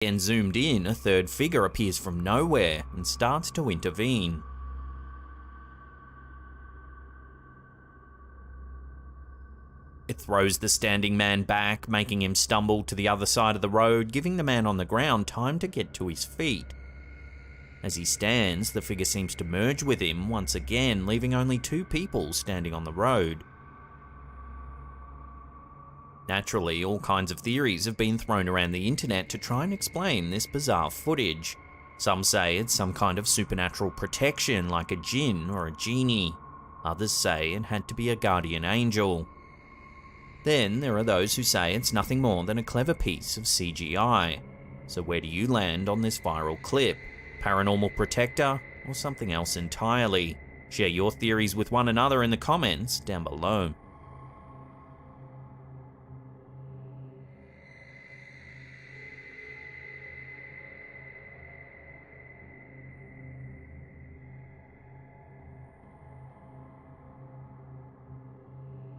And zoomed in, a third figure appears from nowhere and starts to intervene. It throws the standing man back, making him stumble to the other side of the road, giving the man on the ground time to get to his feet. As he stands, the figure seems to merge with him once again, leaving only two people standing on the road. Naturally, all kinds of theories have been thrown around the internet to try and explain this bizarre footage. Some say it's some kind of supernatural protection like a jinn or a genie. Others say it had to be a guardian angel. Then there are those who say it's nothing more than a clever piece of CGI. So where do you land on this viral clip? Paranormal protector or something else entirely? Share your theories with one another in the comments down below.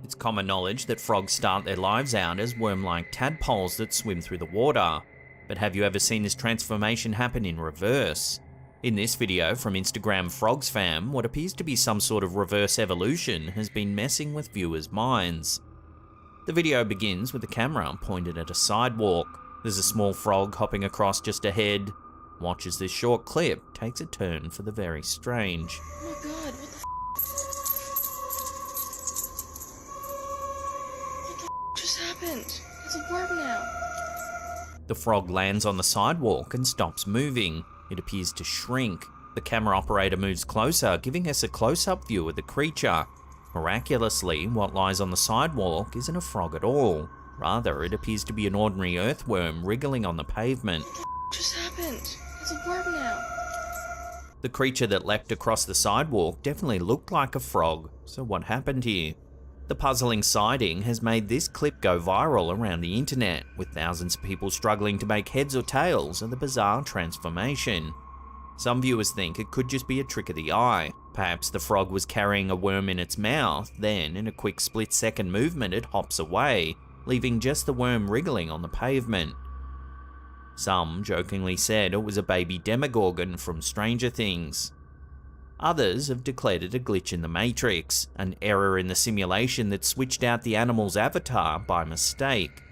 It's common knowledge that frogs start their lives out as worm-like tadpoles that swim through the water. But have you ever seen this transformation happen in reverse? In this video from Instagram FrogsFam, what appears to be some sort of reverse evolution has been messing with viewers' minds. The video begins with the camera pointed at a sidewalk. There's a small frog hopping across just ahead. Watch as this short clip takes a turn for the very strange. Oh my god, what the f*** just happened? It's a worm now. The frog lands on the sidewalk and stops moving. It appears to shrink. The camera operator moves closer, giving us a close-up view of the creature. Miraculously, what lies on the sidewalk isn't a frog at all. Rather, it appears to be an ordinary earthworm wriggling on the pavement. What the just happened? It's a worm now. The creature that leapt across the sidewalk definitely looked like a frog, so what happened here? The puzzling sighting has made this clip go viral around the internet, with thousands of people struggling to make heads or tails of the bizarre transformation. Some viewers think it could just be a trick of the eye. Perhaps the frog was carrying a worm in its mouth, then in a quick split-second movement it hops away, leaving just the worm wriggling on the pavement. Some jokingly said it was a baby Demogorgon from Stranger Things. Others have declared it a glitch in the Matrix, an error in the simulation that switched out the animal's avatar by mistake.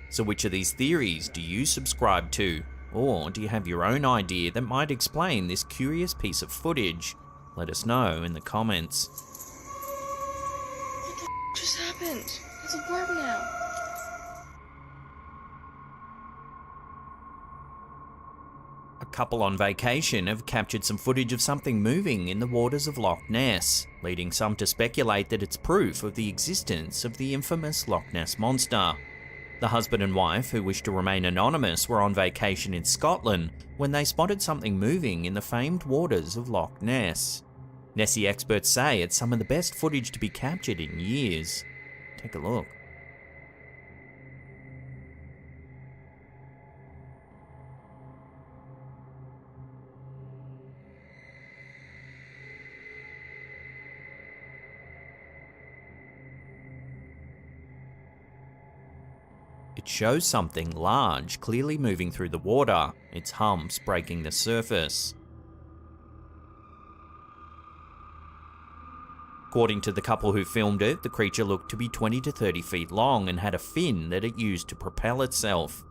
So which of these theories do you subscribe to? Or do you have your own idea that might explain this curious piece of footage? Let us know in the comments. What the just happened? It's a worm now. A couple on vacation have captured some footage of something moving in the waters of Loch Ness, leading some to speculate that it's proof of the existence of the infamous Loch Ness Monster. The husband and wife, who wish to remain anonymous, were on vacation in Scotland when they spotted something moving in the famed waters of Loch Ness. Nessie experts say it's some of the best footage to be captured in years. Take a look. It shows something large clearly moving through the water, its humps breaking the surface. According to the couple who filmed it, the creature looked to be 20 to 30 feet long and had a fin that it used to propel itself.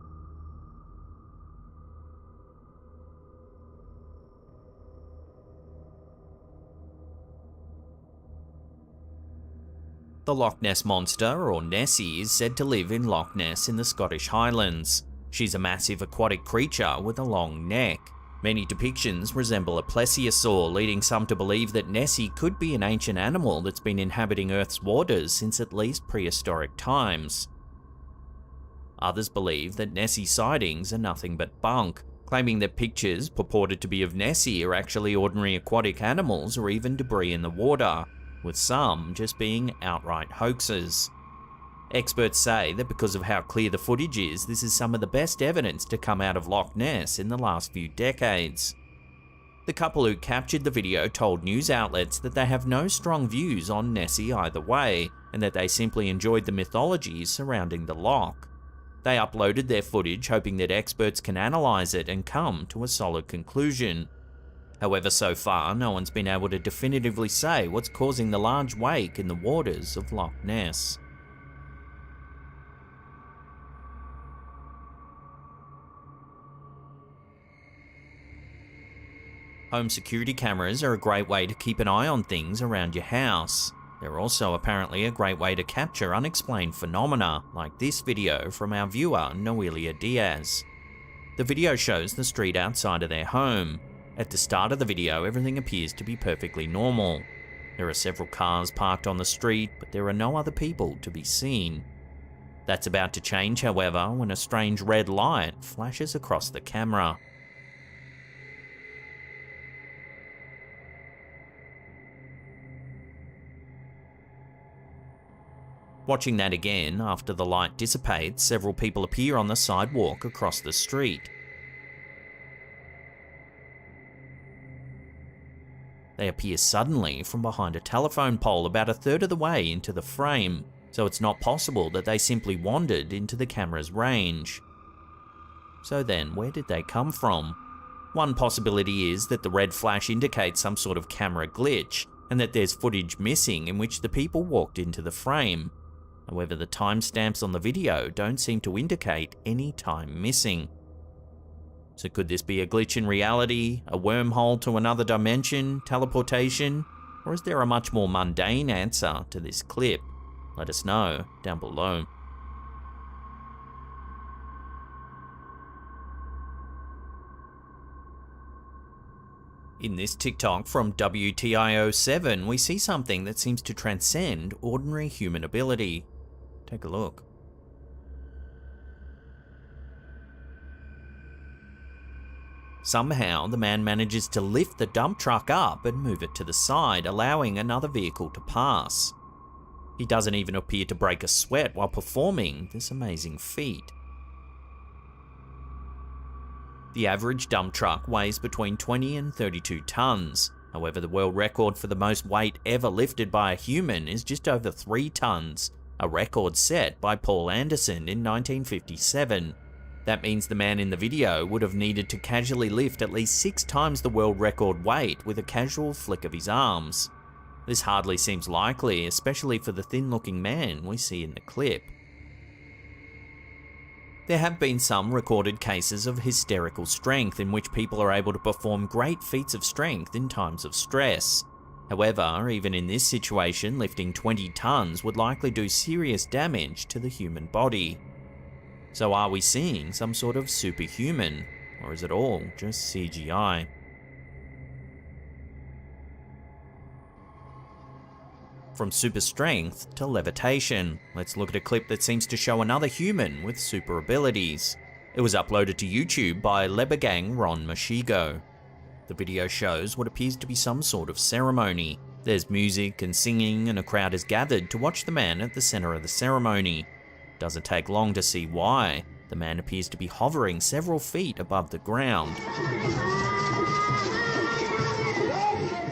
The Loch Ness Monster, or Nessie, is said to live in Loch Ness in the Scottish Highlands. She's a massive aquatic creature with a long neck. Many depictions resemble a plesiosaur, leading some to believe that Nessie could be an ancient animal that's been inhabiting Earth's waters since at least prehistoric times. Others believe that Nessie sightings are nothing but bunk, claiming that pictures purported to be of Nessie are actually ordinary aquatic animals or even debris in the water, with some just being outright hoaxes. Experts say that because of how clear the footage is, this is some of the best evidence to come out of Loch Ness in the last few decades. The couple who captured the video told news outlets that they have no strong views on Nessie either way, and that they simply enjoyed the mythology surrounding the loch. They uploaded their footage hoping that experts can analyze it and come to a solid conclusion. However, so far, no one's been able to definitively say what's causing the large wake in the waters of Loch Ness. Home security cameras are a great way to keep an eye on things around your house. They're also apparently a great way to capture unexplained phenomena, like this video from our viewer, Noelia Diaz. The video shows the street outside of their home. At the start of the video, everything appears to be perfectly normal. There are several cars parked on the street, but there are no other people to be seen. That's about to change, however, when a strange red light flashes across the camera. Watching that again, after the light dissipates, several people appear on the sidewalk across the street. They appear suddenly from behind a telephone pole about a third of the way into the frame, so it's not possible that they simply wandered into the camera's range. So then, where did they come from? One possibility is that the red flash indicates some sort of camera glitch, and that there's footage missing in which the people walked into the frame. However, the timestamps on the video don't seem to indicate any time missing. So could this be a glitch in reality, a wormhole to another dimension, teleportation, or is there a much more mundane answer to this clip? Let us know down below. In this TikTok from WTIO7, we see something that seems to transcend ordinary human ability. Take a look. Somehow, the man manages to lift the dump truck up and move it to the side, allowing another vehicle to pass. He doesn't even appear to break a sweat while performing this amazing feat. The average dump truck weighs between 20 and 32 tons. However, the world record for the most weight ever lifted by a human is just over 3 tons, a record set by Paul Anderson in 1957. That means the man in the video would have needed to casually lift at least 6 times the world record weight with a casual flick of his arms. This hardly seems likely, especially for the thin-looking man we see in the clip. There have been some recorded cases of hysterical strength in which people are able to perform great feats of strength in times of stress. However, even in this situation, lifting 20 tons would likely do serious damage to the human body. So are we seeing some sort of superhuman, or is it all just CGI? From super strength to levitation, let's look at a clip that seems to show another human with super abilities. It was uploaded to YouTube by Lebagang Ron Mashigo. The video shows what appears to be some sort of ceremony. There's music and singing, and a crowd is gathered to watch the man at the center of the ceremony. Doesn't take long to see why. The man appears to be hovering several feet above the ground.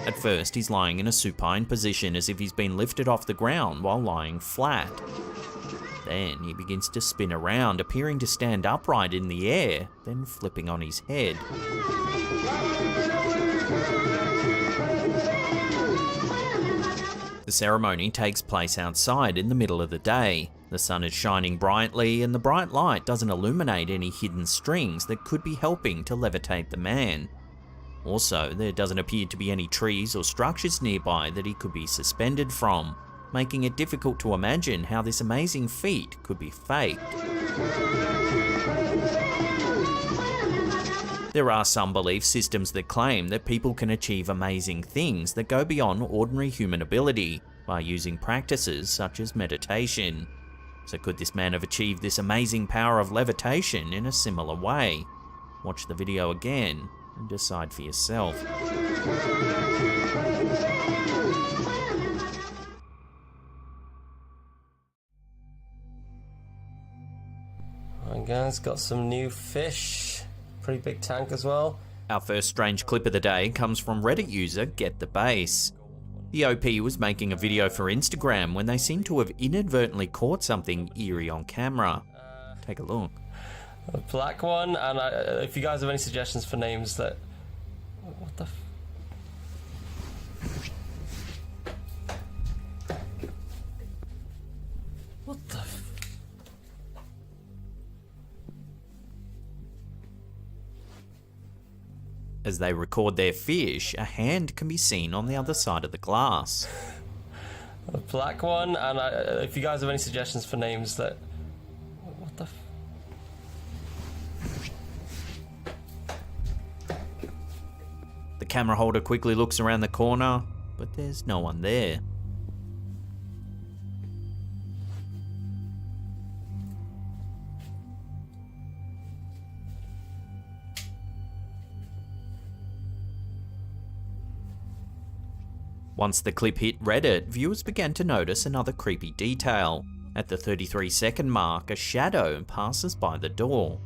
At first, he's lying in a supine position as if he's been lifted off the ground while lying flat. Then he begins to spin around, appearing to stand upright in the air, then flipping on his head. The ceremony takes place outside in the middle of the day. The sun is shining brightly, and the bright light doesn't illuminate any hidden strings that could be helping to levitate the man. Also, there doesn't appear to be any trees or structures nearby that he could be suspended from, making it difficult to imagine how this amazing feat could be faked. There are some belief systems that claim that people can achieve amazing things that go beyond ordinary human ability by using practices such as meditation. So could this man have achieved this amazing power of levitation in a similar way? Watch the video again and decide for yourself. Alright guys, got some new fish. Pretty big tank as well. Our first strange clip of the day comes from Reddit user Get the Base. The OP was making a video for Instagram when they seem to have inadvertently caught something eerie on camera. Take a look. A black one, and if you guys have any suggestions for names that... What the... What the... As they record their fish, a hand can be seen on the other side of the glass. A black one, and if you guys have any suggestions for names that... What the... The camera holder quickly looks around the corner, but there's no one there. Once the clip hit Reddit, viewers began to notice another creepy detail. At the 33-second mark, a shadow passes by the door.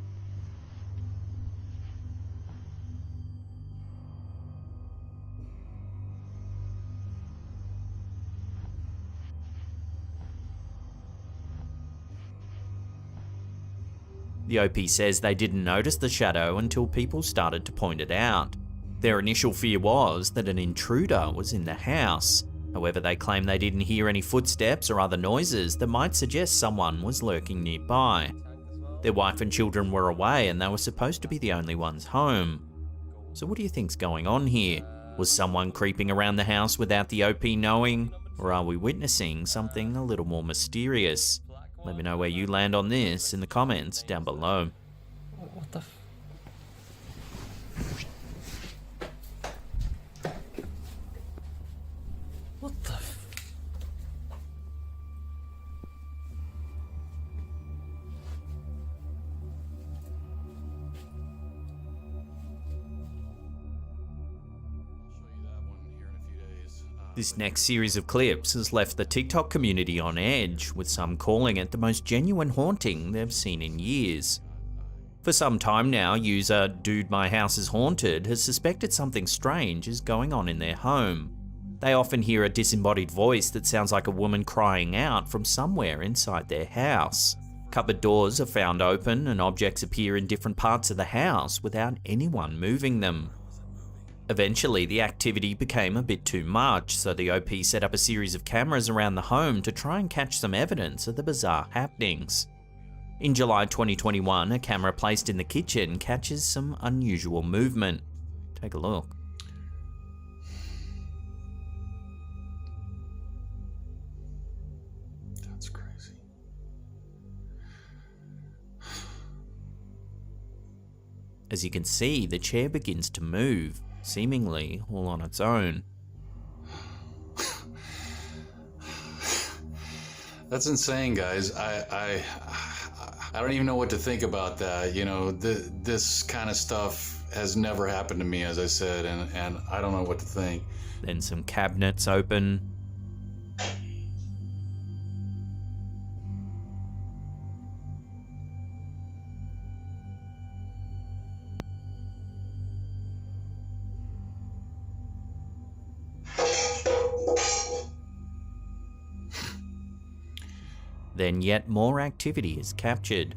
The OP says they didn't notice the shadow until people started to point it out. Their initial fear was that an intruder was in the house. However, they claim they didn't hear any footsteps or other noises that might suggest someone was lurking nearby. Their wife and children were away and they were supposed to be the only ones home. So what do you think's going on here? Was someone creeping around the house without the OP knowing? Or are we witnessing something a little more mysterious? Let me know where you land on this in the comments down below. What the... What the... This next series of clips has left the TikTok community on edge, with some calling it the most genuine haunting they've seen in years. For some time now, user Dude My House is Haunted has suspected something strange is going on in their home. They often hear a disembodied voice that sounds like a woman crying out from somewhere inside their house. Cupboard doors are found open and objects appear in different parts of the house without anyone moving them. Eventually, the activity became a bit too much, so the OP set up a series of cameras around the home to try and catch some evidence of the bizarre happenings. In July 2021, a camera placed in the kitchen catches some unusual movement. Take a look. That's crazy. As you can see, the chair begins to move, seemingly all on its own. That's insane, guys. I don't even know what to think about that. You know, this kind of stuff has never happened to me, as I said, and I don't know what to think. Then some cabinets open. Then yet more activity is captured.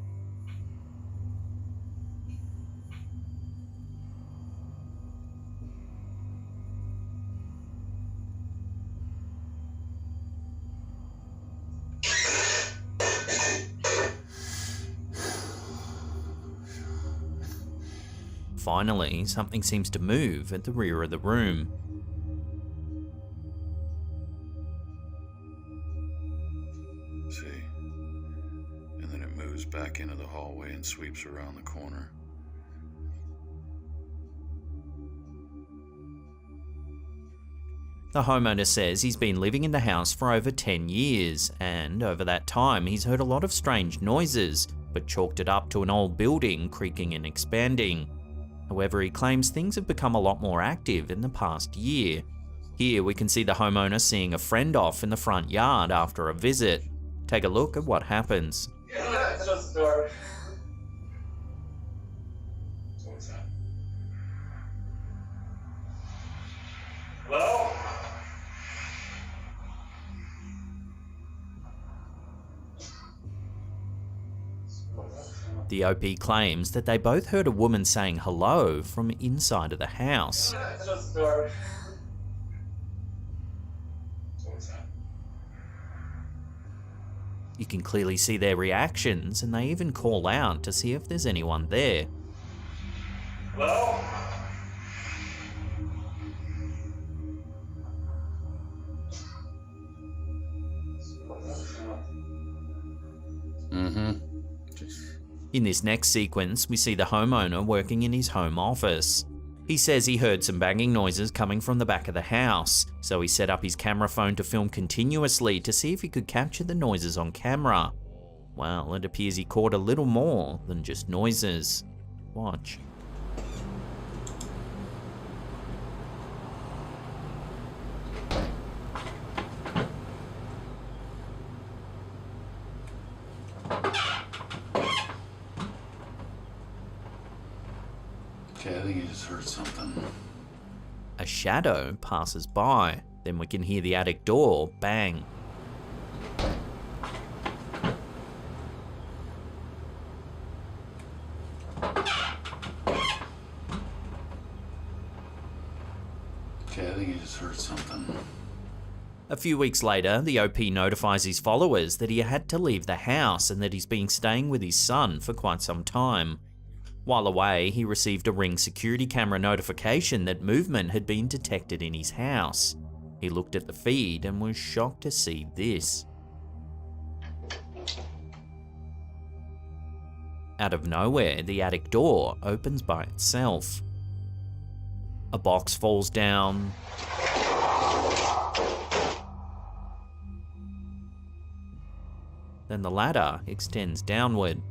Finally, something seems to move at the rear of the room. See? And then it moves back into the hallway and sweeps around the corner. The homeowner says he's been living in the house for over 10 years, and over that time he's heard a lot of strange noises, but chalked it up to an old building creaking and expanding. However, he claims things have become a lot more active in the past year. Here we can see the homeowner seeing a friend off in the front yard after a visit. Take a look at what happens. Yeah, it's just the door. What's that? Hello? The OP claims that they both heard a woman saying hello from inside of the house. Close the door. What's that? You can clearly see their reactions, and they even call out to see if there's anyone there. Hello? Mm-hmm. In this next sequence, we see the homeowner working in his home office. He says he heard some banging noises coming from the back of the house, so he set up his camera phone to film continuously to see if he could capture the noises on camera. Well, it appears he caught a little more than just noises. Watch. Okay, I think you just heard something. A shadow passes by, then we can hear the attic door bang. Okay, I think you just heard something. A few weeks later, the OP notifies his followers that he had to leave the house and that he's been staying with his son for quite some time. While away, he received a Ring security camera notification that movement had been detected in his house. He looked at the feed and was shocked to see this. Out of nowhere, the attic door opens by itself. A box falls down. Then the ladder extends downward.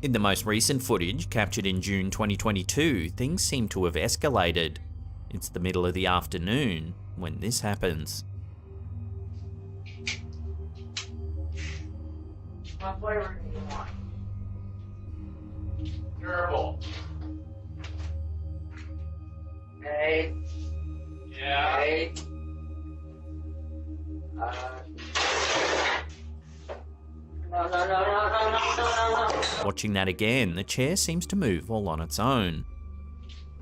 In the most recent footage, captured in June 2022, things seem to have escalated. It's the middle of the afternoon when this happens. What flavor do you want? Durable. Hey. Yeah. Hey. No. Watching that again, the chair seems to move all on its own.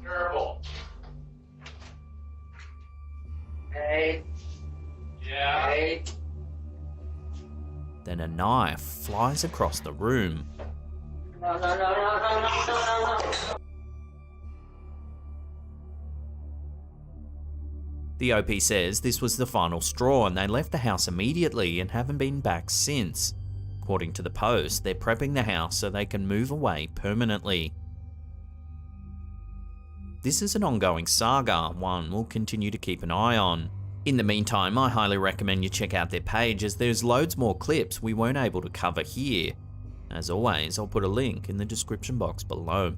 Durable. Hey. Yeah. Hey. Then a knife flies across the room. No. The OP says this was the final straw and they left the house immediately and haven't been back since. According to the Post, they're prepping the house so they can move away permanently. This is an ongoing saga, one we'll continue to keep an eye on. In the meantime, I highly recommend you check out their page as there's loads more clips we weren't able to cover here. As always, I'll put a link in the description box below.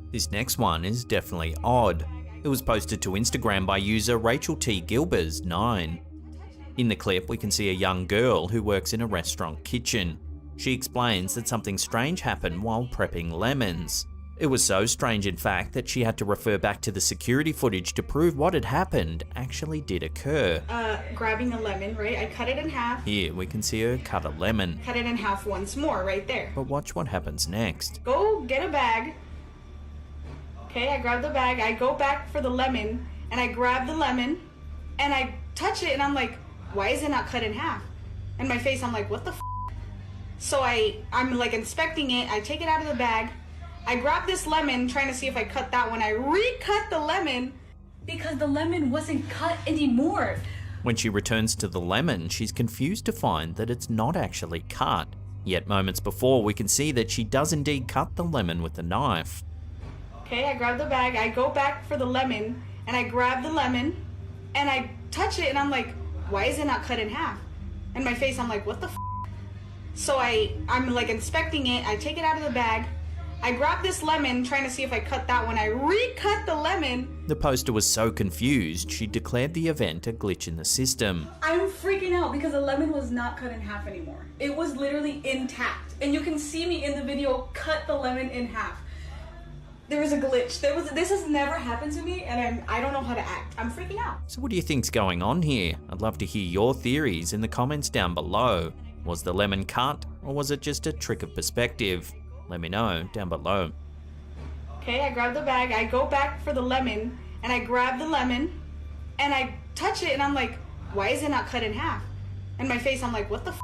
This next one is definitely odd. It was posted to Instagram by user Rachel T. Gilbers 9. In the clip, we can see a young girl who works in a restaurant kitchen. She explains that something strange happened while prepping lemons. It was so strange, in fact, that she had to refer back to the security footage to prove what had happened actually did occur. Grabbing a lemon, right? I cut it in half. Here, we can see her cut a lemon. Cut it in half once more, right there. But watch what happens next. Go get a bag. Okay, I grab the bag, I go back for the lemon, and I grab the lemon, and I touch it, and I'm like, why is it not cut in half? And my face, I'm like, what the f***? So I'm like inspecting it, I take it out of the bag, I grab this lemon, trying to see if I cut that one, I recut the lemon, because the lemon wasn't cut anymore. When she returns to the lemon, she's confused to find that it's not actually cut. Yet moments before, we can see that she does indeed cut the lemon with a knife. Okay, I grab the bag, I go back for the lemon, and I grab the lemon, and I touch it, and I'm like, why is it not cut in half? And my face, I'm like, what the f***? So I'm like inspecting it, I take it out of the bag, I grabbed this lemon trying to see if I cut that one. I recut the lemon. The poster was so confused, she declared the event a glitch in the system. I'm freaking out because the lemon was not cut in half anymore. It was literally intact. And you can see me in the video cut the lemon in half. There was a glitch. This has never happened to me, and I don't know how to act. I'm freaking out. So what do you think's going on here? I'd love to hear your theories in the comments down below. Was the lemon cut, or was it just a trick of perspective? Let me know down below. Okay, I grab the bag, I go back for the lemon, and I grab the lemon, and I touch it, and I'm like, why is it not cut in half? And my face, I'm like, what the f?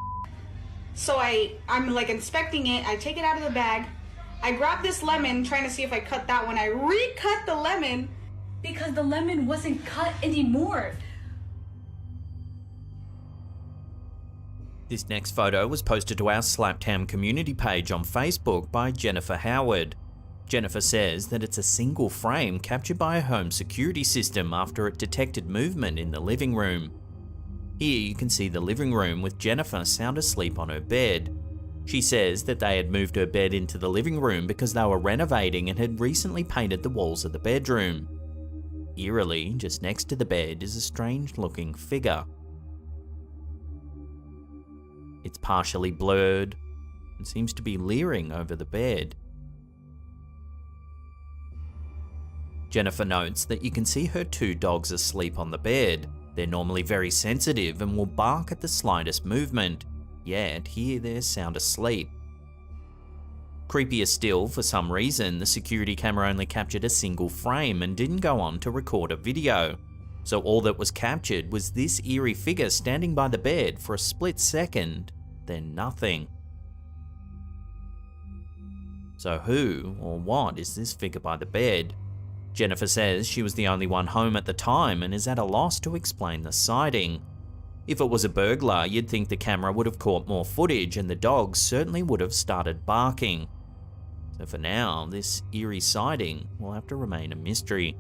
So I'm like inspecting it, I take it out of the bag, I grab this lemon, trying to see if I cut that one. I recut the lemon because the lemon wasn't cut anymore. This next photo was posted to our Slaptam community page on Facebook by Jennifer Howard. Jennifer says that it's a single frame captured by a home security system after it detected movement in the living room. Here you can see the living room with Jennifer sound asleep on her bed. She says that they had moved her bed into the living room because they were renovating and had recently painted the walls of the bedroom. Eerily, just next to the bed is a strange looking figure. It's partially blurred and seems to be leering over the bed. Jennifer notes that you can see her 2 dogs asleep on the bed. They're normally very sensitive and will bark at the slightest movement, yet here they're sound asleep. Creepier still, for some reason, the security camera only captured a single frame and didn't go on to record a video. So all that was captured was this eerie figure standing by the bed for a split second, then nothing. So who or what is this figure by the bed? Jennifer says she was the only one home at the time and is at a loss to explain the sighting. If it was a burglar, you'd think the camera would have caught more footage and the dogs certainly would have started barking. So for now, this eerie sighting will have to remain a mystery.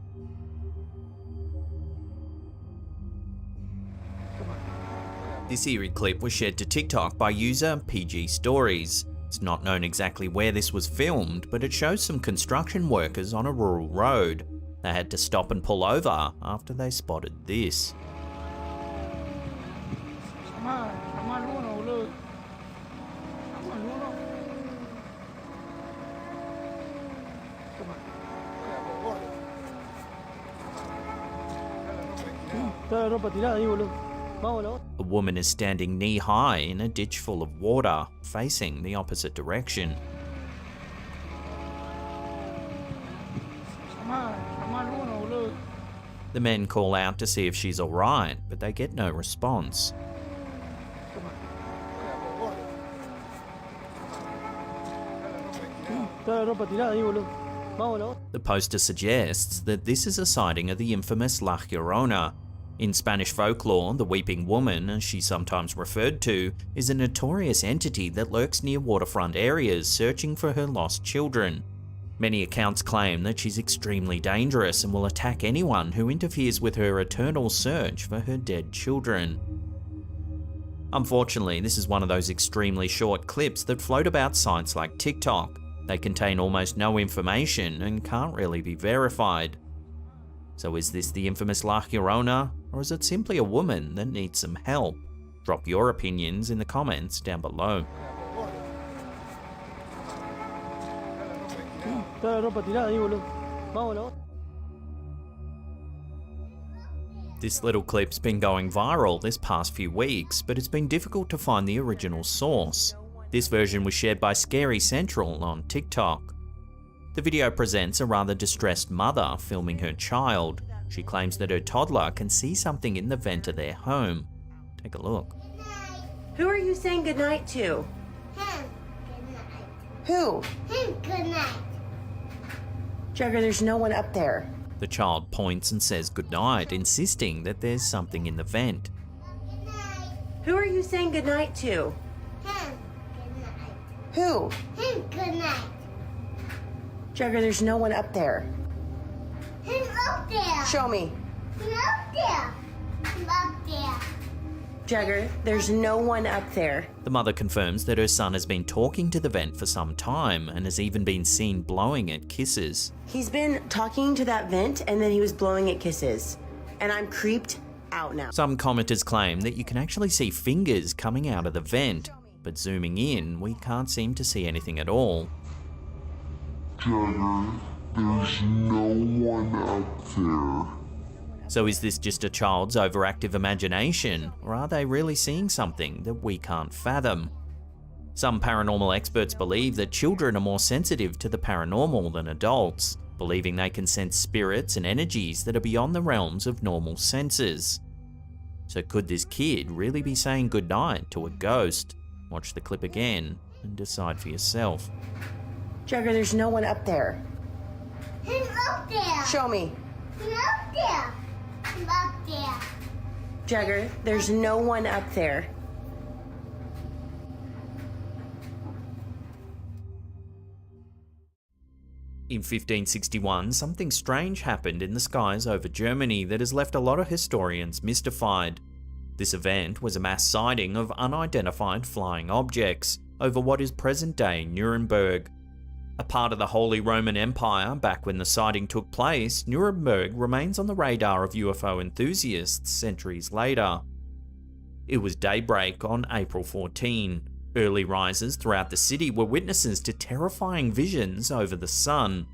This eerie clip was shared to TikTok by user PG Stories. It's not known exactly where this was filmed, but it shows some construction workers on a rural road. They had to stop and pull over after they spotted this. A woman is standing knee-high in a ditch full of water, facing the opposite direction. The men call out to see if she's alright, but they get no response. The poster suggests that this is a sighting of the infamous La Llorona. In Spanish folklore, the Weeping Woman, as she's sometimes referred to, is a notorious entity that lurks near waterfront areas searching for her lost children. Many accounts claim that she's extremely dangerous and will attack anyone who interferes with her eternal search for her dead children. Unfortunately, this is one of those extremely short clips that float about sites like TikTok. They contain almost no information and can't really be verified. So is this the infamous La Llorona, or is it simply a woman that needs some help? Drop your opinions in the comments down below. This little clip's been going viral this past few weeks, but it's been difficult to find the original source. This version was shared by Scary Central on TikTok. The video presents a rather distressed mother filming her child. She claims that her toddler can see something in the vent of their home. Take a look. Who are you saying goodnight to? Him. Good night. Who? Him. Good night. Jagger, there's no one up there. The child points and says goodnight, insisting that there's something in the vent. Good night. Who are you saying goodnight to? Him. Good night. Who? Him. Good night. Jagger, there's no one up there. Him up there. Show me. Him up there. Him up there. Jagger, there's no one up there. The mother confirms that her son has been talking to the vent for some time and has even been seen blowing it kisses. He's been talking to that vent and then he was blowing it kisses. And I'm creeped out now. Some commenters claim that you can actually see fingers coming out of the vent, but zooming in, we can't seem to see anything at all. Jagger, there's no one up there. So is this just a child's overactive imagination, or are they really seeing something that we can't fathom? Some paranormal experts believe that children are more sensitive to the paranormal than adults, believing they can sense spirits and energies that are beyond the realms of normal senses. So could this kid really be saying goodnight to a ghost? Watch the clip again and decide for yourself. Jagger, there's no one up there. He's up there. Show me. He's up there. He's up there. Jagger, there's no one up there. In 1561, something strange happened in the skies over Germany that has left a lot of historians mystified. This event was a mass sighting of unidentified flying objects over what is present-day Nuremberg. A part of the Holy Roman Empire back when the sighting took place, Nuremberg remains on the radar of UFO enthusiasts centuries later. It was daybreak on April 14. Early risers throughout the city were witnesses to terrifying visions over the sun.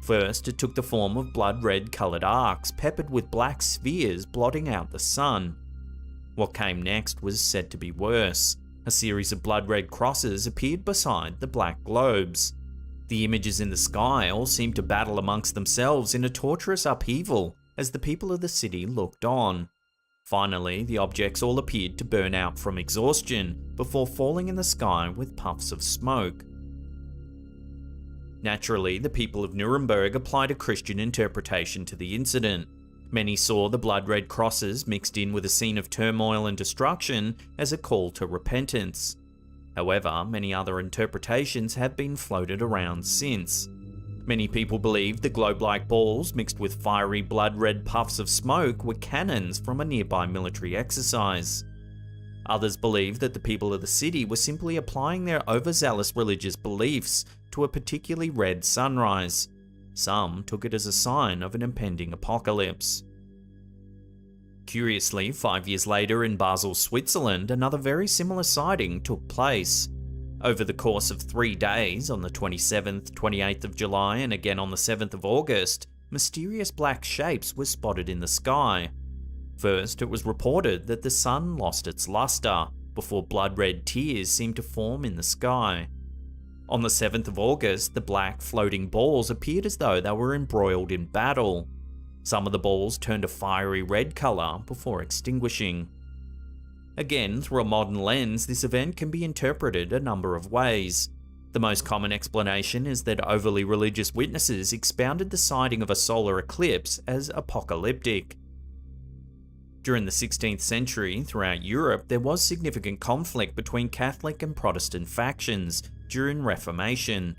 First, it took the form of blood-red coloured arcs peppered with black spheres blotting out the sun. What came next was said to be worse. A series of blood-red crosses appeared beside the black globes. The images in the sky all seemed to battle amongst themselves in a torturous upheaval as the people of the city looked on. Finally, the objects all appeared to burn out from exhaustion before falling in the sky with puffs of smoke. Naturally, the people of Nuremberg applied a Christian interpretation to the incident. Many saw the blood-red crosses mixed in with a scene of turmoil and destruction as a call to repentance. However, many other interpretations have been floated around since. Many people believed the globe-like balls mixed with fiery blood-red puffs of smoke were cannons from a nearby military exercise. Others believed that the people of the city were simply applying their overzealous religious beliefs to a particularly red sunrise. Some took it as a sign of an impending apocalypse. Curiously, 5 years later in Basel, Switzerland, another very similar sighting took place. Over the course of 3 days, on the 27th, 28th of July and again on the 7th of August, mysterious black shapes were spotted in the sky. First, it was reported that the sun lost its luster, before blood-red tears seemed to form in the sky. On the 7th of August, the black floating balls appeared as though they were embroiled in battle. Some of the balls turned a fiery red colour before extinguishing. Again, through a modern lens, this event can be interpreted a number of ways. The most common explanation is that overly religious witnesses expounded the sighting of a solar eclipse as apocalyptic. During the 16th century, throughout Europe, there was significant conflict between Catholic and Protestant factions during Reformation.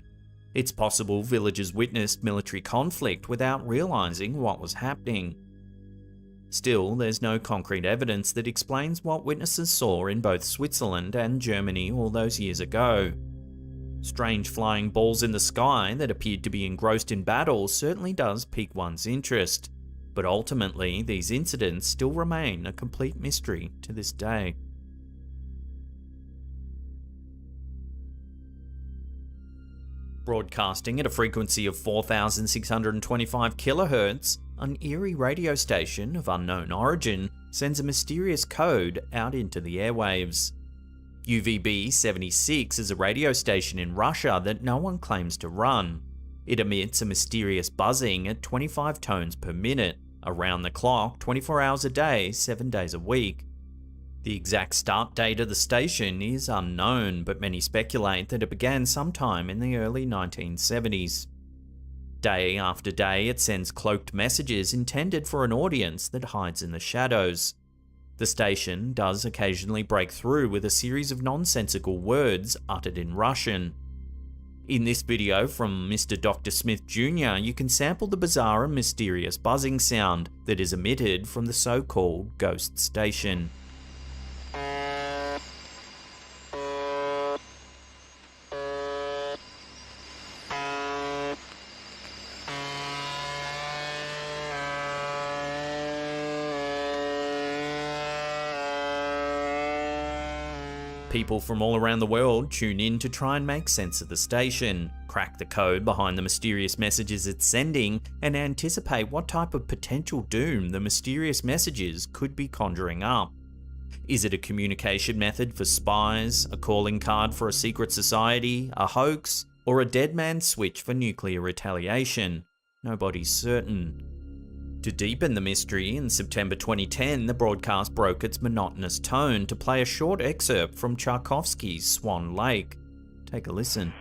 It's possible villagers witnessed military conflict without realising what was happening. Still, there's no concrete evidence that explains what witnesses saw in both Switzerland and Germany all those years ago. Strange flying balls in the sky that appeared to be engrossed in battle certainly does pique one's interest, but ultimately these incidents still remain a complete mystery to this day. Broadcasting at a frequency of 4,625 kHz, an eerie radio station of unknown origin sends a mysterious code out into the airwaves. UVB-76 is a radio station in Russia that no one claims to run. It emits a mysterious buzzing at 25 tones per minute, around the clock, 24 hours a day, 7 days a week. The exact start date of the station is unknown, but many speculate that it began sometime in the early 1970s. Day after day, it sends cloaked messages intended for an audience that hides in the shadows. The station does occasionally break through with a series of nonsensical words uttered in Russian. In this video from Mr. Dr. Smith Jr., you can sample the bizarre and mysterious buzzing sound that is emitted from the so-called ghost station. people from all around the world tune in to try and make sense of the station, crack the code behind the mysterious messages it's sending, and anticipate what type of potential doom the mysterious messages could be conjuring up. Is it a communication method for spies, a calling card for a secret society, a hoax, or a dead man's switch for nuclear retaliation? Nobody's certain. To deepen the mystery, in September 2010, the broadcast broke its monotonous tone to play a short excerpt from Tchaikovsky's Swan Lake. Take a listen.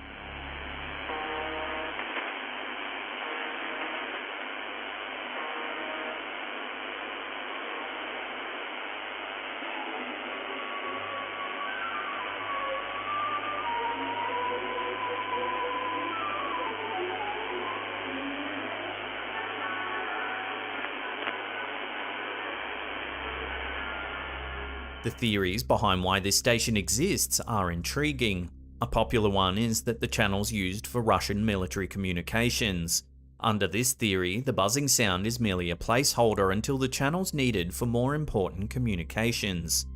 The theories behind why this station exists are intriguing. A popular one is that the channel's used for Russian military communications. Under this theory, the buzzing sound is merely a placeholder until the channel's needed for more important communications.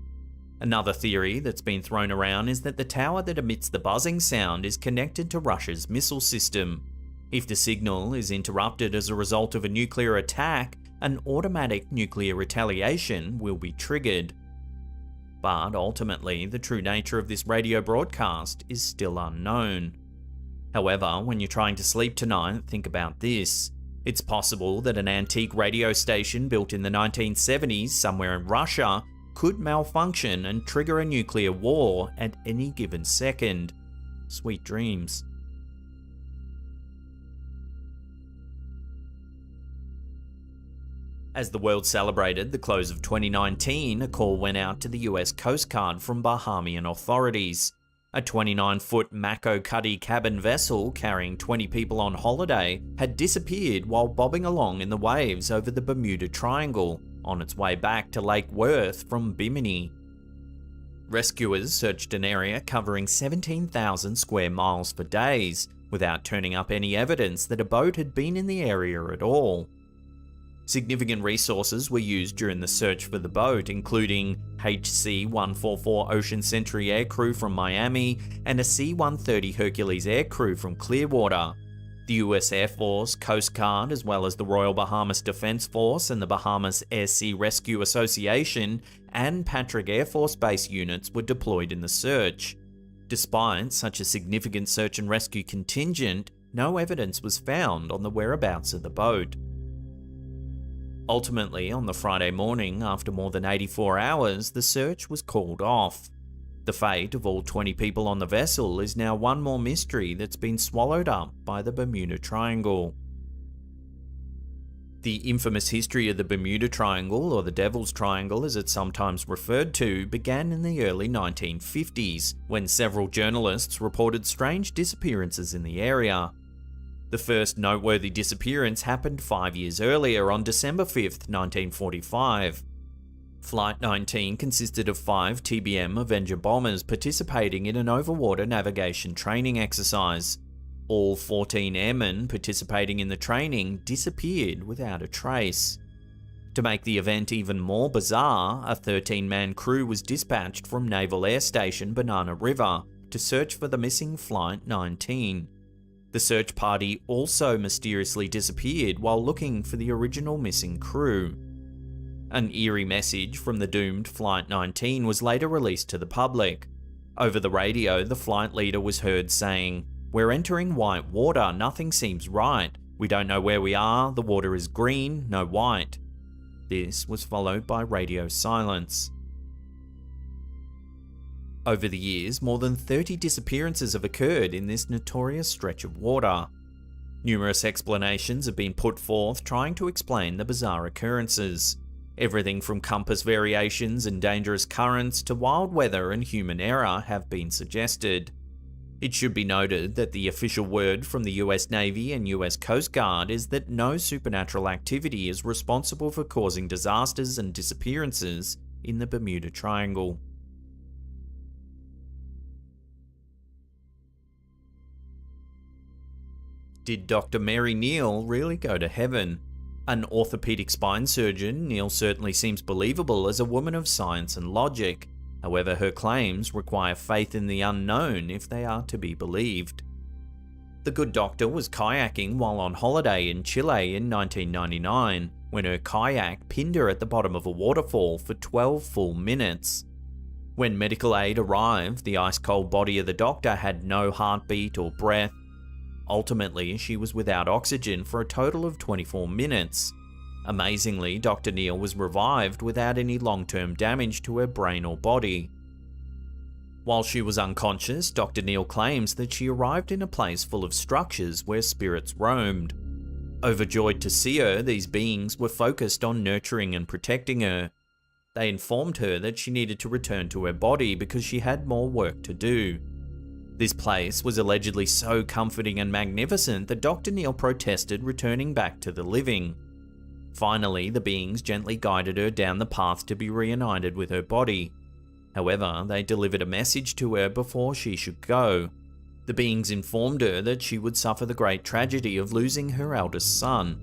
Another theory that's been thrown around is that the tower that emits the buzzing sound is connected to Russia's missile system. If the signal is interrupted as a result of a nuclear attack, an automatic nuclear retaliation will be triggered. But ultimately, the true nature of this radio broadcast is still unknown. However, when you're trying to sleep tonight, think about this. It's possible that an antique radio station built in the 1970s somewhere in Russia could malfunction and trigger a nuclear war at any given second. Sweet dreams. As the world celebrated the close of 2019, a call went out to the US Coast Guard from Bahamian authorities. A 29-foot Mako Cuddy cabin vessel carrying 20 people on holiday had disappeared while bobbing along in the waves over the Bermuda Triangle, on its way back to Lake Worth from Bimini. Rescuers searched an area covering 17,000 square miles for days, without turning up any evidence that a boat had been in the area at all. Significant resources were used during the search for the boat, including HC-144 Ocean Sentry aircrew from Miami and a C-130 Hercules aircrew from Clearwater. The US Air Force, Coast Guard, as well as the Royal Bahamas Defense Force and the Bahamas Air Sea Rescue Association and Patrick Air Force Base units were deployed in the search. Despite such a significant search and rescue contingent, no evidence was found on the whereabouts of the boat. Ultimately, on the Friday morning, after more than 84 hours, the search was called off. The fate of all 20 people on the vessel is now one more mystery that's been swallowed up by the Bermuda Triangle. The infamous history of the Bermuda Triangle, or the Devil's Triangle as it's sometimes referred to, began in the early 1950s, when several journalists reported strange disappearances in the area. The first noteworthy disappearance happened 5 years earlier on December 5th, 1945. Flight 19 consisted of 5 TBM Avenger bombers participating in an overwater navigation training exercise. All 14 airmen participating in the training disappeared without a trace. To make the event even more bizarre, a 13-man crew was dispatched from Naval Air Station Banana River to search for the missing Flight 19. The search party also mysteriously disappeared while looking for the original missing crew. An eerie message from the doomed Flight 19 was later released to the public. Over the radio, the flight leader was heard saying, "We're entering white water, nothing seems right. We don't know where we are, the water is green, no white." This was followed by radio silence. Over the years, more than 30 disappearances have occurred in this notorious stretch of water. Numerous explanations have been put forth trying to explain the bizarre occurrences. Everything from compass variations and dangerous currents to wild weather and human error have been suggested. It should be noted that the official word from the US Navy and US Coast Guard is that no supernatural activity is responsible for causing disasters and disappearances in the Bermuda Triangle. Did Dr. Mary Neal really go to heaven? An orthopedic spine surgeon, Neal certainly seems believable as a woman of science and logic. However, her claims require faith in the unknown if they are to be believed. The good doctor was kayaking while on holiday in Chile in 1999 when her kayak pinned her at the bottom of a waterfall for 12 full minutes. When medical aid arrived, the ice-cold body of the doctor had no heartbeat or breath. Ultimately, she was without oxygen for a total of 24 minutes. Amazingly, Dr. Neal was revived without any long-term damage to her brain or body. While she was unconscious, Dr. Neal claims that she arrived in a place full of structures where spirits roamed. Overjoyed to see her, these beings were focused on nurturing and protecting her. They informed her that she needed to return to her body because she had more work to do. This place was allegedly so comforting and magnificent that Dr. Neal protested returning back to the living. Finally, the beings gently guided her down the path to be reunited with her body. However, they delivered a message to her before she should go. The beings informed her that she would suffer the great tragedy of losing her eldest son.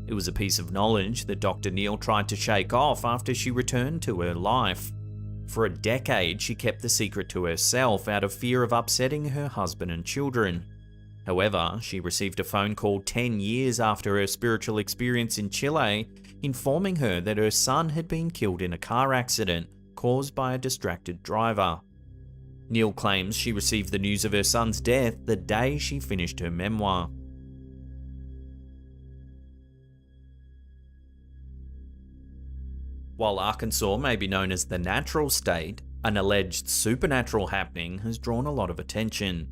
It was a piece of knowledge that Dr. Neal tried to shake off after she returned to her life. For a decade, she kept the secret to herself out of fear of upsetting her husband and children. However, she received a phone call 10 years after her spiritual experience in Chile, informing her that her son had been killed in a car accident caused by a distracted driver. Neal claims she received the news of her son's death the day she finished her memoir. While Arkansas may be known as the natural state, an alleged supernatural happening has drawn a lot of attention.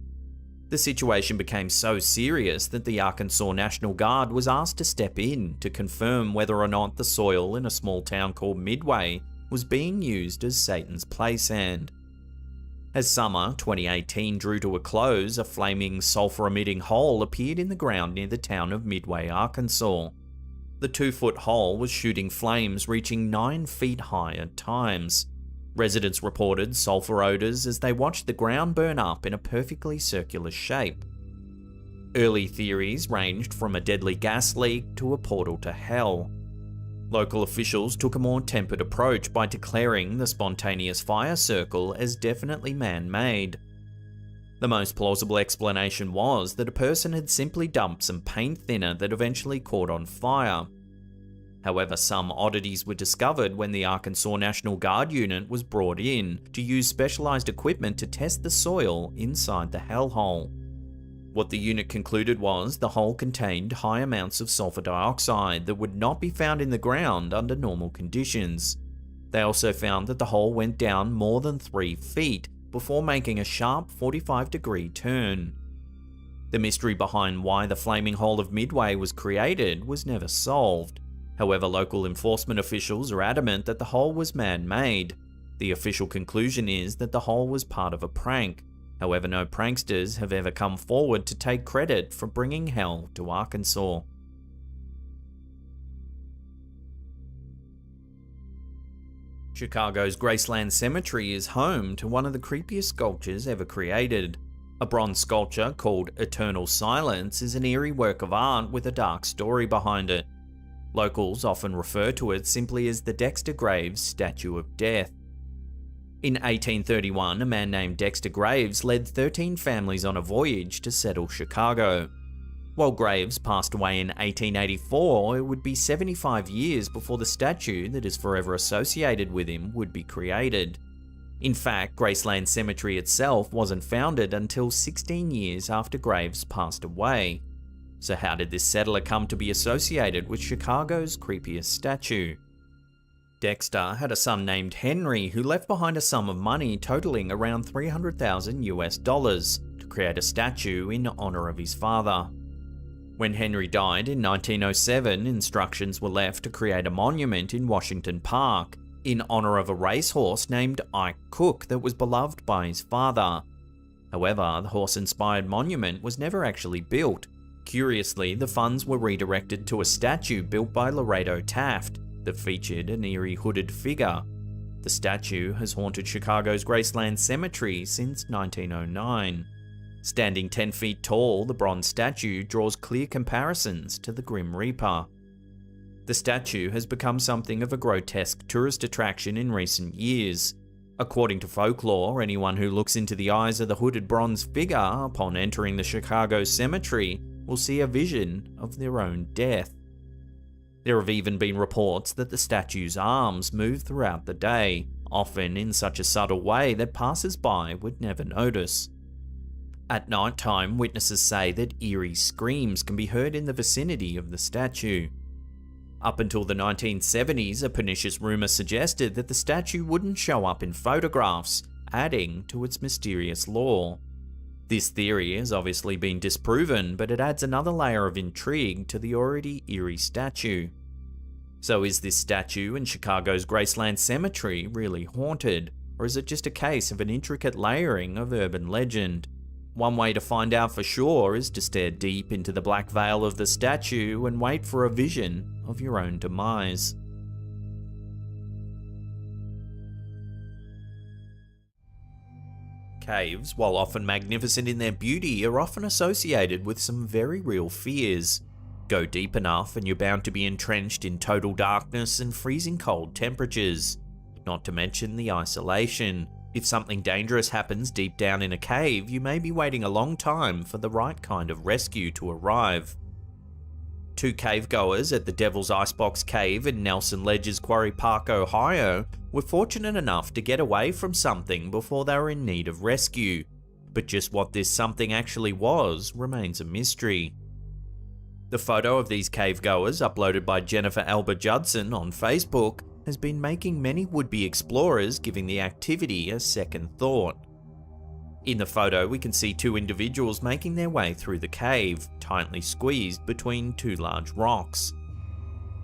The situation became so serious that the Arkansas National Guard was asked to step in to confirm whether or not the soil in a small town called Midway was being used as Satan's playsand. As summer 2018 drew to a close, a flaming sulfur-emitting hole appeared in the ground near the town of Midway, Arkansas. The 2-foot hole was shooting flames reaching 9 feet high at times. Residents reported sulfur odors as they watched the ground burn up in a perfectly circular shape. Early theories ranged from a deadly gas leak to a portal to hell. Local officials took a more tempered approach by declaring the spontaneous fire circle as definitely man-made. The most plausible explanation was that a person had simply dumped some paint thinner that eventually caught on fire. However, some oddities were discovered when the Arkansas National Guard unit was brought in to use specialized equipment to test the soil inside the hellhole. What the unit concluded was the hole contained high amounts of sulfur dioxide that would not be found in the ground under normal conditions. They also found that the hole went down more than 3 feet before making a sharp 45-degree turn. The mystery behind why the flaming hole of Midway was created was never solved. However, local enforcement officials are adamant that the hole was man-made. The official conclusion is that the hole was part of a prank. However, no pranksters have ever come forward to take credit for bringing hell to Arkansas. Chicago's Graceland Cemetery is home to one of the creepiest sculptures ever created. A bronze sculpture called Eternal Silence is an eerie work of art with a dark story behind it. Locals often refer to it simply as the Dexter Graves Statue of Death. In 1831, a man named Dexter Graves led 13 families on a voyage to settle Chicago. While Graves passed away in 1884, it would be 75 years before the statue that is forever associated with him would be created. In fact, Graceland Cemetery itself wasn't founded until 16 years after Graves passed away. So how did this settler come to be associated with Chicago's creepiest statue? Dexter had a son named Henry who left behind a sum of money totaling around $300,000 to create a statue in honor of his father. When Henry died in 1907, instructions were left to create a monument in Washington Park in honor of a racehorse named Ike Cook that was beloved by his father. However, the horse-inspired monument was never actually built. Curiously, the funds were redirected to a statue built by Laredo Taft that featured an eerie hooded figure. The statue has haunted Chicago's Graceland Cemetery since 1909. Standing 10 feet tall, the bronze statue draws clear comparisons to the Grim Reaper. The statue has become something of a grotesque tourist attraction in recent years. According to folklore, anyone who looks into the eyes of the hooded bronze figure upon entering the Chicago cemetery will see a vision of their own death. There have even been reports that the statue's arms move throughout the day, often in such a subtle way that passers-by would never notice. At night time, witnesses say that eerie screams can be heard in the vicinity of the statue. Up until the 1970s, a pernicious rumour suggested that the statue wouldn't show up in photographs, adding to its mysterious lore. This theory has obviously been disproven, but it adds another layer of intrigue to the already eerie statue. So is this statue in Chicago's Graceland Cemetery really haunted, or is it just a case of an intricate layering of urban legend? One way to find out for sure is to stare deep into the black veil of the statue and wait for a vision of your own demise. Caves, while often magnificent in their beauty, are often associated with some very real fears. Go deep enough and you're bound to be entrenched in total darkness and freezing cold temperatures. Not to mention the isolation. If something dangerous happens deep down in a cave, you may be waiting a long time for the right kind of rescue to arrive. Two cavegoers at the Devil's Icebox Cave in Nelson Ledges Quarry Park, Ohio, were fortunate enough to get away from something before they were in need of rescue. But just what this something actually was remains a mystery. The photo of these cavegoers, uploaded by Jennifer Elba Judson on Facebook, has been making many would-be explorers giving the activity a second thought. In the photo, we can see two individuals making their way through the cave, tightly squeezed between two large rocks.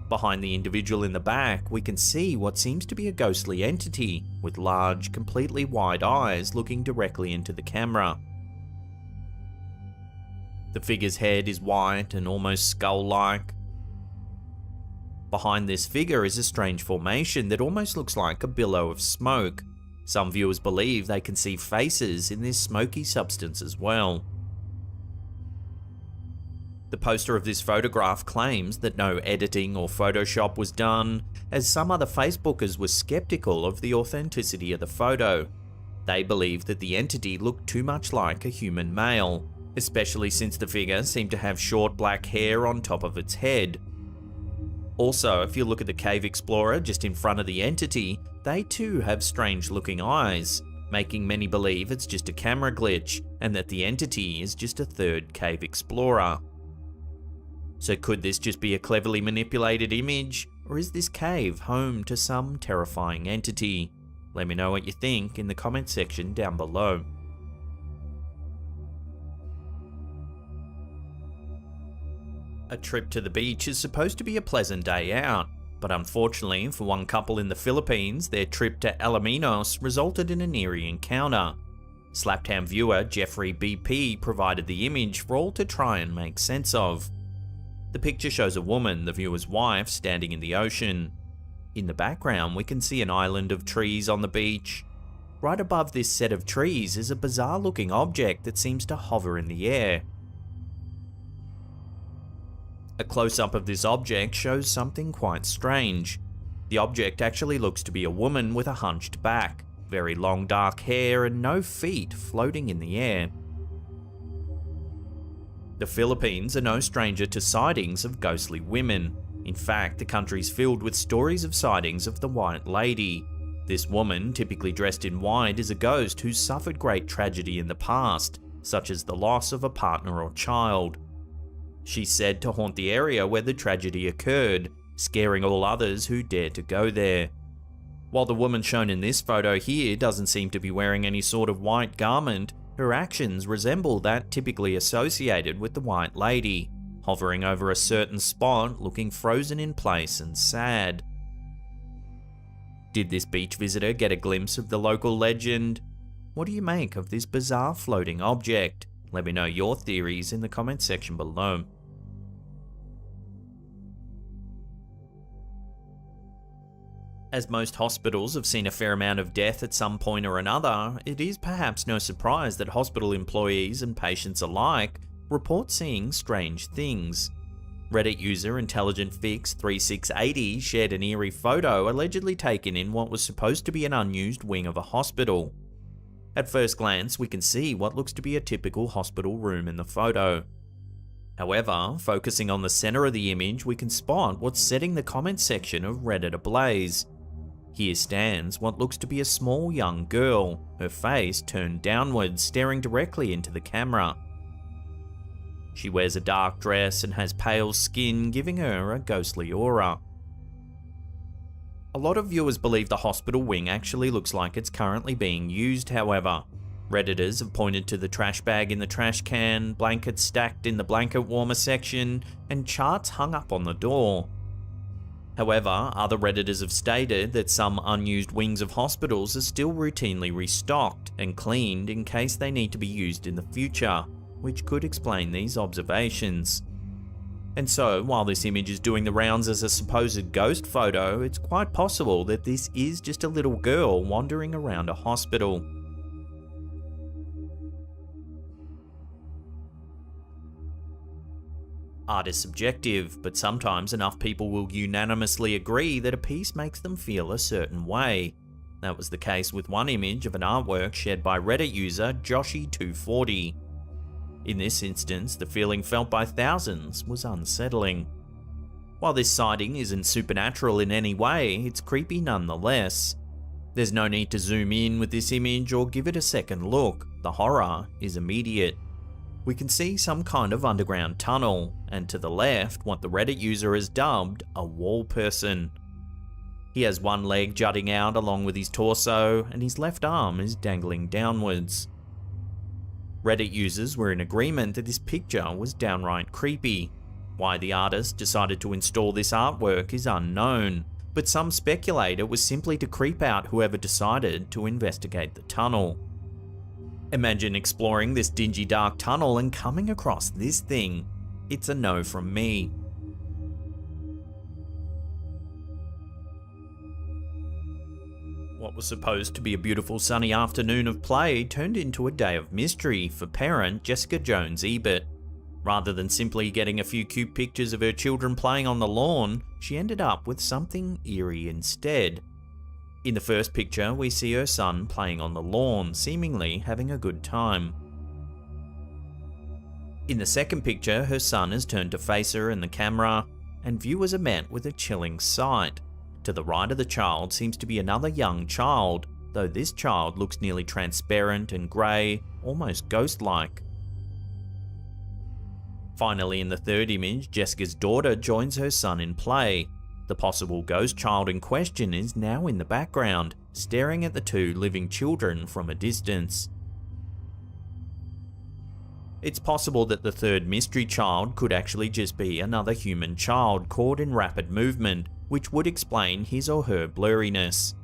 Behind the individual in the back, we can see what seems to be a ghostly entity, with large, completely wide eyes looking directly into the camera. The figure's head is white and almost skull-like. Behind this figure is a strange formation that almost looks like a billow of smoke. Some viewers believe they can see faces in this smoky substance as well. The poster of this photograph claims that no editing or Photoshop was done, as some other Facebookers were skeptical of the authenticity of the photo. They believed that the entity looked too much like a human male, especially since the figure seemed to have short black hair on top of its head. Also, if you look at the cave explorer just in front of the entity, they too have strange looking eyes, making many believe it's just a camera glitch and that the entity is just a third cave explorer. So could this just be a cleverly manipulated image, or is this cave home to some terrifying entity? Let me know what you think in the comment section down below. A trip to the beach is supposed to be a pleasant day out, but unfortunately for one couple in the Philippines, their trip to Alaminos resulted in an eerie encounter. Slaptown viewer Jeffrey BP provided the image for all to try and make sense of. The picture shows a woman, the viewer's wife, standing in the ocean. In the background, we can see an island of trees on the beach. Right above this set of trees is a bizarre-looking object that seems to hover in the air. A close-up of this object shows something quite strange. The object actually looks to be a woman with a hunched back, very long dark hair and no feet floating in the air. The Philippines are no stranger to sightings of ghostly women. In fact, the country's filled with stories of sightings of the White Lady. This woman, typically dressed in white, is a ghost who's suffered great tragedy in the past, such as the loss of a partner or child. She's said to haunt the area where the tragedy occurred, scaring all others who dare to go there. While the woman shown in this photo here doesn't seem to be wearing any sort of white garment, her actions resemble that typically associated with the White Lady, hovering over a certain spot, looking frozen in place and sad. Did this beach visitor get a glimpse of the local legend? What do you make of this bizarre floating object? Let me know your theories in the comment section below. As most hospitals have seen a fair amount of death at some point or another, it is perhaps no surprise that hospital employees and patients alike report seeing strange things. Reddit user IntelligentFix3680 shared an eerie photo allegedly taken in what was supposed to be an unused wing of a hospital. At first glance, we can see what looks to be a typical hospital room in the photo. However, focusing on the center of the image, we can spot what's setting the comment section of Reddit ablaze. Here stands what looks to be a small young girl, her face turned downwards, staring directly into the camera. She wears a dark dress and has pale skin, giving her a ghostly aura. A lot of viewers believe the hospital wing actually looks like it's currently being used, however. Redditors have pointed to the trash bag in the trash can, blankets stacked in the blanket warmer section, and charts hung up on the door. However, other Redditors have stated that some unused wings of hospitals are still routinely restocked and cleaned in case they need to be used in the future, which could explain these observations. And so, while this image is doing the rounds as a supposed ghost photo, it's quite possible that this is just a little girl wandering around a hospital. Art is subjective, but sometimes enough people will unanimously agree that a piece makes them feel a certain way. That was the case with one image of an artwork shared by Reddit user Joshy240. In this instance, the feeling felt by thousands was unsettling. While this sighting isn't supernatural in any way, it's creepy nonetheless. There's no need to zoom in with this image or give it a second look, the horror is immediate. We can see some kind of underground tunnel, and to the left, what the Reddit user has dubbed a wall person. He has one leg jutting out along with his torso, and his left arm is dangling downwards. Reddit users were in agreement that this picture was downright creepy. Why the artist decided to install this artwork is unknown, but some speculate it was simply to creep out whoever decided to investigate the tunnel. Imagine exploring this dingy dark tunnel and coming across this thing. It's a no from me. What was supposed to be a beautiful sunny afternoon of play turned into a day of mystery for parent Jessica Jones-Ebert. Rather than simply getting a few cute pictures of her children playing on the lawn, she ended up with something eerie instead. In the first picture, we see her son playing on the lawn, seemingly having a good time. In the second picture, her son has turned to face her in the camera, and viewers are met with a chilling sight. To the right of the child seems to be another young child, though this child looks nearly transparent and grey, almost ghost-like. Finally, in the third image, Jessica's daughter joins her son in play. The possible ghost child in question is now in the background, staring at the two living children from a distance. It's possible that the third mystery child could actually just be another human child caught in rapid movement, which would explain his or her blurriness.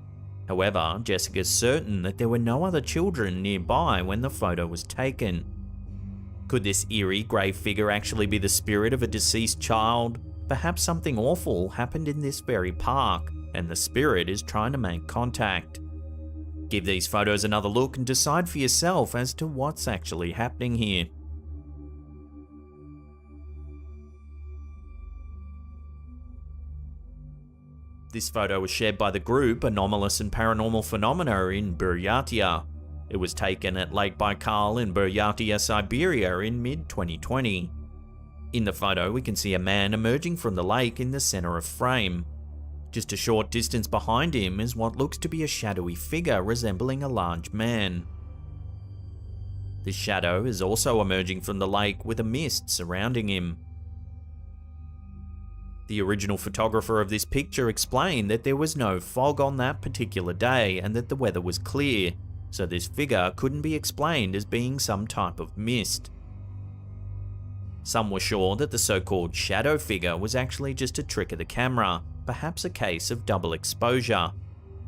However, Jessica's certain that there were no other children nearby when the photo was taken. Could this eerie grey figure actually be the spirit of a deceased child? Perhaps something awful happened in this very park, and the spirit is trying to make contact. Give these photos another look and decide for yourself as to what's actually happening here. This photo was shared by the group Anomalous and Paranormal Phenomena in Buryatia. It was taken at Lake Baikal in Buryatia, Siberia in mid-2020. In the photo, we can see a man emerging from the lake in the center of frame. Just a short distance behind him is what looks to be a shadowy figure resembling a large man. This shadow is also emerging from the lake with a mist surrounding him. The original photographer of this picture explained that there was no fog on that particular day and that the weather was clear, so this figure couldn't be explained as being some type of mist. Some were sure that the so-called shadow figure was actually just a trick of the camera, perhaps a case of double exposure.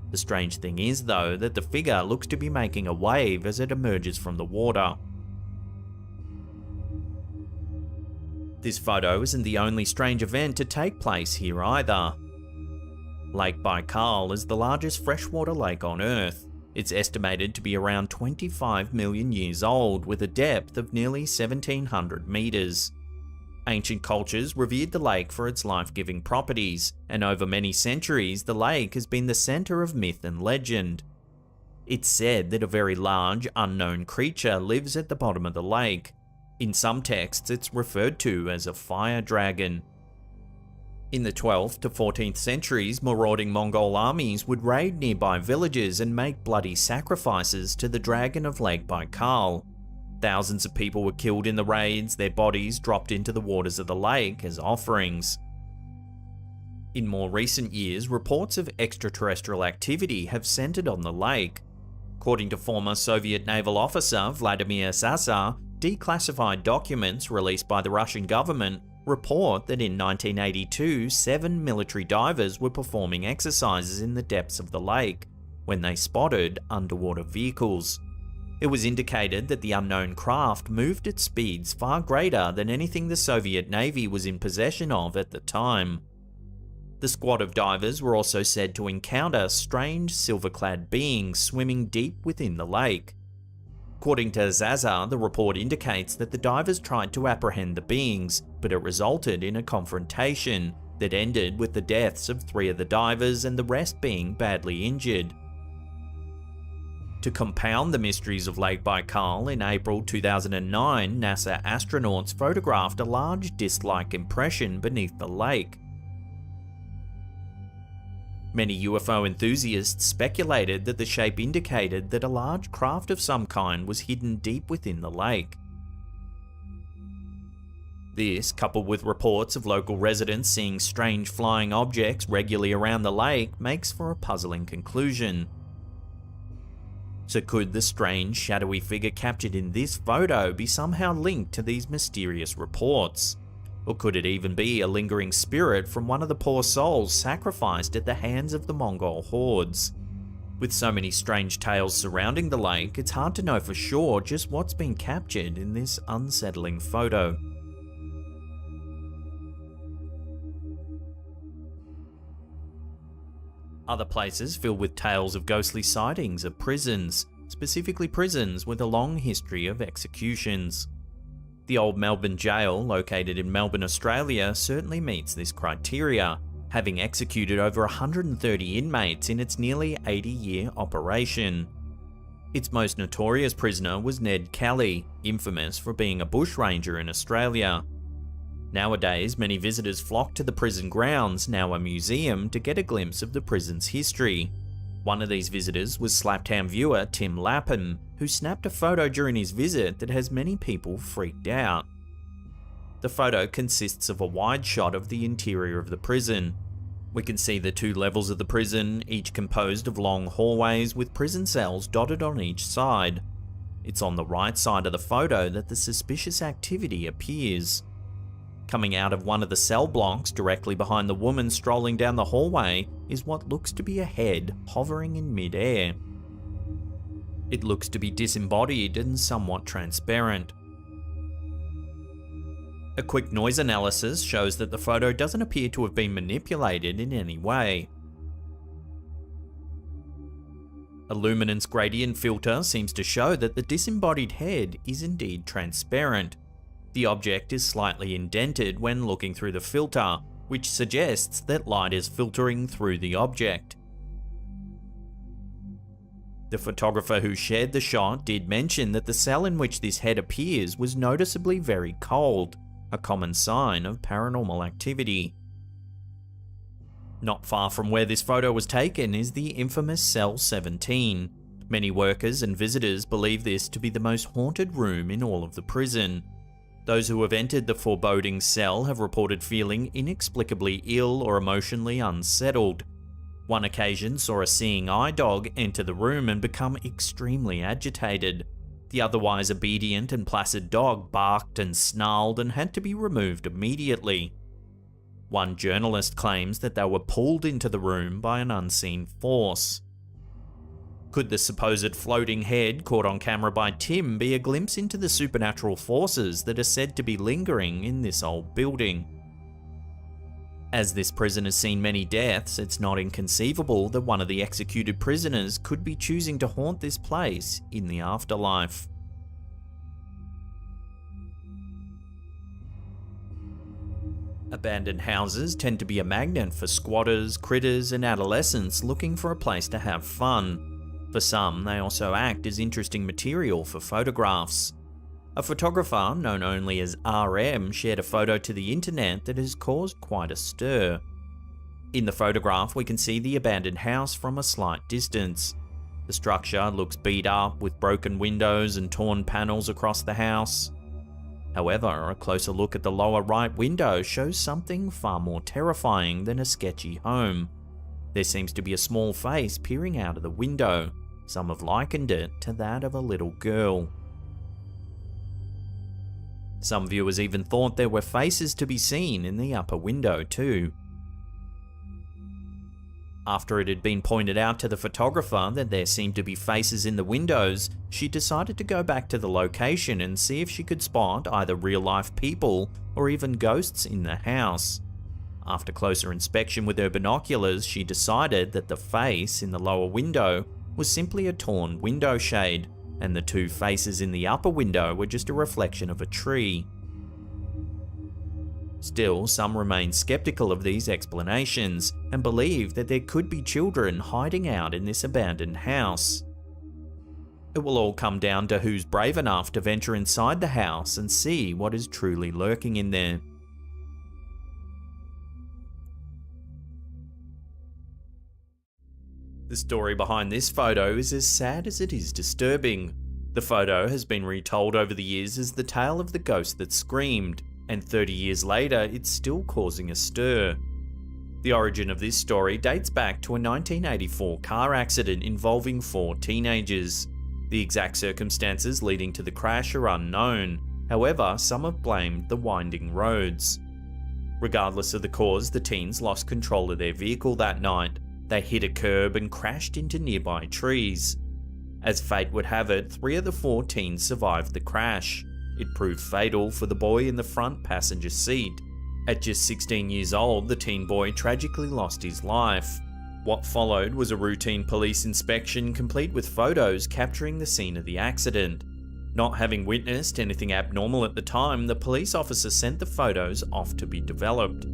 The strange thing is, though, that the figure looks to be making a wave as it emerges from the water. This photo isn't the only strange event to take place here either. Lake Baikal is the largest freshwater lake on Earth. It's estimated to be around 25 million years old with a depth of nearly 1,700 meters. Ancient cultures revered the lake for its life-giving properties, and over many centuries the lake has been the centre of myth and legend. It's said that a very large, unknown creature lives at the bottom of the lake. In some texts it's referred to as a fire dragon. In the 12th to 14th centuries, marauding Mongol armies would raid nearby villages and make bloody sacrifices to the dragon of Lake Baikal. Thousands of people were killed in the raids, their bodies dropped into the waters of the lake as offerings. In more recent years, reports of extraterrestrial activity have centered on the lake. According to former Soviet naval officer Vladimir Sasar, declassified documents released by the Russian government report that in 1982, 7 military divers were performing exercises in the depths of the lake when they spotted underwater vehicles. It was indicated that the unknown craft moved at speeds far greater than anything the Soviet Navy was in possession of at the time. The squad of divers were also said to encounter strange silver-clad beings swimming deep within the lake. According to Zazar, the report indicates that the divers tried to apprehend the beings, but it resulted in a confrontation that ended with the deaths of 3 of the divers and the rest being badly injured. To compound the mysteries of Lake Baikal, in April 2009, NASA astronauts photographed a large disc-like impression beneath the lake. Many UFO enthusiasts speculated that the shape indicated that a large craft of some kind was hidden deep within the lake. This, coupled with reports of local residents seeing strange flying objects regularly around the lake, makes for a puzzling conclusion. So could the strange, shadowy figure captured in this photo be somehow linked to these mysterious reports? Or could it even be a lingering spirit from one of the poor souls sacrificed at the hands of the Mongol hordes? With so many strange tales surrounding the lake, it's hard to know for sure just what's been captured in this unsettling photo. Other places filled with tales of ghostly sightings are prisons, specifically prisons with a long history of executions. The old Melbourne jail, located in Melbourne, Australia, certainly meets this criteria, having executed over 130 inmates in its nearly 80-year operation. Its most notorious prisoner was Ned Kelly, infamous for being a bushranger in Australia. Nowadays, many visitors flock to the prison grounds, now a museum, to get a glimpse of the prison's history. One of these visitors was Slaptown viewer Tim Lapham, who snapped a photo during his visit that has many people freaked out. The photo consists of a wide shot of the interior of the prison. We can see the 2 levels of the prison, each composed of long hallways with prison cells dotted on each side. It's on the right side of the photo that the suspicious activity appears. Coming out of one of the cell blocks directly behind the woman strolling down the hallway is what looks to be a head hovering in mid-air. It looks to be disembodied and somewhat transparent. A quick noise analysis shows that the photo doesn't appear to have been manipulated in any way. A luminance gradient filter seems to show that the disembodied head is indeed transparent. The object is slightly indented when looking through the filter, which suggests that light is filtering through the object. The photographer who shared the shot did mention that the cell in which this head appears was noticeably very cold, a common sign of paranormal activity. Not far from where this photo was taken is the infamous Cell 17. Many workers and visitors believe this to be the most haunted room in all of the prison. Those who have entered the foreboding cell have reported feeling inexplicably ill or emotionally unsettled. One occasion saw a seeing eye dog enter the room and become extremely agitated. The otherwise obedient and placid dog barked and snarled and had to be removed immediately. One journalist claims that they were pulled into the room by an unseen force. Could the supposed floating head caught on camera by Tim be a glimpse into the supernatural forces that are said to be lingering in this old building? As this prison has seen many deaths, it's not inconceivable that one of the executed prisoners could be choosing to haunt this place in the afterlife. Abandoned houses tend to be a magnet for squatters, critters, and adolescents looking for a place to have fun. For some, they also act as interesting material for photographs. A photographer known only as RM shared a photo to the internet that has caused quite a stir. In the photograph, we can see the abandoned house from a slight distance. The structure looks beat up with broken windows and torn panels across the house. However, a closer look at the lower right window shows something far more terrifying than a sketchy home. There seems to be a small face peering out of the window. Some have likened it to that of a little girl. Some viewers even thought there were faces to be seen in the upper window too. After it had been pointed out to the photographer that there seemed to be faces in the windows, she decided to go back to the location and see if she could spot either real-life people or even ghosts in the house. After closer inspection with her binoculars, she decided that the face in the lower window was simply a torn window shade, and the two faces in the upper window were just a reflection of a tree. Still, some remain skeptical of these explanations and believe that there could be children hiding out in this abandoned house. It will all come down to who's brave enough to venture inside the house and see what is truly lurking in there. The story behind this photo is as sad as it is disturbing. The photo has been retold over the years as the tale of the ghost that screamed, and 30 years later, it's still causing a stir. The origin of this story dates back to a 1984 car accident involving 4 teenagers. The exact circumstances leading to the crash are unknown. However, some have blamed the winding roads. Regardless of the cause, the teens lost control of their vehicle that night. They hit a curb and crashed into nearby trees. As fate would have it, 3 of the 4 teens survived the crash. It proved fatal for the boy in the front passenger seat. At just 16 years old, the teen boy tragically lost his life. What followed was a routine police inspection complete with photos capturing the scene of the accident. Not having witnessed anything abnormal at the time, the police officer sent the photos off to be developed.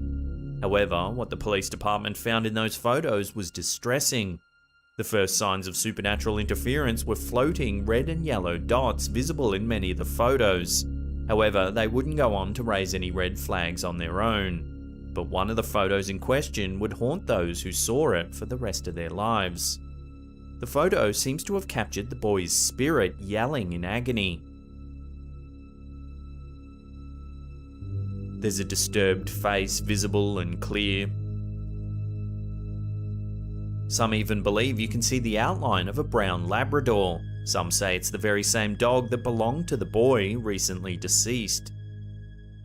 However, what the police department found in those photos was distressing. The first signs of supernatural interference were floating red and yellow dots visible in many of the photos. However, they wouldn't go on to raise any red flags on their own. But one of the photos in question would haunt those who saw it for the rest of their lives. The photo seems to have captured the boy's spirit yelling in agony. There's a disturbed face visible and clear. Some even believe you can see the outline of a brown Labrador. Some say it's the very same dog that belonged to the boy recently deceased.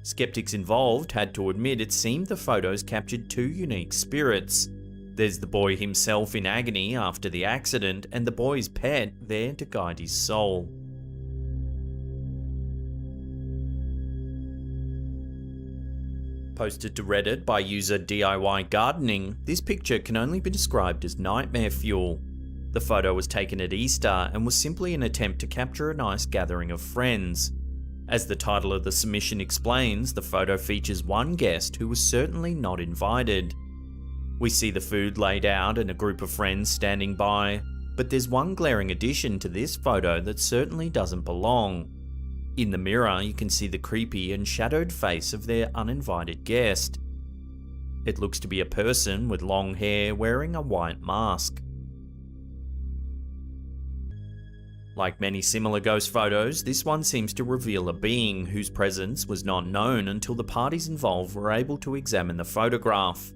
Skeptics involved had to admit it seemed the photos captured 2 unique spirits. There's the boy himself in agony after the accident, and the boy's pet there to guide his soul. Posted to Reddit by user DIY Gardening, this picture can only be described as nightmare fuel. The photo was taken at Easter and was simply an attempt to capture a nice gathering of friends. As the title of the submission explains, the photo features one guest who was certainly not invited. We see the food laid out and a group of friends standing by, but there's one glaring addition to this photo that certainly doesn't belong. In the mirror, you can see the creepy and shadowed face of their uninvited guest. It looks to be a person with long hair wearing a white mask. Like many similar ghost photos, this one seems to reveal a being whose presence was not known until the parties involved were able to examine the photograph.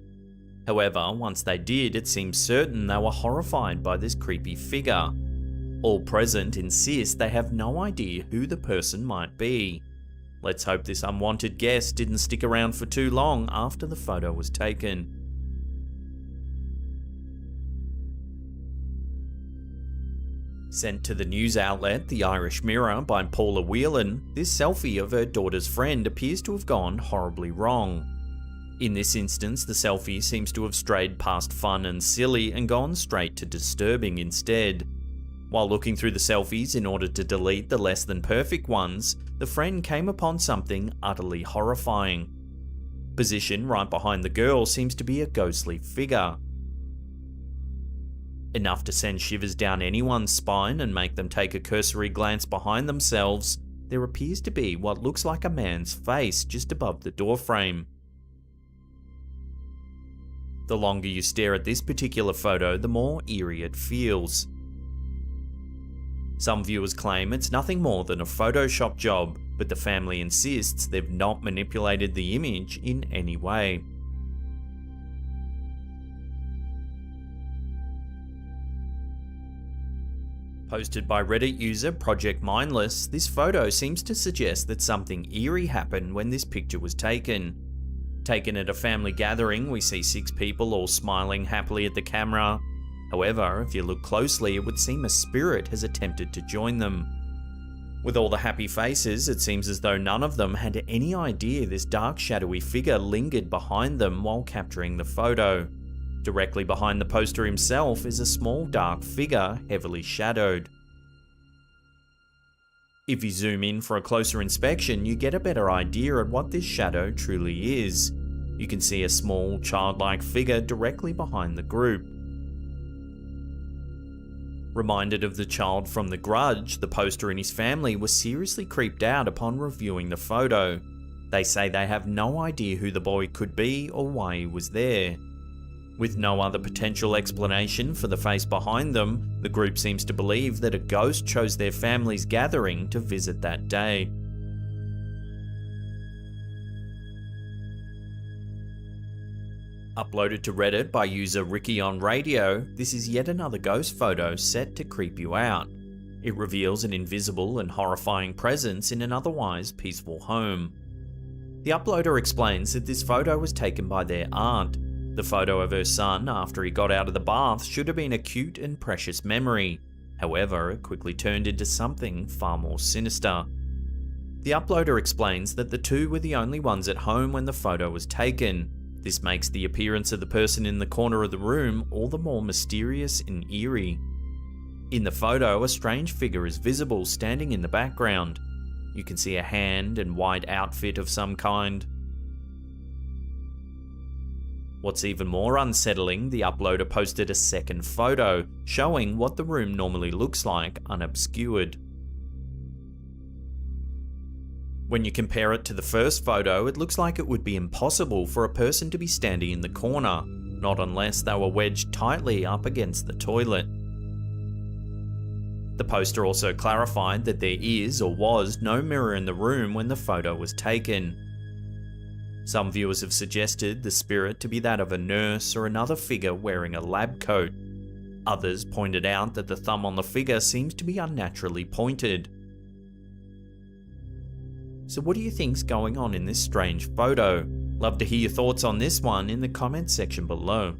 However, once they did, it seems certain they were horrified by this creepy figure. All present insist they have no idea who the person might be. Let's hope this unwanted guest didn't stick around for too long after the photo was taken. Sent to the news outlet The Irish Mirror by Paula Whelan, this selfie of her daughter's friend appears to have gone horribly wrong. In this instance, the selfie seems to have strayed past fun and silly and gone straight to disturbing instead. While looking through the selfies in order to delete the less than perfect ones, the friend came upon something utterly horrifying. Positioned right behind the girl seems to be a ghostly figure. Enough to send shivers down anyone's spine and make them take a cursory glance behind themselves, there appears to be what looks like a man's face just above the doorframe. The longer you stare at this particular photo, the more eerie it feels. Some viewers claim it's nothing more than a Photoshop job, but the family insists they've not manipulated the image in any way. Posted by Reddit user Project Mindless, this photo seems to suggest that something eerie happened when this picture was taken. Taken at a family gathering, we see 6 people all smiling happily at the camera. However, if you look closely, it would seem a spirit has attempted to join them. With all the happy faces, it seems as though none of them had any idea this dark shadowy figure lingered behind them while capturing the photo. Directly behind the poster himself is a small dark figure, heavily shadowed. If you zoom in for a closer inspection, you get a better idea of what this shadow truly is. You can see a small, childlike figure directly behind the group. Reminded of the child from The Grudge, the poster and his family were seriously creeped out upon reviewing the photo. They say they have no idea who the boy could be or why he was there. With no other potential explanation for the face behind them, the group seems to believe that a ghost chose their family's gathering to visit that day. Uploaded to Reddit by user Ricky on Radio, this is yet another ghost photo set to creep you out. It reveals an invisible and horrifying presence in an otherwise peaceful home. The uploader explains that this photo was taken by their aunt. The photo of her son after he got out of the bath should have been a cute and precious memory. However, it quickly turned into something far more sinister. The uploader explains that the two were the only ones at home when the photo was taken. This makes the appearance of the person in the corner of the room all the more mysterious and eerie. In the photo, a strange figure is visible standing in the background. You can see a hand and white outfit of some kind. What's even more unsettling, the uploader posted a second photo, showing what the room normally looks like unobscured. When you compare it to the first photo, it looks like it would be impossible for a person to be standing in the corner, not unless they were wedged tightly up against the toilet. The poster also clarified that there is or was no mirror in the room when the photo was taken. Some viewers have suggested the spirit to be that of a nurse or another figure wearing a lab coat. Others pointed out that the thumb on the figure seems to be unnaturally pointed. So what do you think's going on in this strange photo? Love to hear your thoughts on this one in the comments section below.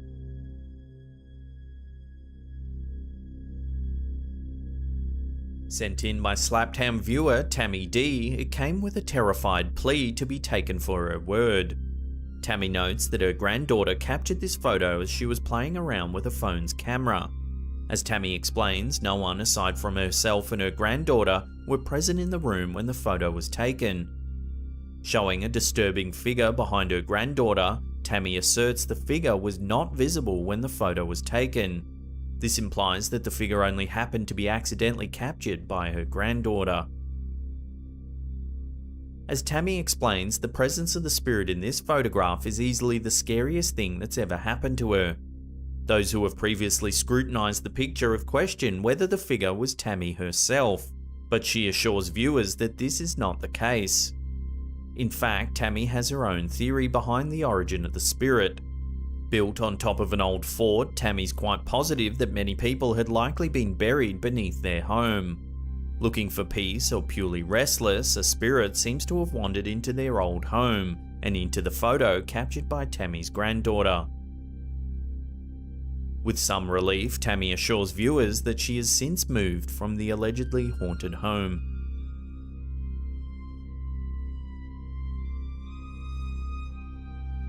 Sent in by Slaptown viewer Tammy D, it came with a terrified plea to be taken for her word. Tammy notes that her granddaughter captured this photo as she was playing around with her phone's camera. As Tammy explains, no one aside from herself and her granddaughter were present in the room when the photo was taken. Showing a disturbing figure behind her granddaughter, Tammy asserts the figure was not visible when the photo was taken. This implies that the figure only happened to be accidentally captured by her granddaughter. As Tammy explains, the presence of the spirit in this photograph is easily the scariest thing that's ever happened to her. Those who have previously scrutinized the picture have questioned whether the figure was Tammy herself, but she assures viewers that this is not the case. In fact, Tammy has her own theory behind the origin of the spirit. Built on top of an old fort, Tammy's quite positive that many people had likely been buried beneath their home. Looking for peace or purely restless, a spirit seems to have wandered into their old home and into the photo captured by Tammy's granddaughter. With some relief, Tammy assures viewers that she has since moved from the allegedly haunted home.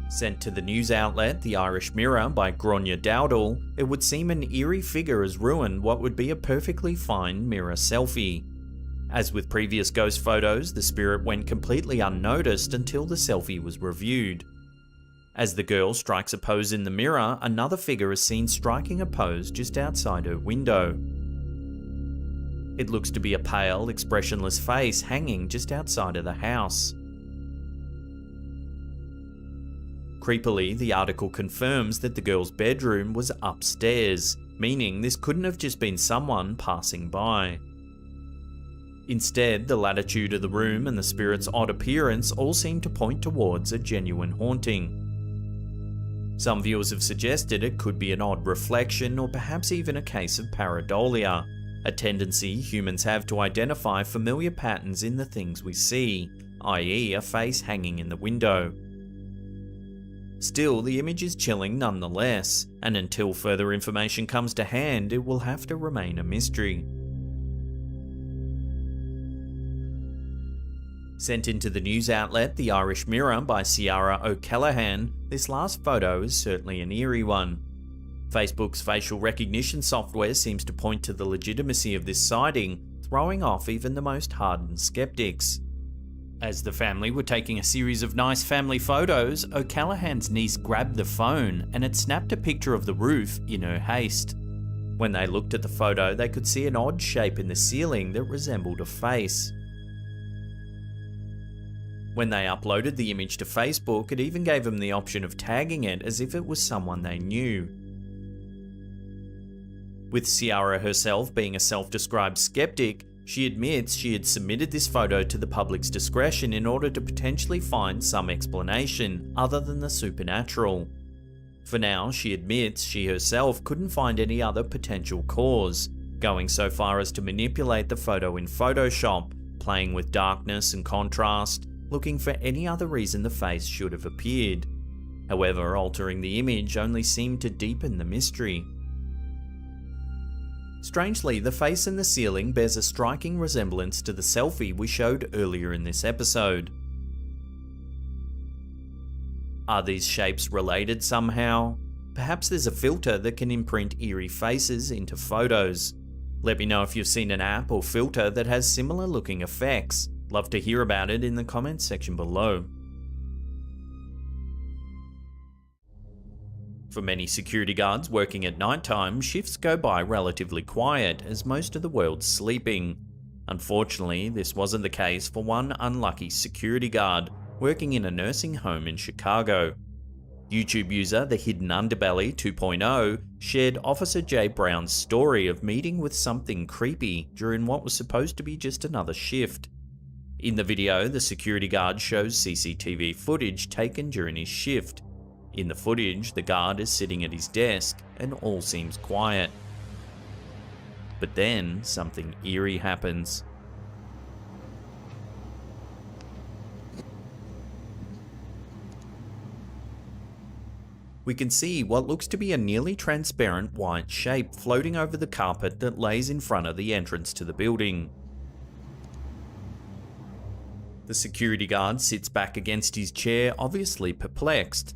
Sent to the news outlet The Irish Mirror by Gráinne Dowdall, it would seem an eerie figure has ruined what would be a perfectly fine mirror selfie. As with previous ghost photos, the spirit went completely unnoticed until the selfie was reviewed. As the girl strikes a pose in the mirror, another figure is seen striking a pose just outside her window. It looks to be a pale, expressionless face hanging just outside of the house. Creepily, the article confirms that the girl's bedroom was upstairs, meaning this couldn't have just been someone passing by. Instead, the latitude of the room and the spirit's odd appearance all seem to point towards a genuine haunting. Some viewers have suggested it could be an odd reflection or perhaps even a case of pareidolia, a tendency humans have to identify familiar patterns in the things we see, i.e. a face hanging in the window. Still, the image is chilling nonetheless, and until further information comes to hand, it will have to remain a mystery. Sent into the news outlet The Irish Mirror by Ciara O'Callaghan, this last photo is certainly an eerie one. Facebook's facial recognition software seems to point to the legitimacy of this sighting, throwing off even the most hardened skeptics. As the family were taking a series of nice family photos, O'Callaghan's niece grabbed the phone and had snapped a picture of the roof in her haste. When they looked at the photo, they could see an odd shape in the ceiling that resembled a face. When they uploaded the image to Facebook, it even gave them the option of tagging it as if it was someone they knew. With Ciara herself being a self-described skeptic, she admits she had submitted this photo to the public's discretion in order to potentially find some explanation other than the supernatural. For now, she admits she herself couldn't find any other potential cause, going so far as to manipulate the photo in Photoshop, playing with darkness and contrast, looking for any other reason the face should have appeared. However, altering the image only seemed to deepen the mystery. Strangely, the face in the ceiling bears a striking resemblance to the selfie we showed earlier in this episode. Are these shapes related somehow? Perhaps there's a filter that can imprint eerie faces into photos. Let me know if you've seen an app or filter that has similar looking effects. Love to hear about it in the comments section below. For many security guards working at nighttime, shifts go by relatively quiet as most of the world's sleeping. Unfortunately, this wasn't the case for one unlucky security guard working in a nursing home in Chicago. YouTube user The Hidden Underbelly 2.0 shared Officer Jay Brown's story of meeting with something creepy during what was supposed to be just another shift. In the video, the security guard shows CCTV footage taken during his shift. In the footage, the guard is sitting at his desk and all seems quiet. But then, something eerie happens. We can see what looks to be a nearly transparent white shape floating over the carpet that lays in front of the entrance to the building. The security guard sits back against his chair, obviously perplexed.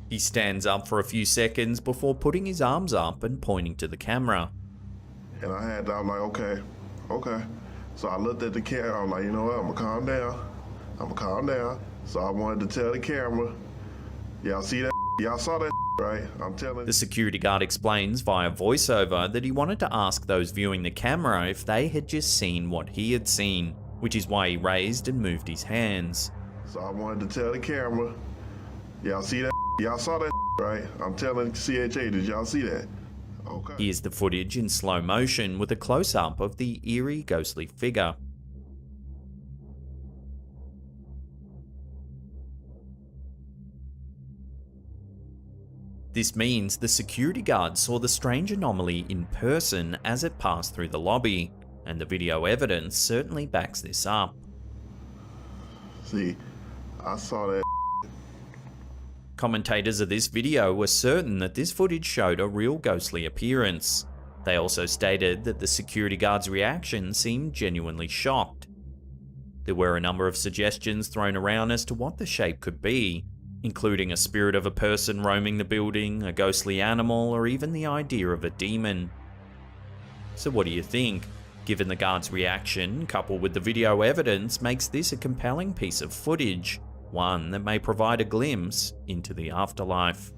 He stands up for a few seconds before putting his arms up and pointing to the camera. And I'm like, okay. So I looked at the camera, I'm like, you know what, I'm gonna calm down. So I wanted to tell the camera, y'all see that? Y'all saw that, right? I'm telling. The security guard explains via voiceover that he wanted to ask those viewing the camera if they had just seen what he had seen, which is why he raised and moved his hands. So I wanted to tell the camera, y'all see that? Y'all saw that, right? I'm telling CHA, did y'all see that? Okay. Here's the footage in slow motion with a close-up of the eerie, ghostly figure. This means the security guard saw the strange anomaly in person as it passed through the lobby, and the video evidence certainly backs this up. See, I saw that. Commentators of this video were certain that this footage showed a real ghostly appearance. They also stated that the security guard's reaction seemed genuinely shocked. There were a number of suggestions thrown around as to what the shape could be, including a spirit of a person roaming the building, a ghostly animal, or even the idea of a demon. So what do you think? Given the guard's reaction, coupled with the video evidence, makes this a compelling piece of footage. one that may provide a glimpse into the afterlife.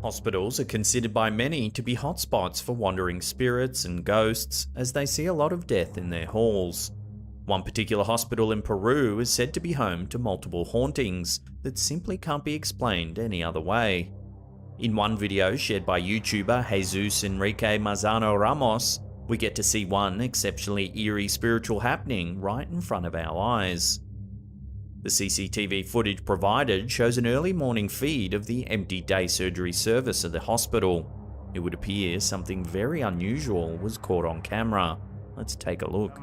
Hospitals are considered by many to be hotspots for wandering spirits and ghosts, as they see a lot of death in their halls. One particular hospital in Peru is said to be home to multiple hauntings that simply can't be explained any other way. In one video shared by YouTuber Jesus Enrique Marzano Ramos, we get to see one exceptionally eerie spiritual happening right in front of our eyes. The CCTV footage provided shows an early morning feed of the empty day surgery service of the hospital. It would appear something very unusual was caught on camera. Let's take a look.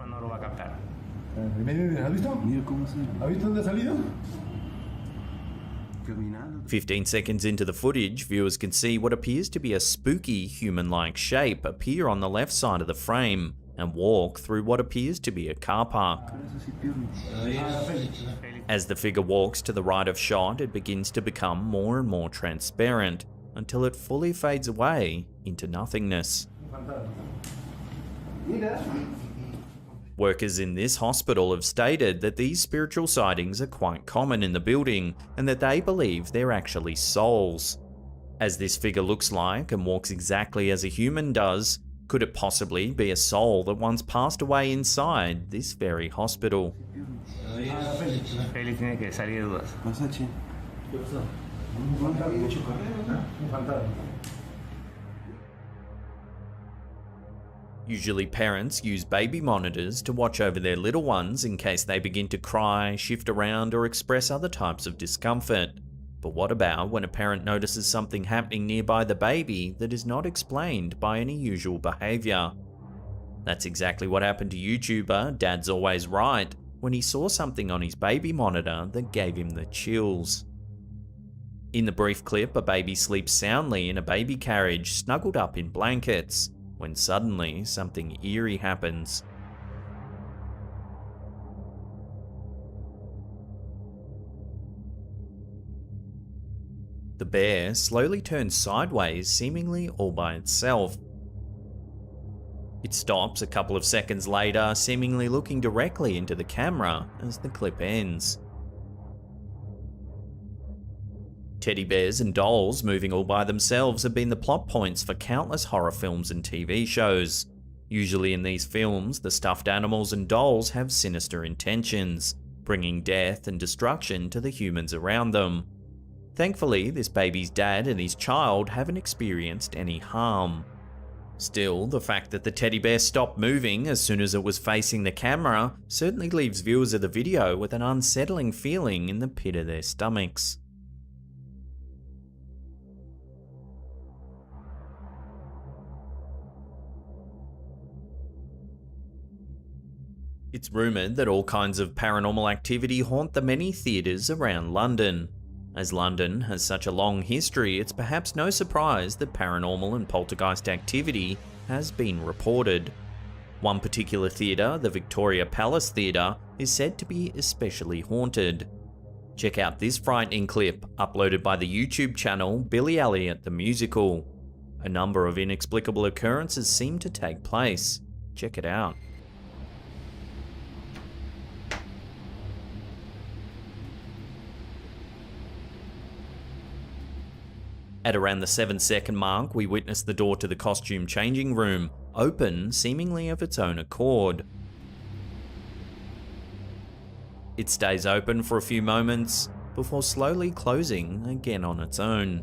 15 seconds into the footage, viewers can see what appears to be a spooky human-like shape appear on the left side of the frame and walk through what appears to be a car park. As the figure walks to the right of shot, it begins to become more and more transparent until it fully fades away into nothingness. Workers in this hospital have stated that these spiritual sightings are quite common in the building and that they believe they're actually souls. As this figure looks like and walks exactly as a human does, could it possibly be a soul that once passed away inside this very hospital? Usually parents use baby monitors to watch over their little ones in case they begin to cry, shift around, or express other types of discomfort. But what about when a parent notices something happening nearby the baby that is not explained by any usual behaviour? That's exactly what happened to YouTuber Dad's Always Right when he saw something on his baby monitor that gave him the chills. In the brief clip, a baby sleeps soundly in a baby carriage snuggled up in blankets, when suddenly something eerie happens. The bear slowly turns sideways, seemingly all by itself. It stops a couple of seconds later, seemingly looking directly into the camera as the clip ends. Teddy bears and dolls moving all by themselves have been the plot points for countless horror films and TV shows. Usually in these films, the stuffed animals and dolls have sinister intentions, bringing death and destruction to the humans around them. Thankfully, this baby's dad and his child haven't experienced any harm. Still, the fact that the teddy bear stopped moving as soon as it was facing the camera certainly leaves viewers of the video with an unsettling feeling in the pit of their stomachs. It's rumoured that all kinds of paranormal activity haunt the many theatres around London. As London has such a long history, it's perhaps no surprise that paranormal and poltergeist activity has been reported. One particular theatre, the Victoria Palace Theatre, is said to be especially haunted. Check out this frightening clip uploaded by the YouTube channel Billy Elliot the Musical. A number of inexplicable occurrences seem to take place. Check it out. At around the 7-second mark, we witness the door to the costume changing room open seemingly of its own accord. It stays open for a few moments before slowly closing again on its own.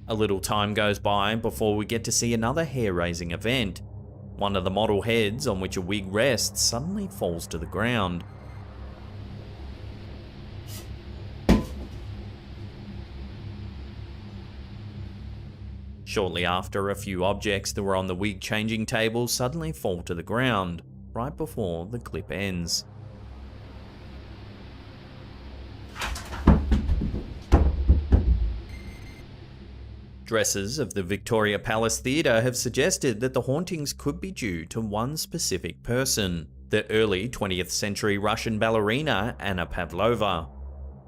A little time goes by before we get to see another hair-raising event. One of the model heads on which a wig rests suddenly falls to the ground. Shortly after, a few objects that were on the wig changing table suddenly fall to the ground, right before the clip ends. Dressers of the Victoria Palace Theatre have suggested that the hauntings could be due to one specific person, the early 20th century Russian ballerina Anna Pavlova.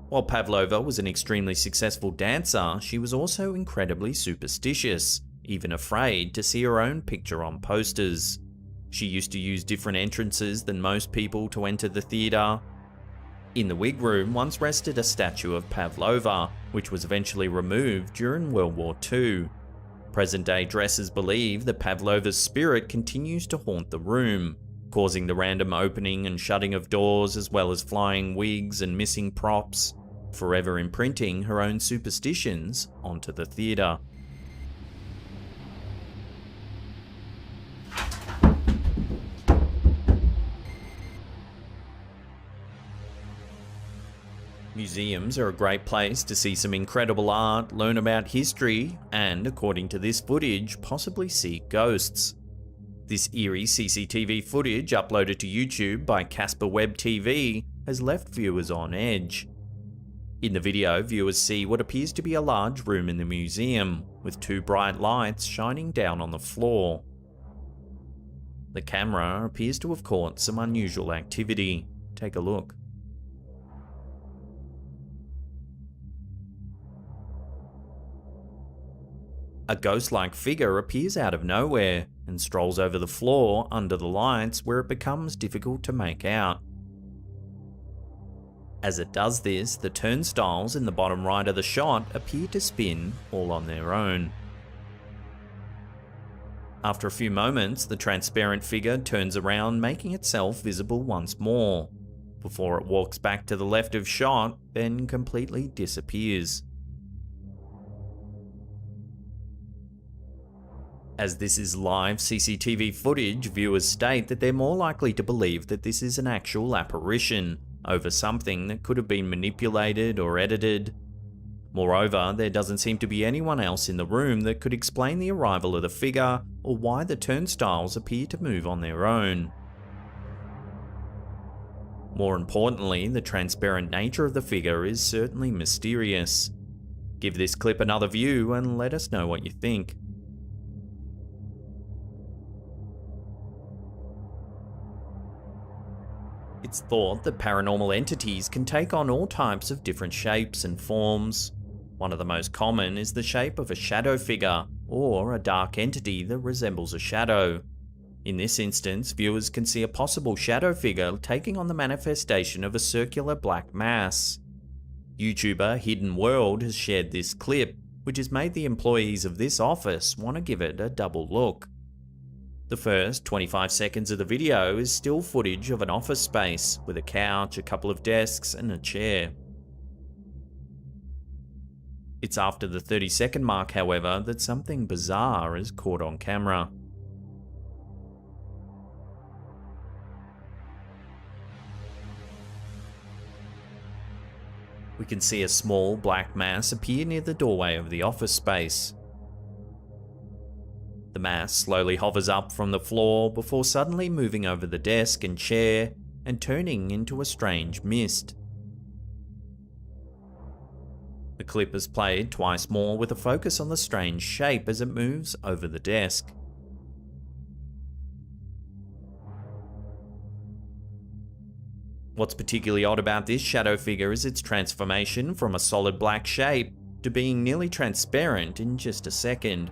While Pavlova was an extremely successful dancer, she was also incredibly superstitious, even afraid to see her own picture on posters. She used to use different entrances than most people to enter the theatre. In the wig room once rested a statue of Pavlova, which was eventually removed during World War II. Present-day dressers believe that Pavlova's spirit continues to haunt the room, causing the random opening and shutting of doors as well as flying wigs and missing props, forever imprinting her own superstitions onto the theatre. Museums are a great place to see some incredible art, learn about history, and, according to this footage, possibly see ghosts. This eerie CCTV footage uploaded to YouTube by Casper Web TV has left viewers on edge. In the video, viewers see what appears to be a large room in the museum, with two bright lights shining down on the floor. The camera appears to have caught some unusual activity. Take a look. A ghost-like figure appears out of nowhere and strolls over the floor under the lights where it becomes difficult to make out. As it does this, the turnstiles in the bottom right of the shot appear to spin all on their own. After a few moments, the transparent figure turns around, making itself visible once more, before it walks back to the left of shot, then completely disappears. As this is live CCTV footage, viewers state that they're more likely to believe that this is an actual apparition over something that could have been manipulated or edited. Moreover, there doesn't seem to be anyone else in the room that could explain the arrival of the figure or why the turnstiles appear to move on their own. More importantly, the transparent nature of the figure is certainly mysterious. Give this clip another view and let us know what you think. It's thought that paranormal entities can take on all types of different shapes and forms. One of the most common is the shape of a shadow figure, or a dark entity that resembles a shadow. In this instance, viewers can see a possible shadow figure taking on the manifestation of a circular black mass. YouTuber Hidden World has shared this clip, which has made the employees of this office want to give it a double look. The first 25 seconds of the video is still footage of an office space with a couch, a couple of desks, and a chair. It's after the 30-second mark, however, that something bizarre is caught on camera. We can see a small black mass appear near the doorway of the office space. The mass slowly hovers up from the floor before suddenly moving over the desk and chair and turning into a strange mist. The clip is played twice more with a focus on the strange shape as it moves over the desk. What's particularly odd about this shadow figure is its transformation from a solid black shape to being nearly transparent in just a second.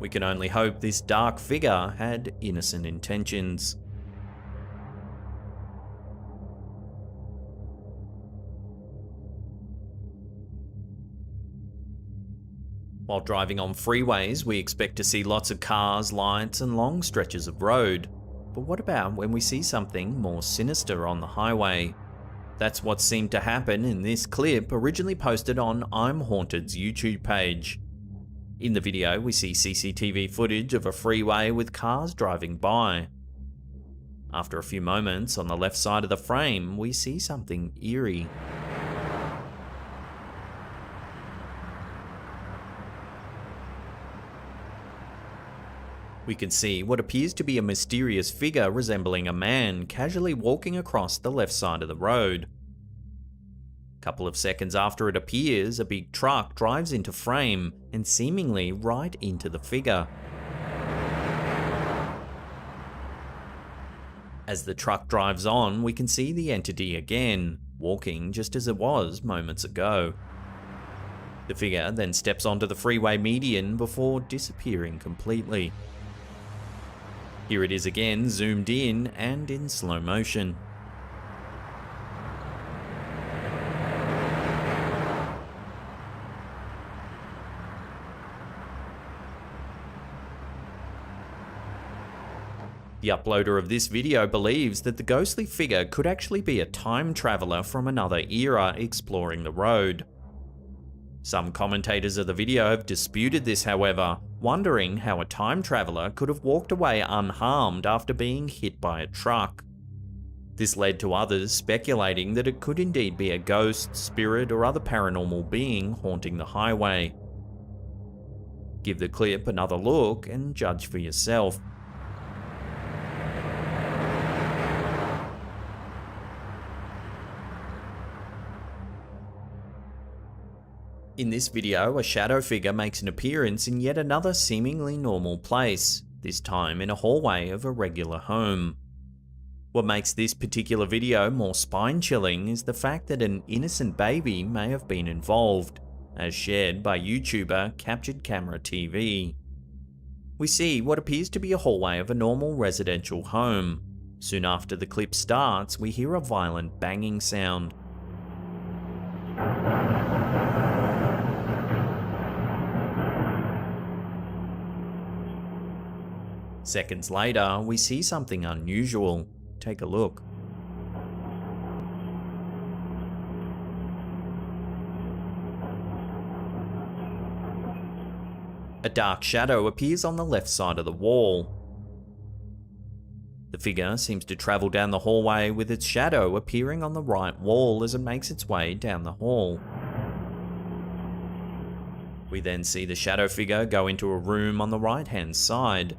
We can only hope this dark figure had innocent intentions. While driving on freeways, we expect to see lots of cars, lights, and long stretches of road. But what about when we see something more sinister on the highway? That's what seemed to happen in this clip, originally posted on I'm Haunted's YouTube page. In the video, we see CCTV footage of a freeway with cars driving by. After a few moments, on the left side of the frame, we see something eerie. We can see what appears to be a mysterious figure resembling a man casually walking across the left side of the road. A couple of seconds after it appears, a big truck drives into frame and seemingly right into the figure. As the truck drives on, we can see the entity again, walking just as it was moments ago. The figure then steps onto the freeway median before disappearing completely. Here it is again, zoomed in and in slow motion. The uploader of this video believes that the ghostly figure could actually be a time traveler from another era exploring the road. Some commentators of the video have disputed this, however, wondering how a time traveler could have walked away unharmed after being hit by a truck. This led to others speculating that it could indeed be a ghost, spirit, or other paranormal being haunting the highway. Give the clip another look and judge for yourself. In this video, a shadow figure makes an appearance in yet another seemingly normal place, this time in a hallway of a regular home. What makes this particular video more spine-chilling is the fact that an innocent baby may have been involved, as shared by YouTuber Captured Camera TV. We see what appears to be a hallway of a normal residential home. Soon after the clip starts, we hear a violent banging sound. Seconds later, we see something unusual. Take a look. A dark shadow appears on the left side of the wall. The figure seems to travel down the hallway with its shadow appearing on the right wall as it makes its way down the hall. We then see the shadow figure go into a room on the right-hand side.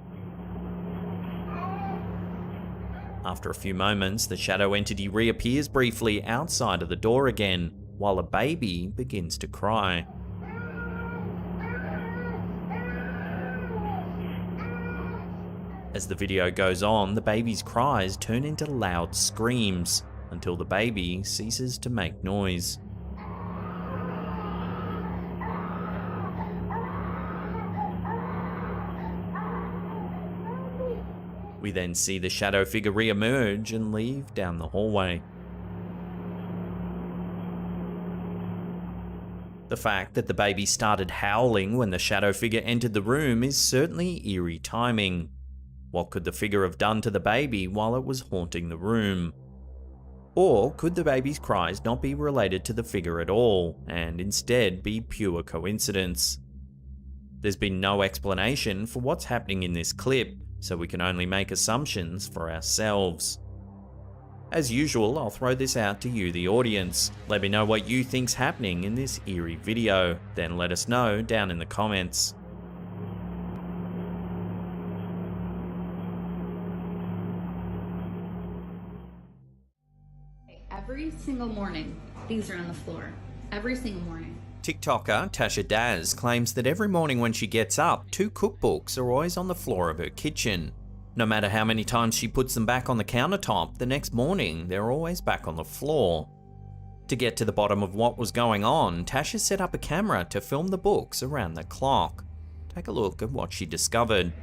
After a few moments, the shadow entity reappears briefly outside of the door again, while a baby begins to cry. As the video goes on, the baby's cries turn into loud screams, until the baby ceases to make noise. We then see the shadow figure re-emerge and leave down the hallway. The fact that the baby started howling when the shadow figure entered the room is certainly eerie timing. What could the figure have done to the baby while it was haunting the room? Or could the baby's cries not be related to the figure at all, and instead be pure coincidence? There's been no explanation for what's happening in this clip, so we can only make assumptions for ourselves. As usual, I'll throw this out to you, the audience. Let me know what you think's happening in this eerie video, then let us know down in the comments. Every single morning, things are on the floor. Every single morning. TikToker Tasha Daz claims that every morning when she gets up, 2 cookbooks are always on the floor of her kitchen. No matter how many times she puts them back on the countertop, the next morning they're always back on the floor. To get to the bottom of what was going on, Tasha set up a camera to film the books around the clock. Take a look at what she discovered.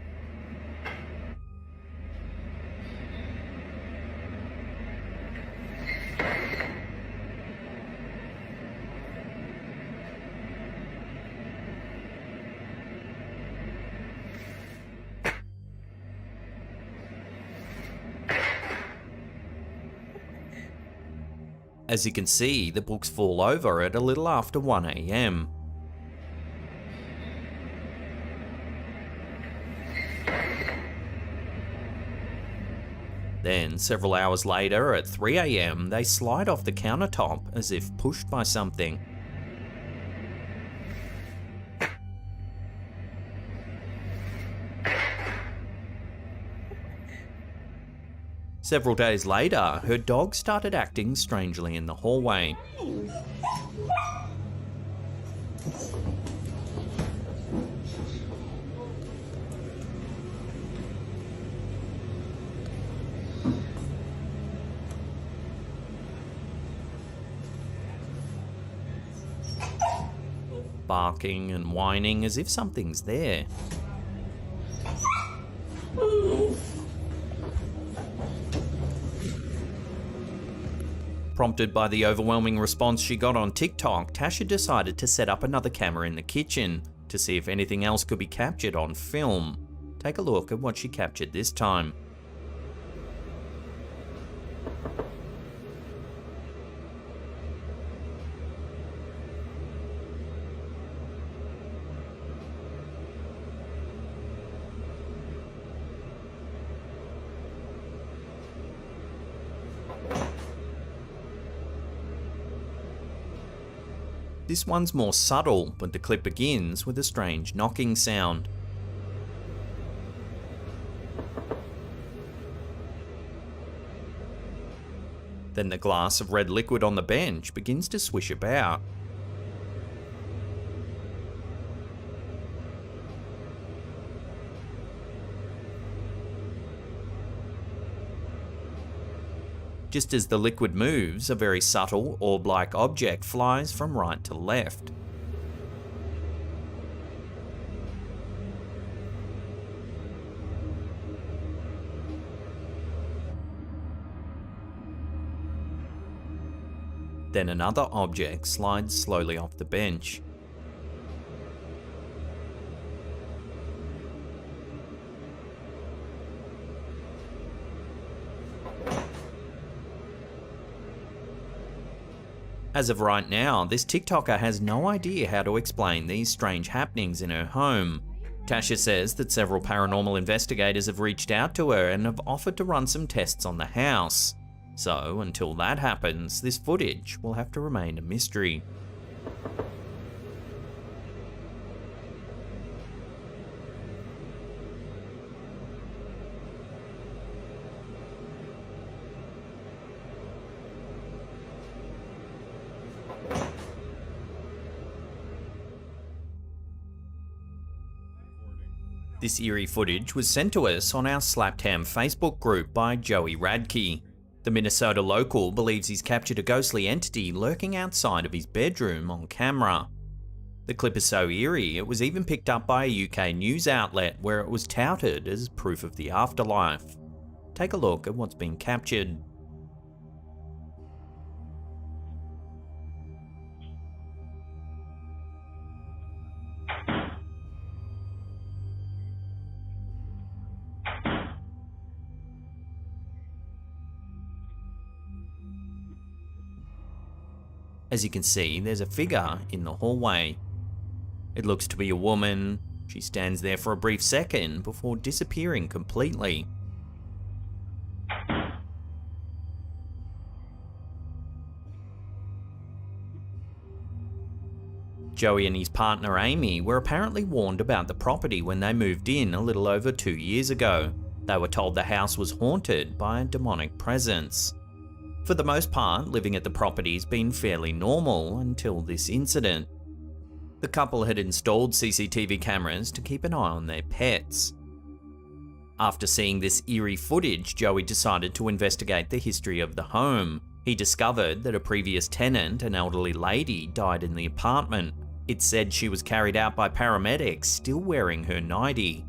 As you can see, the books fall over at a little after 1 AM. Then, several hours later at 3 AM, they slide off the countertop as if pushed by something. Several days later, her dog started acting strangely in the hallway. barking and whining as if something's there. Prompted by the overwhelming response she got on TikTok, Tasha decided to set up another camera in the kitchen to see if anything else could be captured on film. Take a look at what she captured this time. This one's more subtle, but the clip begins with a strange knocking sound. Then the glass of red liquid on the bench begins to swish about. Just as the liquid moves, a very subtle orb-like object flies from right to left. Then another object slides slowly off the bench. As of right now, this TikToker has no idea how to explain these strange happenings in her home. Tasha says that several paranormal investigators have reached out to her and have offered to run some tests on the house. So, until that happens, this footage will have to remain a mystery. This eerie footage was sent to us on our Slapped Ham Facebook group by Joey Radke. The Minnesota local believes he's captured a ghostly entity lurking outside of his bedroom on camera. The clip is so eerie, it was even picked up by a UK news outlet where it was touted as proof of the afterlife. Take a look at what's been captured. As you can see, there's a figure in the hallway. It looks to be a woman. She stands there for a brief second before disappearing completely. Joey and his partner Amy were apparently warned about the property when they moved in a little over 2 years ago. They were told the house was haunted by a demonic presence. For the most part, living at the property's been fairly normal until this incident. The couple had installed CCTV cameras to keep an eye on their pets. After seeing this eerie footage, Joey decided to investigate the history of the home. He discovered that a previous tenant, an elderly lady, died in the apartment. It said she was carried out by paramedics, still wearing her nightie.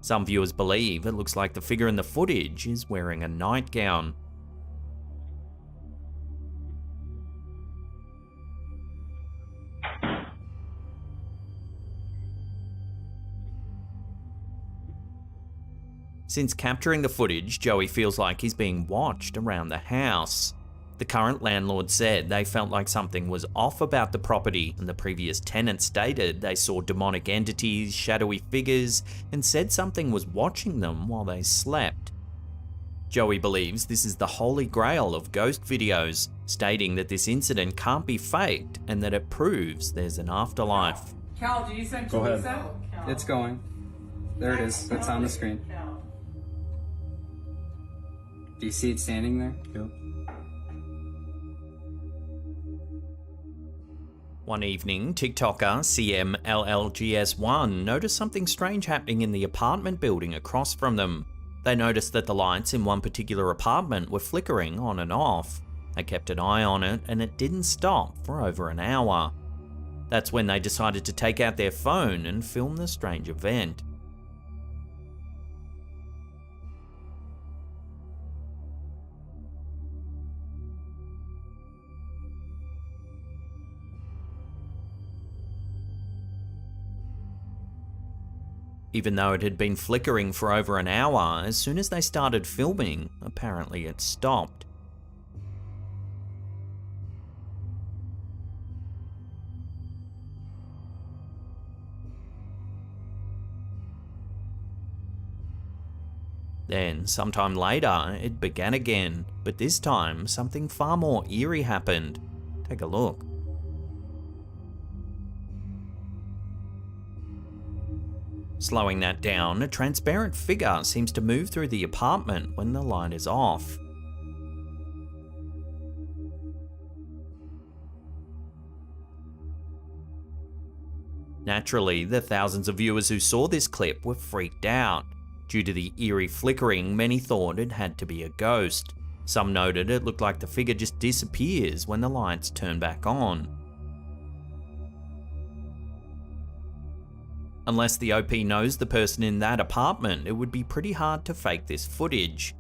Some viewers believe it looks like the figure in the footage is wearing a nightgown. Since capturing the footage, Joey feels like he's being watched around the house. The current landlord said they felt like something was off about the property, and the previous tenant stated they saw demonic entities, shadowy figures, and said something was watching them while they slept. Joey believes this is the holy grail of ghost videos, stating that this incident can't be faked and that it proves there's an afterlife. Cal, did you send Go ahead. Lisa? It's going. There it is. It's on the screen. Do you see it standing there? Yep. One evening, TikToker CMLLGS1 noticed something strange happening in the apartment building across from them. They noticed that the lights in one particular apartment were flickering on and off. They kept an eye on it and it didn't stop for over an hour. That's when they decided to take out their phone and film the strange event. Even though it had been flickering for over an hour, as soon as they started filming, apparently it stopped. Then, sometime later, it began again, but this time something far more eerie happened. Take a look. Slowing that down, a transparent figure seems to move through the apartment when the light is off. Naturally, the thousands of viewers who saw this clip were freaked out. Due to the eerie flickering, many thought it had to be a ghost. Some noted it looked like the figure just disappears when the lights turn back on. Unless the OP knows the person in that apartment, it would be pretty hard to fake this footage.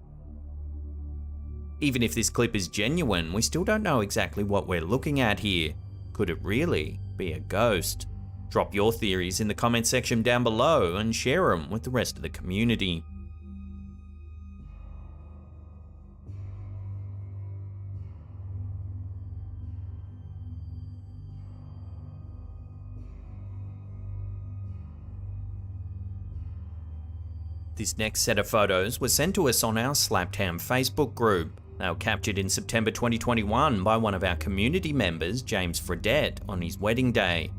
Even if this clip is genuine, we still don't know exactly what we're looking at here. Could it really be a ghost? Drop your theories in the comment section down below and share them with the rest of the community. This next set of photos were sent to us on our Slapped Ham Facebook group. They were captured in September 2021 by one of our community members, James Fredette, on his wedding day.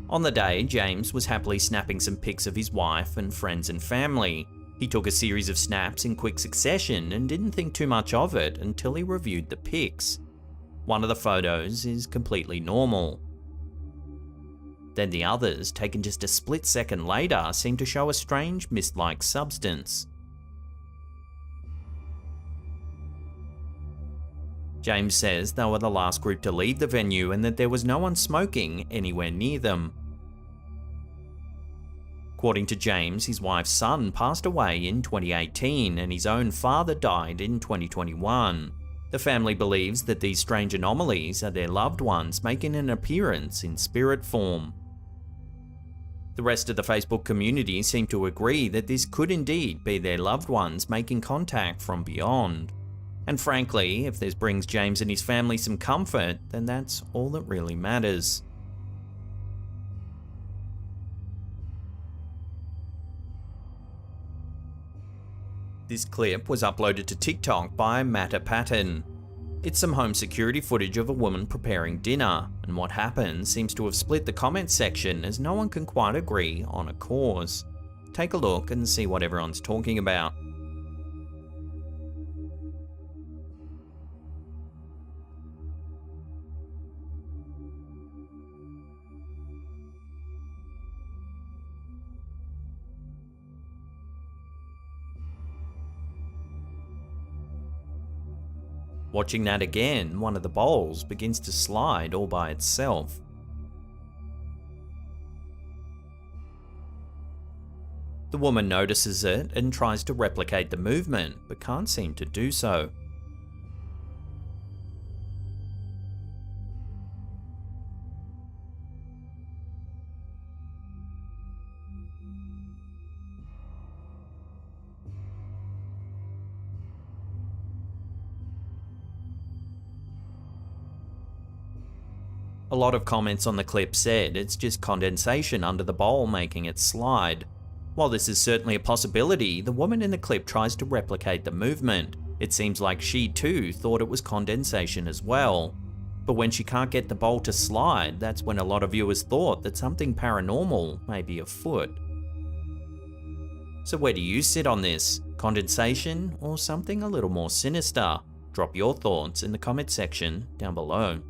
On the day, James was happily snapping some pics of his wife and friends and family. He took a series of snaps in quick succession and didn't think too much of it until he reviewed the pics. One of the photos is completely normal. Then the others, taken just a split second later, seem to show a strange mist-like substance. James says they were the last group to leave the venue and that there was no one smoking anywhere near them. According to James, his wife's son passed away in 2018 and his own father died in 2021. The family believes that these strange anomalies are their loved ones making an appearance in spirit form. The rest of the Facebook community seem to agree that this could indeed be their loved ones making contact from beyond. And frankly, if this brings James and his family some comfort, then that's all that really matters. This clip was uploaded to TikTok by Matter Pattern. It's some home security footage of a woman preparing dinner, and what happened seems to have split the comments section as no one can quite agree on a cause. Take a look and see what everyone's talking about. Watching that again, one of the bowls begins to slide all by itself. The woman notices it and tries to replicate the movement, but can't seem to do so. A lot of comments on the clip said it's just condensation under the bowl making it slide. While this is certainly a possibility, the woman in the clip tries to replicate the movement. It seems like she too thought it was condensation as well. But when she can't get the bowl to slide, that's when a lot of viewers thought that something paranormal may be afoot. So where do you sit on this? Condensation or something a little more sinister? Drop your thoughts in the comment section down below.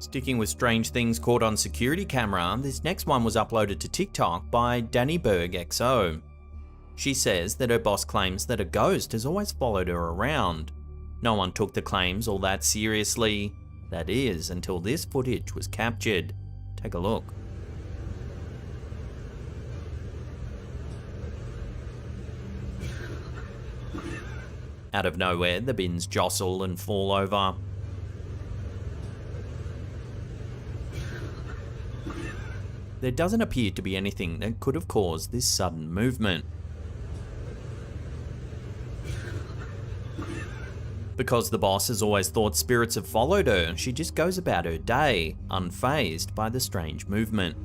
Sticking with strange things caught on security camera, this next one was uploaded to TikTok by Danny Berg XO. She says that her boss claims that a ghost has always followed her around. No one took the claims all that seriously. That is, until this footage was captured. Take a look. Out of nowhere, the bins jostle and fall over. There doesn't appear to be anything that could have caused this sudden movement. Because the boss has always thought spirits have followed her, she just goes about her day, unfazed by the strange movement.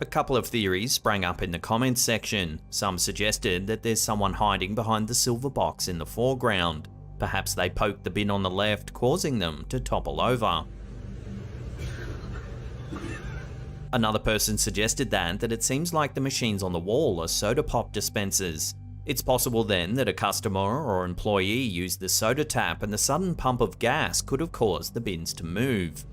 A couple of theories sprang up in the comments section. Some suggested that there's someone hiding behind the silver box in the foreground. Perhaps they poked the bin on the left, causing them to topple over. Another person suggested that it seems like the machines on the wall are soda pop dispensers. It's possible then that a customer or employee used the soda tap and the sudden pump of gas could have caused the bins to move.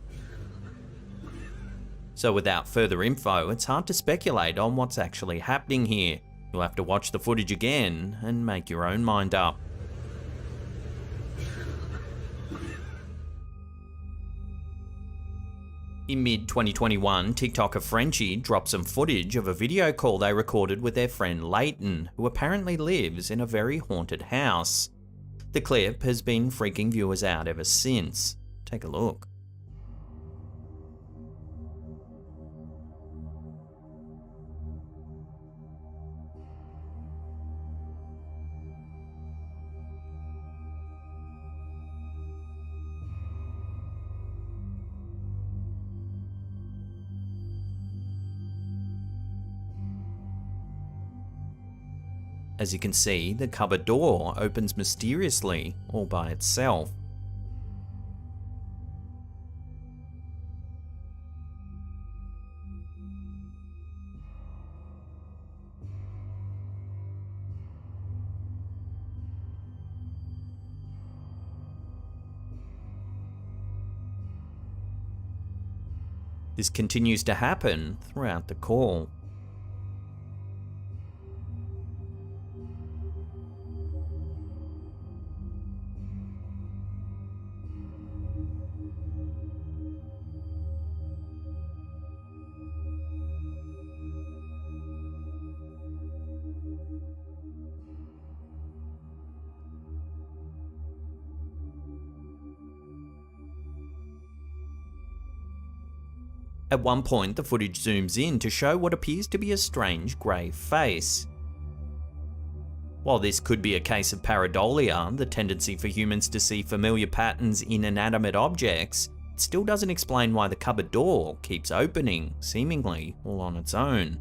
So without further info, it's hard to speculate on what's actually happening here. You'll have to watch the footage again and make your own mind up. In mid-2021, TikToker Frenchie dropped some footage of a video call they recorded with their friend Leighton, who apparently lives in a very haunted house. The clip has been freaking viewers out ever since. Take a look. As you can see, the cupboard door opens mysteriously, all by itself. This continues to happen throughout the call. At one point, the footage zooms in to show what appears to be a strange grey face. While this could be a case of pareidolia, the tendency for humans to see familiar patterns in inanimate objects, it still doesn't explain why the cupboard door keeps opening, seemingly all on its own.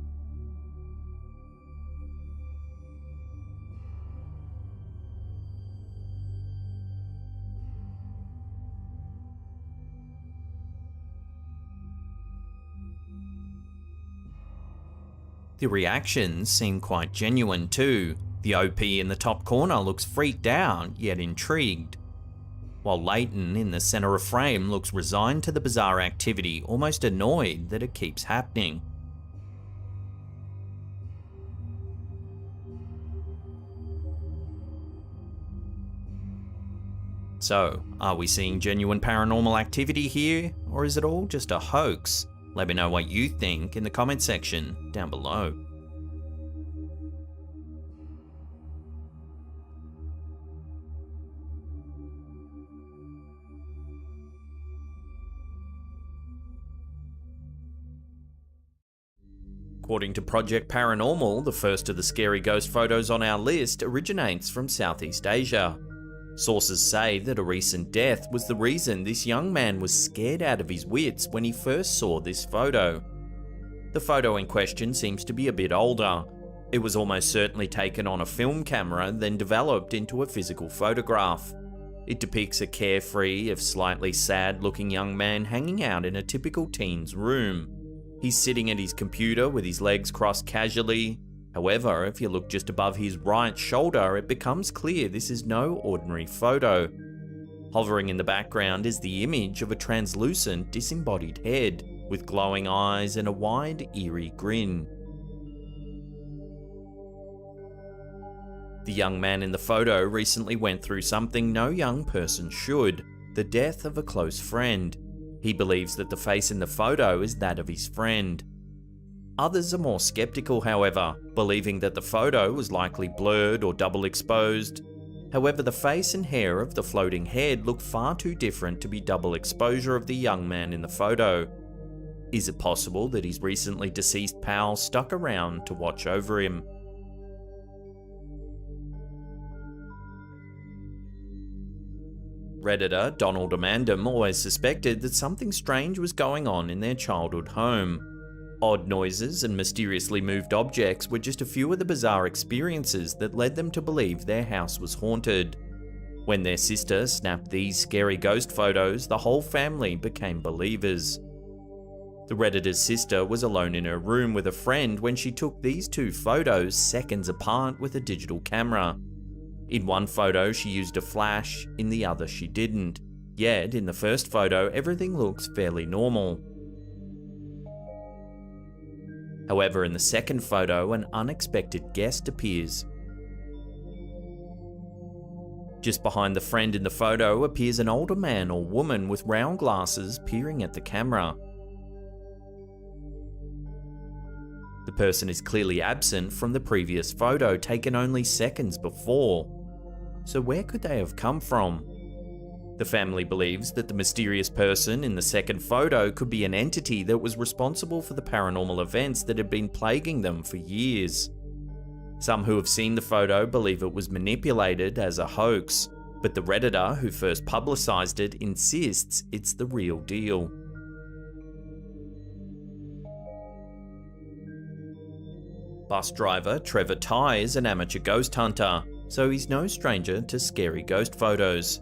The reactions seem quite genuine too. The OP in the top corner looks freaked out, yet intrigued. While Leighton in the center of frame looks resigned to the bizarre activity, almost annoyed that it keeps happening. So, are we seeing genuine paranormal activity here, or is it all just a hoax? Let me know what you think in the comment section down below. According to Project Paranormal, the first of the scary ghost photos on our list originates from Southeast Asia. Sources say that a recent death was the reason this young man was scared out of his wits when he first saw this photo. The photo in question seems to be a bit older. It was almost certainly taken on a film camera, then developed into a physical photograph. It depicts a carefree, if slightly sad-looking young man hanging out in a typical teen's room. He's sitting at his computer with his legs crossed casually, However, if you look just above his right shoulder, it becomes clear this is no ordinary photo. Hovering in the background is the image of a translucent, disembodied head, with glowing eyes and a wide, eerie grin. The young man in the photo recently went through something no young person should: the death of a close friend. He believes that the face in the photo is that of his friend. Others are more skeptical, however, believing that the photo was likely blurred or double exposed. However, the face and hair of the floating head look far too different to be double exposure of the young man in the photo. Is it possible that his recently deceased pal stuck around to watch over him? Redditor Donald Amandam always suspected that something strange was going on in their childhood home. Odd noises and mysteriously moved objects were just a few of the bizarre experiences that led them to believe their house was haunted. When their sister snapped these scary ghost photos, the whole family became believers. The Redditor's sister was alone in her room with a friend when she took these two photos seconds apart with a digital camera. In one photo she used a flash, in the other she didn't. Yet, in the first photo, everything looks fairly normal. However, in the second photo, an unexpected guest appears. Just behind the friend in the photo appears an older man or woman with round glasses peering at the camera. The person is clearly absent from the previous photo taken only seconds before. So where could they have come from? The family believes that the mysterious person in the second photo could be an entity that was responsible for the paranormal events that had been plaguing them for years. Some who have seen the photo believe it was manipulated as a hoax, but the Redditor who first publicized it insists it's the real deal. Bus driver Trevor Ty is an amateur ghost hunter, so he's no stranger to scary ghost photos.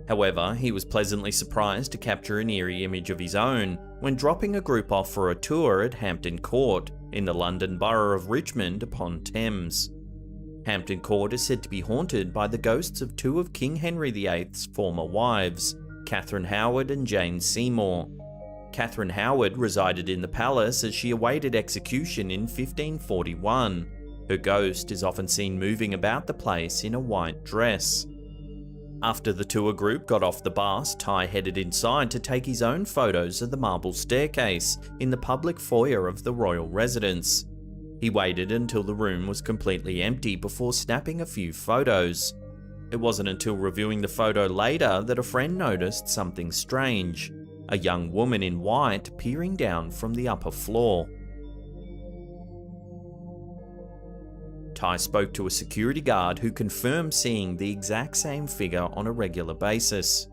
However, he was pleasantly surprised to capture an eerie image of his own when dropping a group off for a tour at Hampton Court in the London borough of Richmond upon Thames. Hampton Court is said to be haunted by the ghosts of two of King Henry VIII's former wives, Catherine Howard and Jane Seymour. Catherine Howard resided in the palace as she awaited execution in 1541. Her ghost is often seen moving about the place in a white dress. After the tour group got off the bus, Ty headed inside to take his own photos of the marble staircase in the public foyer of the royal residence. He waited until the room was completely empty before snapping a few photos. It wasn't until reviewing the photo later that a friend noticed something strange: a young woman in white peering down from the upper floor. Ty spoke to a security guard who confirmed seeing the exact same figure on a regular basis.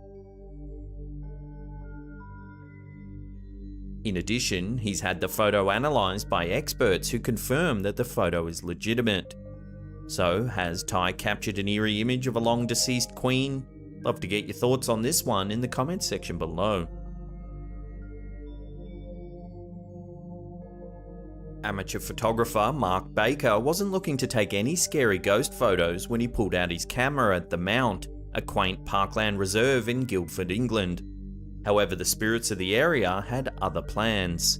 In addition, he's had the photo analysed by experts who confirm that the photo is legitimate. So, has Ty captured an eerie image of a long deceased queen? Love to get your thoughts on this one in the comments section below. Amateur photographer Mark Baker wasn't looking to take any scary ghost photos when he pulled out his camera at the Mount, a quaint parkland reserve in Guildford, England. However, the spirits of the area had other plans.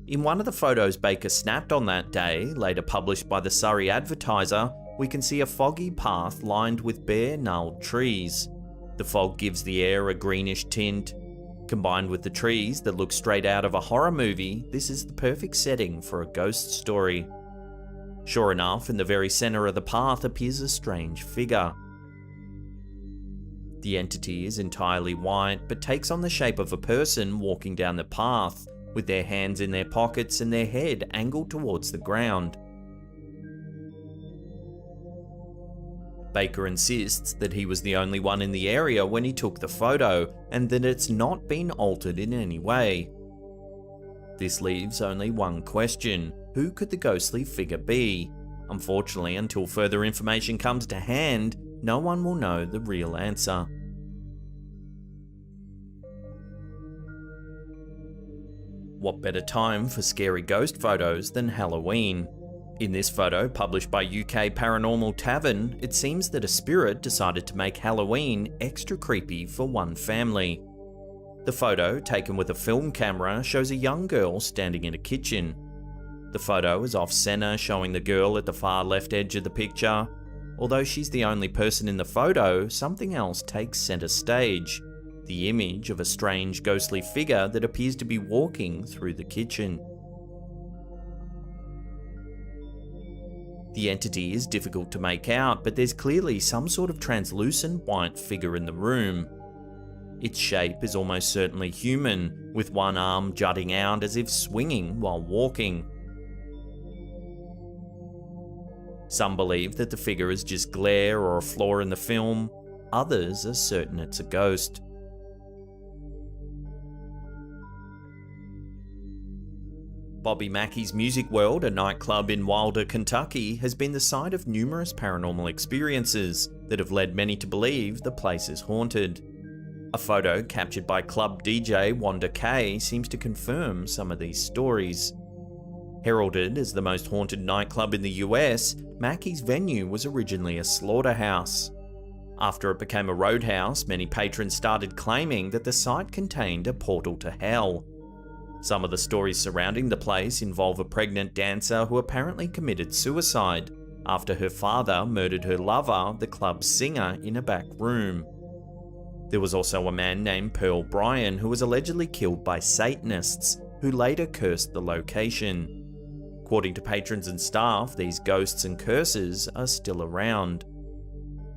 In one of the photos Baker snapped on that day, later published by the Surrey Advertiser, we can see a foggy path lined with bare, gnarled trees. The fog gives the air a greenish tint. Combined with the trees that look straight out of a horror movie, this is the perfect setting for a ghost story. Sure enough, in the very centre of the path appears a strange figure. The entity is entirely white, but takes on the shape of a person walking down the path, with their hands in their pockets and their head angled towards the ground. Baker insists that he was the only one in the area when he took the photo, and that it's not been altered in any way. This leaves only one question: who could the ghostly figure be? Unfortunately, until further information comes to hand, no one will know the real answer. What better time for scary ghost photos than Halloween? In this photo, published by UK Paranormal Tavern, it seems that a spirit decided to make Halloween extra creepy for one family. The photo, taken with a film camera, shows a young girl standing in a kitchen. The photo is off-center, showing the girl at the far left edge of the picture. Although she's the only person in the photo, something else takes center stage: the image of a strange ghostly figure that appears to be walking through the kitchen. The entity is difficult to make out, but there's clearly some sort of translucent white figure in the room. Its shape is almost certainly human, with one arm jutting out as if swinging while walking. Some believe that the figure is just glare or a flaw in the film, others are certain it's a ghost. Bobby Mackey's Music World, a nightclub in Wilder, Kentucky, has been the site of numerous paranormal experiences that have led many to believe the place is haunted. A photo captured by club DJ Wanda Kay seems to confirm some of these stories. Heralded as the most haunted nightclub in the US, Mackey's venue was originally a slaughterhouse. After it became a roadhouse, many patrons started claiming that the site contained a portal to hell. Some of the stories surrounding the place involve a pregnant dancer who apparently committed suicide after her father murdered her lover, the club's singer, in a back room. There was also a man named Pearl Bryan who was allegedly killed by Satanists, who later cursed the location. According to patrons and staff, these ghosts and curses are still around.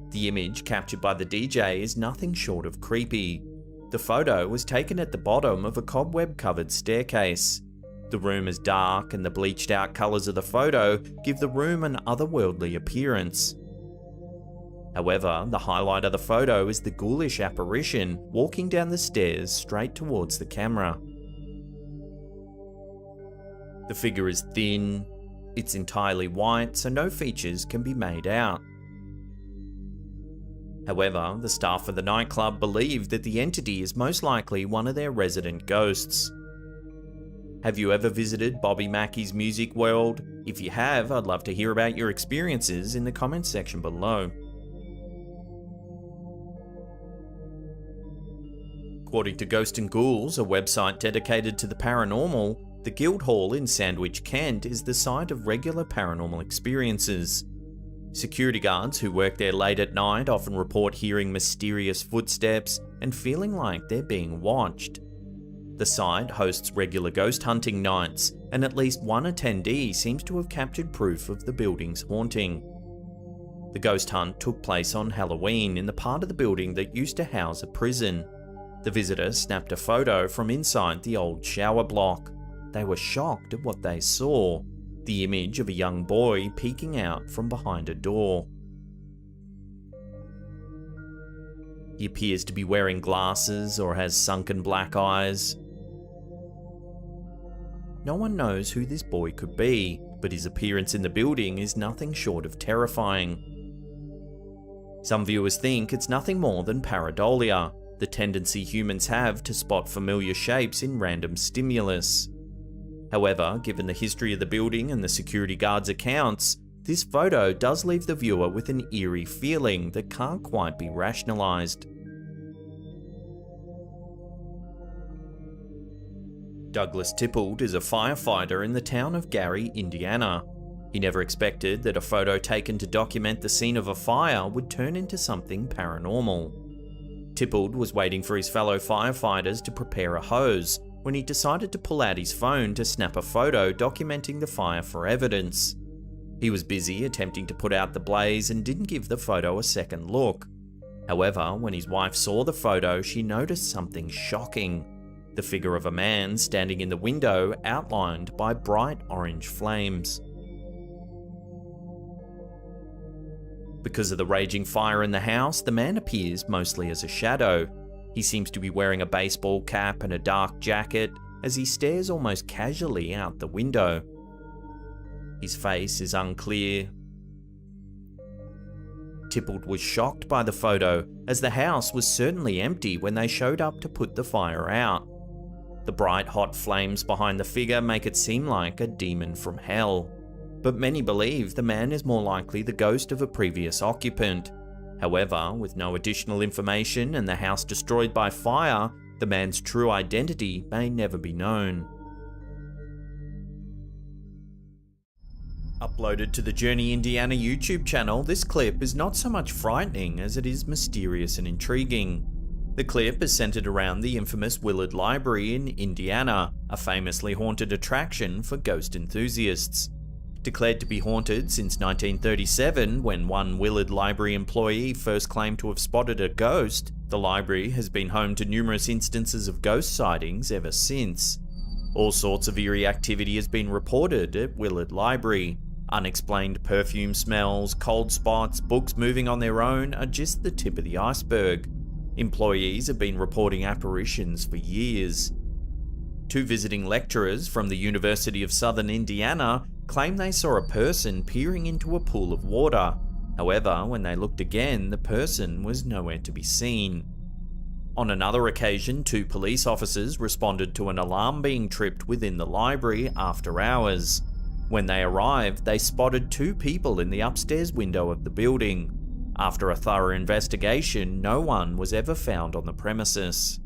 The image captured by the DJ is nothing short of creepy. The photo was taken at the bottom of a cobweb-covered staircase. The room is dark, and the bleached-out colours of the photo give the room an otherworldly appearance. However, the highlight of the photo is the ghoulish apparition walking down the stairs straight towards the camera. The figure is thin, it's entirely white, so no features can be made out. However, the staff of the nightclub believe that the entity is most likely one of their resident ghosts. Have you ever visited Bobby Mackey's Music World? If you have, I'd love to hear about your experiences in the comments section below. According to Ghost and Ghouls, a website dedicated to the paranormal, the Guildhall in Sandwich, Kent is the site of regular paranormal experiences. Security guards who work there late at night often report hearing mysterious footsteps and feeling like they're being watched. The site hosts regular ghost hunting nights, and at least one attendee seems to have captured proof of the building's haunting. The ghost hunt took place on Halloween in the part of the building that used to house a prison. The visitor snapped a photo from inside the old shower block. They were shocked at what they saw: the image of a young boy peeking out from behind a door. He appears to be wearing glasses or has sunken black eyes. No one knows who this boy could be, but his appearance in the building is nothing short of terrifying. Some viewers think it's nothing more than pareidolia, the tendency humans have to spot familiar shapes in random stimulus. However, given the history of the building and the security guards' accounts, this photo does leave the viewer with an eerie feeling that can't quite be rationalized. Douglas Tippled is a firefighter in the town of Gary, Indiana. He never expected that a photo taken to document the scene of a fire would turn into something paranormal. Tippled was waiting for his fellow firefighters to prepare a hose when he decided to pull out his phone to snap a photo documenting the fire for evidence. He was busy attempting to put out the blaze and didn't give the photo a second look. However, when his wife saw the photo, she noticed something shocking: the figure of a man standing in the window outlined by bright orange flames. Because of the raging fire in the house, the man appears mostly as a shadow. He seems to be wearing a baseball cap and a dark jacket as he stares almost casually out the window. His face is unclear. Tippled was shocked by the photo, as the house was certainly empty when they showed up to put the fire out. The bright hot flames behind the figure make it seem like a demon from hell. but many believe the man is more likely the ghost of a previous occupant. However, with no additional information and the house destroyed by fire, the man's true identity may never be known. Uploaded to the Journey Indiana YouTube channel, this clip is not so much frightening as it is mysterious and intriguing. The clip is centered around the infamous Willard Library in Indiana, a famously haunted attraction for ghost enthusiasts. Declared to be haunted since 1937, when one Willard Library employee first claimed to have spotted a ghost, the library has been home to numerous instances of ghost sightings ever since. All sorts of eerie activity has been reported at Willard Library. Unexplained perfume smells, cold spots, books moving on their own are just the tip of the iceberg. Employees have been reporting apparitions for years. Two visiting lecturers from the University of Southern Indiana claim they saw a person peering into a pool of water. However, when they looked again, the person was nowhere to be seen. On another occasion, two police officers responded to an alarm being tripped within the library after hours. When they arrived, they spotted two people in the upstairs window of the building. After a thorough investigation, no one was ever found on the premises.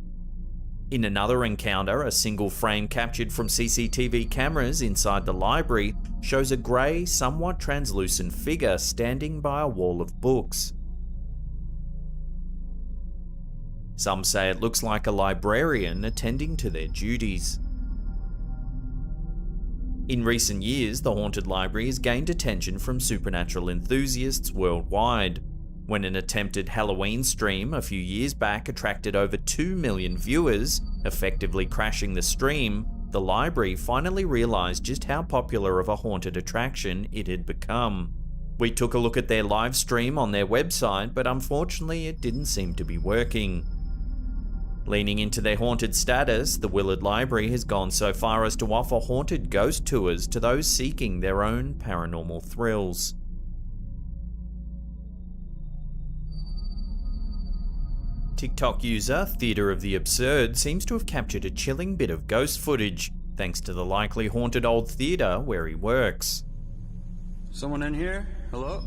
In another encounter, a single frame captured from CCTV cameras inside the library shows a grey, somewhat translucent figure standing by a wall of books. Some say it looks like a librarian attending to their duties. In recent years, the haunted library has gained attention from supernatural enthusiasts worldwide. When an attempted Halloween stream a few years back attracted over 2 million viewers, effectively crashing the stream, the library finally realised just how popular of a haunted attraction it had become. We took a look at their live stream on their website, but unfortunately it didn't seem to be working. Leaning into their haunted status, the Willard Library has gone so far as to offer haunted ghost tours to those seeking their own paranormal thrills. TikTok user Theatre of the Absurd seems to have captured a chilling bit of ghost footage, thanks to the likely haunted old theatre where he works. Someone in here? Hello?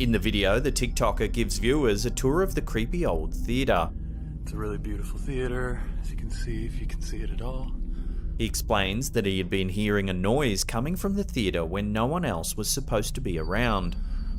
In the video, the TikToker gives viewers a tour of the creepy old theatre. It's a really beautiful theater, as you can see, if you can see it at all. He explains that he had been hearing a noise coming from the theatre when no one else was supposed to be around.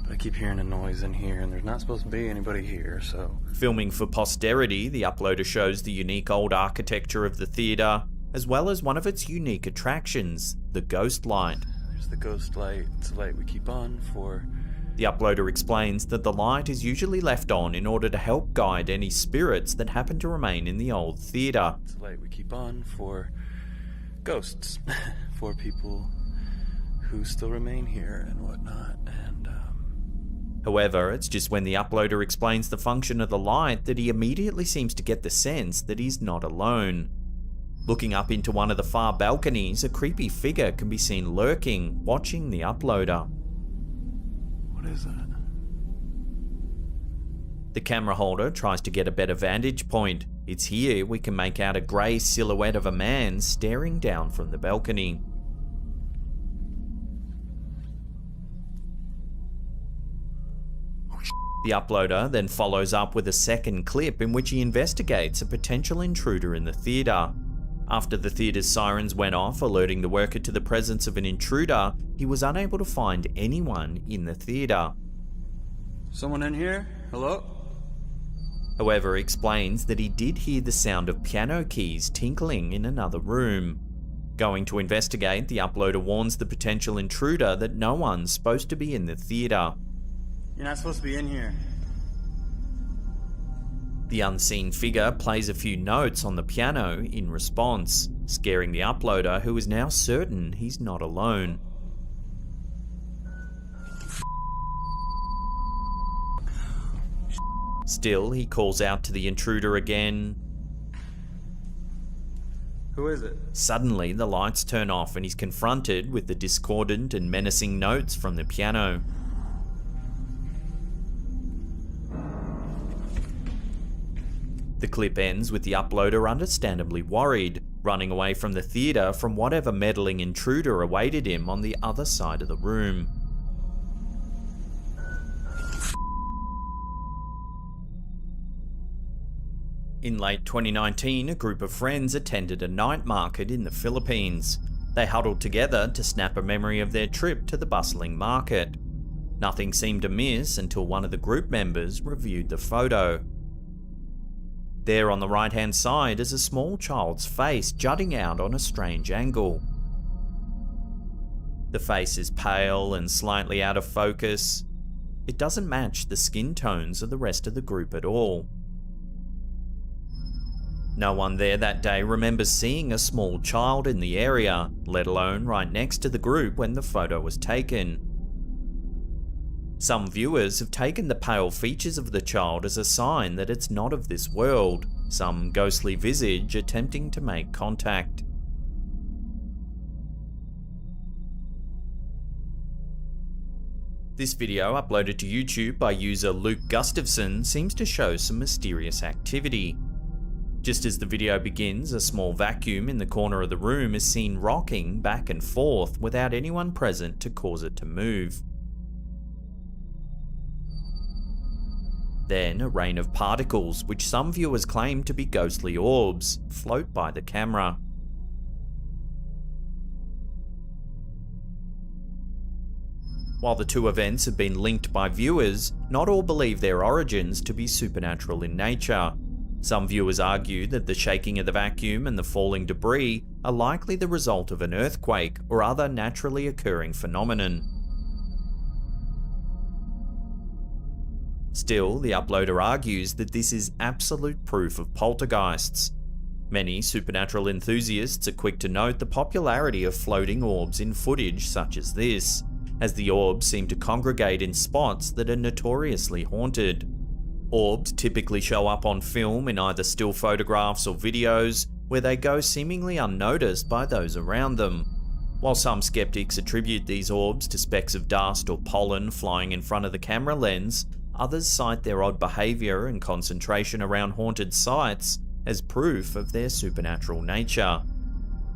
But I keep hearing a noise in here, and there's not supposed to be anybody here, so... Filming for posterity, the uploader shows the unique old architecture of the theatre, as well as one of its unique attractions, the ghost light. There's the ghost light. It's the light we keep on for... The uploader explains that the light is usually left on in order to help guide any spirits that happen to remain in the old theatre. It's the light we keep on for ghosts, for people who still remain here and whatnot, and However, it's just when the uploader explains the function of the light that he immediately seems to get the sense that he's not alone. Looking up into one of the far balconies, a creepy figure can be seen lurking, watching the uploader. What is that? The camera holder tries to get a better vantage point. It's here we can make out a grey silhouette of a man staring down from the balcony. The uploader then follows up with a second clip in which he investigates a potential intruder in the theatre. After the theatre's sirens went off, alerting the worker to the presence of an intruder, he was unable to find anyone in the theatre. Someone in here? Hello? However, he explains that he did hear the sound of piano keys tinkling in another room. Going to investigate, the uploader warns the potential intruder that no one's supposed to be in the theatre. You're not supposed to be in here. The unseen figure plays a few notes on the piano in response, scaring the uploader, who is now certain he's not alone. Still, he calls out to the intruder again. Who is it? Suddenly, the lights turn off and he's confronted with the discordant and menacing notes from the piano. The clip ends with the uploader understandably worried, running away from the theatre from whatever meddling intruder awaited him on the other side of the room. In late 2019, a group of friends attended a night market in the Philippines. They huddled together to snap a memory of their trip to the bustling market. Nothing seemed amiss until one of the group members reviewed the photo. There on the right-hand side is a small child's face jutting out on a strange angle. The face is pale and slightly out of focus. It doesn't match the skin tones of the rest of the group at all. No one there that day remembers seeing a small child in the area, let alone right next to the group when the photo was taken. Some viewers have taken the pale features of the child as a sign that it's not of this world, some ghostly visage attempting to make contact. This video, uploaded to YouTube by user Luke Gustafson, seems to show some mysterious activity. Just as the video begins, a small vacuum in the corner of the room is seen rocking back and forth without anyone present to cause it to move. Then, a rain of particles, which some viewers claim to be ghostly orbs, float by the camera. While the two events have been linked by viewers, not all believe their origins to be supernatural in nature. Some viewers argue that the shaking of the vacuum and the falling debris are likely the result of an earthquake or other naturally occurring phenomenon. Still, the uploader argues that this is absolute proof of poltergeists. Many supernatural enthusiasts are quick to note the popularity of floating orbs in footage such as this, as the orbs seem to congregate in spots that are notoriously haunted. Orbs typically show up on film in either still photographs or videos, where they go seemingly unnoticed by those around them. While some skeptics attribute these orbs to specks of dust or pollen flying in front of the camera lens, others cite their odd behaviour and concentration around haunted sites as proof of their supernatural nature.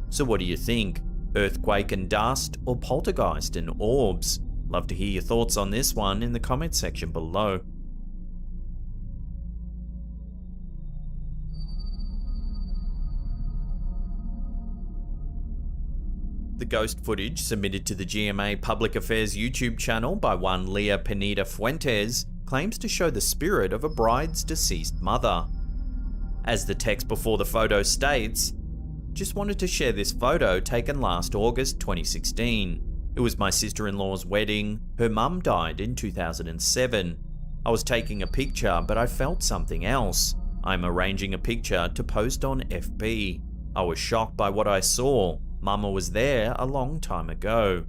So what do you think? Earthquake and dust, or poltergeist and orbs? Love to hear your thoughts on this one in the comment section below. The ghost footage submitted to the GMA Public Affairs YouTube channel by one Leah Pineda Fuentes claims to show the spirit of a bride's deceased mother. As the text before the photo states, "Just wanted to share this photo taken last August 2016. It was my sister-in-law's wedding. Her mum died in 2007. I was taking a picture, but I felt something else. I'm arranging a picture to post on FB. I was shocked by what I saw. Mama was there a long time ago."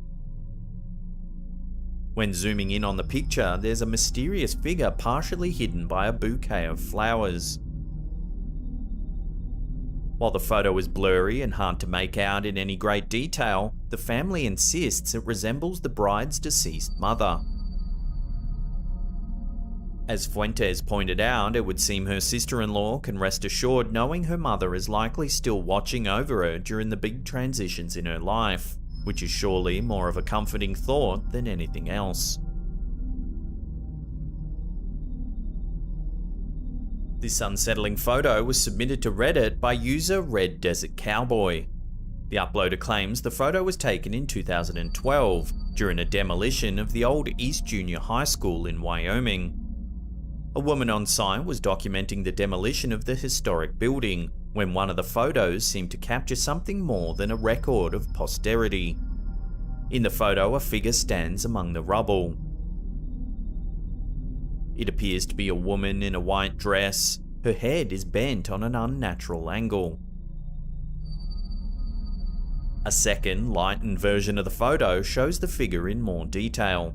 When zooming in on the picture, there's a mysterious figure partially hidden by a bouquet of flowers. While the photo is blurry and hard to make out in any great detail, the family insists it resembles the bride's deceased mother. As Fuentes pointed out, it would seem her sister-in-law can rest assured knowing her mother is likely still watching over her during the big transitions in her life, which is surely more of a comforting thought than anything else. This unsettling photo was submitted to Reddit by user Red Desert Cowboy. The uploader claims the photo was taken in 2012 during a demolition of the old East Junior High School in Wyoming. A woman on site was documenting the demolition of the historic building when one of the photos seemed to capture something more than a record of posterity. In the photo, a figure stands among the rubble. It appears to be a woman in a white dress. Her head is bent on an unnatural angle. A second, lightened version of the photo shows the figure in more detail.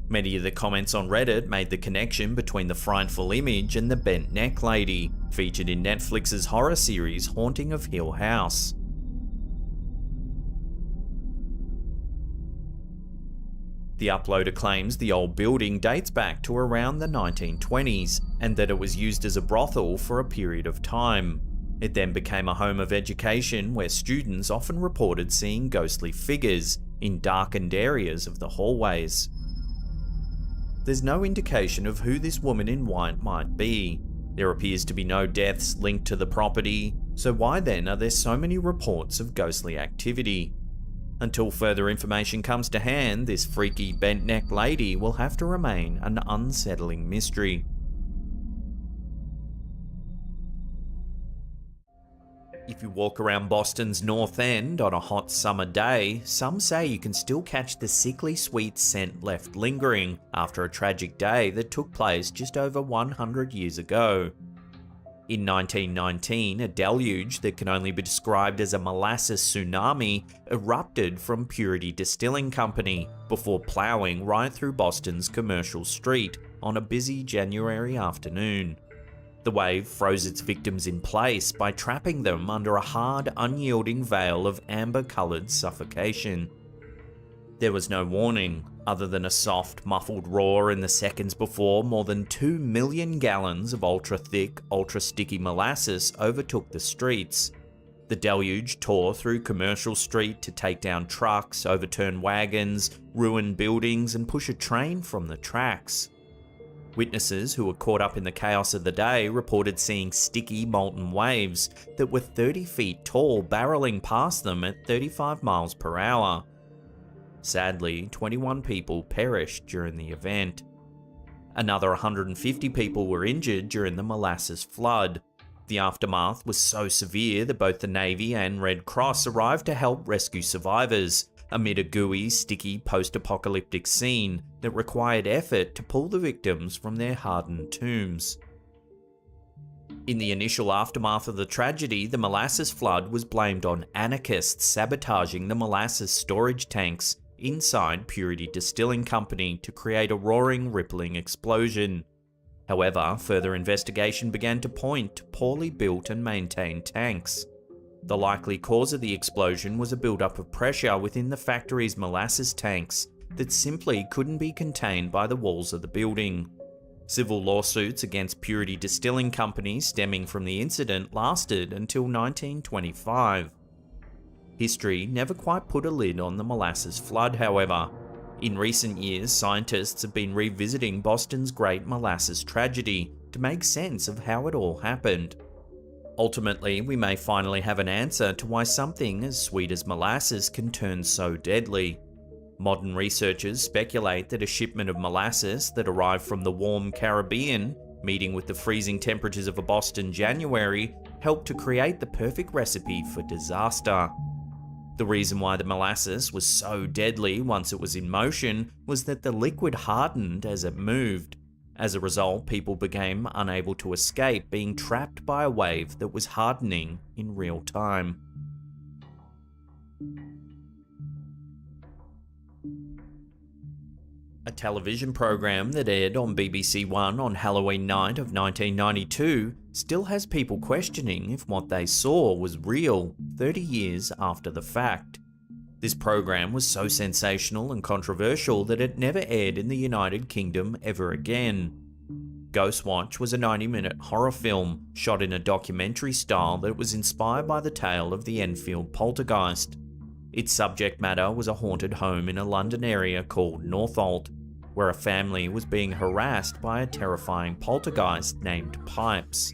Many of the comments on Reddit made the connection between the frightful image and the bent neck lady, featured in Netflix's horror series Haunting of Hill House. The uploader claims the old building dates back to around the 1920s, and that it was used as a brothel for a period of time. It then became a home of education where students often reported seeing ghostly figures in darkened areas of the hallways. There's no indication of who this woman in white might be. There appears to be no deaths linked to the property, so why then are there so many reports of ghostly activity? Until further information comes to hand, this freaky bent-neck lady will have to remain an unsettling mystery. If you walk around Boston's North End on a hot summer day, some say you can still catch the sickly sweet scent left lingering after a tragic day that took place just over 100 years ago. In 1919, a deluge that can only be described as a molasses tsunami erupted from Purity Distilling Company before ploughing right through Boston's commercial street on a busy January afternoon. The wave froze its victims in place by trapping them under a hard, unyielding veil of amber-coloured suffocation. There was no warning, other than a soft, muffled roar in the seconds before more than 2 million gallons of ultra-thick, ultra-sticky molasses overtook the streets. The deluge tore through Commercial Street to take down trucks, overturn wagons, ruin buildings, and push a train from the tracks. Witnesses who were caught up in the chaos of the day reported seeing sticky, molten waves that were 30 feet tall barreling past them at 35 miles per hour. Sadly, 21 people perished during the event. Another 150 people were injured during the molasses flood. The aftermath was so severe that both the Navy and Red Cross arrived to help rescue survivors, amid a gooey, sticky post-apocalyptic scene that required effort to pull the victims from their hardened tombs. In the initial aftermath of the tragedy, the molasses flood was blamed on anarchists sabotaging the molasses storage tanks inside Purity Distilling Company to create a roaring, rippling explosion. However, further investigation began to point to poorly built and maintained tanks. The likely cause of the explosion was a buildup of pressure within the factory's molasses tanks that simply couldn't be contained by the walls of the building. Civil lawsuits against Purity Distilling Company stemming from the incident lasted until 1925. History never quite put a lid on the molasses flood, however. In recent years, scientists have been revisiting Boston's Great Molasses Tragedy to make sense of how it all happened. Ultimately, we may finally have an answer to why something as sweet as molasses can turn so deadly. Modern researchers speculate that a shipment of molasses that arrived from the warm Caribbean, meeting with the freezing temperatures of a Boston January, helped to create the perfect recipe for disaster. The reason why the molasses was so deadly once it was in motion was that the liquid hardened as it moved. As a result, people became unable to escape being trapped by a wave that was hardening in real time. A television program that aired on BBC One on Halloween night of 1992 still has people questioning if what they saw was real 30 years after the fact. This program was so sensational and controversial that it never aired in the United Kingdom ever again. Ghostwatch was a 90-minute horror film shot in a documentary style that was inspired by the tale of the Enfield poltergeist. Its subject matter was a haunted home in a London area called Northolt, where a family was being harassed by a terrifying poltergeist named Pipes.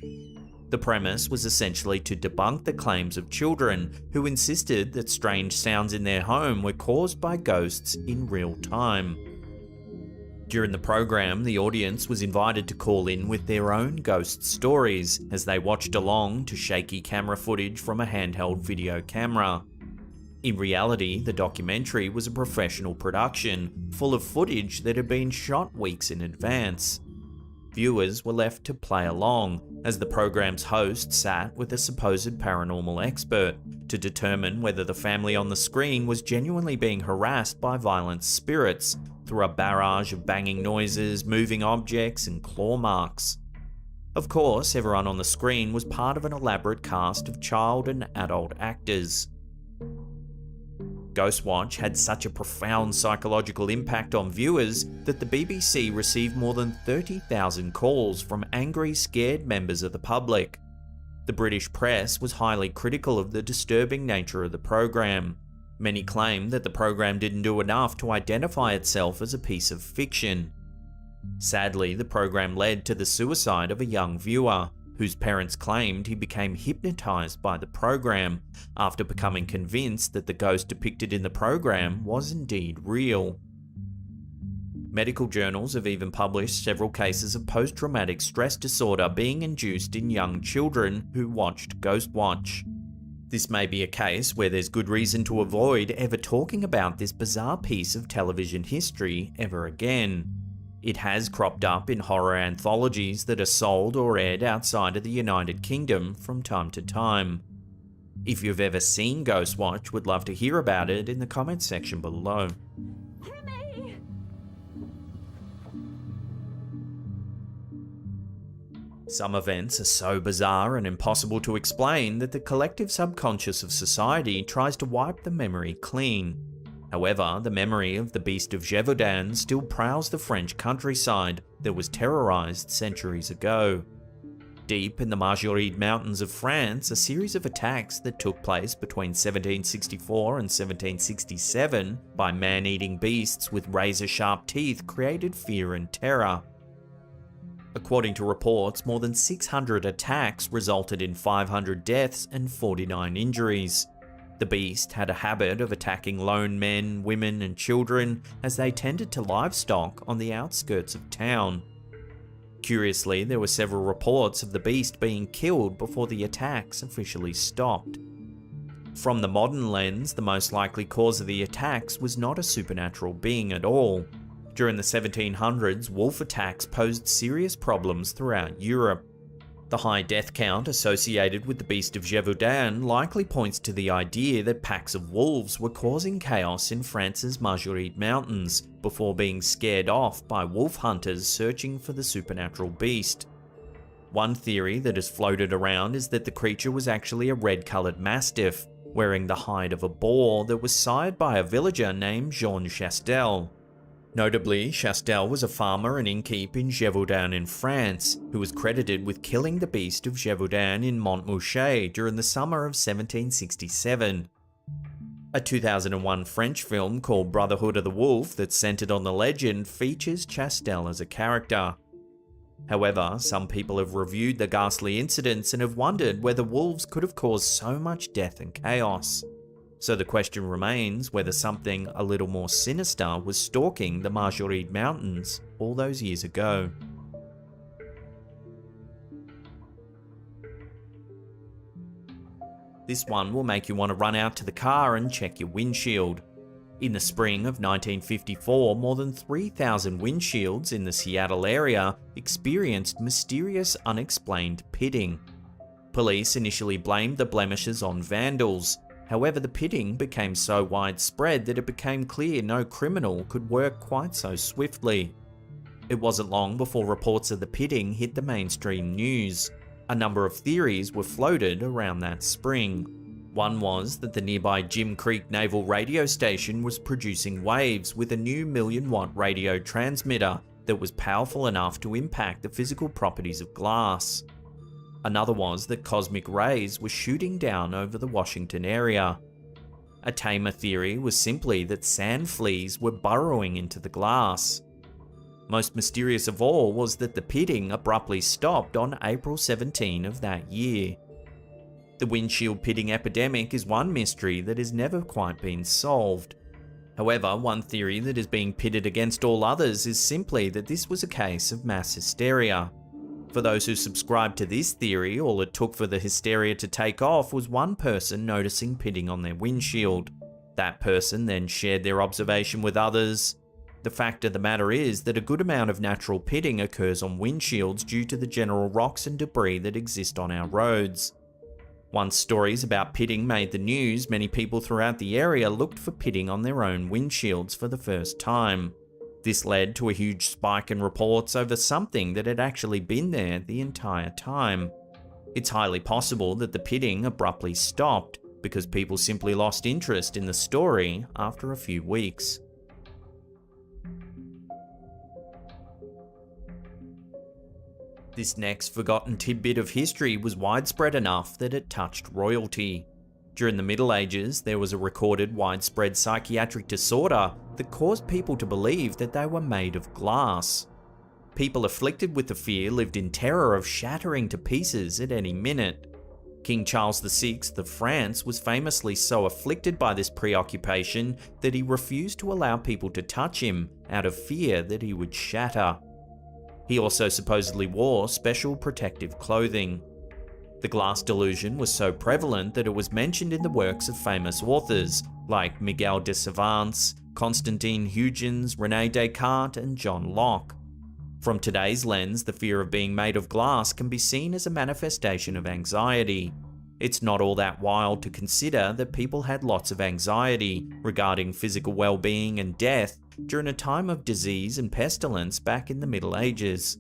The premise was essentially to debunk the claims of children who insisted that strange sounds in their home were caused by ghosts in real time. During the program, the audience was invited to call in with their own ghost stories as they watched along to shaky camera footage from a handheld video camera. In reality, the documentary was a professional production, full of footage that had been shot weeks in advance. Viewers were left to play along, as the program's host sat with a supposed paranormal expert to determine whether the family on the screen was genuinely being harassed by violent spirits through a barrage of banging noises, moving objects, and claw marks. Of course, everyone on the screen was part of an elaborate cast of child and adult actors. Ghostwatch had such a profound psychological impact on viewers that the BBC received more than 30,000 calls from angry, scared members of the public. The British press was highly critical of the disturbing nature of the program. Many claimed that the program didn't do enough to identify itself as a piece of fiction. Sadly, the program led to the suicide of a young viewer, whose parents claimed he became hypnotized by the program after becoming convinced that the ghost depicted in the program was indeed real. Medical journals have even published several cases of post-traumatic stress disorder being induced in young children who watched Ghostwatch. This may be a case where there's good reason to avoid ever talking about this bizarre piece of television history ever again. It has cropped up in horror anthologies that are sold or aired outside of the United Kingdom from time to time. If you've ever seen Ghostwatch, would love to hear about it in the comments section below. Some events are so bizarre and impossible to explain that the collective subconscious of society tries to wipe the memory clean. However, the memory of the Beast of Gévaudan still prowls the French countryside that was terrorized centuries ago. Deep in the Margeride Mountains of France, a series of attacks that took place between 1764 and 1767 by man-eating beasts with razor-sharp teeth created fear and terror. According to reports, more than 600 attacks resulted in 500 deaths and 49 injuries. The beast had a habit of attacking lone men, women, and children as they tended to livestock on the outskirts of town. Curiously, there were several reports of the beast being killed before the attacks officially stopped. From the modern lens, the most likely cause of the attacks was not a supernatural being at all. During the 1700s, wolf attacks posed serious problems throughout Europe. The high death count associated with the Beast of Gévaudan likely points to the idea that packs of wolves were causing chaos in France's Margeride Mountains before being scared off by wolf hunters searching for the supernatural beast. One theory that has floated around is that the creature was actually a red-coloured mastiff, wearing the hide of a boar that was sired by a villager named Jean Chastel. Notably, Chastel was a farmer and innkeep in Gévaudan in France, who was credited with killing the Beast of Gévaudan in Montmouchet during the summer of 1767. A 2001 French film called Brotherhood of the Wolf that's centered on the legend features Chastel as a character. However, some people have reviewed the ghastly incidents and have wondered whether wolves could have caused so much death and chaos. So the question remains whether something a little more sinister was stalking the Margeride Mountains all those years ago. This one will make you want to run out to the car and check your windshield. In the spring of 1954, more than 3,000 windshields in the Seattle area experienced mysterious unexplained pitting. Police initially blamed the blemishes on vandals. However, the pitting became so widespread that it became clear no criminal could work quite so swiftly. It wasn't long before reports of the pitting hit the mainstream news. A number of theories were floated around that spring. One was that the nearby Jim Creek Naval Radio Station was producing waves with a new 1,000,000-watt radio transmitter that was powerful enough to impact the physical properties of glass. Another was that cosmic rays were shooting down over the Washington area. A tamer theory was simply that sand fleas were burrowing into the glass. Most mysterious of all was that the pitting abruptly stopped on April 17 of that year. The windshield pitting epidemic is one mystery that has never quite been solved. However, one theory that is being pitted against all others is simply that this was a case of mass hysteria. For those who subscribe to this theory, all it took for the hysteria to take off was one person noticing pitting on their windshield. That person then shared their observation with others. The fact of the matter is that a good amount of natural pitting occurs on windshields due to the general rocks and debris that exist on our roads. Once stories about pitting made the news, many people throughout the area looked for pitting on their own windshields for the first time. This led to a huge spike in reports over something that had actually been there the entire time. It's highly possible that the pitting abruptly stopped, because people simply lost interest in the story after a few weeks. This next forgotten tidbit of history was widespread enough that it touched royalty. During the Middle Ages, there was a recorded widespread psychiatric disorder that caused people to believe that they were made of glass. People afflicted with the fear lived in terror of shattering to pieces at any minute. King Charles VI of France was famously so afflicted by this preoccupation that he refused to allow people to touch him out of fear that he would shatter. He also supposedly wore special protective clothing. The glass delusion was so prevalent that it was mentioned in the works of famous authors like Miguel de Cervantes, Constantine Huygens, René Descartes, and John Locke. From today's lens, the fear of being made of glass can be seen as a manifestation of anxiety. It's not all that wild to consider that people had lots of anxiety regarding physical well-being and death during a time of disease and pestilence back in the Middle Ages.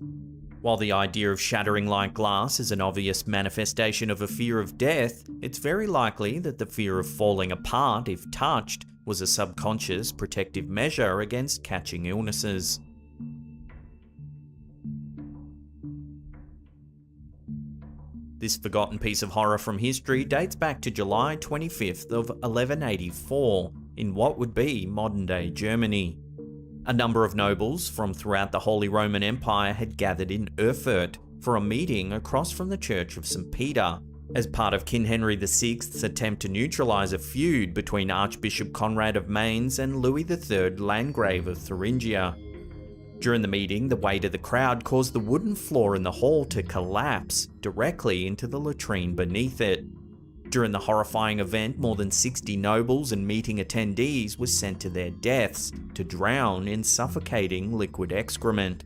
While the idea of shattering like glass is an obvious manifestation of a fear of death, it's very likely that the fear of falling apart if touched was a subconscious protective measure against catching illnesses. This forgotten piece of horror from history dates back to July 25th of 1184 in what would be modern-day Germany. A number of nobles from throughout the Holy Roman Empire had gathered in Erfurt for a meeting across from the Church of St. Peter, as part of King Henry VI's attempt to neutralise a feud between Archbishop Conrad of Mainz and Louis III, Landgrave of Thuringia. During the meeting, the weight of the crowd caused the wooden floor in the hall to collapse directly into the latrine beneath it. During the horrifying event, more than 60 nobles and meeting attendees were sent to their deaths to drown in suffocating liquid excrement.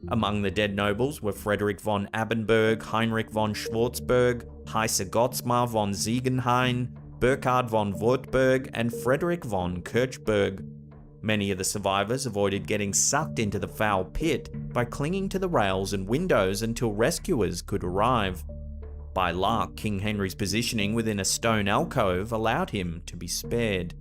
Among the dead nobles were Frederick von Abenberg, Heinrich von Schwarzburg, Heise Gottsmar von Ziegenhain, Burkhard von Württemberg, and Frederick von Kirchberg. Many of the survivors avoided getting sucked into the foul pit by clinging to the rails and windows until rescuers could arrive. By luck, King Henry's positioning within a stone alcove allowed him to be spared.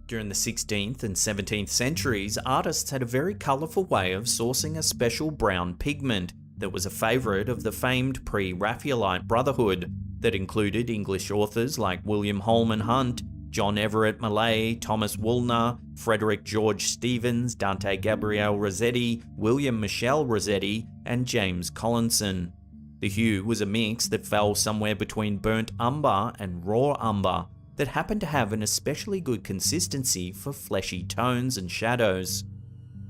During the 16th and 17th centuries, artists had a very colourful way of sourcing a special brown pigment that was a favourite of the famed pre-Raphaelite Brotherhood, that included English authors like William Holman Hunt, John Everett Millais, Thomas Woolner, Frederick George Stevens, Dante Gabriel Rossetti, William Michel Rossetti, and James Collinson. The hue was a mix that fell somewhere between burnt umber and raw umber that happened to have an especially good consistency for fleshy tones and shadows.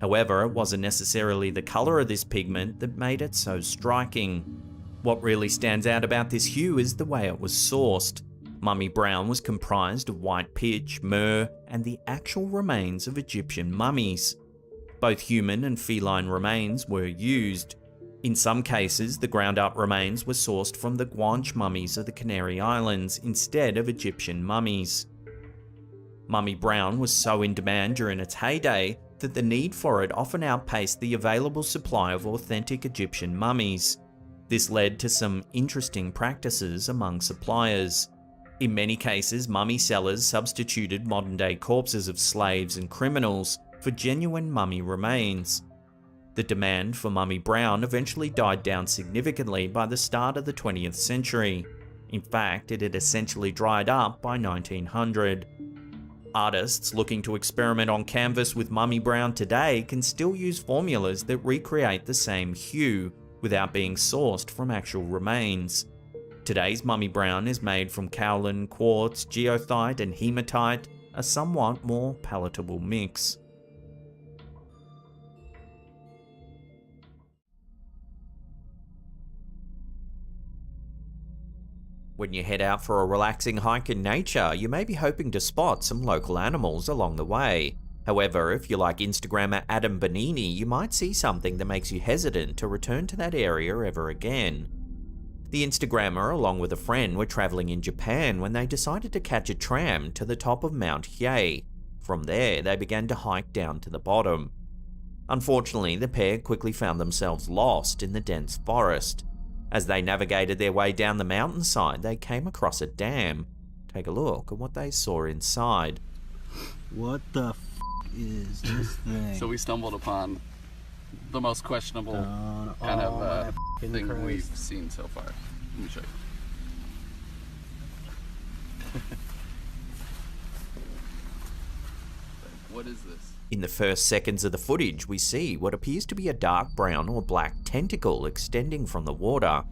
However, it wasn't necessarily the colour of this pigment that made it so striking. What really stands out about this hue is the way it was sourced. Mummy brown was comprised of white pitch, myrrh, and the actual remains of Egyptian mummies. Both human and feline remains were used. In some cases, the ground-up remains were sourced from the Guanche mummies of the Canary Islands instead of Egyptian mummies. Mummy brown was so in demand during its heyday that the need for it often outpaced the available supply of authentic Egyptian mummies. This led to some interesting practices among suppliers. In many cases, mummy sellers substituted modern-day corpses of slaves and criminals for genuine mummy remains. The demand for mummy brown eventually died down significantly by the start of the 20th century. In fact, it had essentially dried up by 1900. Artists looking to experiment on canvas with mummy brown today can still use formulas that recreate the same hue, without being sourced from actual remains. Today's mummy brown is made from kaolin, quartz, geothite, and hematite, a somewhat more palatable mix. When you head out for a relaxing hike in nature, you may be hoping to spot some local animals along the way. However, if you're like Instagrammer Adam Bonini, you might see something that makes you hesitant to return to that area ever again. The Instagrammer, along with a friend, were travelling in Japan when they decided to catch a tram to the top of Mount Hiei. From there, they began to hike down to the bottom. Unfortunately, the pair quickly found themselves lost in the dense forest. As they navigated their way down the mountainside, they came across a dam. Take a look at what they saw inside. What the f is this thing? So we stumbled upon the most questionable kind of thing we've seen so far. Let me show you. What is this? In the first seconds of the footage, we see what appears to be a dark brown or black tentacle extending from the water.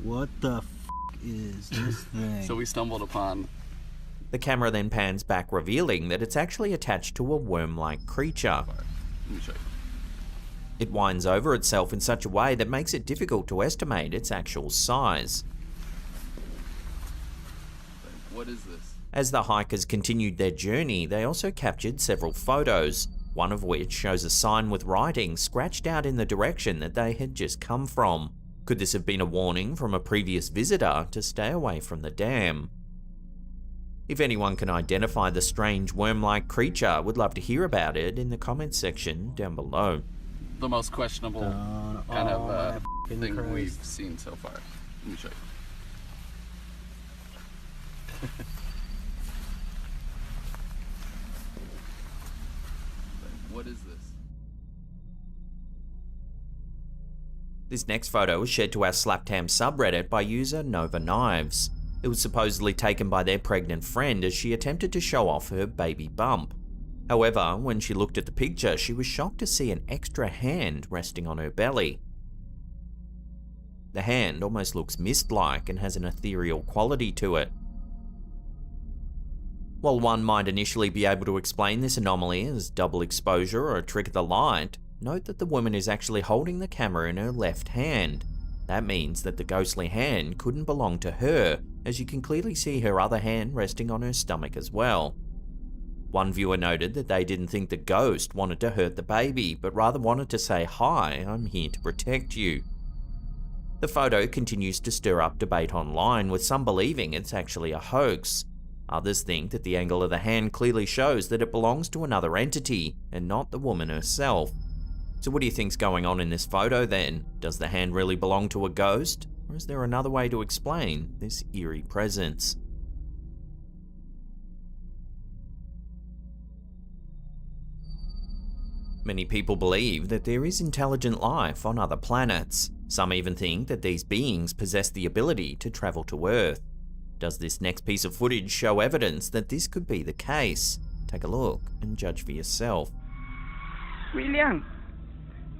What the f is this thing? So we stumbled upon... The camera then pans back, revealing that it's actually attached to a worm-like creature. Let me show you. It winds over itself in such a way that makes it difficult to estimate its actual size. What is this? As the hikers continued their journey, they also captured several photos, one of which shows a sign with writing scratched out in the direction that they had just come from. Could this have been a warning from a previous visitor to stay away from the dam? If anyone can identify the strange worm-like creature, would love to hear about it in the comments section down below. The most questionable kind of thing we've seen so far. Let me show you. What is this? This next photo was shared to our Slaptam subreddit by user Nova Knives. It was supposedly taken by their pregnant friend as she attempted to show off her baby bump. However, when she looked at the picture, she was shocked to see an extra hand resting on her belly. The hand almost looks mist-like and has an ethereal quality to it. While one might initially be able to explain this anomaly as double exposure or a trick of the light, note that the woman is actually holding the camera in her left hand. That means that the ghostly hand couldn't belong to her, as you can clearly see her other hand resting on her stomach as well. One viewer noted that they didn't think the ghost wanted to hurt the baby, but rather wanted to say, "Hi, I'm here to protect you." The photo continues to stir up debate online, with some believing it's actually a hoax. Others think that the angle of the hand clearly shows that it belongs to another entity, and not the woman herself. So what do you think's going on in this photo then? Does the hand really belong to a ghost? Or is there another way to explain this eerie presence? Many people believe that there is intelligent life on other planets. Some even think that these beings possess the ability to travel to Earth. Does this next piece of footage show evidence that this could be the case? Take a look and judge for yourself. William!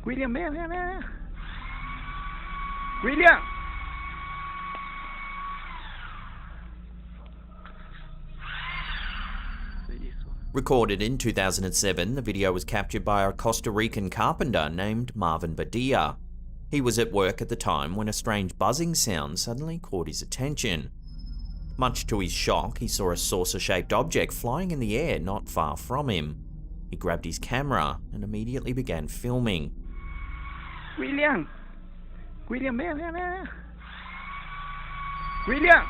William, ven. William! Recorded in 2007, the video was captured by a Costa Rican carpenter named Marvin Badia. He was at work at the time when a strange buzzing sound suddenly caught his attention. Much to his shock, he saw a saucer-shaped object flying in the air not far from him. He grabbed his camera and immediately began filming. William! William, ven. William!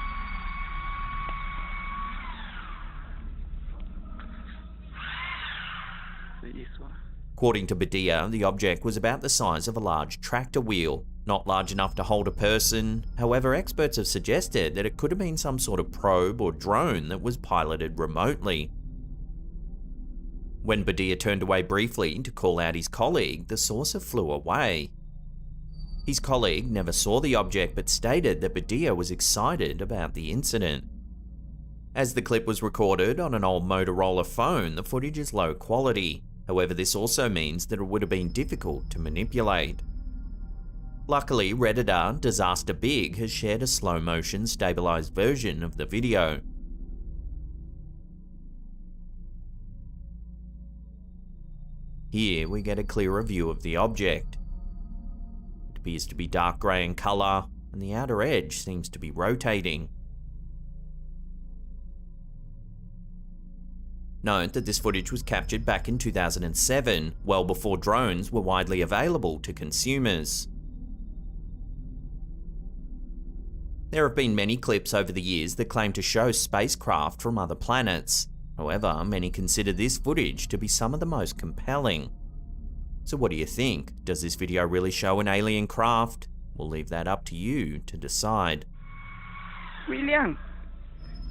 According to Badia, the object was about the size of a large tractor wheel, not large enough to hold a person. However, experts have suggested that it could have been some sort of probe or drone that was piloted remotely. When Badia turned away briefly to call out his colleague, the saucer flew away. His colleague never saw the object but stated that Badia was excited about the incident. As the clip was recorded on an old Motorola phone, the footage is low quality. However, this also means that it would have been difficult to manipulate. Luckily, Redditor Disaster Big has shared a slow-motion stabilized version of the video. Here we get a clearer view of the object. It appears to be dark grey in colour, and the outer edge seems to be rotating. Note that this footage was captured back in 2007, well before drones were widely available to consumers. There have been many clips over the years that claim to show spacecraft from other planets. However, many consider this footage to be some of the most compelling. So what do you think? Does this video really show an alien craft? We'll leave that up to you to decide. William!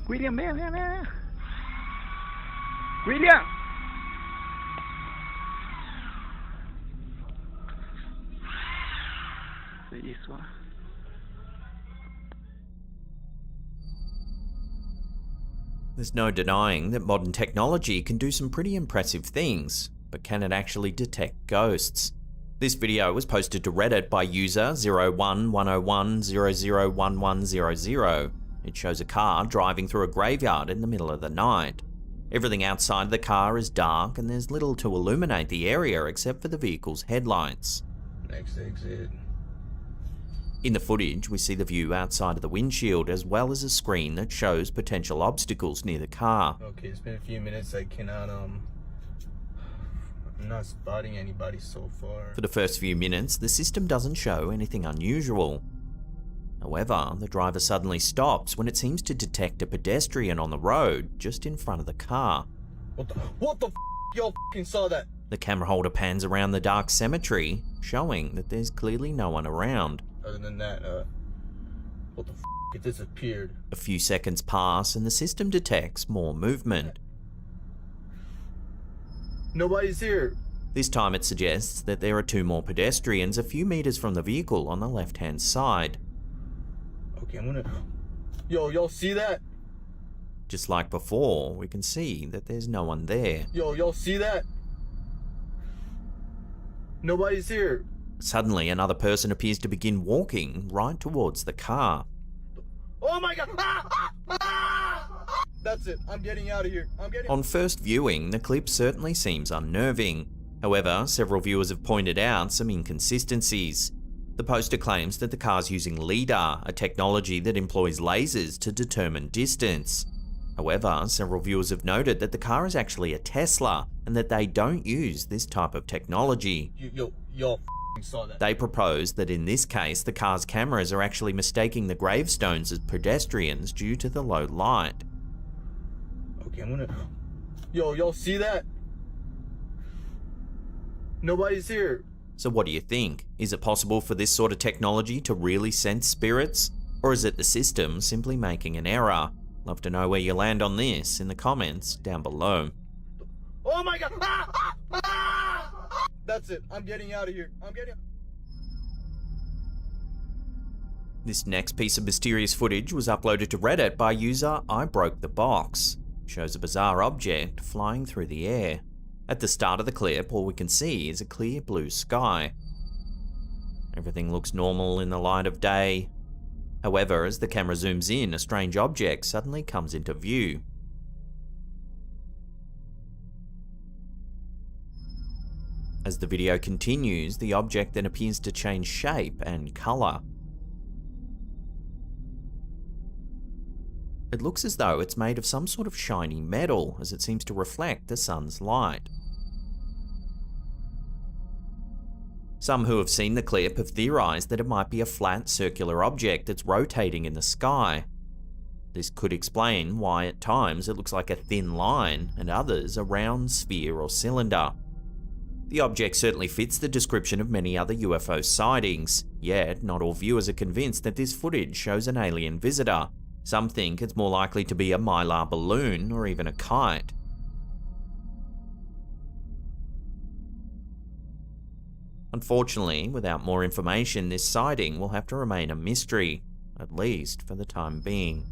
William, ven, ven, ven. William! Se hizo. There's no denying that modern technology can do some pretty impressive things, but can it actually detect ghosts? This video was posted to Reddit by user 011010001100. It shows a car driving through a graveyard in the middle of the night. Everything outside the car is dark and there's little to illuminate the area except for the vehicle's headlights. Next exit. In the footage, we see the view outside of the windshield as well as a screen that shows potential obstacles near the car. Okay, it's been a few minutes. I cannot, I'm not spotting anybody so far. For the first few minutes, the system doesn't show anything unusual. However, the driver suddenly stops when it seems to detect a pedestrian on the road just in front of the car. What the f***? Y'all f***ing saw that? The camera holder pans around the dark cemetery, showing that there's clearly no one around. Other than that, what the f***? It disappeared. A few seconds pass and the system detects more movement. Nobody's here. This time it suggests that there are two more pedestrians a few meters from the vehicle on the left-hand side. Okay, I'm gonna... Yo, y'all see that? Just like before, we can see that there's no one there. Yo, y'all see that? Nobody's here. Suddenly, another person appears to begin walking right towards the car. Oh my god! That's it. I'm getting out of here. On first viewing, the clip certainly seems unnerving. However, several viewers have pointed out some inconsistencies. The poster claims that the car's using LIDAR, a technology that employs lasers to determine distance. However, several viewers have noted that the car is actually a Tesla and that they don't use this type of technology. Y'all saw that. They propose that in this case, the car's cameras are actually mistaking the gravestones as pedestrians due to the low light. Okay, I'm gonna... Yo, y'all see that? Nobody's here. So what do you think? Is it possible for this sort of technology to really sense spirits? Or is it the system simply making an error? Love to know where you land on this in the comments down below. Oh my god! That's it. I'm getting out of here. This next piece of mysterious footage was uploaded to Reddit by user I Broke the Box. It shows a bizarre object flying through the air. At the start of the clip, all we can see is a clear blue sky. Everything looks normal in the light of day. However, as the camera zooms in, a strange object suddenly comes into view. As the video continues, the object then appears to change shape and colour. It looks as though it's made of some sort of shiny metal, as it seems to reflect the sun's light. Some who have seen the clip have theorised that it might be a flat circular object that's rotating in the sky. This could explain why at times it looks like a thin line and others a round sphere or cylinder. The object certainly fits the description of many other UFO sightings, yet not all viewers are convinced that this footage shows an alien visitor. Some think it's more likely to be a mylar balloon or even a kite. Unfortunately, without more information, this sighting will have to remain a mystery, at least for the time being.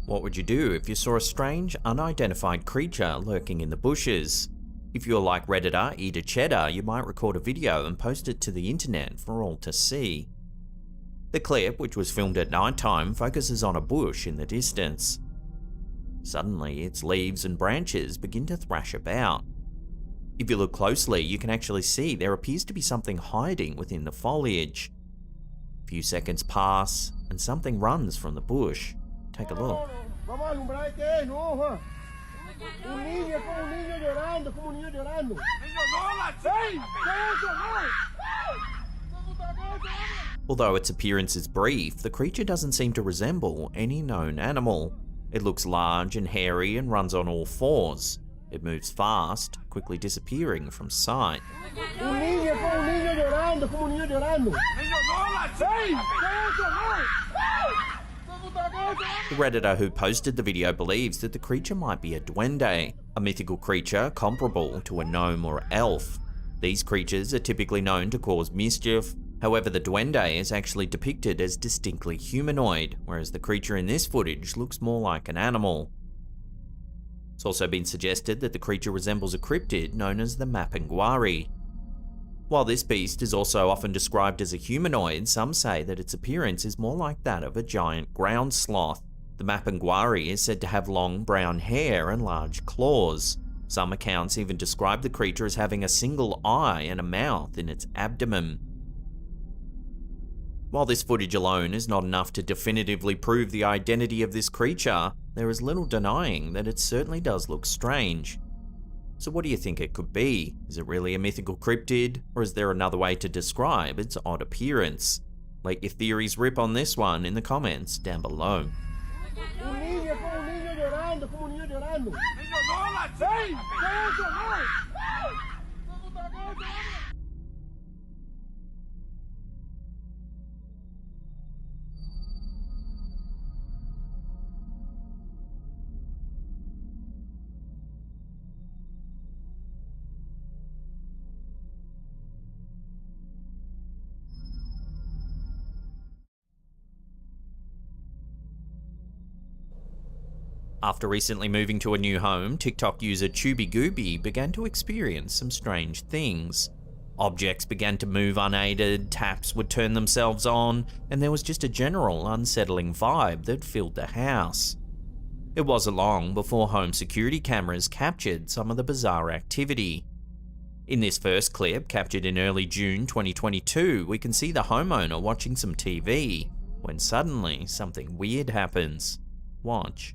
What would you do if you saw a strange, unidentified creature lurking in the bushes? If you're like Redditor Eater Cheddar, you might record a video and post it to the internet for all to see. The clip, which was filmed at nighttime, focuses on a bush in the distance. Suddenly, its leaves and branches begin to thrash about. If you look closely, you can actually see there appears to be something hiding within the foliage. A few seconds pass, and something runs from the bush. Take a look. Vamos a alumbrar qué es, no, Juan. Un niño, como un niño llorando, como un niño llorando. ¡Ey! ¿Qué es eso, no? Although its appearance is brief, the creature doesn't seem to resemble any known animal. It looks large and hairy and runs on all fours. It moves fast, quickly disappearing from sight. Un niño, como un niño llorando, como un niño llorando. ¡Ey! The Redditor who posted the video believes that the creature might be a duende, a mythical creature comparable to a gnome or elf. These creatures are typically known to cause mischief. However, the duende is actually depicted as distinctly humanoid, whereas the creature in this footage looks more like an animal. It's also been suggested that the creature resembles a cryptid known as the Mapinguari. While this beast is also often described as a humanoid, some say that its appearance is more like that of a giant ground sloth. The Mapinguari is said to have long brown hair and large claws. Some accounts even describe the creature as having a single eye and a mouth in its abdomen. While this footage alone is not enough to definitively prove the identity of this creature, there is little denying that it certainly does look strange. So what do you think it could be? Is it really a mythical cryptid, or is there another way to describe its odd appearance? Let your theories rip on this one in the comments down below. Un niño, como un niño llorando, como un niño llorando. ¡Ey! ¿Qué es eso? After recently moving to a new home, TikTok user Chubby began to experience some strange things. Objects began to move unaided, taps would turn themselves on, and there was just a general unsettling vibe that filled the house. It wasn't long before home security cameras captured some of the bizarre activity. In this first clip, captured in early June 2022, we can see the homeowner watching some TV, when suddenly something weird happens. Watch.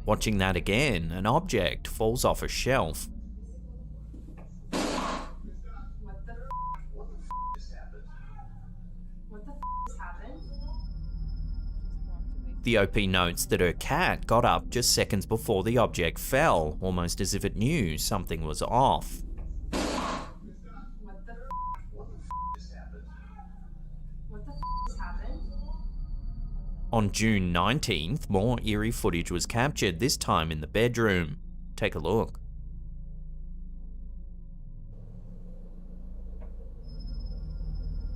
Watching that again, an object falls off a shelf. The OP notes that her cat got up just seconds before the object fell, almost as if it knew something was off. On June 19th, more eerie footage was captured, this time in the bedroom. Take a look.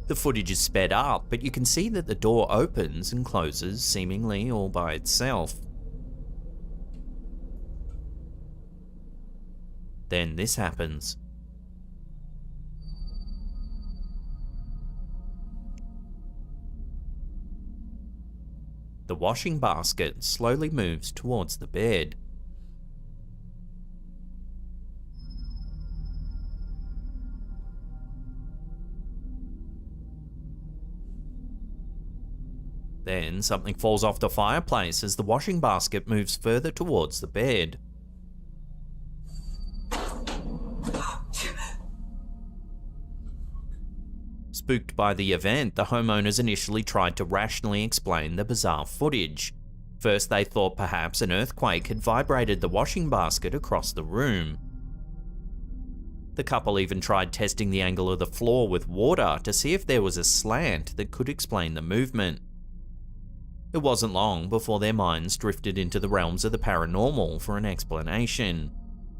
The footage is sped up, but you can see that the door opens and closes seemingly all by itself. Then this happens. The washing basket slowly moves towards the bed. Then something falls off the fireplace as the washing basket moves further towards the bed. Spooked by the event, the homeowners initially tried to rationally explain the bizarre footage. First, they thought perhaps an earthquake had vibrated the washing basket across the room. The couple even tried testing the angle of the floor with water to see if there was a slant that could explain the movement. It wasn't long before their minds drifted into the realms of the paranormal for an explanation.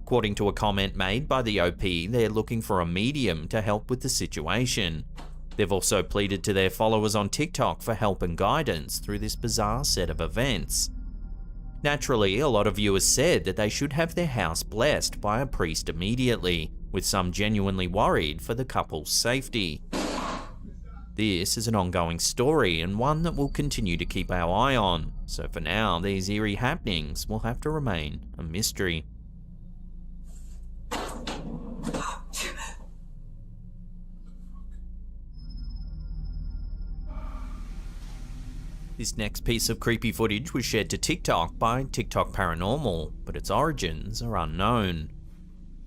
According to a comment made by the OP, they're looking for a medium to help with the situation. They've also pleaded to their followers on TikTok for help and guidance through this bizarre set of events. Naturally, a lot of viewers said that they should have their house blessed by a priest immediately, with some genuinely worried for the couple's safety. this is an ongoing story and one that we'll continue to keep our eye on, so for now, these eerie happenings will have to remain a mystery. This next piece of creepy footage was shared to TikTok by TikTok Paranormal, but its origins are unknown.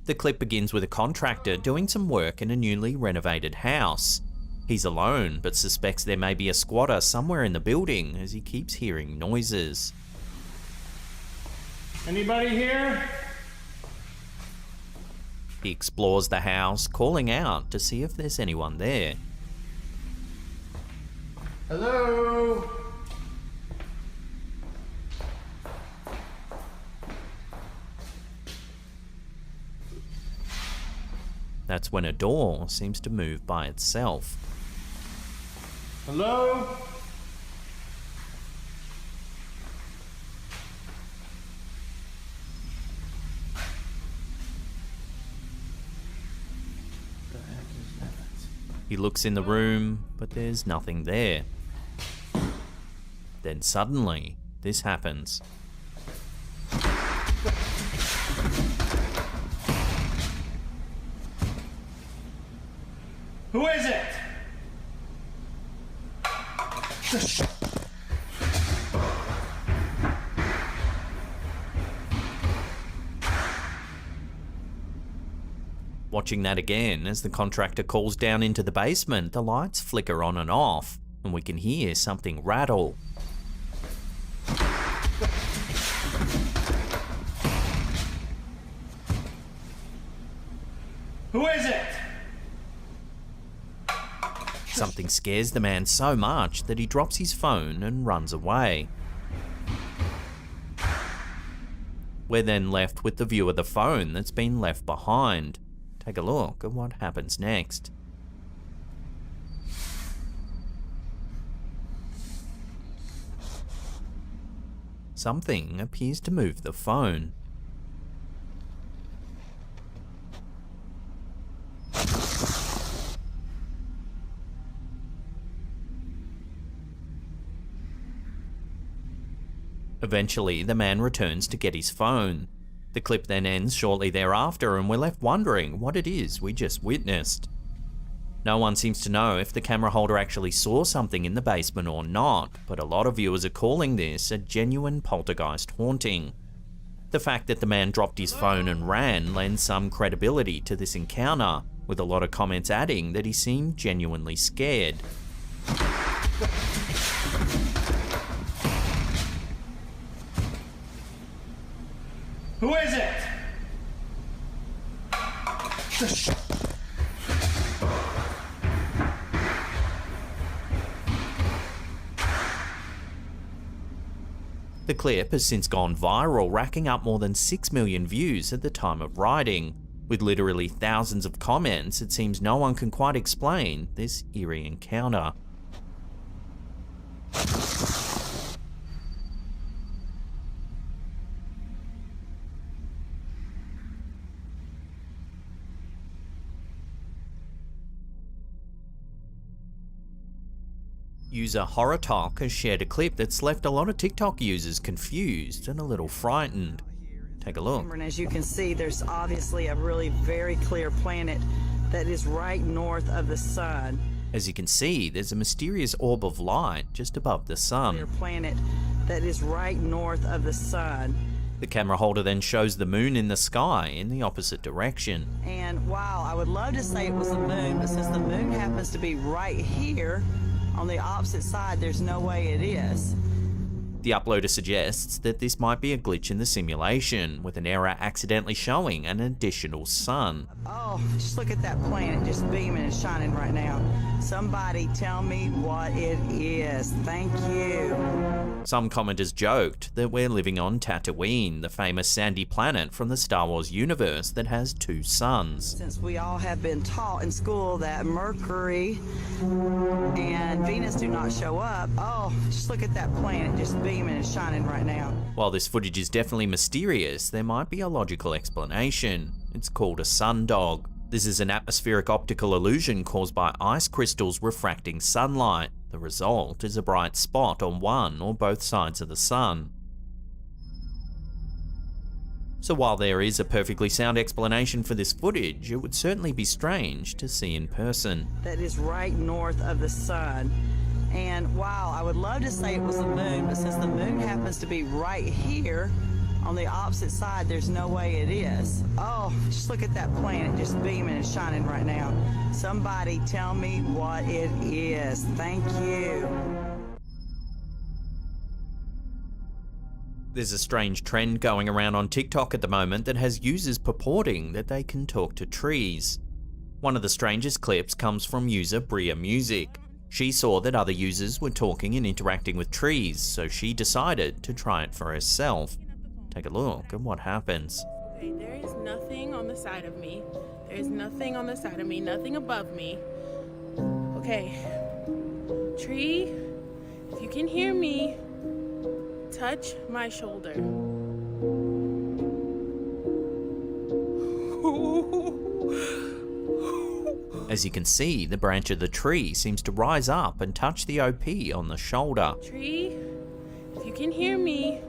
The clip begins with a contractor doing some work in a newly renovated house. He's alone, but suspects there may be a squatter somewhere in the building as he keeps hearing noises. Anybody here? He explores the house, calling out to see if there's anyone there. Hello? That's when a door seems to move by itself. Hello? He looks in the room, but there's nothing there. Then suddenly, this happens. Who is it? Watching that again, as the contractor calls down into the basement, the lights flicker on and off, and we can hear something rattle. Who is it? Something scares the man so much that he drops his phone and runs away. We're then left with the view of the phone that's been left behind. Take a look at what happens next. Something appears to move the phone. Eventually, the man returns to get his phone. The clip then ends shortly thereafter, and we're left wondering what it is we just witnessed. No one seems to know if the camera holder actually saw something in the basement or not, but a lot of viewers are calling this a genuine poltergeist haunting. The fact that the man dropped his phone and ran lends some credibility to this encounter, with a lot of comments adding that he seemed genuinely scared. Who is it? The clip has since gone viral, racking up more than 6 million views at the time of writing. With literally thousands of comments, it seems no one can quite explain this eerie encounter. User Horror Talk has shared a clip that's left a lot of TikTok users confused and a little frightened. Take a look. And as you can see, there's obviously a really very clear planet that is right north of the sun. As you can see, there's a mysterious orb of light just above the sun. Clear planet that is right north of the sun. The camera holder then shows the moon in the sky in the opposite direction. And wow, I would love to say it was the moon, but since the moon happens to be right here, on the opposite side, there's no way it is. The uploader suggests that this might be a glitch in the simulation, with an error accidentally showing an additional sun. Oh, just look at that planet just beaming and shining right now. Somebody tell me what it is. Thank you. Some commenters joked that we're living on Tatooine, the famous sandy planet from the Star Wars universe that has 2 suns. Since we all have been taught in school that Mercury and Venus do not show up, oh, just look at that planet just beaming and shining right now. While this footage is definitely mysterious, there might be a logical explanation. It's called a sundog. This is an atmospheric optical illusion caused by ice crystals refracting sunlight. The result is a bright spot on one or both sides of the sun. So while there is a perfectly sound explanation for this footage, it would certainly be strange to see in person. That is right north of the sun. And wow, I would love to say it was the moon, but since the moon happens to be right here on the opposite side, there's no way it is. Oh, just look at that planet just beaming and shining right now. Somebody tell me what it is. Thank you. There's a strange trend going around on TikTok at the moment that has users purporting that they can talk to trees. One of the strangest clips comes from user Bria Music. She saw that other users were talking and interacting with trees, so she decided to try it for herself. Take a look at what happens. Okay, there is nothing on the side of me. There is nothing on the side of me, nothing above me. Okay, tree, if you can hear me, touch my shoulder. As you can see, the branch of the tree seems to rise up and touch the OP on the shoulder. Tree, if you can hear me,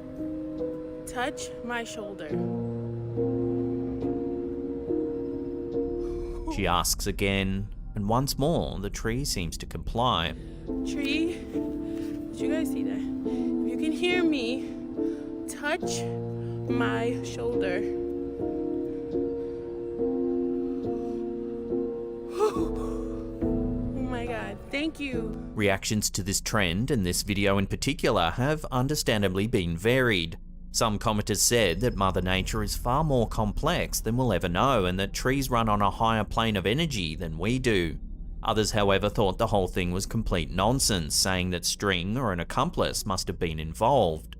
touch my shoulder. She asks again, and once more the tree seems to comply. Tree, did you guys see that? If you can hear me, touch my shoulder. Oh my god, thank you. Reactions to this trend, and this video in particular, have understandably been varied. Some commenters said that Mother Nature is far more complex than we'll ever know, and that trees run on a higher plane of energy than we do. Others, however, thought the whole thing was complete nonsense, saying that String or an accomplice must have been involved.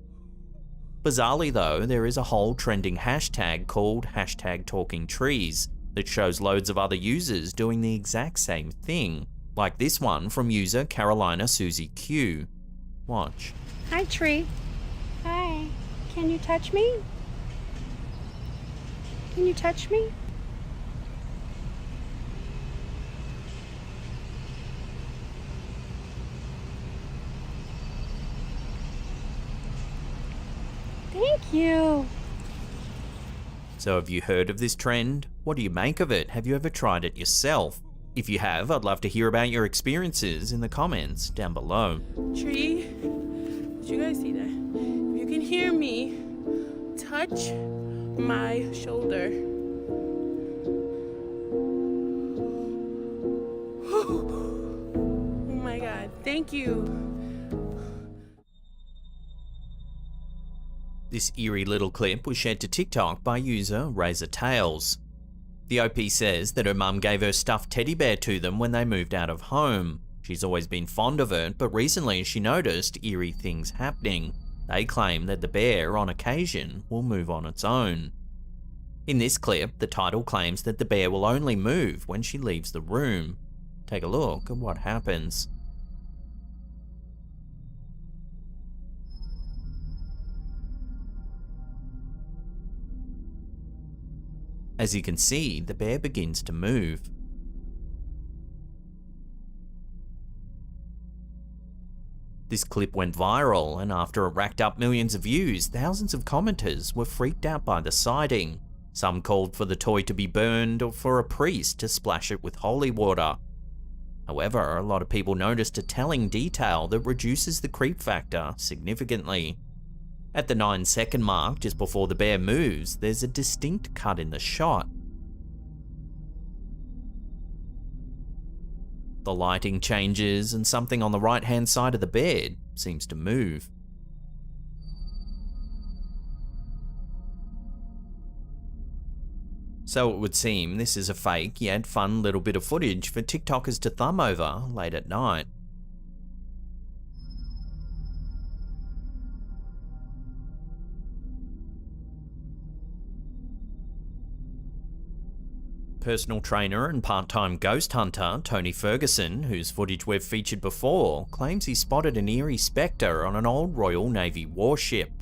Bizarrely though, there is a whole trending hashtag called #TalkingTrees that shows loads of other users doing the exact same thing, like this one from user Carolina Susie Q. Watch. Hi, tree. Hi. Can you touch me? Can you touch me? Thank you. So have you heard of this trend? What do you make of it? Have you ever tried it yourself? If you have, I'd love to hear about your experiences in the comments down below. Tree, did you guys see that? If you can hear me, touch my shoulder. Oh my god, thank you. This eerie little clip was shared to TikTok by user Razor Tails. The OP says that her mum gave her stuffed teddy bear to them when they moved out of home. She's always been fond of it, but recently she noticed eerie things happening. They claim that the bear, on occasion, will move on its own. In this clip, the title claims that the bear will only move when she leaves the room. Take a look at what happens. As you can see, the bear begins to move. This clip went viral, and after it racked up millions of views, thousands of commenters were freaked out by the sighting. Some called for the toy to be burned or for a priest to splash it with holy water. However, a lot of people noticed a telling detail that reduces the creep factor significantly. At the 9-second mark, just before the bear moves, there's a distinct cut in the shot. The lighting changes, and something on the right-hand side of the bed seems to move. So it would seem this is a fake yet fun little bit of footage for TikTokers to thumb over late at night. Personal trainer and part-time ghost hunter Tony Ferguson, whose footage we've featured before, claims he spotted an eerie spectre on an old Royal Navy warship.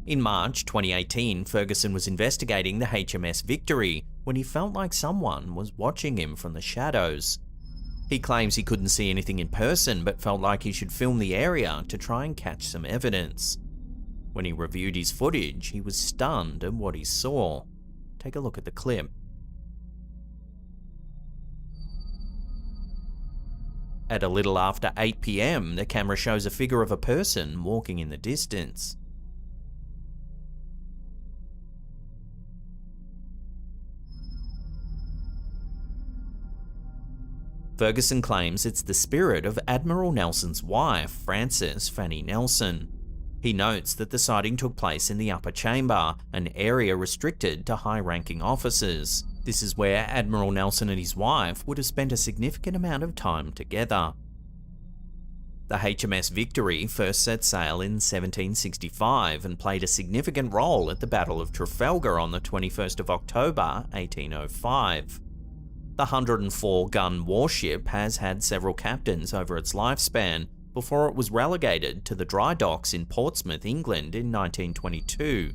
In March 2018, Ferguson was investigating the HMS Victory when he felt like someone was watching him from the shadows. He claims he couldn't see anything in person but felt like he should film the area to try and catch some evidence. When he reviewed his footage, he was stunned at what he saw. Take a look at the clip. At a little after 8 PM, the camera shows a figure of a person walking in the distance. Ferguson claims it's the spirit of Admiral Nelson's wife, Frances Fanny Nelson. He notes that the sighting took place in the upper chamber, an area restricted to high-ranking officers. This is where Admiral Nelson and his wife would have spent a significant amount of time together. The HMS Victory first set sail in 1765 and played a significant role at the Battle of Trafalgar on the 21st of October, 1805. The 104-gun warship has had several captains over its lifespan before it was relegated to the dry docks in Portsmouth, England in 1922.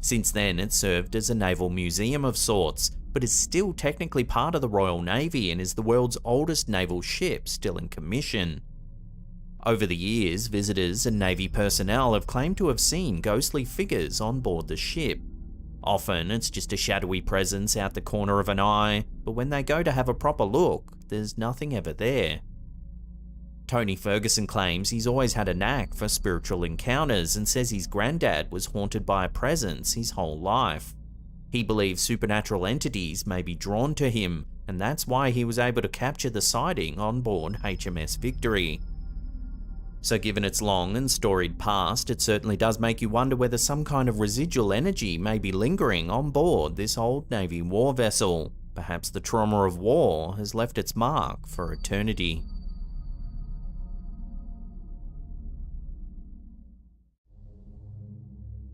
Since then, it served as a naval museum of sorts, but is still technically part of the Royal Navy and is the world's oldest naval ship still in commission. Over the years, visitors and Navy personnel have claimed to have seen ghostly figures on board the ship. Often, it's just a shadowy presence out the corner of an eye, but when they go to have a proper look, there's nothing ever there. Tony Ferguson claims he's always had a knack for spiritual encounters and says his granddad was haunted by a presence his whole life. He believes supernatural entities may be drawn to him, and that's why he was able to capture the sighting on board HMS Victory. So given its long and storied past, it certainly does make you wonder whether some kind of residual energy may be lingering on board this old Navy war vessel. Perhaps the trauma of war has left its mark for eternity.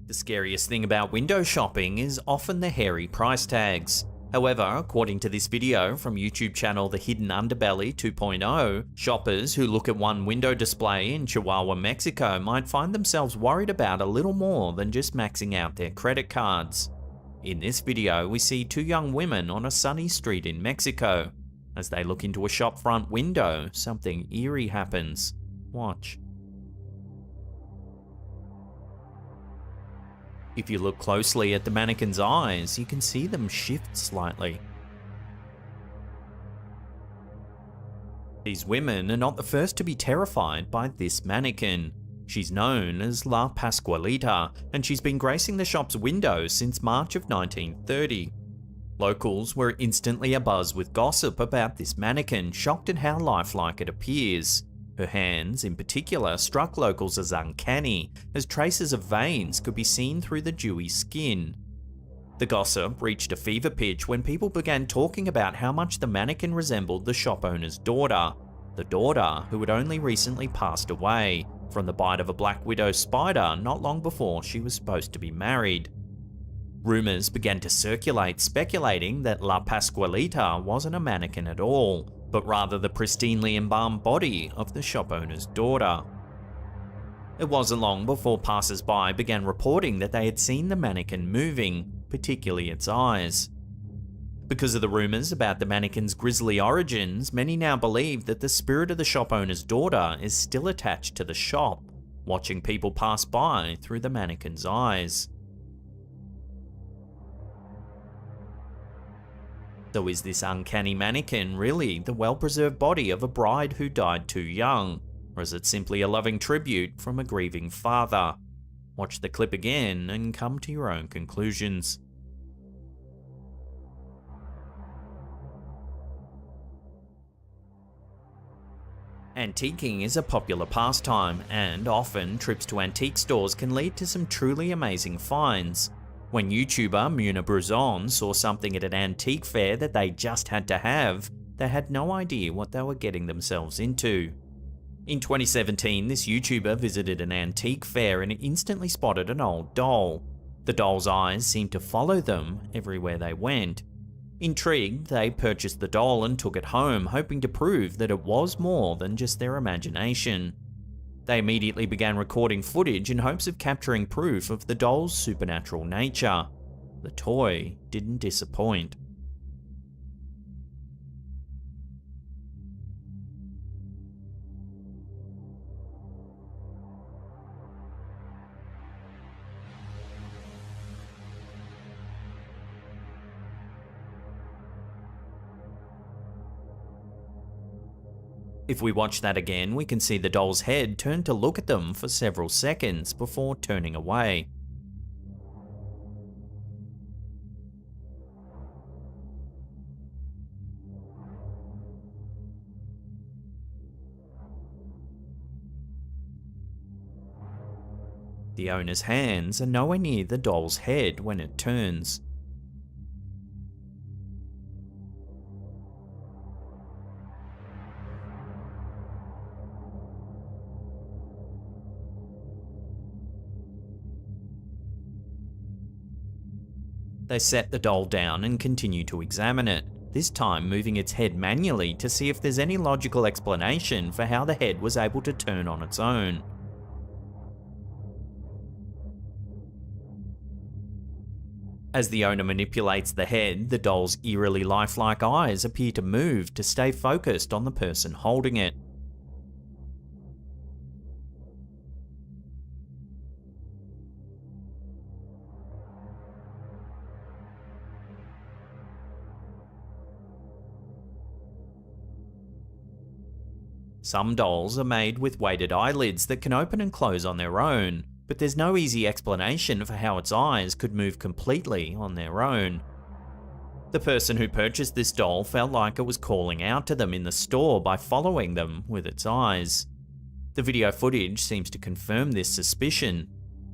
The scariest thing about window shopping is often the hairy price tags. However, according to this video from YouTube channel The Hidden Underbelly 2.0, shoppers who look at one window display in Chihuahua, Mexico might find themselves worried about a little more than just maxing out their credit cards. In this video, we see two young women on a sunny street in Mexico. As they look into a shop front window, something eerie happens. Watch. If you look closely at the mannequin's eyes, you can see them shift slightly. These women are not the first to be terrified by this mannequin. She's known as La Pascualita, and she's been gracing the shop's windows since March of 1930. Locals were instantly abuzz with gossip about this mannequin, shocked at how lifelike it appears. Her hands, in particular, struck locals as uncanny, as traces of veins could be seen through the dewy skin. The gossip reached a fever pitch when people began talking about how much the mannequin resembled the shop owner's daughter, the daughter who had only recently passed away from the bite of a black widow spider not long before she was supposed to be married. Rumours began to circulate speculating that La Pascualita wasn't a mannequin at all, but rather the pristinely embalmed body of the shop owner's daughter. It wasn't long before passers-by began reporting that they had seen the mannequin moving, particularly its eyes. Because of the rumours about the mannequin's grisly origins, many now believe that the spirit of the shop owner's daughter is still attached to the shop, watching people pass by through the mannequin's eyes. So is this uncanny mannequin really the well-preserved body of a bride who died too young, or is it simply a loving tribute from a grieving father? Watch the clip again and come to your own conclusions. Antiquing is a popular pastime, and often trips to antique stores can lead to some truly amazing finds. When YouTuber Muna Bruzon saw something at an antique fair that they just had to have, they had no idea what they were getting themselves into. In 2017, this YouTuber visited an antique fair and instantly spotted an old doll. The doll's eyes seemed to follow them everywhere they went. Intrigued, they purchased the doll and took it home, hoping to prove that it was more than just their imagination. They immediately began recording footage in hopes of capturing proof of the doll's supernatural nature. The toy didn't disappoint. If we watch that again, we can see the doll's head turn to look at them for several seconds before turning away. The owner's hands are nowhere near the doll's head when it turns. They set the doll down and continue to examine it, this time moving its head manually to see if there's any logical explanation for how the head was able to turn on its own. As the owner manipulates the head, the doll's eerily lifelike eyes appear to move to stay focused on the person holding it. Some dolls are made with weighted eyelids that can open and close on their own, but there's no easy explanation for how its eyes could move completely on their own. The person who purchased this doll felt like it was calling out to them in the store by following them with its eyes. The video footage seems to confirm this suspicion.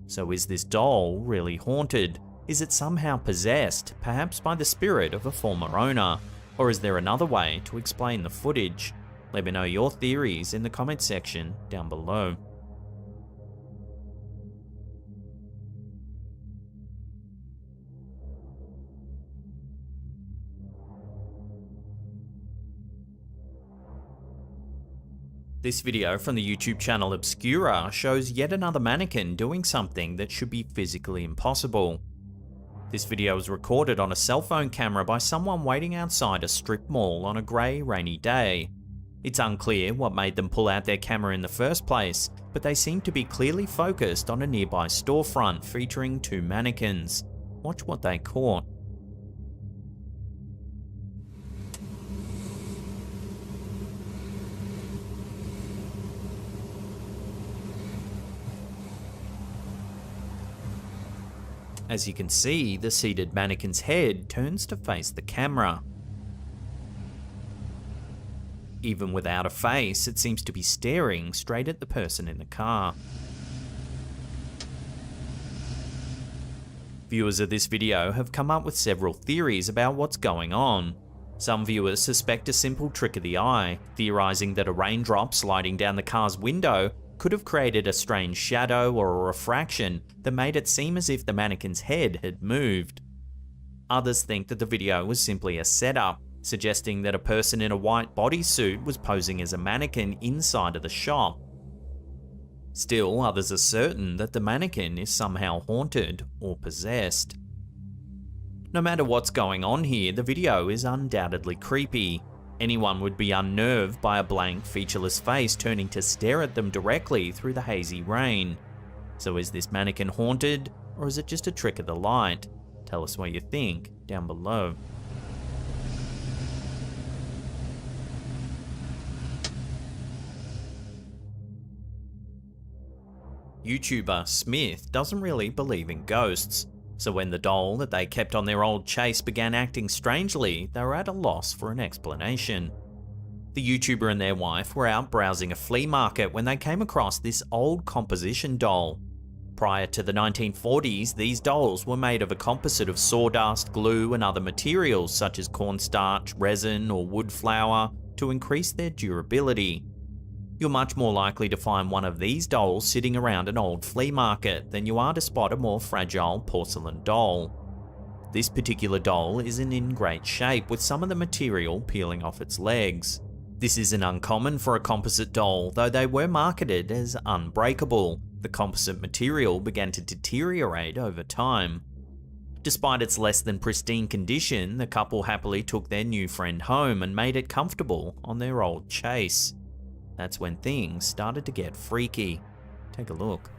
So is this doll really haunted? Is it somehow possessed, perhaps by the spirit of a former owner? Or is there another way to explain the footage? Let me know your theories in the comment section down below. This video from the YouTube channel Obscura shows yet another mannequin doing something that should be physically impossible. This video was recorded on a cell phone camera by someone waiting outside a strip mall on a grey, rainy day. It's unclear what made them pull out their camera in the first place, but they seem to be clearly focused on a nearby storefront featuring two mannequins. Watch what they caught. As you can see, the seated mannequin's head turns to face the camera. Even without a face, it seems to be staring straight at the person in the car. Viewers of this video have come up with several theories about what's going on. Some viewers suspect a simple trick of the eye, theorizing that a raindrop sliding down the car's window could have created a strange shadow or a refraction that made it seem as if the mannequin's head had moved. Others think that the video was simply a setup, suggesting that a person in a white bodysuit was posing as a mannequin inside of the shop. Still, others are certain that the mannequin is somehow haunted or possessed. No matter what's going on here, the video is undoubtedly creepy. Anyone would be unnerved by a blank, featureless face turning to stare at them directly through the hazy rain. So is this mannequin haunted, or is it just a trick of the light? Tell us what you think down below. YouTuber Smith doesn't really believe in ghosts, so when the doll that they kept on their old chase began acting strangely, they were at a loss for an explanation. The YouTuber and their wife were out browsing a flea market when they came across this old composition doll. Prior to the 1940s, these dolls were made of a composite of sawdust, glue, and other materials such as cornstarch, resin, or wood flour to increase their durability. You're much more likely to find one of these dolls sitting around an old flea market than you are to spot a more fragile porcelain doll. This particular doll isn't in great shape, with some of the material peeling off its legs. This isn't uncommon for a composite doll, though they were marketed as unbreakable. The composite material began to deteriorate over time. Despite its less than pristine condition, the couple happily took their new friend home and made it comfortable on their old chase. That's when things started to get freaky. Take a look.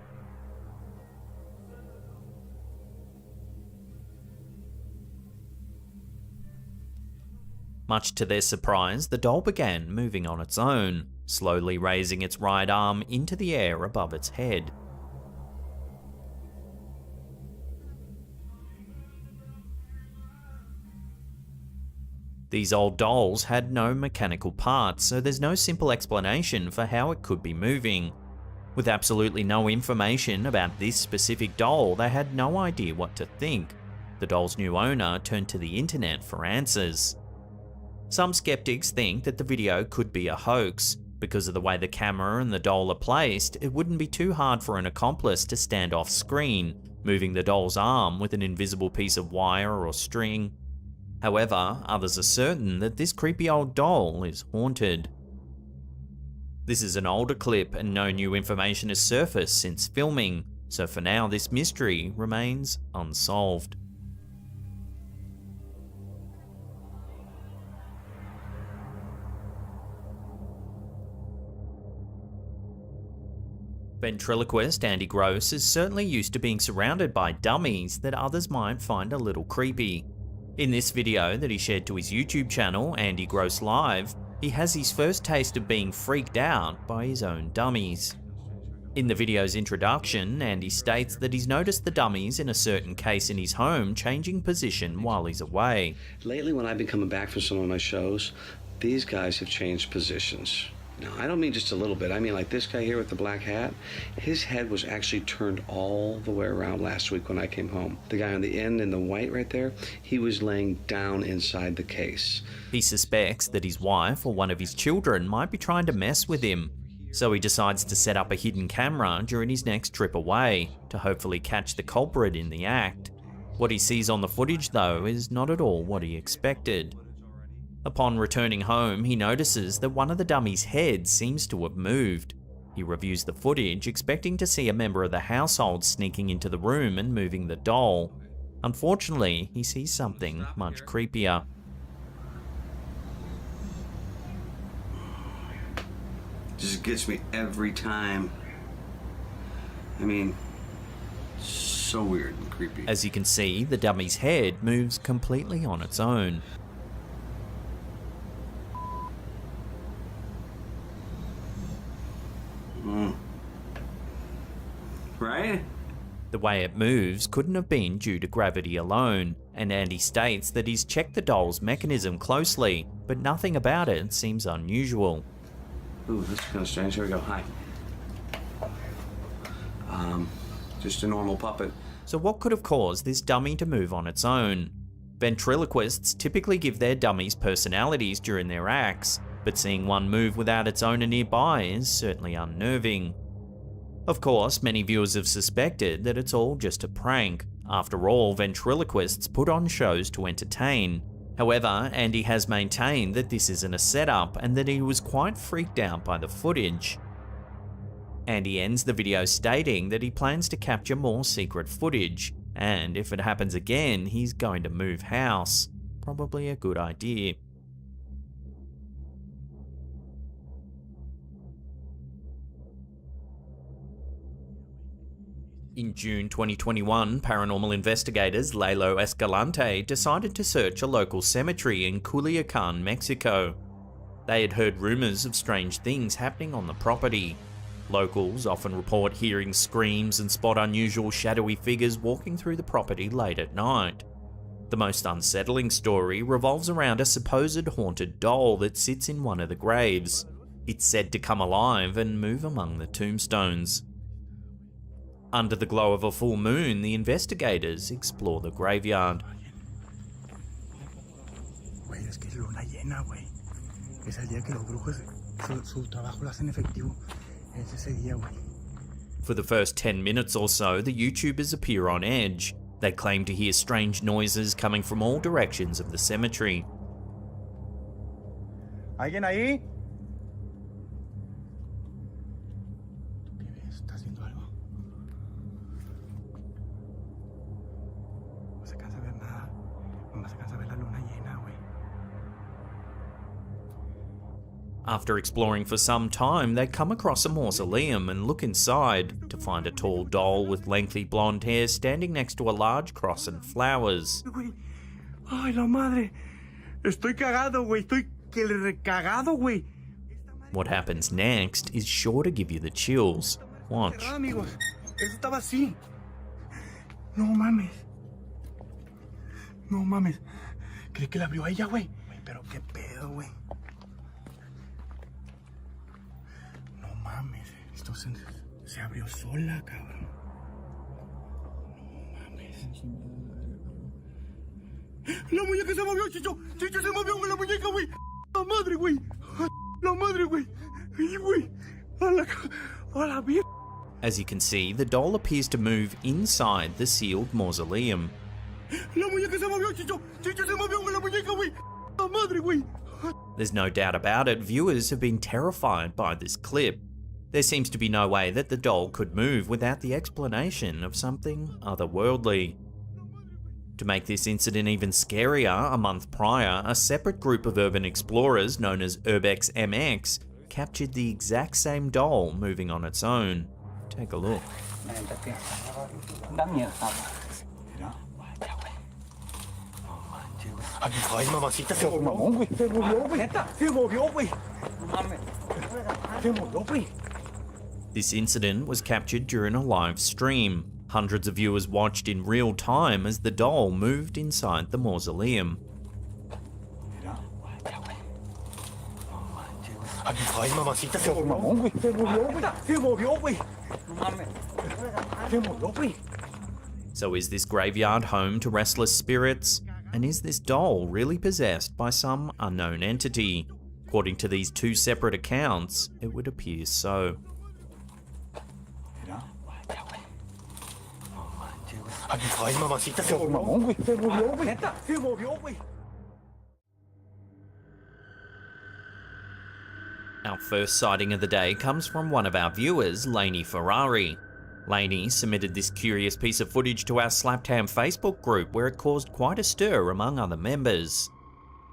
Much to their surprise, the doll began moving on its own. slowly raising its right arm into the air above its head. These old dolls had no mechanical parts, so there's no simple explanation for how it could be moving. With absolutely no information about this specific doll, they had no idea what to think. The doll's new owner turned to the internet for answers. Some skeptics think that the video could be a hoax. Because of the way the camera and the doll are placed, it wouldn't be too hard for an accomplice to stand off screen, moving the doll's arm with an invisible piece of wire or string. However, others are certain that this creepy old doll is haunted. This is an older clip and no new information has surfaced since filming, so for now this mystery remains unsolved. Ventriloquist Andy Gross is certainly used to being surrounded by dummies that others might find a little creepy. In this video that he shared to his YouTube channel, Andy Gross Live, he has his first taste of being freaked out by his own dummies. In the video's introduction, Andy states that he's noticed the dummies in a certain case in his home changing position while he's away. Lately, when I've been coming back from some of my shows, these guys have changed positions. Now, I don't mean just a little bit. I mean like this guy here with the black hat. His head was actually turned all the way around last week when I came home. The guy on the end in the white right there, he was laying down inside the case. He suspects that his wife or one of his children might be trying to mess with him, so he decides to set up a hidden camera during his next trip away to hopefully catch the culprit in the act. What he sees on the footage, though, is not at all what he expected. Upon returning home, he notices that one of the dummies' heads seems to have moved. He reviews the footage, expecting to see a member of the household sneaking into the room and moving the doll. Unfortunately, he sees something much creepier. Just gets me every time. I mean, so weird and creepy. As you can see, the dummy's head moves completely on its own. Right? The way it moves couldn't have been due to gravity alone, and Andy states that he's checked the doll's mechanism closely, but nothing about it seems unusual. Ooh, that's kind of strange. Here we go. Hi. Just a normal puppet. So what could have caused this dummy to move on its own? Ventriloquists typically give their dummies personalities during their acts, but seeing one move without its owner nearby is certainly unnerving. Of course, many viewers have suspected that it's all just a prank. After all, ventriloquists put on shows to entertain. However, Andy has maintained that this isn't a setup and that he was quite freaked out by the footage. Andy ends the video stating that he plans to capture more secret footage, and if it happens again, he's going to move house. Probably a good idea. In June 2021, paranormal investigators Lalo Escalante decided to search a local cemetery in Culiacan, Mexico. They had heard rumors of strange things happening on the property. Locals often report hearing screams and spot unusual shadowy figures walking through the property late at night. The most unsettling story revolves around a supposed haunted doll that sits in one of the graves. It's said to come alive and move among the tombstones. Under the glow of a full moon, the investigators explore the graveyard. Güey, es que es luna llena, güey. Es el día que los brujos su trabajo lo hacen efectivo. Es ese día, güey. For the first 10 minutes or so, the YouTubers appear on edge. They claim to hear strange noises coming from all directions of the cemetery. ¿Alguien ahí? After exploring for some time, they come across a mausoleum and look inside to find a tall doll with lengthy blonde hair standing next to a large cross and flowers. Ay, la madre. Estoy cagado, güey. Estoy que le recagado, güey. What happens next is sure to give you the chills. Watch. Amigo, eso estaba así. No mames. No mames. ¿Crees que la abrió ella, güey? Pero qué pedo, güey. No mames. Esto se abrió sola, cabrón. No mames. La muñeca se movió, Chicho. Chicho se movió, güey, la muñeca, güey. La madre, güey. La madre, güey. Ay, güey. A la mierda. As you can see, the doll appears to move inside the sealed mausoleum. La muñeca se movió, Chicho. Chicho se movió, güey, la muñeca, güey. La madre, güey. There's no doubt about it, viewers have been terrified by this clip. There seems to be no way that the doll could move without the explanation of something otherworldly. To make this incident even scarier, a month prior, a separate group of urban explorers known as Urbex MX captured the exact same doll moving on its own. Take a look. Ay, mamacita, se movió, güey. Se movió, güey. Se movió, güey. Se movió, güey. This incident was captured during a live stream. Hundreds of viewers watched in real time as the doll moved inside the mausoleum. Ay, mamacita, se movió, güey. Se movió, güey. Se movió, güey. Se movió, güey. So is this graveyard home to restless spirits? And is this doll really possessed by some unknown entity? According to these two separate accounts, it would appear so. Ay, mamacita, se movió, güey. Se movió, güey. Se movió, güey. Our first sighting of the day comes from one of our viewers, Lainey Ferrari. Lainey submitted this curious piece of footage to our Slapped Ham Facebook group where it caused quite a stir among other members.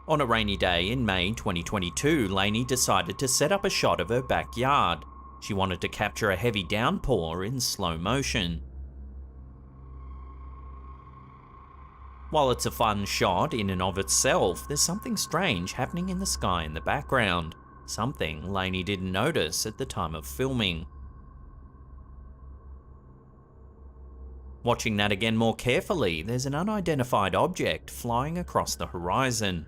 On a rainy day in May 2022, Lainey decided to set up a shot of her backyard. She wanted to capture a heavy downpour in slow motion. While it's a fun shot in and of itself, there's something strange happening in the sky in the background. Something Lainey didn't notice at the time of filming. Watching that again more carefully, there's an unidentified object flying across the horizon.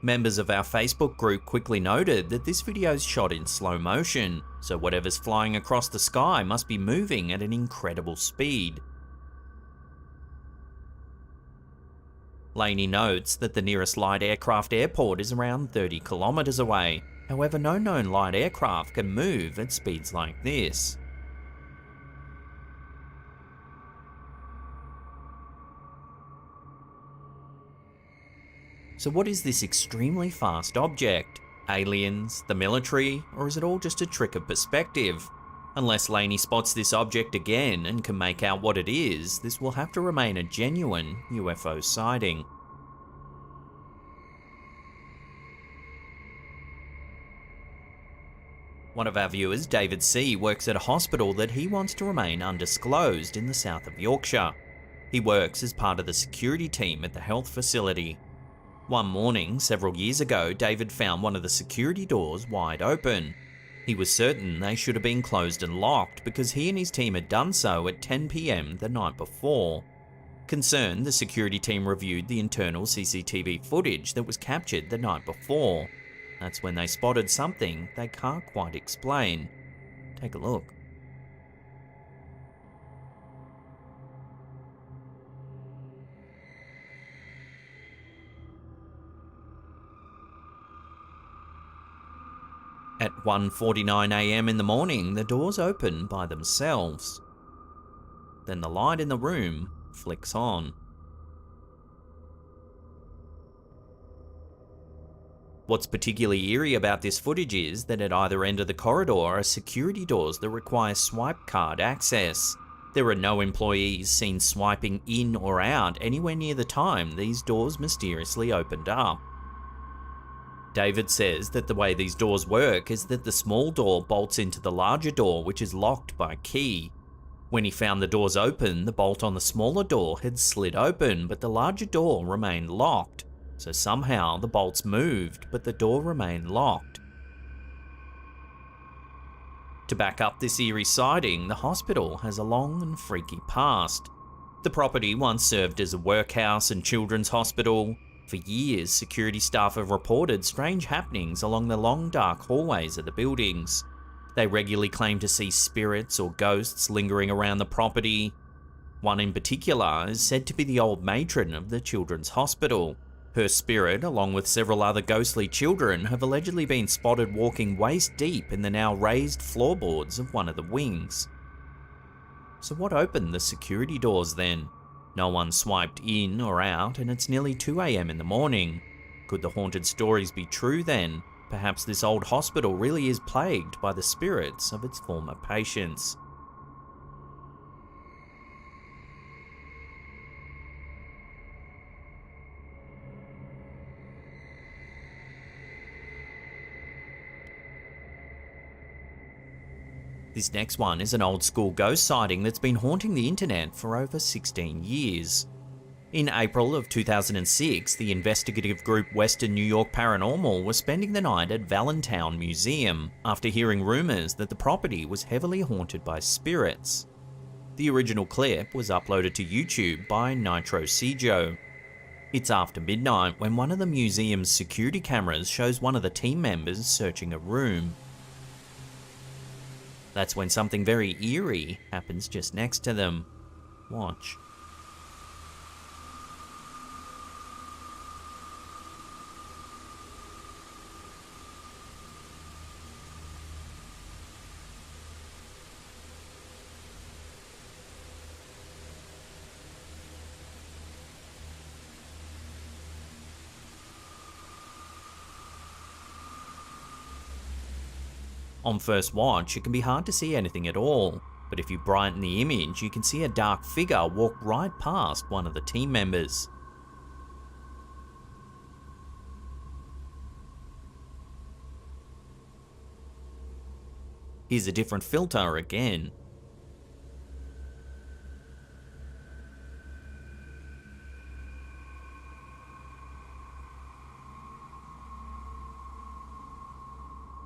Members of our Facebook group quickly noted that this video is shot in slow motion, so whatever's flying across the sky must be moving at an incredible speed. Lainey notes that the nearest light aircraft airport is around 30 kilometers away. However, no known light aircraft can move at speeds like this. So what is this extremely fast object? Aliens, the military, or is it all just a trick of perspective? Unless Lainey spots this object again and can make out what it is, this will have to remain a genuine UFO sighting. One of our viewers, David C., works at a hospital that he wants to remain undisclosed in the south of Yorkshire. He works as part of the security team at the health facility. One morning, several years ago, David found one of the security doors wide open. He was certain they should have been closed and locked because he and his team had done so at 10 PM the night before. Concerned, the security team reviewed the internal CCTV footage that was captured the night before. That's when they spotted something they can't quite explain. Take a look. At 1:49 AM in the morning, the doors open by themselves. Then the light in the room flicks on. What's particularly eerie about this footage is that at either end of the corridor are security doors that require swipe card access. There are no employees seen swiping in or out anywhere near the time these doors mysteriously opened up. David says that the way these doors work is that the small door bolts into the larger door, which is locked by key. When he found the doors open, the bolt on the smaller door had slid open, but the larger door remained locked. So somehow the bolts moved, but the door remained locked. To back up this eerie sighting, the hospital has a long and freaky past. The property once served as a workhouse and children's hospital. For years, security staff have reported strange happenings along the long dark hallways of the buildings. They regularly claim to see spirits or ghosts lingering around the property. One in particular is said to be the old matron of the children's hospital. Her spirit, along with several other ghostly children, have allegedly been spotted walking waist deep in the now raised floorboards of one of the wings. So what opened the security doors then? No one swiped in or out, and it's nearly 2 AM in the morning. Could the haunted stories be true then? Perhaps this old hospital really is plagued by the spirits of its former patients. This next one is an old school ghost sighting that's been haunting the internet for over 16 years. In April of 2006, the investigative group Western New York Paranormal was spending the night at Valentine Museum after hearing rumours that the property was heavily haunted by spirits. The original clip was uploaded to YouTube by Nitro Sejo. It's after midnight when one of the museum's security cameras shows one of the team members searching a room. That's when something very eerie happens just next to them. Watch. On first watch, it can be hard to see anything at all, but if you brighten the image, you can see a dark figure walk right past one of the team members. Here's a different filter again.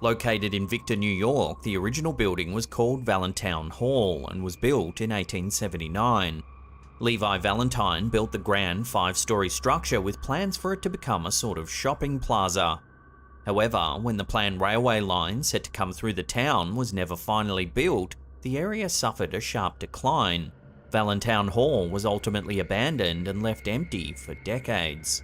Located in Victor, New York, the original building was called Valentine Hall and was built in 1879. Levi Valentine built the grand 5-story structure with plans for it to become a sort of shopping plaza. However, when the planned railway line set to come through the town was never finally built, the area suffered a sharp decline. Valentine Hall was ultimately abandoned and left empty for decades.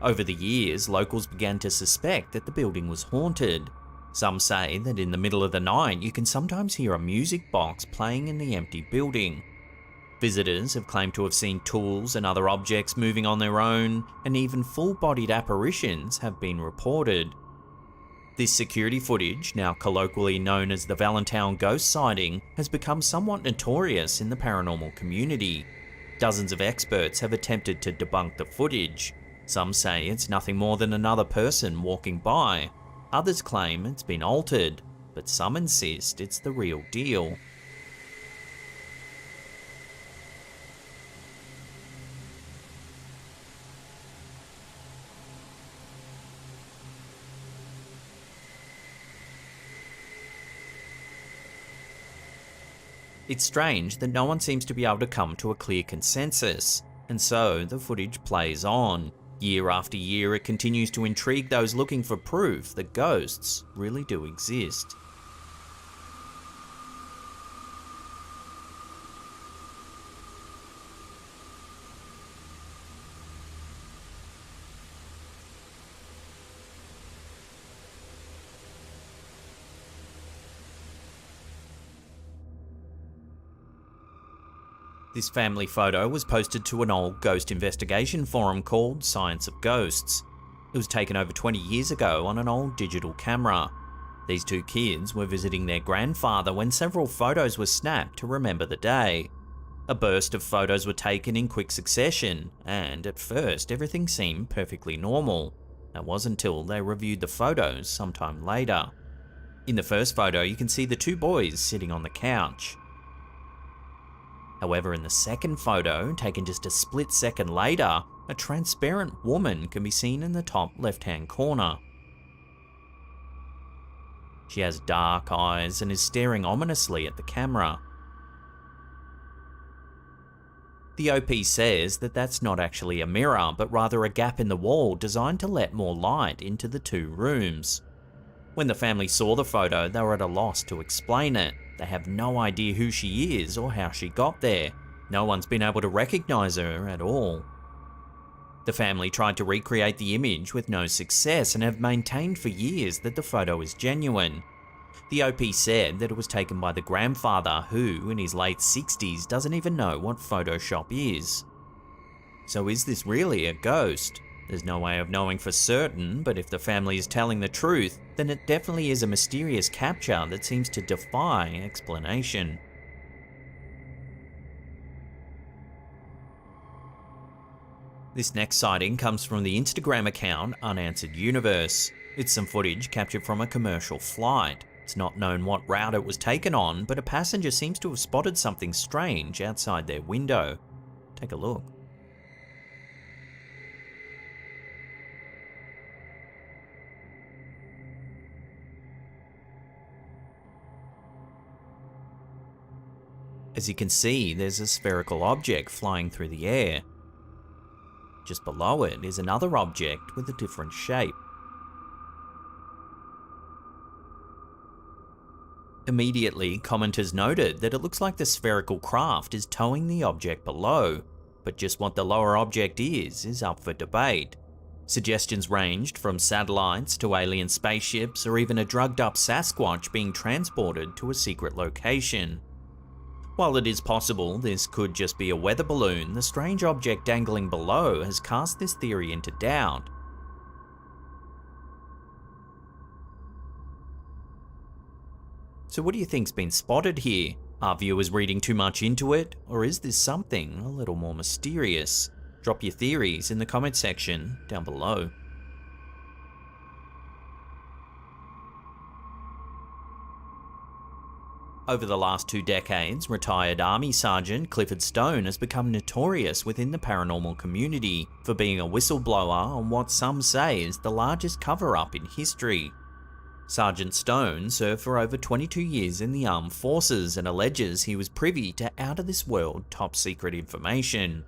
Over the years, locals began to suspect that the building was haunted. Some say that in the middle of the night you can sometimes hear a music box playing in the empty building. Visitors have claimed to have seen tools and other objects moving on their own, and even full-bodied apparitions have been reported. This security footage, now colloquially known as the Valentine ghost sighting, has become somewhat notorious in the paranormal community. Dozens of experts have attempted to debunk the footage. Some say it's nothing more than another person walking by. Others claim it's been altered, but some insist it's the real deal. It's strange that no one seems to be able to come to a clear consensus, and so the footage plays on. Year after year, it continues to intrigue those looking for proof that ghosts really do exist. This family photo was posted to an old ghost investigation forum called Science of Ghosts. It was taken over 20 years ago on an old digital camera. These two kids were visiting their grandfather when several photos were snapped to remember the day. A burst of photos were taken in quick succession, and at first everything seemed perfectly normal. That wasn't until they reviewed the photos sometime later. In the first photo, you can see the two boys sitting on the couch. However, in the second photo, taken just a split second later, a transparent woman can be seen in the top left-hand corner. She has dark eyes and is staring ominously at the camera. The OP says that that's not actually a mirror, but rather a gap in the wall designed to let more light into the two rooms. When the family saw the photo, they were at a loss to explain it. They have no idea who she is or how she got there. No one's been able to recognize her at all. The family tried to recreate the image with no success and have maintained for years that the photo is genuine. The OP said that it was taken by the grandfather who, in his late 60s, doesn't even know what Photoshop is. So is this really a ghost? There's no way of knowing for certain, but if the family is telling the truth, then it definitely is a mysterious capture that seems to defy explanation. This next sighting comes from the Instagram account Unanswered Universe. It's some footage captured from a commercial flight. It's not known what route it was taken on, but a passenger seems to have spotted something strange outside their window. Take a look. As you can see, there's a spherical object flying through the air. Just below it is another object with a different shape. Immediately, commenters noted that it looks like the spherical craft is towing the object below, but just what the lower object is up for debate. Suggestions ranged from satellites to alien spaceships or even a drugged-up Sasquatch being transported to a secret location. While it is possible this could just be a weather balloon, the strange object dangling below has cast this theory into doubt. So what do you think's been spotted here? Are viewers reading too much into it, or is this something a little more mysterious? Drop your theories in the comment section down below. Over the last 2 decades, retired Army Sergeant Clifford Stone has become notorious within the paranormal community for being a whistleblower on what some say is the largest cover-up in history. Sergeant Stone served for over 22 years in the armed forces and alleges he was privy to out-of-this-world top-secret information.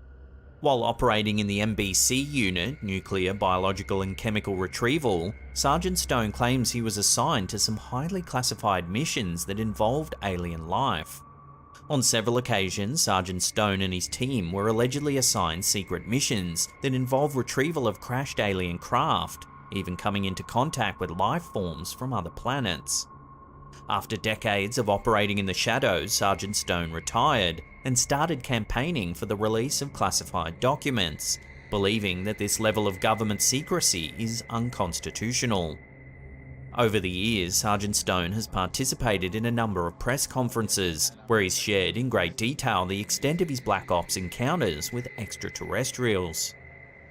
While operating in the MBC unit, Nuclear, Biological and Chemical Retrieval, Sergeant Stone claims he was assigned to some highly classified missions that involved alien life. On several occasions, Sergeant Stone and his team were allegedly assigned secret missions that involved retrieval of crashed alien craft, even coming into contact with life forms from other planets. After decades of operating in the shadows, Sergeant Stone retired and started campaigning for the release of classified documents, believing that this level of government secrecy is unconstitutional. Over the years, Sergeant Stone has participated in a number of press conferences, where he's shared in great detail the extent of his Black Ops encounters with extraterrestrials.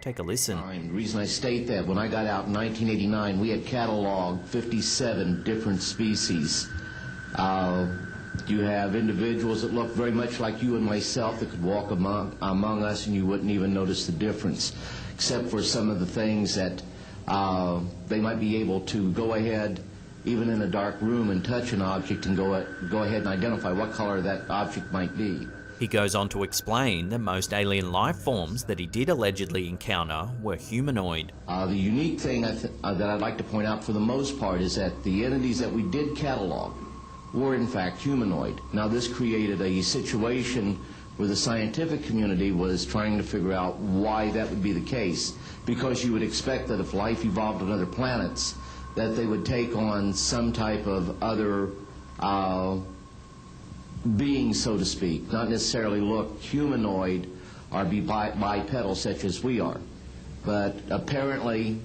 Take a listen. The reason I state that, when I got out in 1989, we had cataloged 57 different species. You have individuals that look very much like you and myself that could walk among us and you wouldn't even notice the difference, except for some of the things that they might be able to go ahead, even in a dark room, and touch an object and go ahead and identify what color that object might be. He goes on to explain that most alien life forms that he did allegedly encounter were humanoid. The unique thing that I'd like to point out for the most part is that the entities that we did catalog were in fact humanoid. Now this created a situation where the scientific community was trying to figure out why that would be the case, because you would expect that if life evolved on other planets, that they would take on some type of other being, so to speak, not necessarily look humanoid or be bipedal such as we are. But apparently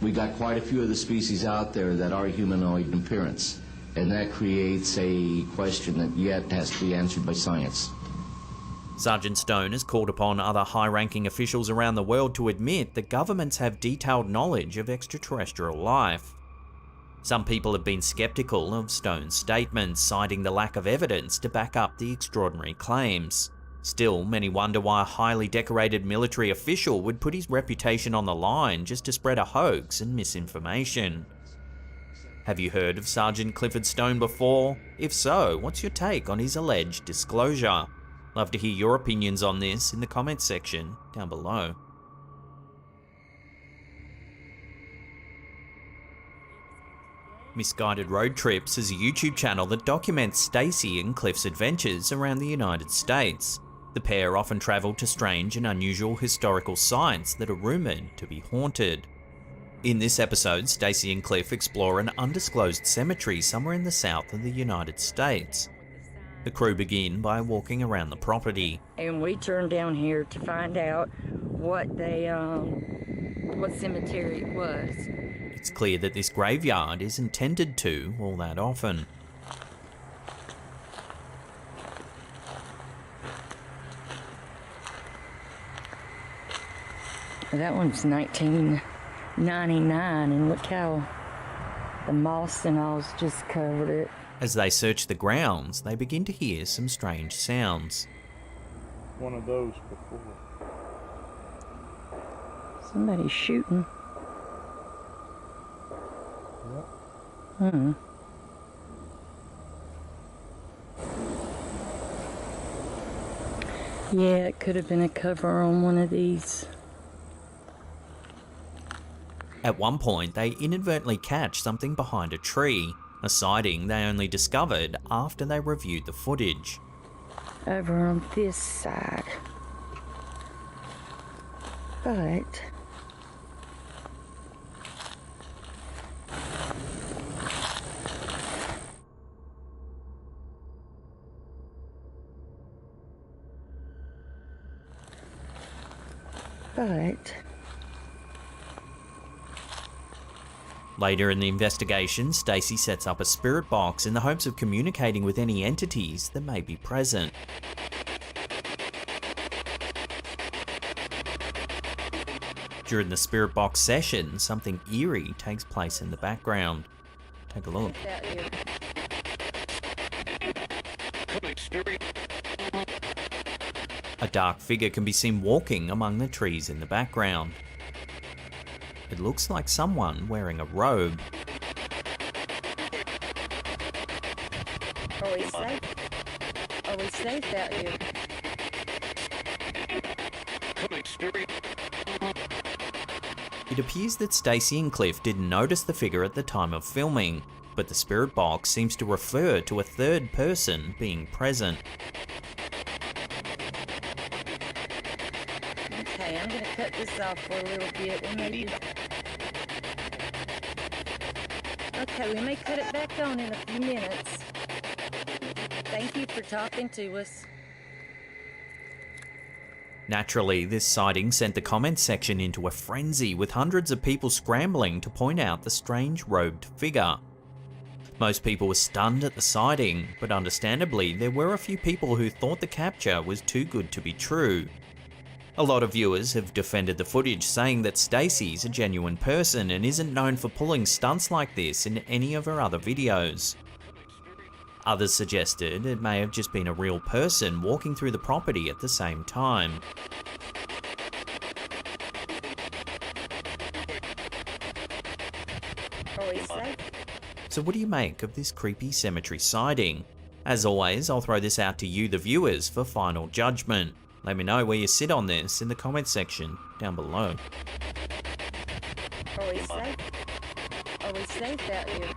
we got quite a few of the species out there that are humanoid in appearance, and that creates a question that yet has to be answered by science. Sergeant Stone has called upon other high-ranking officials around the world to admit that governments have detailed knowledge of extraterrestrial life. Some people have been skeptical of Stone's statements, citing the lack of evidence to back up the extraordinary claims. Still, many wonder why a highly decorated military official would put his reputation on the line just to spread a hoax and misinformation. Have you heard of Sergeant Clifford Stone before? If so, what's your take on his alleged disclosure? Love to hear your opinions on this in the comments section down below. Misguided Road Trips is a YouTube channel that documents Stacy and Cliff's adventures around the United States. The pair often travel to strange and unusual historical sites that are rumoured to be haunted. In this episode, Stacy and Cliff explore an undisclosed cemetery somewhere in the south of the United States. The crew begin by walking around the property. And we turned down here to find out what cemetery it was. It's clear that this graveyard isn't tended to all that often. That one's 1999, and look how the moss and all's just covered it. As they search the grounds, they begin to hear some strange sounds. One of those before. Somebody's shooting. Yep. Hmm. Yeah, it could have been a cover on one of these. At one point, they inadvertently catch something behind a tree, a sighting they only discovered after they reviewed the footage. Over on this side. But Later in the investigation, Stacy sets up a spirit box in the hopes of communicating with any entities that may be present. During the spirit box session, something eerie takes place in the background. Take a look. A dark figure can be seen walking among the trees in the background. It looks like someone wearing a robe. are we safe? Are we safe out here? It appears that Stacy and Cliff didn't notice the figure at the time of filming, but the spirit box seems to refer to a third person being present. Okay, I'm gonna cut this off for a little bit. We may cut it back on in a few minutes. Thank you for talking to us. Naturally, this sighting sent the comments section into a frenzy, with hundreds of people scrambling to point out the strange robed figure. Most people were stunned at the sighting, but understandably, there were a few people who thought the capture was too good to be true. A lot of viewers have defended the footage, saying that Stacy's a genuine person and isn't known for pulling stunts like this in any of her other videos. Others suggested it may have just been a real person walking through the property at the same time. So what do you make of this creepy cemetery sighting? As always, I'll throw this out to you, the viewers, for final judgment. Let me know where you sit on this in the comments section down below. Are we safe? Are we safe out here?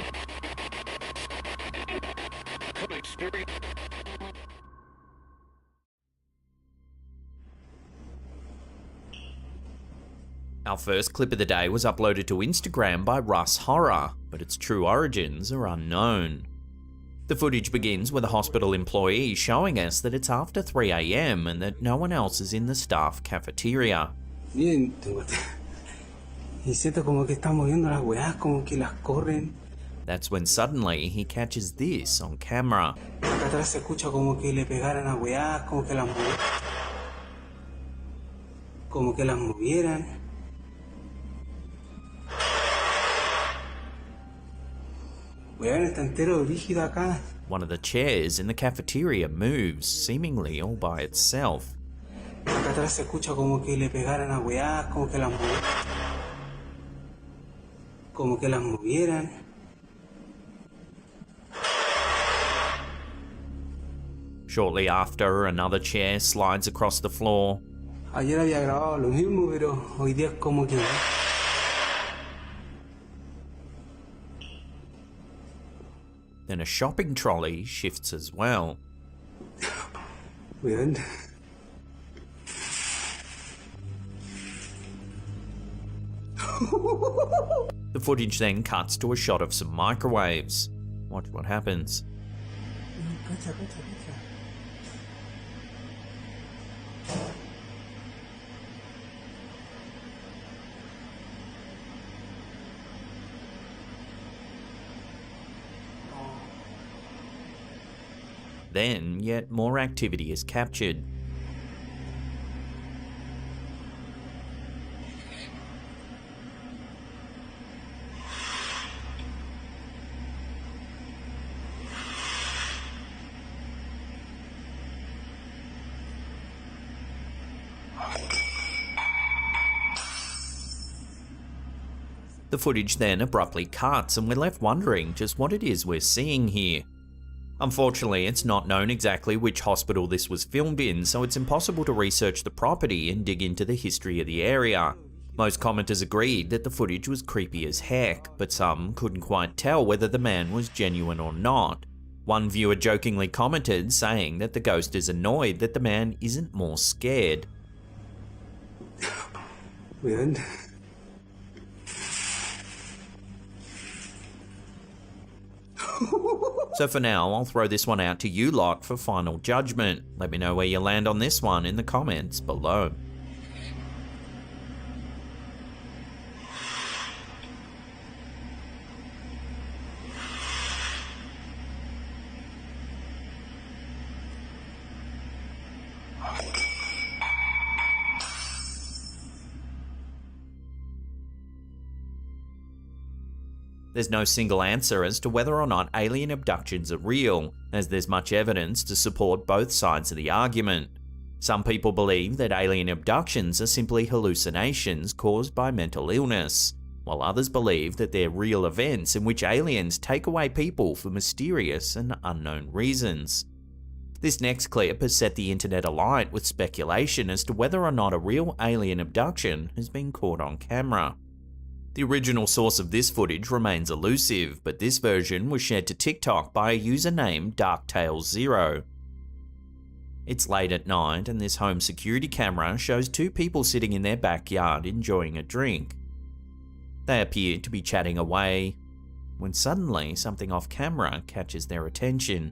Our first clip of the day was uploaded to Instagram by Russ Horror, but its true origins are unknown. The footage begins with a hospital employee showing us that it's after 3 AM and that no one else is in the staff cafeteria. That's when suddenly he catches this on camera. como que las movieran. Weón, está entero rígido acá. One of the chairs in the cafeteria moves, seemingly all by itself. Acá atrás se escucha como que le pegaran a weá, como que las movieran. Como que las movieran. Shortly after, another chair slides across the floor. Ayer había grabado lo mismo, pero hoy día es como que... Then a shopping trolley shifts as well. Weón. The footage then cuts to a shot of some microwaves. Watch what happens. Cacha, cacha, cacha. Then, yet more activity is captured. The footage then abruptly cuts and we're left wondering just what it is we're seeing here. Unfortunately, it's not known exactly which hospital this was filmed in, so it's impossible to research the property and dig into the history of the area. Most commenters agreed that the footage was creepy as heck, but some couldn't quite tell whether the man was genuine or not. One viewer jokingly commented, saying that the ghost is annoyed that the man isn't more scared. Weón. So for now, I'll throw this one out to you lot for final judgment. Let me know where you land on this one in the comments below. There's no single answer as to whether or not alien abductions are real, as there's much evidence to support both sides of the argument. Some people believe that alien abductions are simply hallucinations caused by mental illness, while others believe that they're real events in which aliens take away people for mysterious and unknown reasons. This next clip has set the internet alight with speculation as to whether or not a real alien abduction has been caught on camera. The original source of this footage remains elusive, but this version was shared to TikTok by a user named DarkTales0. It's late at night and this home security camera shows two people sitting in their backyard enjoying a drink. They appear to be chatting away, when suddenly something off camera catches their attention.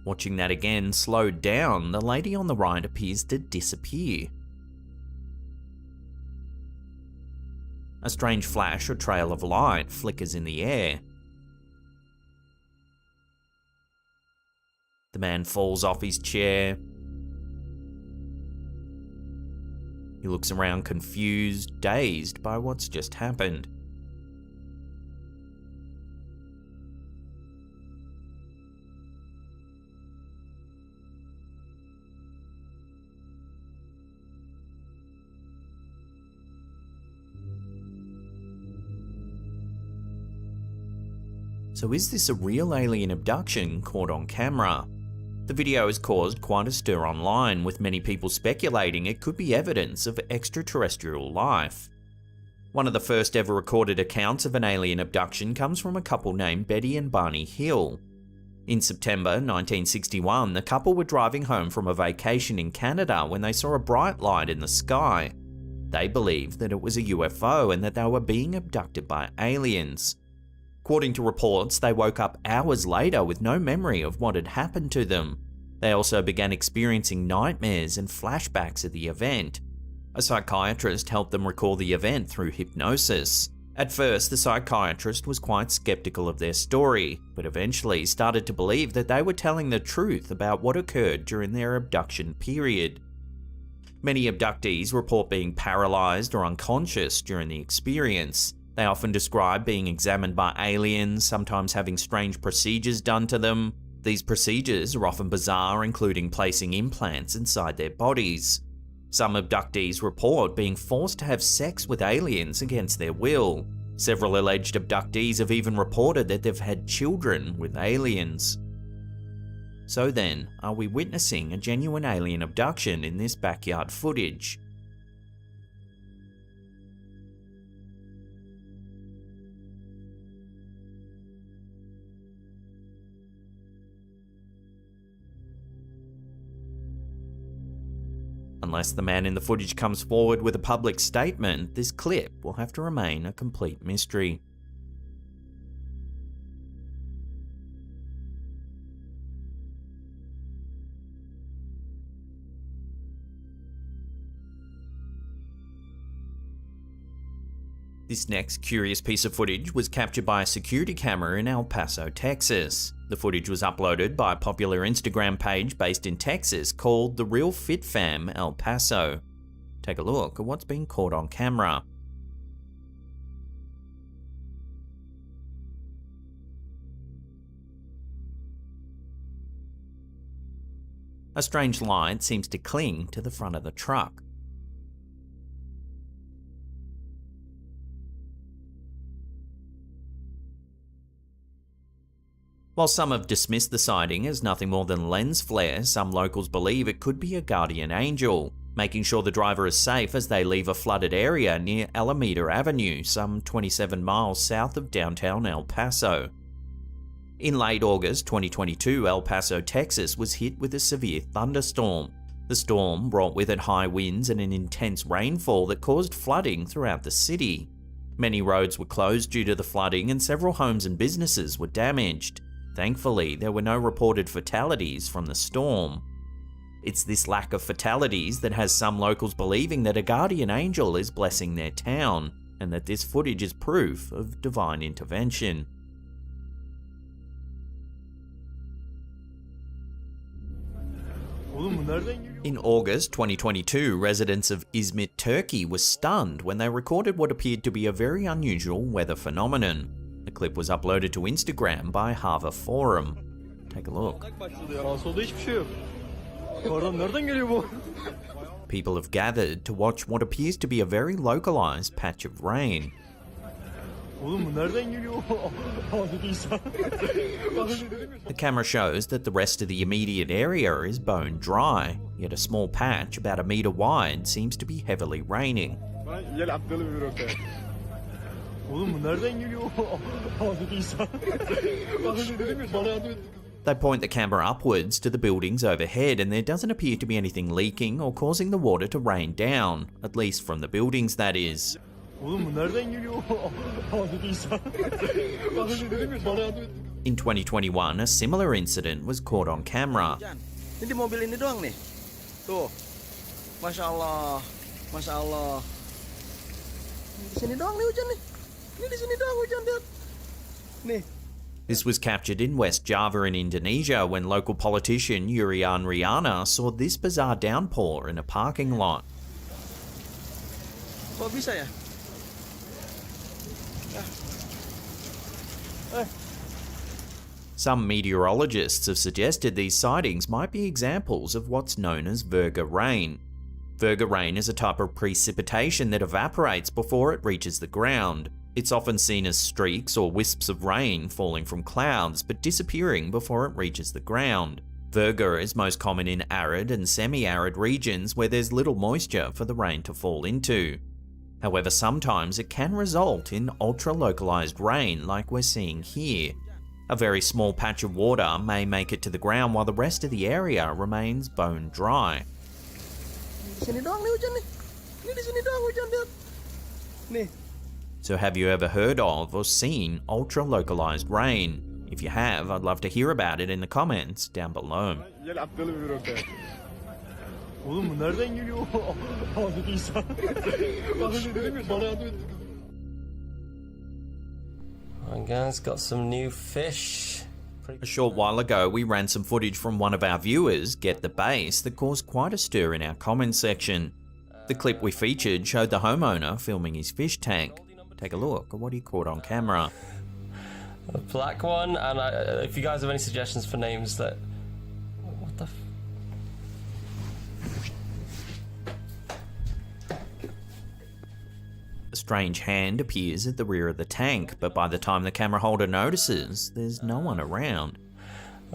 Watching that again slowed down, the lady on the right appears to disappear. A strange flash or trail of light flickers in the air. The man falls off his chair. He looks around confused, dazed by what's just happened. So is this a real alien abduction caught on camera? The video has caused quite a stir online, with many people speculating it could be evidence of extraterrestrial life. One of the first ever recorded accounts of an alien abduction comes from a couple named Betty and Barney Hill. In September 1961, the couple were driving home from a vacation in Canada when they saw a bright light in the sky. They believed that it was a UFO and that they were being abducted by aliens. According to reports, they woke up hours later with no memory of what had happened to them. They also began experiencing nightmares and flashbacks of the event. A psychiatrist helped them recall the event through hypnosis. At first, the psychiatrist was quite skeptical of their story, but eventually started to believe that they were telling the truth about what occurred during their abduction period. Many abductees report being paralyzed or unconscious during the experience. They often describe being examined by aliens, sometimes having strange procedures done to them. These procedures are often bizarre, including placing implants inside their bodies. Some abductees report being forced to have sex with aliens against their will. Several alleged abductees have even reported that they've had children with aliens. So then, are we witnessing a genuine alien abduction in this backyard footage? Unless the man in the footage comes forward with a public statement, this clip will have to remain a complete mystery. This next curious piece of footage was captured by a security camera in El Paso, Texas. The footage was uploaded by a popular Instagram page based in Texas called The Real Fit Fam El Paso. Take a look at what's being caught on camera. A strange light seems to cling to the front of the truck. While some have dismissed the sighting as nothing more than lens flare, some locals believe it could be a guardian angel, making sure the driver is safe as they leave a flooded area near Alameda Avenue, some 27 miles south of downtown El Paso. In late August 2022, El Paso, Texas was hit with a severe thunderstorm. The storm brought with it high winds and an intense rainfall that caused flooding throughout the city. Many roads were closed due to the flooding and several homes and businesses were damaged. Thankfully, there were no reported fatalities from the storm. It's this lack of fatalities that has some locals believing that a guardian angel is blessing their town, and that this footage is proof of divine intervention. In August 2022, residents of Izmit, Turkey were stunned when they recorded what appeared to be a very unusual weather phenomenon. The clip was uploaded to Instagram by Hava Forum. Take a look. People have gathered to watch what appears to be a very localized patch of rain. The camera shows that the rest of the immediate area is bone dry, yet a small patch about 1 meter wide seems to be heavily raining. They point the camera upwards to the buildings overhead, and there doesn't appear to be anything leaking or causing the water to rain down, at least from the buildings, that is. In 2021, a similar incident was caught on camera. Ini di mobil ini doang nih. Tuh. Masya Allah. Masya Allah. Di sini doang nih hujan nih. Ini di sini doang hujan, lihat. Nih. This was captured in West Java in Indonesia when local politician Urian Riana saw this bizarre downpour in a parking lot. Kok bisa ya? Some meteorologists have suggested these sightings might be examples of what's known as Virga rain. Virga rain is a type of precipitation that evaporates before it reaches the ground. It's often seen as streaks or wisps of rain falling from clouds but disappearing before it reaches the ground. Virga is most common in arid and semi-arid regions where there's little moisture for the rain to fall into. However, sometimes it can result in ultra-localized rain like we're seeing here. A very small patch of water may make it to the ground while the rest of the area remains bone dry. Di sini doang nih hujan nih. Ini di sini doang hujan, lihat. Nih. So have you ever heard of or seen ultra-localized rain? If you have, I'd love to hear about it in the comments down below. Oğlum bu nereden geliyor? Ağzı değilse. Alright guys, got some new fish. A short while ago, we ran some footage from one of our viewers, Get the Base, that caused quite a stir in our comments section. The clip we featured showed the homeowner filming his fish tank. Take a look at what he caught on camera. A black one, and if you guys have any suggestions for names that... What the f... A strange hand appears at the rear of the tank, but by the time the camera holder notices, there's no one around.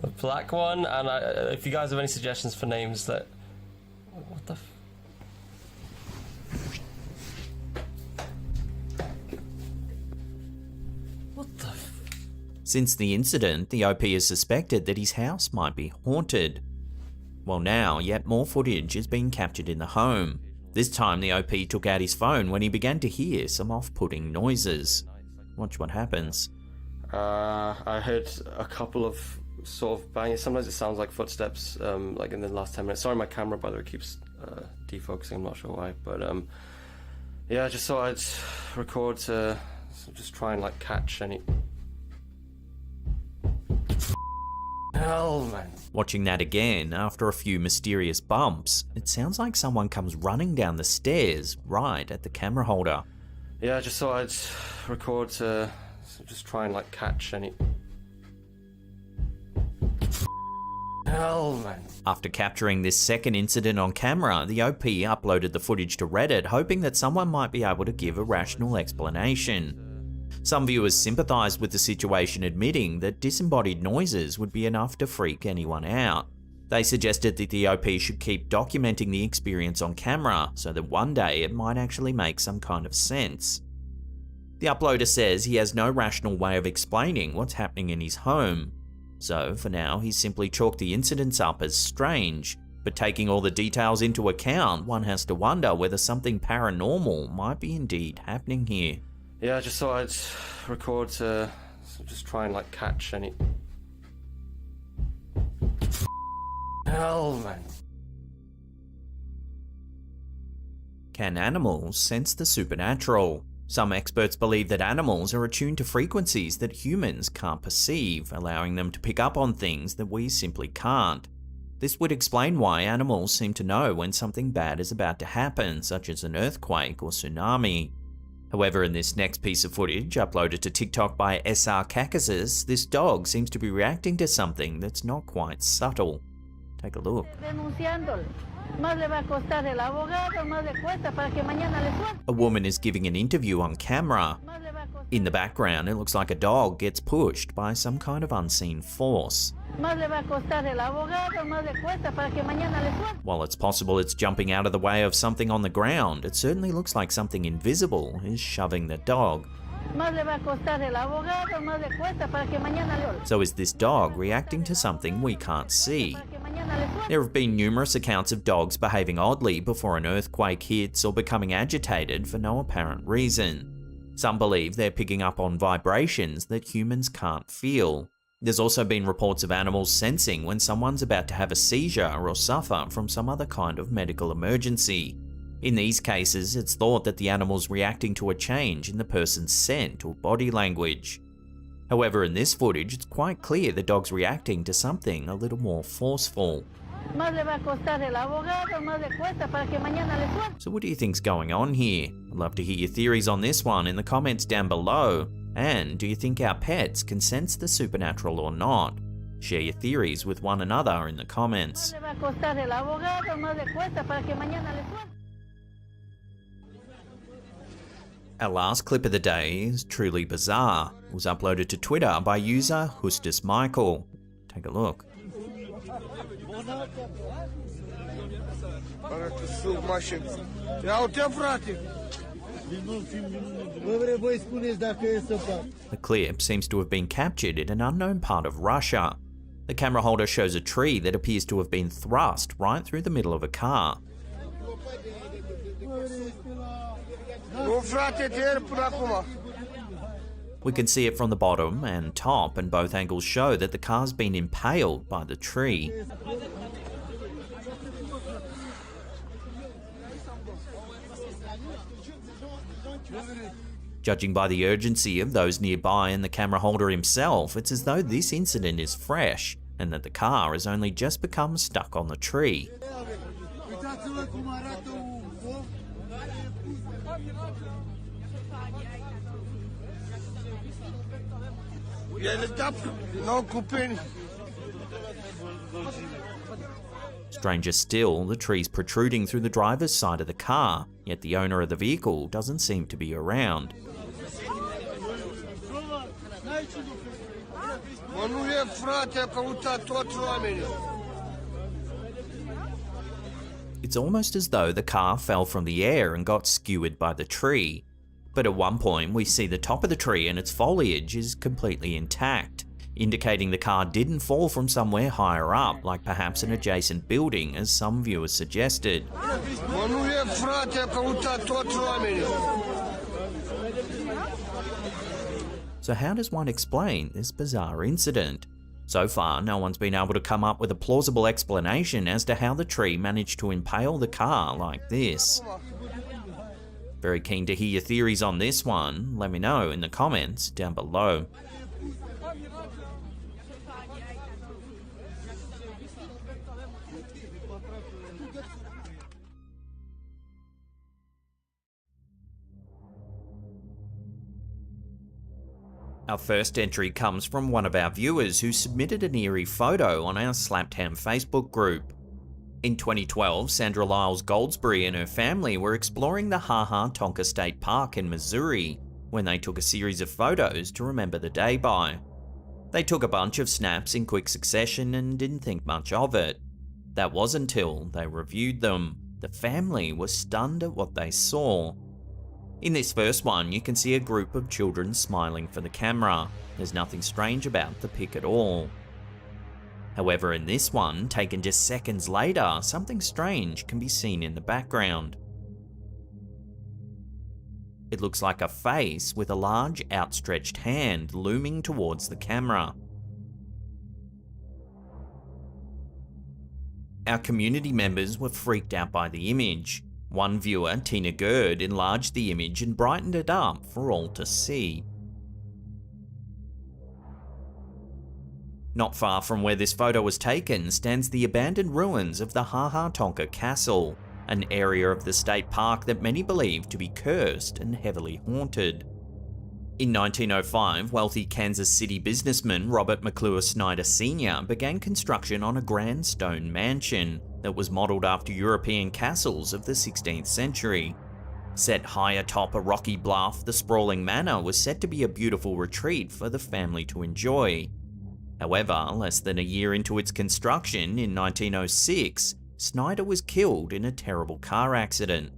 A black one, and if you guys have any suggestions for names that... What the f... What the f... Since the incident, the OP has suspected that his house might be haunted. Well now, yet more footage is being captured in the home. This time the OP took out his phone when he began to hear some off-putting noises. Watch what happens. I heard a couple of sort of banging. Sometimes it sounds like footsteps, like in the last 10 minutes. Sorry, my camera, by the way, keeps defocusing. I'm not sure why, but yeah, I just thought I'd record to just try and like catch any... Hell, man. Watching that again, after a few mysterious bumps, it sounds like someone comes running down the stairs right at the camera holder. Yeah, I just thought I'd record to just try and like catch any... Hell, man. After capturing this second incident on camera, the OP uploaded the footage to Reddit, hoping that someone might be able to give a rational explanation. Some viewers sympathised with the situation, admitting that disembodied noises would be enough to freak anyone out. They suggested that the OP should keep documenting the experience on camera, so that one day it might actually make some kind of sense. The uploader says he has no rational way of explaining what's happening in his home, so for now he's simply chalked the incidents up as strange, but taking all the details into account, one has to wonder whether something paranormal might be indeed happening here. Yeah, I just thought I'd record to just try and like catch any... Hell, man. Can animals sense the supernatural? Some experts believe that animals are attuned to frequencies that humans can't perceive, allowing them to pick up on things that we simply can't. This would explain why animals seem to know when something bad is about to happen, such as an earthquake or tsunami. However, in this next piece of footage, uploaded to TikTok by SR Caucasus, this dog seems to be reacting to something that's not quite subtle. Take a look. A woman is giving an interview on camera. In the background, it looks like a dog gets pushed by some kind of unseen force. While it's possible it's jumping out of the way of something on the ground, it certainly looks like something invisible is shoving the dog. So is this dog reacting to something we can't see? There have been numerous accounts of dogs behaving oddly before an earthquake hits or becoming agitated for no apparent reason. Some believe they're picking up on vibrations that humans can't feel. There's also been reports of animals sensing when someone's about to have a seizure or suffer from some other kind of medical emergency. In these cases, it's thought that the animal's reacting to a change in the person's scent or body language. However, in this footage, it's quite clear the dog's reacting to something a little more forceful. So what do you think's going on here? I'd love to hear your theories on this one in the comments down below. And do you think our pets can sense the supernatural or not? Share your theories with one another in the comments. Our last clip of the day is truly bizarre. It was uploaded to Twitter by user Hustus Michael. Take a look. The clip seems to have been captured in an unknown part of Russia. The camera holder shows a tree that appears to have been thrust right through the middle of a car. We can see it from the bottom and top, and both angles show that the car's been impaled by the tree. Judging by the urgency of those nearby and the camera holder himself, it's as though this incident is fresh, and that the car has only just become stuck on the tree. Stranger still, the tree's protruding through the driver's side of the car, yet the owner of the vehicle doesn't seem to be around. It's almost as though the car fell from the air and got skewered by the tree. But at one point we see the top of the tree and its foliage is completely intact, indicating the car didn't fall from somewhere higher up, like perhaps an adjacent building, as some viewers suggested. So how does one explain this bizarre incident? So far, no one's been able to come up with a plausible explanation as to how the tree managed to impale the car like this. Very keen to hear your theories on this one. Let me know in the comments down below. Our first entry comes from one of our viewers who submitted an eerie photo on our Slapped Ham Facebook group. In 2012, Sandra Lyles Goldsberry and her family were exploring the Ha Ha Tonka State Park in Missouri when they took a series of photos to remember the day by. They took a bunch of snaps in quick succession and didn't think much of it. That was until they reviewed them. The family was stunned at what they saw. In this first one, you can see a group of children smiling for the camera. There's nothing strange about the pic at all. However, in this one, taken just seconds later, something strange can be seen in the background. It looks like a face with a large outstretched hand looming towards the camera. Our community members were freaked out by the image. One viewer, Tina Gerd, enlarged the image and brightened it up for all to see. Not far from where this photo was taken stands the abandoned ruins of the Ha Ha Tonka Castle, an area of the state park that many believe to be cursed and heavily haunted. In 1905, wealthy Kansas City businessman Robert McClure Snyder Sr. began construction on a grand stone mansion that was modelled after European castles of the 16th century. Set high atop a rocky bluff, the sprawling manor was said to be a beautiful retreat for the family to enjoy. However, less than a year into its construction in 1906, Snyder was killed in a terrible car accident.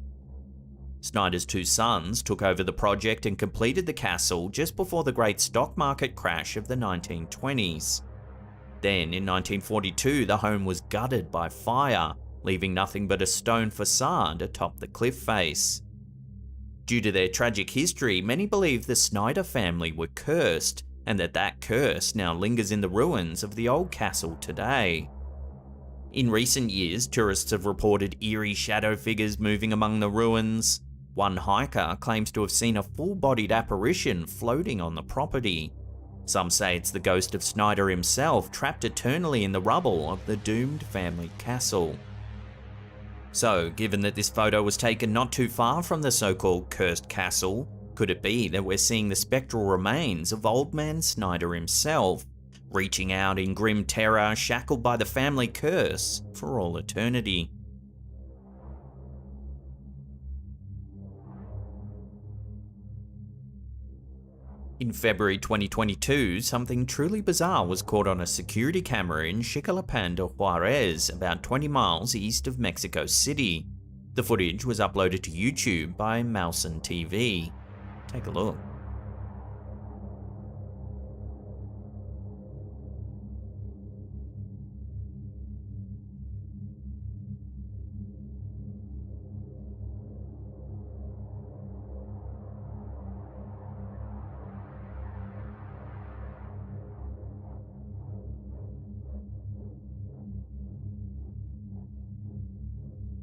Snyder's two sons took over the project and completed the castle just before the great stock market crash of the 1920s. Then, in 1942, the home was gutted by fire, leaving nothing but a stone facade atop the cliff face. Due to their tragic history, many believe the Snyder family were cursed, and that curse now lingers in the ruins of the old castle today. In recent years, tourists have reported eerie shadow figures moving among the ruins. One hiker claims to have seen a full-bodied apparition floating on the property. Some say it's the ghost of Snyder himself, trapped eternally in the rubble of the doomed family castle. So, given that this photo was taken not too far from the so-called cursed castle, could it be that we're seeing the spectral remains of Old Man Snyder himself, reaching out in grim terror, shackled by the family curse for all eternity? In February 2022, something truly bizarre was caught on a security camera in Xicalapan de Juarez, about 20 miles east of Mexico City. The footage was uploaded to YouTube by Mousen TV. Take a look.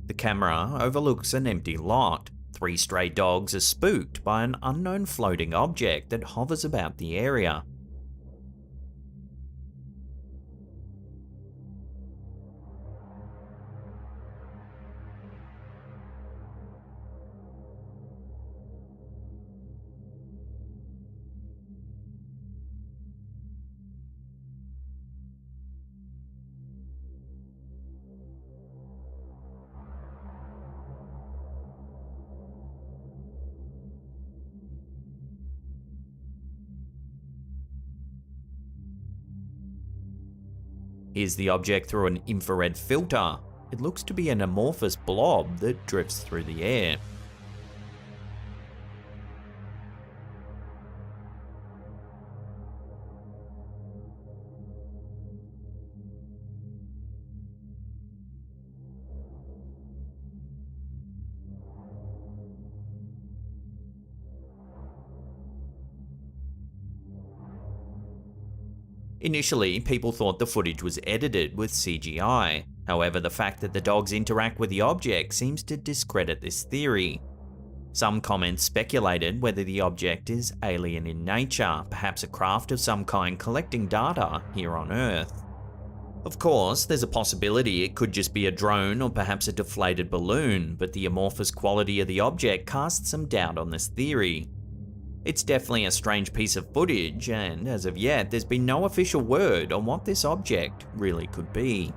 The camera overlooks an empty lot. 3 stray dogs are spooked by an unknown floating object that hovers about the area. Here's the object through an infrared filter. It looks to be an amorphous blob that drifts through the air. Initially, people thought the footage was edited with CGI. However, the fact that the dogs interact with the object seems to discredit this theory. Some comments speculated whether the object is alien in nature, perhaps a craft of some kind collecting data here on Earth. Of course, there's a possibility it could just be a drone or perhaps a deflated balloon, but the amorphous quality of the object casts some doubt on this theory. It's definitely a strange piece of footage, and as of yet, there's been no official word on what this object really could be.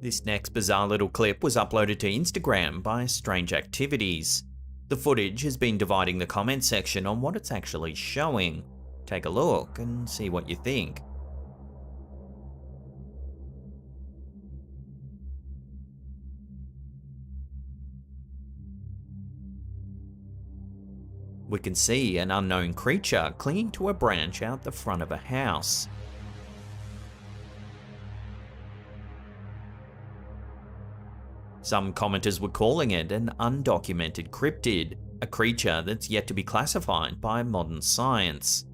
This next bizarre little clip was uploaded to Instagram by Strange Activities. The footage has been dividing the comment section on what it's actually showing. Take a look and see what you think. We can see an unknown creature clinging to a branch out the front of a house. Some commenters were calling it an undocumented cryptid, a creature that's yet to be classified by modern science.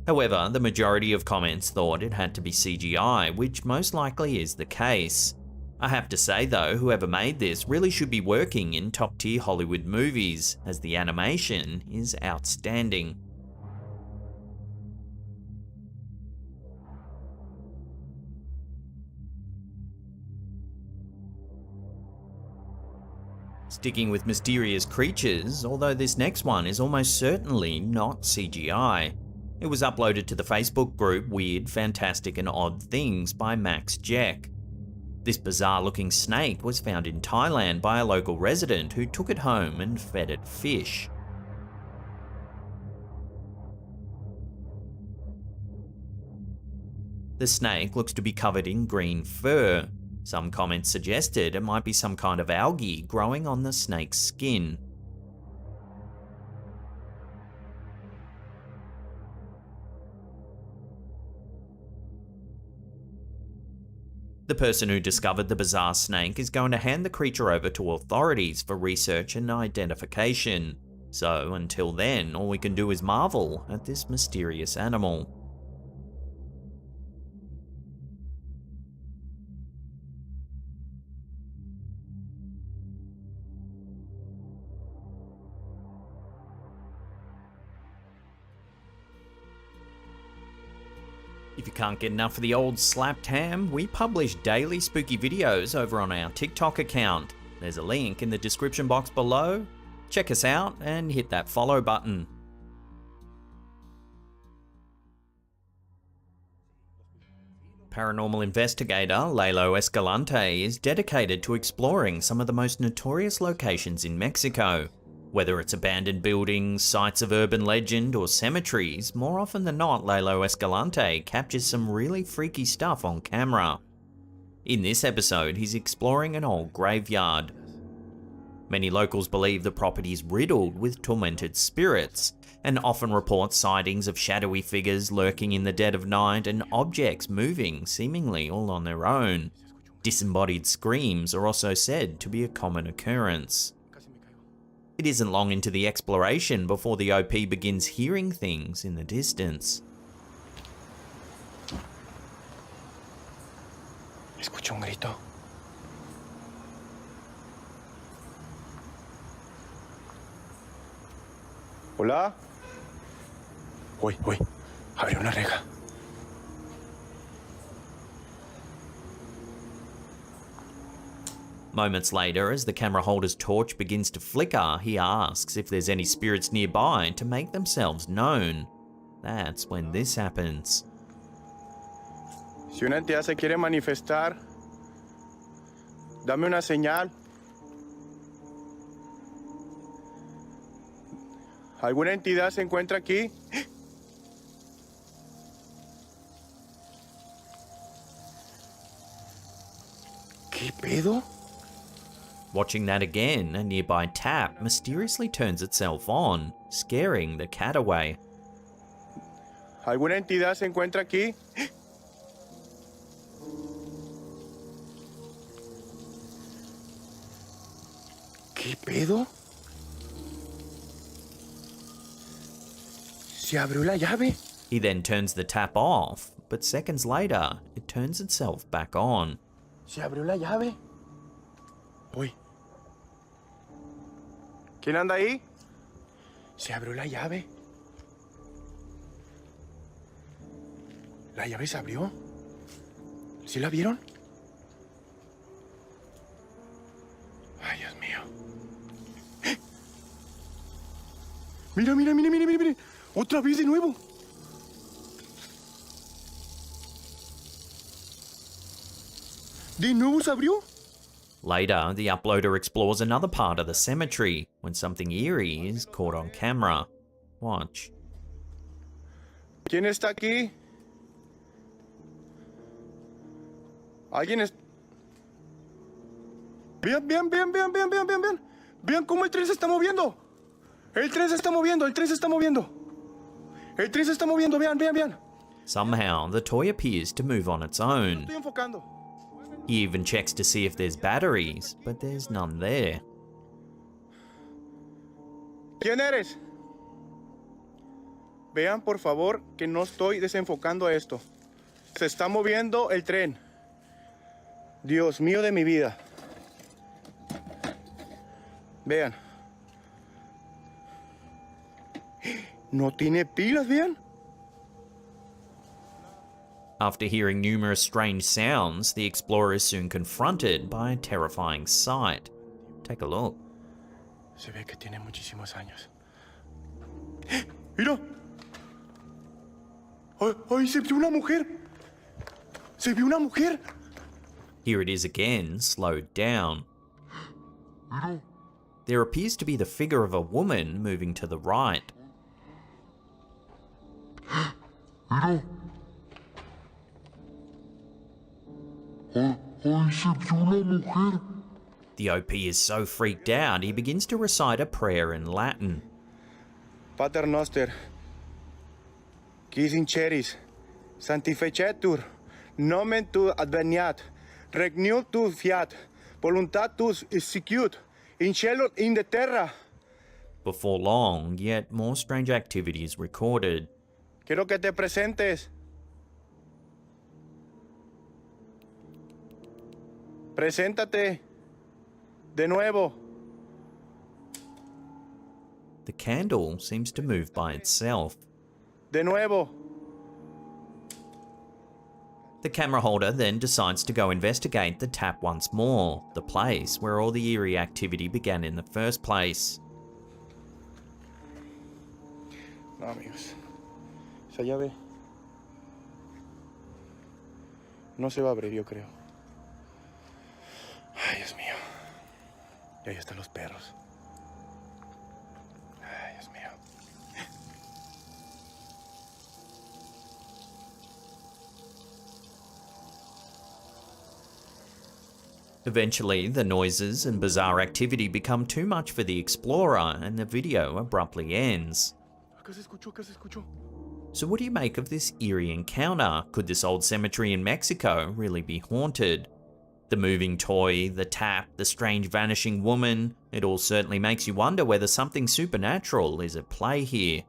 However, the majority of comments thought it had to be CGI, which most likely is the case. I have to say though, whoever made this really should be working in top-tier Hollywood movies, as the animation is outstanding. Sticking with mysterious creatures, although this next one is almost certainly not CGI. It was uploaded to the Facebook group Weird, Fantastic and Odd Things by Max Jack. This bizarre-looking snake was found in Thailand by a local resident who took it home and fed it fish. The snake looks to be covered in green fur. Some comments suggested it might be some kind of algae growing on the snake's skin. The person who discovered the bizarre snake is going to hand the creature over to authorities for research and identification. So until then, all we can do is marvel at this mysterious animal. If you can't get enough of the old slapped ham, we publish daily spooky videos over on our TikTok account. There's a link in the description box below. Check us out and hit that follow button. Paranormal investigator Lalo Escalante is dedicated to exploring some of the most notorious locations in Mexico. Whether it's abandoned buildings, sites of urban legend, or cemeteries, more often than not, Lalo Escalante captures some really freaky stuff on camera. In this episode, he's exploring an old graveyard. Many locals believe the property is riddled with tormented spirits, and often report sightings of shadowy figures lurking in the dead of night and objects moving seemingly all on their own. Disembodied screams are also said to be a common occurrence. It isn't long into the exploration before the OP begins hearing things in the distance. Escucho un grito. Hola. Uy, abrió una reja. Moments later, as the camera holder's torch begins to flicker, he asks if there's any spirits nearby to make themselves known. That's when this happens. Si una entidad se quiere manifestar, dame una señal. ¿Alguna entidad se encuentra aquí? ¿Qué pedo? Watching that again, a nearby tap mysteriously turns itself on, scaring the cat away. ¿Alguna entidad se encuentra aquí? ¿Qué pedo? Se abrió la llave. He then turns the tap off, but seconds later, it turns itself back on. Se abrió la llave. Uy. ¿Quién anda ahí? Se abrió la llave. La llave se abrió. ¿Sí la vieron? Ay, Dios mío. Mira. Otra vez de nuevo. ¿De nuevo se abrió? Later, the uploader explores another part of the cemetery when something eerie is caught on camera. Watch. ¿Quién está aquí? ¿Alguien es...? Vean. Vean cómo el tren se está moviendo. El tren se está moviendo. Vean. Somehow, the toy appears to move on its own. Estoy enfocando. He even checks to see if there's batteries, but there's none there. ¿Quién eres? Vean, por favor, que no estoy desenfocando esto. Se está moviendo el tren. Dios mío de mi vida. Vean. No tiene pilas, vean. After hearing numerous strange sounds, the explorer is soon confronted by a terrifying sight. Take a look. Se ve que tiene muchísimos años. ¡Mira! ¡Ay, se vio una mujer! ¡Se vio una mujer! Here it is again, slowed down. There appears to be the figure of a woman moving to the right. The OP is so freaked out, he begins to recite a prayer in Latin. Pater noster, qui in ceris, sanctificetur, nomen tu adveniat, regnum tu fiat, voluntatus sicut, in cielo in the terra. Before long, yet more strange activity is recorded. Quiero que te presentes. Preséntate. De nuevo. The candle seems to move by itself. De nuevo. The camera holder then decides to go investigate the tap once more, the place where all the eerie activity began in the first place. No, amigos. Esa llave no se va a abrir, yo creo. Ay, Dios mío. Y ahí están los perros. Ay, Dios mío. Eventually, the noises and bizarre activity become too much for the explorer and the video abruptly ends. Acá se escuchó. So what do you make of this eerie encounter? Could this old cemetery in Mexico really be haunted? The moving toy, the tap, the strange vanishing woman, it all certainly makes you wonder whether something supernatural is at play here.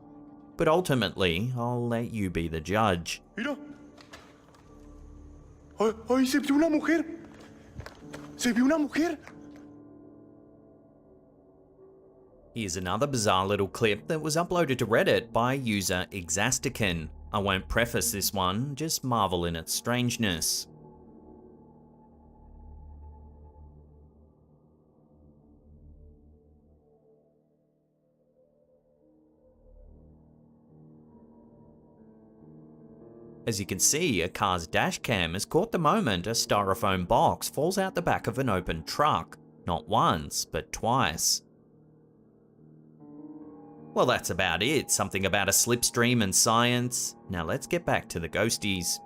But ultimately, I'll let you be the judge. Mira. Ahí se vio una mujer. Se vio una mujer. Here's another bizarre little clip that was uploaded to Reddit by user Exastican. I won't preface this one, just marvel in its strangeness. As you can see, a car's dashcam has caught the moment a styrofoam box falls out the back of an open truck. Not once, but twice. Well, that's about it. Something about a slipstream and science. Now let's get back to the ghosties.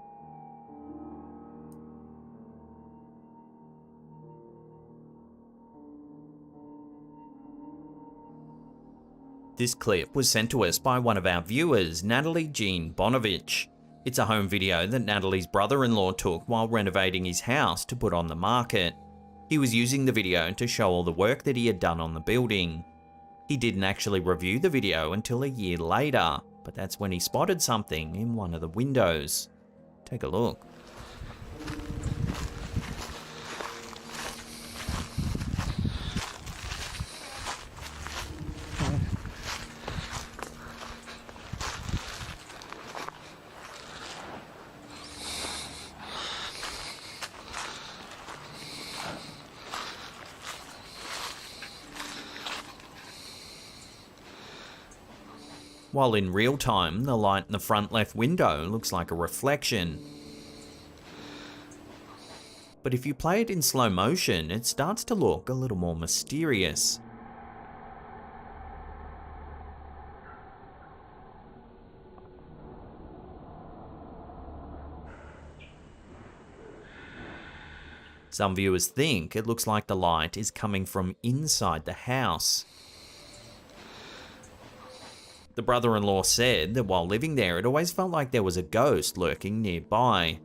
This clip was sent to us by one of our viewers, Natalie Jean Bonovich. It's a home video that Natalie's brother-in-law took while renovating his house to put on the market. He was using the video to show all the work that he had done on the building. He didn't actually review the video until a year later, but that's when he spotted something in one of the windows. Take a look. While in real time, the light in the front left window looks like a reflection. But if you play it in slow motion, it starts to look a little more mysterious. Some viewers think it looks like the light is coming from inside the house. The brother-in-law said that while living there, it always felt like there was a ghost lurking nearby.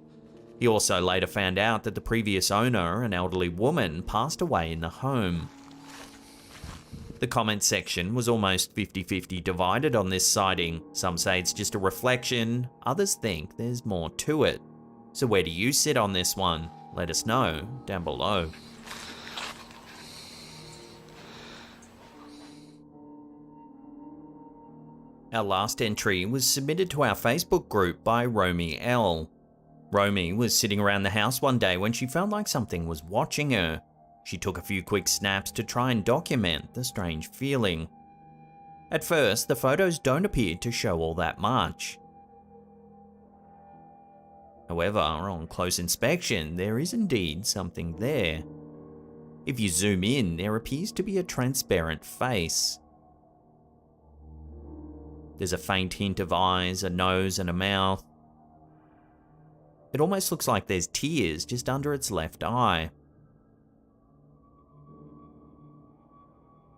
He also later found out that the previous owner, an elderly woman, passed away in the home. The comment section was almost 50-50 divided on this sighting. Some say it's just a reflection, others think there's more to it. So where do you sit on this one? Let us know down below. Our last entry was submitted to our Facebook group by Romy L. Romy was sitting around the house one day when she felt like something was watching her. She took a few quick snaps to try and document the strange feeling. At first, the photos don't appear to show all that much. However, on close inspection, there is indeed something there. If you zoom in, there appears to be a transparent face. There's a faint hint of eyes, a nose, and a mouth. It almost looks like there's tears just under its left eye.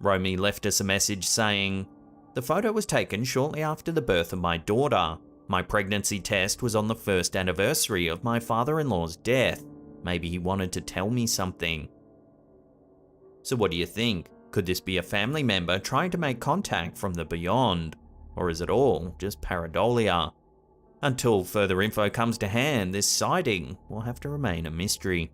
Romy left us a message saying, "The photo was taken shortly after the birth of my daughter. My pregnancy test was on the first anniversary of my father-in-law's death. Maybe he wanted to tell me something." So what do you think? Could this be a family member trying to make contact from the beyond? Or is it all just pareidolia? Until further info comes to hand, this sighting will have to remain a mystery.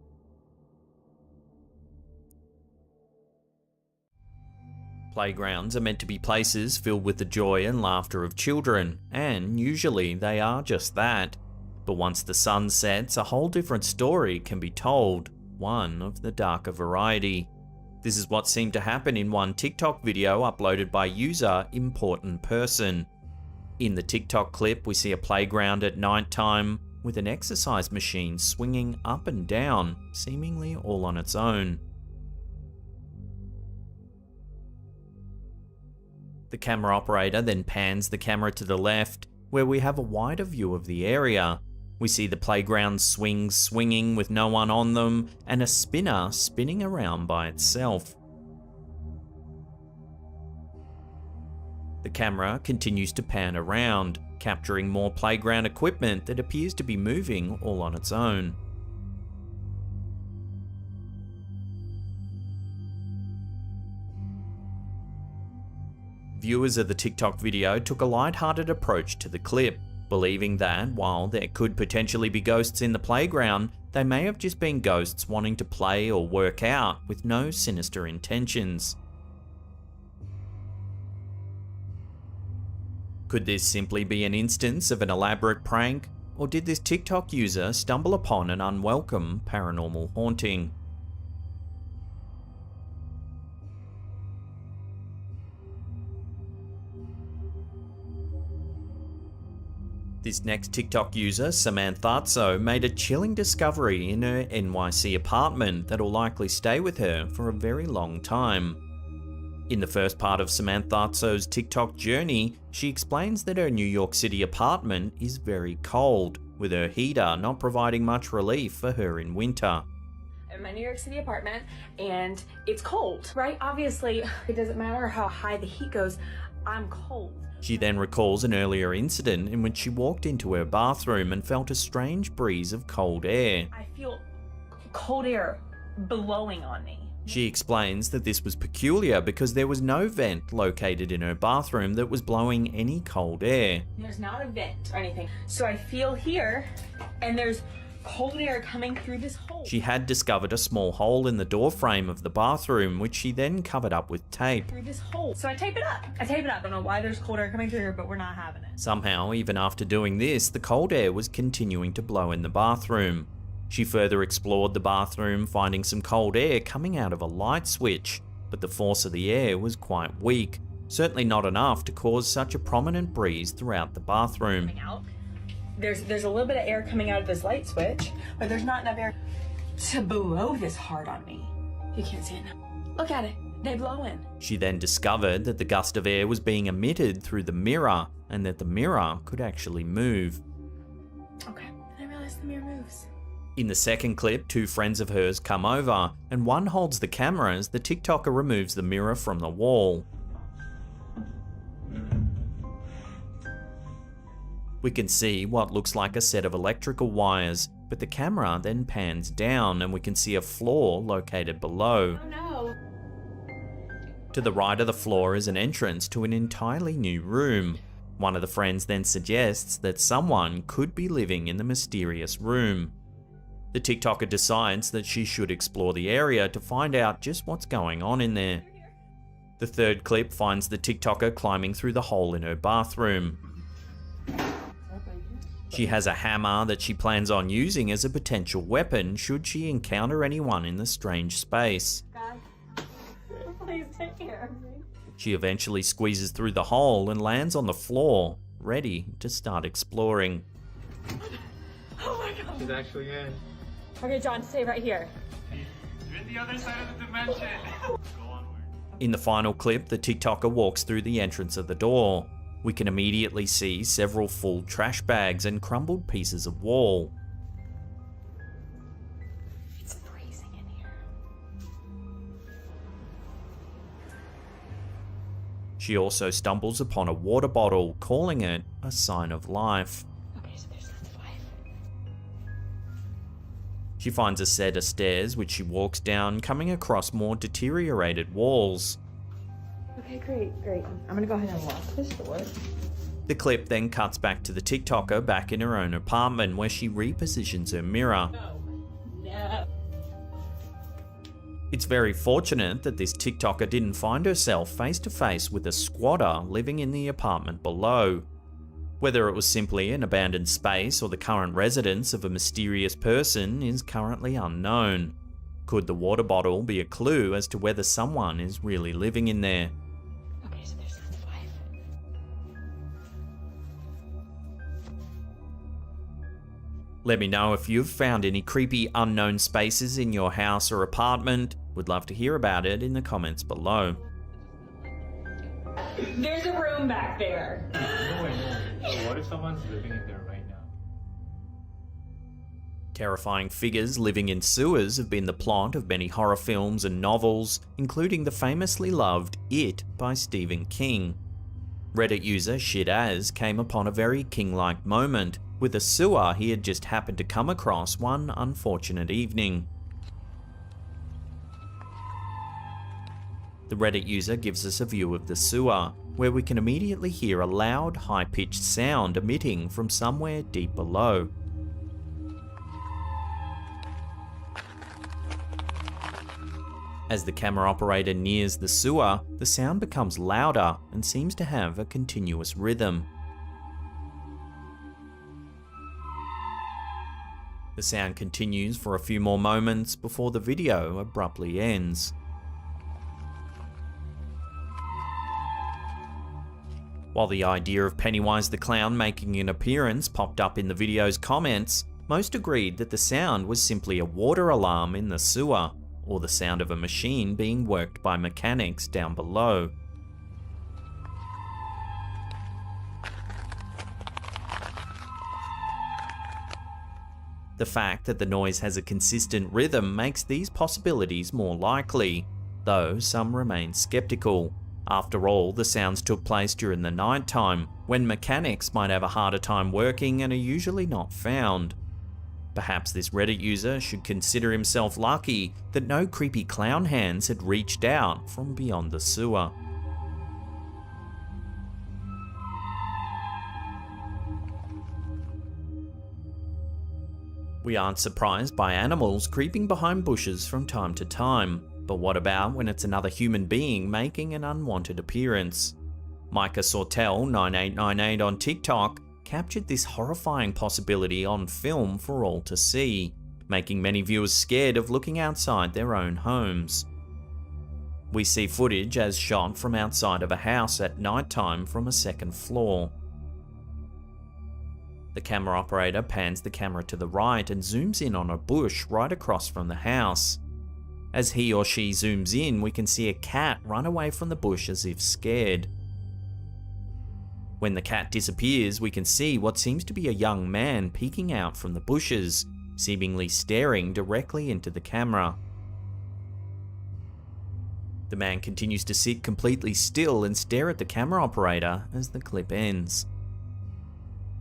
Playgrounds are meant to be places filled with the joy and laughter of children, and usually they are just that. But once the sun sets, a whole different story can be told, one of the darker variety. This is what seemed to happen in one TikTok video uploaded by user Important Person. In the TikTok clip, we see a playground at night time with an exercise machine swinging up and down, seemingly all on its own. The camera operator then pans the camera to the left, where we have a wider view of the area. We see the playground swings swinging with no one on them, and a spinner spinning around by itself. The camera continues to pan around, capturing more playground equipment that appears to be moving all on its own. Viewers of the TikTok video took a light-hearted approach to the clip, believing that while there could potentially be ghosts in the playground, they may have just been ghosts wanting to play or work out with no sinister intentions. Could this simply be an instance of an elaborate prank, or did this TikTok user stumble upon an unwelcome paranormal haunting? This next TikTok user, Samantha, made a chilling discovery in her NYC apartment that will likely stay with her for a very long time. In the first part of Samantha's TikTok journey, she explains that her New York City apartment is very cold, with her heater not providing much relief for her in winter. I'm in my New York City apartment and it's cold, right? Obviously, it doesn't matter how high the heat goes, I'm cold. She then recalls an earlier incident in which she walked into her bathroom and felt a strange breeze of cold air. I feel cold air blowing on me. She explains that this was peculiar because there was no vent located in her bathroom that was blowing any cold air. There's not a vent or anything. So I feel here and there's cold air coming through this hole. She had discovered a small hole in the door frame of the bathroom, which she then covered up with tape. Through this hole. So I tape it up. I don't know why there's cold air coming through here, but we're not having it. Somehow, even after doing this, the cold air was continuing to blow in the bathroom. She further explored the bathroom, finding some cold air coming out of a light switch, but the force of the air was quite weak, certainly not enough to cause such a prominent breeze throughout the bathroom. There's a little bit of air coming out of this light switch, but there's not enough air to blow this hard on me. You can't see it now. Look at it. They blow in. She then discovered that the gust of air was being emitted through the mirror, and that the mirror could actually move. Okay, I realized the mirror moves. In the second clip, two friends of hers come over, and one holds the camera as the TikToker removes the mirror from the wall. We can see what looks like a set of electrical wires, but the camera then pans down and we can see a floor located below. Oh no! To the right of the floor is an entrance to an entirely new room. One of the friends then suggests that someone could be living in the mysterious room. The TikToker decides that she should explore the area to find out just what's going on in there. The third clip finds the TikToker climbing through the hole in her bathroom. She has a hammer that she plans on using as a potential weapon should she encounter anyone in the strange space. God, please take care of me. She eventually squeezes through the hole and lands on the floor, ready to start exploring. Oh my god. She's actually in. Okay, John, stay right here. You're in the other side of the dimension. Go onward. In the final clip, the TikToker walks through the entrance of the door. We can immediately see several full trash bags and crumbled pieces of wall. It's freezing in here. She also stumbles upon a water bottle, calling it a sign of life. Okay, so there's lots of life. She finds a set of stairs which she walks down, coming across more deteriorated walls. Okay, great. I'm gonna go ahead and lock this door. The clip then cuts back to the TikToker back in her own apartment where she repositions her mirror. No. It's very fortunate that this TikToker didn't find herself face to face with a squatter living in the apartment below. Whether it was simply an abandoned space or the current residence of a mysterious person is currently unknown. Could the water bottle be a clue as to whether someone is really living in there? Okay, so there's lots of life. Let me know if you've found any creepy unknown spaces in your house or apartment. Would love to hear about it in the comments below. There's a room back there. No way. So what if someone's living in there right now? Terrifying figures living in sewers have been the plot of many horror films and novels, including the famously loved It by Stephen King. Reddit user Shitaz came upon a very King-like moment with a sewer he had just happened to come across one unfortunate evening. The Reddit user gives us a view of the sewer, where we can immediately hear a loud, high-pitched sound emitting from somewhere deep below. As the camera operator nears the sewer, the sound becomes louder and seems to have a continuous rhythm. The sound continues for a few more moments before the video abruptly ends. While the idea of Pennywise the Clown making an appearance popped up in the video's comments, most agreed that the sound was simply a water alarm in the sewer, or the sound of a machine being worked by mechanics down below. The fact that the noise has a consistent rhythm makes these possibilities more likely, though some remain skeptical. After all, the sounds took place during the night time, when mechanics might have a harder time working and are usually not found. Perhaps this Reddit user should consider himself lucky that no creepy clown hands had reached out from beyond the sewer. We aren't surprised by animals creeping behind bushes from time to time, but what about when it's another human being making an unwanted appearance? Micah Sortel9898 on TikTok captured this horrifying possibility on film for all to see, making many viewers scared of looking outside their own homes. We see footage as shot from outside of a house at nighttime from a second floor. The camera operator pans the camera to the right and zooms in on a bush right across from the house. As he or she zooms in, we can see a cat run away from the bush as if scared. When the cat disappears, we can see what seems to be a young man peeking out from the bushes, seemingly staring directly into the camera. The man continues to sit completely still and stare at the camera operator as the clip ends.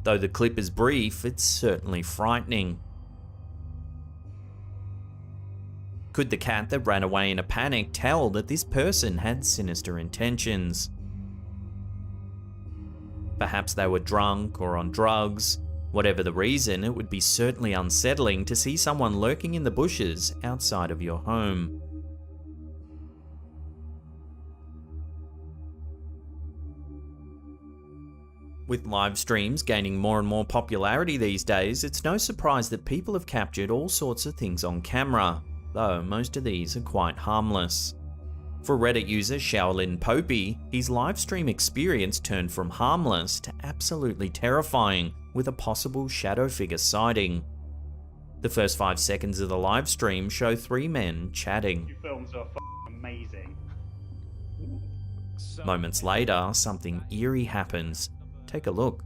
Though the clip is brief, it's certainly frightening. Could the cat that ran away in a panic tell that this person had sinister intentions? Perhaps they were drunk or on drugs. Whatever the reason, it would be certainly unsettling to see someone lurking in the bushes outside of your home. With live streams gaining more and more popularity these days, it's no surprise that people have captured all sorts of things on camera, though most of these are quite harmless. For Reddit user Shaolin Popey, his livestream experience turned from harmless to absolutely terrifying with a possible shadow figure sighting. The first 5 seconds of the livestream show 3 men chatting. Your films are amazing. Moments later, something eerie happens. Take a look.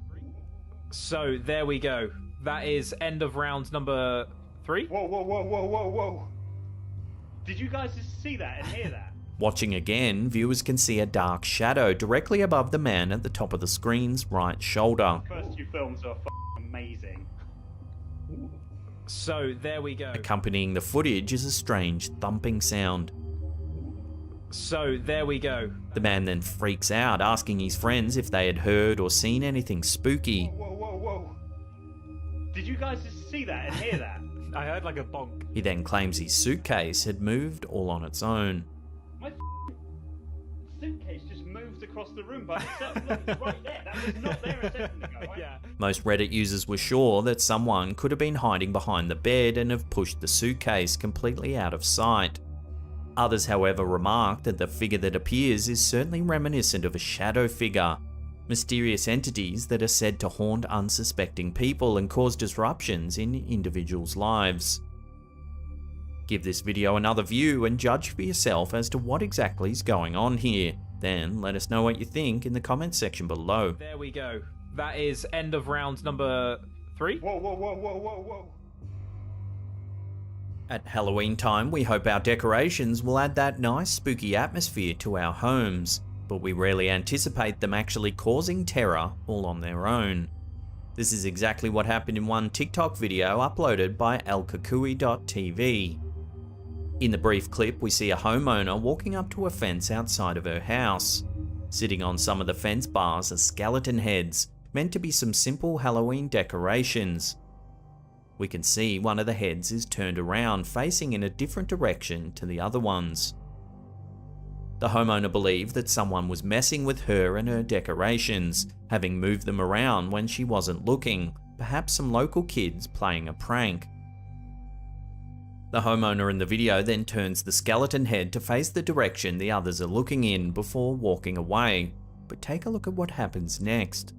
So there we go. That is end of round number 3. Whoa, whoa, whoa, whoa, whoa, whoa. Did you guys just see that and hear that? Watching again, viewers can see a dark shadow directly above the man at the top of the screen's right shoulder. The first 2 films are amazing. So there we go. Accompanying the footage is a strange thumping sound. So there we go. The man then freaks out, asking his friends if they had heard or seen anything spooky. Whoa, whoa, whoa. Did you guys just see that and hear that? I heard like a bonk. He then claims his suitcase had moved all on its own. My suitcase just moved across the room by itself. Look, it's right there. That was not there a second ago. Right? Yeah. Most Reddit users were sure that someone could have been hiding behind the bed and have pushed the suitcase completely out of sight. Others, however, remarked that the figure that appears is certainly reminiscent of a shadow figure, mysterious entities that are said to haunt unsuspecting people and cause disruptions in individuals' lives. Give this video another view and judge for yourself as to what exactly is going on here. Then let us know what you think in the comments section below. There we go. That is end of round number 3. Whoa, whoa, whoa, whoa, whoa, whoa. At Halloween time, we hope our decorations will add that nice spooky atmosphere to our homes, but we rarely anticipate them actually causing terror all on their own. This is exactly what happened in one TikTok video uploaded by elkukui.tv. In the brief clip, we see a homeowner walking up to a fence outside of her house. Sitting on some of the fence bars are skeleton heads, meant to be some simple Halloween decorations. We can see one of the heads is turned around, facing in a different direction to the other ones. The homeowner believed that someone was messing with her and her decorations, having moved them around when she wasn't looking, perhaps some local kids playing a prank. The homeowner in the video then turns the skeleton head to face the direction the others are looking in before walking away, but take a look at what happens next.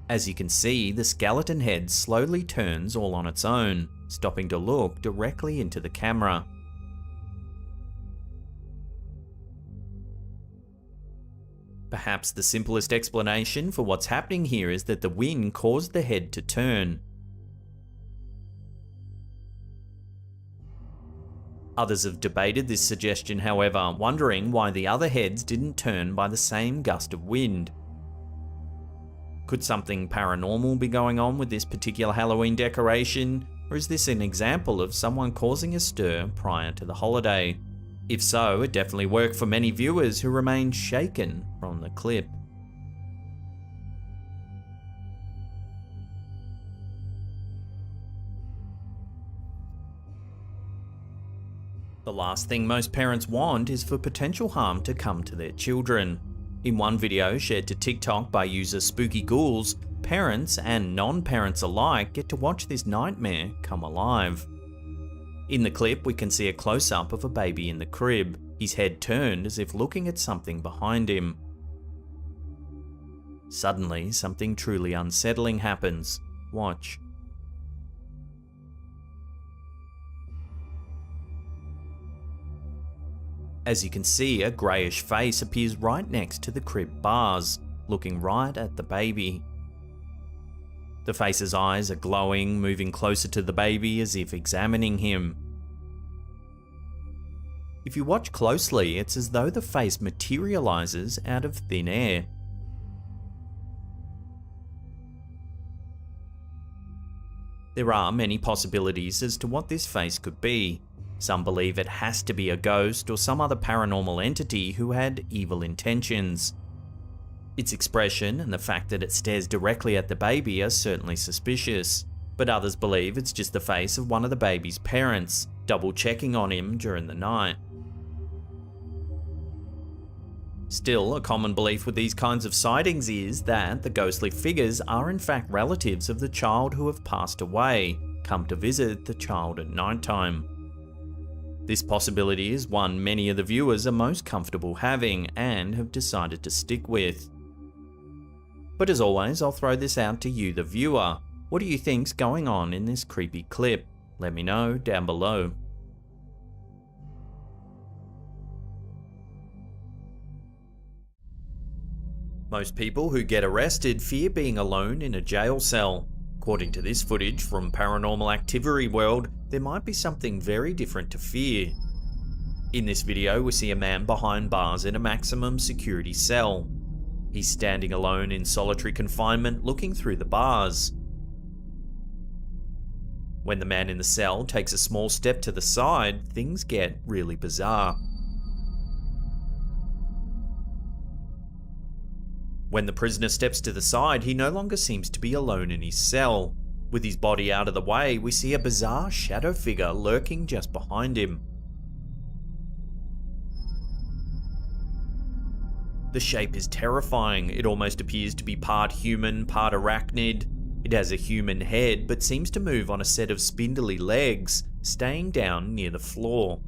As you can see, the skeleton head slowly turns all on its own, stopping to look directly into the camera. Perhaps the simplest explanation for what's happening here is that the wind caused the head to turn. Others have debated this suggestion, however, wondering why the other heads didn't turn by the same gust of wind. Could something paranormal be going on with this particular Halloween decoration, or is this an example of someone causing a stir prior to the holiday? If so, it definitely worked for many viewers who remained shaken from the clip. The last thing most parents want is for potential harm to come to their children. In one video shared to TikTok by user Spooky Ghouls, parents and non-parents alike get to watch this nightmare come alive. In the clip, we can see a close-up of a baby in the crib, his head turned as if looking at something behind him. Suddenly, something truly unsettling happens. Watch. As you can see, a greyish face appears right next to the crib bars, looking right at the baby. The face's eyes are glowing, moving closer to the baby as if examining him. If you watch closely, it's as though the face materializes out of thin air. There are many possibilities as to what this face could be. Some believe it has to be a ghost or some other paranormal entity who had evil intentions. Its expression and the fact that it stares directly at the baby are certainly suspicious, but others believe it's just the face of one of the baby's parents, double checking on him during the night. Still, a common belief with these kinds of sightings is that the ghostly figures are in fact relatives of the child who have passed away, come to visit the child at nighttime. This possibility is one many of the viewers are most comfortable having and have decided to stick with. But as always, I'll throw this out to you, the viewer. What do you think's going on in this creepy clip? Let me know down below. Most people who get arrested fear being alone in a jail cell. According to this footage from Paranormal Activity World, there might be something very different to fear. In this video, we see a man behind bars in a maximum security cell. He's standing alone in solitary confinement looking through the bars. When the man in the cell takes a small step to the side, things get really bizarre. When the prisoner steps to the side, he no longer seems to be alone in his cell. With his body out of the way, we see a bizarre shadow figure lurking just behind him. The shape is terrifying. It almost appears to be part human, part arachnid. It has a human head, but seems to move on a set of spindly legs, staying down near the floor.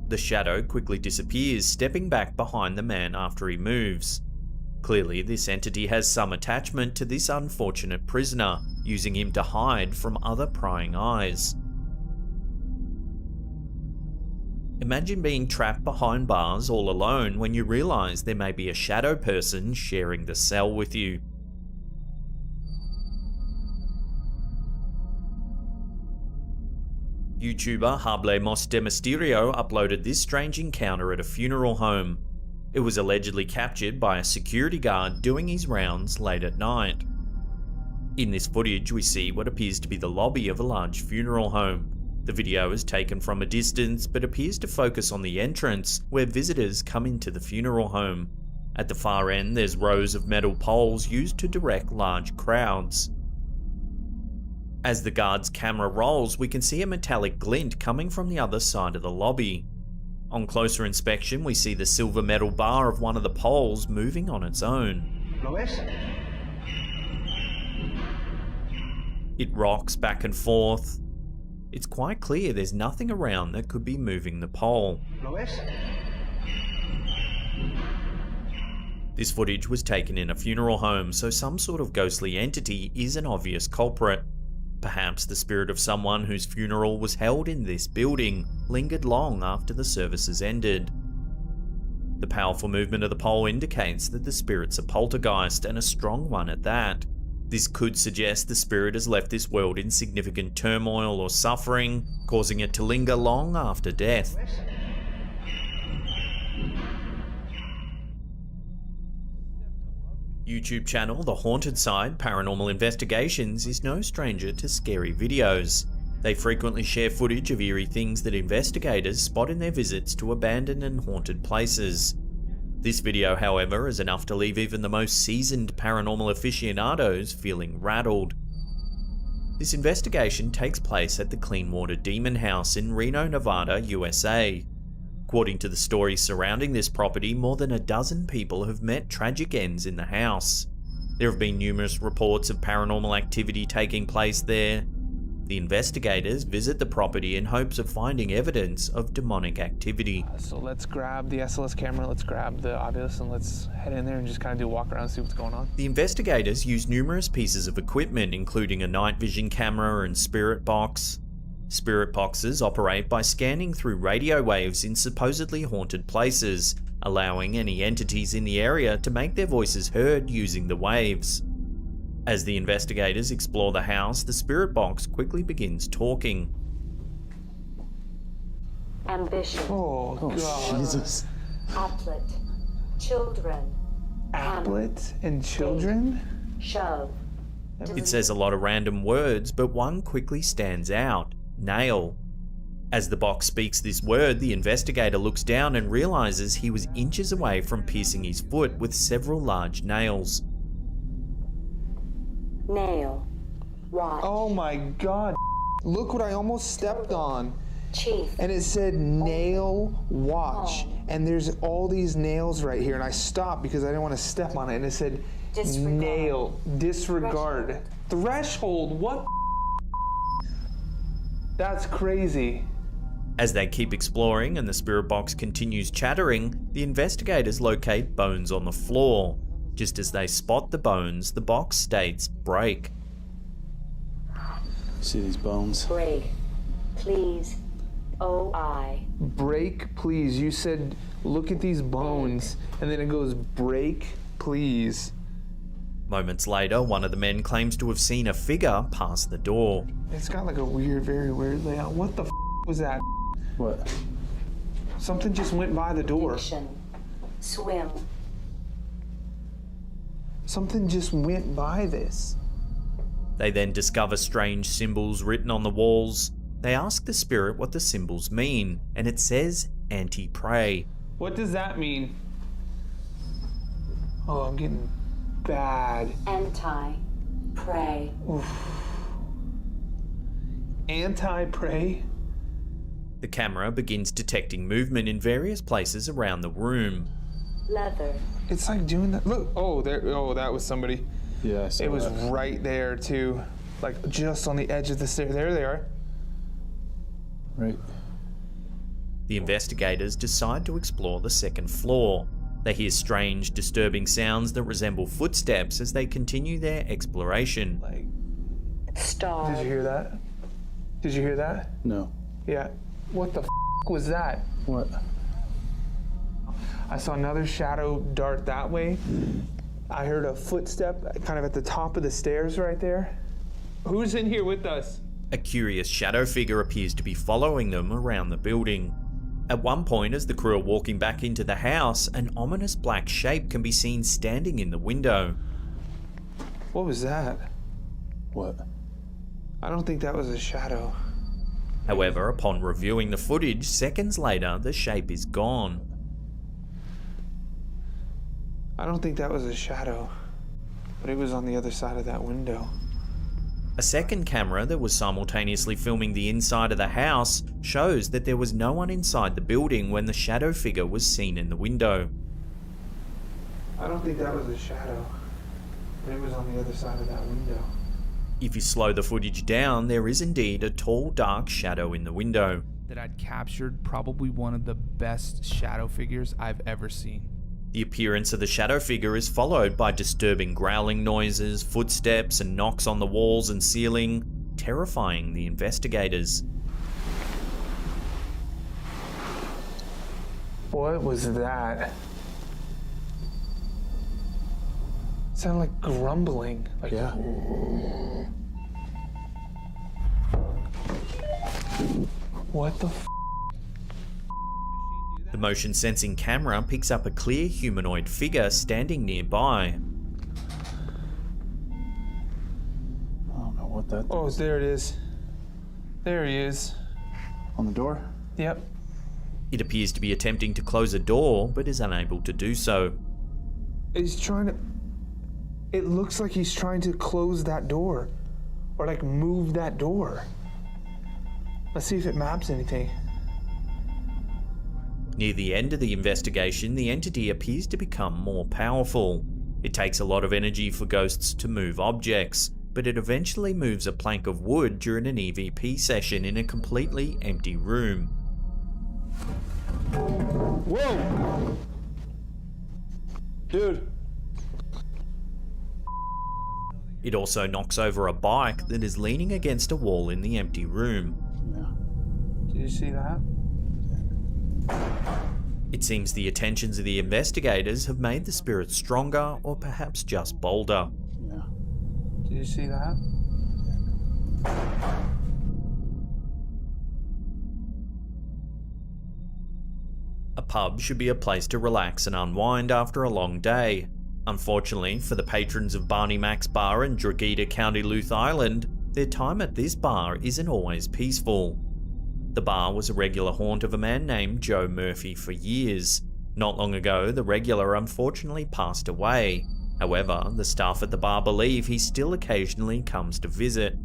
The shadow quickly disappears, stepping back behind the man after he moves. Clearly, this entity has some attachment to this unfortunate prisoner, using him to hide from other prying eyes. Imagine being trapped behind bars all alone when you realise there may be a shadow person sharing the cell with you. YouTuber Hablemos de Misterio uploaded this strange encounter at a funeral home. It was allegedly captured by a security guard doing his rounds late at night. In this footage, we see what appears to be the lobby of a large funeral home. The video is taken from a distance, but appears to focus on the entrance, where visitors come into the funeral home. At the far end, there's rows of metal poles used to direct large crowds. As the guard's camera rolls, we can see a metallic glint coming from the other side of the lobby. On closer inspection, we see the silver metal bar of one of the poles moving on its own. ¿Lo ves? It rocks back and forth. It's quite clear there's nothing around that could be moving the pole. ¿Lo ves? This footage was taken in a funeral home, so some sort of ghostly entity is an obvious culprit. Perhaps the spirit of someone whose funeral was held in this building lingered long after the services ended. The powerful movement of the pole indicates that the spirit's a poltergeist, and a strong one at that. This could suggest the spirit has left this world in significant turmoil or suffering, causing it to linger long after death. YouTube channel The Haunted Side Paranormal Investigations is no stranger to scary videos. They frequently share footage of eerie things that investigators spot in their visits to abandoned and haunted places. This video, however, is enough to leave even the most seasoned paranormal aficionados feeling rattled. This investigation takes place at the Cleanwater Demon House in Reno, Nevada, USA. According to the stories surrounding this property, more than a dozen people have met tragic ends in the house. There have been numerous reports of paranormal activity taking place there. The investigators visit the property in hopes of finding evidence of demonic activity. So let's grab the SLS camera, let's grab the Oculus, and let's head in there and just kind of do a walk around and see what's going on. The investigators use numerous pieces of equipment, including a night vision camera and spirit box. Spirit boxes operate by scanning through radio waves in supposedly haunted places, allowing any entities in the area to make their voices heard using the waves. As the investigators explore the house, the spirit box quickly begins talking. Ambition. Oh, God. Jesus. Applet. Children. Applet and children? Shove. It says a lot of random words, but one quickly stands out. Nail. As the box speaks this word, the investigator looks down and realizes he was inches away from piercing his foot with several large nails. Nail. Watch. Oh my God. Look what I almost stepped on. Chief. And it said nail watch. And there's all these nails right here. And I stopped because I didn't want to step on it. And it said Disregard. nail. Disregard. Threshold. What? That's crazy. As they keep exploring and the spirit box continues chattering, the investigators locate bones on the floor. Just as they spot the bones, the box states break. See these bones? Break. Please. O-I. Break, please. You said, look at these bones. And then it goes, break, please. Moments later, one of the men claims to have seen a figure pass the door. It's got like a weird, very weird layout. What the was that? What? Something just went by the door. Diction. Swim. Something just went by this. They then discover strange symbols written on the walls. They ask the spirit what the symbols mean, and it says anti-prey. What does that mean? Oh, I'm getting bad. Anti-prey. Anti-prey? The camera begins detecting movement in various places around the room. Leather. It's like doing that. Look. Oh, there. Oh, that was somebody. Yeah, I saw it was that. right there too, like just on the edge of the stair. There they are. Right. The investigators decide to explore the second floor. They hear strange, disturbing sounds that resemble footsteps as they continue their exploration. Star. Did you hear that? Did you hear that? No. Yeah. What the f? was that? What? I saw another shadow dart that way. I heard a footstep kind of at the top of the stairs right there. Who's in here with us? A curious shadow figure appears to be following them around the building. At one point, as the crew are walking back into the house, an ominous black shape can be seen standing in the window. What was that? What? I don't think that was a shadow. However, upon reviewing the footage, seconds later, the shape is gone. I don't think that was a shadow, but it was on the other side of that window. A second camera that was simultaneously filming the inside of the house shows that there was no one inside the building when the shadow figure was seen in the window. I don't think that was a shadow, but it was on the other side of that window. If you slow the footage down, there is indeed a tall, dark shadow in the window. That I'd captured probably one of the best shadow figures I've ever seen. The appearance of the shadow figure is followed by disturbing growling noises, footsteps, and knocks on the walls and ceiling, terrifying the investigators. What was that? It sounded like grumbling. Like, yeah. What the f? The motion sensing camera picks up a clear humanoid figure standing nearby. I don't know what that Oh, there it is. There he is. On the door? Yep. It appears to be attempting to close a door, but is unable to do so. He's trying to... It looks like he's trying to close that door. Or like move that door. Let's see if it maps anything. Near the end of the investigation, the entity appears to become more powerful. It takes a lot of energy for ghosts to move objects, but it eventually moves a plank of wood during an EVP session in a completely empty room. Whoa! Dude. It also knocks over a bike that is leaning against a wall in the empty room. Yeah. Did you see that? It seems the attentions of the investigators have made the spirit stronger or perhaps just bolder. Yeah. Did you see that? A pub should be a place to relax and unwind after a long day. Unfortunately, for the patrons of Barney Mac's Bar in Drogheda, County Louth Island, their time at this bar isn't always peaceful. The bar was a regular haunt of a man named Joe Murphy for years. Not long ago, the regular unfortunately passed away. However, the staff at the bar believe he still occasionally comes to visit.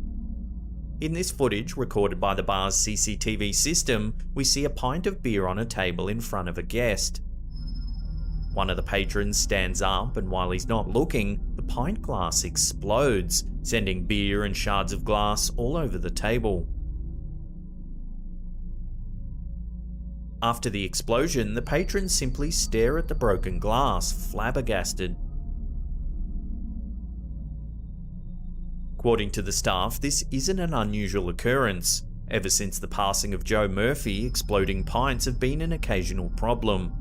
In this footage, recorded by the bar's CCTV system, we see a pint of beer on a table in front of a guest. One of the patrons stands up, and while he's not looking, the pint glass explodes, sending beer and shards of glass all over the table. After the explosion, the patrons simply stare at the broken glass, flabbergasted. According to the staff, this isn't an unusual occurrence. Ever since the passing of Joe Murphy, exploding pints have been an occasional problem.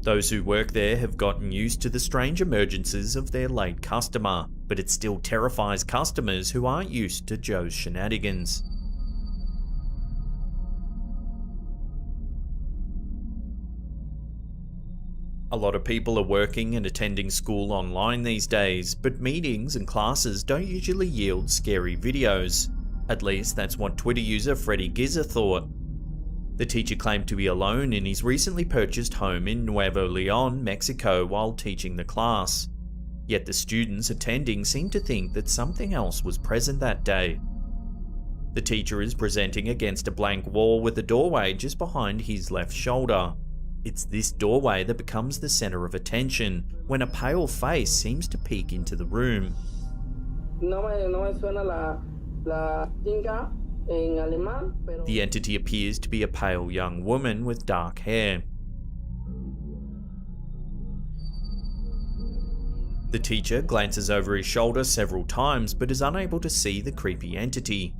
Those who work there have gotten used to the strange emergences of their late customer, but it still terrifies customers who aren't used to Joe's shenanigans. A lot of people are working and attending school online these days, but meetings and classes don't usually yield scary videos. At least that's what Twitter user Freddy Giza thought. The teacher claimed to be alone in his recently purchased home in Nuevo Leon, Mexico, while teaching the class. Yet the students attending seemed to think that something else was present that day. The teacher is presenting against a blank wall with a doorway just behind his left shoulder. It's this doorway that becomes the center of attention when a pale face seems to peek into the room. The entity appears to be a pale young woman with dark hair. The teacher glances over his shoulder several times but is unable to see the creepy entity.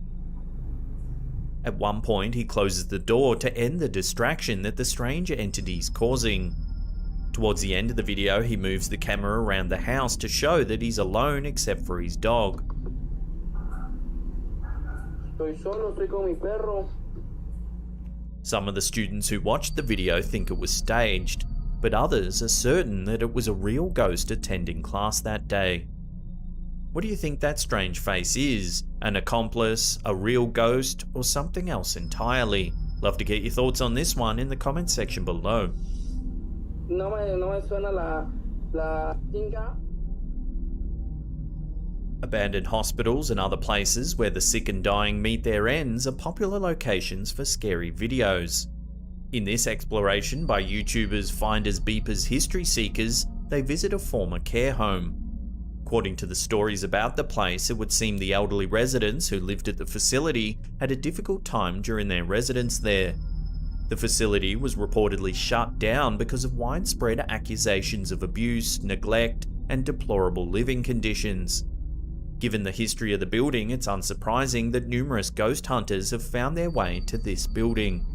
At one point, he closes the door to end the distraction that the strange entity's causing. Towards the end of the video, he moves the camera around the house to show that he's alone except for his dog. Estoy solo, estoy con mi perro. Some of the students who watched the video think it was staged, but others are certain that it was a real ghost attending class that day. What do you think that strange face is? An accomplice, a real ghost, or something else entirely? Love to get your thoughts on this one in the comment section below. No me suena la chinga. Abandoned hospitals and other places where the sick and dying meet their ends are popular locations for scary videos. In this exploration by YouTubers Finders Beepers History Seekers, they visit a former care home. According to the stories about the place, it would seem the elderly residents who lived at the facility had a difficult time during their residence there. The facility was reportedly shut down because of widespread accusations of abuse, neglect, and deplorable living conditions. Given the history of the building, it's unsurprising that numerous ghost hunters have found their way to this building.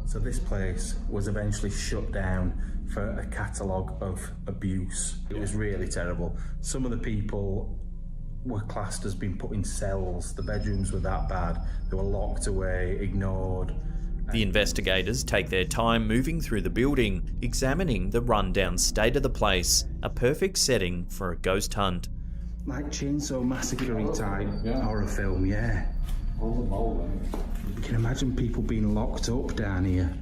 So this place was eventually shut down for a catalogue of abuse. It was really terrible. Some of the people were classed as being put in cells. The bedrooms were that bad. They were locked away, ignored. The investigators take their time moving through the building, examining the rundown state of the place, a perfect setting for a ghost hunt. Like Chainsaw Massacre-y type horror film, yeah. You can imagine people being locked up down here.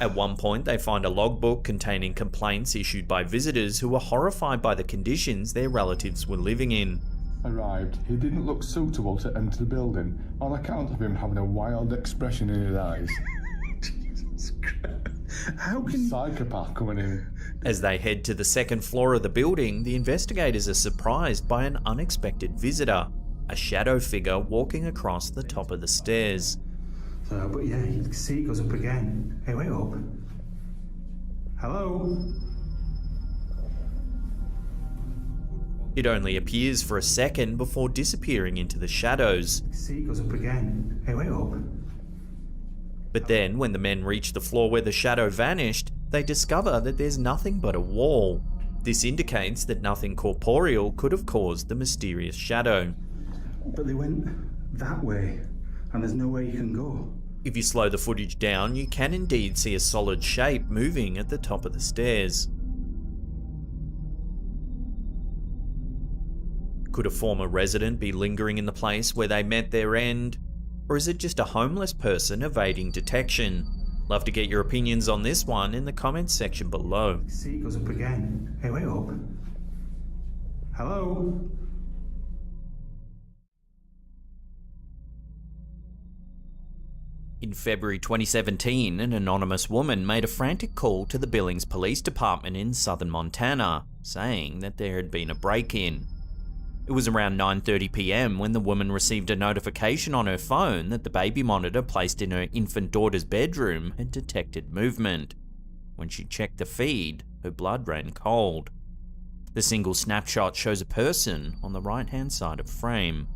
At one point, they find a logbook containing complaints issued by visitors who were horrified by the conditions their relatives were living in. Arrived, he didn't look suitable to enter the building on account of him having a wild expression in his eyes. Jesus Christ. How can psychopath coming in? As they head to the second floor of the building, the investigators are surprised by an unexpected visitor, a shadow figure walking across the top of the stairs. But yeah, you can see it goes up again. Hey, wait up. Hello? It only appears for a second before disappearing into the shadows. See it goes up again. Hey, wait up. But then, when the men reach the floor where the shadow vanished, they discover that there's nothing but a wall. This indicates that nothing corporeal could have caused the mysterious shadow. But they went that way, and there's nowhere you can go. If you slow the footage down, you can indeed see a solid shape moving at the top of the stairs. Could a former resident be lingering in the place where they met their end? Or is it just a homeless person evading detection? Love to get your opinions on this one in the comments section below. See, it goes up again. Hey, wait up. Hello? In February 2017, an anonymous woman made a frantic call to the Billings Police Department in southern Montana, saying that there had been a break-in. It was around 9:30 PM when the woman received a notification on her phone that the baby monitor placed in her infant daughter's bedroom had detected movement. When she checked the feed, her blood ran cold. The single snapshot shows a person on the right-hand side of frame.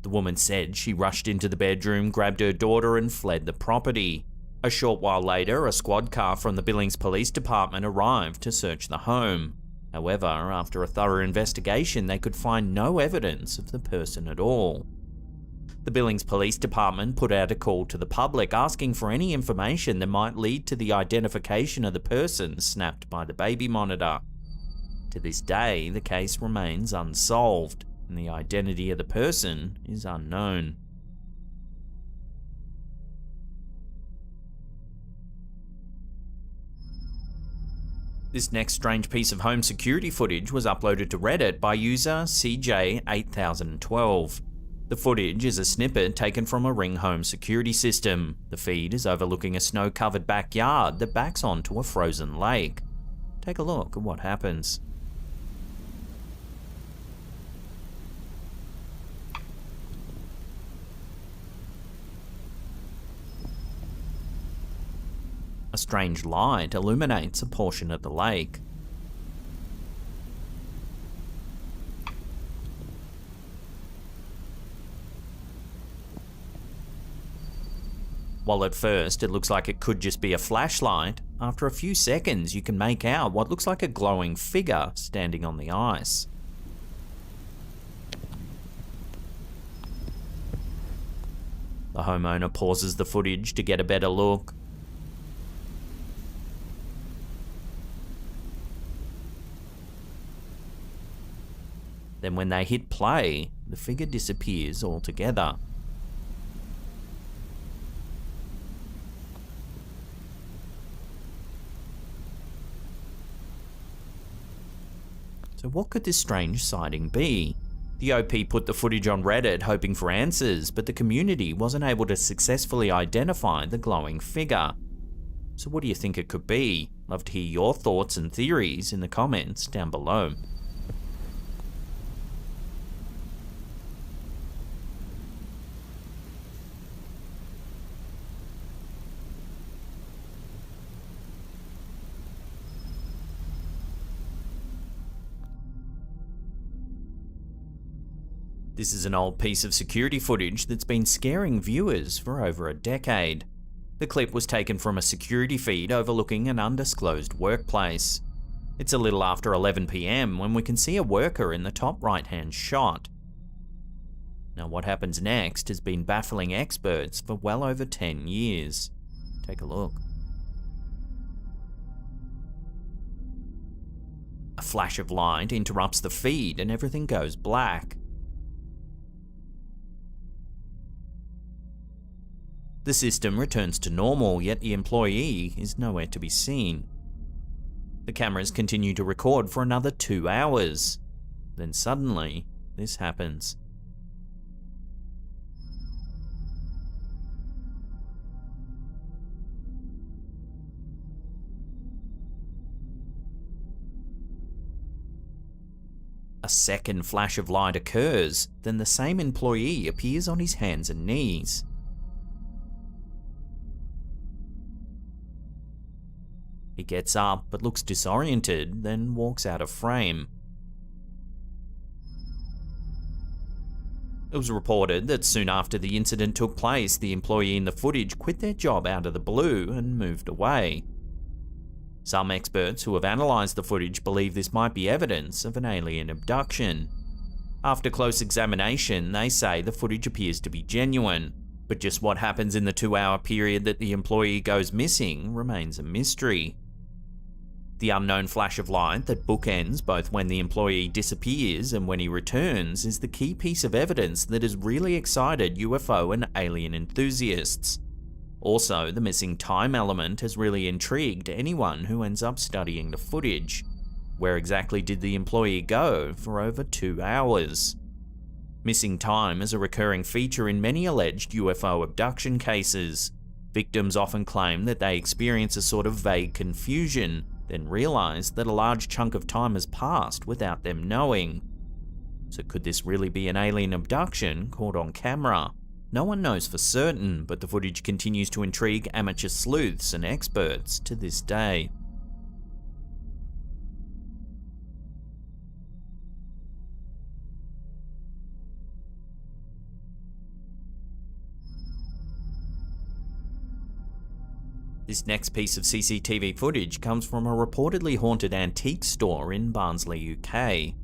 The woman said she rushed into the bedroom, grabbed her daughter and fled the property. A short while later, a squad car from the Billings Police Department arrived to search the home. However, after a thorough investigation, they could find no evidence of the person at all. The Billings Police Department put out a call to the public asking for any information that might lead to the identification of the person snapped by the baby monitor. To this day, the case remains unsolved, and the identity of the person is unknown. This next strange piece of home security footage was uploaded to Reddit by user CJ8012. The footage is a snippet taken from a Ring home security system. The feed is overlooking a snow-covered backyard that backs onto a frozen lake. Take a look at what happens. A strange light illuminates a portion of the lake. While at first it looks like it could just be a flashlight, after a few seconds you can make out what looks like a glowing figure standing on the ice. The homeowner pauses the footage to get a better look. Then when they hit play, the figure disappears altogether. So what could this strange sighting be? The OP put the footage on Reddit hoping for answers, but the community wasn't able to successfully identify the glowing figure. So what do you think it could be? Love to hear your thoughts and theories in the comments down below. This is an old piece of security footage that's been scaring viewers for over a decade. The clip was taken from a security feed overlooking an undisclosed workplace. It's a little after 11 PM when we can see a worker in the top right-hand shot. Now what happens next has been baffling experts for well over 10 years. Take a look. A flash of light interrupts the feed and everything goes black. The system returns to normal, yet the employee is nowhere to be seen. The cameras continue to record for another 2 hours. Then suddenly, this happens. A second flash of light occurs, then the same employee appears on his hands and knees. He gets up but looks disoriented, then walks out of frame. It was reported that soon after the incident took place, the employee in the footage quit their job out of the blue and moved away. Some experts who have analysed the footage believe this might be evidence of an alien abduction. After close examination, they say the footage appears to be genuine, but just what happens in the 2-hour period that the employee goes missing remains a mystery. The unknown flash of light that bookends both when the employee disappears and when he returns is the key piece of evidence that has really excited UFO and alien enthusiasts. Also, the missing time element has really intrigued anyone who ends up studying the footage. Where exactly did the employee go for over 2 hours? Missing time is a recurring feature in many alleged UFO abduction cases. Victims often claim that they experience a sort of vague confusion, then realize that a large chunk of time has passed without them knowing. So could this really be an alien abduction caught on camera? No one knows for certain, but the footage continues to intrigue amateur sleuths and experts to this day. This next piece of CCTV footage comes from a reportedly haunted antique store in Barnsley, UK.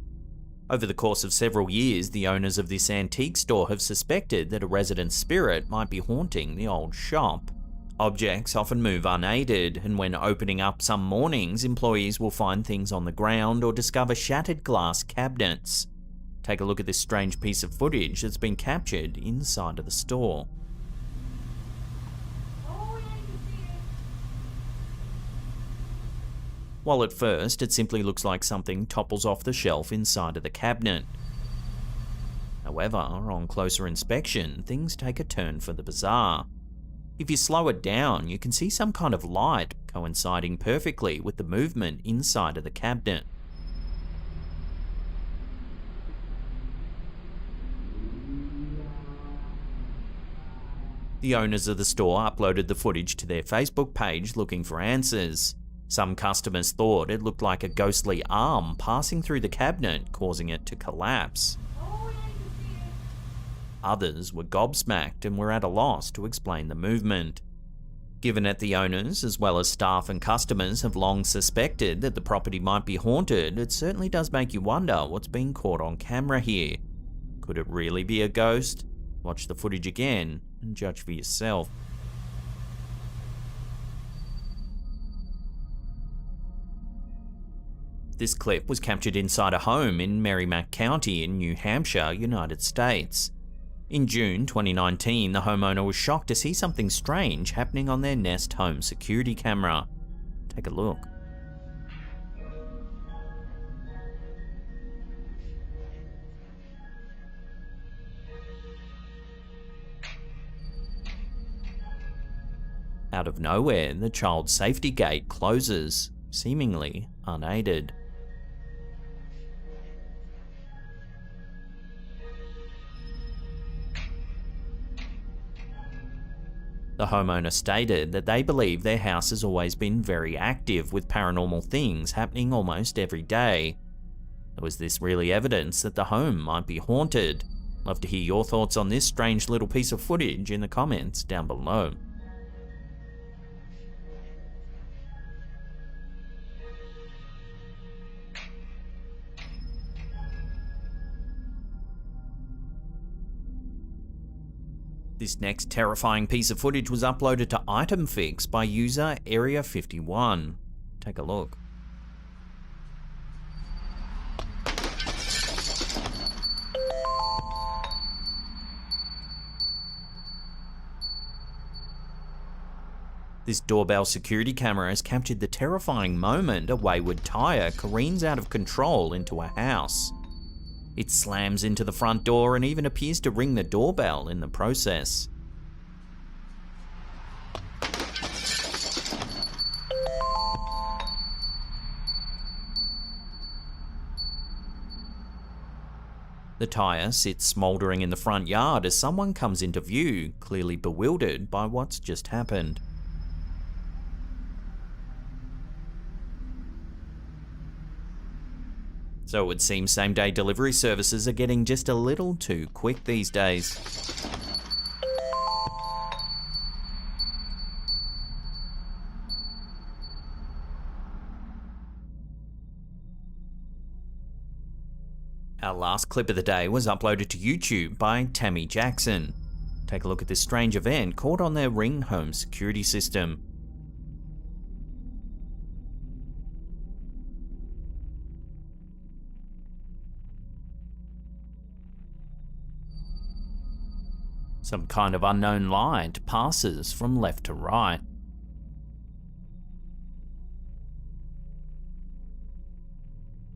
Over the course of several years, the owners of this antique store have suspected that a resident spirit might be haunting the old shop. Objects often move unaided, and when opening up some mornings, employees will find things on the ground or discover shattered glass cabinets. Take a look at this strange piece of footage that's been captured inside of the store. While at first it simply looks like something topples off the shelf inside of the cabinet. However, on closer inspection, things take a turn for the bizarre. If you slow it down, you can see some kind of light coinciding perfectly with the movement inside of the cabinet. The owners of the store uploaded the footage to their Facebook page looking for answers. Some customers thought it looked like a ghostly arm passing through the cabinet, causing it to collapse. Others were gobsmacked and were at a loss to explain the movement. Given that the owners, as well as staff and customers, have long suspected that the property might be haunted, it certainly does make you wonder what's being caught on camera here. Could it really be a ghost? Watch the footage again and judge for yourself. This clip was captured inside a home in Merrimack County in New Hampshire, United States. In June 2019, the homeowner was shocked to see something strange happening on their Nest home security camera. Take a look. Out of nowhere, the child safety gate closes, seemingly unaided. The homeowner stated that they believe their house has always been very active, with paranormal things happening almost every day. Was this really evidence that the home might be haunted? Love to hear your thoughts on this strange little piece of footage in the comments down below. This next terrifying piece of footage was uploaded to ItemFix by user Area51. Take a look. This doorbell security camera has captured the terrifying moment a wayward tire careens out of control into a house. It slams into the front door and even appears to ring the doorbell in the process. The tire sits smouldering in the front yard as someone comes into view, clearly bewildered by what's just happened. So it would seem same-day delivery services are getting just a little too quick these days. Our last clip of the day was uploaded to YouTube by Tammy Jackson. Take a look at this strange event caught on their Ring home security system. Some kind of unknown light passes from left to right.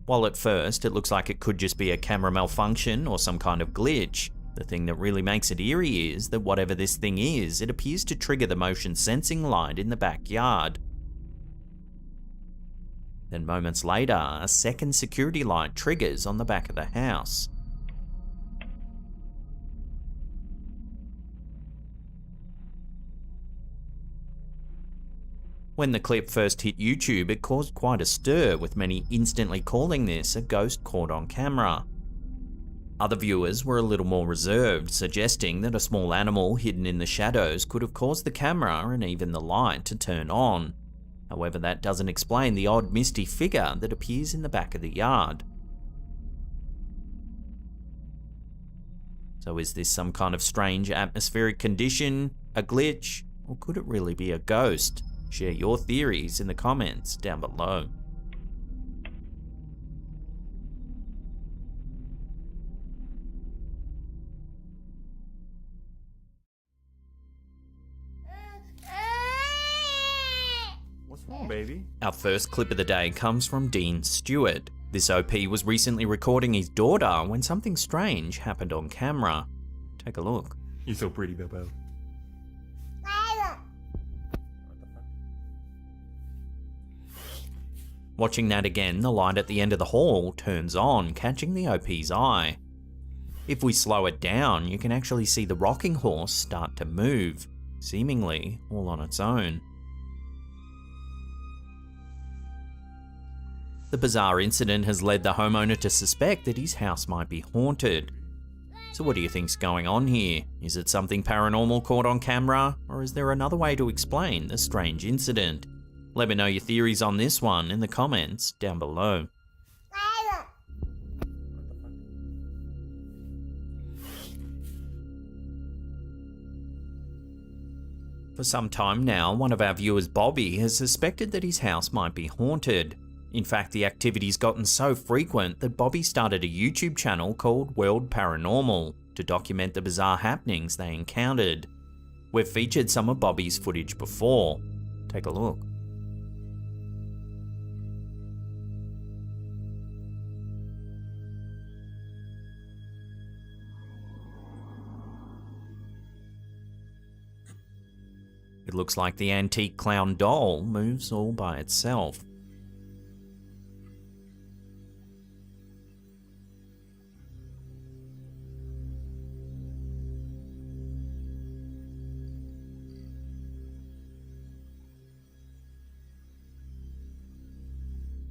While at first it looks like it could just be a camera malfunction or some kind of glitch, the thing that really makes it eerie is that whatever this thing is, it appears to trigger the motion sensing light in the backyard. Then moments later, a second security light triggers on the back of the house. When the clip first hit YouTube, it caused quite a stir, with many instantly calling this a ghost caught on camera. Other viewers were a little more reserved, suggesting that a small animal hidden in the shadows could have caused the camera and even the light to turn on. However, that doesn't explain the odd misty figure that appears in the back of the yard. So is this some kind of strange atmospheric condition, a glitch, or could it really be a ghost? Share your theories in the comments down below. What's wrong, baby? Our first clip of the day comes from Dean Stewart. This OP was recently recording his daughter when something strange happened on camera. Take a look. You're so pretty, Bebo. Watching that again, the light at the end of the hall turns on, catching the OP's eye. If we slow it down, you can actually see the rocking horse start to move, seemingly all on its own. The bizarre incident has led the homeowner to suspect that his house might be haunted. So what do you think's going on here? Is it something paranormal caught on camera, or is there another way to explain the strange incident? Let me know your theories on this one in the comments down below. For some time now, one of our viewers, Bobby, has suspected that his house might be haunted. In fact, the activity's gotten so frequent that Bobby started a YouTube channel called World Paranormal to document the bizarre happenings they encountered. We've featured some of Bobby's footage before. Take a look. It looks like the antique clown doll moves all by itself.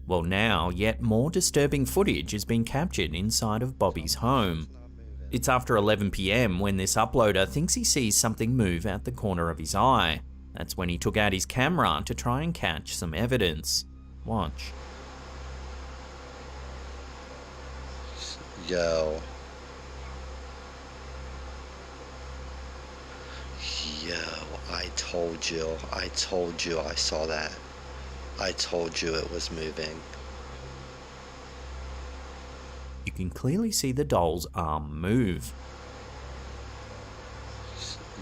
Well, now, yet more disturbing footage has been captured inside of Bobby's home. It's after 11 PM when this uploader thinks he sees something move out the corner of his eye. That's when he took out his camera to try and catch some evidence. Watch. Yo. Yo, I told you I saw that. I told you it was moving. You can clearly see the doll's arm move.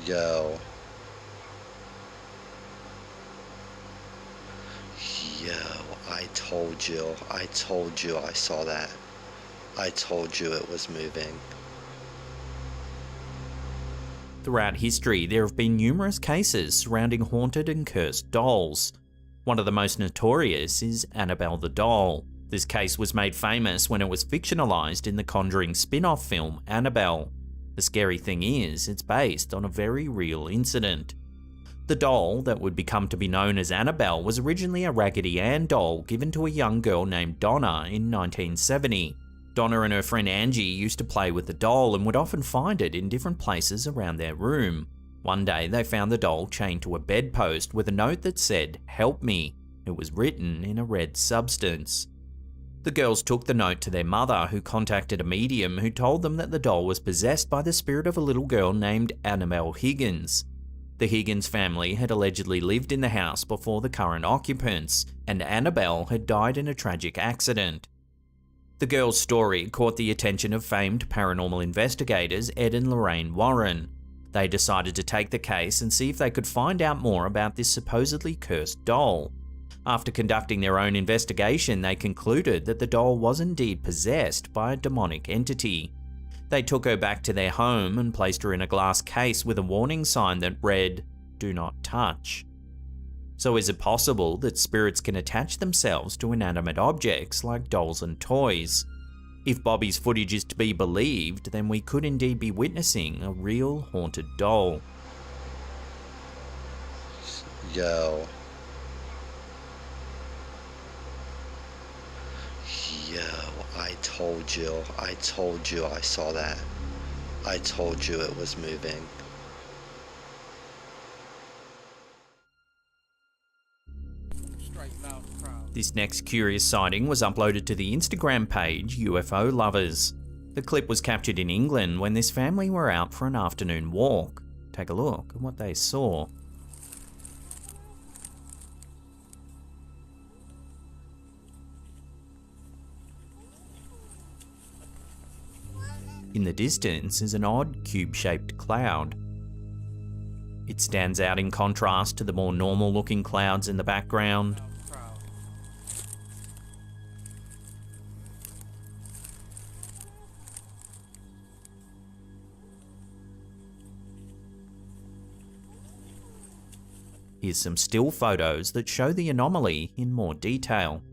Yo. Yo, I told you I saw that. I told you it was moving. Throughout history, there have been numerous cases surrounding haunted and cursed dolls. One of the most notorious is Annabelle the doll. This case was made famous when it was fictionalized in the Conjuring spin-off film Annabelle. The scary thing is, it's based on a very real incident. The doll, that would become to be known as Annabelle, was originally a Raggedy Ann doll given to a young girl named Donna in 1970. Donna and her friend Angie used to play with the doll and would often find it in different places around their room. One day they found the doll chained to a bedpost with a note that said, "Help me." It was written in a red substance. The girls took the note to their mother, who contacted a medium who told them that the doll was possessed by the spirit of a little girl named Annabelle Higgins. The Higgins family had allegedly lived in the house before the current occupants, and Annabelle had died in a tragic accident. The girl's story caught the attention of famed paranormal investigators Ed and Lorraine Warren. They decided to take the case and see if they could find out more about this supposedly cursed doll. After conducting their own investigation, they concluded that the doll was indeed possessed by a demonic entity. They took her back to their home and placed her in a glass case with a warning sign that read, "Do not touch." So is it possible that spirits can attach themselves to inanimate objects like dolls and toys? If Bobby's footage is to be believed, then we could indeed be witnessing a real haunted doll. Yo. Yo, I told you I saw that. I told you it was moving. This next curious sighting was uploaded to the Instagram page UFO Lovers. The clip was captured in England when this family were out for an afternoon walk. Take a look at what they saw. In the distance is an odd cube-shaped cloud. It stands out in contrast to the more normal-looking clouds in the background. Here's some still photos that show the anomaly in more detail.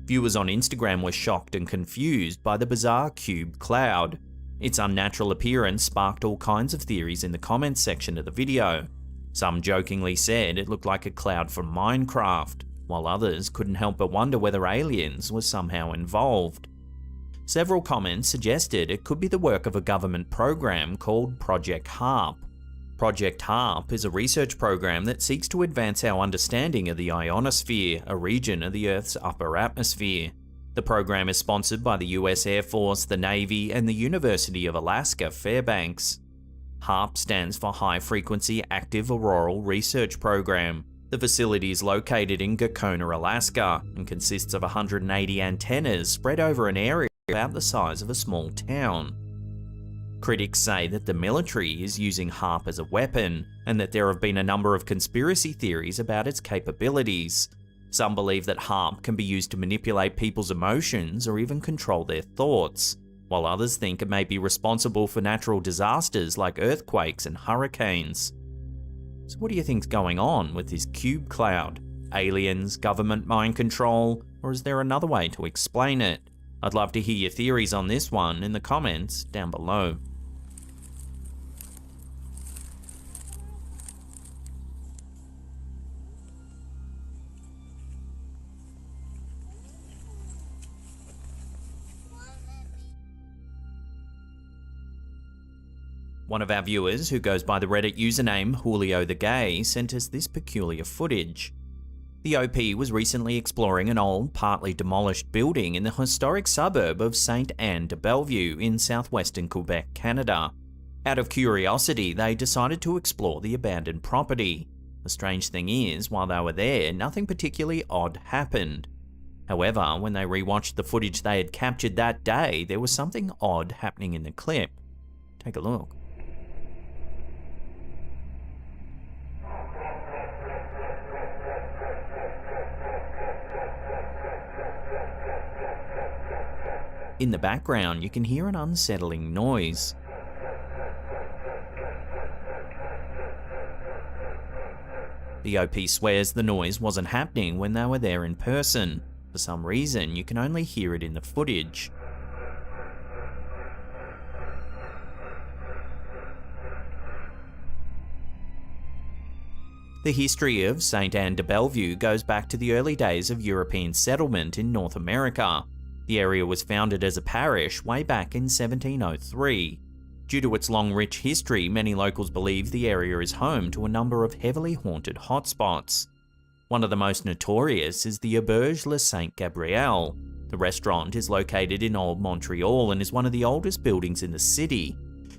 Viewers on Instagram were shocked and confused by the bizarre cube cloud. Its unnatural appearance sparked all kinds of theories in the comments section of the video. Some jokingly said it looked like a cloud from Minecraft, while others couldn't help but wonder whether aliens were somehow involved. Several comments suggested it could be the work of a government program called Project HARP. Project HARP is a research program that seeks to advance our understanding of the ionosphere, a region of the Earth's upper atmosphere. The program is sponsored by the US Air Force, the Navy, and the University of Alaska, Fairbanks. HARP stands for High Frequency Active Auroral Research Program. The facility is located in Gakona, Alaska, and consists of 180 antennas spread over an area about the size of a small town. Critics say that the military is using HARP as a weapon, and that there have been a number of conspiracy theories about its capabilities. Some believe that HARP can be used to manipulate people's emotions or even control their thoughts, while others think it may be responsible for natural disasters like earthquakes and hurricanes. So what do you think's going on with this cube cloud? Aliens, government mind control, or is there another way to explain it? I'd love to hear your theories on this one in the comments down below. One of our viewers, who goes by the Reddit username Julio the Gay, sent us this peculiar footage. The OP was recently exploring an old, partly demolished building in the historic suburb of Sainte Anne de Bellevue in southwestern Quebec, Canada. Out of curiosity, they decided to explore the abandoned property. The strange thing is, while they were there, nothing particularly odd happened. However, when they rewatched the footage they had captured that day, there was something odd happening in the clip. Take a look. In the background, you can hear an unsettling noise. The OP swears the noise wasn't happening when they were there in person. For some reason, you can only hear it in the footage. The history of Sainte Anne de Bellevue goes back to the early days of European settlement in North America. The area was founded as a parish way back in 1703. Due to its long, rich history, many locals believe the area is home to a number of heavily haunted hotspots. One of the most notorious is the Auberge Le Saint Gabriel. The restaurant is located in Old Montreal and is one of the oldest buildings in the city.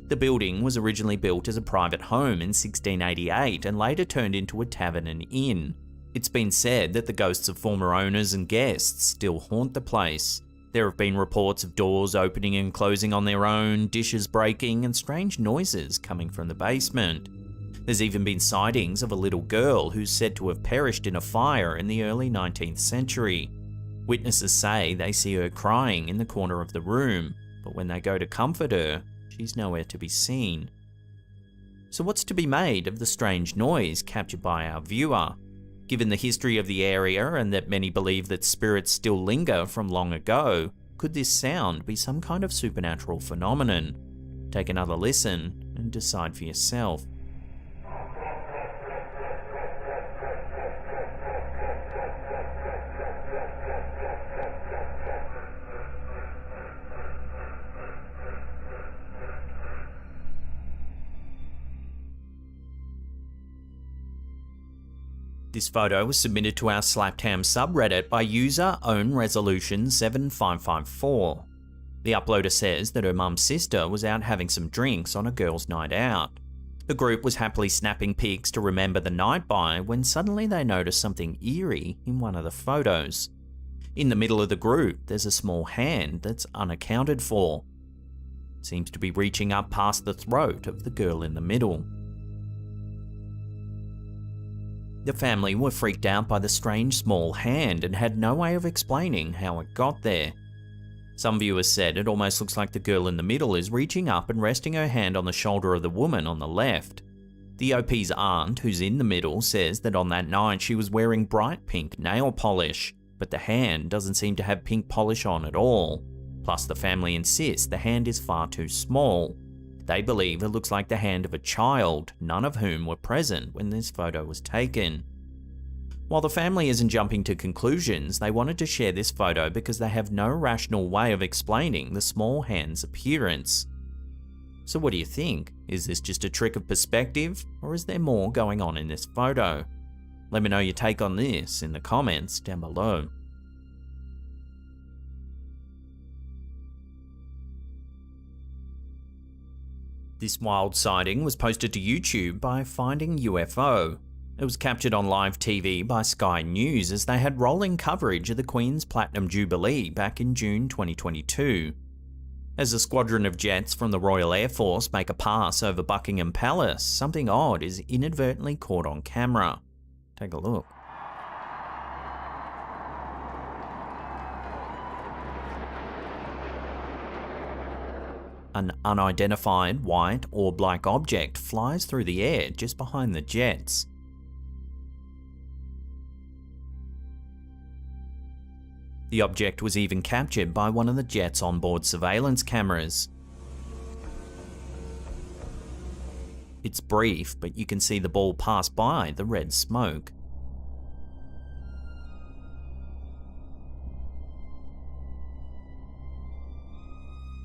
The building was originally built as a private home in 1688 and later turned into a tavern and inn. It's been said that the ghosts of former owners and guests still haunt the place. There have been reports of doors opening and closing on their own, dishes breaking, and strange noises coming from the basement. There's even been sightings of a little girl who's said to have perished in a fire in the early 19th century. Witnesses say they see her crying in the corner of the room, but when they go to comfort her, she's nowhere to be seen. So what's to be made of the strange noise captured by our viewer? Given the history of the area and that many believe that spirits still linger from long ago, could this sound be some kind of supernatural phenomenon? Take another listen and decide for yourself. This photo was submitted to our Slaptam subreddit by user OwnResolution7554. The uploader says that her mum's sister was out having some drinks on a girls' night out. The group was happily snapping pics to remember the night by when suddenly they noticed something eerie in one of the photos. In the middle of the group, there's a small hand that's unaccounted for. It seems to be reaching up past the throat of the girl in the middle. The family were freaked out by the strange small hand and had no way of explaining how it got there. Some viewers said it almost looks like the girl in the middle is reaching up and resting her hand on the shoulder of the woman on the left. The OP's aunt, who's in the middle, says that on that night she was wearing bright pink nail polish, but the hand doesn't seem to have pink polish on at all. Plus the family insists the hand is far too small. They believe it looks like the hand of a child, none of whom were present when this photo was taken. While the family isn't jumping to conclusions, they wanted to share this photo because they have no rational way of explaining the small hand's appearance. So what do you think? Is this just a trick of perspective, or is there more going on in this photo? Let me know your take on this in the comments down below. This wild sighting was posted to YouTube by Finding UFO. It was captured on live TV by Sky News as they had rolling coverage of the Queen's Platinum Jubilee back in June 2022. As a squadron of jets from the Royal Air Force make a pass over Buckingham Palace, something odd is inadvertently caught on camera. Take a look. An unidentified white orb-like object flies through the air just behind the jets. The object was even captured by one of the jet's onboard surveillance cameras. It's brief, but you can see the ball pass by the red smoke.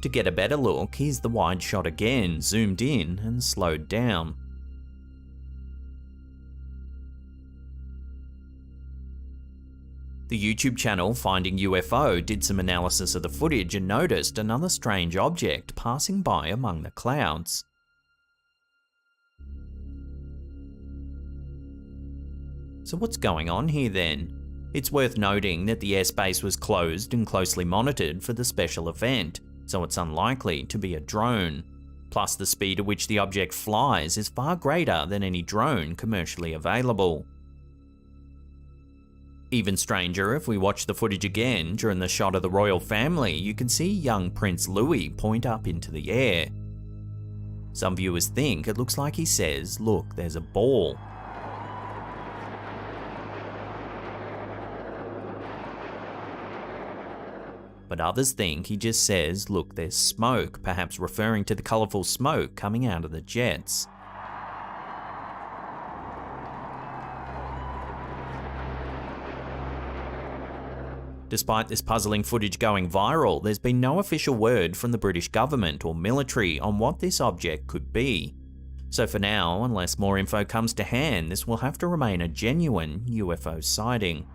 To get a better look, here's the wide shot again, zoomed in and slowed down. The YouTube channel Finding UFO did some analysis of the footage and noticed another strange object passing by among the clouds. So what's going on here then? It's worth noting that the airspace was closed and closely monitored for the special event, so it's unlikely to be a drone. Plus, the speed at which the object flies is far greater than any drone commercially available. Even stranger, if we watch the footage again, during the shot of the royal family, you can see young Prince Louis point up into the air. Some viewers think it looks like he says, "Look, there's a ball." But others think he just says, "Look, there's smoke," perhaps referring to the colourful smoke coming out of the jets. Despite this puzzling footage going viral, there's been no official word from the British government or military on what this object could be. So for now, unless more info comes to hand, this will have to remain a genuine UFO sighting.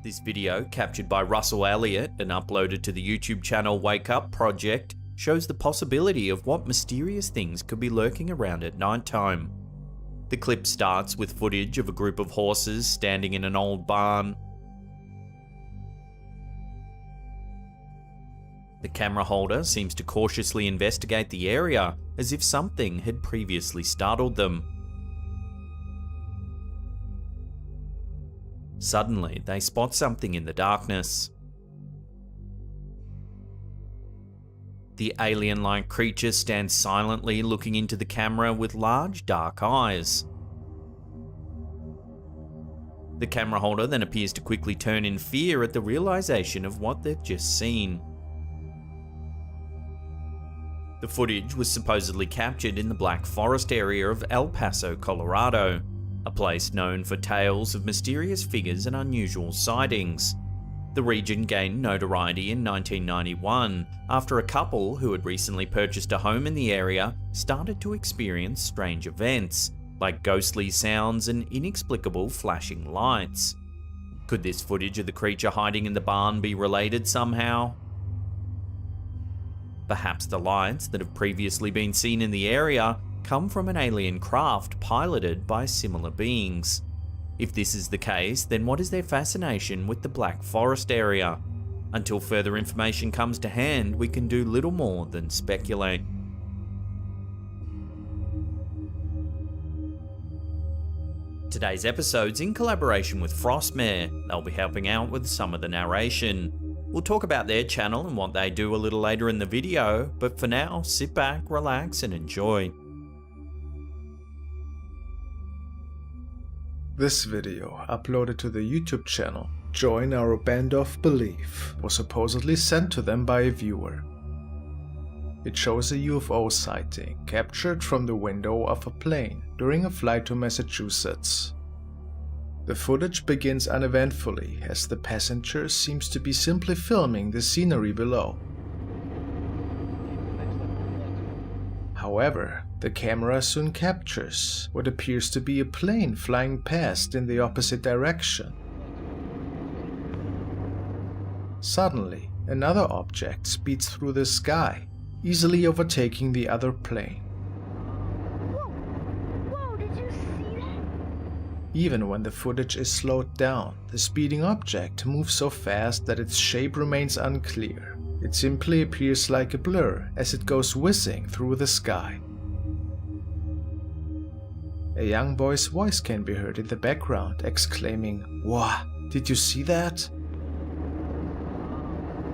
This video, captured by Russell Elliott and uploaded to the YouTube channel Wake Up Project, shows the possibility of what mysterious things could be lurking around at nighttime. The clip starts with footage of a group of horses standing in an old barn. The camera holder seems to cautiously investigate the area as if something had previously startled them. Suddenly, they spot something in the darkness. The alien-like creature stands silently looking into the camera with large dark eyes. The camera holder then appears to quickly turn in fear at the realization of what they've just seen. The footage was supposedly captured in the Black Forest area of El Paso, Colorado, a place known for tales of mysterious figures and unusual sightings. The region gained notoriety in 1991 after a couple who had recently purchased a home in the area started to experience strange events, like ghostly sounds and inexplicable flashing lights. Could this footage of the creature hiding in the barn be related somehow? Perhaps the lights that have previously been seen in the area come from an alien craft piloted by similar beings. If this is the case, then what is their fascination with the Black Forest area? Until further information comes to hand, we can do little more than speculate. Today's episode's in collaboration with Frostmare. They'll be helping out with some of the narration. We'll talk about their channel and what they do a little later in the video, but for now, sit back, relax, and enjoy. This video, uploaded to the YouTube channel Join Our Band of Belief, was supposedly sent to them by a viewer. It shows a UFO sighting captured from the window of a plane during a flight to Massachusetts. The footage begins uneventfully as the passenger seems to be simply filming the scenery below. However, the camera soon captures what appears to be a plane flying past in the opposite direction. Suddenly, another object speeds through the sky, easily overtaking the other plane. Whoa, did you see that? Even when the footage is slowed down, the speeding object moves so fast that its shape remains unclear. It simply appears like a blur as it goes whizzing through the sky. A young boy's voice can be heard in the background exclaiming, "Wow, did you see that?"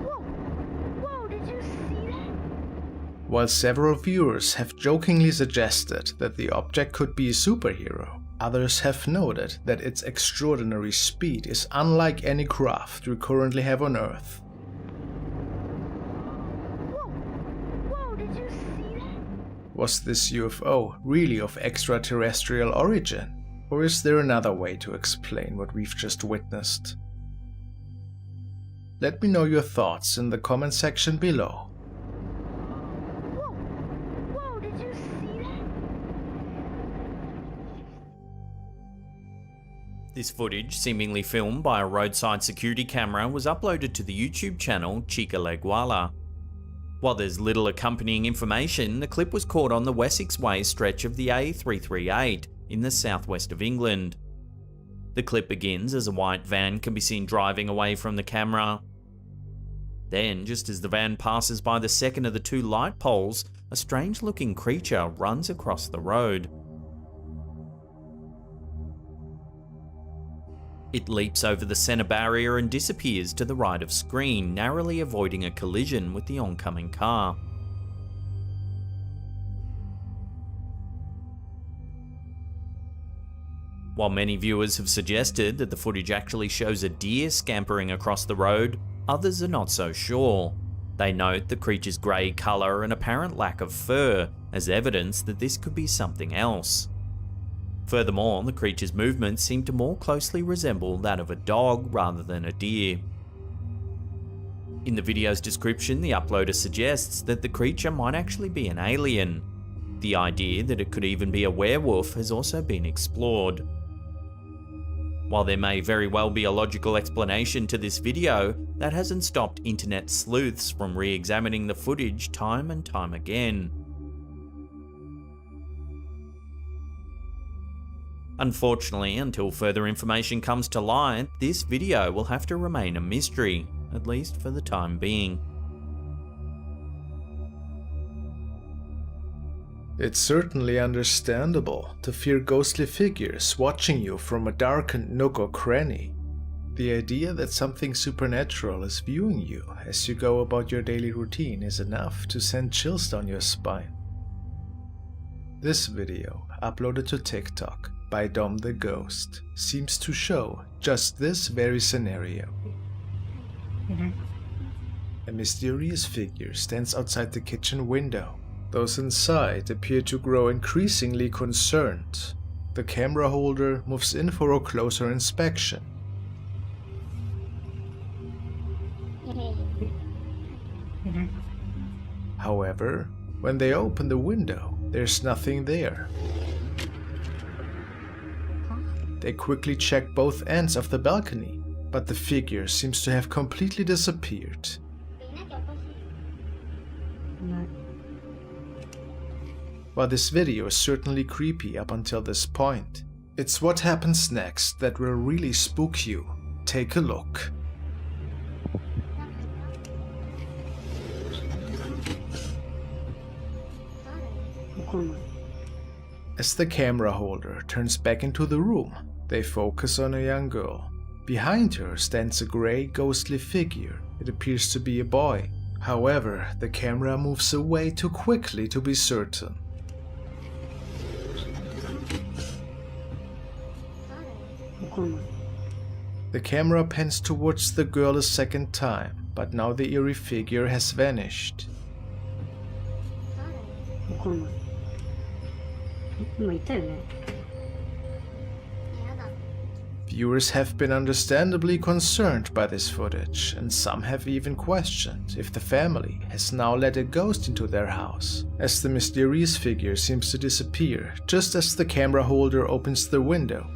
Whoa, did you see that? While several viewers have jokingly suggested that the object could be a superhero, others have noted that its extraordinary speed is unlike any craft we currently have on Earth. Whoa, did you see that? Was this UFO really of extraterrestrial origin? Or is there another way to explain what we've just witnessed? Let me know your thoughts in the comment section below. Whoa, did you see that? This footage, seemingly filmed by a roadside security camera, was uploaded to the YouTube channel Chica Leguala. While there's little accompanying information, the clip was caught on the Wessex Way stretch of the A338 in the southwest of England. The clip begins as a white van can be seen driving away from the camera. Then, just as the van passes by the second of the two light poles, a strange-looking creature runs across the road. It leaps over the center barrier and disappears to the right of screen, narrowly avoiding a collision with the oncoming car. While many viewers have suggested that the footage actually shows a deer scampering across the road, others are not so sure. They note the creature's grey colour and apparent lack of fur as evidence that this could be something else. Furthermore, the creature's movements seem to more closely resemble that of a dog rather than a deer. In the video's description, the uploader suggests that the creature might actually be an alien. The idea that it could even be a werewolf has also been explored. While there may very well be a logical explanation to this video, that hasn't stopped internet sleuths from re-examining the footage time and time again. Unfortunately, until further information comes to light, this video will have to remain a mystery, at least for the time being. It's certainly understandable to fear ghostly figures watching you from a darkened nook or cranny. The idea that something supernatural is viewing you as you go about your daily routine is enough to send chills down your spine. This video, uploaded to TikTok by Dom the Ghost, seems to show just this very scenario. A mysterious figure stands outside the kitchen window. Those inside appear to grow increasingly concerned. The camera holder moves in for a closer inspection. However, when they open the window, there's nothing there. They quickly check both ends of the balcony, but the figure seems to have completely disappeared. While this video is certainly creepy up until this point, it's what happens next that will really spook you. Take a look. As the camera holder turns back into the room, they focus on a young girl. Behind her stands a grey, ghostly figure. It appears to be a boy. However, the camera moves away too quickly to be certain. The camera pans towards the girl a second time, but now the eerie figure has vanished. Viewers have been understandably concerned by this footage, and some have even questioned if the family has now let a ghost into their house, as the mysterious figure seems to disappear just as the camera holder opens the window.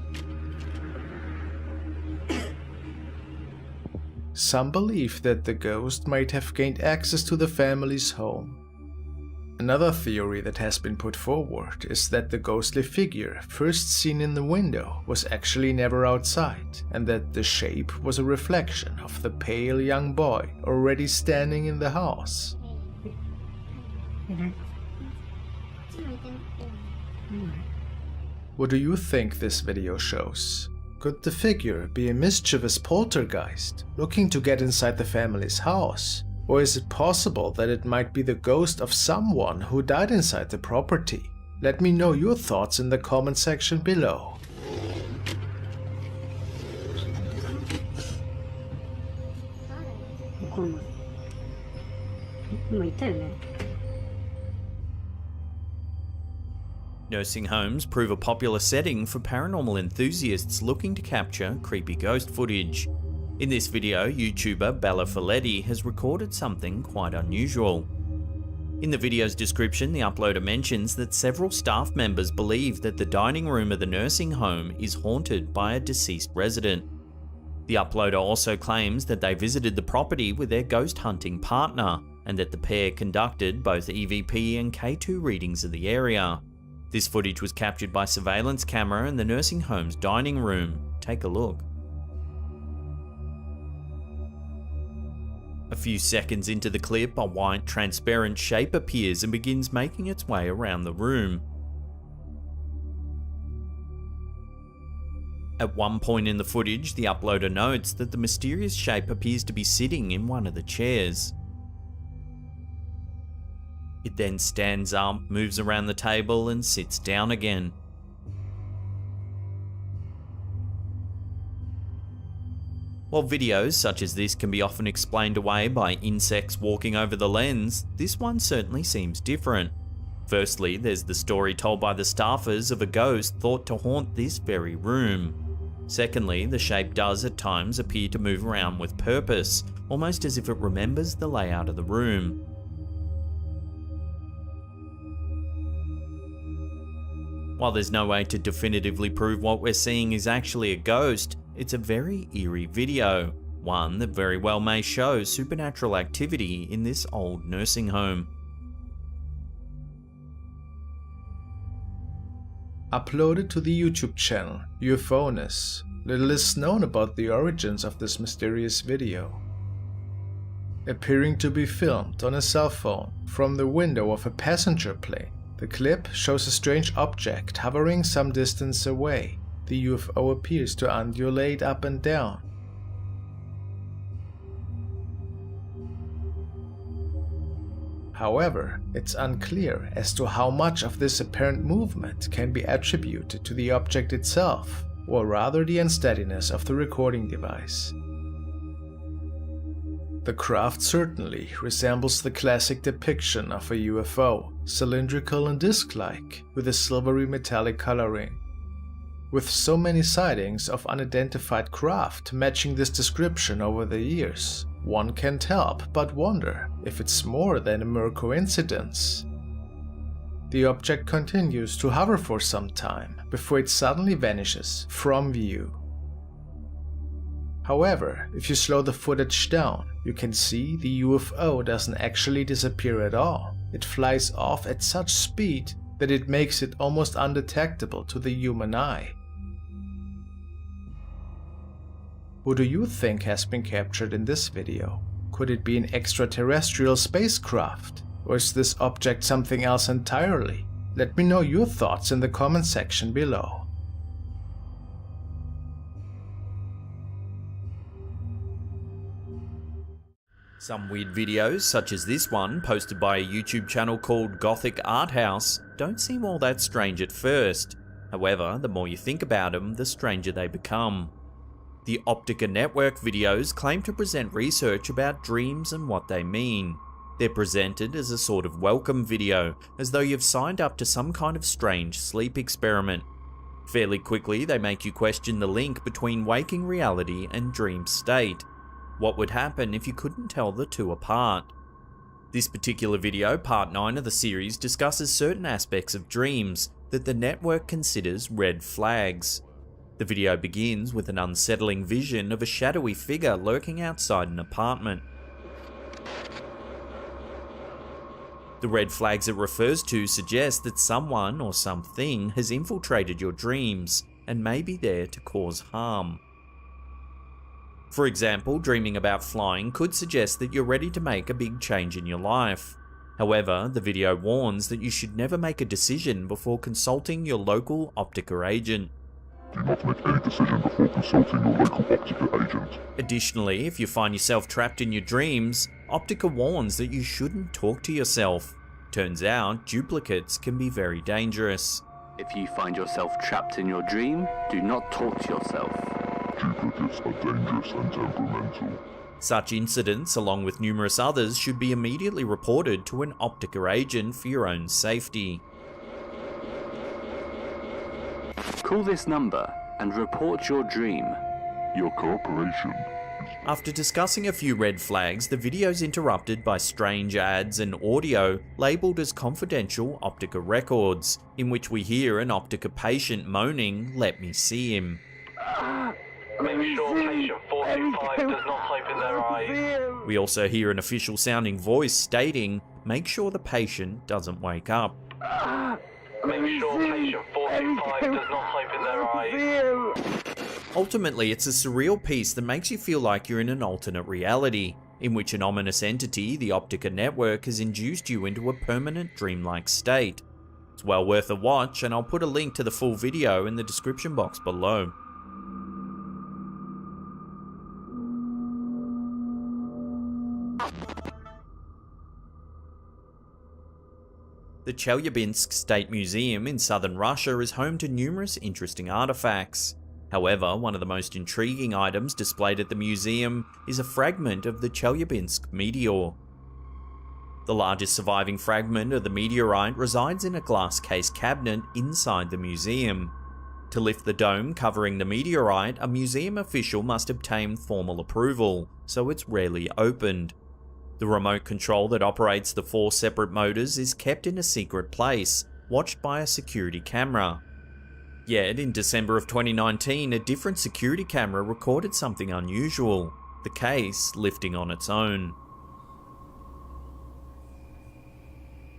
Some believe that the ghost might have gained access to the family's home. Another theory that has been put forward is that the ghostly figure first seen in the window was actually never outside, and that the shape was a reflection of the pale young boy already standing in the house. What do you think this video shows? Could the figure be a mischievous poltergeist looking to get inside the family's house? Or is it possible that it might be the ghost of someone who died inside the property? Let me know your thoughts in the comment section below. Nursing homes prove a popular setting for paranormal enthusiasts looking to capture creepy ghost footage. In this video, YouTuber Bella Folletti has recorded something quite unusual. In the video's description, the uploader mentions that several staff members believe that the dining room of the nursing home is haunted by a deceased resident. The uploader also claims that they visited the property with their ghost hunting partner, and that the pair conducted both EVP and K2 readings of the area. This footage was captured by surveillance camera in the nursing home's dining room. Take a look. A few seconds into the clip, a white, transparent shape appears and begins making its way around the room. At one point in the footage, the uploader notes that the mysterious shape appears to be sitting in one of the chairs. It then stands up, moves around the table, and sits down again. While videos such as this can be often explained away by insects walking over the lens, this one certainly seems different. Firstly, there's the story told by the staffers of a ghost thought to haunt this very room. Secondly, the shape does at times appear to move around with purpose, almost as if it remembers the layout of the room. While there's no way to definitively prove what we're seeing is actually a ghost, it's a very eerie video, one that very well may show supernatural activity in this old nursing home. Uploaded to the YouTube channel UFOness, little is known about the origins of this mysterious video. Appearing to be filmed on a cell phone from the window of a passenger plane, the clip shows a strange object hovering some distance away. The UFO appears to undulate up and down. However, it's unclear as to how much of this apparent movement can be attributed to the object itself, or rather the unsteadiness of the recording device. The craft certainly resembles the classic depiction of a UFO, cylindrical and disc-like, with a silvery metallic coloring. With so many sightings of unidentified craft matching this description over the years, one can't help but wonder if it's more than a mere coincidence. The object continues to hover for some time before it suddenly vanishes from view. However, if you slow the footage down, you can see the UFO doesn't actually disappear at all. It flies off at such speed that it makes it almost undetectable to the human eye. What do you think has been captured in this video? Could it be an extraterrestrial spacecraft? Or is this object something else entirely? Let me know your thoughts in the comment section below. Some weird videos, such as this one, posted by a YouTube channel called Gothic Art House, don't seem all that strange at first. However, the more you think about them, the stranger they become. The Optica Network videos claim to present research about dreams and what they mean. They're presented as a sort of welcome video, as though you've signed up to some kind of strange sleep experiment. Fairly quickly, they make you question the link between waking reality and dream state. What would happen if you couldn't tell the two apart? This particular video, part 9 of the series, discusses certain aspects of dreams that the network considers red flags. The video begins with an unsettling vision of a shadowy figure lurking outside an apartment. The red flags it refers to suggest that someone or something has infiltrated your dreams and may be there to cause harm. For example, dreaming about flying could suggest that you're ready to make a big change in your life. However, the video warns that you should never make a decision before consulting your local Optica agent. Do not make any decision before consulting your local Optica agent. Additionally, if you find yourself trapped in your dreams, Optica warns that you shouldn't talk to yourself. Turns out, duplicates can be very dangerous. If you find yourself trapped in your dream, do not talk to yourself. Duplicates are dangerous and temperamental. Such incidents, along with numerous others, should be immediately reported to an Optica agent for your own safety. Call this number and report your dream. Your cooperation. After discussing a few red flags, the video's interrupted by strange ads and audio labelled as confidential Optica records, in which we hear an Optica patient moaning, "Let me see him." Make sure patient 425 does not open their eyes. We also hear an official sounding voice stating, "Make sure the patient doesn't wake up." Make sure patient 425 does not open their eyes. Ultimately, it's a surreal piece that makes you feel like you're in an alternate reality, in which an ominous entity, the Optica Network, has induced you into a permanent dreamlike state. It's well worth a watch, and I'll put a link to the full video in the description box below. The Chelyabinsk State Museum in southern Russia is home to numerous interesting artifacts. However, one of the most intriguing items displayed at the museum is a fragment of the Chelyabinsk meteor. The largest surviving fragment of the meteorite resides in a glass case cabinet inside the museum. To lift the dome covering the meteorite, a museum official must obtain formal approval, so it's rarely opened. The remote control that operates the 4 separate motors is kept in a secret place, watched by a security camera. Yet, in December of 2019, a different security camera recorded something unusual, the case lifting on its own.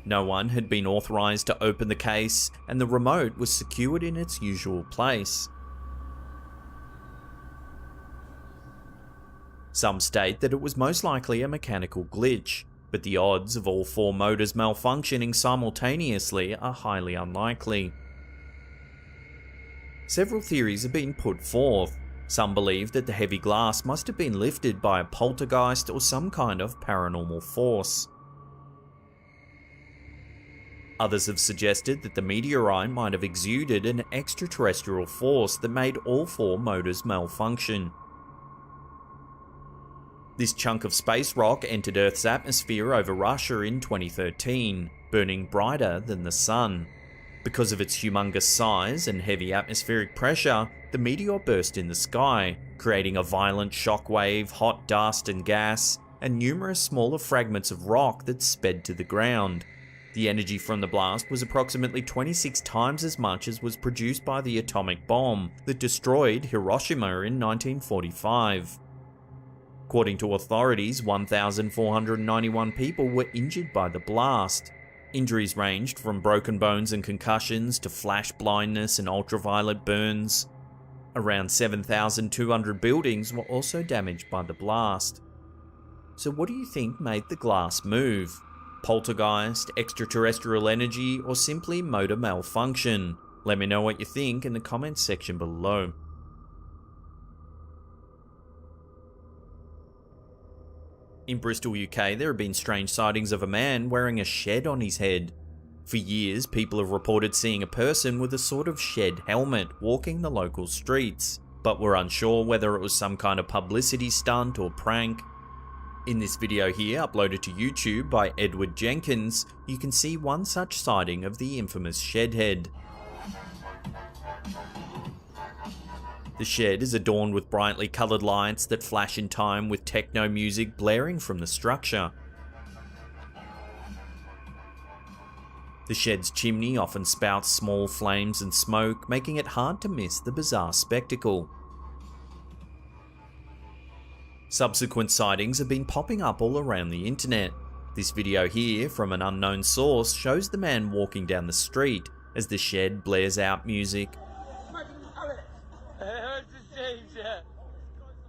No one had been authorized to open the case, and the remote was secured in its usual place. Some state that it was most likely a mechanical glitch, but the odds of all 4 motors malfunctioning simultaneously are highly unlikely. Several theories have been put forth. Some believe that the heavy glass must have been lifted by a poltergeist or some kind of paranormal force. Others have suggested that the meteorite might have exuded an extraterrestrial force that made all 4 motors malfunction. This chunk of space rock entered Earth's atmosphere over Russia in 2013, burning brighter than the sun. Because of its humongous size and heavy atmospheric pressure, the meteor burst in the sky, creating a violent shockwave, hot dust and gas, and numerous smaller fragments of rock that sped to the ground. The energy from the blast was approximately 26 times as much as was produced by the atomic bomb that destroyed Hiroshima in 1945. According to authorities, 1,491 people were injured by the blast. Injuries ranged from broken bones and concussions to flash blindness and ultraviolet burns. Around 7,200 buildings were also damaged by the blast. So what do you think made the glass move? Poltergeist, extraterrestrial energy, or simply motor malfunction? Let me know what you think in the comments section below. In Bristol, UK, there have been strange sightings of a man wearing a shed on his head. For years, people have reported seeing a person with a sort of shed helmet walking the local streets, but were unsure whether it was some kind of publicity stunt or prank. In this video here, uploaded to YouTube by Edward Jenkins, you can see one such sighting of the infamous Shedhead. The shed is adorned with brightly coloured lights that flash in time with techno music blaring from the structure. The shed's chimney often spouts small flames and smoke, making it hard to miss the bizarre spectacle. Subsequent sightings have been popping up all around the internet. This video here, from an unknown source, shows the man walking down the street as the shed blares out music.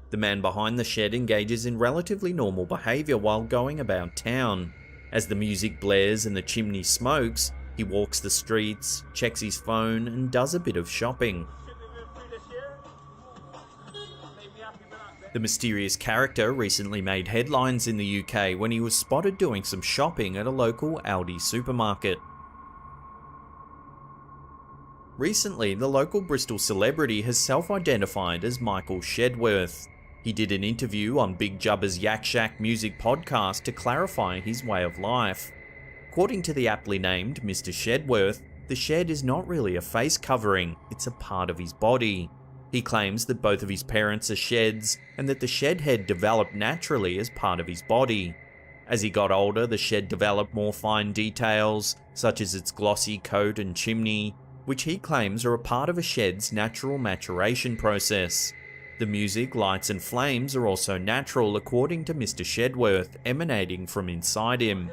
The man behind the shed engages in relatively normal behaviour while going about town. As the music blares and the chimney smokes, he walks the streets, checks his phone, and does a bit of shopping. The mysterious character recently made headlines in the UK when he was spotted doing some shopping at a local Aldi supermarket. Recently, the local Bristol celebrity has self-identified as Michael Shedworth. He did an interview on Big Jubba's Yak Shack music podcast to clarify his way of life. According to the aptly named Mr. Shedworth, the shed is not really a face covering, it's a part of his body. He claims that both of his parents are sheds, and that the shed head developed naturally as part of his body. As he got older, the shed developed more fine details, such as its glossy coat and chimney, which he claims are a part of a shed's natural maturation process. The music, lights and flames are also natural according to Mr. Shedworth, emanating from inside him.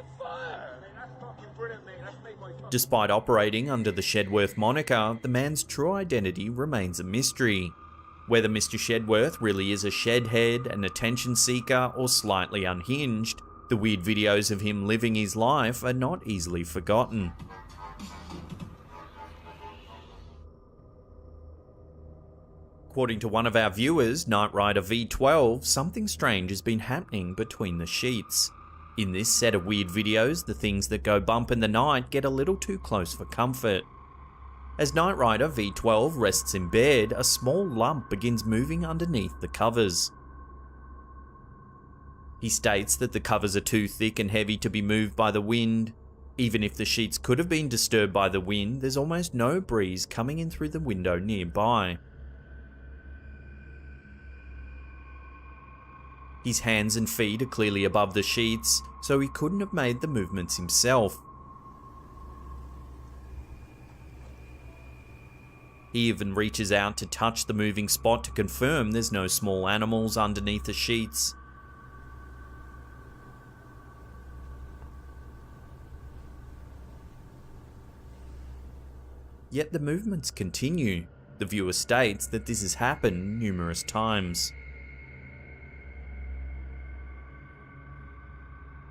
Despite operating under the Shedworth moniker, the man's true identity remains a mystery. Whether Mr. Shedworth really is a shedhead, an attention seeker, or slightly unhinged, the weird videos of him living his life are not easily forgotten. According to one of our viewers, Knight Rider V12, something strange has been happening between the sheets. In this set of weird videos, the things that go bump in the night get a little too close for comfort. As Knight Rider V12 rests in bed, a small lump begins moving underneath the covers. He states that the covers are too thick and heavy to be moved by the wind. Even if the sheets could have been disturbed by the wind, there's almost no breeze coming in through the window nearby. His hands and feet are clearly above the sheets, so he couldn't have made the movements himself. He even reaches out to touch the moving spot to confirm there's no small animals underneath the sheets. Yet the movements continue. The viewer states that this has happened numerous times.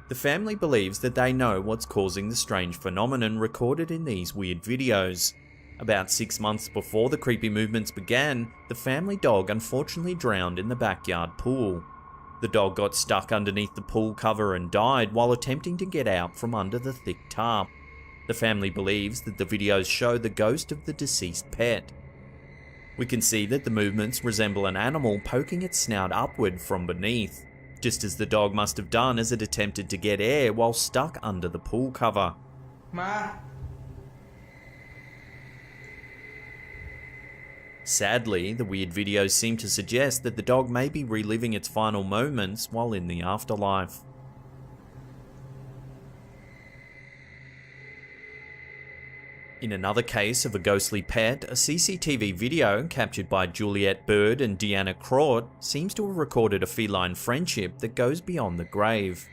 The family believes that they know what's causing the strange phenomenon recorded in these weird videos. About 6 months before the creepy movements began, the family dog unfortunately drowned in the backyard pool. The dog got stuck underneath the pool cover and died while attempting to get out from under the thick tarp. The family believes that the videos show the ghost of the deceased pet. We can see that the movements resemble an animal poking its snout upward from beneath, just as the dog must have done as it attempted to get air while stuck under the pool cover. Ma. Sadly, the weird videos seem to suggest that the dog may be reliving its final moments while in the afterlife. In another case of a ghostly pet, a CCTV video captured by Juliet Bird and Deanna Craut seems to have recorded a feline friendship that goes beyond the grave.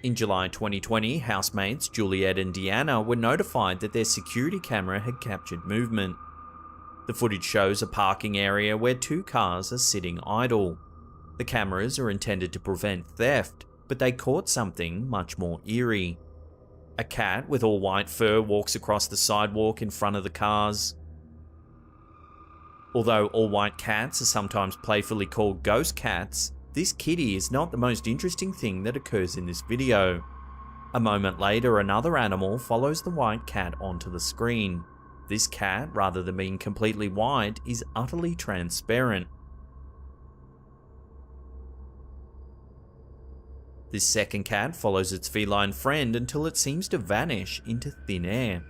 In July 2020, housemates Juliet and Deanna were notified that their security camera had captured movement. The footage shows a parking area where 2 cars are sitting idle. The cameras are intended to prevent theft, but they caught something much more eerie. A cat with all white fur walks across the sidewalk in front of the cars. Although all white cats are sometimes playfully called ghost cats, this kitty is not the most interesting thing that occurs in this video. A moment later, another animal follows the white cat onto the screen. This cat, rather than being completely white, is utterly transparent. This second cat follows its feline friend until it seems to vanish into thin air.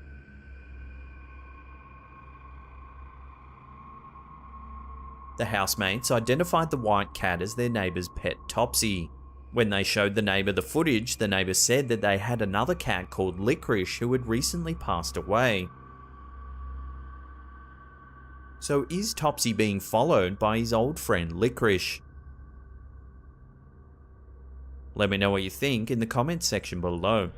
The housemates identified the white cat as their neighbour's pet Topsy. When they showed the neighbour the footage, the neighbour said that they had another cat called Licorice who had recently passed away. So is Topsy being followed by his old friend Licorice? Let me know what you think in the comments section below.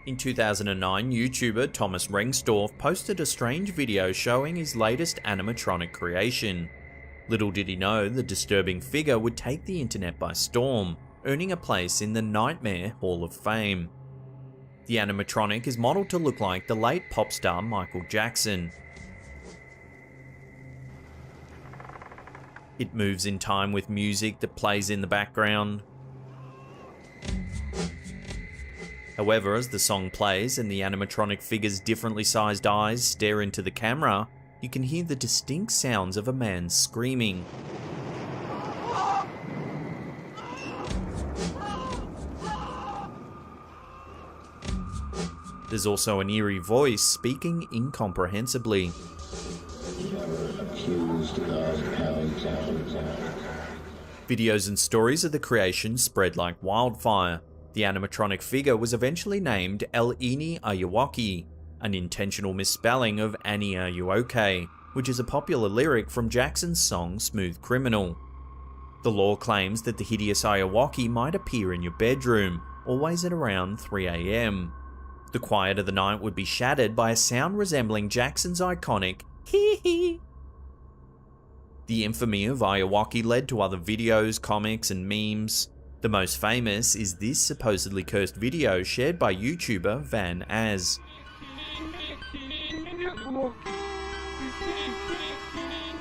In 2009, YouTuber Thomas Rengstorff posted a strange video showing his latest animatronic creation. Little did he know the disturbing figure would take the internet by storm, earning a place in the Nightmare Hall of Fame. The animatronic is modelled to look like the late pop star Michael Jackson. It moves in time with music that plays in the background. However, as the song plays and the animatronic figure's differently sized eyes stare into the camera, you can hear the distinct sounds of a man screaming. There's also an eerie voice speaking incomprehensibly. Videos and stories of the creation spread like wildfire. The animatronic figure was eventually named El Ini Ayawaki, an intentional misspelling of Annie Are You Okay, which is a popular lyric from Jackson's song Smooth Criminal. The lore claims that the hideous Ayawaki might appear in your bedroom, always at around 3 AM. The quiet of the night would be shattered by a sound resembling Jackson's iconic hee hee. The infamy of Ayawaki led to other videos, comics, and memes. The most famous is this supposedly cursed video shared by YouTuber Van Az.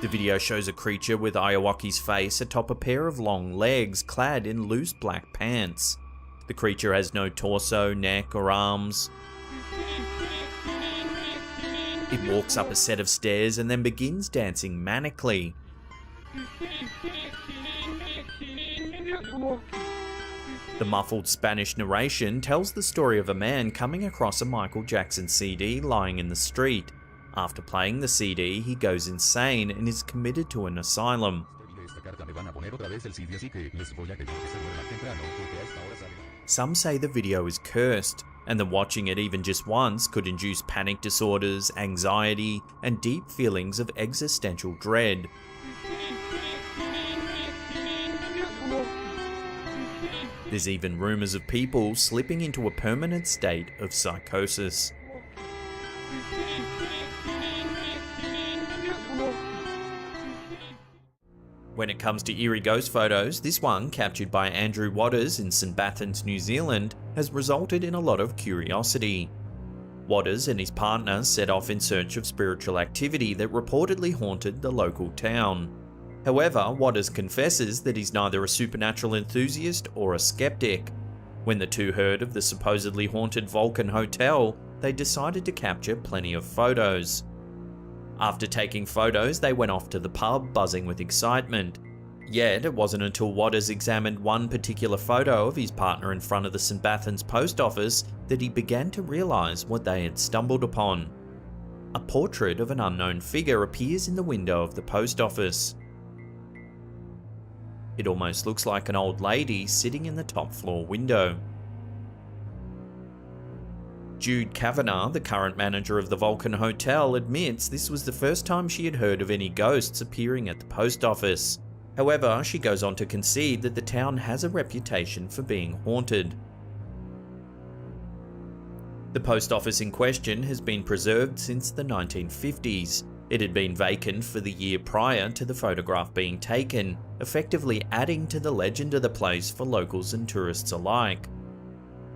The video shows a creature with Ayawaki's face atop a pair of long legs clad in loose black pants. The creature has no torso, neck, or arms. It walks up a set of stairs and then begins dancing manically. The muffled Spanish narration tells the story of a man coming across a Michael Jackson CD lying in the street. After playing the CD, he goes insane and is committed to an asylum. Some say the video is cursed, and that watching it even just once could induce panic disorders, anxiety, and deep feelings of existential dread. There's even rumours of people slipping into a permanent state of psychosis. When it comes to eerie ghost photos, this one, captured by Andrew Waters in St Bathans, New Zealand, has resulted in a lot of curiosity. Waters and his partner set off in search of spiritual activity that reportedly haunted the local town. However, Waters confesses that he's neither a supernatural enthusiast or a skeptic. When the two heard of the supposedly haunted Vulcan Hotel, they decided to capture plenty of photos. After taking photos, they went off to the pub, buzzing with excitement. Yet, it wasn't until Waters examined one particular photo of his partner in front of the St Bathans post office that he began to realise what they had stumbled upon. A portrait of an unknown figure appears in the window of the post office. It almost looks like an old lady sitting in the top floor window. Jude Kavanagh, the current manager of the Vulcan Hotel, admits this was the first time she had heard of any ghosts appearing at the post office. However, she goes on to concede that the town has a reputation for being haunted. The post office in question has been preserved since the 1950s. It had been vacant for the year prior to the photograph being taken, effectively adding to the legend of the place for locals and tourists alike.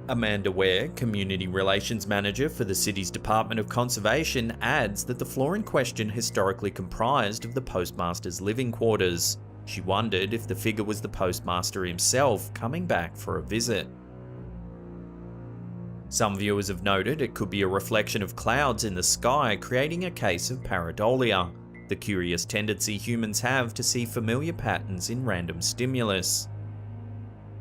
Amanda Ware, Community Relations Manager for the city's Department of Conservation, adds that the floor in question historically comprised of the postmaster's living quarters. She wondered if the figure was the postmaster himself coming back for a visit. Some viewers have noted it could be a reflection of clouds in the sky, creating a case of pareidolia, the curious tendency humans have to see familiar patterns in random stimulus.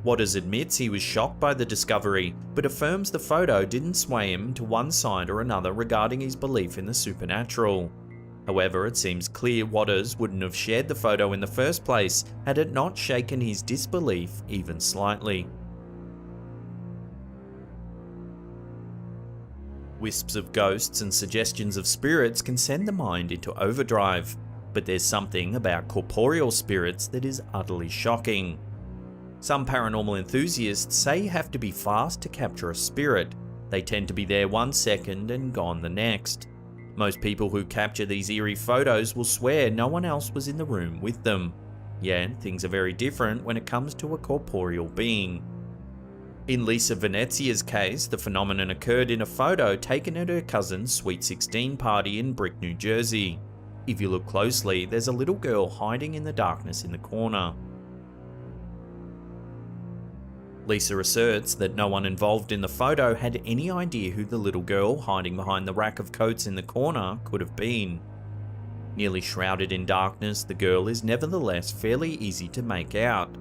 Waters admits he was shocked by the discovery, but affirms the photo didn't sway him to one side or another regarding his belief in the supernatural. However, it seems clear Waters wouldn't have shared the photo in the first place had it not shaken his disbelief even slightly. Wisps of ghosts and suggestions of spirits can send the mind into overdrive, but there's something about corporeal spirits that is utterly shocking. Some paranormal enthusiasts say you have to be fast to capture a spirit. They tend to be there 1 second and gone the next. Most people who capture these eerie photos will swear no one else was in the room with them. Yet, things are very different when it comes to a corporeal being. In Lisa Venezia's case, the phenomenon occurred in a photo taken at her cousin's Sweet 16 party in Brick, New Jersey. If you look closely, there's a little girl hiding in the darkness in the corner. Lisa asserts that no one involved in the photo had any idea who the little girl hiding behind the rack of coats in the corner could have been. Nearly shrouded in darkness, the girl is nevertheless fairly easy to make out.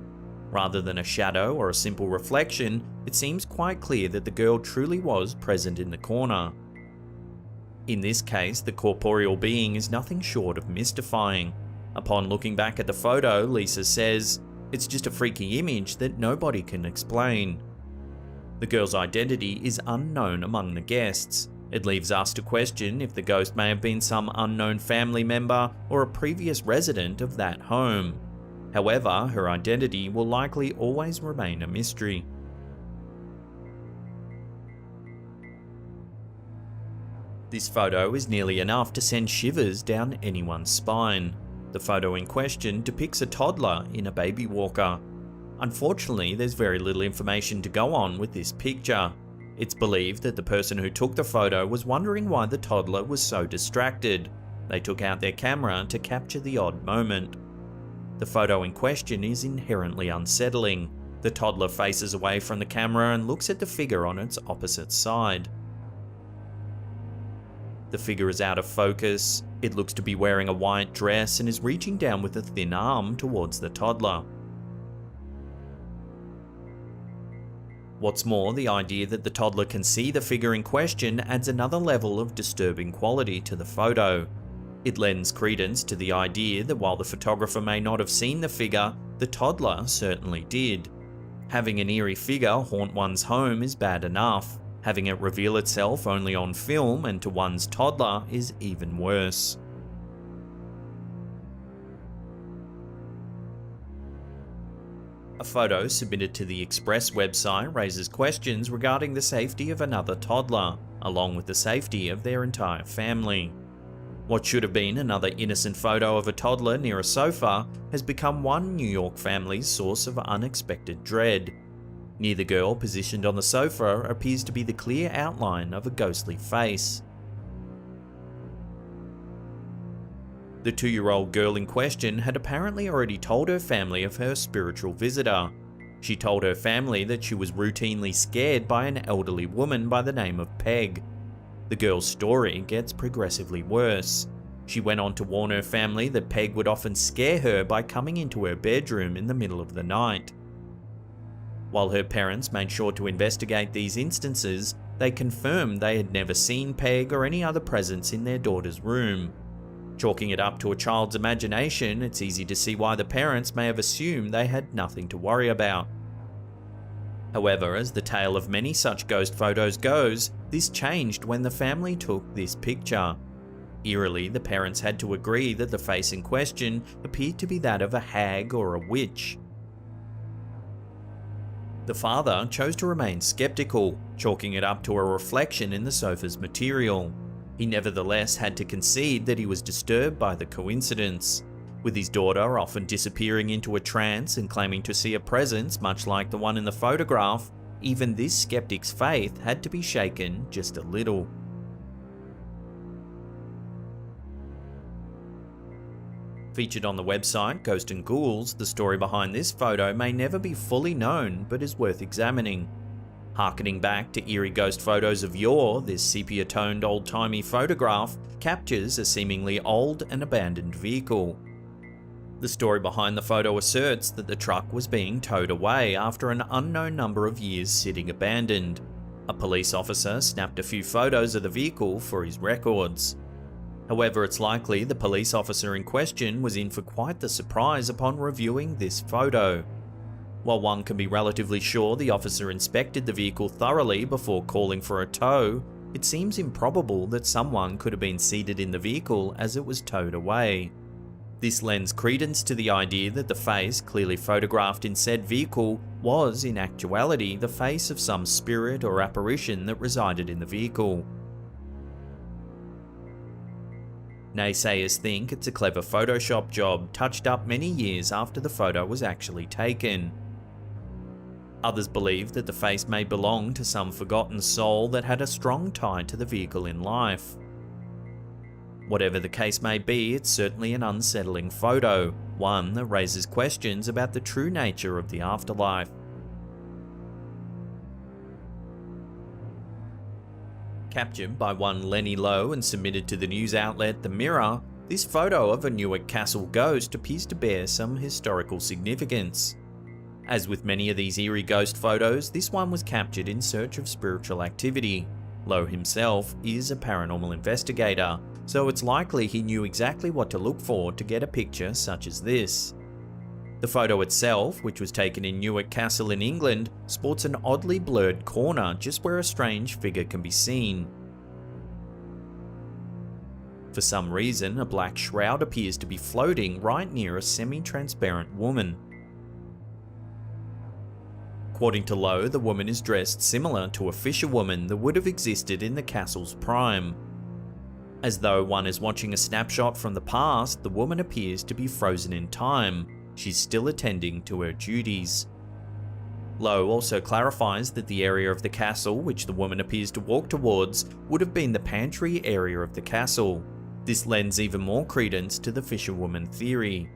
Rather than a shadow or a simple reflection, it seems quite clear that the girl truly was present in the corner. In this case, the corporeal being is nothing short of mystifying. Upon looking back at the photo, Lisa says, "It's just a freaky image that nobody can explain." The girl's identity is unknown among the guests. It leaves us to question if the ghost may have been some unknown family member or a previous resident of that home. However, her identity will likely always remain a mystery. This photo is nearly enough to send shivers down anyone's spine. The photo in question depicts a toddler in a baby walker. Unfortunately, there's very little information to go on with this picture. It's believed that the person who took the photo was wondering why the toddler was so distracted. They took out their camera to capture the odd moment. The photo in question is inherently unsettling. The toddler faces away from the camera and looks at the figure on its opposite side. The figure is out of focus. It looks to be wearing a white dress and is reaching down with a thin arm towards the toddler. What's more, the idea that the toddler can see the figure in question adds another level of disturbing quality to the photo. It lends credence to the idea that while the photographer may not have seen the figure, the toddler certainly did. Having an eerie figure haunt one's home is bad enough. Having it reveal itself only on film and to one's toddler is even worse. A photo submitted to the Express website raises questions regarding the safety of another toddler, along with the safety of their entire family. What should have been another innocent photo of a toddler near a sofa has become one New York family's source of unexpected dread. Near the girl positioned on the sofa appears to be the clear outline of a ghostly face. The 2-year-old girl in question had apparently already told her family of her spiritual visitor. She told her family that she was routinely scared by an elderly woman by the name of Peg. The girl's story gets progressively worse. She went on to warn her family that Peg would often scare her by coming into her bedroom in the middle of the night. While her parents made sure to investigate these instances, they confirmed they had never seen Peg or any other presence in their daughter's room. Chalking it up to a child's imagination, it's easy to see why the parents may have assumed they had nothing to worry about. However, as the tale of many such ghost photos goes, this changed when the family took this picture. Eerily, the parents had to agree that the face in question appeared to be that of a hag or a witch. The father chose to remain skeptical, chalking it up to a reflection in the sofa's material. He nevertheless had to concede that he was disturbed by the coincidence. With his daughter often disappearing into a trance and claiming to see a presence much like the one in the photograph, even this skeptic's faith had to be shaken just a little. Featured on the website Ghost and Ghouls, the story behind this photo may never be fully known, but is worth examining. Harkening back to eerie ghost photos of yore, this sepia-toned old-timey photograph captures a seemingly old and abandoned vehicle. The story behind the photo asserts that the truck was being towed away after an unknown number of years sitting abandoned. A police officer snapped a few photos of the vehicle for his records. However, it's likely the police officer in question was in for quite the surprise upon reviewing this photo. While one can be relatively sure the officer inspected the vehicle thoroughly before calling for a tow, it seems improbable that someone could have been seated in the vehicle as it was towed away. This lends credence to the idea that the face clearly photographed in said vehicle was in actuality the face of some spirit or apparition that resided in the vehicle. Naysayers think it's a clever Photoshop job touched up many years after the photo was actually taken. Others believe that the face may belong to some forgotten soul that had a strong tie to the vehicle in life. Whatever the case may be, it's certainly an unsettling photo, one that raises questions about the true nature of the afterlife. Captured by one Lenny Lowe and submitted to the news outlet The Mirror, this photo of a Newark Castle ghost appears to bear some historical significance. As with many of these eerie ghost photos, this one was captured in search of spiritual activity. Lowe himself is a paranormal investigator, so it's likely he knew exactly what to look for to get a picture such as this. The photo itself, which was taken in Newark Castle in England, sports an oddly blurred corner just where a strange figure can be seen. For some reason, a black shroud appears to be floating right near a semi-transparent woman. According to Lowe, the woman is dressed similar to a fisherwoman that would have existed in the castle's prime. As though one is watching a snapshot from the past, the woman appears to be frozen in time. She's still attending to her duties. Lowe also clarifies that the area of the castle which the woman appears to walk towards would have been the pantry area of the castle. This lends even more credence to the fisherwoman theory.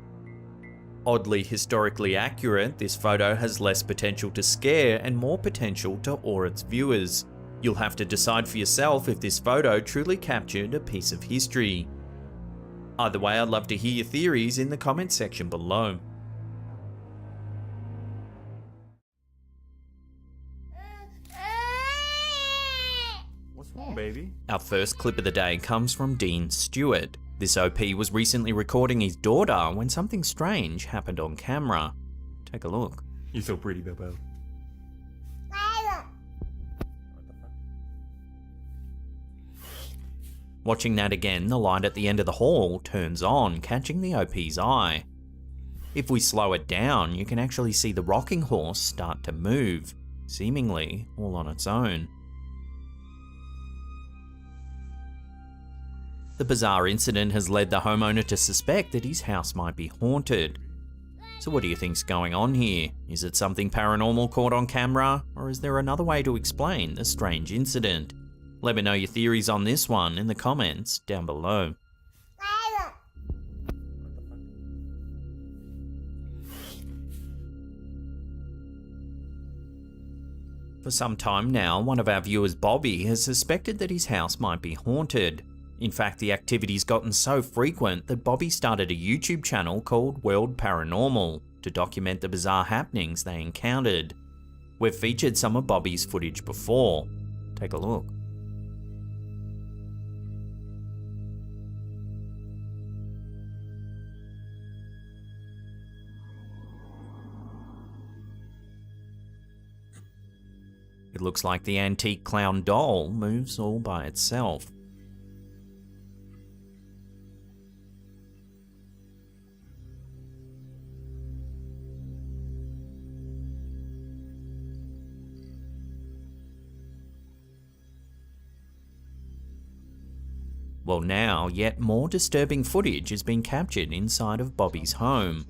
Oddly historically accurate, this photo has less potential to scare and more potential to awe its viewers. You'll have to decide for yourself if this photo truly captured a piece of history. Either way, I'd love to hear your theories in the comments section below. What's wrong, baby? Our first clip of the day comes from Dean Stewart. This OP was recently recording his daughter when something strange happened on camera. Take a look. You're so pretty, Bebo. Watching that again, the light at the end of the hall turns on, catching the OP's eye. If we slow it down, you can actually see the rocking horse start to move, seemingly all on its own. The bizarre incident has led the homeowner to suspect that his house might be haunted. So what do you think's going on here? Is it something paranormal caught on camera, or is there another way to explain the strange incident? Let me know your theories on this one in the comments down below. For some time now, one of our viewers, Bobby, has suspected that his house might be haunted. In fact, the activity's gotten so frequent that Bobby started a YouTube channel called World Paranormal to document the bizarre happenings they encountered. We've featured some of Bobby's footage before. Take a look. It looks like the antique clown doll moves all by itself. Well, now, yet more disturbing footage has been captured inside of Bobby's home.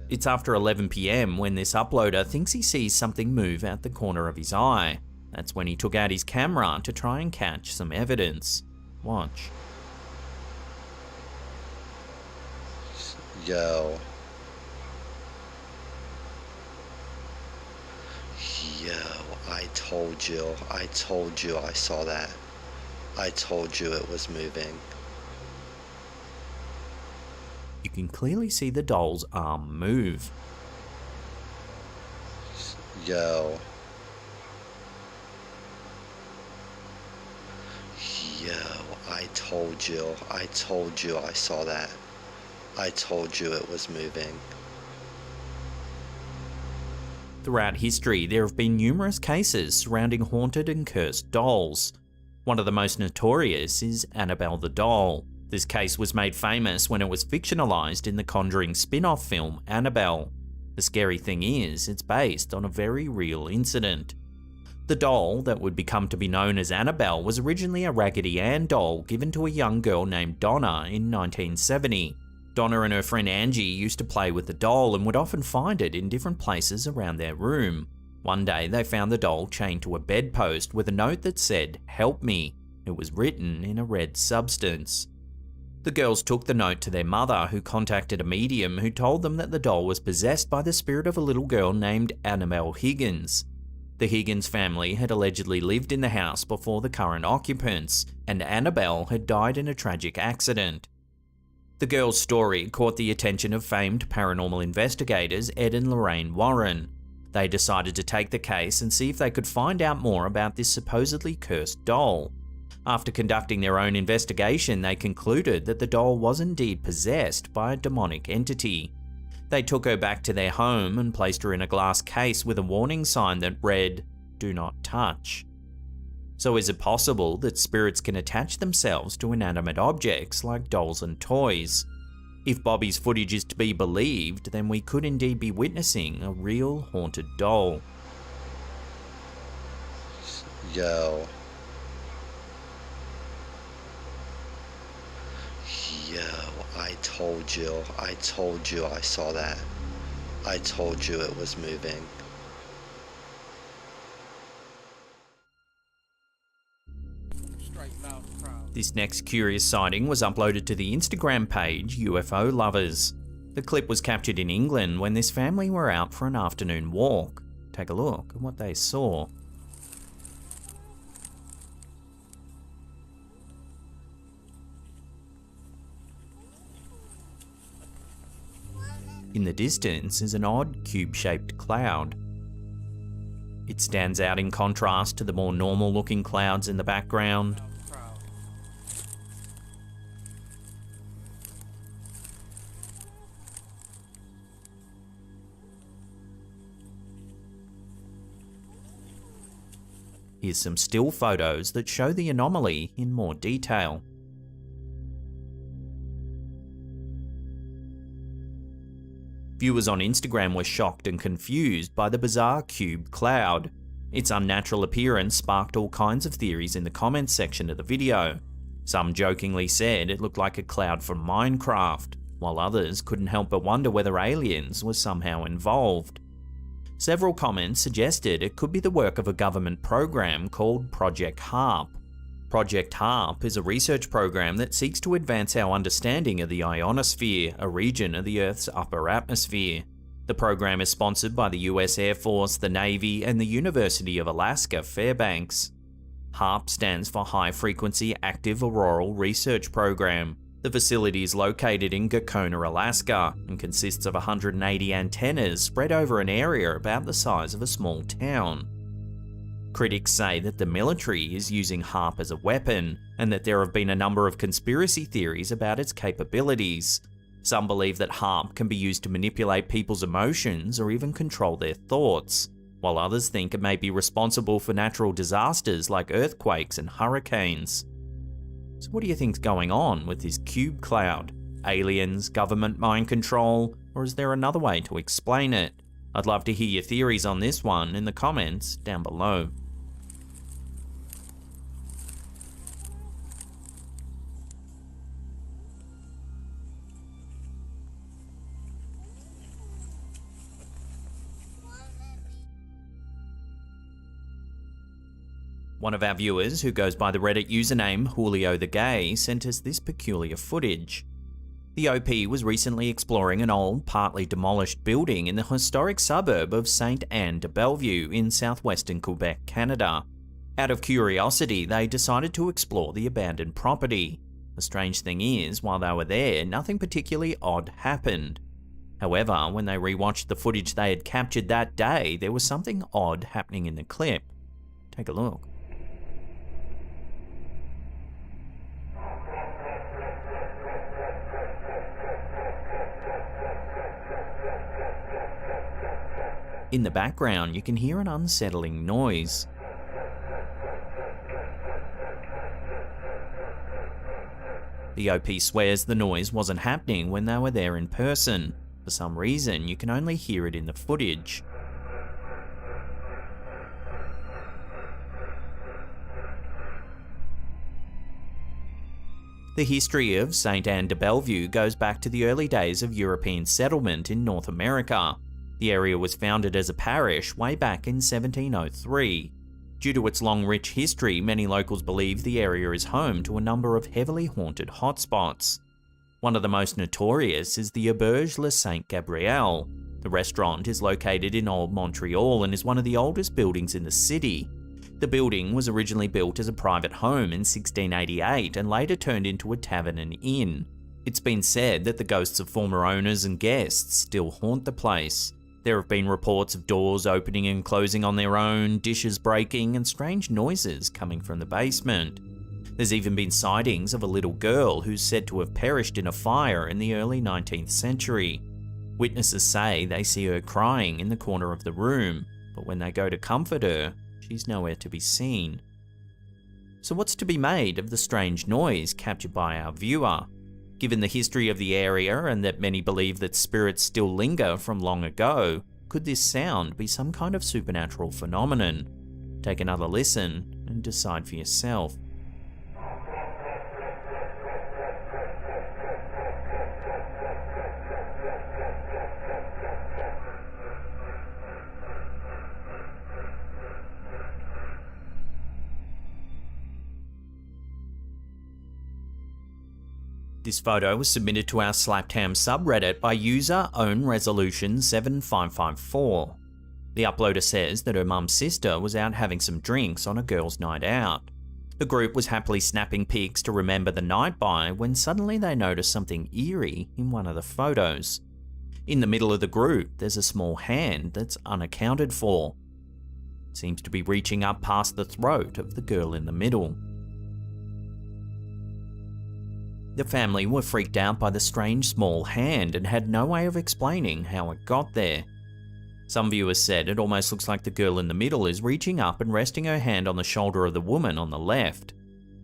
It's after 11 PM when this uploader thinks he sees something move out the corner of his eye. That's when he took out his camera to try and catch some evidence. Watch. Yo. Yo, I told you I saw that. I told you it was moving. You can clearly see the doll's arm move. Yo. Yo, I told you I saw that. I told you it was moving. Throughout history, there have been numerous cases surrounding haunted and cursed dolls. One of the most notorious is Annabelle the doll. This case was made famous when it was fictionalized in the Conjuring spin-off film Annabelle. The scary thing is, it's based on a very real incident. The doll that would become to be known as Annabelle was originally a Raggedy Ann doll given to a young girl named Donna in 1970. Donna and her friend Angie used to play with the doll and would often find it in different places around their room. One day they found the doll chained to a bedpost with a note that said, "Help me." It was written in a red substance. The girls took the note to their mother, who contacted a medium who told them that the doll was possessed by the spirit of a little girl named Annabelle Higgins. The Higgins family had allegedly lived in the house before the current occupants, and Annabelle had died in a tragic accident. The girl's story caught the attention of famed paranormal investigators Ed and Lorraine Warren. They decided to take the case and see if they could find out more about this supposedly cursed doll. After conducting their own investigation, they concluded that the doll was indeed possessed by a demonic entity. They took her back to their home and placed her in a glass case with a warning sign that read, "Do not touch." So is it possible that spirits can attach themselves to inanimate objects like dolls and toys? If Bobby's footage is to be believed, then we could indeed be witnessing a real haunted doll. Yo. Yo, I told you I saw that. I told you it was moving. This next curious sighting was uploaded to the Instagram page UFO Lovers. The clip was captured in England when this family were out for an afternoon walk. Take a look at what they saw. In the distance is an odd cube-shaped cloud. It stands out in contrast to the more normal-looking clouds in the background. Here's some still photos that show the anomaly in more detail. Viewers on Instagram were shocked and confused by the bizarre cube cloud. Its unnatural appearance sparked all kinds of theories in the comments section of the video. Some jokingly said it looked like a cloud from Minecraft, while others couldn't help but wonder whether aliens were somehow involved. Several comments suggested it could be the work of a government program called Project HARP. Project HARP is a research program that seeks to advance our understanding of the ionosphere, a region of the Earth's upper atmosphere. The program is sponsored by the US Air Force, the Navy, and the University of Alaska, Fairbanks. HARP stands for High Frequency Active Auroral Research Program. The facility is located in Gakona, Alaska, and consists of 180 antennas spread over an area about the size of a small town. Critics say that the military is using HARP as a weapon, and that there have been a number of conspiracy theories about its capabilities. Some believe that HARP can be used to manipulate people's emotions or even control their thoughts, while others think it may be responsible for natural disasters like earthquakes and hurricanes. So what do you think's going on with this cube cloud? Aliens, government mind control, or is there another way to explain it? I'd love to hear your theories on this one in the comments down below. One of our viewers, who goes by the Reddit username Julio the Gay, sent us this peculiar footage. The OP was recently exploring an old, partly demolished building in the historic suburb of St. Anne de Bellevue in southwestern Quebec, Canada. Out of curiosity, they decided to explore the abandoned property. The strange thing is, while they were there, nothing particularly odd happened. However, when they rewatched the footage they had captured that day, there was something odd happening in the clip. Take a look. In the background, you can hear an unsettling noise. The OP swears the noise wasn't happening when they were there in person. For some reason, you can only hear it in the footage. The history of St. Anne de Bellevue goes back to the early days of European settlement in North America. The area was founded as a parish way back in 1703. Due to its long, rich history, many locals believe the area is home to a number of heavily haunted hotspots. One of the most notorious is the Auberge Le Saint Gabriel. The restaurant is located in Old Montreal and is one of the oldest buildings in the city. The building was originally built as a private home in 1688 and later turned into a tavern and inn. It's been said that the ghosts of former owners and guests still haunt the place. There have been reports of doors opening and closing on their own, dishes breaking, and strange noises coming from the basement. There's even been sightings of a little girl who's said to have perished in a fire in the early 19th century. Witnesses say they see her crying in the corner of the room, but when they go to comfort her, she's nowhere to be seen. So what's to be made of the strange noise captured by our viewer? Given the history of the area and that many believe that spirits still linger from long ago, could this sound be some kind of supernatural phenomenon? Take another listen and decide for yourself. This photo was submitted to our Slaptam subreddit by user OwnResolution7554. The uploader says that her mum's sister was out having some drinks on a girls' night out. The group was happily snapping pics to remember the night by when suddenly they noticed something eerie in one of the photos. In the middle of the group, there's a small hand that's unaccounted for. It seems to be reaching up past the throat of the girl in the middle. The family were freaked out by the strange small hand and had no way of explaining how it got there. Some viewers said it almost looks like the girl in the middle is reaching up and resting her hand on the shoulder of the woman on the left.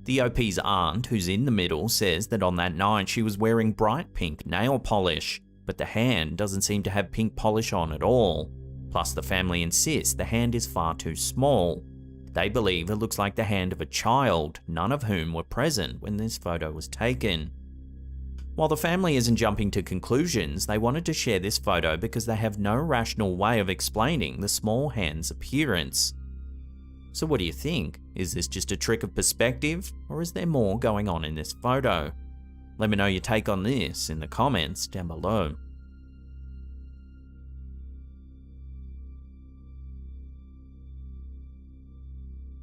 The OP's aunt, who's in the middle, says that on that night she was wearing bright pink nail polish, but the hand doesn't seem to have pink polish on at all. Plus the family insists the hand is far too small. They believe it looks like the hand of a child, none of whom were present when this photo was taken. While the family isn't jumping to conclusions, they wanted to share this photo because they have no rational way of explaining the small hand's appearance. So what do you think? Is this just a trick of perspective, or is there more going on in this photo? Let me know your take on this in the comments down below.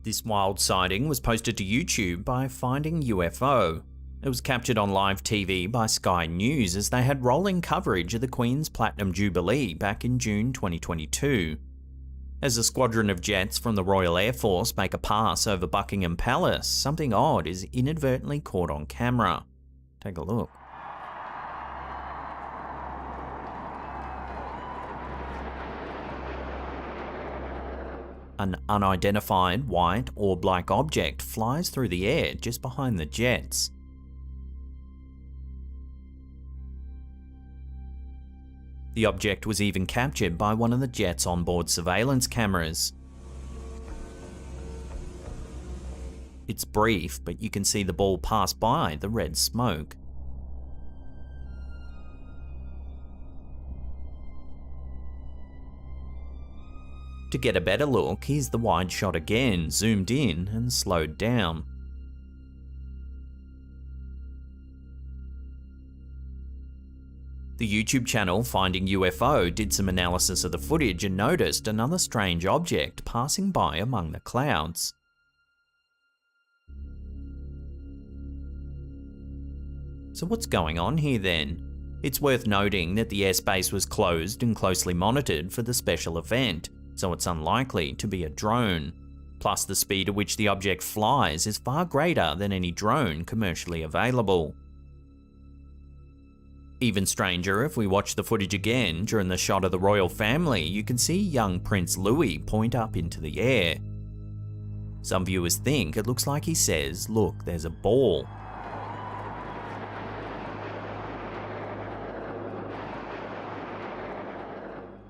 This wild sighting was posted to YouTube by Finding UFO. It was captured on live TV by Sky News as they had rolling coverage of the Queen's Platinum Jubilee back in June 2022. As a squadron of jets from the Royal Air Force make a pass over Buckingham Palace, something odd is inadvertently caught on camera. Take a look. An unidentified white orb-like object flies through the air just behind the jets. The object was even captured by one of the jet's onboard surveillance cameras. It's brief, but you can see the ball pass by the red smoke. To get a better look, here's the wide shot again, zoomed in and slowed down. The YouTube channel Finding UFO did some analysis of the footage and noticed another strange object passing by among the clouds. So what's going on here then? It's worth noting that the airspace was closed and closely monitored for the special event, so it's unlikely to be a drone. Plus, the speed at which the object flies is far greater than any drone commercially available. Even stranger, if we watch the footage again, during the shot of the royal family, you can see young Prince Louis point up into the air. Some viewers think it looks like he says, "Look, there's a ball."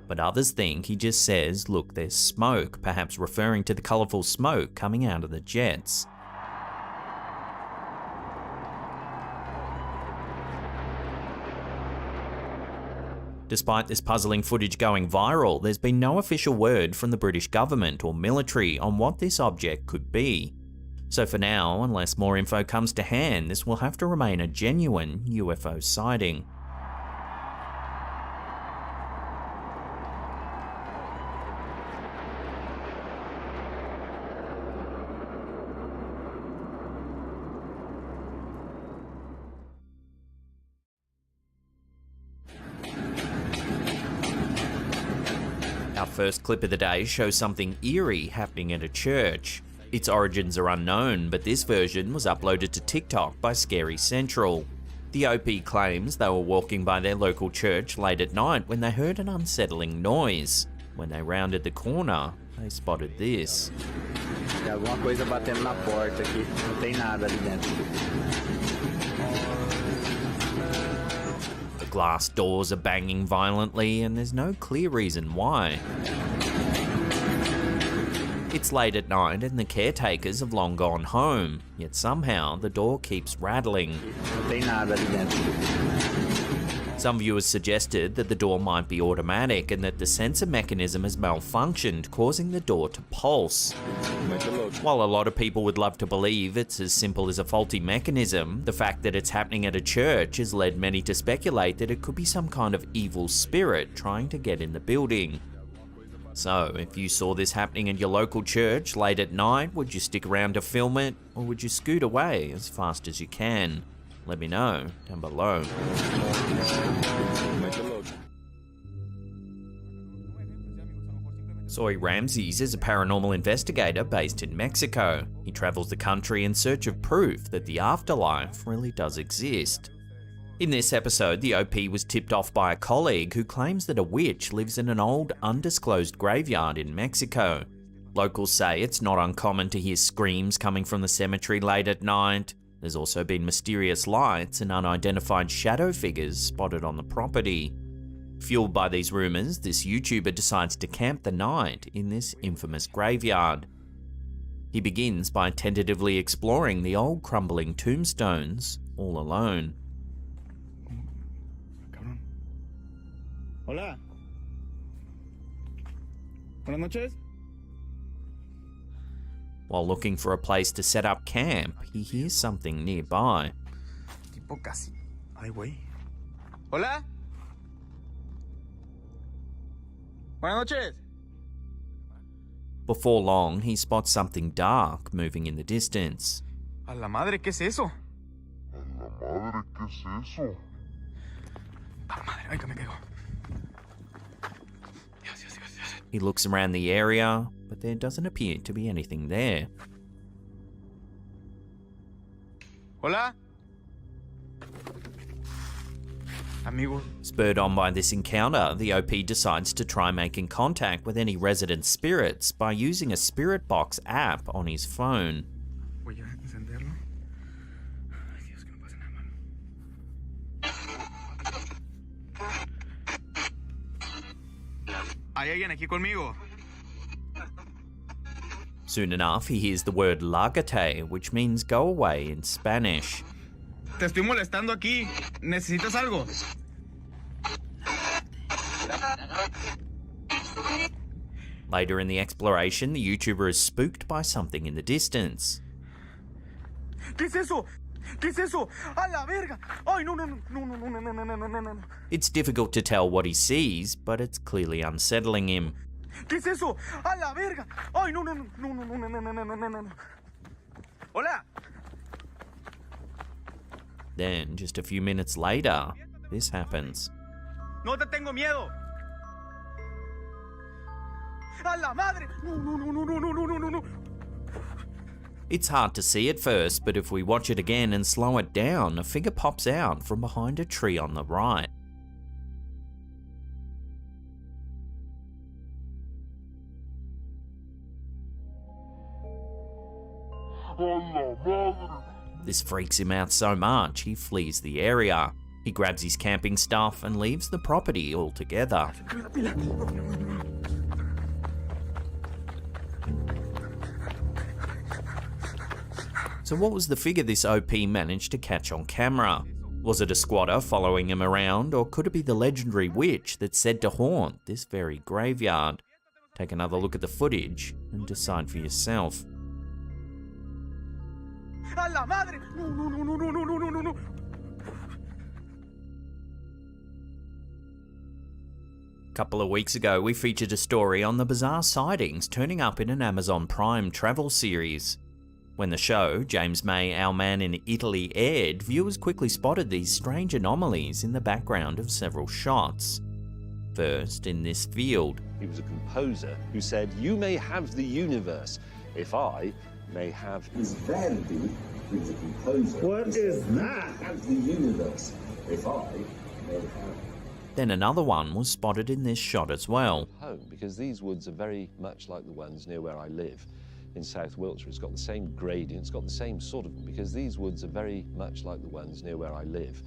But others think he just says, "Look, there's smoke," perhaps referring to the colourful smoke coming out of the jets. Despite this puzzling footage going viral, there's been no official word from the British government or military on what this object could be. So for now, unless more info comes to hand, this will have to remain a genuine UFO sighting. Our first clip of the day shows something eerie happening at a church. Its origins are unknown, but this version was uploaded to TikTok by Scary Central. The OP claims they were walking by their local church late at night when they heard an unsettling noise. When they rounded the corner, they spotted this. Tem alguma coisa batendo na porta aqui, não tem nada ali dentro. The glass doors are banging violently and there's no clear reason why. It's late at night and the caretakers have long gone home, yet somehow the door keeps rattling. Não tem nada ali dentro. Some viewers suggested that the door might be automatic and that the sensor mechanism has malfunctioned, causing the door to pulse. While a lot of people would love to believe it's as simple as a faulty mechanism, the fact that it's happening at a church has led many to speculate that it could be some kind of evil spirit trying to get in the building. So, if you saw this happening in your local church late at night, would you stick around to film it, or would you scoot away as fast as you can? Let me know down below. Soy Ramses is a paranormal investigator based in Mexico. He travels the country in search of proof that the afterlife really does exist. In this episode, the OP was tipped off by a colleague who claims that a witch lives in an old, undisclosed graveyard in Mexico. Locals say it's not uncommon to hear screams coming from the cemetery late at night. There's also been mysterious lights and unidentified shadow figures spotted on the property. Fueled by these rumours, this YouTuber decides to camp the night in this infamous graveyard. He begins by tentatively exploring the old crumbling tombstones, all alone. Hola. Buenas noches. While looking for a place to set up camp, he hears something nearby. Tipo casi. Ay, güey. Hola. Buenas noches. Before long, he spots something dark moving in the distance. A la madre, ¿qué es eso? A la madre, ¿qué es eso? A la madre, ay, que me caigo. He looks around the area, but there doesn't appear to be anything there. Hola. Amigo. Spurred on by this encounter, the OP decides to try making contact with any resident spirits by using a Spirit Box app on his phone. Voy a encenderlo. Ay, Dios, que no pase nada malo. ¿Hay alguien aquí conmigo? Soon enough, he hears the word lárgate, which means go away in Spanish. Te estoy molestando aquí. ¿Necesitas algo? Later in the exploration, the YouTuber is spooked by something in the distance. ¿Qué es eso? ¿Qué es eso? ¡A la verga! ¡Ay, no, no, no, no, no, no, no, no, no, no, no, no! It's difficult to tell what he sees, but it's clearly unsettling him. ¿Qué es eso? ¡A la verga! ¡Ay, no, no, no, no, no, no, no, no, no, no, no, no! ¡Hola! Then, just a few minutes later, this happens. ¡No te tengo miedo! ¡A la madre! ¡No, no, no, no, no, no, no, no, no! It's hard to see at first, but if we watch it again and slow it down, a figure pops out from behind a tree on the right. This freaks him out so much, he flees the area. He grabs his camping stuff and leaves the property altogether. So what was the figure this OP managed to catch on camera? Was it a squatter following him around, or could it be the legendary witch that's said to haunt this very graveyard? Take another look at the footage and decide for yourself. ¡A la madre! ¡No, no, no, no, no, no, no, no, no! A couple of weeks ago, we featured a story on the bizarre sightings turning up in an Amazon Prime travel series. When the show, James May, Our Man in Italy, aired, viewers quickly spotted these strange anomalies in the background of several shots. First, in this field. He was a composer who said, "You may have the universe, if I may have..." His Verdi, who was a composer. What is that? Have the universe, if I may have... Then another one was spotted in this shot as well. Home, because these woods are very much like the ones near where I live. In South Wiltshire, it's got the same gradient, it's got the same sort of, because these woods are very much like the ones near where I live.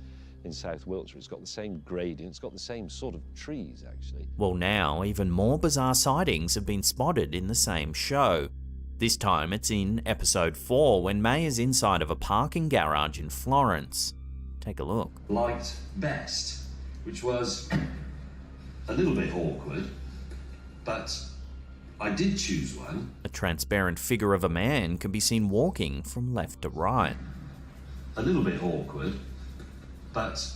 In South Wiltshire, it's got the same gradient, it's got the same sort of trees, actually. Well, now, even more bizarre sightings have been spotted in the same show. This time it's in episode 4, when May is inside of a parking garage in Florence. Take a look. Liked best, which was a little bit awkward, but I did choose one. A transparent figure of a man can be seen walking from left to right. A little bit awkward, but...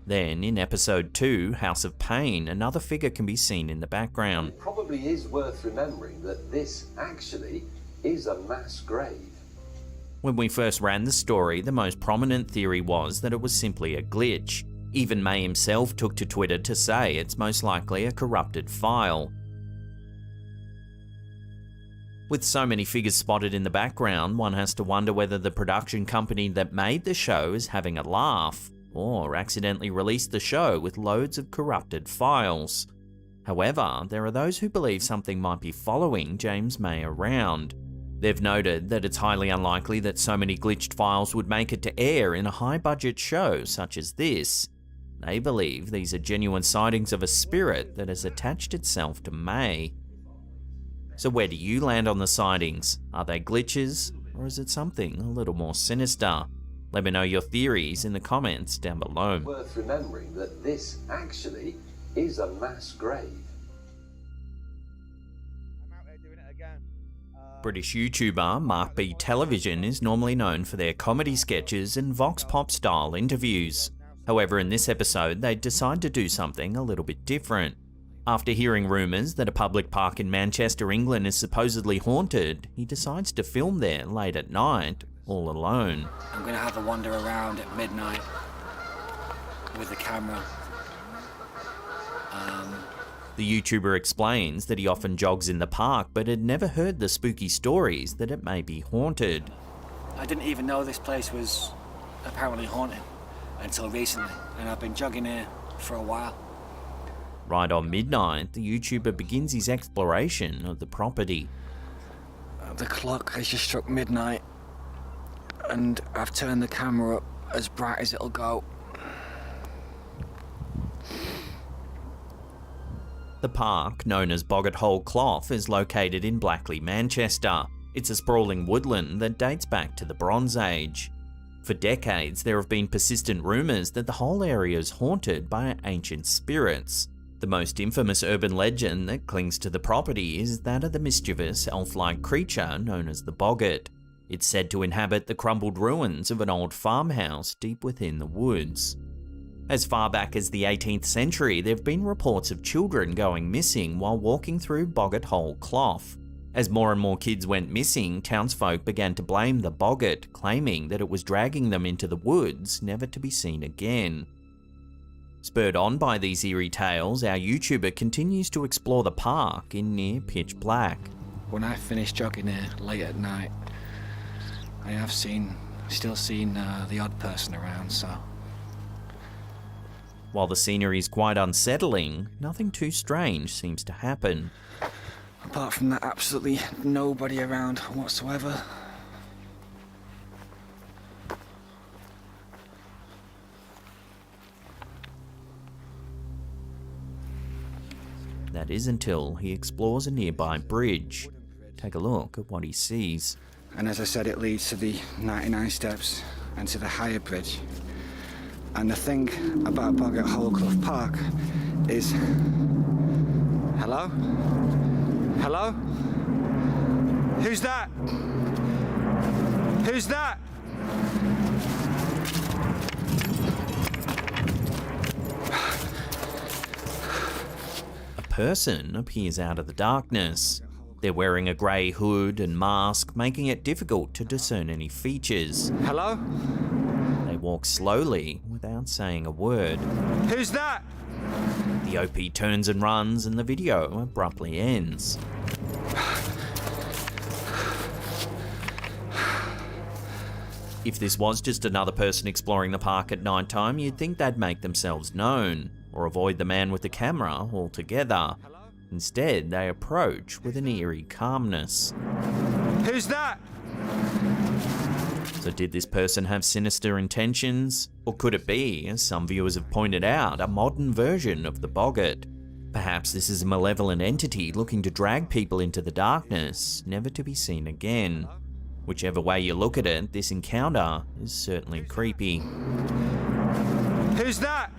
Then, in episode 2, House of Pain, another figure can be seen in the background. It probably is worth remembering that this actually is a mass grave. When we first ran the story, the most prominent theory was that it was simply a glitch. Even May himself took to Twitter to say it's most likely a corrupted file. With so many figures spotted in the background, one has to wonder whether the production company that made the show is having a laugh, or accidentally released the show with loads of corrupted files. However, there are those who believe something might be following James May around. They've noted that it's highly unlikely that so many glitched files would make it to air in a high-budget show such as this. They believe these are genuine sightings of a spirit that has attached itself to May. So where do you land on the sightings? Are they glitches, or is it something a little more sinister? Let me know your theories in the comments down below. Worth remembering that this actually is a mass grave. British YouTuber Mark B Television is normally known for their comedy sketches and vox pop style interviews. However, in this episode, they decide to do something a little bit different. After hearing rumours that a public park in Manchester, England is supposedly haunted, he decides to film there late at night, all alone. I'm gonna have a wander around at midnight with a camera. The YouTuber explains that he often jogs in the park but had never heard the spooky stories that it may be haunted. I didn't even know this place was apparently haunted until recently, and I've been jogging here for a while. Right on midnight, the YouTuber begins his exploration of the property. The clock has just struck midnight, and I've turned the camera up as bright as it'll go. The park, known as Boggart Hole Clough, is located in Blackley, Manchester. It's a sprawling woodland that dates back to the Bronze Age. For decades, there have been persistent rumours that the whole area is haunted by ancient spirits. The most infamous urban legend that clings to the property is that of the mischievous elf-like creature known as the Boggart. It's said to inhabit the crumbled ruins of an old farmhouse deep within the woods. As far back as the 18th century, there have been reports of children going missing while walking through Boggart Hole Clough. As more and more kids went missing, townsfolk began to blame the boggart, claiming that it was dragging them into the woods, never to be seen again. Spurred on by these eerie tales, our YouTuber continues to explore the park in near pitch black. When I finish jogging here late at night, I have still seen the odd person around, so... While the scenery is quite unsettling, nothing too strange seems to happen. Apart from that, absolutely nobody around whatsoever. That is until he explores a nearby bridge. Take a look at what he sees. And as I said, it leads to the 99 steps and to the higher bridge. And the thing about Boggart Hole Clough Park is... Hello? Hello? Who's that? Who's that? A person appears out of the darkness. They're wearing a grey hood and mask, making it difficult to discern any features. Hello? They walk slowly without saying a word. Who's that? The OP turns and runs, and the video abruptly ends. If this was just another person exploring the park at night time, you'd think they'd make themselves known, or avoid the man with the camera altogether. Instead, they approach with an eerie calmness. Who's that? So did this person have sinister intentions? Or could it be, as some viewers have pointed out, a modern version of the boggart? Perhaps this is a malevolent entity looking to drag people into the darkness, never to be seen again. Whichever way you look at it, this encounter is certainly creepy. Who's that?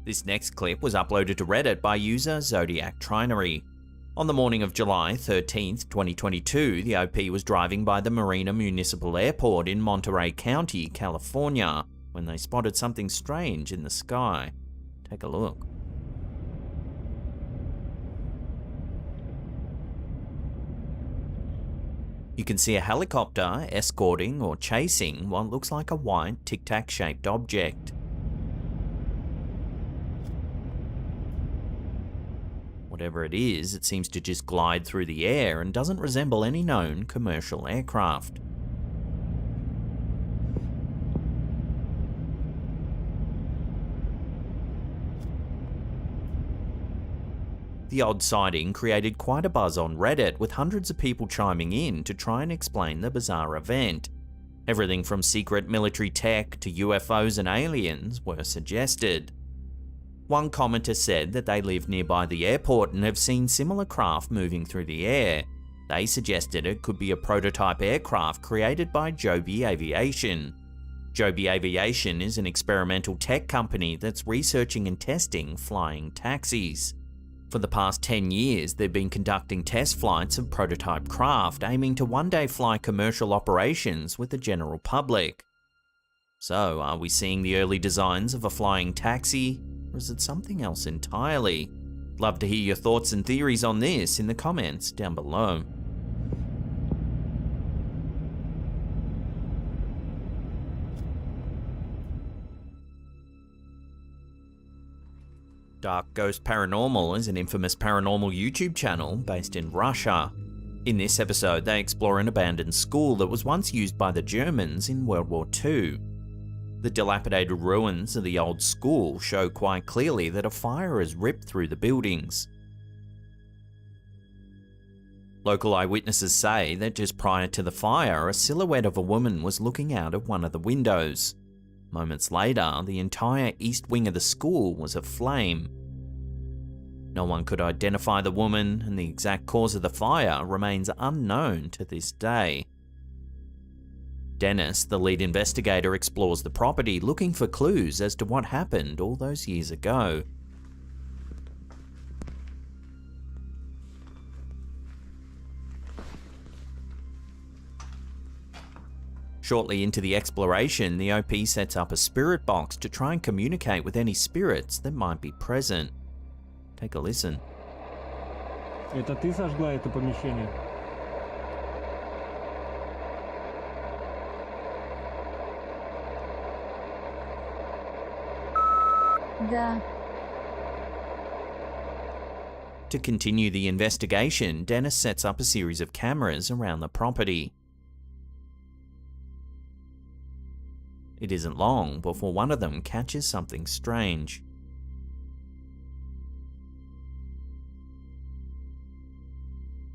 This next clip was uploaded to Reddit by user Zodiac Trinery. On the morning of July 13th, 2022, the OP was driving by the Marina Municipal Airport in Monterey County, California, when they spotted something strange in the sky. Take a look. You can see a helicopter escorting or chasing what looks like a white tic-tac shaped object. Whatever it is, it seems to just glide through the air and doesn't resemble any known commercial aircraft. The odd sighting created quite a buzz on Reddit, with hundreds of people chiming in to try and explain the bizarre event. Everything from secret military tech to UFOs and aliens were suggested. One commenter said that they live nearby the airport and have seen similar craft moving through the air. They suggested it could be a prototype aircraft created by Joby Aviation. Joby Aviation is an experimental tech company that's researching and testing flying taxis. For the past 10 years, they've been conducting test flights of prototype craft, aiming to one day fly commercial operations with the general public. So, are we seeing the early designs of a flying taxi, or is it something else entirely? Love to hear your thoughts and theories on this in the comments down below. Dark Ghost Paranormal is an infamous paranormal YouTube channel based in Russia. In this episode, they explore an abandoned school that was once used by the Germans in World War II. The dilapidated ruins of the old school show quite clearly that a fire has ripped through the buildings. Local eyewitnesses say that just prior to the fire, a silhouette of a woman was looking out of one of the windows. Moments later, the entire east wing of the school was aflame. No one could identify the woman, and the exact cause of the fire remains unknown to this day. Dennis, the lead investigator, explores the property looking for clues as to what happened all those years ago. Shortly into the exploration, the OP sets up a spirit box to try and communicate with any spirits that might be present. Take a listen. Это ты сожгла это помещение? Да. To continue the investigation, Dennis sets up a series of cameras around the property. It isn't long before one of them catches something strange.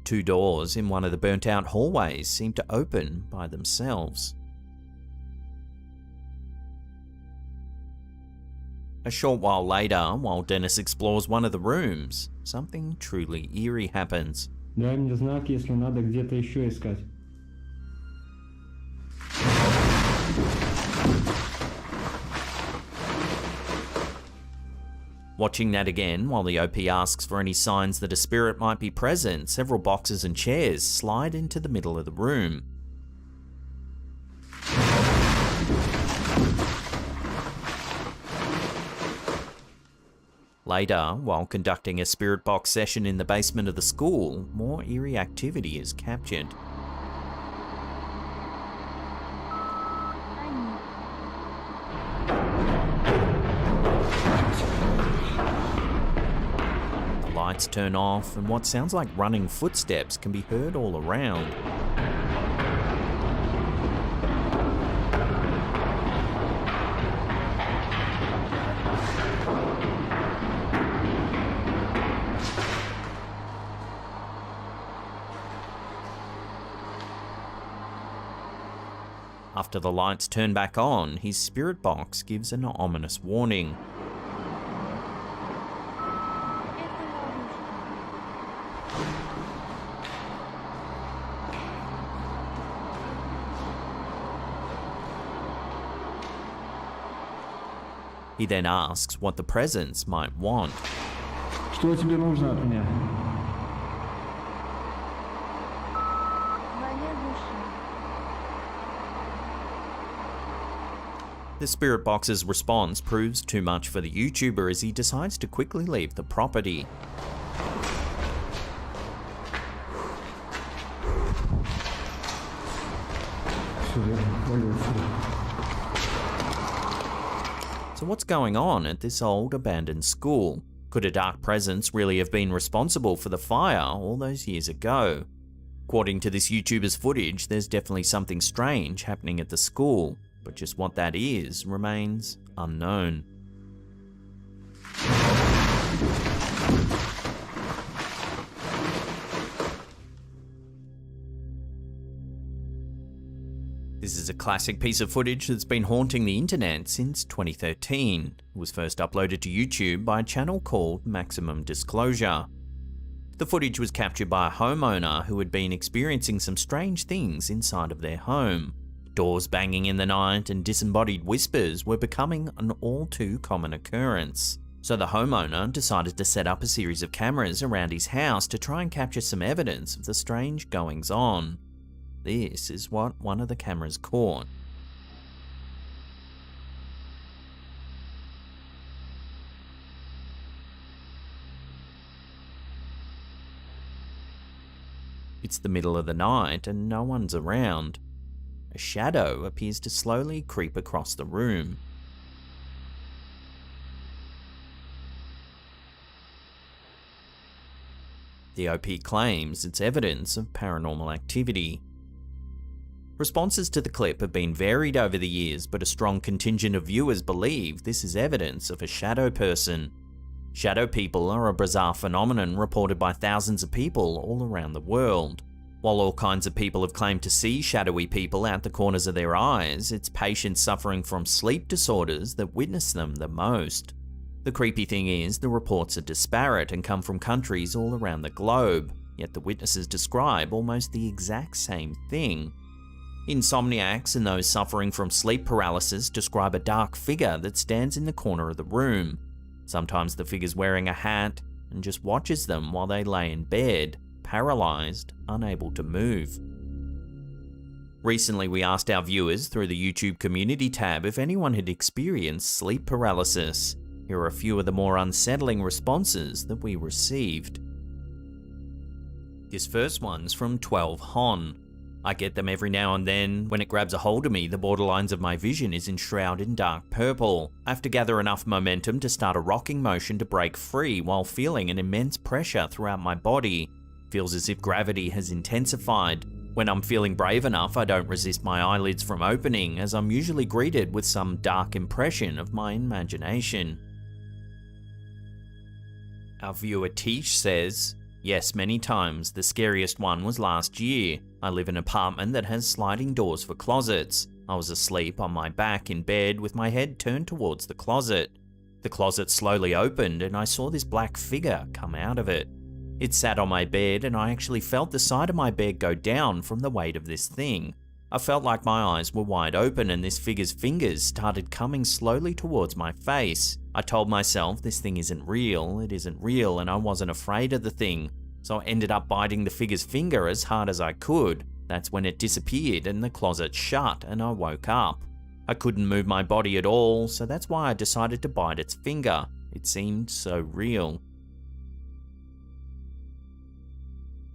Two doors in one of the burnt-out hallways seem to open by themselves. A short while later, while Dennis explores one of the rooms, something truly eerie happens. Дай мне знак, если надо где-то еще искать. Watching that again, while the OP asks for any signs that a spirit might be present, several boxes and chairs slide into the middle of the room. Later, while conducting a spirit box session in the basement of the school, more eerie activity is captured. The lights turn off, and what sounds like running footsteps can be heard all around. After the lights turn back on, his spirit box gives an ominous warning. He then asks what the presence might want. Что тебе нужно от меня? The spirit box's response proves too much for the YouTuber as he decides to quickly leave the property. So what's going on at this old abandoned school? Could a dark presence really have been responsible for the fire all those years ago? According to this YouTuber's footage, there's definitely something strange happening at the school, but just what that is remains unknown. This is a classic piece of footage that's been haunting the internet since 2013. It was first uploaded to YouTube by a channel called Maximum Disclosure. The footage was captured by a homeowner who had been experiencing some strange things inside of their home. Doors banging in the night and disembodied whispers were becoming an all too common occurrence. So the homeowner decided to set up a series of cameras around his house to try and capture some evidence of the strange goings on. This is what one of the cameras caught. It's the middle of the night and no one's around. A shadow appears to slowly creep across the room. The OP claims it's evidence of paranormal activity. Responses to the clip have been varied over the years, but a strong contingent of viewers believe this is evidence of a shadow person. Shadow people are a bizarre phenomenon reported by thousands of people all around the world. While all kinds of people have claimed to see shadowy people out the corners of their eyes, it's patients suffering from sleep disorders that witness them the most. The creepy thing is, the reports are disparate and come from countries all around the globe, yet the witnesses describe almost the exact same thing. Insomniacs and those suffering from sleep paralysis describe a dark figure that stands in the corner of the room. Sometimes the figure's wearing a hat and just watches them while they lay in bed, paralyzed, unable to move. Recently, we asked our viewers through the YouTube community tab if anyone had experienced sleep paralysis. Here are a few of the more unsettling responses that we received. This first one's from 12 Hon. I get them every now and then. When it grabs a hold of me, the borderlines of my vision is enshrouded in dark purple. I have to gather enough momentum to start a rocking motion to break free while feeling an immense pressure throughout my body. Feels as if gravity has intensified. When I'm feeling brave enough, I don't resist my eyelids from opening, as I'm usually greeted with some dark impression of my imagination. Our viewer Tish says, yes, many times. The scariest one was last year. I live in an apartment that has sliding doors for closets. I was asleep on my back in bed with my head turned towards the closet. The closet slowly opened and I saw this black figure come out of it. It sat on my bed and I actually felt the side of my bed go down from the weight of this thing. I felt like my eyes were wide open and this figure's fingers started coming slowly towards my face. I told myself this thing isn't real, it isn't real, and I wasn't afraid of the thing. So I ended up biting the figure's finger as hard as I could. That's when it disappeared and the closet shut and I woke up. I couldn't move my body at all, so that's why I decided to bite its finger. It seemed so real.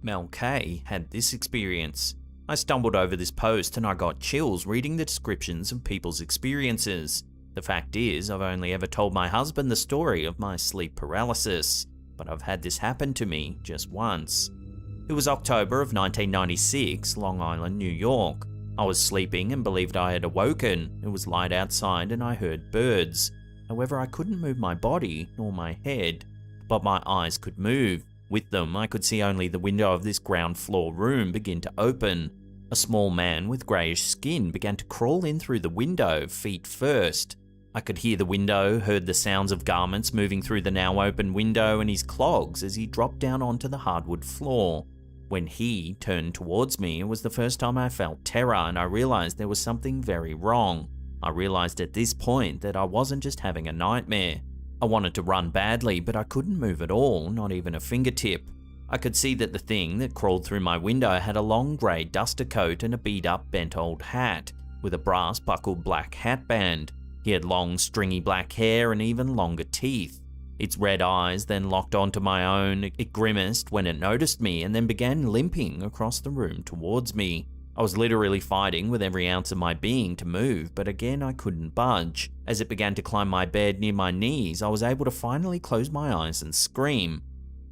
Mel K had this experience. I stumbled over this post and I got chills reading the descriptions of people's experiences. The fact is, I've only ever told my husband the story of my sleep paralysis, but I've had this happen to me just once. It was October of 1996, Long Island, New York. I was sleeping and believed I had awoken. It was light outside and I heard birds. However, I couldn't move my body nor my head, but my eyes could move. With them, I could see only the window of this ground floor room begin to open. A small man with greyish skin began to crawl in through the window, feet first. I could hear the window, heard the sounds of garments moving through the now open window and his clogs as he dropped down onto the hardwood floor. When he turned towards me, it was the first time I felt terror and I realised there was something very wrong. I realised at this point that I wasn't just having a nightmare. I wanted to run badly, but I couldn't move at all, not even a fingertip. I could see that the thing that crawled through my window had a long grey duster coat and a beat-up bent old hat, with a brass buckled black hatband. He had long stringy black hair and even longer teeth. Its red eyes then locked onto my own. It grimaced when it noticed me and then began limping across the room towards me. I was literally fighting with every ounce of my being to move, but again I couldn't budge. As it began to climb my bed near my knees, I was able to finally close my eyes and scream.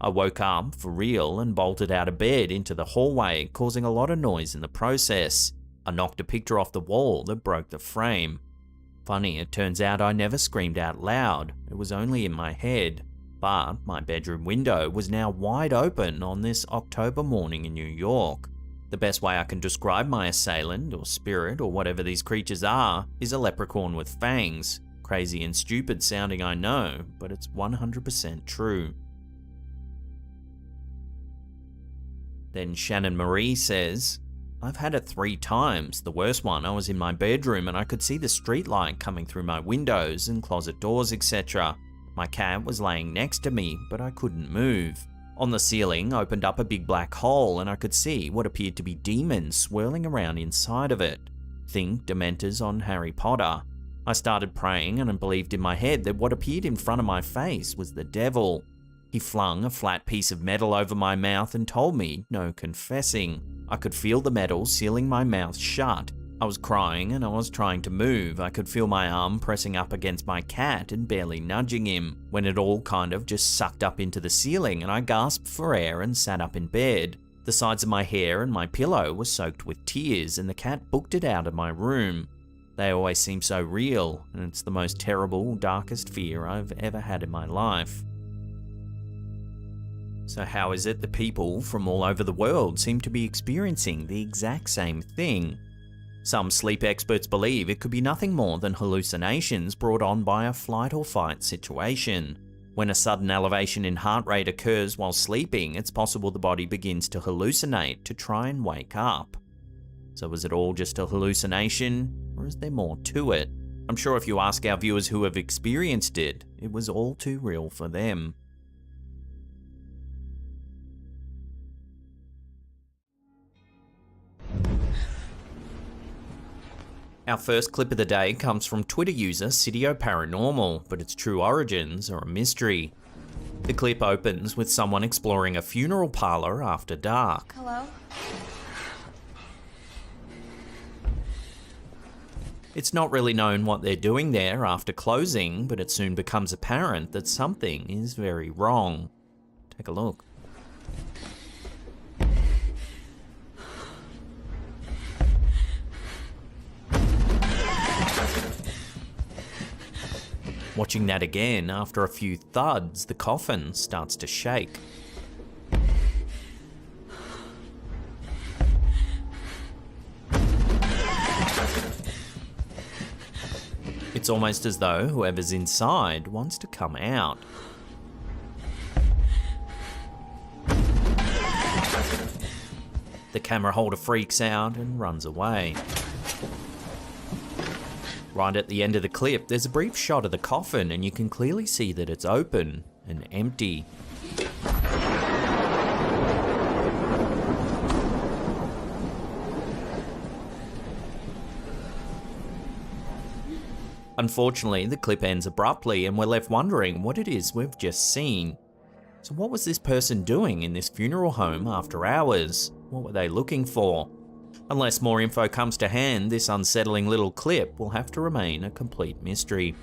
I woke up for real and bolted out of bed into the hallway, causing a lot of noise in the process. I knocked a picture off the wall that broke the frame. Funny, it turns out I never screamed out loud, it was only in my head. But my bedroom window was now wide open on this October morning in New York. The best way I can describe my assailant, or spirit, or whatever these creatures are, is a leprechaun with fangs. Crazy and stupid sounding, I know, but it's 100% true. Then Shannon Marie says, I've had it 3 times. The worst one, I was in my bedroom and I could see the street light coming through my windows and closet doors, etc. My cat was laying next to me, but I couldn't move. On the ceiling opened up a big black hole and I could see what appeared to be demons swirling around inside of it. Think Dementors on Harry Potter. I started praying and I believed in my head that what appeared in front of my face was the devil. He flung a flat piece of metal over my mouth and told me no confessing. I could feel the metal sealing my mouth shut. I was crying and I was trying to move. I could feel my arm pressing up against my cat and barely nudging him, when it all kind of just sucked up into the ceiling and I gasped for air and sat up in bed. The sides of my hair and my pillow were soaked with tears and the cat booked it out of my room. They always seem so real, and it's the most terrible, darkest fear I've ever had in my life. So how is it that people from all over the world seem to be experiencing the exact same thing? Some sleep experts believe it could be nothing more than hallucinations brought on by a flight or fight situation. When a sudden elevation in heart rate occurs while sleeping, it's possible the body begins to hallucinate to try and wake up. So is it all just a hallucination, or is there more to it? I'm sure if you ask our viewers who have experienced it, it was all too real for them. Our first clip of the day comes from Twitter user Sidio Paranormal, but its true origins are a mystery. The clip opens with someone exploring a funeral parlour after dark. Hello? It's not really known what they're doing there after closing, but it soon becomes apparent that something is very wrong. Take a look. Watching that again, after a few thuds, the coffin starts to shake. It's almost as though whoever's inside wants to come out. The camera holder freaks out and runs away. Right at the end of the clip, there's a brief shot of the coffin and you can clearly see that it's open and empty. Unfortunately, the clip ends abruptly and we're left wondering what it is we've just seen. So what was this person doing in this funeral home after hours? What were they looking for? Unless more info comes to hand, this unsettling little clip will have to remain a complete mystery.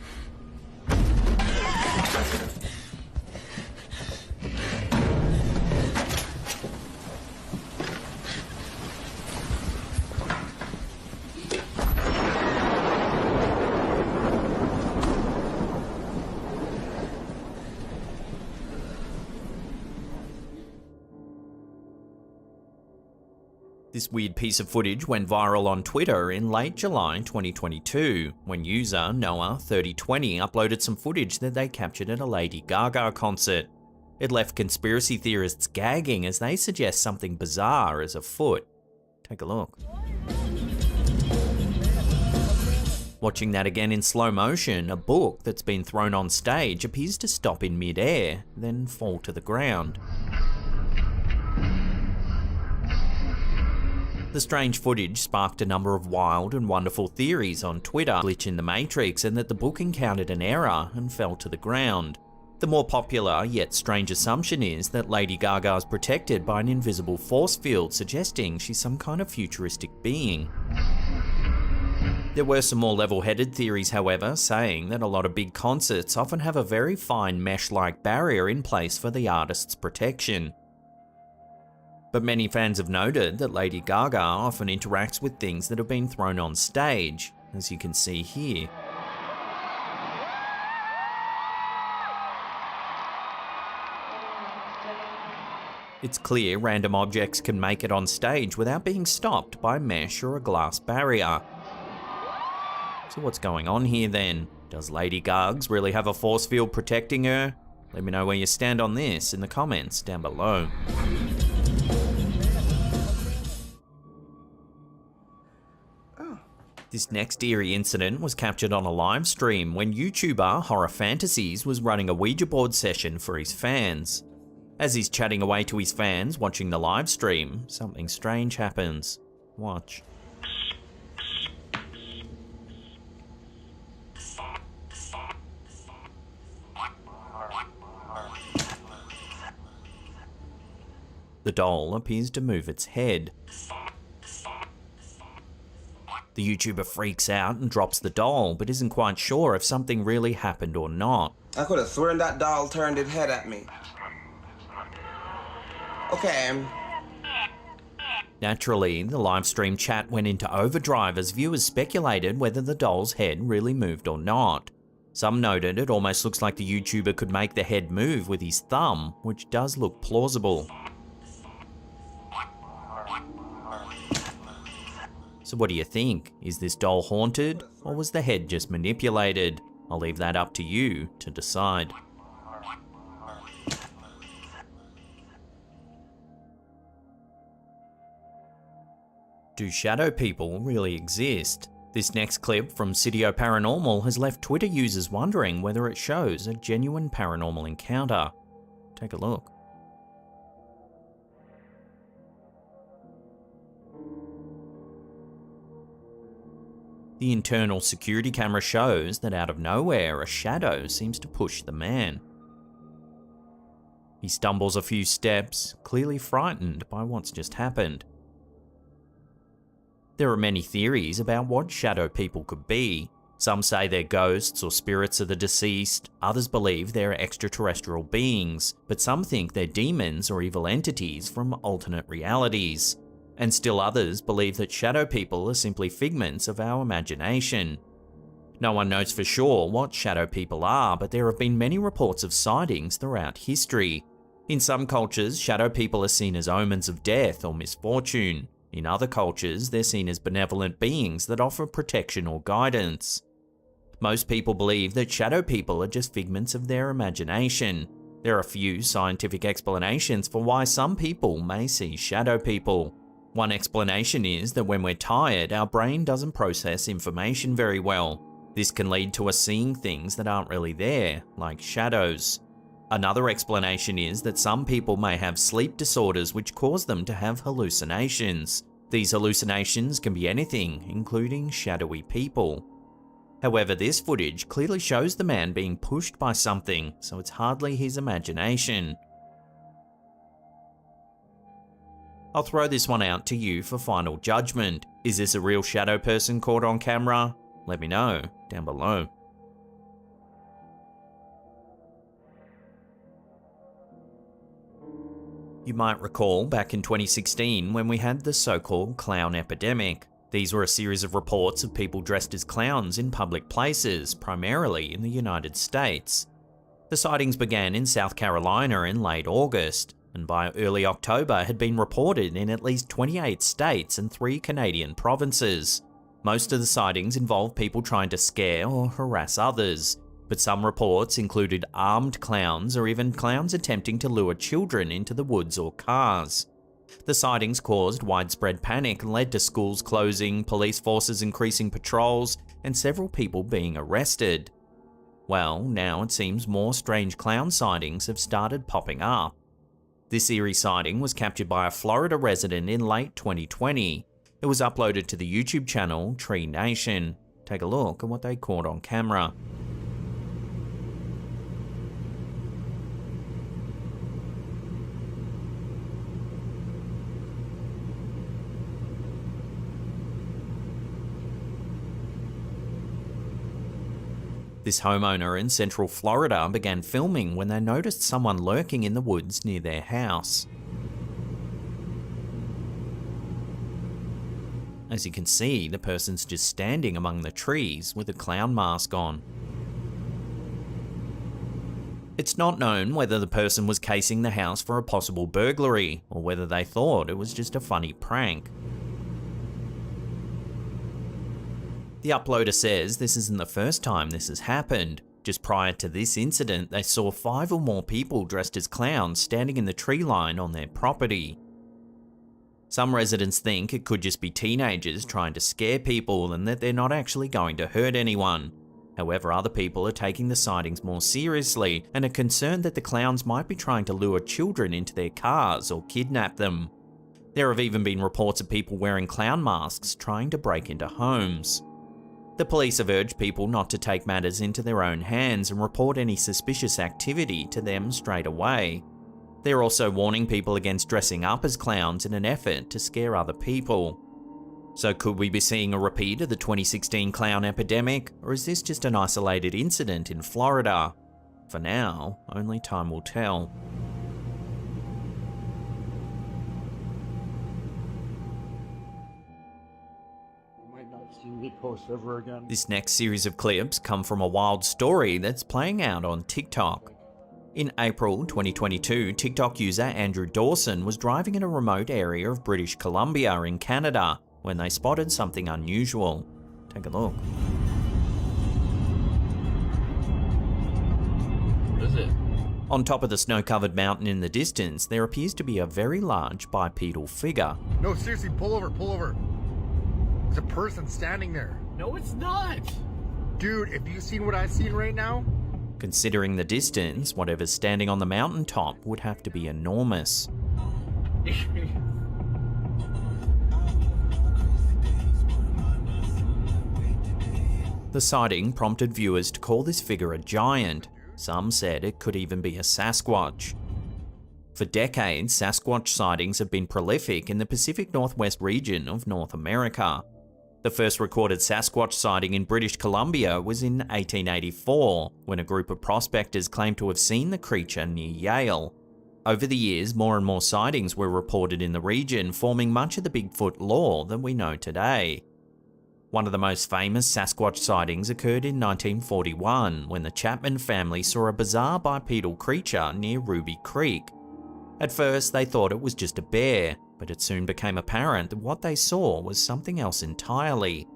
This weird piece of footage went viral on Twitter in late July 2022, when user Noah3020 uploaded some footage that they captured at a Lady Gaga concert. It left conspiracy theorists gagging as they suggest something bizarre is afoot. Take a look. Watching that again in slow motion, a book that's been thrown on stage appears to stop in mid-air, then fall to the ground. The strange footage sparked a number of wild and wonderful theories on Twitter, glitch in the Matrix, and that the book encountered an error and fell to the ground. The more popular yet strange assumption is that Lady Gaga is protected by an invisible force field, suggesting she's some kind of futuristic being. There were some more level-headed theories, however, saying that a lot of big concerts often have a very fine mesh-like barrier in place for the artist's protection. But many fans have noted that Lady Gaga often interacts with things that have been thrown on stage, as you can see here. It's clear random objects can make it on stage without being stopped by mesh or a glass barrier. So what's going on here then? Does Lady Gaga really have a force field protecting her? Let me know where you stand on this in the comments down below. This next eerie incident was captured on a live stream when YouTuber Horror Fantasies was running a Ouija board session for his fans. As he's chatting away to his fans watching the live stream, something strange happens. Watch. The doll appears to move its head. The YouTuber freaks out and drops the doll, but isn't quite sure if something really happened or not. I could have sworn that doll turned its head at me. Okay. Naturally, the live stream chat went into overdrive as viewers speculated whether the doll's head really moved or not. Some noted it almost looks like the YouTuber could make the head move with his thumb, which does look plausible. So what do you think? Is this doll haunted, or was the head just manipulated? I'll leave that up to you to decide. Do shadow people really exist? This next clip from Sidio Paranormal has left Twitter users wondering whether it shows a genuine paranormal encounter. Take a look. The internal security camera shows that out of nowhere, a shadow seems to push the man. He stumbles a few steps, clearly frightened by what's just happened. There are many theories about what shadow people could be. Some say they're ghosts or spirits of the deceased, others believe they're extraterrestrial beings, but some think they're demons or evil entities from alternate realities. And still others believe that shadow people are simply figments of our imagination. No one knows for sure what shadow people are, but there have been many reports of sightings throughout history. In some cultures, shadow people are seen as omens of death or misfortune. In other cultures, they're seen as benevolent beings that offer protection or guidance. Most people believe that shadow people are just figments of their imagination. There are few scientific explanations for why some people may see shadow people. One explanation is that when we're tired, our brain doesn't process information very well. This can lead to us seeing things that aren't really there, like shadows. Another explanation is that some people may have sleep disorders which cause them to have hallucinations. These hallucinations can be anything, including shadowy people. However, this footage clearly shows the man being pushed by something, so it's hardly his imagination. I'll throw this one out to you for final judgment. Is this a real shadow person caught on camera? Let me know down below. You might recall back in 2016 when we had the so-called clown epidemic. These were a series of reports of people dressed as clowns in public places, primarily in the United States. The sightings began in South Carolina in late August, and by early October had been reported in at least 28 states and 3 Canadian provinces. Most of the sightings involved people trying to scare or harass others, but some reports included armed clowns or even clowns attempting to lure children into the woods or cars. The sightings caused widespread panic and led to schools closing, police forces increasing patrols, and several people being arrested. Well, now it seems more strange clown sightings have started popping up. This eerie sighting was captured by a Florida resident in late 2020. It was uploaded to the YouTube channel Tree Nation. Take a look at what they caught on camera. This homeowner in central Florida began filming when they noticed someone lurking in the woods near their house. As you can see, the person's just standing among the trees with a clown mask on. It's not known whether the person was casing the house for a possible burglary, or whether they thought it was just a funny prank. The uploader says this isn't the first time this has happened. Just prior to this incident, they saw 5 or more people dressed as clowns standing in the tree line on their property. Some residents think it could just be teenagers trying to scare people and that they're not actually going to hurt anyone. However, other people are taking the sightings more seriously and are concerned that the clowns might be trying to lure children into their cars or kidnap them. There have even been reports of people wearing clown masks trying to break into homes. The police have urged people not to take matters into their own hands and report any suspicious activity to them straight away. They're also warning people against dressing up as clowns in an effort to scare other people. So could we be seeing a repeat of the 2016 clown epidemic, or is this just an isolated incident in Florida? For now, only time will tell. This next series of clips come from a wild story that's playing out on TikTok. In April 2022, TikTok user Andrew Dawson was driving in a remote area of British Columbia in Canada when they spotted something unusual. Take a look. What is it? On top of the snow-covered mountain in the distance, there appears to be a very large bipedal figure. No, seriously, pull over, pull over. There's a person standing there. No, it's not. Dude, if you've seen what I've seen right now. Considering the distance, whatever's standing on the mountaintop would have to be enormous. The sighting prompted viewers to call this figure a giant. Some said it could even be a Sasquatch. For decades, Sasquatch sightings have been prolific in the Pacific Northwest region of North America. The first recorded Sasquatch sighting in British Columbia was in 1884, when a group of prospectors claimed to have seen the creature near Yale. Over the years, more and more sightings were reported in the region, forming much of the Bigfoot lore that we know today. One of the most famous Sasquatch sightings occurred in 1941, when the Chapman family saw a bizarre bipedal creature near Ruby Creek. At first, they thought it was just a bear, but it soon became apparent that what they saw was something else entirely.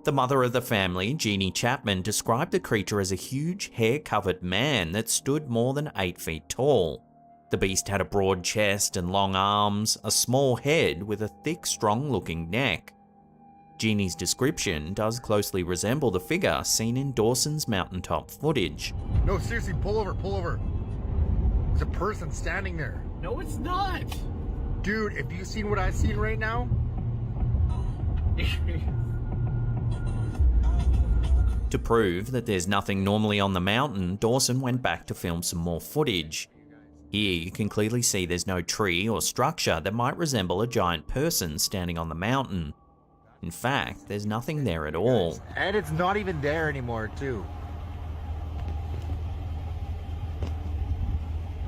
The mother of the family, Jeannie Chapman, described the creature as a huge, hair-covered man that stood more than 8 feet tall. The beast had a broad chest and long arms, a small head with a thick, strong-looking neck. Jeannie's description does closely resemble the figure seen in Dawson's mountaintop footage. No, seriously, pull over, pull over. There's a person standing there. No, it's not. Dude, if you've seen what I've seen right now. To prove that there's nothing normally on the mountain, Dawson went back to film some more footage. Here you can clearly see there's no tree or structure that might resemble a giant person standing on the mountain. In fact, there's nothing there at all. And it's not even there anymore, too.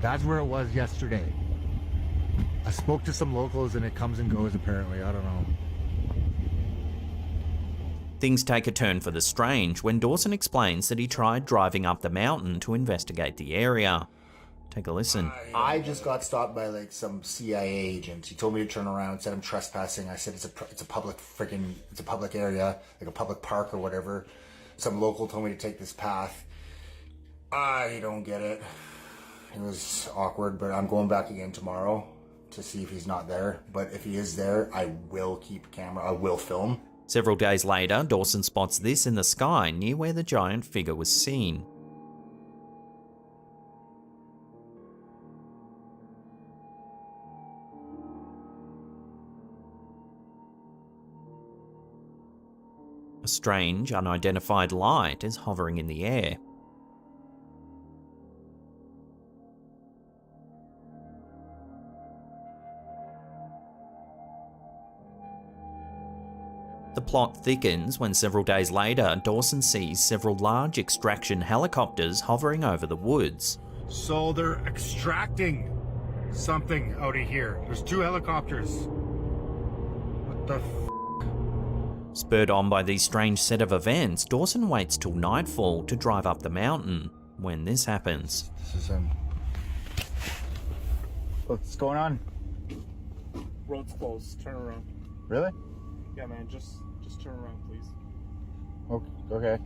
That's where it was yesterday. I spoke to some locals and it comes and goes apparently, I don't know. Things take a turn for the strange when Dawson explains that he tried driving up the mountain to investigate the area. Take a listen. I just got stopped by like some CIA agent. He told me to turn around, said I'm trespassing. I said it's a public area, like a public park or whatever. Some local told me to take this path. I don't get it. It was awkward, but I'm going back again tomorrow to see if he's not there. But if he is there, I will keep a camera. I will film. Several days later, Dawson spots this in the sky near where the giant figure was seen. A strange, unidentified light is hovering in the air. The plot thickens when several days later, Dawson sees several large extraction helicopters hovering over the woods. So they're extracting something out of here. There's 2 helicopters. What the f***? Spurred on by these strange set of events, Dawson waits till nightfall to drive up the mountain. When this happens, This is him. What's going on? Road's closed. Turn around. Really? Yeah, man. Just turn around, please. Okay.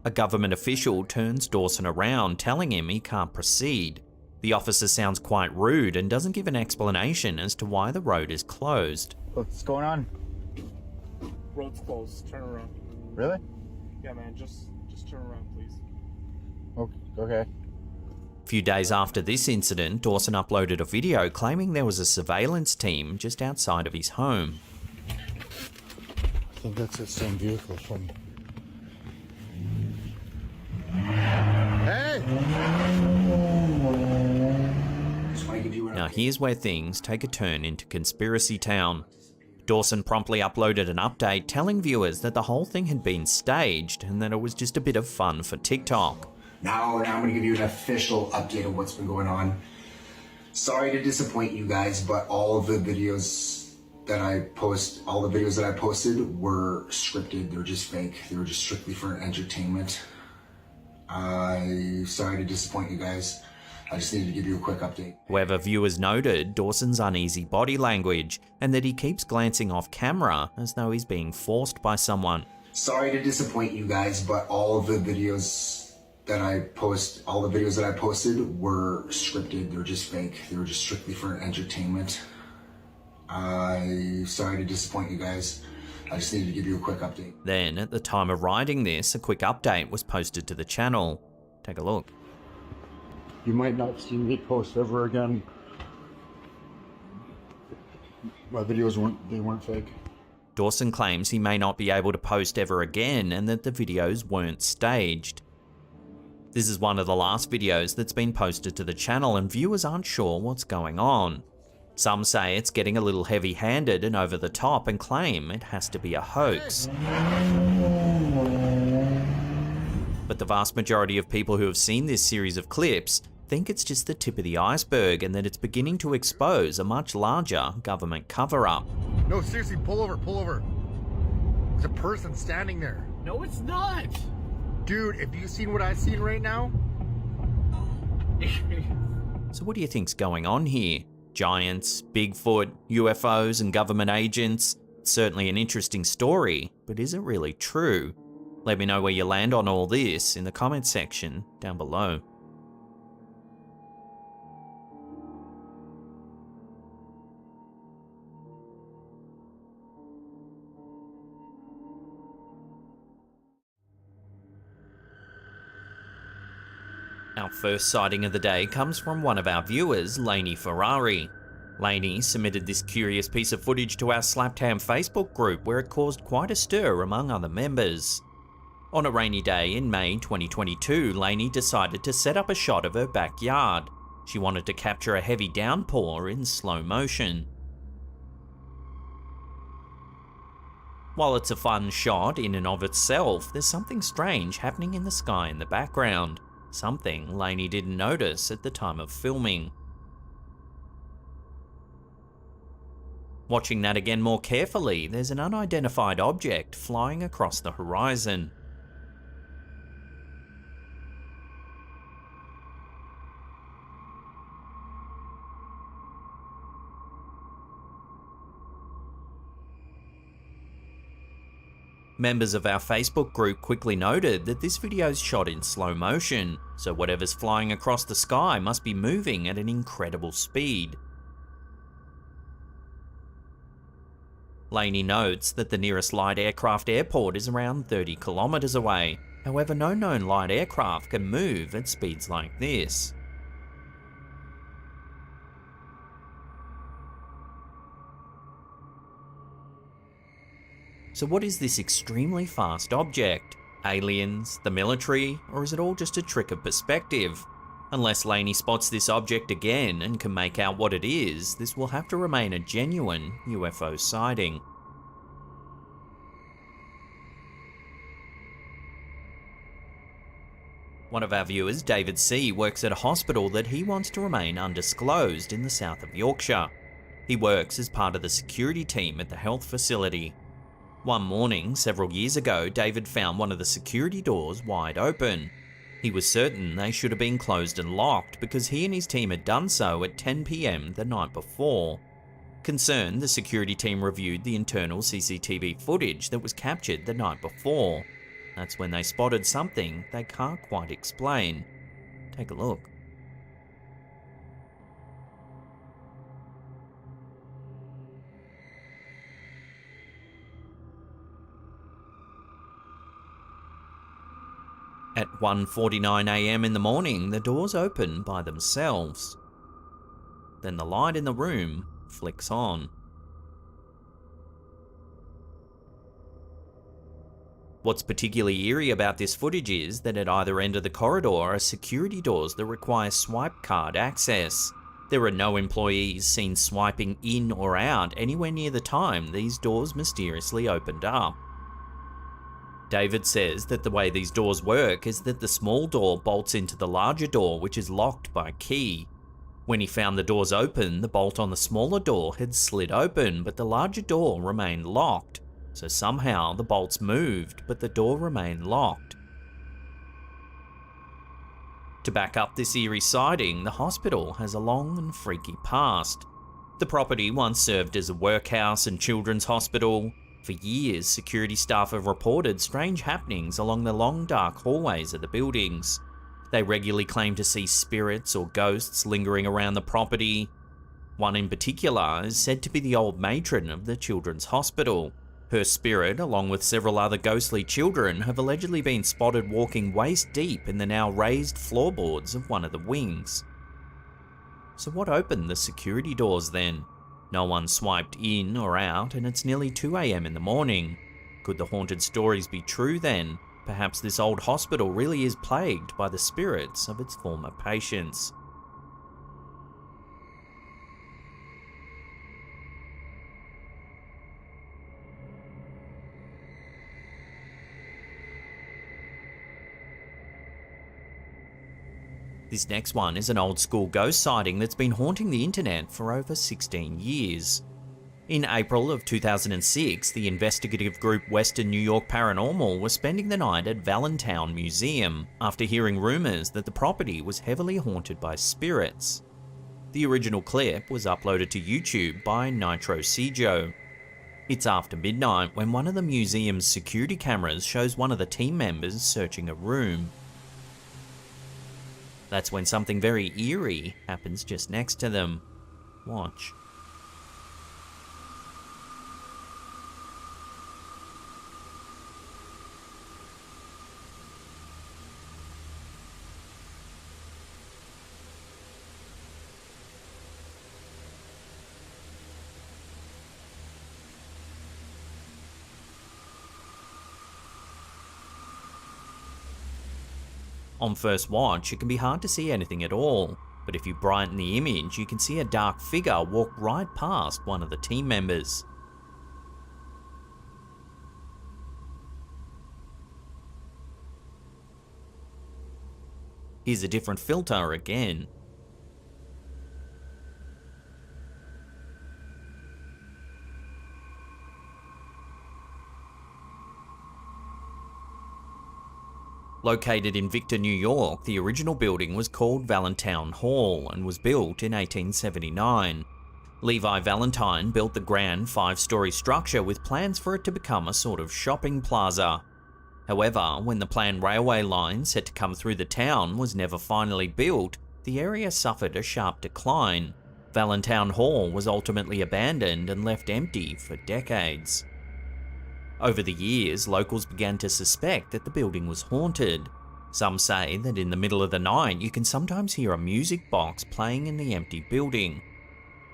a government official turns Dawson around, telling him he can't proceed. The officer sounds quite rude and doesn't give an explanation as to why the road is closed. What's going on? Road's closed. Turn around. Really? Yeah, man. Just turn around, please. Okay. A few days after this incident, Dawson uploaded a video claiming there was a surveillance team just outside of his home. I think that's the same vehicle from... Hey! Now here's where things take a turn into conspiracy town. Dawson promptly uploaded an update telling viewers that the whole thing had been staged and that it was just a bit of fun for TikTok. Now I'm going to give you an official update of what's been going on. Sorry to disappoint you guys, but all of the videos that I posted were scripted. They were just fake. They were just strictly for entertainment. Sorry to disappoint you guys. I just needed to give you a quick update. However, viewers noted Dawson's uneasy body language and that he keeps glancing off camera as though he's being forced by someone. Sorry to disappoint you guys, but all of the videos that I posted were scripted. They were just fake. They were just strictly for entertainment. Sorry to disappoint you guys. I just needed to give you a quick update. Then, at the time of writing this, a quick update was posted to the channel. Take a look. You might not see me post ever again. My videos weren't fake. Dawson claims he may not be able to post ever again and that the videos weren't staged. This is one of the last videos that's been posted to the channel and viewers aren't sure what's going on. Some say it's getting a little heavy-handed and over the top and claim it has to be a hoax. But the vast majority of people who have seen this series of clips think it's just the tip of the iceberg and that it's beginning to expose a much larger government cover-up. No, seriously, pull over, pull over. There's a person standing there. No, it's not. Dude, have you seen what I've seen right now? So what do you think's going on here? Giants, Bigfoot, UFOs, and government agents? It's certainly an interesting story, but is it really true? Let me know where you land on all this in the comments section down below. Our first sighting of the day comes from one of our viewers, Lainey Ferrari. Lainey submitted this curious piece of footage to our Slapped Ham Facebook group where it caused quite a stir among other members. On a rainy day in May 2022, Lainey decided to set up a shot of her backyard. She wanted to capture a heavy downpour in slow motion. While it's a fun shot in and of itself, there's something strange happening in the sky in the background. Something Lainey didn't notice at the time of filming. Watching that again more carefully, there's an unidentified object flying across the horizon. Members of our Facebook group quickly noted that this video is shot in slow motion, so whatever's flying across the sky must be moving at an incredible speed. Lainey notes that the nearest light aircraft airport is around 30 kilometers away. However, no known light aircraft can move at speeds like this. So what is this extremely fast object? Aliens, the military, or is it all just a trick of perspective? Unless Lainey spots this object again and can make out what it is, this will have to remain a genuine UFO sighting. One of our viewers, David C., works at a hospital that he wants to remain undisclosed in the south of Yorkshire. He works as part of the security team at the health facility. One morning, several years ago, David found one of the security doors wide open. He was certain they should have been closed and locked because he and his team had done so at 10 PM the night before. Concerned, the security team reviewed the internal CCTV footage that was captured the night before. That's when they spotted something they can't quite explain. Take a look. At 1:49 AM in the morning, the doors open by themselves. Then the light in the room flicks on. What's particularly eerie about this footage is that at either end of the corridor are security doors that require swipe card access. There are no employees seen swiping in or out anywhere near the time these doors mysteriously opened up. David says that the way these doors work is that the small door bolts into the larger door, which is locked by key. When he found the doors open, the bolt on the smaller door had slid open, but the larger door remained locked. So somehow the bolts moved, but the door remained locked. To back up this eerie sighting, the hospital has a long and freaky past. The property once served as a workhouse and children's hospital. For years, security staff have reported strange happenings along the long dark hallways of the buildings. They regularly claim to see spirits or ghosts lingering around the property. One in particular is said to be the old matron of the children's hospital. Her spirit, along with several other ghostly children, have allegedly been spotted walking waist deep in the now raised floorboards of one of the wings. So what opened the security doors then? No one swiped in or out, and it's nearly 2 AM in the morning. Could the haunted stories be true then? Perhaps this old hospital really is plagued by the spirits of its former patients. This next one is an old school ghost sighting that's been haunting the internet for over 16 years. In April of 2006, the investigative group Western New York Paranormal was spending the night at Valentine Museum after hearing rumours that the property was heavily haunted by spirits. The original clip was uploaded to YouTube by Nitro Cjo. It's after midnight when one of the museum's security cameras shows one of the team members searching a room. That's when something very eerie happens just next to them. Watch. On first watch, it can be hard to see anything at all, but if you brighten the image, you can see a dark figure walk right past one of the team members. Here's a different filter again. Located in Victor, New York, the original building was called Valentine Hall and was built in 1879. Levi Valentine built the grand 5-story structure with plans for it to become a sort of shopping plaza. However, when the planned railway line set to come through the town was never finally built, the area suffered a sharp decline. Valentine Hall was ultimately abandoned and left empty for decades. Over the years, locals began to suspect that the building was haunted. Some say that in the middle of the night you can sometimes hear a music box playing in the empty building.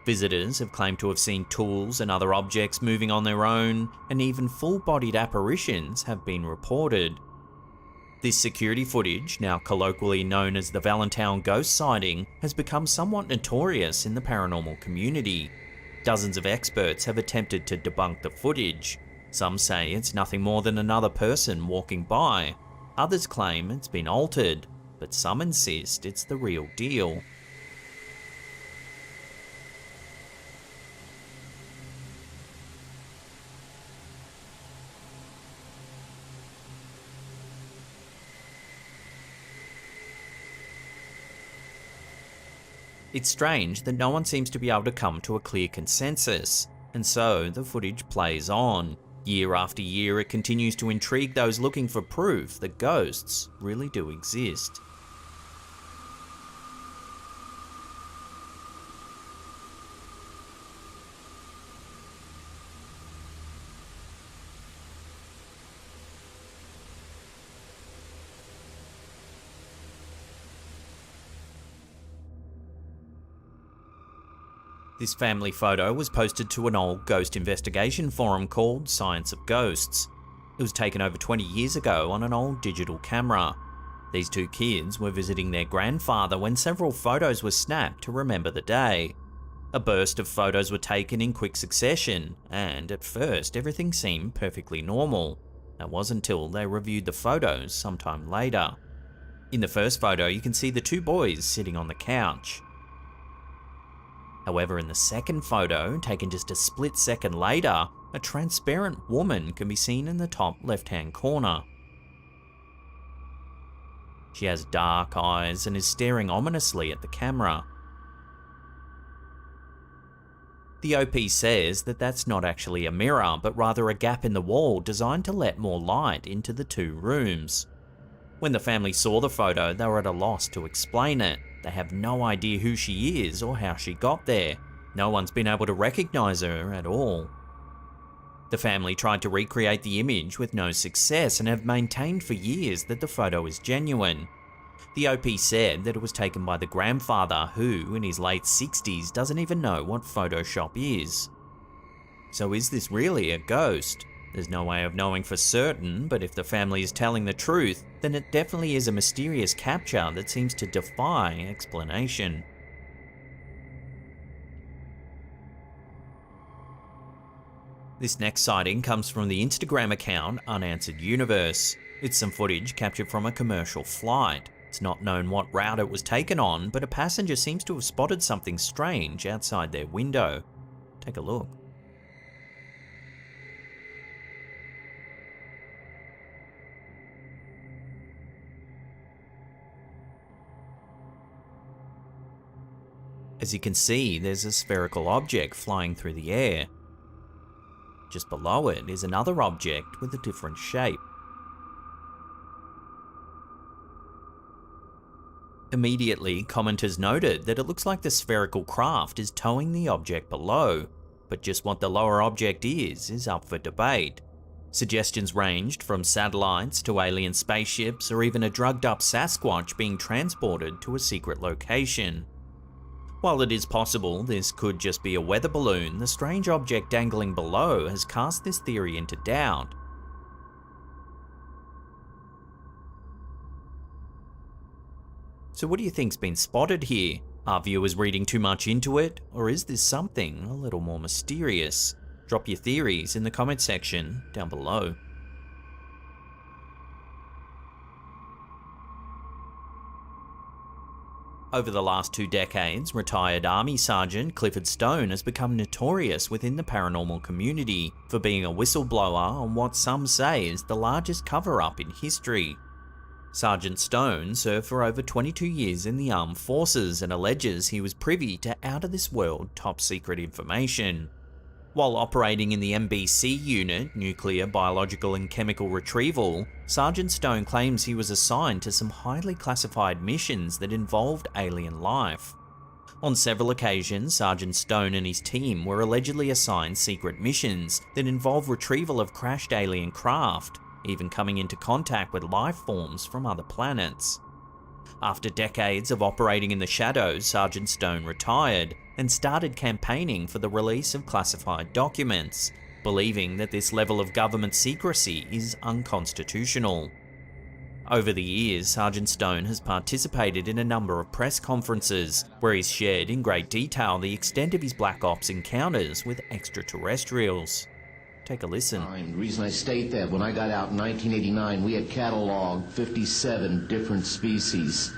Visitors have claimed to have seen tools and other objects moving on their own, and even full-bodied apparitions have been reported. This security footage, now colloquially known as the Valentine ghost sighting, has become somewhat notorious in the paranormal community. Dozens of experts have attempted to debunk the footage. Some say it's nothing more than another person walking by. Others claim it's been altered, but some insist it's the real deal. It's strange that no one seems to be able to come to a clear consensus, and so the footage plays on. Year after year, it continues to intrigue those looking for proof that ghosts really do exist. This family photo was posted to an old ghost investigation forum called Science of Ghosts. It was taken over 20 years ago on an old digital camera. These two kids were visiting their grandfather when several photos were snapped to remember the day. A burst of photos were taken in quick succession, and at first everything seemed perfectly normal. That was until they reviewed the photos sometime later. In the first photo, you can see the two boys sitting on the couch. However, in the second photo, taken just a split second later, a transparent woman can be seen in the top left-hand corner. She has dark eyes and is staring ominously at the camera. The OP says that that's not actually a mirror, but rather a gap in the wall designed to let more light into the two rooms. When the family saw the photo, they were at a loss to explain it. They have no idea who she is or how she got there. No one's been able to recognize her at all. The family tried to recreate the image with no success and have maintained for years that the photo is genuine. The OP said that it was taken by the grandfather who, in his late 60s, doesn't even know what Photoshop is. So is this really a ghost? There's no way of knowing for certain, but if the family is telling the truth, then it definitely is a mysterious capture that seems to defy explanation. This next sighting comes from the Instagram account Unanswered Universe. It's some footage captured from a commercial flight. It's not known what route it was taken on, but a passenger seems to have spotted something strange outside their window. Take a look. As you can see, there's a spherical object flying through the air. Just below it is another object with a different shape. Immediately, commenters noted that it looks like the spherical craft is towing the object below, but just what the lower object is up for debate. Suggestions ranged from satellites to alien spaceships or even a drugged up Sasquatch being transported to a secret location. While it is possible this could just be a weather balloon, the strange object dangling below has cast this theory into doubt. So what do you think's been spotted here? Are viewers reading too much into it, or is this something a little more mysterious? Drop your theories in the comment section down below. Over the last 2 decades, retired Army Sergeant Clifford Stone has become notorious within the paranormal community for being a whistleblower on what some say is the largest cover-up in history. Sergeant Stone served for over 22 years in the armed forces and alleges he was privy to out-of-this-world top-secret information. While operating in the MBC unit, Nuclear, Biological and Chemical Retrieval, Sergeant Stone claims he was assigned to some highly classified missions that involved alien life. On several occasions, Sergeant Stone and his team were allegedly assigned secret missions that involved retrieval of crashed alien craft, even coming into contact with life forms from other planets. After decades of operating in the shadows, Sergeant Stone retired and started campaigning for the release of classified documents, believing that this level of government secrecy is unconstitutional. Over the years, Sergeant Stone has participated in a number of press conferences, where he's shared in great detail the extent of his Black Ops encounters with extraterrestrials. Take a listen. The reason I state that, when I got out in 1989, we had cataloged 57 different species.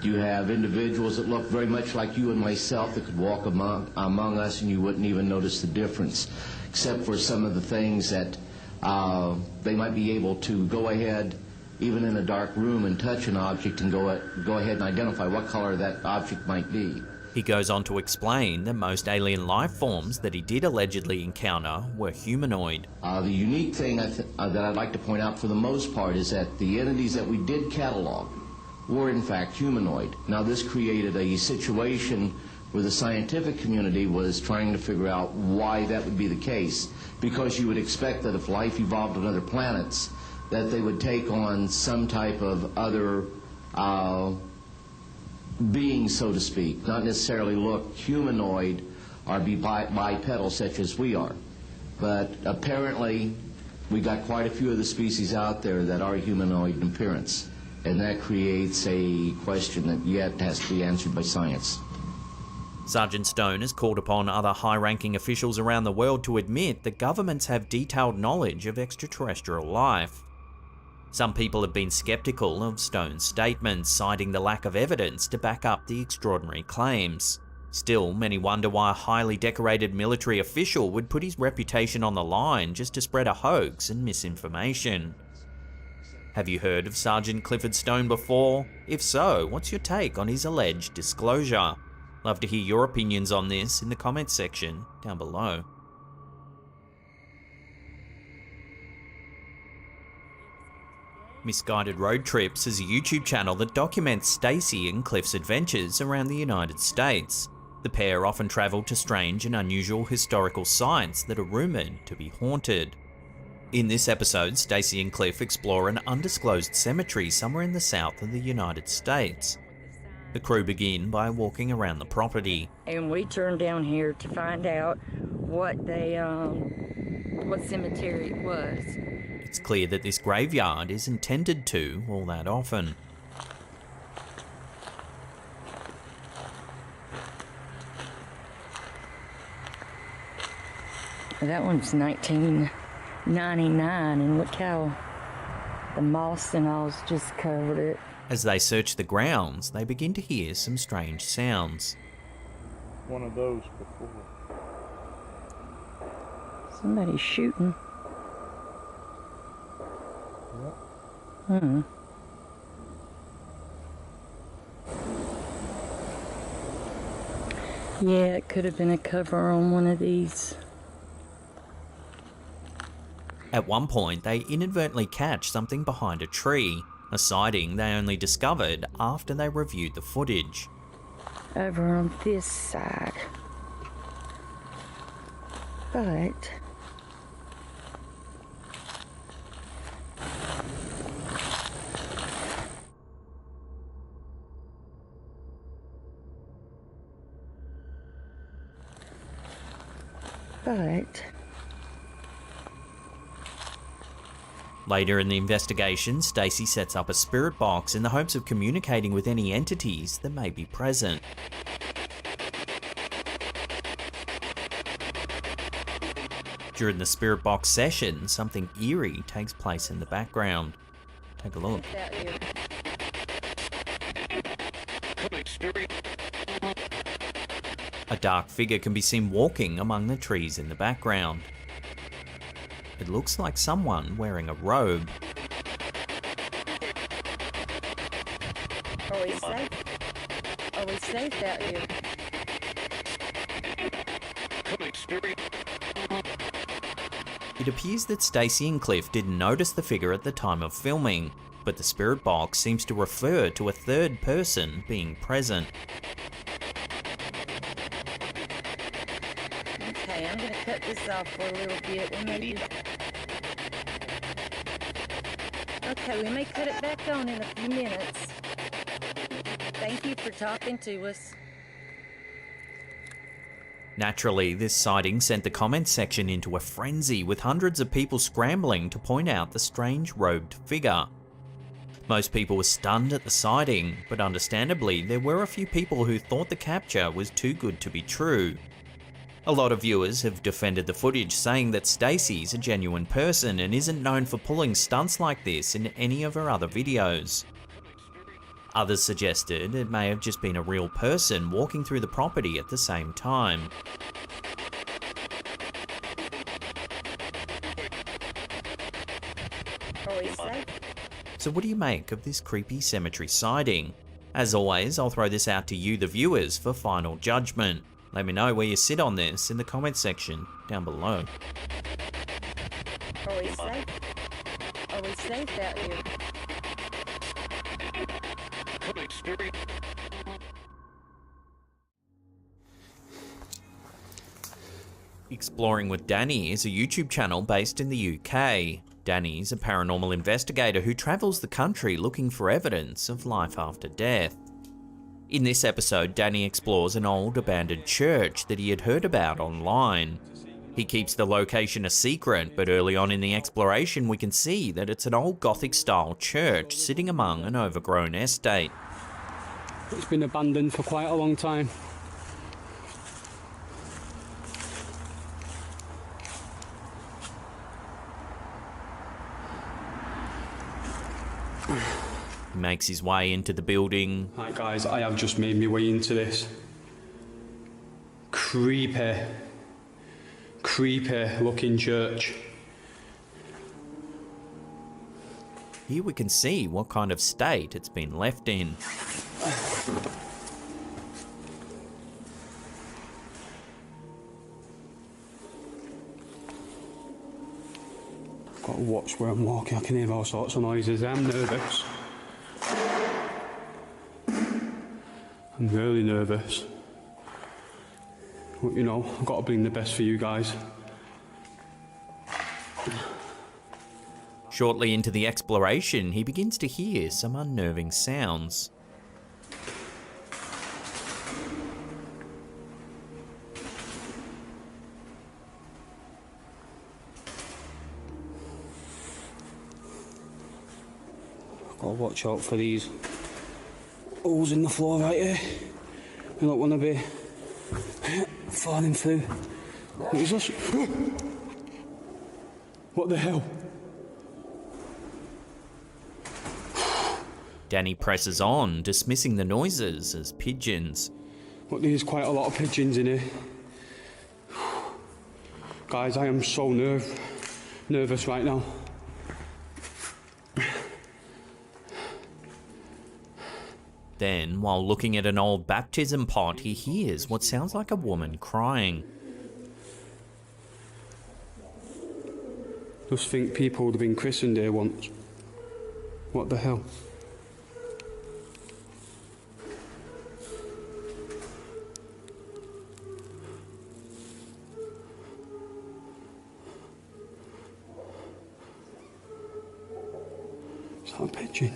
You have individuals that look very much like you and myself that could walk among us and you wouldn't even notice the difference, except for some of the things that they might be able to go ahead, even in a dark room, and touch an object and go ahead and identify what color that object might be. He goes on to explain that most alien life forms that he did allegedly encounter were humanoid. The unique thing that I'd like to point out for the most part is that the entities that we did catalog were in fact humanoid. Now this created a situation where the scientific community was trying to figure out why that would be the case, because you would expect that if life evolved on other planets, that they would take on some type of other being, so to speak, not necessarily look humanoid or be bipedal such as we are. But apparently we got quite a few of the species out there that are humanoid in appearance, and that creates a question that yet has to be answered by science. Sergeant Stone has called upon other high-ranking officials around the world to admit that governments have detailed knowledge of extraterrestrial life. Some people have been skeptical of Stone's statements, citing the lack of evidence to back up the extraordinary claims. Still, many wonder why a highly decorated military official would put his reputation on the line just to spread a hoax and misinformation. Have you heard of Sergeant Clifford Stone before? If so, what's your take on his alleged disclosure? Love to hear your opinions on this in the comments section down below. Misguided Road Trips is a YouTube channel that documents Stacy and Cliff's adventures around the United States. The pair often travel to strange and unusual historical sites that are rumoured to be haunted. In this episode, Stacy and Cliff explore an undisclosed cemetery somewhere in the south of the United States. The crew begin by walking around the property. And we turned down here to find out what cemetery it was. It's clear that this graveyard isn't tended to all that often. That one's 1999, and look how the moss and all's just covered it. As they search the grounds, they begin to hear some strange sounds. One of those before. Somebody's shooting. Yep. Hmm. Yeah, it could have been a cover on one of these. At one point, they inadvertently catch something behind a tree, a sighting they only discovered after they reviewed the footage. Over on this side. But Later in the investigation, Stacy sets up a spirit box in the hopes of communicating with any entities that may be present. During the spirit box session, something eerie takes place in the background. Take a look. A dark figure can be seen walking among the trees in the background. It looks like someone wearing a robe. are we safe? Are we safe out here? It appears that Stacy and Cliff didn't notice the figure at the time of filming, but the spirit box seems to refer to a third person being present. Okay, I'm gonna cut this off for a little bit. We may cut it back on in a few minutes. Thank you for talking to us. Naturally, this sighting sent the comments section into a frenzy, with hundreds of people scrambling to point out the strange robed figure. Most people were stunned at the sighting, but understandably, there were a few people who thought the capture was too good to be true. A lot of viewers have defended the footage, saying that Stacy's a genuine person and isn't known for pulling stunts like this in any of her other videos. Others suggested it may have just been a real person walking through the property at the same time. So what do you make of this creepy cemetery sighting? As always, I'll throw this out to you, the viewers, for final judgment. Let me know where you sit on this in the comments section down below. Are we safe? Are we safe out here? Exploring with Danny is a YouTube channel based in the UK. Danny's a paranormal investigator who travels the country looking for evidence of life after death. In this episode, Danny explores an old abandoned church that he had heard about online. He keeps the location a secret, but early on in the exploration we can see that it's an old Gothic style church sitting among an overgrown estate. It's been abandoned for quite a long time. He makes his way into the building. Right guys, I have just made my way into this creepy looking church. Here we can see what kind of state it's been left in. I've got to watch where I'm walking. I can hear all sorts of noises. I'm nervous. I'm really nervous. But you know, I've got to bring the best for you guys. Shortly into the exploration, he begins to hear some unnerving sounds. Gotta watch out for these holes in the floor right here. You don't want to be falling through. What is this? What the hell? Danny presses on, dismissing the noises as pigeons. But there's quite a lot of pigeons in here. Guys, I am so nervous right now. Then, while looking at an old baptism pot, he hears what sounds like a woman crying. Just think people would have been christened here once. What the hell? Is that a pigeon?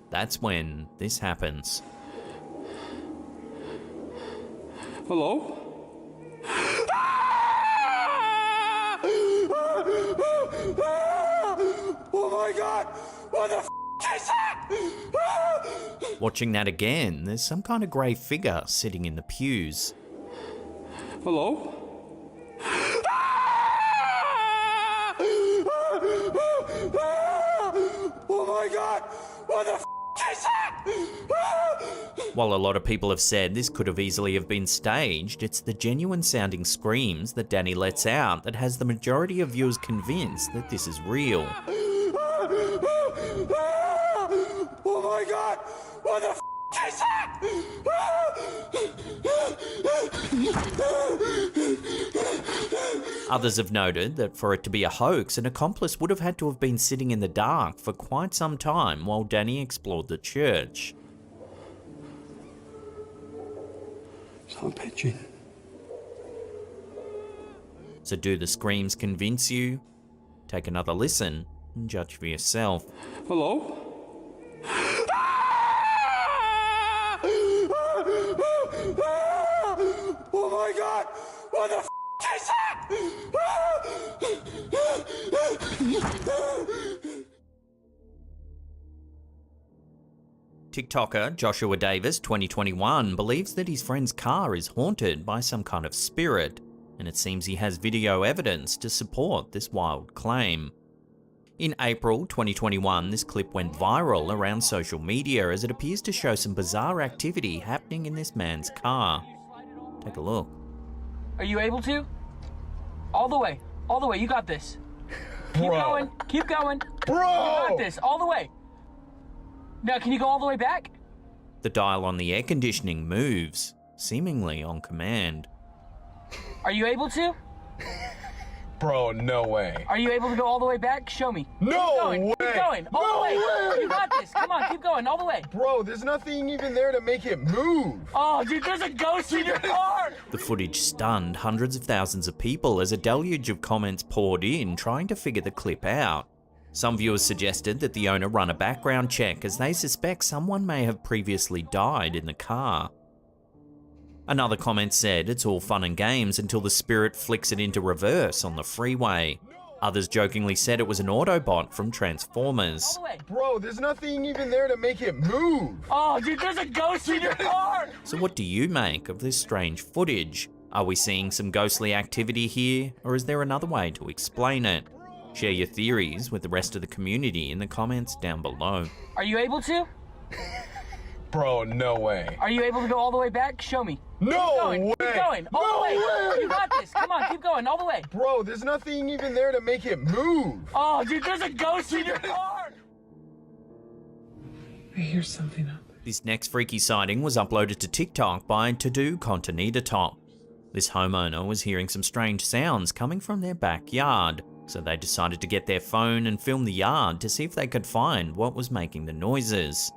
That's when this happens. Hello? Oh my god! What the f is that? Watching that again, there's some kind of grey figure sitting in the pews. Hello? Oh my god! What the f is that? While a lot of people have said this could have easily have been staged, it's the genuine sounding screams that Danny lets out that has the majority of viewers convinced that this is real. Oh my god! What the f is that? Others have noted that for it to be a hoax, an accomplice would have had to have been sitting in the dark for quite some time while Danny explored the church. Is that a pigeon? So do the screams convince you? Take another listen and judge for yourself. Hello? Oh my god! What the f is that? TikToker Joshua Davis, 2021, believes that his friend's car is haunted by some kind of spirit, and it seems he has video evidence to support this wild claim. In April 2021, this clip went viral around social media as it appears to show some bizarre activity happening in this man's car. Take a look. Are you able to? All the way, you got this. Keep going. Bro! You got this, all the way. Now, can you go all the way back? The dial on the air conditioning moves, seemingly on command. Are you able to? Bro, no way. Are you able to go all the way back? Show me. No way. Keep going. All the way. You got this. Come on, keep going. All the way. Bro, there's nothing even there to make it move. Oh, dude, there's a ghost in your car. The footage stunned hundreds of thousands of people as a deluge of comments poured in trying to figure the clip out. Some viewers suggested that the owner run a background check as they suspect someone may have previously died in the car. Another comment said it's all fun and games until the spirit flicks it into reverse on the freeway. Others jokingly said it was an Autobot from Transformers. Bro, there's nothing even there to make it move. Oh, dude, there's a ghost in your car. So what do you make of this strange footage? Are we seeing some ghostly activity here, or is there another way to explain it? Share your theories with the rest of the community in the comments down below. Are you able to? Bro, no way. Are you able to go all the way back? Show me. No way. Keep going. All the way. You got this. Come on, keep going. All the way. Bro, there's nothing even there to make it move. Oh, dude, there's a ghost in your car. I hear something up. This next freaky sighting was uploaded to TikTok by To Do Contenita Top. This homeowner was hearing some strange sounds coming from their backyard, so they decided to get their phone and film the yard to see if they could find what was making the noises.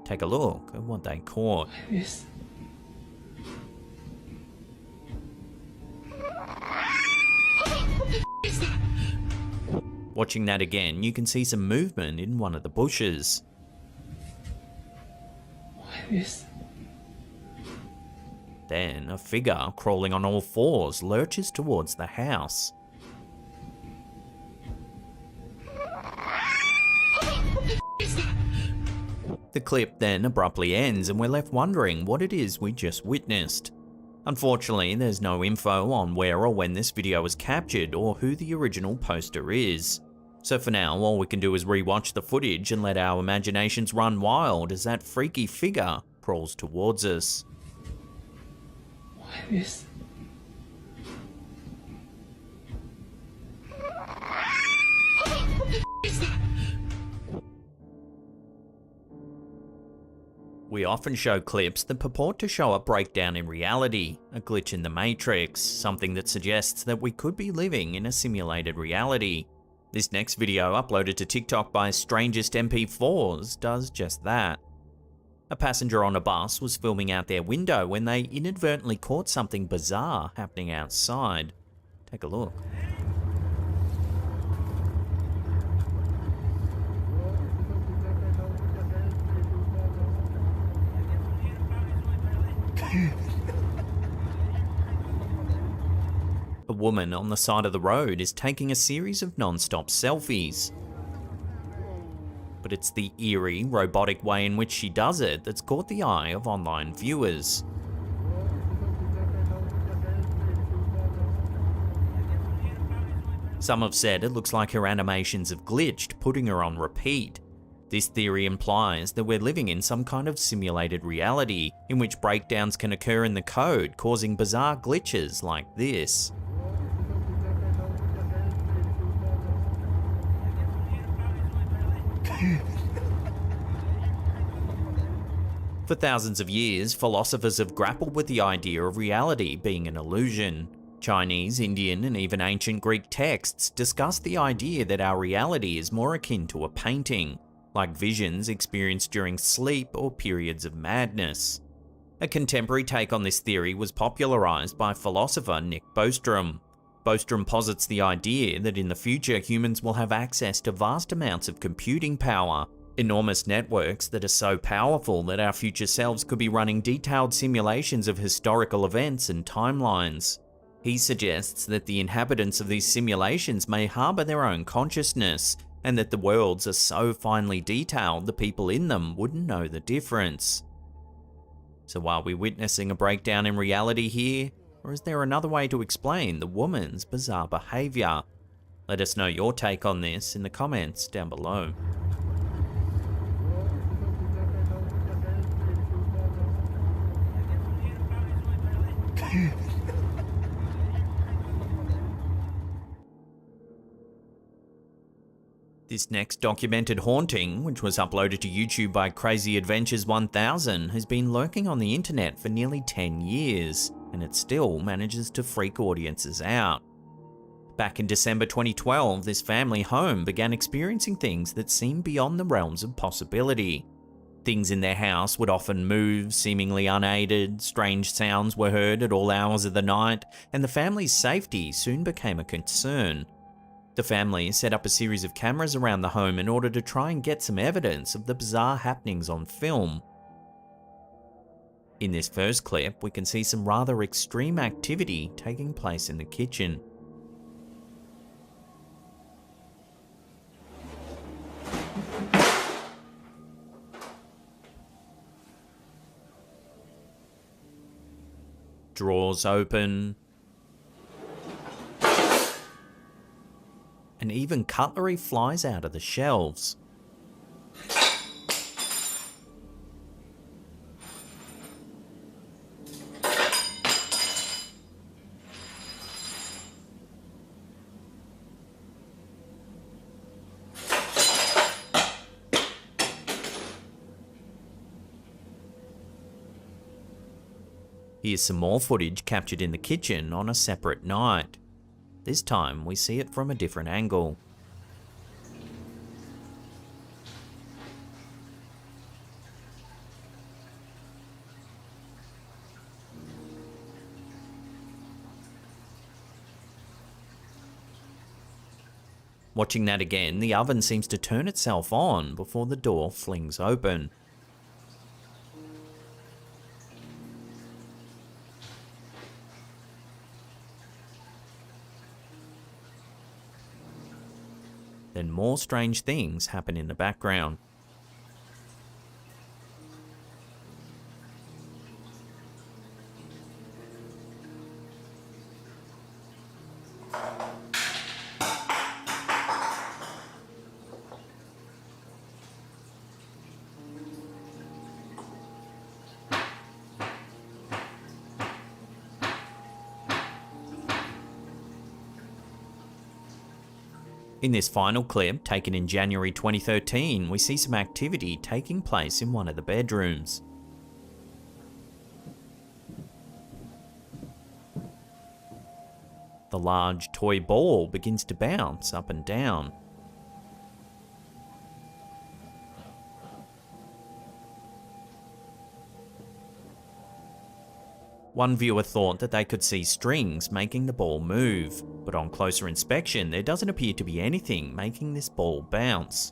Take a look at what they caught. Yes. Watching that again, you can see some movement in one of the bushes. Then, a figure crawling on all fours lurches towards the house. The clip then abruptly ends and we're left wondering what it is we just witnessed. Unfortunately, there's no info on where or when this video was captured or who the original poster is. So for now, all we can do is rewatch the footage and let our imaginations run wild as that freaky figure crawls towards us. We often show clips that purport to show a breakdown in reality, a glitch in the matrix, something that suggests that we could be living in a simulated reality. This next video, uploaded to TikTok by Strangest MP4s, does just that. A passenger on a bus was filming out their window when they inadvertently caught something bizarre happening outside. Take a look. A woman on the side of the road is taking a series of non-stop selfies. But it's the eerie, robotic way in which she does it that's caught the eye of online viewers. Some have said it looks like her animations have glitched, putting her on repeat. This theory implies that we're living in some kind of simulated reality, in which breakdowns can occur in the code, causing bizarre glitches like this. For thousands of years, philosophers have grappled with the idea of reality being an illusion. Chinese, Indian, and even ancient Greek texts discuss the idea that our reality is more akin to a painting, like visions experienced during sleep or periods of madness. A contemporary take on this theory was popularized by philosopher Nick Bostrom. Bostrom posits the idea that in the future humans will have access to vast amounts of computing power, enormous networks that are so powerful that our future selves could be running detailed simulations of historical events and timelines. He suggests that the inhabitants of these simulations may harbor their own consciousness, and that the worlds are so finely detailed the people in them wouldn't know the difference. So are we witnessing a breakdown in reality here, or is there another way to explain the woman's bizarre behaviour? Let us know your take on this in the comments down below. This next documented haunting, which was uploaded to YouTube by Crazy Adventures 1000, has been lurking on the internet for nearly 10 years, and it still manages to freak audiences out. Back in December 2012, this family home began experiencing things that seemed beyond the realms of possibility. Things in their house would often move, seemingly unaided, strange sounds were heard at all hours of the night, and the family's safety soon became a concern. The family set up a series of cameras around the home in order to try and get some evidence of the bizarre happenings on film. In this first clip, we can see some rather extreme activity taking place in the kitchen. Drawers open, and even cutlery flies out of the shelves. Here's some more footage captured in the kitchen on a separate night. This time we see it from a different angle. Watching that again, the oven seems to turn itself on before the door flings open. Then more strange things happen in the background. In this final clip, taken in January 2013, we see some activity taking place in one of the bedrooms. The large toy ball begins to bounce up and down. One viewer thought that they could see strings making the ball move, but on closer inspection there doesn't appear to be anything making this ball bounce.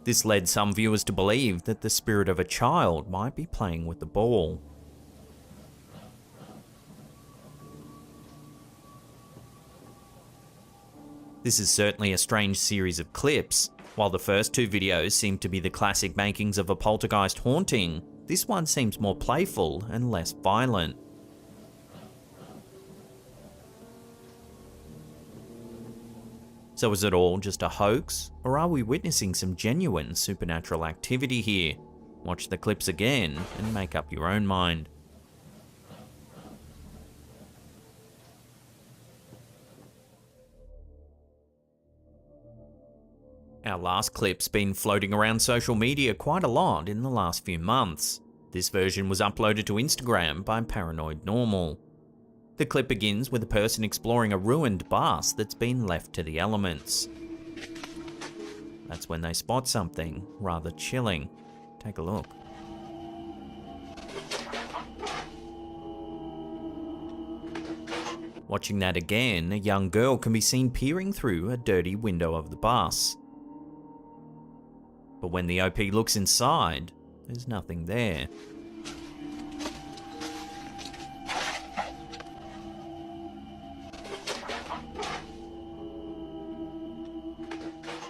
This led some viewers to believe that the spirit of a child might be playing with the ball. This is certainly a strange series of clips. While the first two videos seem to be the classic makings of a poltergeist haunting, this one seems more playful and less violent. So is it all just a hoax, or are we witnessing some genuine supernatural activity here? Watch the clips again and make up your own mind. Our last clip's been floating around social media quite a lot in the last few months. This version was uploaded to Instagram by Paranoid Normal. The clip begins with a person exploring a ruined bus that's been left to the elements. That's when they spot something rather chilling. Take a look. Watching that again, a young girl can be seen peering through a dirty window of the bus. But when the OP looks inside, there's nothing there.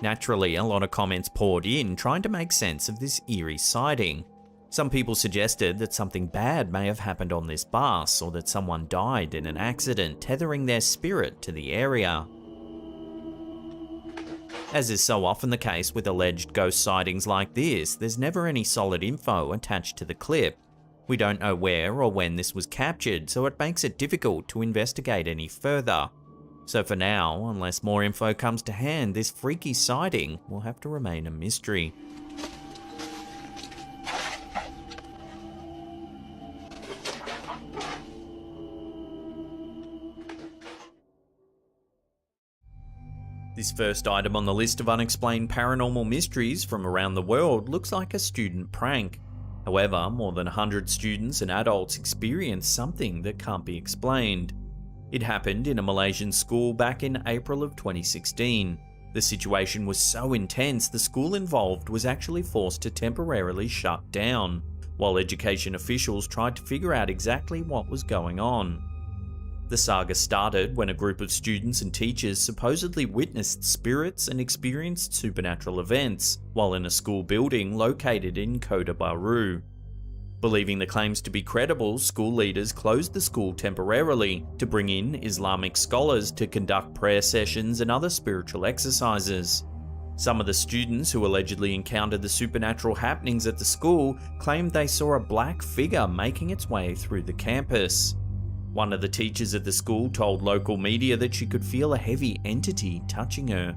Naturally, a lot of comments poured in trying to make sense of this eerie sighting. Some people suggested that something bad may have happened on this bus, or that someone died in an accident tethering their spirit to the area. As is so often the case with alleged ghost sightings like this, there's never any solid info attached to the clip. We don't know where or when this was captured, so it makes it difficult to investigate any further. So for now, unless more info comes to hand, this freaky sighting will have to remain a mystery. This first item on the list of unexplained paranormal mysteries from around the world looks like a student prank. However, more than 100 students and adults experienced something that can't be explained. It happened in a Malaysian school back in April of 2016. The situation was so intense, the school involved was actually forced to temporarily shut down, while education officials tried to figure out exactly what was going on. The saga started when a group of students and teachers supposedly witnessed spirits and experienced supernatural events while in a school building located in Kota Baru. Believing the claims to be credible, school leaders closed the school temporarily to bring in Islamic scholars to conduct prayer sessions and other spiritual exercises. Some of the students who allegedly encountered the supernatural happenings at the school claimed they saw a black figure making its way through the campus. One of the teachers at the school told local media that she could feel a heavy entity touching her.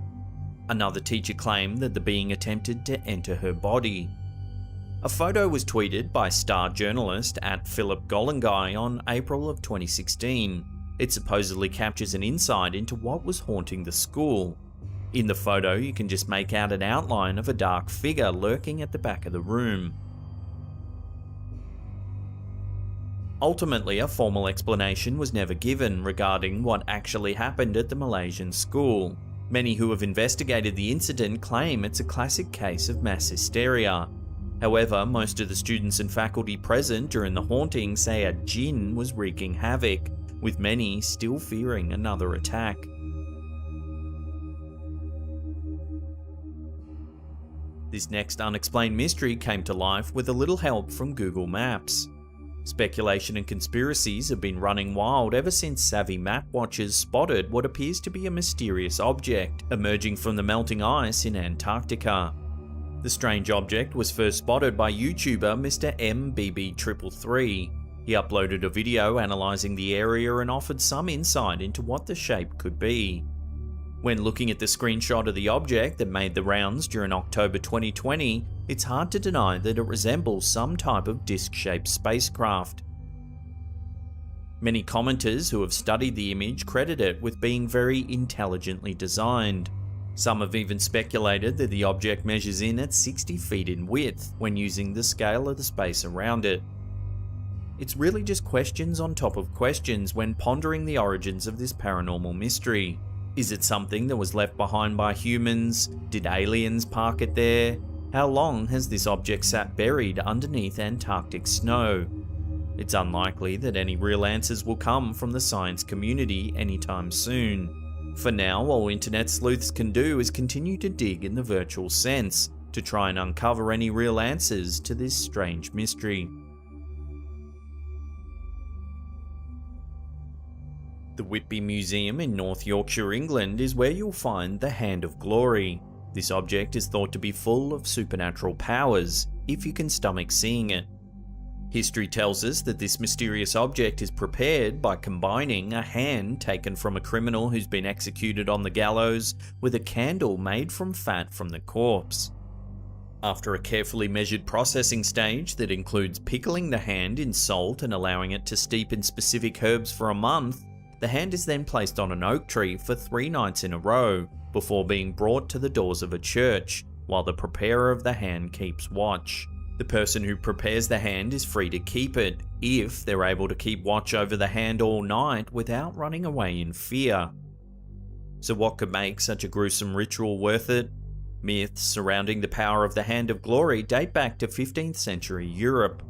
Another teacher claimed that the being attempted to enter her body. A photo was tweeted by Star journalist @Philip Golangai on April of 2016. It supposedly captures an insight into what was haunting the school. In the photo, you can just make out an outline of a dark figure lurking at the back of the room. Ultimately, a formal explanation was never given regarding what actually happened at the Malaysian school. Many who have investigated the incident claim it's a classic case of mass hysteria. However, most of the students and faculty present during the haunting say a jinn was wreaking havoc, with many still fearing another attack. This next unexplained mystery came to life with a little help from Google Maps. Speculation and conspiracies have been running wild ever since savvy map watchers spotted what appears to be a mysterious object emerging from the melting ice in Antarctica. The strange object was first spotted by YouTuber Mr. MBB333. He uploaded a video analysing the area and offered some insight into what the shape could be. When looking at the screenshot of the object that made the rounds during October 2020, it's hard to deny that it resembles some type of disc-shaped spacecraft. Many commenters who have studied the image credit it with being very intelligently designed. Some have even speculated that the object measures in at 60 feet in width when using the scale of the space around it. It's really just questions on top of questions when pondering the origins of this paranormal mystery. Is it something that was left behind by humans? Did aliens park it there? How long has this object sat buried underneath Antarctic snow? It's unlikely that any real answers will come from the science community anytime soon. For now, all internet sleuths can do is continue to dig in the virtual sense to try and uncover any real answers to this strange mystery. The Whitby Museum in North Yorkshire, England is where you'll find the Hand of Glory. This object is thought to be full of supernatural powers, if you can stomach seeing it. History tells us that this mysterious object is prepared by combining a hand taken from a criminal who's been executed on the gallows with a candle made from fat from the corpse. After a carefully measured processing stage that includes pickling the hand in salt and allowing it to steep in specific herbs for a month, the hand is then placed on an oak tree for 3 nights in a row before being brought to the doors of a church, while the preparer of the hand keeps watch. The person who prepares the hand is free to keep it, if they're able to keep watch over the hand all night without running away in fear. So what could make such a gruesome ritual worth it? Myths surrounding the power of the Hand of Glory date back to 15th century Europe.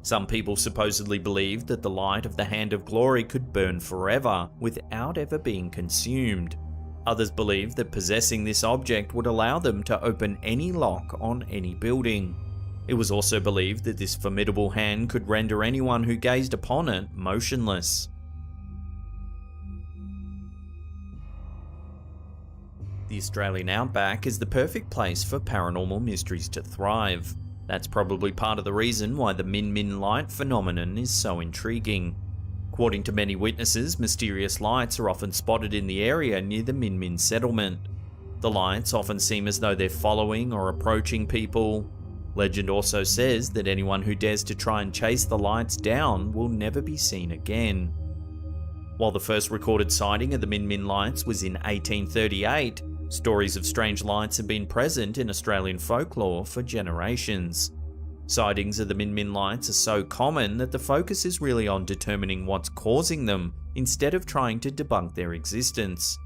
Some people supposedly believed that the light of the Hand of Glory could burn forever without ever being consumed. Others believed that possessing this object would allow them to open any lock on any building. It was also believed that this formidable hand could render anyone who gazed upon it motionless. The Australian outback is the perfect place for paranormal mysteries to thrive. That's probably part of the reason why the Min Min light phenomenon is so intriguing. According to many witnesses, mysterious lights are often spotted in the area near the Min Min settlement. The lights often seem as though they're following or approaching people. Legend also says that anyone who dares to try and chase the lights down will never be seen again. While the first recorded sighting of the Min Min lights was in 1838, stories of strange lights have been present in Australian folklore for generations. Sightings of the Min Min lights are so common that the focus is really on determining what's causing them instead of trying to debunk their existence.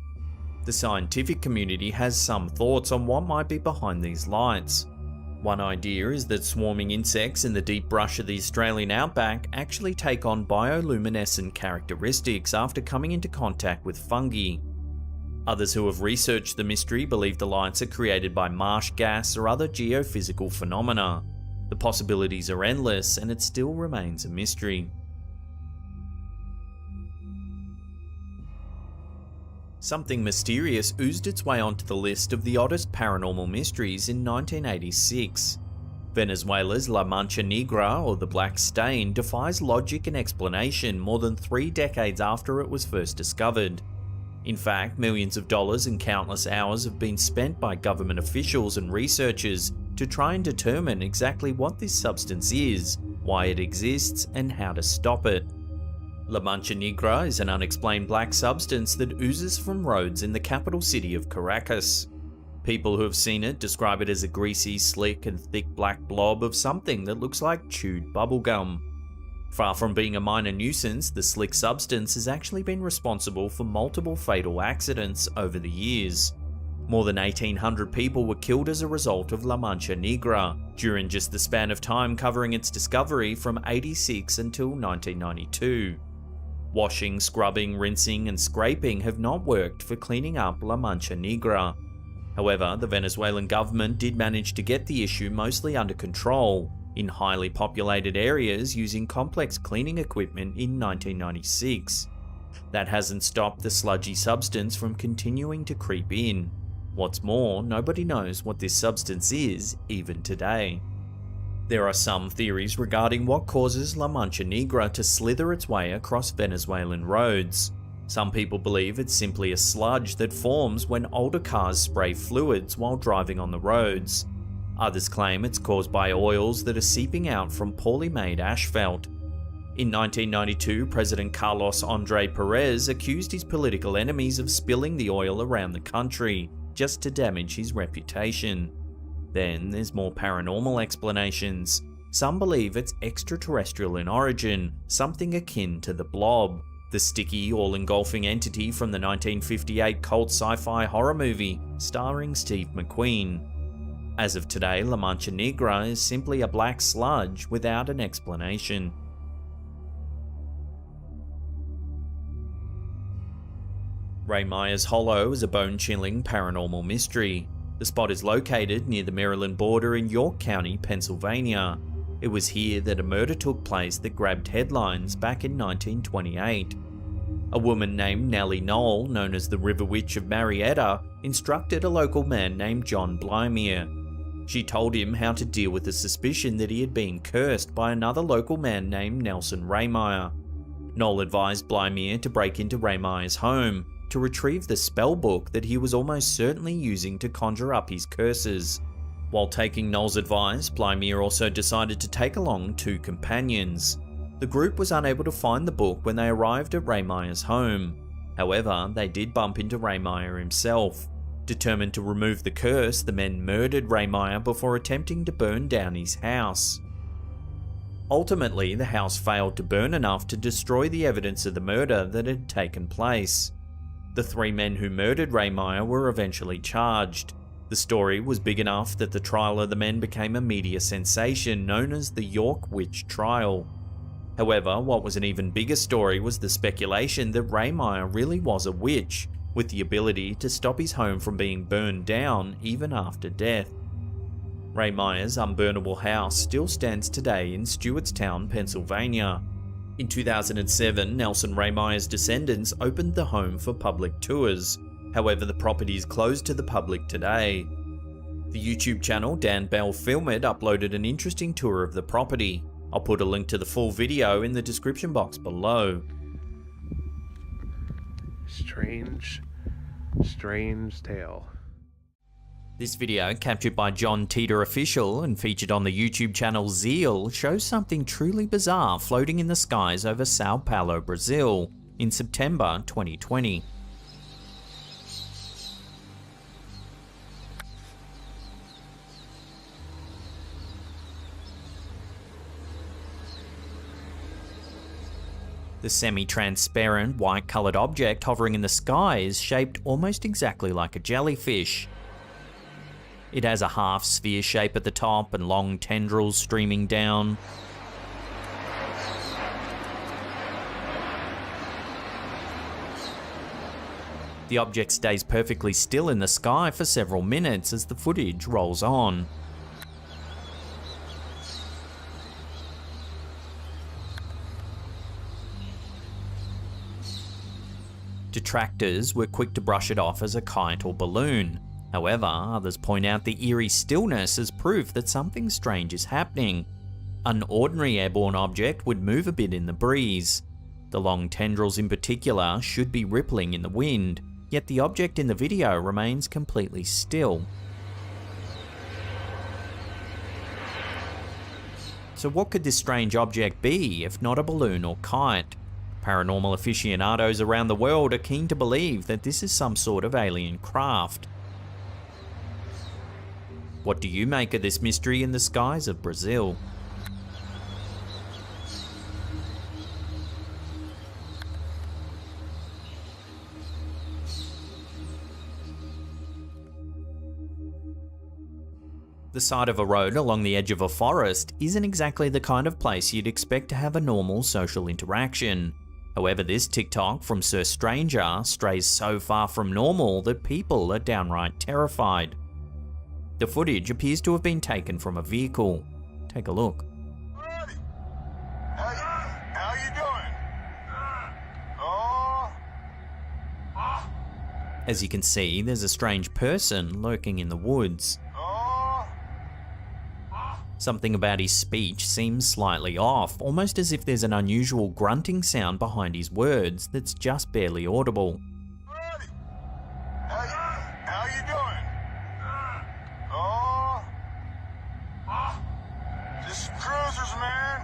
The scientific community has some thoughts on what might be behind these lights. One idea is that swarming insects in the deep brush of the Australian outback actually take on bioluminescent characteristics after coming into contact with fungi. Others who have researched the mystery believe the lights are created by marsh gas or other geophysical phenomena. The possibilities are endless, and it still remains a mystery. Something mysterious oozed its way onto the list of the oddest paranormal mysteries in 1986. Venezuela's La Mancha Negra, or the Black Stain, defies logic and explanation more than 3 decades after it was first discovered. In fact, millions of dollars and countless hours have been spent by government officials and researchers to try and determine exactly what this substance is, why it exists, and how to stop it. La Mancha Negra is an unexplained black substance that oozes from roads in the capital city of Caracas. People who have seen it describe it as a greasy, slick, and thick black blob of something that looks like chewed bubblegum. Far from being a minor nuisance, the slick substance has actually been responsible for multiple fatal accidents over the years. More than 1,800 people were killed as a result of La Mancha Negra, during just the span of time covering its discovery from 86 until 1992. Washing, scrubbing, rinsing and scraping have not worked for cleaning up La Mancha Negra. However, the Venezuelan government did manage to get the issue mostly under control, in highly populated areas using complex cleaning equipment in 1996. That hasn't stopped the sludgy substance from continuing to creep in. What's more, nobody knows what this substance is even today. There are some theories regarding what causes La Mancha Negra to slither its way across Venezuelan roads. Some people believe it's simply a sludge that forms when older cars spray fluids while driving on the roads. Others claim it's caused by oils that are seeping out from poorly made asphalt. In 1992, President Carlos André Perez accused his political enemies of spilling the oil around the country, just to damage his reputation. Then there's more paranormal explanations. Some believe it's extraterrestrial in origin, something akin to the Blob, the sticky, all-engulfing entity from the 1958 cult sci-fi horror movie starring Steve McQueen. As of today, La Mancha Negra is simply a black sludge without an explanation. Ray Myers Hollow is a bone-chilling paranormal mystery. The spot is located near the Maryland border in York County, Pennsylvania. It was here that a murder took place that grabbed headlines back in 1928. A woman named Nellie Knoll, known as the River Witch of Marietta, instructed a local man named John Blymeer. She told him how to deal with the suspicion that he had been cursed by another local man named Nelson Raymeyer. Knoll advised Blymeer to break into Raymeyer's home to retrieve the spell book that he was almost certainly using to conjure up his curses. While taking Knoll's advice, Blymeer also decided to take along 2 companions. The group was unable to find the book when they arrived at Raymeyer's home. However, they did bump into Raymeyer himself. Determined to remove the curse, the men murdered Raymeyer before attempting to burn down his house. Ultimately, the house failed to burn enough to destroy the evidence of the murder that had taken place. The 3 men who murdered Raymeyer were eventually charged. The story was big enough that the trial of the men became a media sensation known as the York Witch Trial. However, what was an even bigger story was the speculation that Raymeyer really was a witch, with the ability to stop his home from being burned down even after death. Raymeyer's unburnable house still stands today in Stewartstown, Pennsylvania. In 2007, Nelson Raymeyer's descendants opened the home for public tours. However, the property is closed to the public today. The YouTube channel Dan Bell Film It uploaded an interesting tour of the property. I'll put a link to the full video in the description box below. Strange tale. This video, captured by John Teeter Official and featured on the YouTube channel Zeal, shows something truly bizarre floating in the skies over Sao Paulo, Brazil, in September 2020. The semi-transparent, white-coloured object hovering in the sky is shaped almost exactly like a jellyfish. It has a half-sphere shape at the top and long tendrils streaming down. The object stays perfectly still in the sky for several minutes as the footage rolls on. Detractors were quick to brush it off as a kite or balloon. However, others point out the eerie stillness as proof that something strange is happening. An ordinary airborne object would move a bit in the breeze. The long tendrils in particular should be rippling in the wind, yet the object in the video remains completely still. So what could this strange object be if not a balloon or kite? Paranormal aficionados around the world are keen to believe that this is some sort of alien craft. What do you make of this mystery in the skies of Brazil? The side of a road along the edge of a forest isn't exactly the kind of place you'd expect to have a normal social interaction. However, this TikTok from Sir Stranger strays so far from normal that people are downright terrified. The footage appears to have been taken from a vehicle. Take a look. How you doing? As you can see, there's a strange person lurking in the woods. Something about his speech seems slightly off, almost as if there's an unusual grunting sound behind his words that's just barely audible. How you doing? Just cruisers, man.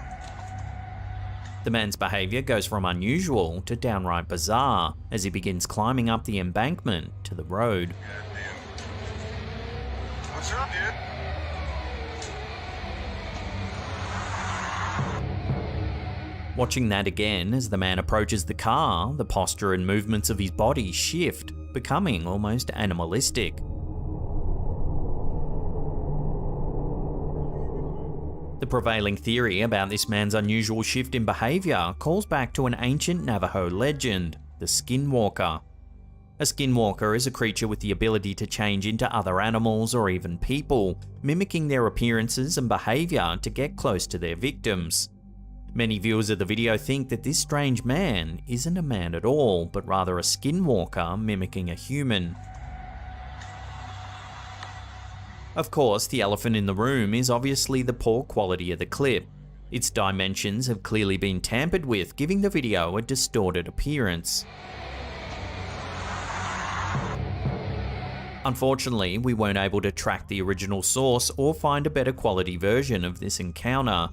The man's behaviour goes from unusual to downright bizarre as he begins climbing up the embankment to the road. What's up, dude? Watching that again as the man approaches the car, the posture and movements of his body shift, becoming almost animalistic. The prevailing theory about this man's unusual shift in behaviour calls back to an ancient Navajo legend, the Skinwalker. A Skinwalker is a creature with the ability to change into other animals or even people, mimicking their appearances and behaviour to get close to their victims. Many viewers of the video think that this strange man isn't a man at all, but rather a skinwalker mimicking a human. Of course, the elephant in the room is obviously the poor quality of the clip. Its dimensions have clearly been tampered with, giving the video a distorted appearance. Unfortunately, we weren't able to track the original source or find a better quality version of this encounter.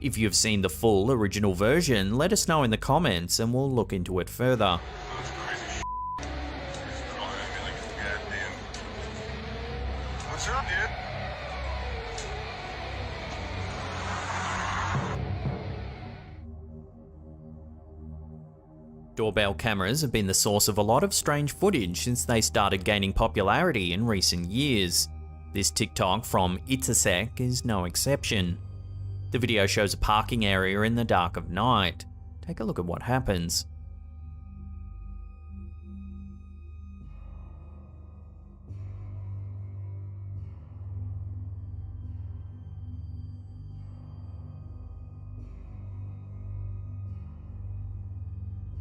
If you've seen the full original version, let us know in the comments and we'll look into it further. What's up, dude? Doorbell cameras have been the source of a lot of strange footage since they started gaining popularity in recent years. This TikTok from Itzasek is no exception. The video shows a parking area in the dark of night. Take a look at what happens.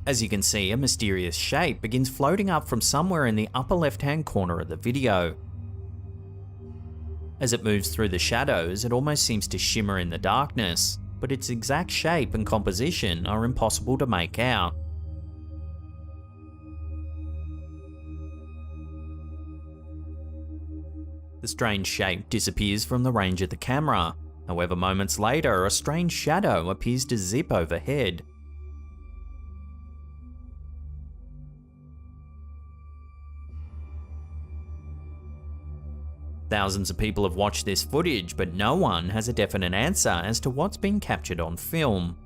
As you can see, a mysterious shape begins floating up from somewhere in the upper left-hand corner of the video. As it moves through the shadows, it almost seems to shimmer in the darkness, but its exact shape and composition are impossible to make out. The strange shape disappears from the range of the camera. However, moments later, a strange shadow appears to zip overhead. Thousands of people have watched this footage, but no one has a definite answer as to what's been captured on film.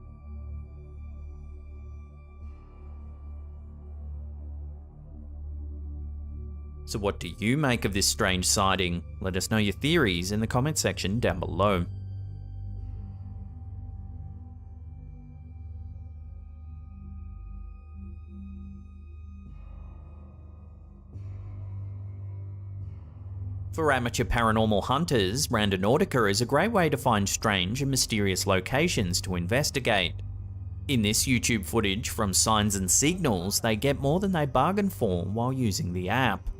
So what do you make of this strange sighting? Let us know your theories in the comment section down below. For amateur paranormal hunters, Randonautica is a great way to find strange and mysterious locations to investigate. In this YouTube footage from Signs and Signals, they get more than they bargained for while using the app.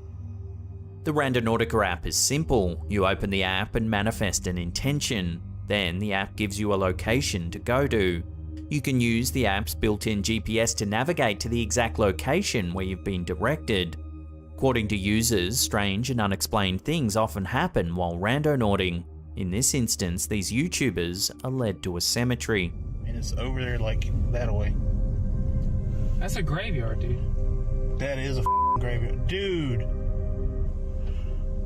The Randonautica app is simple. You open the app and manifest an intention. Then the app gives you a location to go to. You can use the app's built-in GPS to navigate to the exact location where you've been directed. According to users, strange and unexplained things often happen while randonauting. In this instance, these YouTubers are led to a cemetery. And it's over there like that way. That's a graveyard, dude. That is a graveyard. Dude.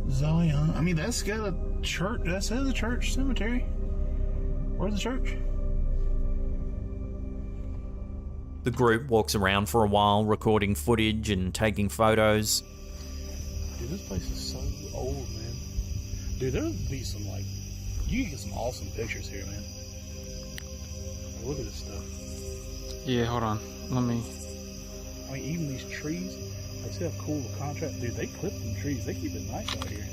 Zion. I mean, that's got a church. That says a church cemetery. Where's the church? The group walks around for a while, recording footage and taking photos. Dude, this place is so old, man. Dude, there'll be some, like, you can get some awesome pictures here, man. Like, look at this stuff. Yeah, hold on. Let me... I mean, even these trees, they see how cool the contrast. Dude, they clip them trees. They keep it nice out here.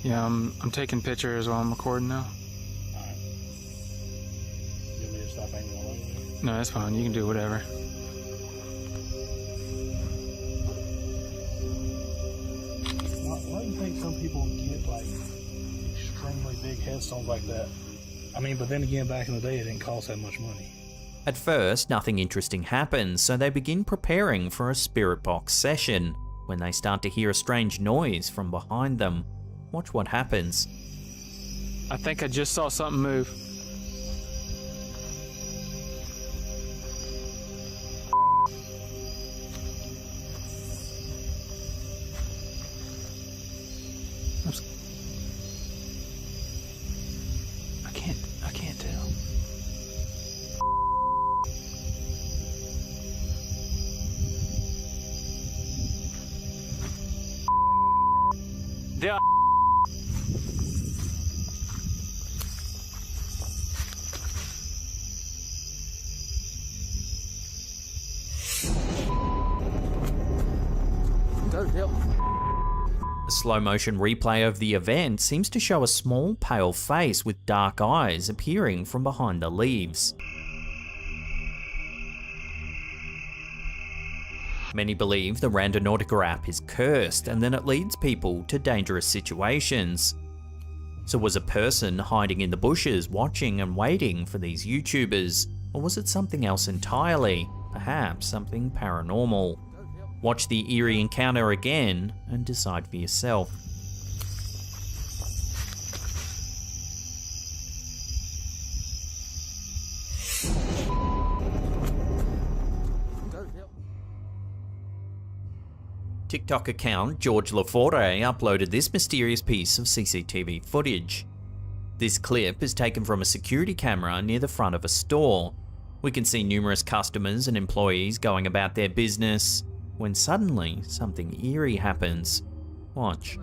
Yeah, I'm taking pictures while I'm recording now. Alright. You want me to stop aiming all over? No, that's fine. You can do whatever. Why do you think some people get, like, extremely big headstones like that? I mean, but then again, back in the day, it didn't cost that much money. At first, nothing interesting happens, so they begin preparing for a spirit box session, when they start to hear a strange noise from behind them. Watch what happens. I think I just saw something move. I can't tell. There. A slow motion replay of the event seems to show a small pale face with dark eyes appearing from behind the leaves. Many believe the Randonautica app is cursed and then it leads people to dangerous situations. So was a person hiding in the bushes watching and waiting for these YouTubers? Or was it something else entirely? Perhaps something paranormal? Watch the eerie encounter again and decide for yourself. TikTok account George Laforte uploaded this mysterious piece of CCTV footage. This clip is taken from a security camera near the front of a store. We can see numerous customers and employees going about their business, when suddenly something eerie happens. Watch.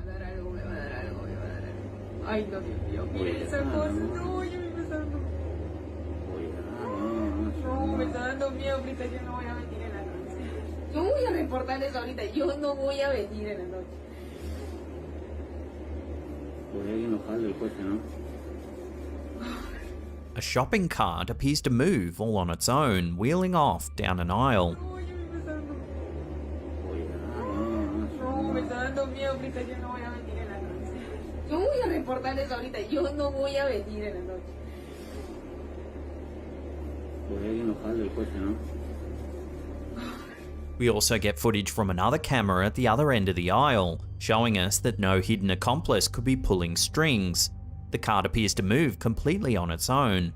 Yo voy a reportar eso ahorita. Yo no voy a venir en la noche. A shopping cart appears to move all on its own, wheeling off down an aisle. Yo voy a reportar eso ahorita. Yo no voy a venir en la noche. We also get footage from another camera at the other end of the aisle, showing us that no hidden accomplice could be pulling strings. The cart appears to move completely on its own.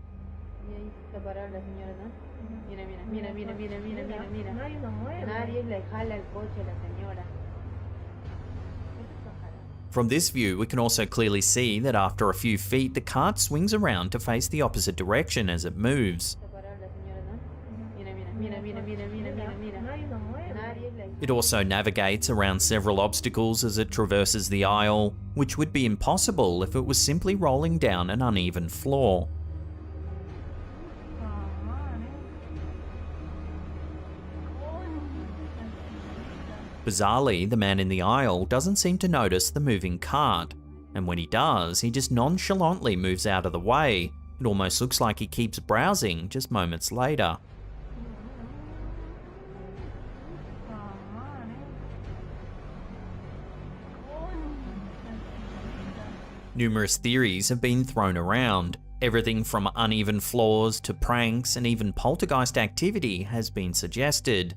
From this view, we can also clearly see that after a few feet, the cart swings around to face the opposite direction as it moves. It also navigates around several obstacles as it traverses the aisle, which would be impossible if it was simply rolling down an uneven floor. Bizarrely, the man in the aisle doesn't seem to notice the moving cart, and when he does, he just nonchalantly moves out of the way. It almost looks like he keeps browsing just moments later. Numerous theories have been thrown around. Everything from uneven floors to pranks and even poltergeist activity has been suggested.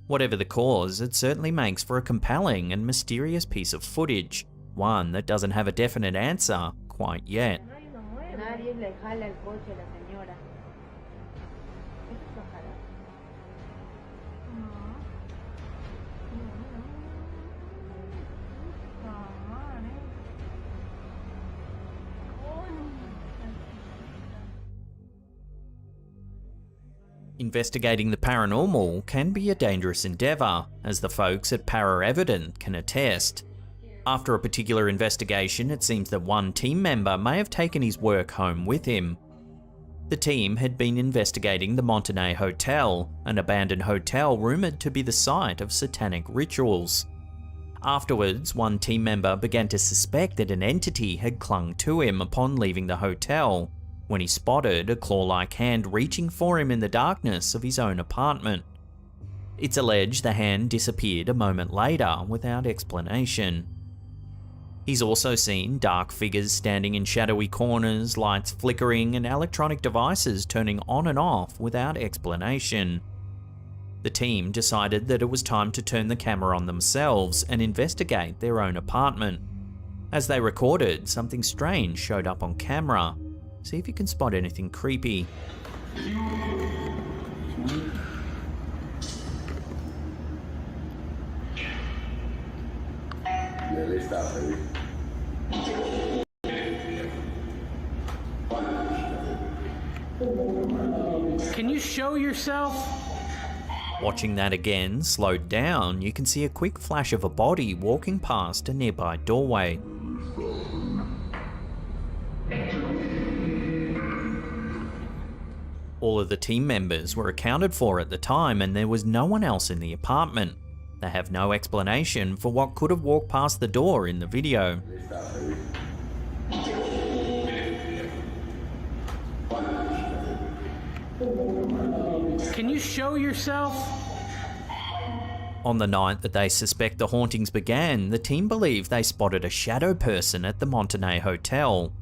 Whatever the cause, it certainly makes for a compelling and mysterious piece of footage, one that doesn't have a definite answer quite yet. Investigating the paranormal can be a dangerous endeavour, as the folks at Para Evident can attest. After a particular investigation, it seems that one team member may have taken his work home with him. The team had been investigating the Montenay Hotel, an abandoned hotel rumoured to be the site of satanic rituals. Afterwards, one team member began to suspect that an entity had clung to him upon leaving the hotel, when he spotted a claw-like hand reaching for him in the darkness of his own apartment. It's alleged the hand disappeared a moment later without explanation. He's also seen dark figures standing in shadowy corners, lights flickering, and electronic devices turning on and off without explanation. The team decided that it was time to turn the camera on themselves and investigate their own apartment. As they recorded, something strange showed up on camera. See if you can spot anything creepy. Can you show yourself? Watching that again, slowed down, you can see a quick flash of a body walking past a nearby doorway. All of the team members were accounted for at the time and there was no one else in the apartment. They have no explanation for what could have walked past the door in the video. Can you show yourself? On the night that they suspect the hauntings began, the team believe they spotted a shadow person at the Montenay Hotel.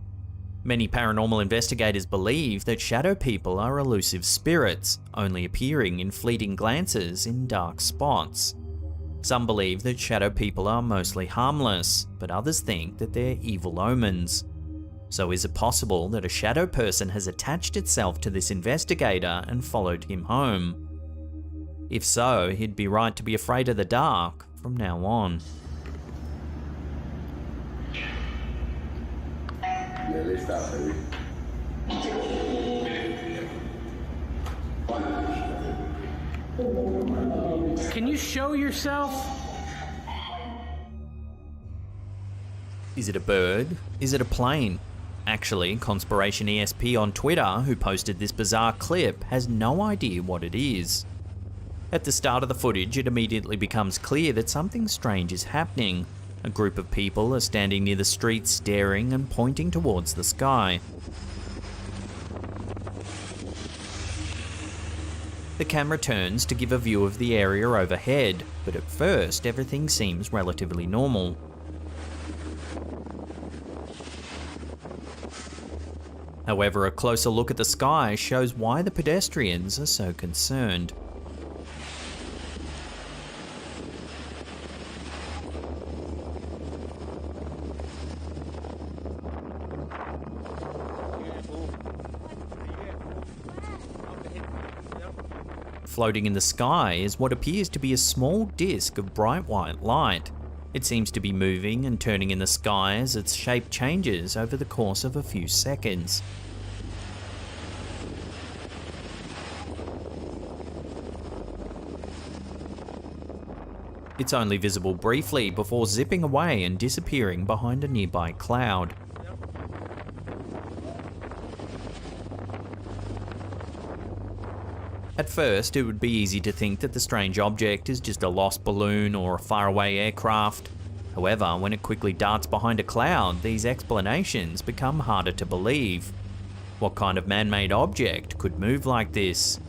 Many paranormal investigators believe that shadow people are elusive spirits, only appearing in fleeting glances in dark spots. Some believe that shadow people are mostly harmless, but others think that they're evil omens. So is it possible that a shadow person has attached itself to this investigator and followed him home? If so, he'd be right to be afraid of the dark from now on. Can you show yourself? Is it a bird? Is it a plane? Actually, Conspiration ESP on Twitter, who posted this bizarre clip, has no idea what it is. At the start of the footage, it immediately becomes clear that something strange is happening. A group of people are standing near the street staring and pointing towards the sky. The camera turns to give a view of the area overhead, but at first everything seems relatively normal. However, a closer look at the sky shows why the pedestrians are so concerned. Floating in the sky is what appears to be a small disc of bright white light. It seems to be moving and turning in the sky as its shape changes over the course of a few seconds. It's only visible briefly before zipping away and disappearing behind a nearby cloud. At first, it would be easy to think that the strange object is just a lost balloon or a faraway aircraft. However, when it quickly darts behind a cloud, these explanations become harder to believe. What kind of man-made object could move like this?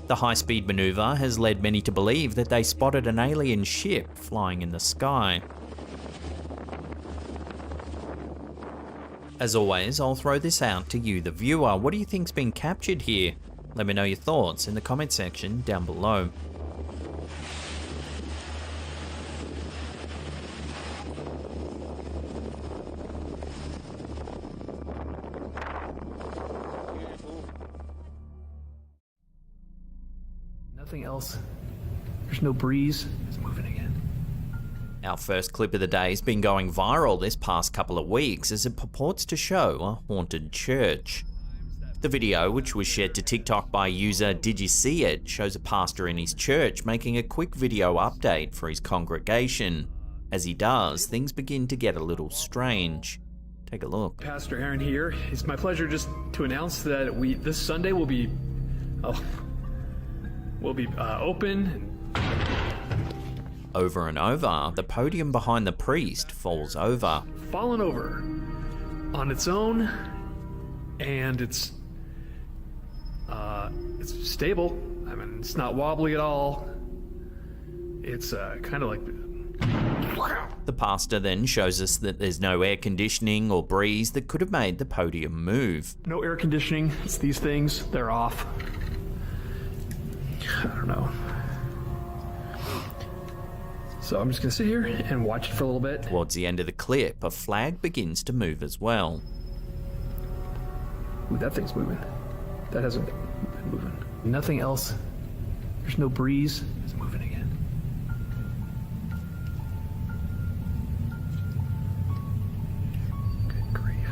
The high-speed maneuver has led many to believe that they spotted an alien ship flying in the sky. As always, I'll throw this out to you, the viewer. What do you think's been captured here? Let me know your thoughts in the comment section down below. Nothing else. There's no breeze. It's moving again. Our first clip of the day has been going viral this past couple of weeks as it purports to show a haunted church. The video, which was shared to TikTok by user Did You See It, shows a pastor in his church making a quick video update for his congregation. As he does, things begin to get a little strange. Take a look. Pastor Aaron here. It's my pleasure just to announce that this Sunday will be open. Over and over, the podium behind the priest falls over. Fallen over on its own, and it's stable. I mean, it's not wobbly at all. It's kind of like... The pastor then shows us that there's no air conditioning or breeze that could have made the podium move. No air conditioning. It's these things. They're off. I don't know. So I'm just going to sit here and watch it for a little bit. Towards the end of the clip, a flag begins to move as well. Ooh, that thing's moving. That hasn't been moving. Nothing else. There's no breeze. It's moving again. Good grief.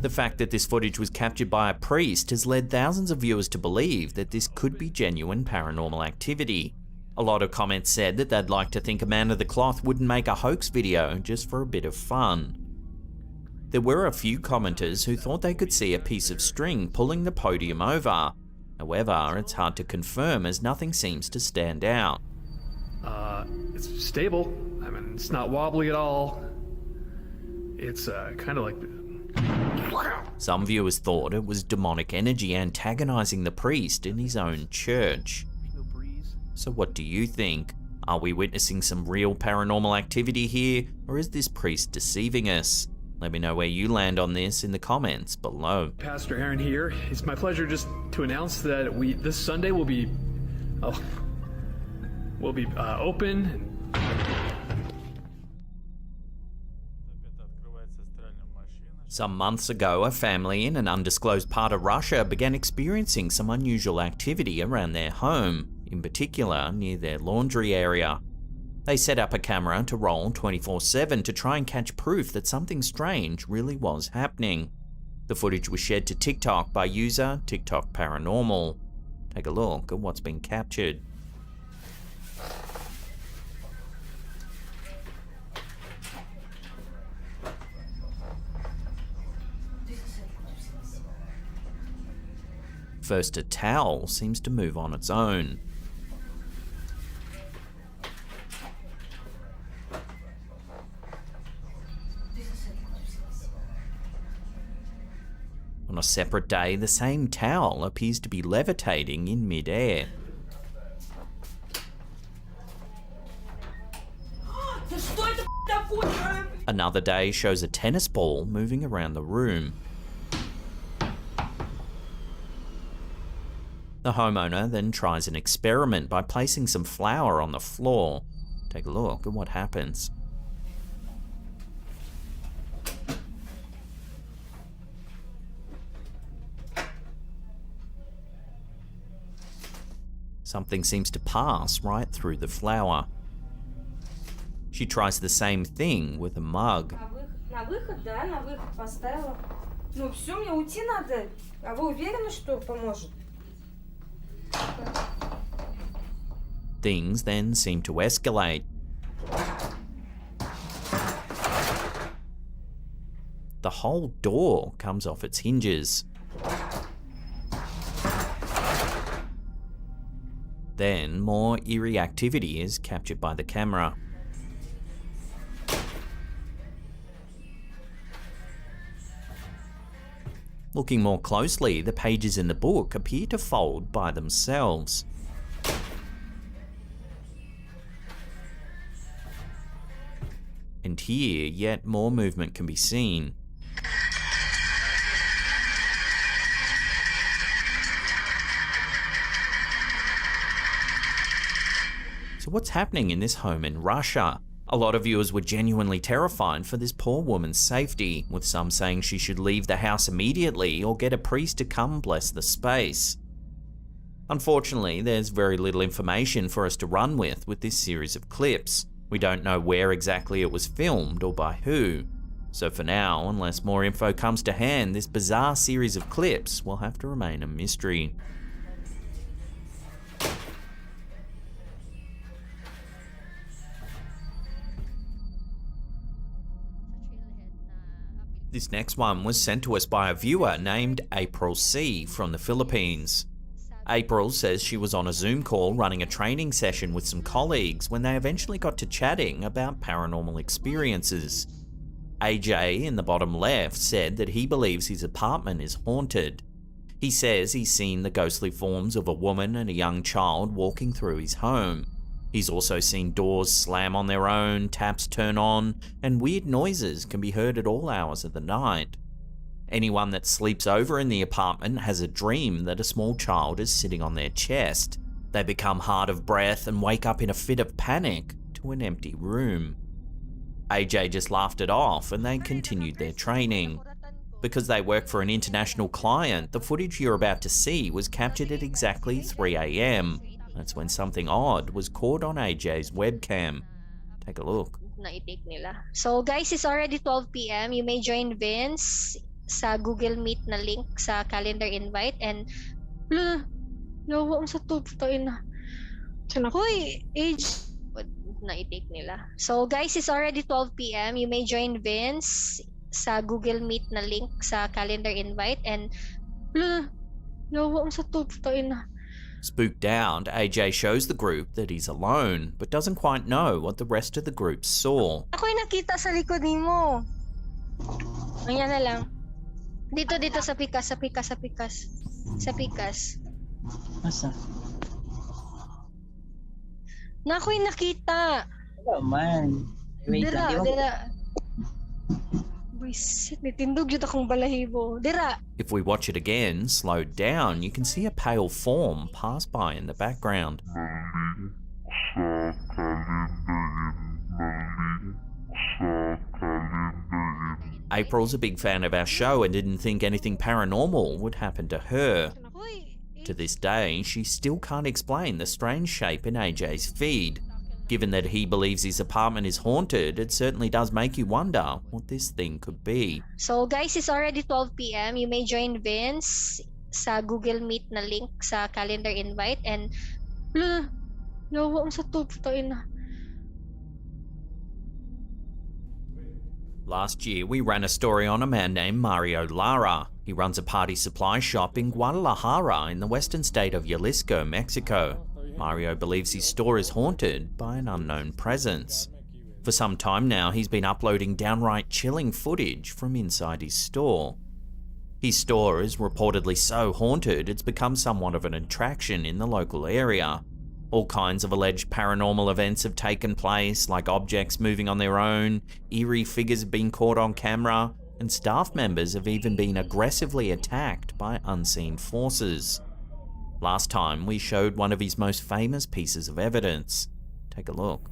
The fact that this footage was captured by a priest has led thousands of viewers to believe that this could be genuine paranormal activity. A lot of comments said that they'd like to think a man of the cloth wouldn't make a hoax video just for a bit of fun. There were a few commenters who thought they could see a piece of string pulling the podium over. However, it's hard to confirm as nothing seems to stand out. It's stable. I mean, it's not wobbly at all. It's kind of like... Some viewers thought it was demonic energy antagonizing the priest in his own church. So what do you think? Are we witnessing some real paranormal activity here, or is this priest deceiving us? Let me know where you land on this in the comments below. Pastor Aaron here. It's my pleasure just to announce that this Sunday will be open. Some months ago, a family in an undisclosed part of Russia began experiencing some unusual activity around their home, in particular near their laundry area. They set up a camera to roll 24/7 to try and catch proof that something strange really was happening. The footage was shared to TikTok by user TikTok Paranormal. Take a look at what's been captured. First, a towel seems to move on its own. On a separate day, the same towel appears to be levitating in mid-air. Another day shows a tennis ball moving around the room. The homeowner then tries an experiment by placing some flour on the floor. Take a look at what happens. Something seems to pass right through the flour. She tries the same thing with a mug. На выход, да, на выход поставила. Ну все, мне уйти надо. А вы уверены, что поможет? Things then seem to escalate. The whole door comes off its hinges. Then more eerie activity is captured by the camera. Looking more closely, the pages in the book appear to fold by themselves. And here, yet more movement can be seen. So what's happening in this home in Russia? A lot of viewers were genuinely terrified for this poor woman's safety, with some saying she should leave the house immediately or get a priest to come bless the space. Unfortunately, there's very little information for us to run with this series of clips. We don't know where exactly it was filmed or by who. So for now, unless more info comes to hand, this bizarre series of clips will have to remain a mystery. This next one was sent to us by a viewer named April C from the Philippines. April says she was on a Zoom call running a training session with some colleagues when they eventually got to chatting about paranormal experiences. AJ in the bottom left said that he believes his apartment is haunted. He says he's seen the ghostly forms of a woman and a young child walking through his home. He's also seen doors slam on their own, taps turn on, and weird noises can be heard at all hours of the night. Anyone that sleeps over in the apartment has a dream that a small child is sitting on their chest. They become hard of breath and wake up in a fit of panic to an empty room. AJ just laughed it off and they continued their training. Because they work for an international client, the footage you're about to see was captured at exactly 3 AM. That's when something odd was caught on AJ's webcam. Take a look. Na-take nila. So guys, it's already 12 PM. You may join Vince sa Google Meet na link sa calendar invite and yawa ang sa tutain na. Hoy, age na-take nila. So guys, it's already 12 PM. You may join Vince sa Google Meet na link sa calendar invite and yawa ang sa tutain na. Spooked out, AJ shows the group that he's alone, but doesn't quite know what the rest of the group saw. Ako'y nakita sa likod nimo. Ayan na lang. Dito sa pikas. Asa? Na ako'y nakita. Wala man. Wait lang, di ba? Dira. Buisit, nitindog yun akong balahibo. Dira. If we watch it again, slowed down, you can see a pale form pass by in the background. April's a big fan of our show and didn't think anything paranormal would happen to her. To this day, she still can't explain the strange shape in AJ's feed. Given that he believes his apartment is haunted, it certainly does make you wonder what this thing could be. So guys, it's already 12 PM. You may join Vince sa Google Meet na link sa calendar invite and yawa ang sa tutain na. Last year, we ran a story on a man named Mario Lara. He runs a party supply shop in Guadalajara in the western state of Jalisco, Mexico. Mario believes his store is haunted by an unknown presence. For some time now, he's been uploading downright chilling footage from inside his store. His store is reportedly so haunted, it's become somewhat of an attraction in the local area. All kinds of alleged paranormal events have taken place, like objects moving on their own, eerie figures have been caught on camera, and staff members have even been aggressively attacked by unseen forces. Last time, we showed one of his most famous pieces of evidence. Take a look.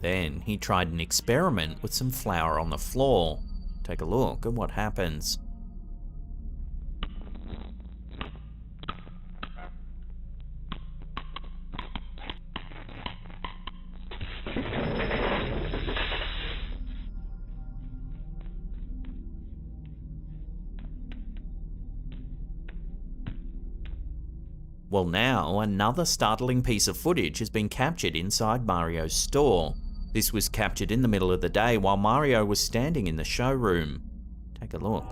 Then he tried an experiment with some flour on the floor. Take a look at what happens. Well, now another startling piece of footage has been captured inside Mario's store. This was captured in the middle of the day while Mario was standing in the showroom. Take a look.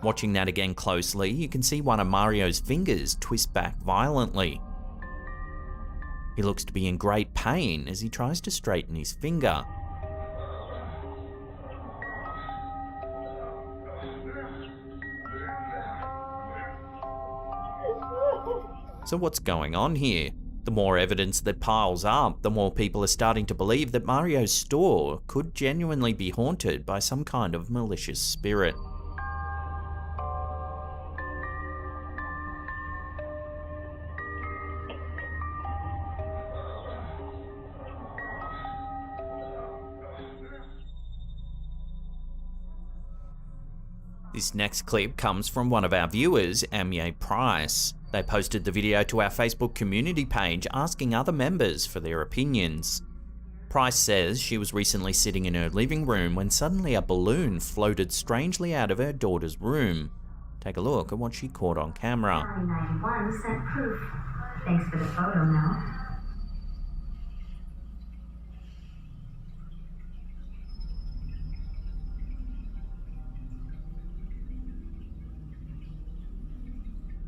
Watching that again closely, you can see one of Mario's fingers twist back violently. He looks to be in great pain as he tries to straighten his finger. So what's going on here? The more evidence that piles up, the more people are starting to believe that Mario's store could genuinely be haunted by some kind of malicious spirit. This next clip comes from one of our viewers, Amye Price. They posted the video to our Facebook community page asking other members for their opinions. Price says she was recently sitting in her living room when suddenly a balloon floated strangely out of her daughter's room. Take a look at what she caught on camera. 91 sent proof. Thanks for the photo, Mel.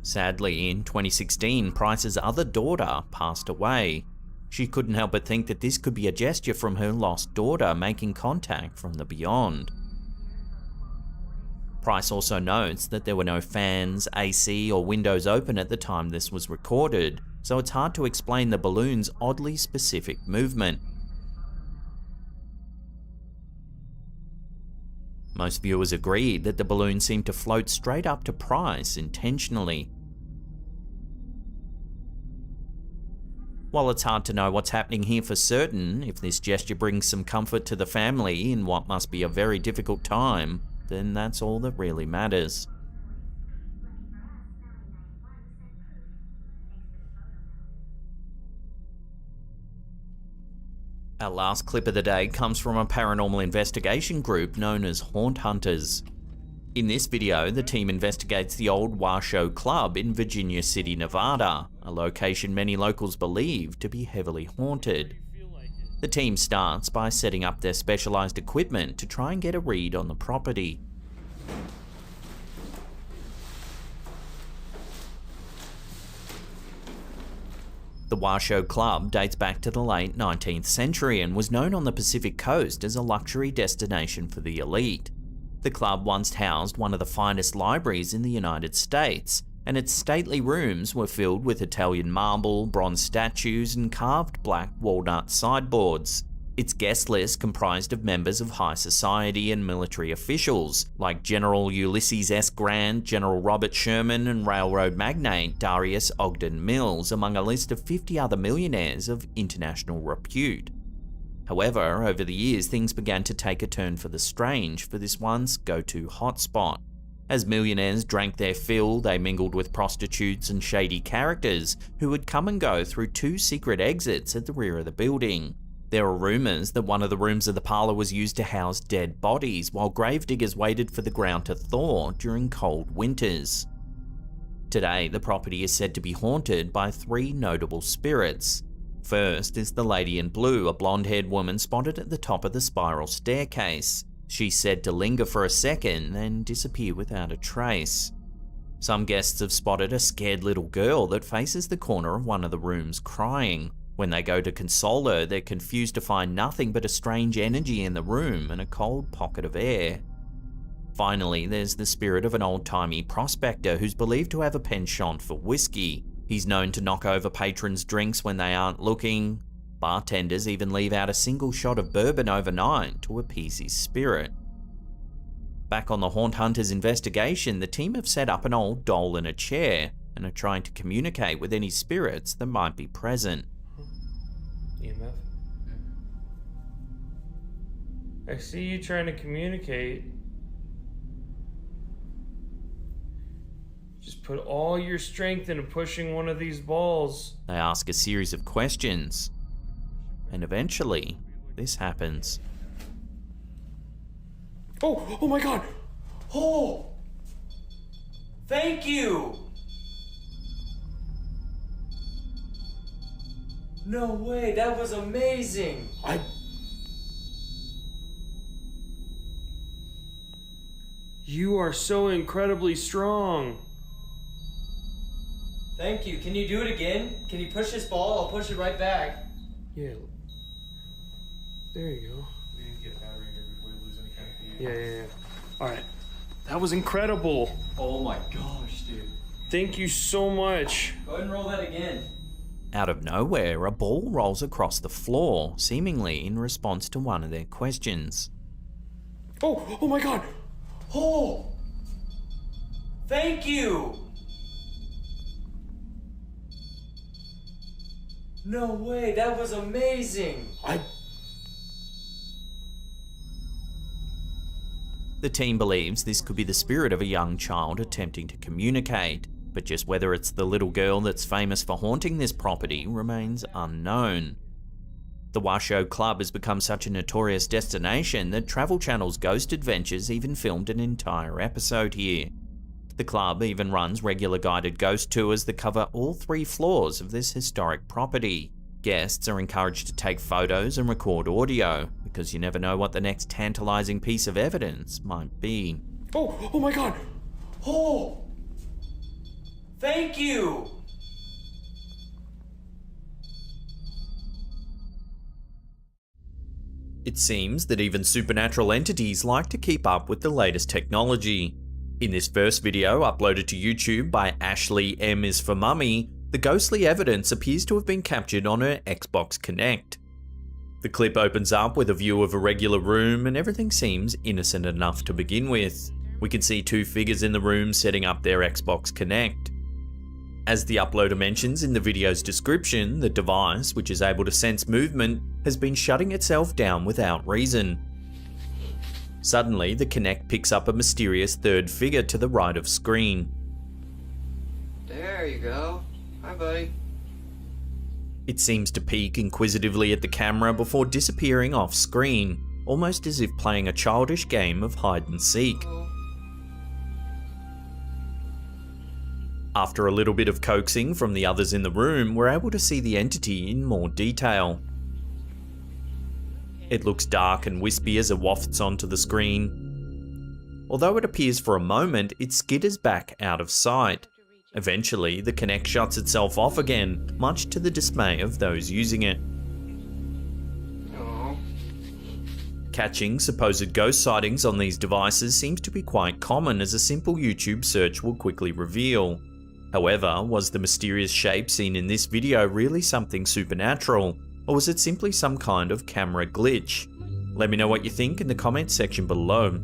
Sadly, in 2016, Price's other daughter passed away. She couldn't help but think that this could be a gesture from her lost daughter making contact from the beyond. Price also notes that there were no fans, AC, or windows open at the time this was recorded, so it's hard to explain the balloon's oddly specific movement. Most viewers agreed that the balloon seemed to float straight up to Price intentionally. While it's hard to know what's happening here for certain, if this gesture brings some comfort to the family in what must be a very difficult time, then that's all that really matters. Our last clip of the day comes from a paranormal investigation group known as Haunt Hunters. In this video, the team investigates the old Washoe Club in Virginia City, Nevada, a location many locals believe to be heavily haunted. The team starts by setting up their specialized equipment to try and get a read on the property. The Washoe Club dates back to the late 19th century and was known on the Pacific coast as a luxury destination for the elite. The club once housed one of the finest libraries in the United States, and its stately rooms were filled with Italian marble, bronze statues, and carved black walnut sideboards. Its guest list comprised of members of high society and military officials, like General Ulysses S. Grant, General Robert Sherman, and railroad magnate Darius Ogden Mills, among a list of 50 other millionaires of international repute. However, over the years, things began to take a turn for the strange for this once go-to hotspot. As millionaires drank their fill, they mingled with prostitutes and shady characters who would come and go through two secret exits at the rear of the building. There were rumours that one of the rooms of the parlour was used to house dead bodies while gravediggers waited for the ground to thaw during cold winters. Today, the property is said to be haunted by three notable spirits. First is the lady in blue, a blonde-haired woman spotted at the top of the spiral staircase. She's said to linger for a second, then disappear without a trace. Some guests have spotted a scared little girl that faces the corner of one of the rooms crying. When they go to console her, they're confused to find nothing but a strange energy in the room and a cold pocket of air. Finally, there's the spirit of an old-timey prospector who's believed to have a penchant for whiskey. He's known to knock over patrons' drinks when they aren't looking. Bartenders even leave out a single shot of bourbon overnight to appease his spirit. Back on the Haunt Hunters investigation, the team have set up an old doll in a chair and are trying to communicate with any spirits that might be present. EMF? I see you trying to communicate. Just put all your strength into pushing one of these balls. They ask a series of questions, and eventually, this happens. Oh my god! Oh! Thank you! No way, that was amazing! You are so incredibly strong. Thank you. Can you do it again? Can you push this ball? I'll push it right back. Yeah. There you go. We need to get a battery in here before we lose any kind of feed. Yeah. Alright. That was incredible. Oh my gosh, dude. Thank you so much. Go ahead and roll that again. Out of nowhere, a ball rolls across the floor, seemingly in response to one of their questions. Oh my god. Oh! Thank you! No way, that was amazing! The team believes this could be the spirit of a young child attempting to communicate, but just whether it's the little girl that's famous for haunting this property remains unknown. The Washoe Club has become such a notorious destination that Travel Channel's Ghost Adventures even filmed an entire episode here. The club even runs regular guided ghost tours that cover all 3 floors of this historic property. Guests are encouraged to take photos and record audio, because you never know what the next tantalizing piece of evidence might be. Oh my god. Oh! Thank you! It seems that even supernatural entities like to keep up with the latest technology. In this first video uploaded to YouTube by Ashley M is for Mummy, the ghostly evidence appears to have been captured on her Xbox Connect. The clip opens up with a view of a regular room and everything seems innocent enough to begin with. We can see 2 figures in the room setting up their Xbox Connect. As the uploader mentions in the video's description, the device, which is able to sense movement, has been shutting itself down without reason. Suddenly, the Kinect picks up a mysterious 3rd figure to the right of screen. There you go. Hi, buddy. It seems to peek inquisitively at the camera before disappearing off screen, almost as if playing a childish game of hide and seek. After a little bit of coaxing from the others in the room, we're able to see the entity in more detail. It looks dark and wispy as it wafts onto the screen. Although it appears for a moment, it skitters back out of sight. Eventually, the Kinect shuts itself off again, much to the dismay of those using it. Catching supposed ghost sightings on these devices seems to be quite common, as a simple YouTube search will quickly reveal. However, was the mysterious shape seen in this video really something supernatural, or was it simply some kind of camera glitch? Let me know what you think in the comments section below.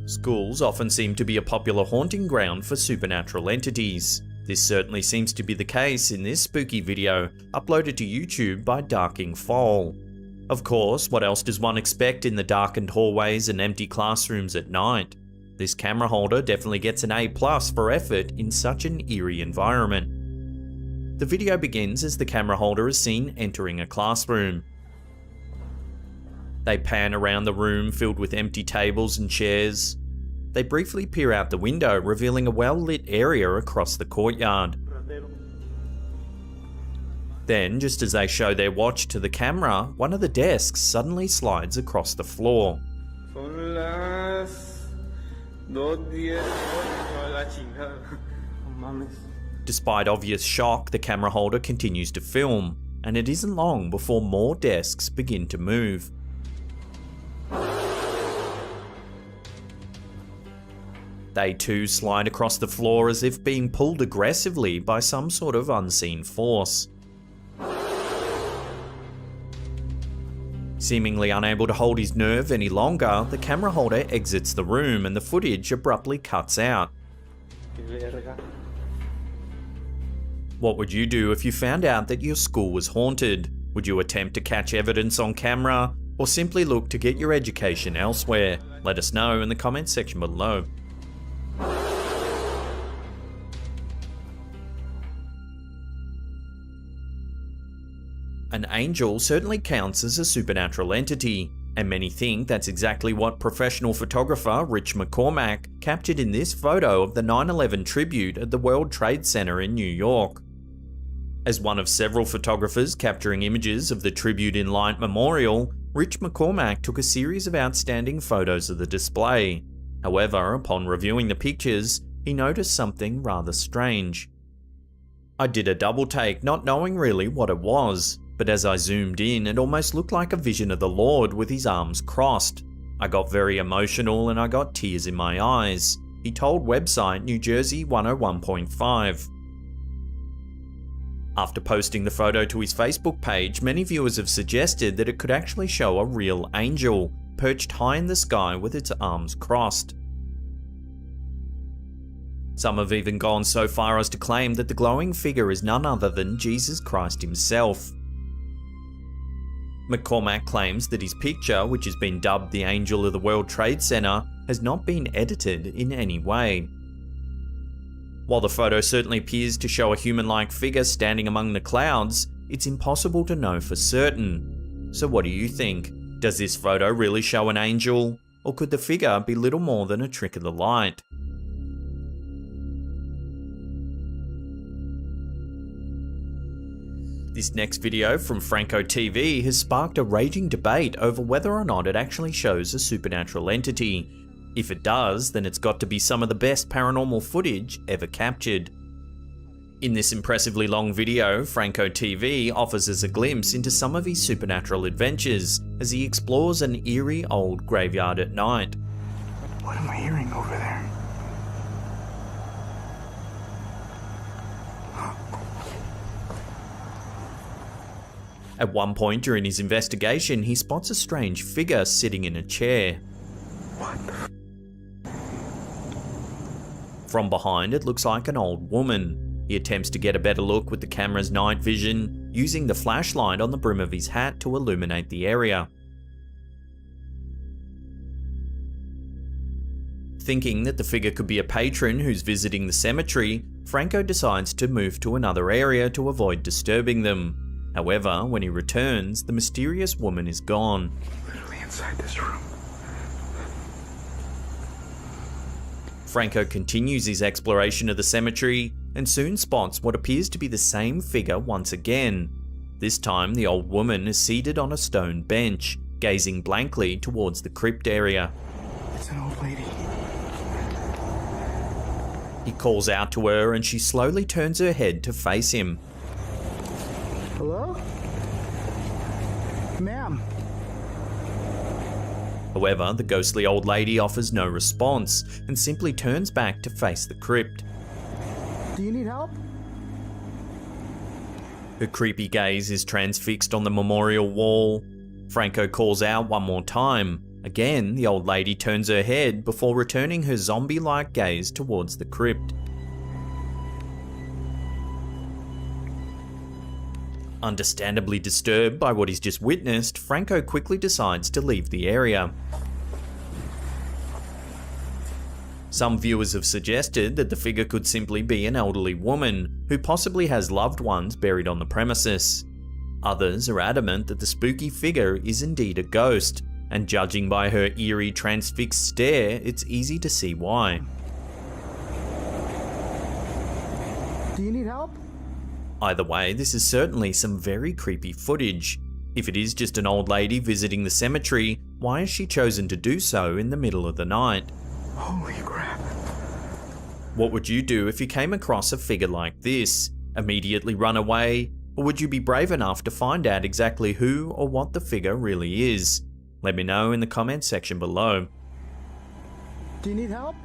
Schools often seem to be a popular haunting ground for supernatural entities. This certainly seems to be the case in this spooky video, uploaded to YouTube by Darking Foal. Of course, what else does one expect in the darkened hallways and empty classrooms at night? This camera holder definitely gets an A+ for effort in such an eerie environment. The video begins as the camera holder is seen entering a classroom. They pan around the room filled with empty tables and chairs. They briefly peer out the window, revealing a well-lit area across the courtyard. Then, just as they show their watch to the camera, one of the desks suddenly slides across the floor. Despite obvious shock, the camera holder continues to film, and it isn't long before more desks begin to move. They too slide across the floor as if being pulled aggressively by some sort of unseen force. Seemingly unable to hold his nerve any longer, the camera holder exits the room and the footage abruptly cuts out. What would you do if you found out that your school was haunted? Would you attempt to catch evidence on camera, or simply look to get your education elsewhere? Let us know in the comments section below. An angel certainly counts as a supernatural entity, and many think that's exactly what professional photographer Rich McCormack captured in this photo of the 9/11 tribute at the World Trade Center in New York. As one of several photographers capturing images of the Tribute in Light Memorial, Rich McCormack took a series of outstanding photos of the display. However, upon reviewing the pictures, he noticed something rather strange. I did a double take, not knowing really what it was, but as I zoomed in, it almost looked like a vision of the Lord with his arms crossed. I got very emotional and I got tears in my eyes, he told website New Jersey 101.5. After posting the photo to his Facebook page, many viewers have suggested that it could actually show a real angel, perched high in the sky with its arms crossed. Some have even gone so far as to claim that the glowing figure is none other than Jesus Christ himself. McCormack claims that his picture, which has been dubbed the Angel of the World Trade Center, has not been edited in any way. While the photo certainly appears to show a human-like figure standing among the clouds, it's impossible to know for certain. So what do you think? Does this photo really show an angel? Or could the figure be little more than a trick of the light? This next video from Franco TV has sparked a raging debate over whether or not it actually shows a supernatural entity. If it does, then it's got to be some of the best paranormal footage ever captured. In this impressively long video, Franco TV offers us a glimpse into some of his supernatural adventures as he explores an eerie old graveyard at night. What am I hearing over there? At one point during his investigation, he spots a strange figure sitting in a chair. What the From behind, it looks like an old woman. He attempts to get a better look with the camera's night vision, using the flashlight on the brim of his hat to illuminate the area. Thinking that the figure could be a patron who's visiting the cemetery, Franco decides to move to another area to avoid disturbing them. However, when he returns, the mysterious woman is gone. Literally inside this room. Franco continues his exploration of the cemetery and soon spots what appears to be the same figure once again. This time, the old woman is seated on a stone bench, gazing blankly towards the crypt area. It's an old lady. He calls out to her and she slowly turns her head to face him. Hello? Ma'am. However, the ghostly old lady offers no response and simply turns back to face the crypt. Do you need help? Her creepy gaze is transfixed on the memorial wall. Franco calls out one more time. Again, the old lady turns her head before returning her zombie-like gaze towards the crypt. Understandably disturbed by what he's just witnessed, Franco quickly decides to leave the area. Some viewers have suggested that the figure could simply be an elderly woman who possibly has loved ones buried on the premises. Others are adamant that the spooky figure is indeed a ghost, and judging by her eerie transfixed stare, it's easy to see why. Do you need help? Either way, this is certainly some very creepy footage. If it is just an old lady visiting the cemetery, why has she chosen to do so in the middle of the night? Holy crap. What would you do if you came across a figure like this? Immediately run away? Or would you be brave enough to find out exactly who or what the figure really is? Let me know in the comments section below. Do you need help?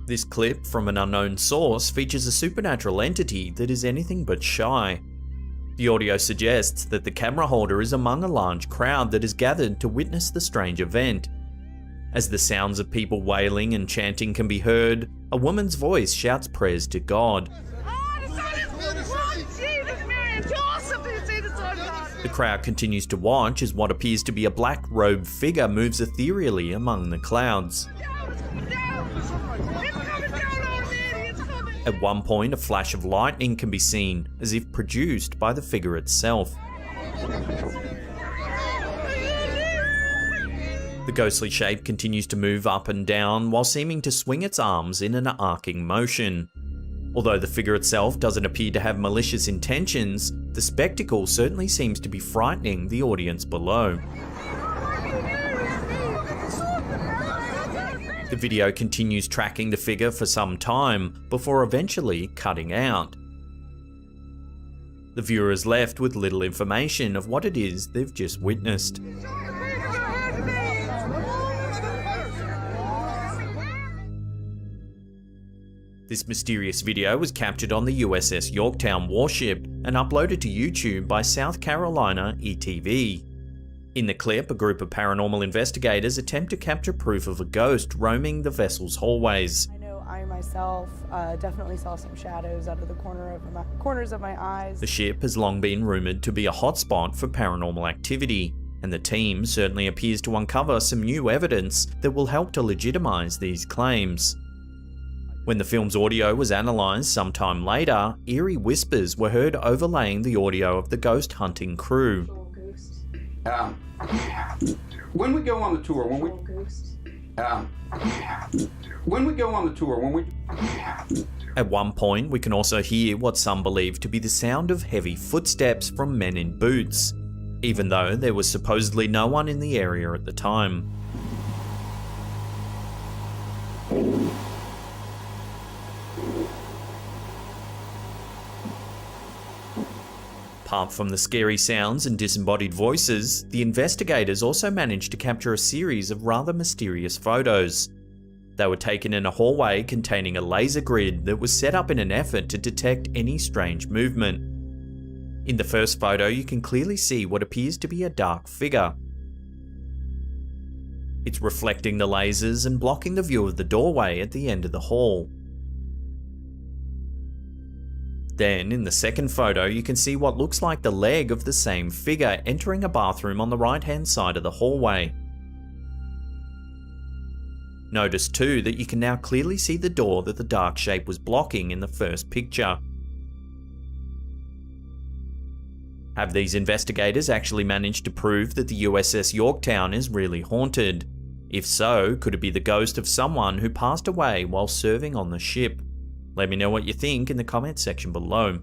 This clip from an unknown source features a supernatural entity that is anything but shy. The audio suggests that the camera holder is among a large crowd that has gathered to witness the strange event. As the sounds of people wailing and chanting can be heard, a woman's voice shouts prayers to God. The crowd continues to watch as what appears to be a black-robed figure moves ethereally among the clouds. At one point, a flash of lightning can be seen, as if produced by the figure itself. The ghostly shape continues to move up and down while seeming to swing its arms in an arcing motion. Although the figure itself doesn't appear to have malicious intentions, the spectacle certainly seems to be frightening the audience below. The video continues tracking the figure for some time before eventually cutting out. The viewer is left with little information of what it is they've just witnessed. This mysterious video was captured on the USS Yorktown warship and uploaded to YouTube by South Carolina ETV. In the clip, a group of paranormal investigators attempt to capture proof of a ghost roaming the vessel's hallways. I know I myself definitely saw some shadows out of the corners of my eyes. The ship has long been rumoured to be a hotspot for paranormal activity, and the team certainly appears to uncover some new evidence that will help to legitimise these claims. When the film's audio was analysed sometime later, eerie whispers were heard overlaying the audio of the ghost hunting crew. When we go on the tour, At one point, we can also hear what some believe to be the sound of heavy footsteps from men in boots, even though there was supposedly no one in the area at the time. Apart from the scary sounds and disembodied voices, the investigators also managed to capture a series of rather mysterious photos. They were taken in a hallway containing a laser grid that was set up in an effort to detect any strange movement. In the first photo, you can clearly see what appears to be a dark figure. It's reflecting the lasers and blocking the view of the doorway at the end of the hall. Then, in the second photo, you can see what looks like the leg of the same figure entering a bathroom on the right-hand side of the hallway. Notice too that you can now clearly see the door that the dark shape was blocking in the first picture. Have these investigators actually managed to prove that the USS Yorktown is really haunted? If so, could it be the ghost of someone who passed away while serving on the ship? Let me know what you think in the comment section below.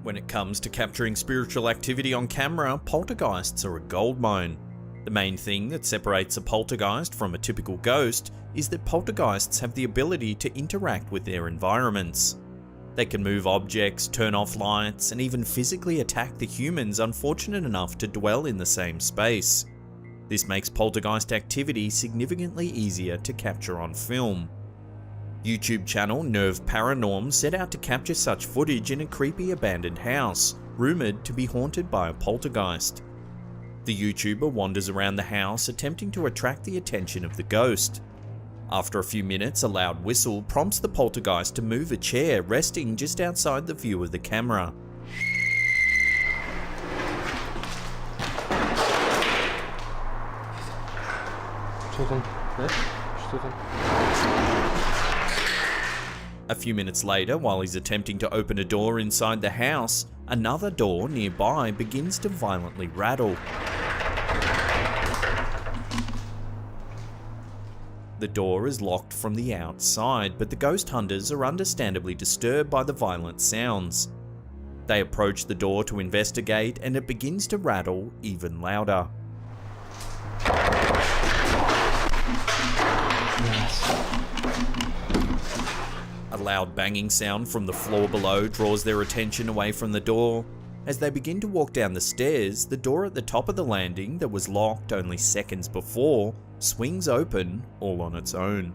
When it comes to capturing spiritual activity on camera, poltergeists are a goldmine. The main thing that separates a poltergeist from a typical ghost is that poltergeists have the ability to interact with their environments. They can move objects, turn off lights, and even physically attack the humans unfortunate enough to dwell in the same space. This makes poltergeist activity significantly easier to capture on film. YouTube channel Nerve Paranorm set out to capture such footage in a creepy abandoned house, rumoured to be haunted by a poltergeist. The YouTuber wanders around the house attempting to attract the attention of the ghost. After a few minutes, a loud whistle prompts the poltergeist to move a chair resting just outside the view of the camera. A few minutes later, while he's attempting to open a door inside the house, another door nearby begins to violently rattle. The door is locked from the outside, but the ghost hunters are understandably disturbed by the violent sounds. They approach the door to investigate, and it begins to rattle even louder. A loud banging sound from the floor below draws their attention away from the door. As they begin to walk down the stairs, the door at the top of the landing that was locked only seconds before swings open all on its own.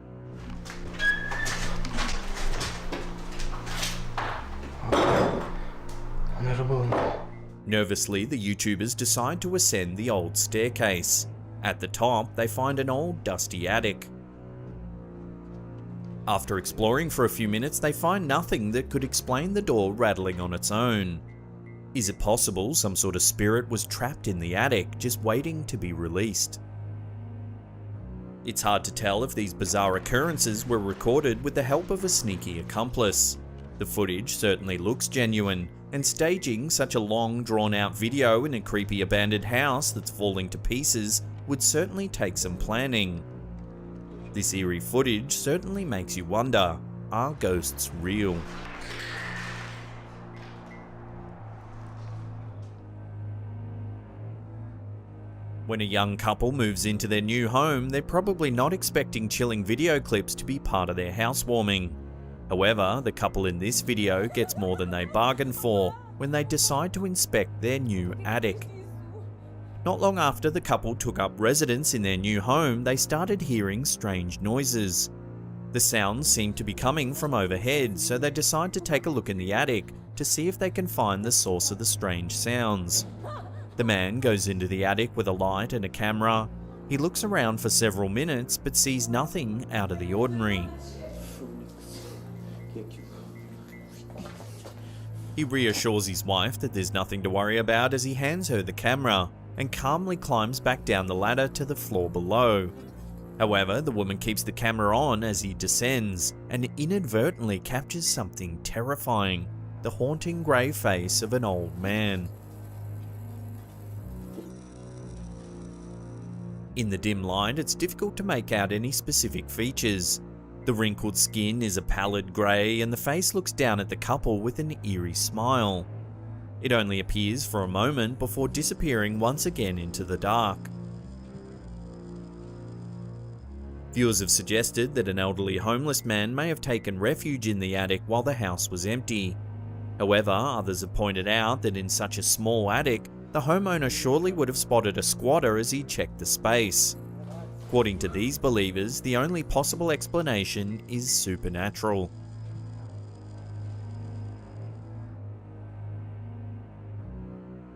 Nervously, the YouTubers decide to ascend the old staircase. At the top, they find an old dusty attic. After exploring for a few minutes, they find nothing that could explain the door rattling on its own. Is it possible some sort of spirit was trapped in the attic, just waiting to be released? It's hard to tell if these bizarre occurrences were recorded with the help of a sneaky accomplice. The footage certainly looks genuine, and staging such a long, drawn-out video in a creepy abandoned house that's falling to pieces would certainly take some planning. This eerie footage certainly makes you wonder, are ghosts real? When a young couple moves into their new home, they're probably not expecting chilling video clips to be part of their housewarming. However, the couple in this video gets more than they bargained for when they decide to inspect their new attic. Not long after the couple took up residence in their new home, they started hearing strange noises. The sounds seemed to be coming from overhead, so they decide to take a look in the attic to see if they can find the source of the strange sounds. The man goes into the attic with a light and a camera. He looks around for several minutes but sees nothing out of the ordinary. He reassures his wife that there's nothing to worry about as he hands her the camera and calmly climbs back down the ladder to the floor below. However, the woman keeps the camera on as he descends and inadvertently captures something terrifying, the haunting grey face of an old man. In the dim light, it's difficult to make out any specific features. The wrinkled skin is a pallid grey and the face looks down at the couple with an eerie smile. It only appears for a moment before disappearing once again into the dark. Viewers have suggested that an elderly homeless man may have taken refuge in the attic while the house was empty. However, others have pointed out that in such a small attic, the homeowner surely would have spotted a squatter as he checked the space. According to these believers, the only possible explanation is supernatural.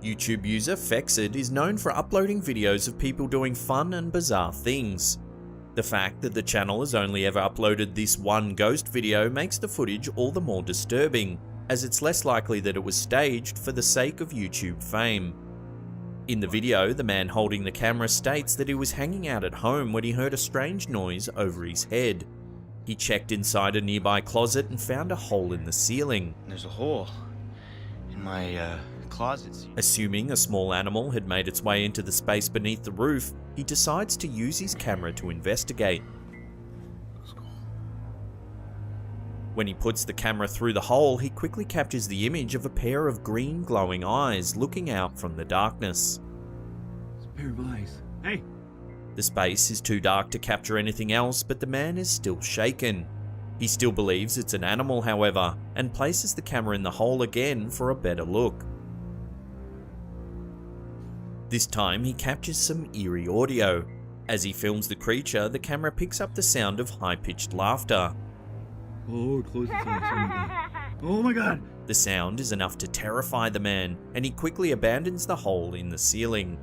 YouTube user Fexid is known for uploading videos of people doing fun and bizarre things. The fact that the channel has only ever uploaded this one ghost video makes the footage all the more disturbing, as it's less likely that it was staged for the sake of YouTube fame. In the video, the man holding the camera states that he was hanging out at home when he heard a strange noise over his head. He checked inside a nearby closet and found a hole in the ceiling. There's a hole in my closet. Assuming a small animal had made its way into the space beneath the roof, he decides to use his camera to investigate. When he puts the camera through the hole, he quickly captures the image of a pair of green glowing eyes looking out from the darkness. It's a pair of eyes. Hey! The space is too dark to capture anything else, but the man is still shaken. He still believes it's an animal, however, and places the camera in the hole again for a better look. This time he captures some eerie audio. As he films the creature, the camera picks up the sound of high-pitched laughter. Oh, close its eyes. Oh my god! The sound is enough to terrify the man, and he quickly abandons the hole in the ceiling.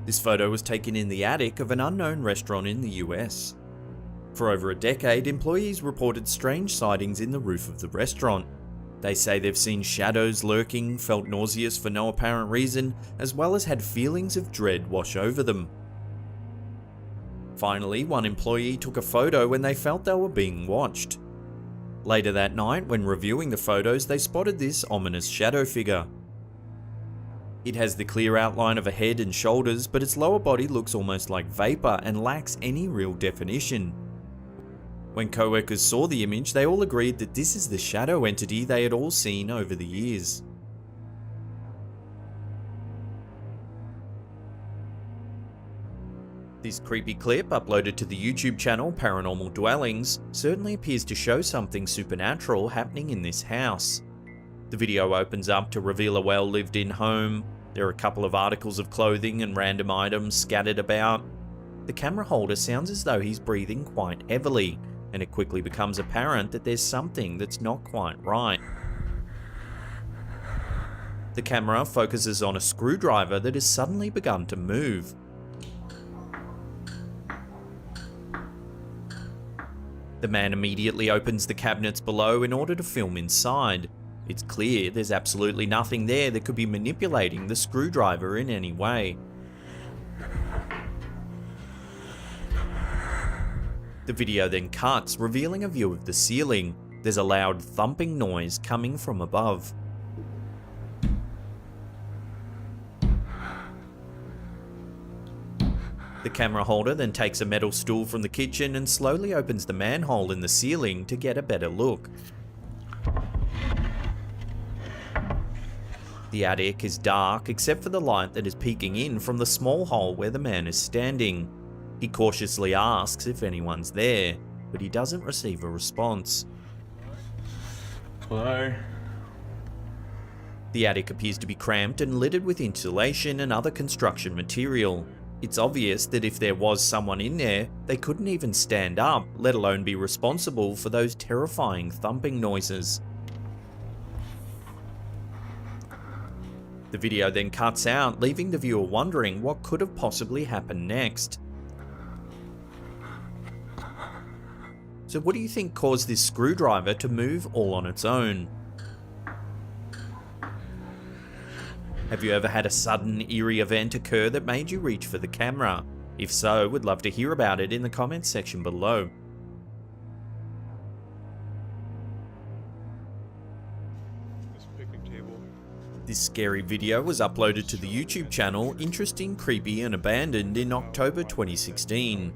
This photo was taken in the attic of an unknown restaurant in the US. For over a decade, employees reported strange sightings in the roof of the restaurant. They say they've seen shadows lurking, felt nauseous for no apparent reason, as well as had feelings of dread wash over them. Finally, one employee took a photo when they felt they were being watched. Later that night, when reviewing the photos, they spotted this ominous shadow figure. It has the clear outline of a head and shoulders, but its lower body looks almost like vapor and lacks any real definition. When co-workers saw the image, they all agreed that this is the shadow entity they had all seen over the years. This creepy clip, uploaded to the YouTube channel Paranormal Dwellings, certainly appears to show something supernatural happening in this house. The video opens up to reveal a well-lived-in home. There are a couple of articles of clothing and random items scattered about. The camera holder sounds as though he's breathing quite heavily, and it quickly becomes apparent that there's something that's not quite right. The camera focuses on a screwdriver that has suddenly begun to move. The man immediately opens the cabinets below in order to film inside. It's clear there's absolutely nothing there that could be manipulating the screwdriver in any way. The video then cuts, revealing a view of the ceiling. There's a loud thumping noise coming from above. The camera holder then takes a metal stool from the kitchen and slowly opens the manhole in the ceiling to get a better look. The attic is dark except for the light that is peeking in from the small hole where the man is standing. He cautiously asks if anyone's there, but he doesn't receive a response. Hello? The attic appears to be cramped and littered with insulation and other construction material. It's obvious that if there was someone in there, they couldn't even stand up, let alone be responsible for those terrifying thumping noises. The video then cuts out, leaving the viewer wondering what could have possibly happened next. So what do you think caused this screwdriver to move all on its own? Have you ever had a sudden, eerie event occur that made you reach for the camera? If so, we'd love to hear about it in the comments section below. This scary video was uploaded to the YouTube channel Interesting, Creepy and Abandoned in October 2016.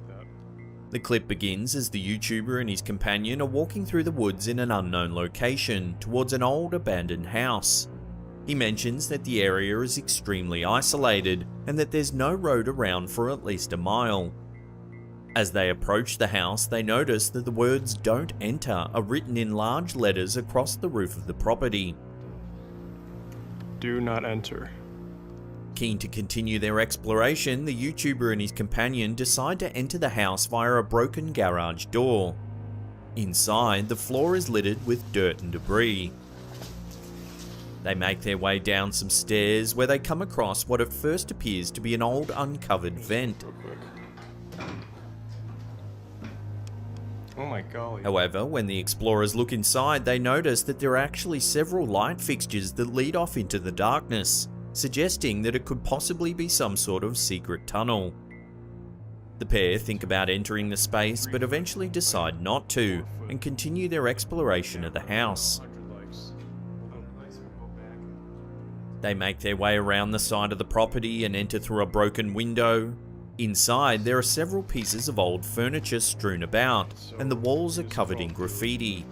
The clip begins as the YouTuber and his companion are walking through the woods in an unknown location towards an old abandoned house. He mentions that the area is extremely isolated and that there's no road around for at least a mile. As they approach the house, they notice that the words "Don't enter" are written in large letters across the roof of the property. Do not enter. Keen to continue their exploration, the YouTuber and his companion decide to enter the house via a broken garage door. Inside, the floor is littered with dirt and debris. They make their way down some stairs where they come across what at first appears to be an old uncovered vent. Oh my golly. However, when the explorers look inside, they notice that there are actually several light fixtures that lead off into the darkness, suggesting that it could possibly be some sort of secret tunnel. The pair think about entering the space, but eventually decide not to, and continue their exploration of the house. They make their way around the side of the property and enter through a broken window. Inside, there are several pieces of old furniture strewn about, and the walls are covered in graffiti.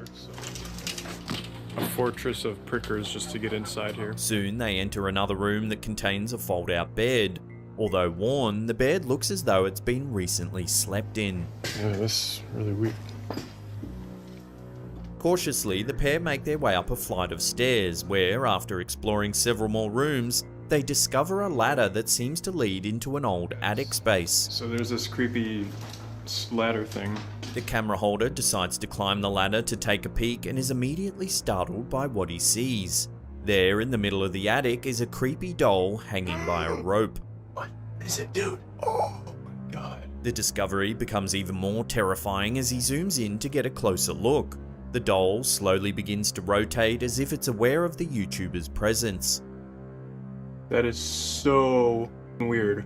A fortress of prickers just to get inside here. Soon they enter another room that contains a fold-out bed. Although worn, the bed looks as though it's been recently slept in. Yeah, this is really weak. Cautiously, the pair make their way up a flight of stairs where, after exploring several more rooms, they discover a ladder that seems to lead into an old attic space. So there's this creepy ladder thing. The camera holder decides to climb the ladder to take a peek and is immediately startled by what he sees. There in the middle of the attic is a creepy doll hanging by a rope. What is it, dude? Oh my god. The discovery becomes even more terrifying as he zooms in to get a closer look. The doll slowly begins to rotate as if it's aware of the YouTuber's presence. That is so weird.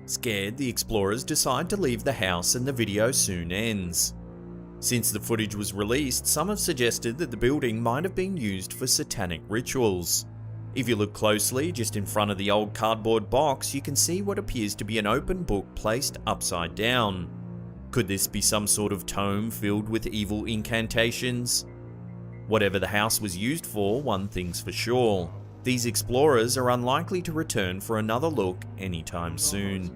Scared, the explorers decide to leave the house and the video soon ends. Since the footage was released, some have suggested that the building might have been used for satanic rituals. If you look closely, just in front of the old cardboard box, you can see what appears to be an open book placed upside down. Could this be some sort of tome filled with evil incantations? Whatever the house was used for, one thing's for sure. These explorers are unlikely to return for another look anytime soon.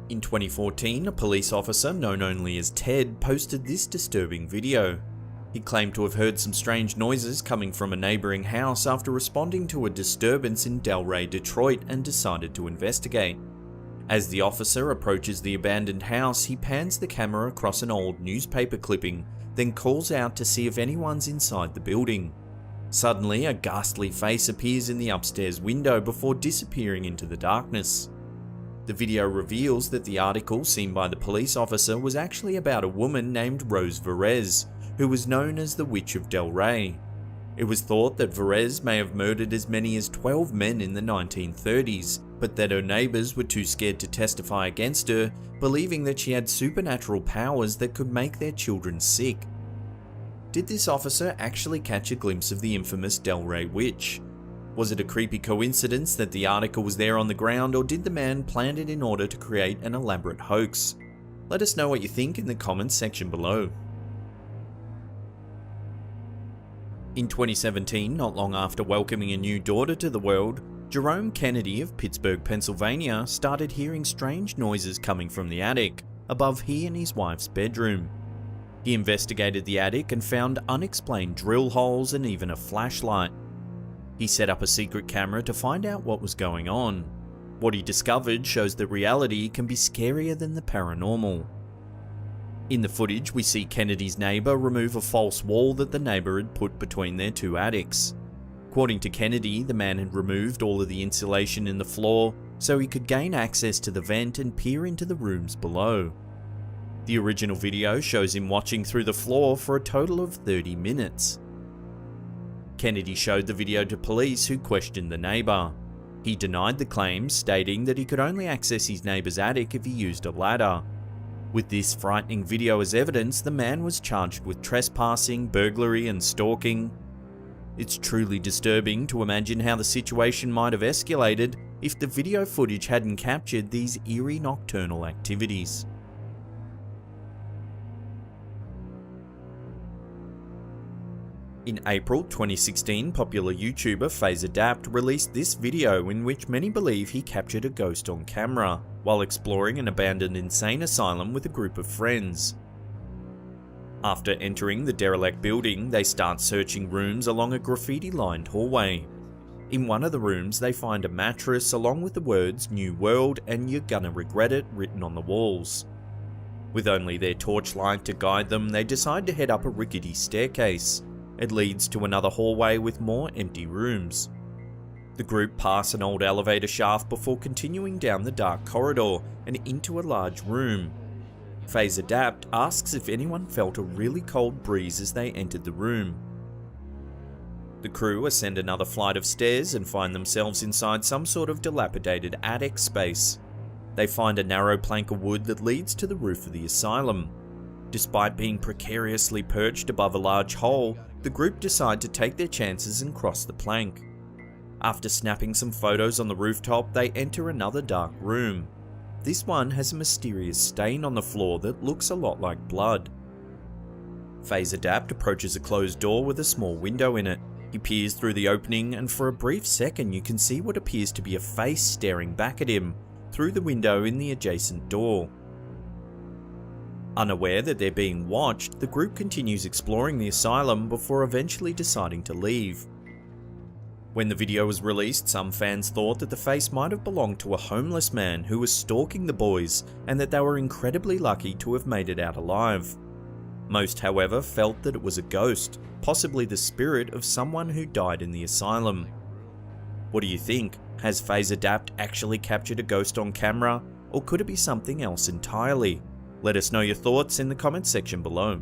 In 2014, a police officer known only as Ted posted this disturbing video. He claimed to have heard some strange noises coming from a neighbouring house after responding to a disturbance in Delray, Detroit, and decided to investigate. As the officer approaches the abandoned house, he pans the camera across an old newspaper clipping, then calls out to see if anyone's inside the building. Suddenly, a ghastly face appears in the upstairs window before disappearing into the darkness. The video reveals that the article seen by the police officer was actually about a woman named Rose Verez, who was known as the Witch of Delray. It was thought that Verez may have murdered as many as 12 men in the 1930s, but that her neighbours were too scared to testify against her, believing that she had supernatural powers that could make their children sick. Did this officer actually catch a glimpse of the infamous Delray witch? Was it a creepy coincidence that the article was there on the ground, or did the man plan it in order to create an elaborate hoax? Let us know what you think in the comments section below. In 2017, not long after welcoming a new daughter to the world, Jerome Kennedy of Pittsburgh, Pennsylvania started hearing strange noises coming from the attic, above he and his wife's bedroom. He investigated the attic and found unexplained drill holes and even a flashlight. He set up a secret camera to find out what was going on. What he discovered shows that reality can be scarier than the paranormal. In the footage, we see Kennedy's neighbour remove a false wall that the neighbour had put between their two attics. According to Kennedy, the man had removed all of the insulation in the floor so he could gain access to the vent and peer into the rooms below. The original video shows him watching through the floor for a total of 30 minutes. Kennedy showed the video to police, who questioned the neighbour. He denied the claims, stating that he could only access his neighbour's attic if he used a ladder. With this frightening video as evidence, the man was charged with trespassing, burglary and stalking. It's truly disturbing to imagine how the situation might have escalated if the video footage hadn't captured these eerie nocturnal activities. In April 2016, popular YouTuber FaZe Adapt released this video in which many believe he captured a ghost on camera while exploring an abandoned insane asylum with a group of friends. After entering the derelict building, they start searching rooms along a graffiti-lined hallway. In one of the rooms, they find a mattress along with the words "New World" and "You're gonna regret it" written on the walls. With only their torchlight to guide them, they decide to head up a rickety staircase. It leads to another hallway with more empty rooms. The group pass an old elevator shaft before continuing down the dark corridor and into a large room. FaZe Adapt asks if anyone felt a really cold breeze as they entered the room. The crew ascend another flight of stairs and find themselves inside some sort of dilapidated attic space. They find a narrow plank of wood that leads to the roof of the asylum. Despite being precariously perched above a large hole, the group decide to take their chances and cross the plank. After snapping some photos on the rooftop, they enter another dark room. This one has a mysterious stain on the floor that looks a lot like blood. FaZe Adapt approaches a closed door with a small window in it. He peers through the opening, and for a brief second you can see what appears to be a face staring back at him through the window in the adjacent door. Unaware that they're being watched, the group continues exploring the asylum before eventually deciding to leave. When the video was released, some fans thought that the face might have belonged to a homeless man who was stalking the boys, and that they were incredibly lucky to have made it out alive. Most, however, felt that it was a ghost, possibly the spirit of someone who died in the asylum. What do you think? Has FaZe Adapt actually captured a ghost on camera, or could it be something else entirely? Let us know your thoughts in the comments section below.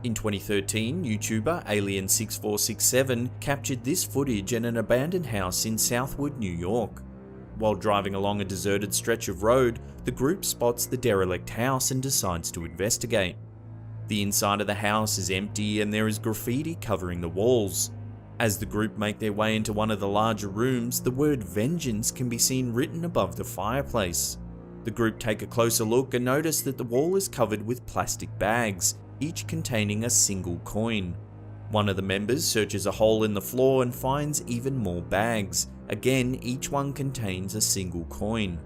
In 2013, YouTuber Alien6467 captured this footage in an abandoned house in Southwood, New York. While driving along a deserted stretch of road, the group spots the derelict house and decides to investigate. The inside of the house is empty and there is graffiti covering the walls. As the group make their way into one of the larger rooms, the word "vengeance" can be seen written above the fireplace. The group take a closer look and notice that the wall is covered with plastic bags, each containing a single coin. One of the members searches a hole in the floor and finds even more bags. Again, each one contains a single coin.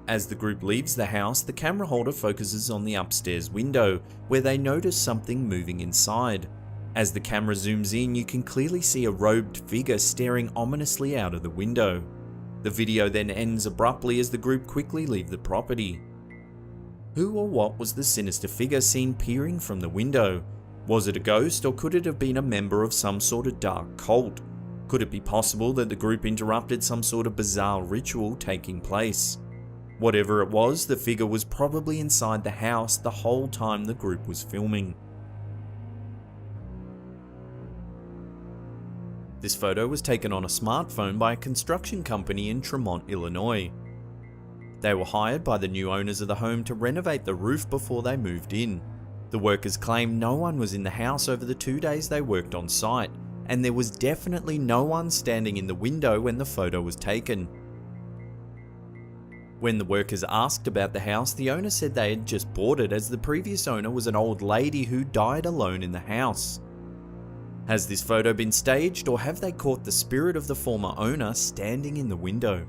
As the group leaves the house, the camera holder focuses on the upstairs window, where they notice something moving inside. As the camera zooms in, you can clearly see a robed figure staring ominously out of the window. The video then ends abruptly as the group quickly leave the property. Who or what was the sinister figure seen peering from the window? Was it a ghost, or could it have been a member of some sort of dark cult? Could it be possible that the group interrupted some sort of bizarre ritual taking place? Whatever it was, the figure was probably inside the house the whole time the group was filming. This photo was taken on a smartphone by a construction company in Tremont, Illinois. They were hired by the new owners of the home to renovate the roof before they moved in. The workers claimed no one was in the house over the 2 days they worked on site, and there was definitely no one standing in the window when the photo was taken. When the workers asked about the house, the owner said they had just bought it as the previous owner was an old lady who died alone in the house. Has this photo been staged, or have they caught the spirit of the former owner standing in the window?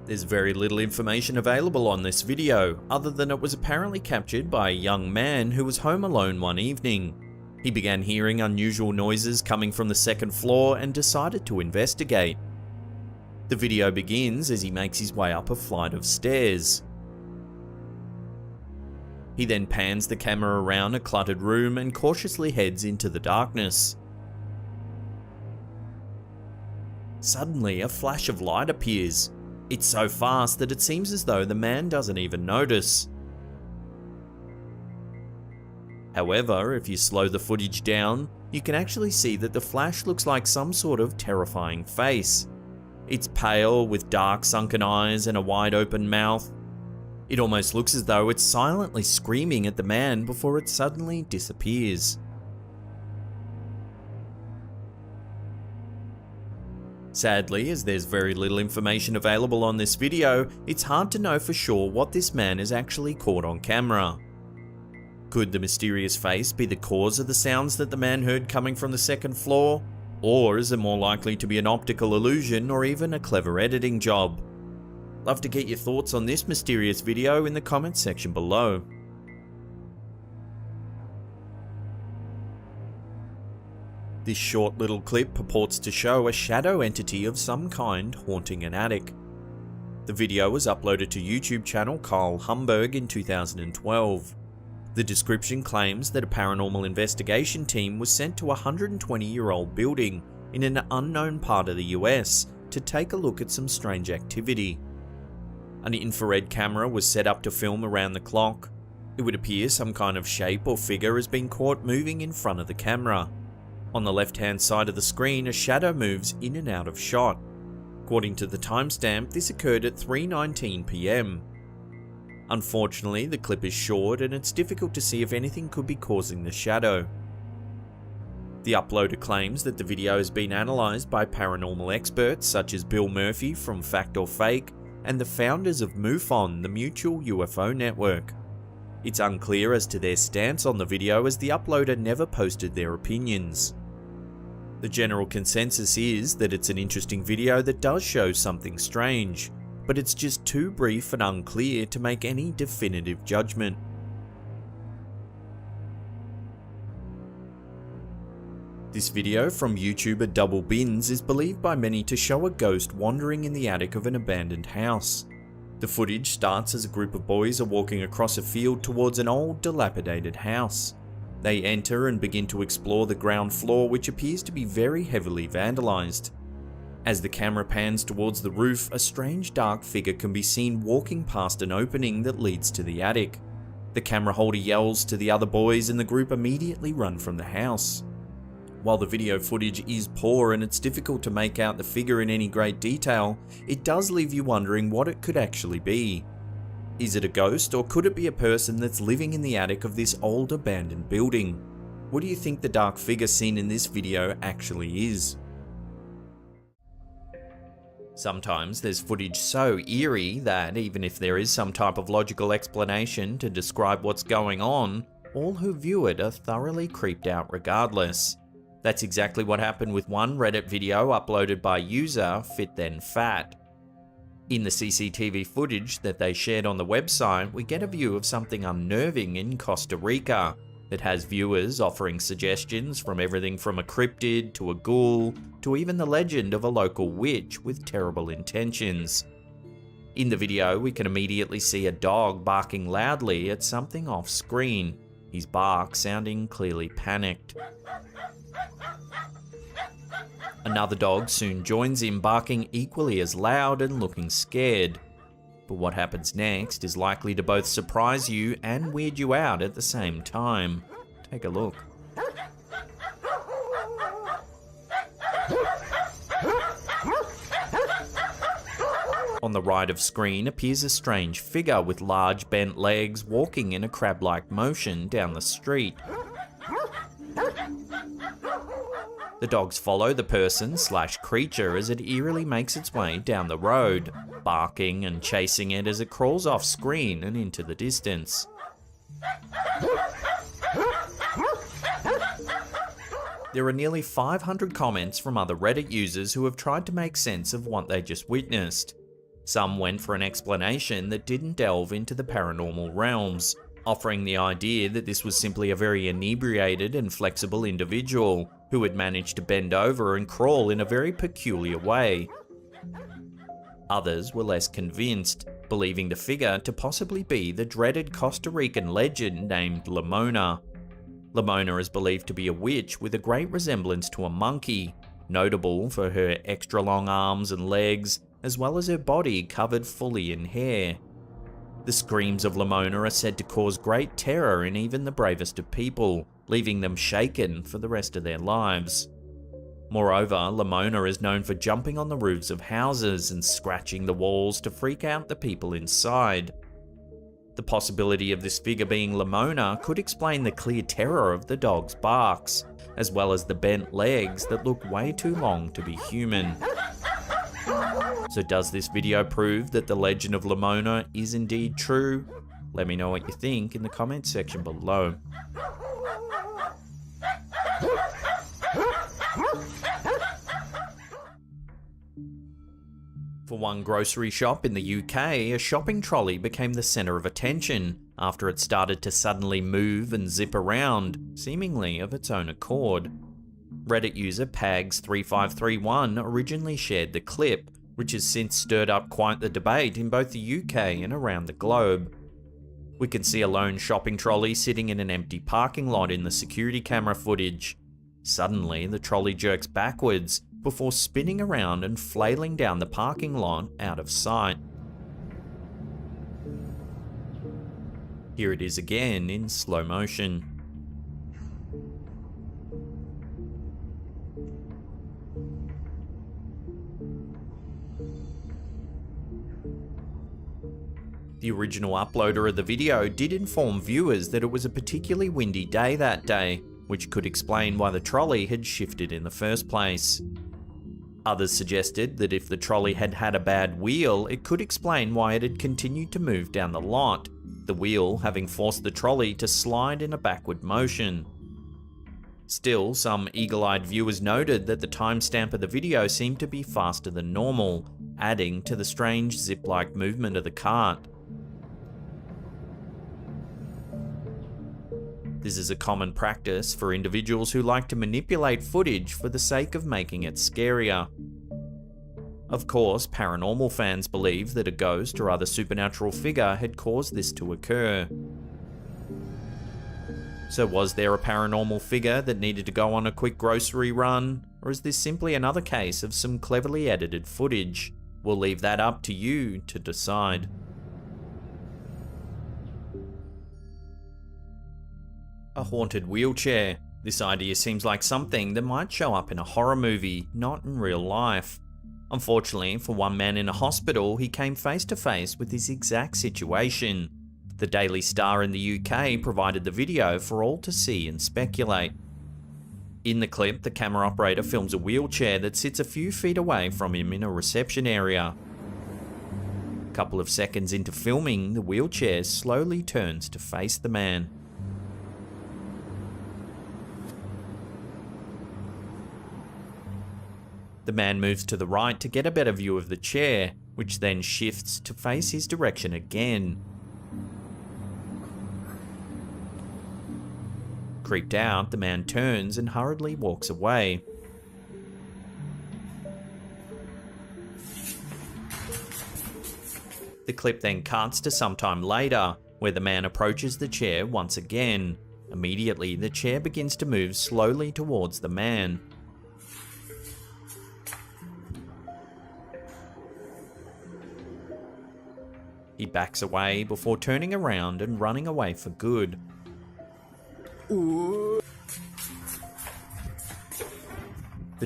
There's very little information available on this video, other than it was apparently captured by a young man who was home alone one evening. He began hearing unusual noises coming from the second floor and decided to investigate. The video begins as he makes his way up a flight of stairs. He then pans the camera around a cluttered room and cautiously heads into the darkness. Suddenly, a flash of light appears. It's so fast that it seems as though the man doesn't even notice. However, if you slow the footage down, you can actually see that the flash looks like some sort of terrifying face. It's pale with dark sunken eyes and a wide open mouth. It almost looks as though it's silently screaming at the man before it suddenly disappears. Sadly, as there's very little information available on this video, it's hard to know for sure what this man has actually caught on camera. Could the mysterious face be the cause of the sounds that the man heard coming from the second floor? Or is it more likely to be an optical illusion or even a clever editing job? Love to get your thoughts on this mysterious video in the comments section below. This short little clip purports to show a shadow entity of some kind haunting an attic. The video was uploaded to YouTube channel Carl Humberg in 2012. The description claims that a paranormal investigation team was sent to a 120-year-old building in an unknown part of the US to take a look at some strange activity. An infrared camera was set up to film around the clock. It would appear some kind of shape or figure has been caught moving in front of the camera. On the left-hand side of the screen, a shadow moves in and out of shot. According to the timestamp, this occurred at 3:19 PM. Unfortunately, the clip is short and it's difficult to see if anything could be causing the shadow. The uploader claims that the video has been analysed by paranormal experts such as Bill Murphy from Fact or Fake and the founders of MUFON, the Mutual UFO Network. It's unclear as to their stance on the video as the uploader never posted their opinions. The general consensus is that it's an interesting video that does show something strange, but it's just too brief and unclear to make any definitive judgment. This video from YouTuber Double Bins is believed by many to show a ghost wandering in the attic of an abandoned house. The footage starts as a group of boys are walking across a field towards an old, dilapidated house. They enter and begin to explore the ground floor, which appears to be very heavily vandalized. As the camera pans towards the roof, a strange dark figure can be seen walking past an opening that leads to the attic. The camera holder yells to the other boys and the group immediately run from the house. While the video footage is poor and it's difficult to make out the figure in any great detail, it does leave you wondering what it could actually be. Is it a ghost, or could it be a person that's living in the attic of this old abandoned building? What do you think the dark figure seen in this video actually is? Sometimes there's footage so eerie that even if there is some type of logical explanation to describe what's going on, all who view it are thoroughly creeped out regardless. That's exactly what happened with one Reddit video uploaded by user FitThenFat. In the CCTV footage that they shared on the website, we get a view of something unnerving in Costa Rica that has viewers offering suggestions from everything from a cryptid to a ghoul to even the legend of a local witch with terrible intentions. In the video, we can immediately see a dog barking loudly at something off screen. his bark sounding clearly panicked. Another dog soon joins him, barking equally as loud and looking scared. But what happens next is likely to both surprise you and weird you out at the same time. Take a look. On the right of screen appears a strange figure with large bent legs walking in a crab-like motion down the street. The dogs follow the person/creature as it eerily makes its way down the road, barking and chasing it as it crawls off screen and into the distance. There are nearly 500 comments from other Reddit users who have tried to make sense of what they just witnessed. Some went for an explanation that didn't delve into the paranormal realms, offering the idea that this was simply a very inebriated and flexible individual who had managed to bend over and crawl in a very peculiar way. Others were less convinced, believing the figure to possibly be the dreaded Costa Rican legend named Lamona. Lamona is believed to be a witch with a great resemblance to a monkey, notable for her extra long arms and legs, as well as her body covered fully in hair. The screams of Lamona are said to cause great terror in even the bravest of people, leaving them shaken for the rest of their lives. Moreover, Lamona is known for jumping on the roofs of houses and scratching the walls to freak out the people inside. The possibility of this figure being Lamona could explain the clear terror of the dog's barks, as well as the bent legs that look way too long to be human. So does this video prove that the legend of Lamona is indeed true? Let me know what you think in the comments section below. For one grocery shop in the UK, a shopping trolley became the centre of attention after it started to suddenly move and zip around, seemingly of its own accord. Reddit user Pags3531 originally shared the clip, which has since stirred up quite the debate in both the UK and around the globe. We can see a lone shopping trolley sitting in an empty parking lot in the security camera footage. Suddenly, the trolley jerks backwards before spinning around and flailing down the parking lot out of sight. Here it is again in slow motion. The original uploader of the video did inform viewers that it was a particularly windy day that day, which could explain why the trolley had shifted in the first place. Others suggested that if the trolley had had a bad wheel, it could explain why it had continued to move down the lot, the wheel having forced the trolley to slide in a backward motion. Still, some eagle-eyed viewers noted that the timestamp of the video seemed to be faster than normal, adding to the strange zip-like movement of the cart. This is a common practice for individuals who like to manipulate footage for the sake of making it scarier. Of course, paranormal fans believe that a ghost or other supernatural figure had caused this to occur. So was there a paranormal figure that needed to go on a quick grocery run, or is this simply another case of some cleverly edited footage? We'll leave that up to you to decide. A haunted wheelchair. This idea seems like something that might show up in a horror movie, not in real life. Unfortunately, for one man in a hospital, he came face to face with this exact situation. The Daily Star in the UK provided the video for all to see and speculate. In the clip, the camera operator films a wheelchair that sits a few feet away from him in a reception area. A couple of seconds into filming, the wheelchair slowly turns to face the man. The man moves to the right to get a better view of the chair, which then shifts to face his direction again. Creeped out, the man turns and hurriedly walks away. The clip then cuts to some time later, where the man approaches the chair once again, Immediately, the chair begins to move slowly towards the man. He backs away before turning around and running away for good. The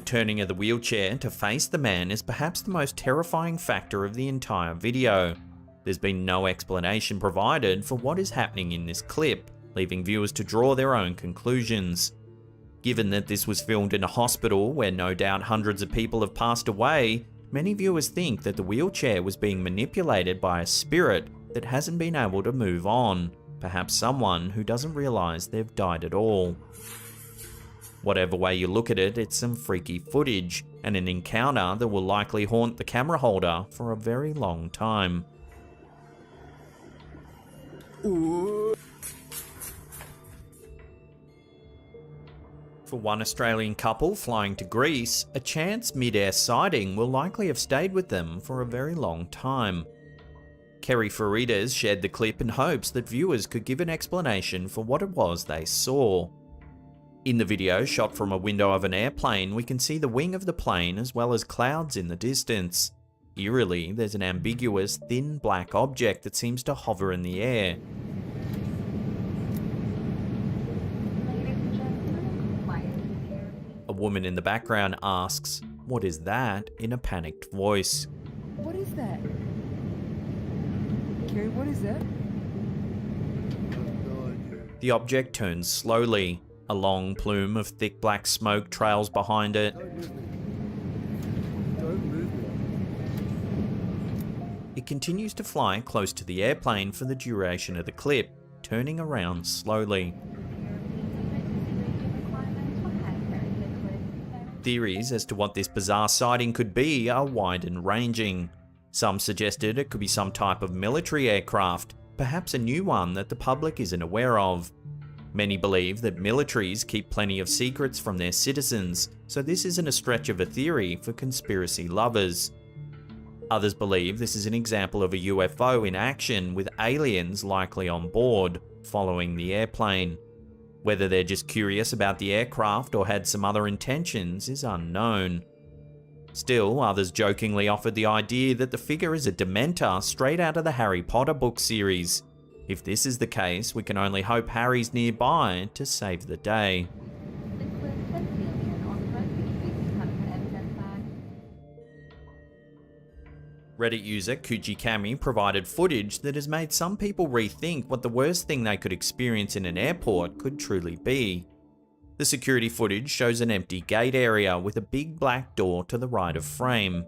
turning of the wheelchair to face the man is perhaps the most terrifying factor of the entire video. There's been no explanation provided for what is happening in this clip, leaving viewers to draw their own conclusions. Given that this was filmed in a hospital where no doubt hundreds of people have passed away, many viewers think that the wheelchair was being manipulated by a spirit that hasn't been able to move on, perhaps someone who doesn't realise they've died at all. Whatever way you look at it, it's some freaky footage, and an encounter that will likely haunt the camera holder for a very long time. For one Australian couple flying to Greece, a chance mid-air sighting will likely have stayed with them for a very long time. Kerry Farides shared the clip in hopes that viewers could give an explanation for what it was they saw. In the video, shot from a window of an airplane, we can see the wing of the plane as well as clouds in the distance. Eerily, there's an ambiguous, thin black object that seems to hover in the air. A woman in the background asks, "What is that?" in a panicked voice. What is that? Carrie, what is that? The object turns slowly. A long plume of thick black smoke trails behind it. It continues to fly close to the airplane for the duration of the clip, turning around slowly. Theories as to what this bizarre sighting could be are wide and ranging. Some suggested it could be some type of military aircraft, perhaps a new one that the public isn't aware of. Many believe that militaries keep plenty of secrets from their citizens, so this isn't a stretch of a theory for conspiracy lovers. Others believe this is an example of a UFO in action with aliens likely on board, following the airplane. Whether they're just curious about the aircraft or had some other intentions is unknown. Still, others jokingly offered the idea that the figure is a Dementor straight out of the Harry Potter book series. If this is the case, we can only hope Harry's nearby to save the day. Reddit user Kuchikami provided footage that has made some people rethink what the worst thing they could experience in an airport could truly be. The security footage shows an empty gate area with a big black door to the right of frame.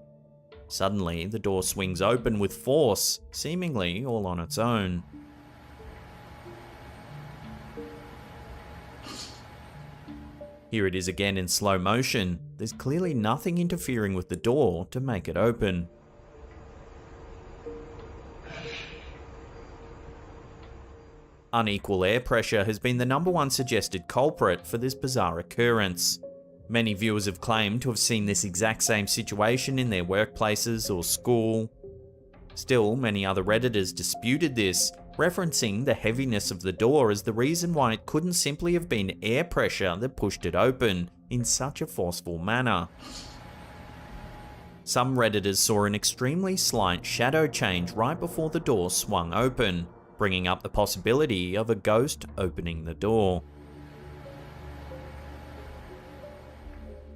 Suddenly, the door swings open with force, seemingly all on its own. Here it is again in slow motion. There's clearly nothing interfering with the door to make it open. Unequal air pressure has been the #1 suggested culprit for this bizarre occurrence. Many viewers have claimed to have seen this exact same situation in their workplaces or school. Still, many other Redditors disputed this, referencing the heaviness of the door as the reason why it couldn't simply have been air pressure that pushed it open in such a forceful manner. Some Redditors saw an extremely slight shadow change right before the door swung open, bringing up the possibility of a ghost opening the door.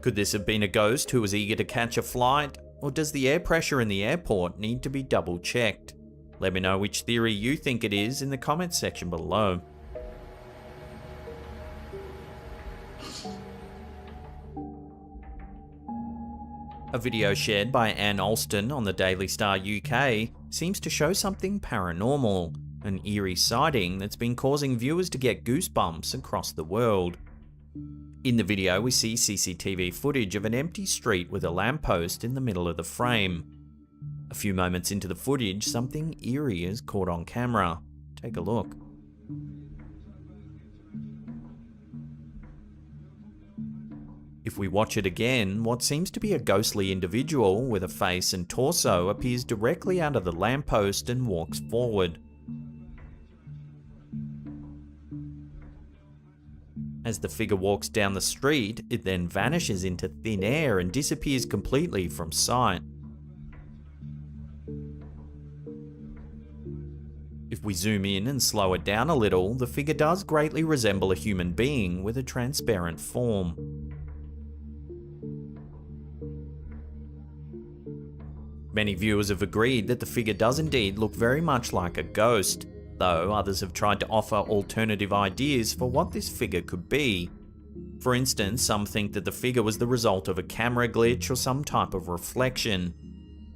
Could this have been a ghost who was eager to catch a flight, or does the air pressure in the airport need to be double checked? Let me know which theory you think it is in the comments section below. A video shared by Anne Alston on the Daily Star UK seems to show something paranormal, an eerie sighting that's been causing viewers to get goosebumps across the world. In the video, we see CCTV footage of an empty street with a lamppost in the middle of the frame. A few moments into the footage, something eerie is caught on camera. Take a look. If we watch it again, what seems to be a ghostly individual with a face and torso appears directly out of the lamppost and walks forward. As the figure walks down the street, it then vanishes into thin air and disappears completely from sight. If we zoom in and slow it down a little, the figure does greatly resemble a human being with a transparent form. Many viewers have agreed that the figure does indeed look very much like a ghost, though others have tried to offer alternative ideas for what this figure could be. For instance, some think that the figure was the result of a camera glitch or some type of reflection.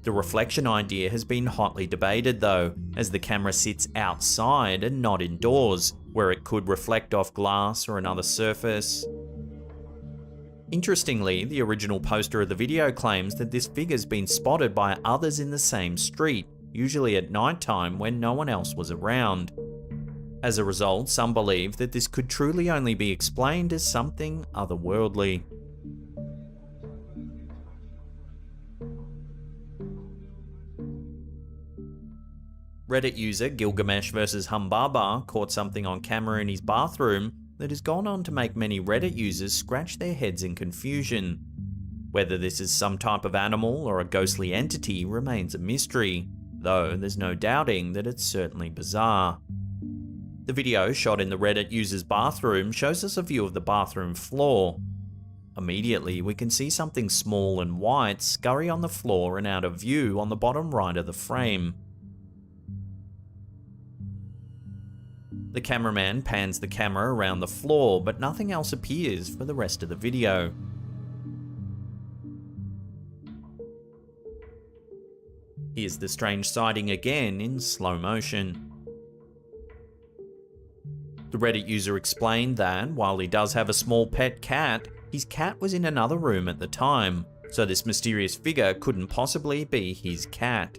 The reflection idea has been hotly debated though, as the camera sits outside and not indoors, where it could reflect off glass or another surface. Interestingly, the original poster of the video claims that this figure's been spotted by others in the same street, usually at night time when no one else was around. As a result, some believe that this could truly only be explained as something otherworldly. Reddit user Gilgamesh vs Humbaba caught something on camera in his bathroom that has gone on to make many Reddit users scratch their heads in confusion. Whether this is some type of animal or a ghostly entity remains a mystery, though there's no doubting that it's certainly bizarre. The video shot in the Reddit user's bathroom shows us a view of the bathroom floor. Immediately, we can see something small and white scurry on the floor and out of view on the bottom right of the frame. The cameraman pans the camera around the floor, but nothing else appears for the rest of the video. Here's the strange sighting again in slow motion. The Reddit user explained that while he does have a small pet cat, his cat was in another room at the time, so this mysterious figure couldn't possibly be his cat.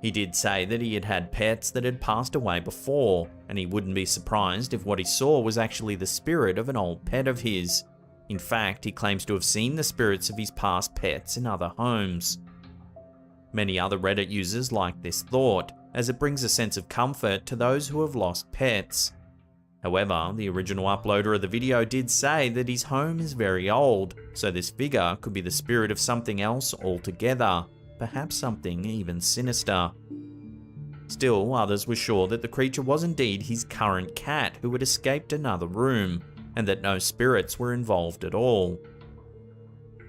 He did say that he had had pets that had passed away before, and he wouldn't be surprised if what he saw was actually the spirit of an old pet of his. In fact, he claims to have seen the spirits of his past pets in other homes. Many other Reddit users like this thought, as it brings a sense of comfort to those who have lost pets. However, the original uploader of the video did say that his home is very old, so this figure could be the spirit of something else altogether. Perhaps something even sinister. Still, others were sure that the creature was indeed his current cat who had escaped another room, and that no spirits were involved at all.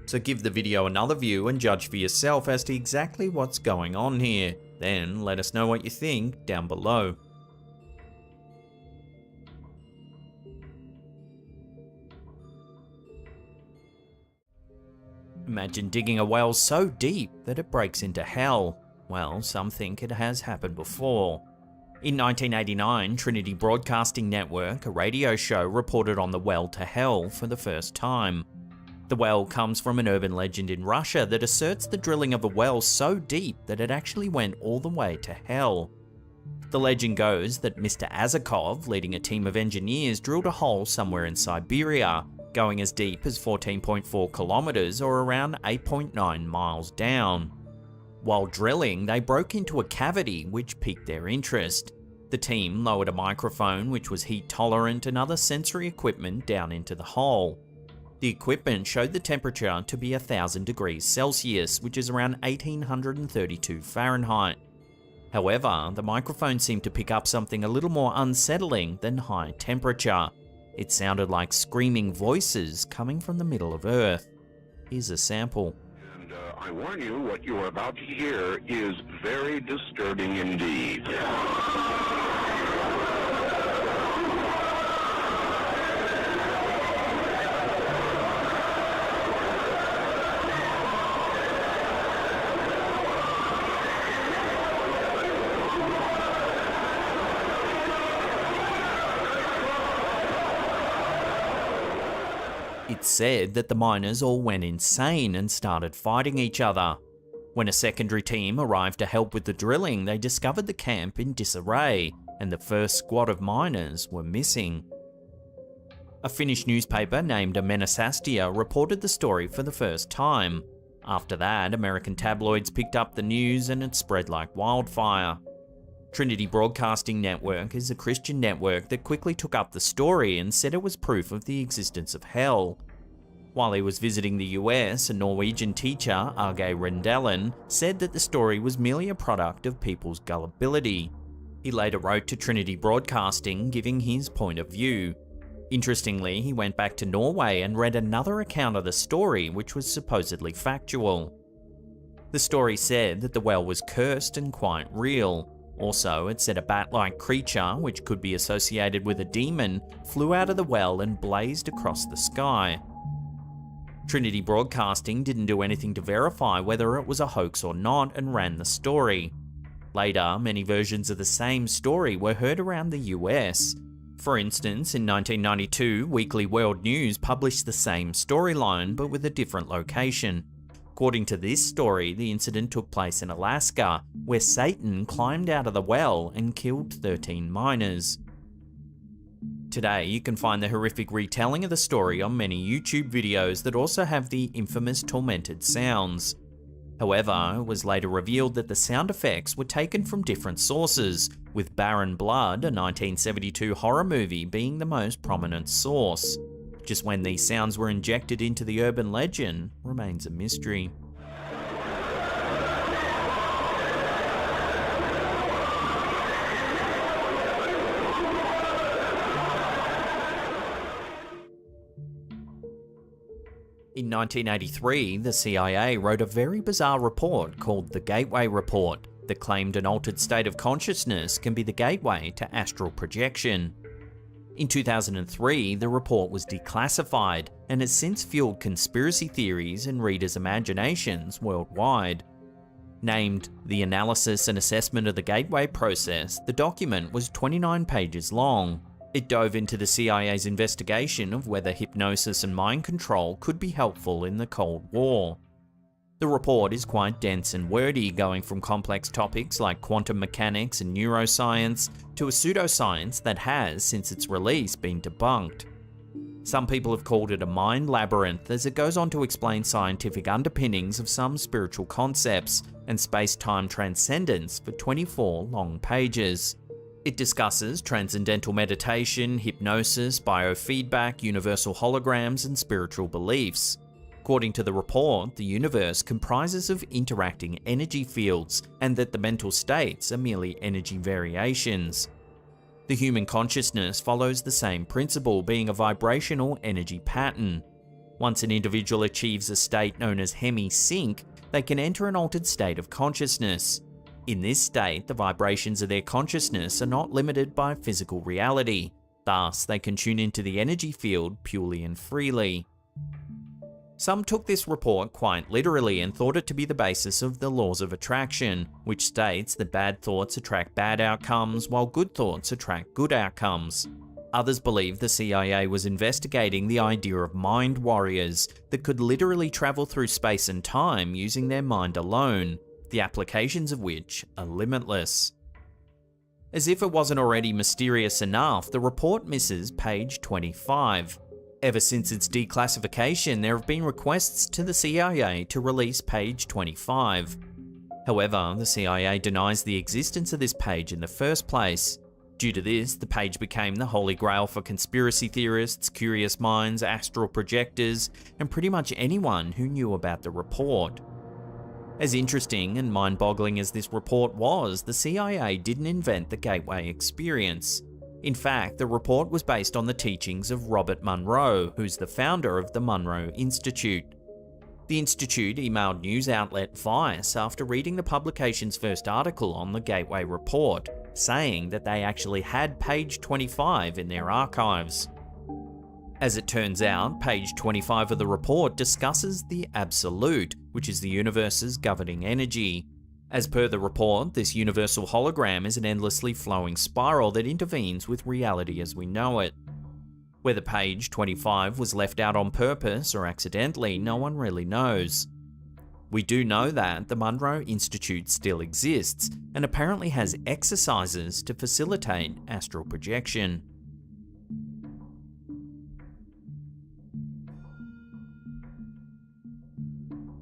So give the video another view and judge for yourself as to exactly what's going on here. Then let us know what you think down below. Imagine digging a well so deep that it breaks into hell. Well, some think it has happened before. In 1989, Trinity Broadcasting Network, a radio show, reported on the well to hell for the first time. The well comes from an urban legend in Russia that asserts the drilling of a well so deep that it actually went all the way to hell. The legend goes that Mr. Azakov, leading a team of engineers, drilled a hole somewhere in Siberia, going as deep as 14.4 kilometers or around 8.9 miles down. While drilling, they broke into a cavity which piqued their interest. The team lowered a microphone which was heat tolerant and other sensory equipment down into the hole. The equipment showed the temperature to be 1000 degrees Celsius, which is around 1832 Fahrenheit. However, the microphone seemed to pick up something a little more unsettling than high temperature. It sounded like screaming voices coming from the middle of Earth. Here's a sample. And I warn you, what you are about to hear is very disturbing indeed. It's said that the miners all went insane and started fighting each other. When a secondary team arrived to help with the drilling, they discovered the camp in disarray, and the first squad of miners were missing. A Finnish newspaper named Amenasastia reported the story for the first time. After that, American tabloids picked up the news and it spread like wildfire. Trinity Broadcasting Network is a Christian network that quickly took up the story and said it was proof of the existence of hell. While he was visiting the US, a Norwegian teacher, Arge Rendellen, said that the story was merely a product of people's gullibility. He later wrote to Trinity Broadcasting giving his point of view. Interestingly, he went back to Norway and read another account of the story which was supposedly factual. The story said that the well was cursed and quite real. Also, it said a bat-like creature, which could be associated with a demon, flew out of the well and blazed across the sky. Trinity Broadcasting didn't do anything to verify whether it was a hoax or not and ran the story. Later, many versions of the same story were heard around the US. For instance, in 1992, Weekly World News published the same storyline but with a different location. According to this story, the incident took place in Alaska, where Satan climbed out of the well and killed 13 miners. Today, you can find the horrific retelling of the story on many YouTube videos that also have the infamous tormented sounds. However, it was later revealed that the sound effects were taken from different sources, with Barren Blood, a 1972 horror movie, being the most prominent source. Just when these sounds were injected into the urban legend remains a mystery. In 1983, the CIA wrote a very bizarre report called the Gateway Report that claimed an altered state of consciousness can be the gateway to astral projection. In 2003, the report was declassified and has since fueled conspiracy theories and readers' imaginations worldwide. Named The Analysis and Assessment of the Gateway Process, the document was 29 pages long. It dove into the CIA's investigation of whether hypnosis and mind control could be helpful in the Cold War. The report is quite dense and wordy, going from complex topics like quantum mechanics and neuroscience to a pseudoscience that has, since its release, been debunked. Some people have called it a mind labyrinth, as it goes on to explain scientific underpinnings of some spiritual concepts and space-time transcendence for 24 long pages. It discusses transcendental meditation, hypnosis, biofeedback, universal holograms, and spiritual beliefs. According to the report, the universe comprises of interacting energy fields, and that the mental states are merely energy variations. The human consciousness follows the same principle, being a vibrational energy pattern. Once an individual achieves a state known as hemi-sync, they can enter an altered state of consciousness. In this state, the vibrations of their consciousness are not limited by physical reality. Thus, they can tune into the energy field purely and freely. Some took this report quite literally and thought it to be the basis of the laws of attraction, which states that bad thoughts attract bad outcomes while good thoughts attract good outcomes. Others believe the CIA was investigating the idea of mind warriors that could literally travel through space and time using their mind alone, the applications of which are limitless. As if it wasn't already mysterious enough, the report misses page 25. Ever since its declassification, there have been requests to the CIA to release page 25. However, the CIA denies the existence of this page in the first place. Due to this, the page became the holy grail for conspiracy theorists, curious minds, astral projectors, and pretty much anyone who knew about the report. As interesting and mind-boggling as this report was, the CIA didn't invent the Gateway experience. In fact, the report was based on the teachings of Robert Monroe, who's the founder of the Monroe Institute. The Institute emailed news outlet Vice after reading the publication's first article on the Gateway report, saying that they actually had page 25 in their archives. As it turns out, page 25 of the report discusses the Absolute, which is the universe's governing energy. As per the report, this universal hologram is an endlessly flowing spiral that intervenes with reality as we know it. Whether page 25 was left out on purpose or accidentally, no one really knows. We do know that the Monroe Institute still exists, and apparently has exercises to facilitate astral projection.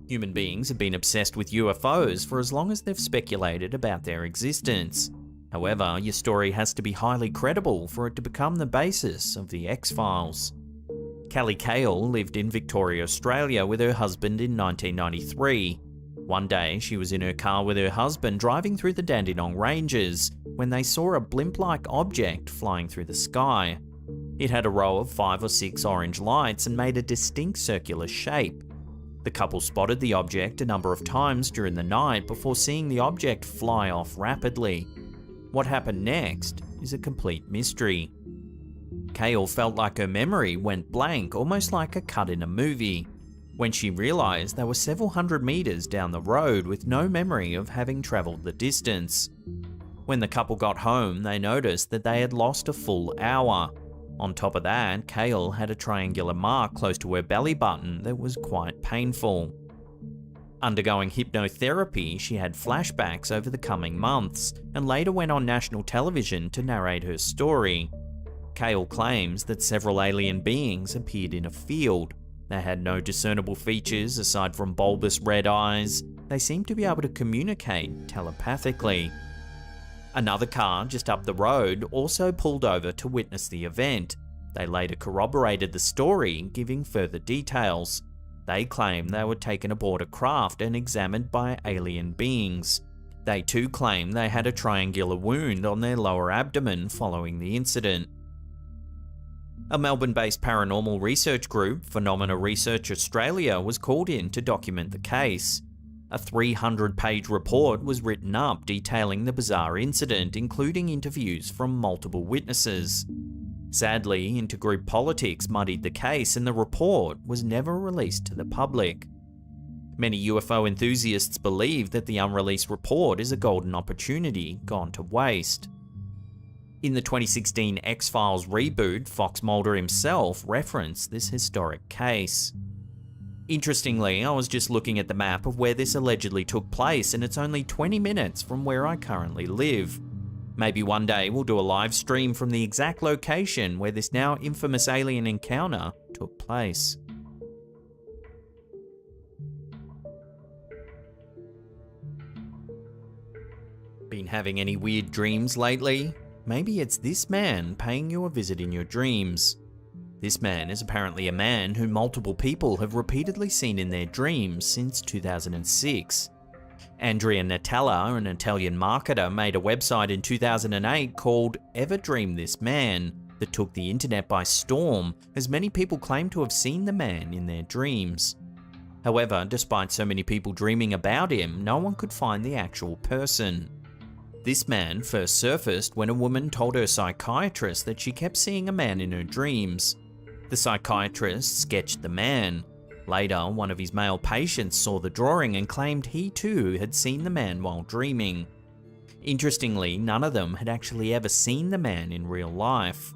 Human beings have been obsessed with UFOs for as long as they've speculated about their existence. However, your story has to be highly credible for it to become the basis of the X-Files. Callie Cale lived in Victoria, Australia with her husband in 1993. One day, she was in her car with her husband driving through the Dandenong Ranges when they saw a blimp-like object flying through the sky. It had a row of 5 or 6 orange lights and made a distinct circular shape. The couple spotted the object a number of times during the night before seeing the object fly off rapidly. What happened next is a complete mystery. Cale felt like her memory went blank, almost like a cut in a movie, when she realised they were several hundred metres down the road with no memory of having travelled the distance. When the couple got home, they noticed that they had lost a full hour. On top of that, Cale had a triangular mark close to her belly button that was quite painful. Undergoing hypnotherapy, she had flashbacks over the coming months, and later went on national television to narrate her story. Cale claims that several alien beings appeared in a field. They had no discernible features aside from bulbous red eyes. They seemed to be able to communicate telepathically. Another car just up the road also pulled over to witness the event. They later corroborated the story, giving further details. They claim they were taken aboard a craft and examined by alien beings. They too claim they had a triangular wound on their lower abdomen following the incident. A Melbourne-based paranormal research group, Phenomena Research Australia, was called in to document the case. A 300-page report was written up detailing the bizarre incident, including interviews from multiple witnesses. Sadly, intergroup politics muddied the case and the report was never released to the public. Many UFO enthusiasts believe that the unreleased report is a golden opportunity gone to waste. In the 2016 X-Files reboot, Fox Mulder himself referenced this historic case. Interestingly, I was just looking at the map of where this allegedly took place, and it's only 20 minutes from where I currently live. Maybe one day we'll do a live stream from the exact location where this now infamous alien encounter took place. Been having any weird dreams lately? Maybe it's this man paying you a visit in your dreams. This man is apparently a man who multiple people have repeatedly seen in their dreams since 2006. Andrea Natella, an Italian marketer, made a website in 2008 called Ever Dream This Man that took the internet by storm, as many people claim to have seen the man in their dreams. However, despite so many people dreaming about him, no one could find the actual person. This man first surfaced when a woman told her psychiatrist that she kept seeing a man in her dreams. The psychiatrist sketched the man. Later, one of his male patients saw the drawing and claimed he too had seen the man while dreaming. Interestingly, none of them had actually ever seen the man in real life.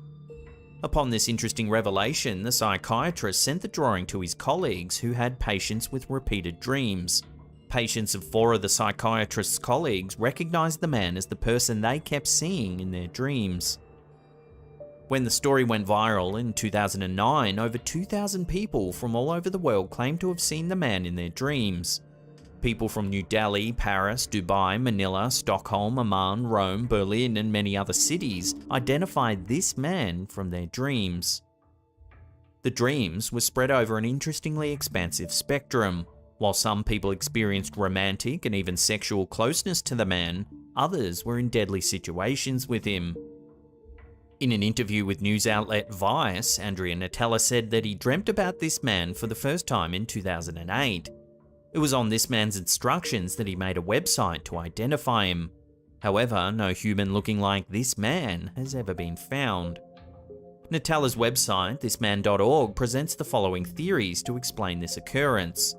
Upon this interesting revelation, the psychiatrist sent the drawing to his colleagues who had patients with repeated dreams. Patients of 4 of the psychiatrist's colleagues recognized the man as the person they kept seeing in their dreams. When the story went viral in 2009, over 2,000 people from all over the world claimed to have seen the man in their dreams. People from New Delhi, Paris, Dubai, Manila, Stockholm, Amman, Rome, Berlin, and many other cities identified this man from their dreams. The dreams were spread over an interestingly expansive spectrum. While some people experienced romantic and even sexual closeness to the man, others were in deadly situations with him. In an interview with news outlet Vice, Andrea Natella said that he dreamt about this man for the first time in 2008. It was on this man's instructions that he made a website to identify him. However, no human looking like this man has ever been found. Natella's website, thisman.org, presents the following theories to explain this occurrence.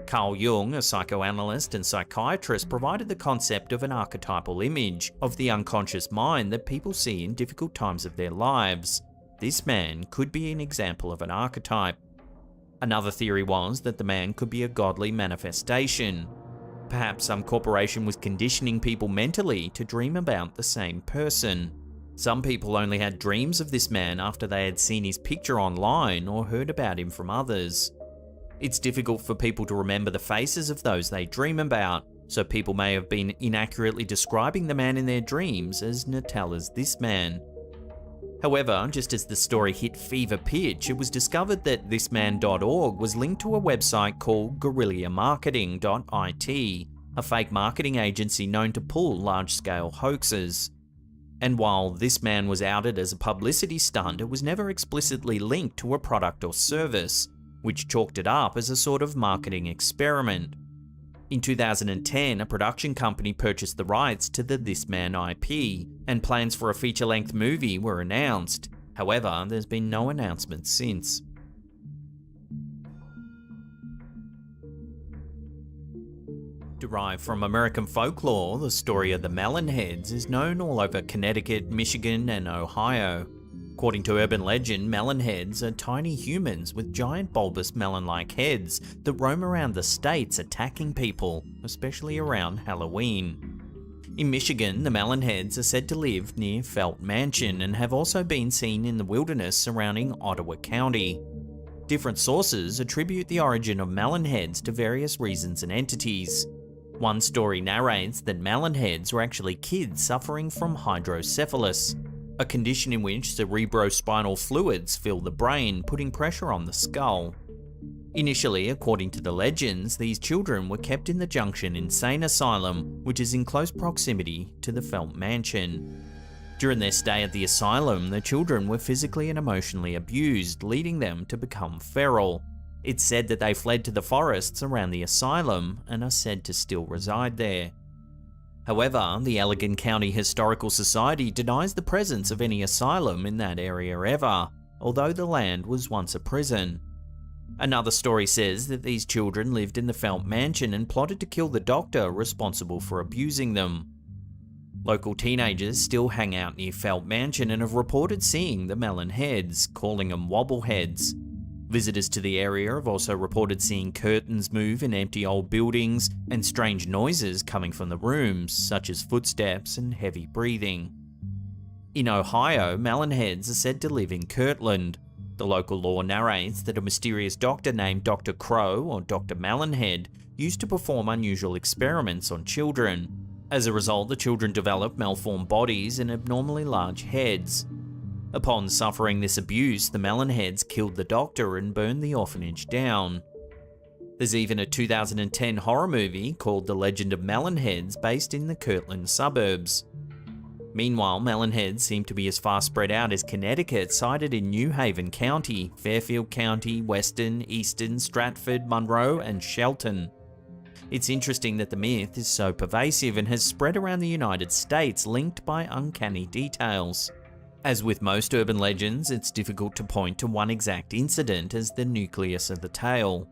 Carl Jung, a psychoanalyst and psychiatrist, provided the concept of an archetypal image of the unconscious mind that people see in difficult times of their lives. This man could be an example of an archetype. Another theory was that the man could be a godly manifestation. Perhaps some corporation was conditioning people mentally to dream about the same person. Some people only had dreams of this man after they had seen his picture online or heard about him from others. It's difficult for people to remember the faces of those they dream about. so people may have been inaccurately describing the man in their dreams as Nutella's this man. However, just as the story hit fever pitch, it was discovered that thisman.org was linked to a website called guerrillamarketing.it, a fake marketing agency known to pull large-scale hoaxes. And while this man was outed as a publicity stunt, it was never explicitly linked to a product or service, which chalked it up as a sort of marketing experiment. In 2010, a production company purchased the rights to the This Man IP, and plans for a feature-length movie were announced. However, there's been no announcement since. Derived from American folklore, the story of the Melonheads is known all over Connecticut, Michigan, and Ohio. According to urban legend, melonheads are tiny humans with giant bulbous melon-like heads that roam around the states attacking people, especially around Halloween. In Michigan, the melonheads are said to live near Felt Mansion and have also been seen in the wilderness surrounding Ottawa County. Different sources attribute the origin of melonheads to various reasons and entities. One story narrates that melonheads were actually kids suffering from hydrocephalus, a condition in which cerebrospinal fluids fill the brain, putting pressure on the skull. Initially, according to the legends, these children were kept in the Junction Insane Asylum, which is in close proximity to the Felt Mansion. During their stay at the asylum, the children were physically and emotionally abused, leading them to become feral. It's said that they fled to the forests around the asylum and are said to still reside there. However, the Allegan County Historical Society denies the presence of any asylum in that area ever, although the land was once a prison. Another story says that these children lived in the Felt Mansion and plotted to kill the doctor responsible for abusing them. Local teenagers still hang out near Felt Mansion and have reported seeing the melonheads, calling them wobbleheads. Visitors to the area have also reported seeing curtains move in empty old buildings and strange noises coming from the rooms, such as footsteps and heavy breathing. In Ohio, melonheads are said to live in Kirtland. The local law narrates that a mysterious doctor named Dr. Crow or Dr. Melonhead used to perform unusual experiments on children. As a result, the children developed malformed bodies and abnormally large heads. Upon suffering this abuse, the melonheads killed the doctor and burned the orphanage down. There's even a 2010 horror movie called The Legend of Melonheads based in the Kirtland suburbs. Meanwhile, melonheads seem to be as far spread out as Connecticut, sighted in New Haven County, Fairfield County, Weston, Easton, Stratford, Monroe, and Shelton. It's interesting that the myth is so pervasive and has spread around the United States, linked by uncanny details. As with most urban legends, it's difficult to point to one exact incident as the nucleus of the tale.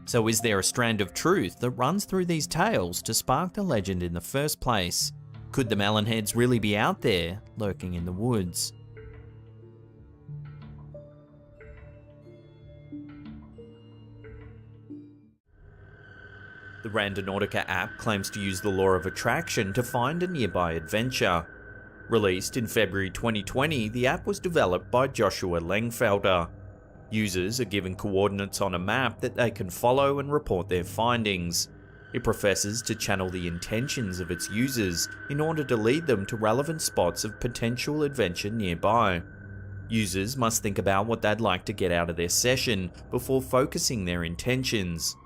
So is there a strand of truth that runs through these tales to spark the legend in the first place? Could the melonheads really be out there, lurking in the woods? The Randonautica app claims to use the law of attraction to find a nearby adventure. Released in February 2020, the app was developed by Joshua Lengfelder. Users are given coordinates on a map that they can follow and report their findings. It professes to channel the intentions of its users in order to lead them to relevant spots of potential adventure nearby. Users must think about what they'd like to get out of their session before focusing their intentions.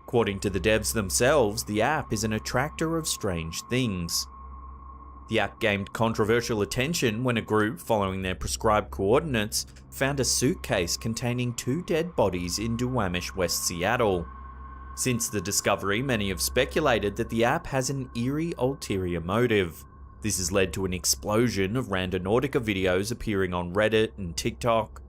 According to the devs themselves, the app is an attractor of strange things. The app gained controversial attention when a group, following their prescribed coordinates, found a suitcase containing 2 dead bodies in Duwamish, West Seattle. Since the discovery, many have speculated that the app has an eerie ulterior motive. This has led to an explosion of Randonautica videos appearing on Reddit and TikTok.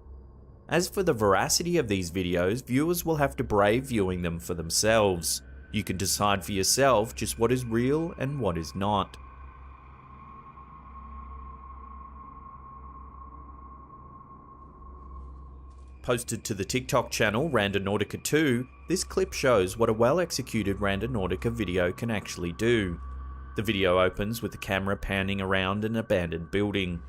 As for the veracity of these videos, viewers will have to brave viewing them for themselves. You can decide for yourself just what is real and what is not. Posted to the TikTok channel Randonautica 2, this clip shows what a well-executed Randonautica video can actually do. The video opens with the camera panning around an abandoned building.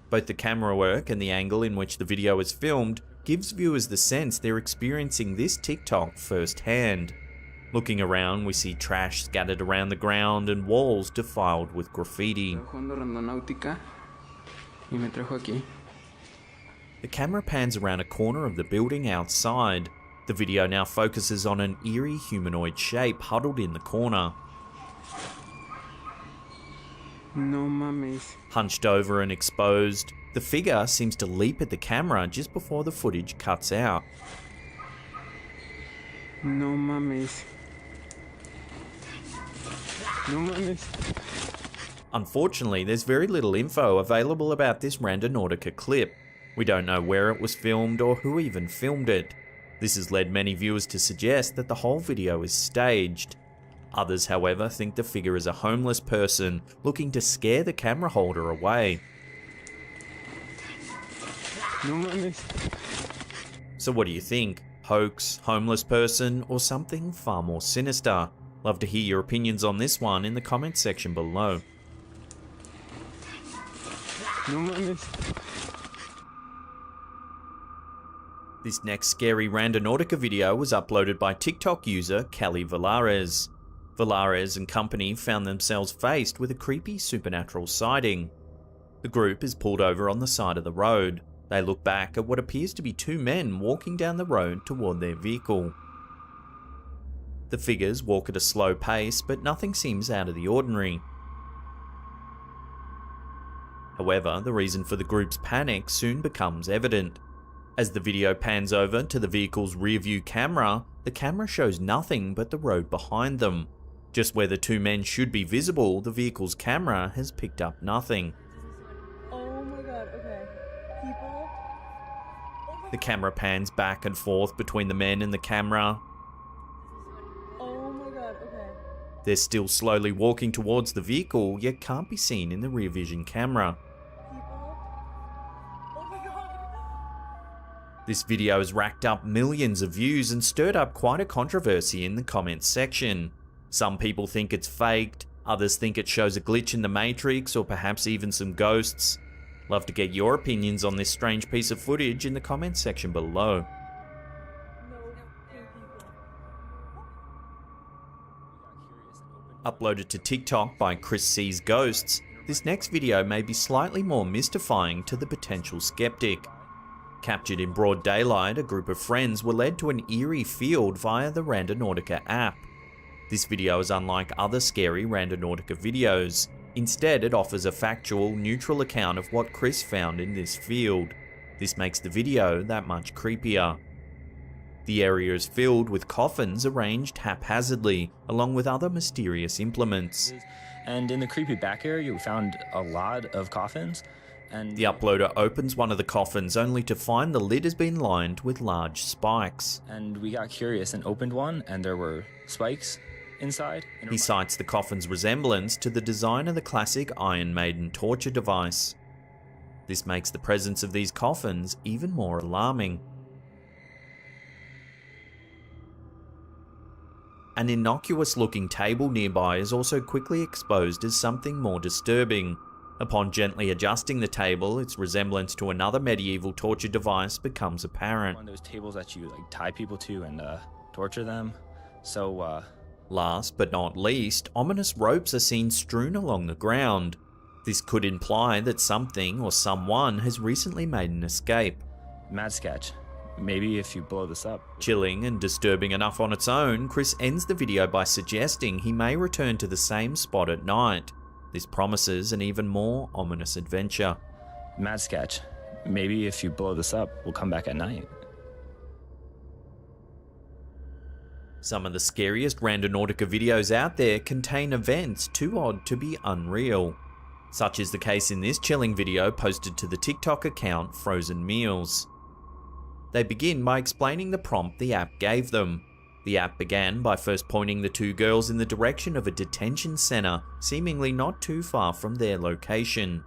Both the camera work and the angle in which the video is filmed gives viewers the sense they're experiencing this TikTok firsthand. Looking around, we see trash scattered around the ground and walls defiled with graffiti. The camera pans around a corner of the building outside. The video now focuses on an eerie humanoid shape huddled in the corner. No mames. Hunched over and exposed, the figure seems to leap at the camera just before the footage cuts out. No mames. No mames. Unfortunately, there's very little info available about this Randonautica clip. We don't know where it was filmed or who even filmed it. This has led many viewers to suggest that the whole video is staged. Others, however, think the figure is a homeless person looking to scare the camera holder away. No mames. So what do you think? Hoax, homeless person, or something far more sinister? Love to hear your opinions on this one in the comments section below. No mames. This next scary Randonautica video was uploaded by TikTok user Kelly Valares. Valares and company found themselves faced with a creepy supernatural sighting. The group is pulled over on the side of the road. They look back at what appears to be two men walking down the road toward their vehicle. The figures walk at a slow pace, but nothing seems out of the ordinary. However, the reason for the group's panic soon becomes evident. As the video pans over to the vehicle's rearview camera, the camera shows nothing but the road behind them. Just where the two men should be visible, the vehicle's camera has picked up nothing. Oh my god, okay. People? The camera pans back and forth between the men and the camera. Oh my god, okay. They're still slowly walking towards the vehicle, yet can't be seen in the rear vision camera. This video has racked up millions of views and stirred up quite a controversy in the comments section. Some people think it's faked, others think it shows a glitch in the Matrix or perhaps even some ghosts. Love to get your opinions on this strange piece of footage in the comments section below. Uploaded to TikTok by Chris C's Ghosts, this next video may be slightly more mystifying to the potential skeptic. Captured in broad daylight, a group of friends were led to an eerie field via the Randonautica app. This video is unlike other scary Randonautica videos. Instead, it offers a factual, neutral account of what Chris found in this field. This makes the video that much creepier. The area is filled with coffins arranged haphazardly, along with other mysterious implements. And in the creepy back area, we found a lot of coffins. And the uploader opens one of the coffins only to find the lid has been lined with large spikes. And we got curious and opened one, and there were spikes inside. He cites the coffin's resemblance to the design of the classic Iron Maiden torture device. This makes the presence of these coffins even more alarming. An innocuous-looking table nearby is also quickly exposed as something more disturbing. Upon gently adjusting the table, its resemblance to another medieval torture device becomes apparent. One of those tables that you tie people to and torture them. So, Last but not least, ominous ropes are seen strewn along the ground. This could imply that something or someone has recently made an escape. Mad sketch. Maybe if you blow this up. Chilling and disturbing enough on its own, Chris ends the video by suggesting he may return to the same spot at night. This promises an even more ominous adventure. Mad sketch. Maybe if you blow this up, we'll come back at night. Some of the scariest Randonautica videos out there contain events too odd to be unreal. Such is the case in this chilling video posted to the TikTok account Frozen Meals. They begin by explaining the prompt the app gave them. The app began by first pointing the two girls in the direction of a detention center, seemingly not too far from their location.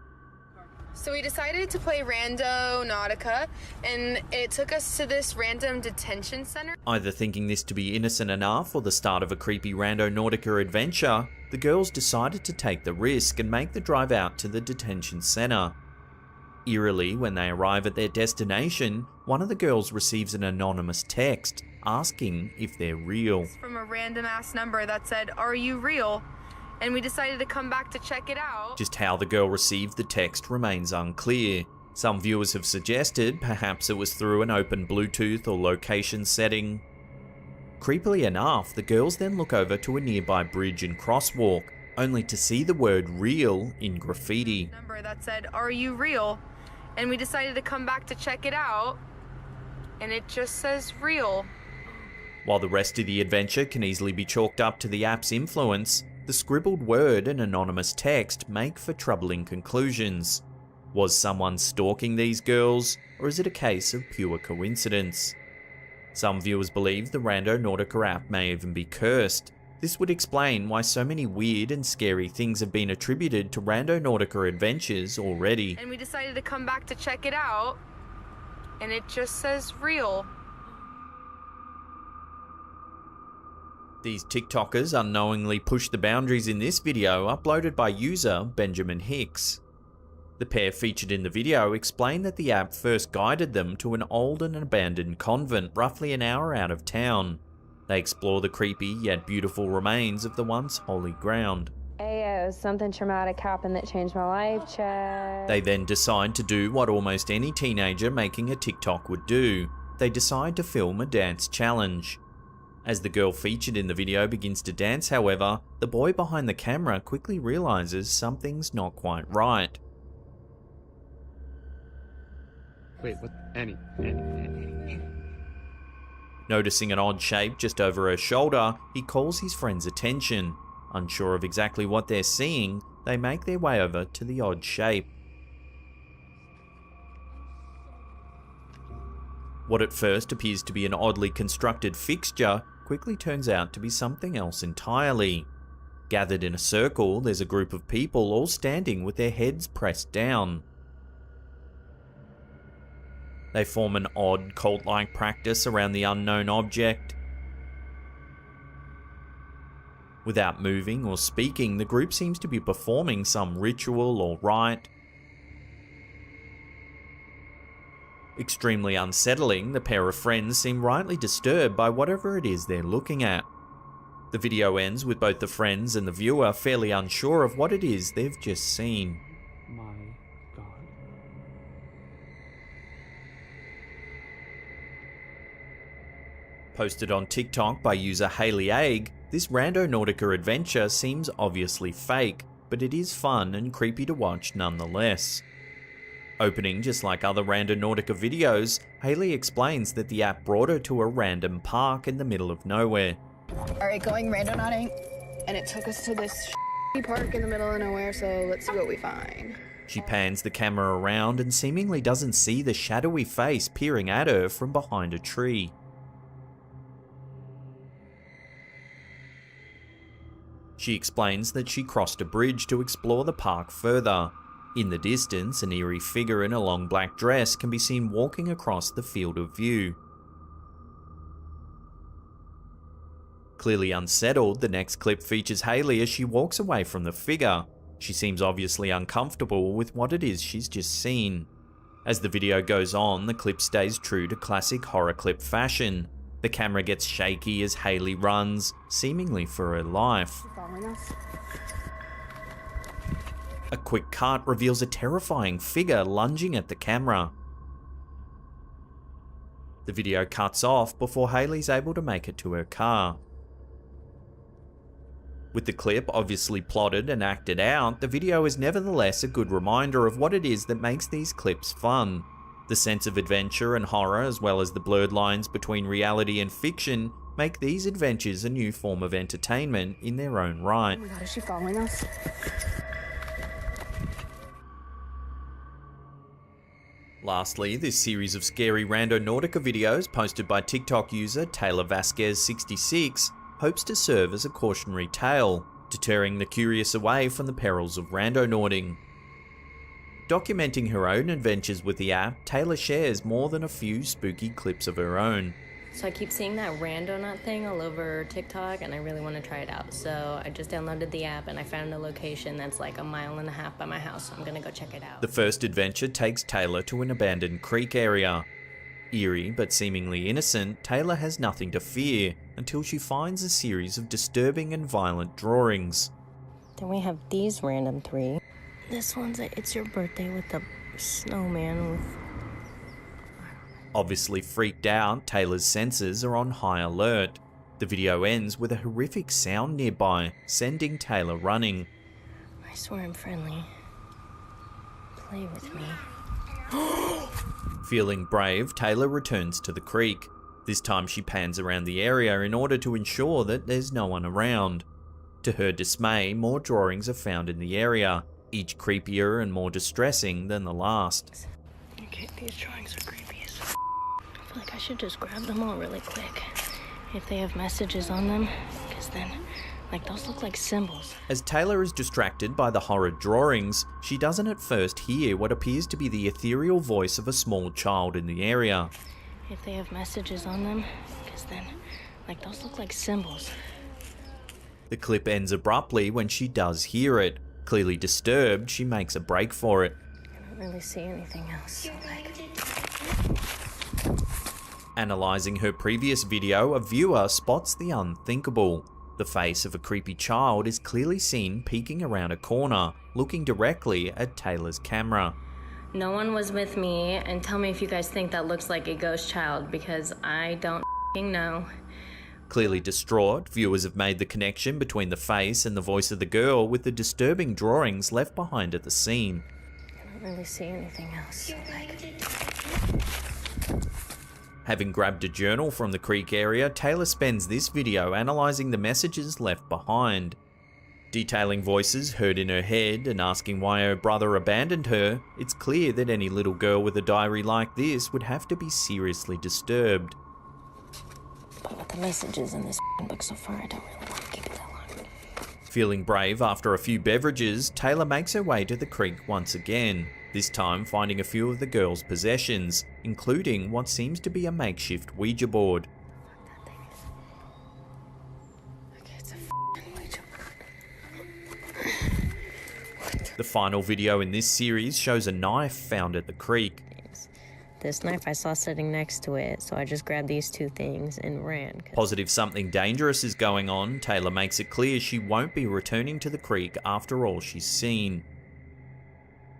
So we decided to play Randonautica, and it took us to this random detention center. Either thinking this to be innocent enough or the start of a creepy Randonautica adventure, the girls decided to take the risk and make the drive out to the detention center. Eerily, when they arrive at their destination, one of the girls receives an anonymous text asking if they're real. From a random ass number that said, "Are you real?" And we decided to come back to check it out. Just how the girl received the text remains unclear. Some viewers have suggested perhaps it was through an open Bluetooth or location setting. Creepily enough, the girls then look over to a nearby bridge and crosswalk, only to see the word real in graffiti. Number that said, "Are you real?" And we decided to come back to check it out. And it just says real. While the rest of the adventure can easily be chalked up to the app's influence, the scribbled word and anonymous text make for troubling conclusions. Was someone stalking these girls, or is it a case of pure coincidence? Some viewers believe the Rando Nautica app may even be cursed. This would explain why so many weird and scary things have been attributed to Rando Nautica adventures already. And we decided to come back to check it out. And it just says real. These TikTokers unknowingly pushed the boundaries in this video uploaded by user Benjamin Hicks. The pair featured in the video explain that the app first guided them to an old and abandoned convent roughly an hour out of town. They explore the creepy yet beautiful remains of the once holy ground. Ayo, something traumatic happened that changed my life, Chad. They then decide to do what almost any teenager making a TikTok would do. They decide to film a dance challenge. As the girl featured in the video begins to dance, however, the boy behind the camera quickly realizes something's not quite right. Wait, what? Annie. Noticing an odd shape just over her shoulder, he calls his friend's attention. Unsure of exactly what they're seeing, they make their way over to the odd shape. What at first appears to be an oddly constructed fixture quickly turns out to be something else entirely. Gathered in a circle, there's a group of people all standing with their heads pressed down. They form an odd cult-like practice around the unknown object. Without moving or speaking, the group seems to be performing some ritual or rite. Extremely unsettling, the pair of friends seem rightly disturbed by whatever it is they're looking at. The video ends with both the friends and the viewer fairly unsure of what it is they've just seen. Posted on TikTok by user Haley Egg, this Rando Nautica adventure seems obviously fake, but it is fun and creepy to watch nonetheless. Opening just like other Rando Nautica videos, Haley explains that the app brought her to a random park in the middle of nowhere. Alright, going randonauting, and it took us to this park in the middle of nowhere, so let's see what we find. She pans the camera around and seemingly doesn't see the shadowy face peering at her from behind a tree. She explains that she crossed a bridge to explore the park further. In the distance, an eerie figure in a long black dress can be seen walking across the field of view. Clearly unsettled, the next clip features Haley as she walks away from the figure. She seems obviously uncomfortable with what it is she's just seen. As the video goes on, the clip stays true to classic horror clip fashion. The camera gets shaky as Haley runs, seemingly for her life. A quick cut reveals a terrifying figure lunging at the camera. The video cuts off before Haley's able to make it to her car. With the clip obviously plotted and acted out, the video is nevertheless a good reminder of what it is that makes these clips fun. The sense of adventure and horror, as well as the blurred lines between reality and fiction, make these adventures a new form of entertainment in their own right. Oh my god, is she following us? Lastly, this series of scary Rando Nautica videos posted by TikTok user Taylor Vasquez66 hopes to serve as a cautionary tale, deterring the curious away from the perils of randonauting. Documenting her own adventures with the app, Taylor shares more than a few spooky clips of her own. So I keep seeing that randonaut thing all over TikTok and I really want to try it out. So I just downloaded the app and I found a location that's like 1.5 miles by my house. So I'm going to go check it out. The first adventure takes Taylor to an abandoned creek area. Eerie but seemingly innocent, Taylor has nothing to fear until she finds a series of disturbing and violent drawings. Then we have these random 3. This one's a It's Your Birthday with the snowman with... Obviously freaked out, Taylor's senses are on high alert. The video ends with a horrific sound nearby, sending Taylor running. I swear I'm friendly. Play with me. Feeling brave, Taylor returns to the creek. This time she pans around the area in order to ensure that there's no one around. To her dismay, more drawings are found in the area, each creepier and more distressing than the last. Okay, these drawings are creepy as f***. I feel like I should just grab them all really quick. If they have messages on them, because then, like, those look like symbols. As Taylor is distracted by the horrid drawings, she doesn't at first hear what appears to be the ethereal voice of a small child in the area. If they have messages on them, because then, like, those look like symbols. The clip ends abruptly when she does hear it. Clearly disturbed, she makes a break for it. I don't really see anything else, so, like... Analysing her previous video, a viewer spots the unthinkable. The face of a creepy child is clearly seen peeking around a corner, looking directly at Taylor's camera. No one was with me, and tell me if you guys think that looks like a ghost child, because I don't know. Clearly distraught, viewers have made the connection between the face and the voice of the girl with the disturbing drawings left behind at the scene. I don't really see anything else, so, like... Having grabbed a journal from the creek area, Taylor spends this video analysing the messages left behind. Detailing voices heard in her head and asking why her brother abandoned her, it's clear that any little girl with a diary like this would have to be seriously disturbed. But with the messages in this book so far, I don't really want to keep it that long. Feeling brave after a few beverages, Taylor makes her way to the creek once again, this time finding a few of the girl's possessions, including what seems to be a makeshift Ouija board. Okay, it's a Ouija board. The final video in this series shows a knife found at the creek. This knife I saw sitting next to it, so I just grabbed these 2 things and ran. Positive something dangerous is going on, Taylor makes it clear she won't be returning to the creek after all she's seen.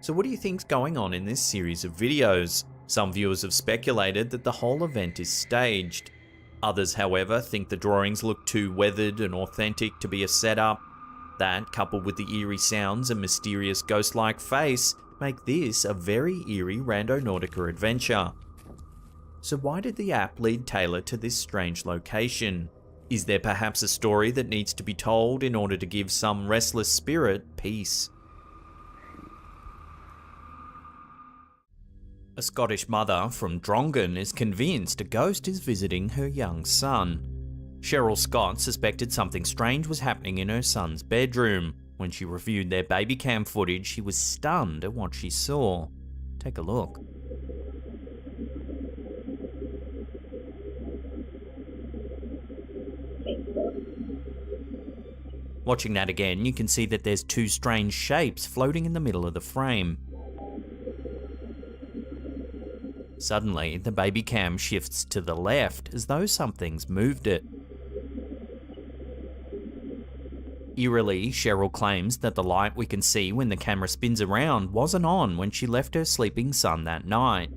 So what do you think's going on in this series of videos? Some viewers have speculated that the whole event is staged. Others, however, think the drawings look too weathered and authentic to be a setup. That, coupled with the eerie sounds and mysterious ghost-like face, make this a very eerie Randonautica adventure. So why did the app lead Taylor to this strange location? Is there perhaps a story that needs to be told in order to give some restless spirit peace? A Scottish mother from Drongan is convinced a ghost is visiting her young son. Cheryl Scott suspected something strange was happening in her son's bedroom. When she reviewed their baby cam footage, she was stunned at what she saw. Take a look. Watching that again, you can see that there's 2 strange shapes floating in the middle of the frame. Suddenly, the baby cam shifts to the left as though something's moved it. Eerily, Cheryl claims that the light we can see when the camera spins around wasn't on when she left her sleeping son that night.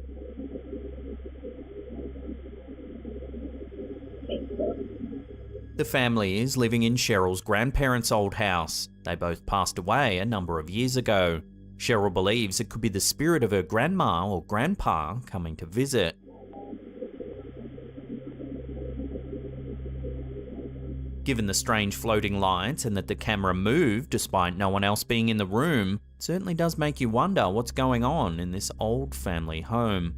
The family is living in Cheryl's grandparents' old house. They both passed away a number of years ago. Cheryl believes it could be the spirit of her grandma or grandpa coming to visit. Given the strange floating lights and that the camera moved despite no one else being in the room, it certainly does make you wonder what's going on in this old family home.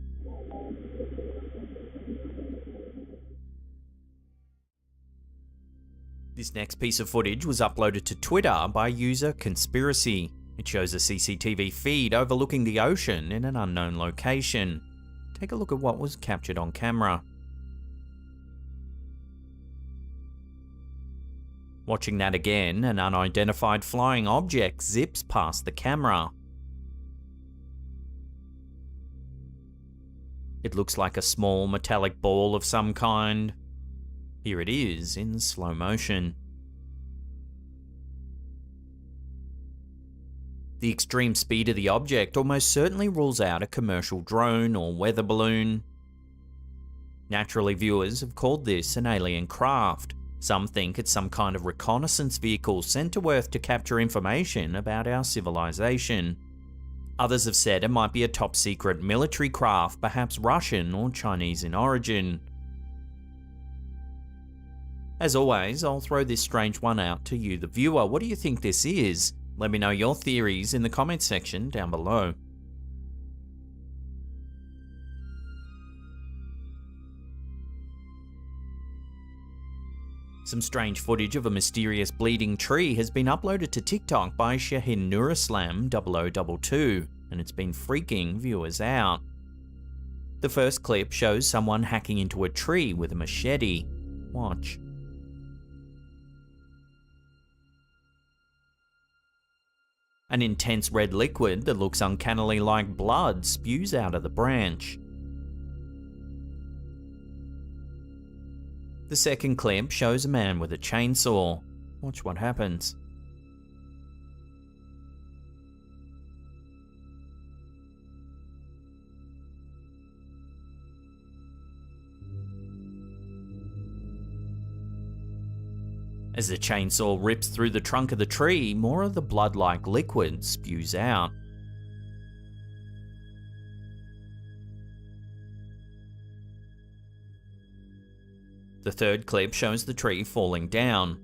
This next piece of footage was uploaded to Twitter by user Conspiracy. It shows a CCTV feed overlooking the ocean in an unknown location. Take a look at what was captured on camera. Watching that again, an unidentified flying object zips past the camera. It looks like a small metallic ball of some kind. Here it is in slow motion. The extreme speed of the object almost certainly rules out a commercial drone or weather balloon. Naturally, viewers have called this an alien craft. Some think it's some kind of reconnaissance vehicle sent to Earth to capture information about our civilization. Others have said it might be a top-secret military craft, perhaps Russian or Chinese in origin. As always, I'll throw this strange one out to you, the viewer. What do you think this is? Let me know your theories in the comments section down below. Some strange footage of a mysterious bleeding tree has been uploaded to TikTok by Shahin Nuraslam 0022, and it's been freaking viewers out. The first clip shows someone hacking into a tree with a machete. Watch. An intense red liquid that looks uncannily like blood spews out of the branch. The second clip shows a man with a chainsaw. Watch what happens. As the chainsaw rips through the trunk of the tree, more of the blood-like liquid spews out. The third clip shows the tree falling down.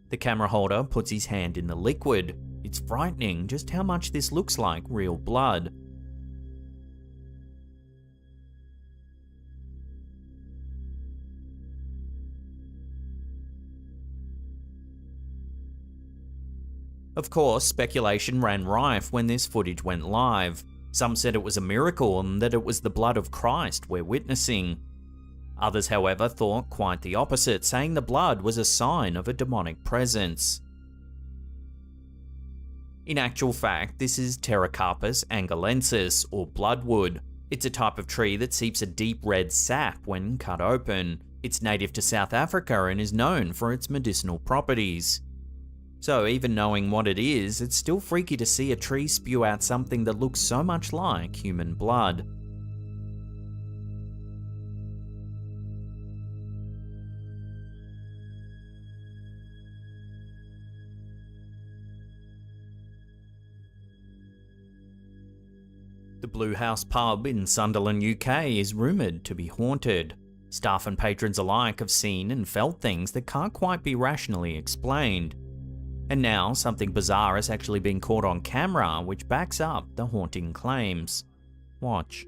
The camera holder puts his hand in the liquid. It's frightening just how much this looks like real blood. Of course, speculation ran rife when this footage went live. Some said it was a miracle and that it was the blood of Christ we're witnessing. Others, however, thought quite the opposite, saying the blood was a sign of a demonic presence. In actual fact, this is Pterocarpus angolensis, or bloodwood. It's a type of tree that seeps a deep red sap when cut open. It's native to South Africa and is known for its medicinal properties. So even knowing what it is, it's still freaky to see a tree spew out something that looks so much like human blood. The Blue House pub in Sunderland, UK is rumoured to be haunted. Staff and patrons alike have seen and felt things that can't quite be rationally explained. And now, something bizarre has actually been caught on camera, which backs up the haunting claims. Watch.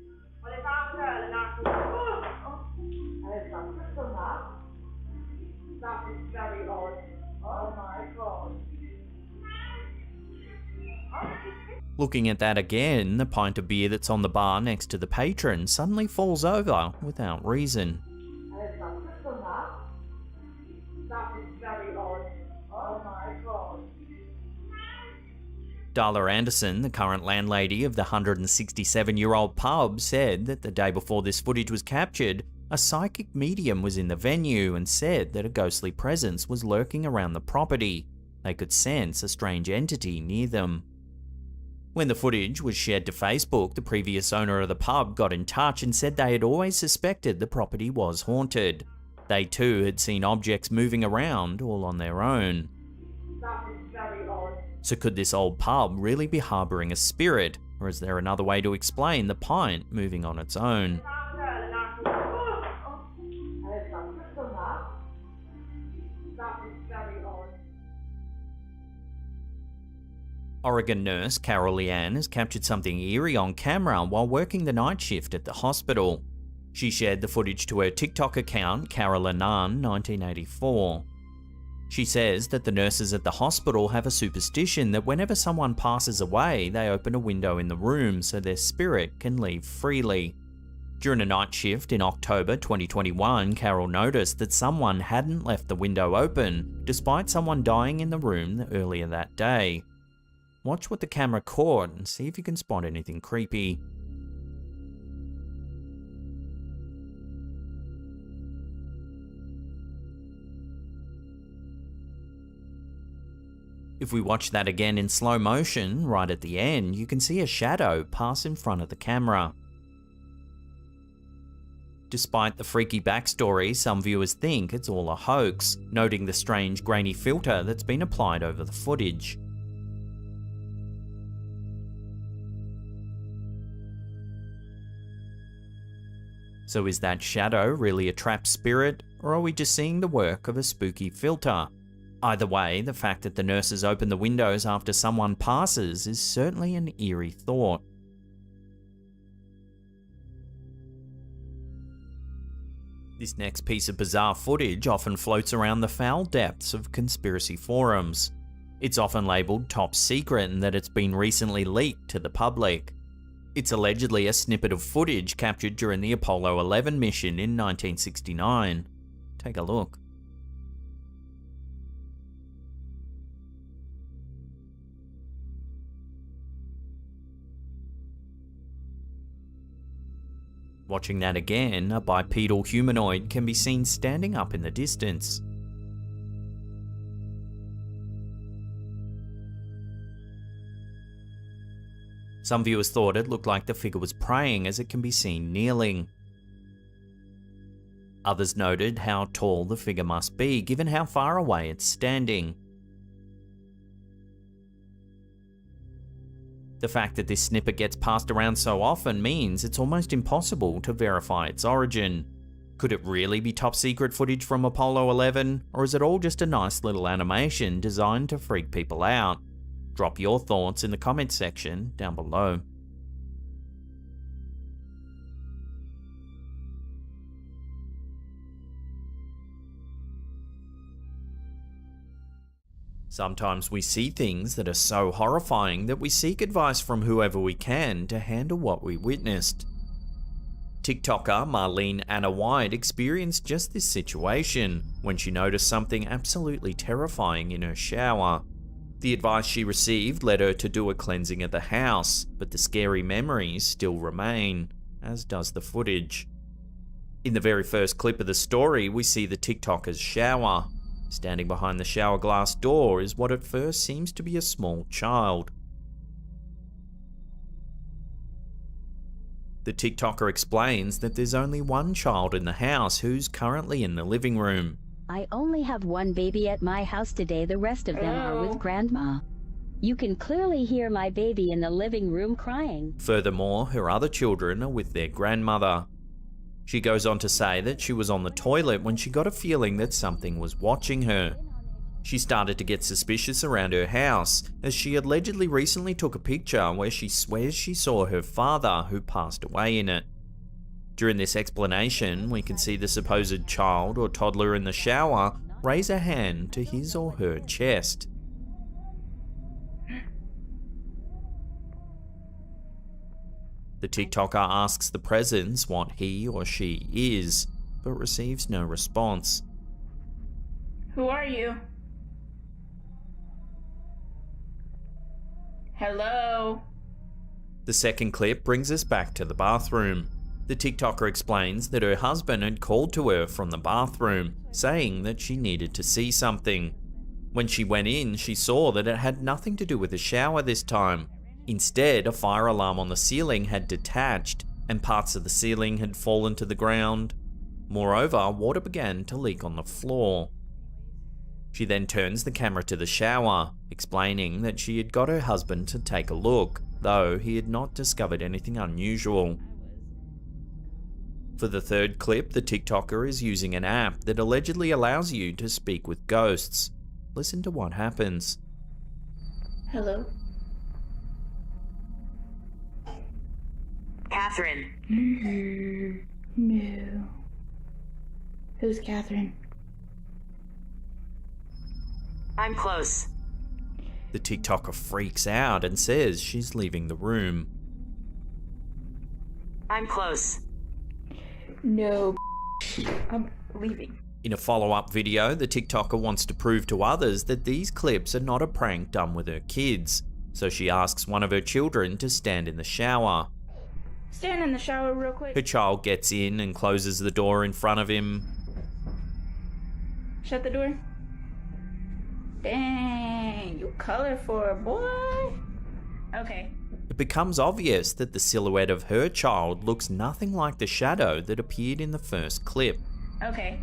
Looking at that again, the pint of beer that's on the bar next to the patron suddenly falls over without reason. Darla Anderson, the current landlady of the 167-year-old pub, said that the day before this footage was captured, a psychic medium was in the venue and said that a ghostly presence was lurking around the property. They could sense a strange entity near them. When the footage was shared to Facebook, the previous owner of the pub got in touch and said they had always suspected the property was haunted. They too had seen objects moving around all on their own. So could this old pub really be harbouring a spirit, or is there another way to explain the pint moving on its own? Oregon nurse Carol Leanne has captured something eerie on camera while working the night shift at the hospital. She shared the footage to her TikTok account, Carol Anan 1984. She says that the nurses at the hospital have a superstition that whenever someone passes away, they open a window in the room so their spirit can leave freely. During a night shift in October 2021, Carol noticed that someone hadn't left the window open, despite someone dying in the room earlier that day. Watch what the camera caught and see if you can spot anything creepy. If we watch that again in slow motion, right at the end, you can see a shadow pass in front of the camera. Despite the freaky backstory, some viewers think it's all a hoax, noting the strange grainy filter that's been applied over the footage. So is that shadow really a trapped spirit, or are we just seeing the work of a spooky filter? Either way, the fact that the nurses open the windows after someone passes is certainly an eerie thought. This next piece of bizarre footage often floats around the foul depths of conspiracy forums. It's often labelled top secret and that it's been recently leaked to the public. It's allegedly a snippet of footage captured during the Apollo 11 mission in 1969. Take a look. Watching that again, a bipedal humanoid can be seen standing up in the distance. Some viewers thought it looked like the figure was praying, as it can be seen kneeling. Others noted how tall the figure must be, given how far away it's standing. The fact that this snippet gets passed around so often means it's almost impossible to verify its origin. Could it really be top secret footage from Apollo 11, or is it all just a nice little animation designed to freak people out? Drop your thoughts in the comments section down below. Sometimes we see things that are so horrifying that we seek advice from whoever we can to handle what we witnessed. TikToker Marlene Anna White experienced just this situation when she noticed something absolutely terrifying in her shower. The advice she received led her to do a cleansing of the house, but the scary memories still remain, as does the footage. In the very first clip of the story, we see the TikToker's shower. Standing behind the shower glass door is what at first seems to be a small child. The TikToker explains that there's only one child in the house who's currently in the living room. I only have one baby at my house today, the rest of them are with grandma. You can clearly hear my baby in the living room crying. Furthermore, her other children are with their grandmother. She goes on to say that she was on the toilet when she got a feeling that something was watching her. She started to get suspicious around her house, as she allegedly recently took a picture where she swears she saw her father, who passed away, in it. During this explanation, we can see the supposed child or toddler in the shower raise a hand to his or her chest. The TikToker asks the presence what he or she is, but receives no response. Who are you? Hello? The second clip brings us back to the bathroom. The TikToker explains that her husband had called to her from the bathroom, saying that she needed to see something. When she went in, she saw that it had nothing to do with the shower this time. Instead, a fire alarm on the ceiling had detached, and parts of the ceiling had fallen to the ground. Moreover, water began to leak on the floor. She then turns the camera to the shower, explaining that she had got her husband to take a look, though he had not discovered anything unusual. For the third clip, the TikToker is using an app that allegedly allows you to speak with ghosts. Listen to what happens. Hello? Catherine. No. Who's Catherine? I'm close. The TikToker freaks out and says she's leaving the room. I'm close. No. I'm leaving. In a follow-up video, the TikToker wants to prove to others that these clips are not a prank done with her kids, so she asks one of her children to stand in the shower. Stand in the shower real quick. Her child gets in and closes the door in front of him. Shut the door. Dang, you colorful, boy. Okay. It becomes obvious that the silhouette of her child looks nothing like the shadow that appeared in the first clip. Okay.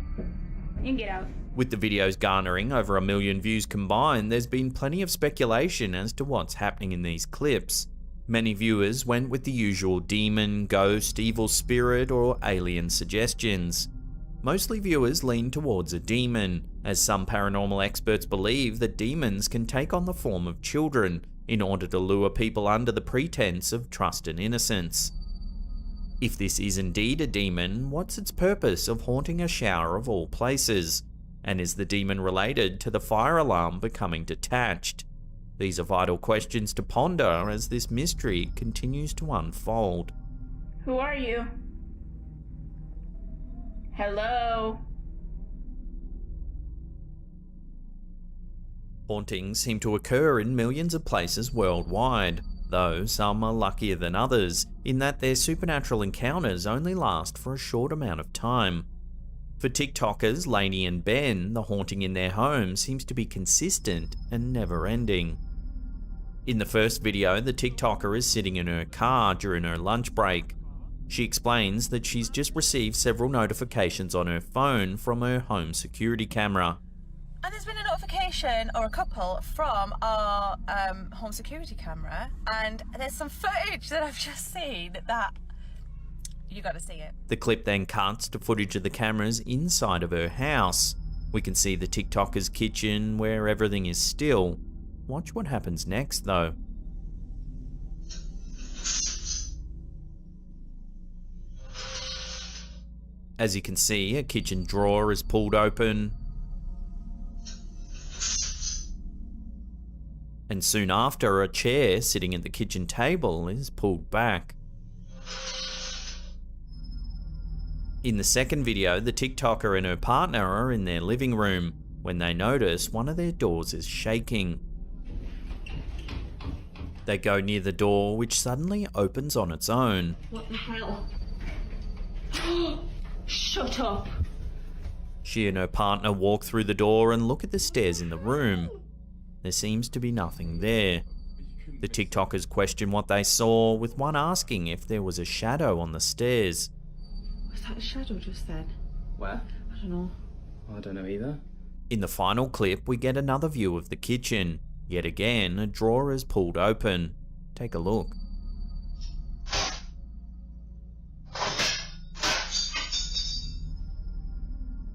You can get out. With the videos garnering over 1 million views combined, there's been plenty of speculation as to what's happening in these clips. Many viewers went with the usual demon, ghost, evil spirit, or alien suggestions. Mostly viewers lean towards a demon, as some paranormal experts believe that demons can take on the form of children in order to lure people under the pretense of trust and innocence. If this is indeed a demon, what's its purpose of haunting a shower of all places? And is the demon related to the fire alarm becoming detached? These are vital questions to ponder as this mystery continues to unfold. Who are you? Hello? Hauntings seem to occur in millions of places worldwide, though some are luckier than others in that their supernatural encounters only last for a short amount of time. For TikTokers Lainey and Ben, the haunting in their home seems to be consistent and never-ending. In the first video, the TikToker is sitting in her car during her lunch break. She explains that she's just received several notifications on her phone from her home security camera. And there's been a notification, or a couple, from our home security camera, and there's some footage that I've just seen that you gotta see it. The clip then cuts to footage of the cameras inside of her house. We can see the TikToker's kitchen where everything is still. Watch what happens next though. As you can see, a kitchen drawer is pulled open. And soon after, a chair sitting at the kitchen table is pulled back. In the second video, the TikToker and her partner are in their living room when they notice one of their doors is shaking. They go near the door, which suddenly opens on its own. What the hell? Shut up! She and her partner walk through the door and look at the stairs in the room. There seems to be nothing there. The TikTokers question what they saw, with one asking if there was a shadow on the stairs. Was that a shadow just then? Where? I don't know. I don't know either. In the final clip, we get another view of the kitchen. Yet again, a drawer is pulled open. Take a look.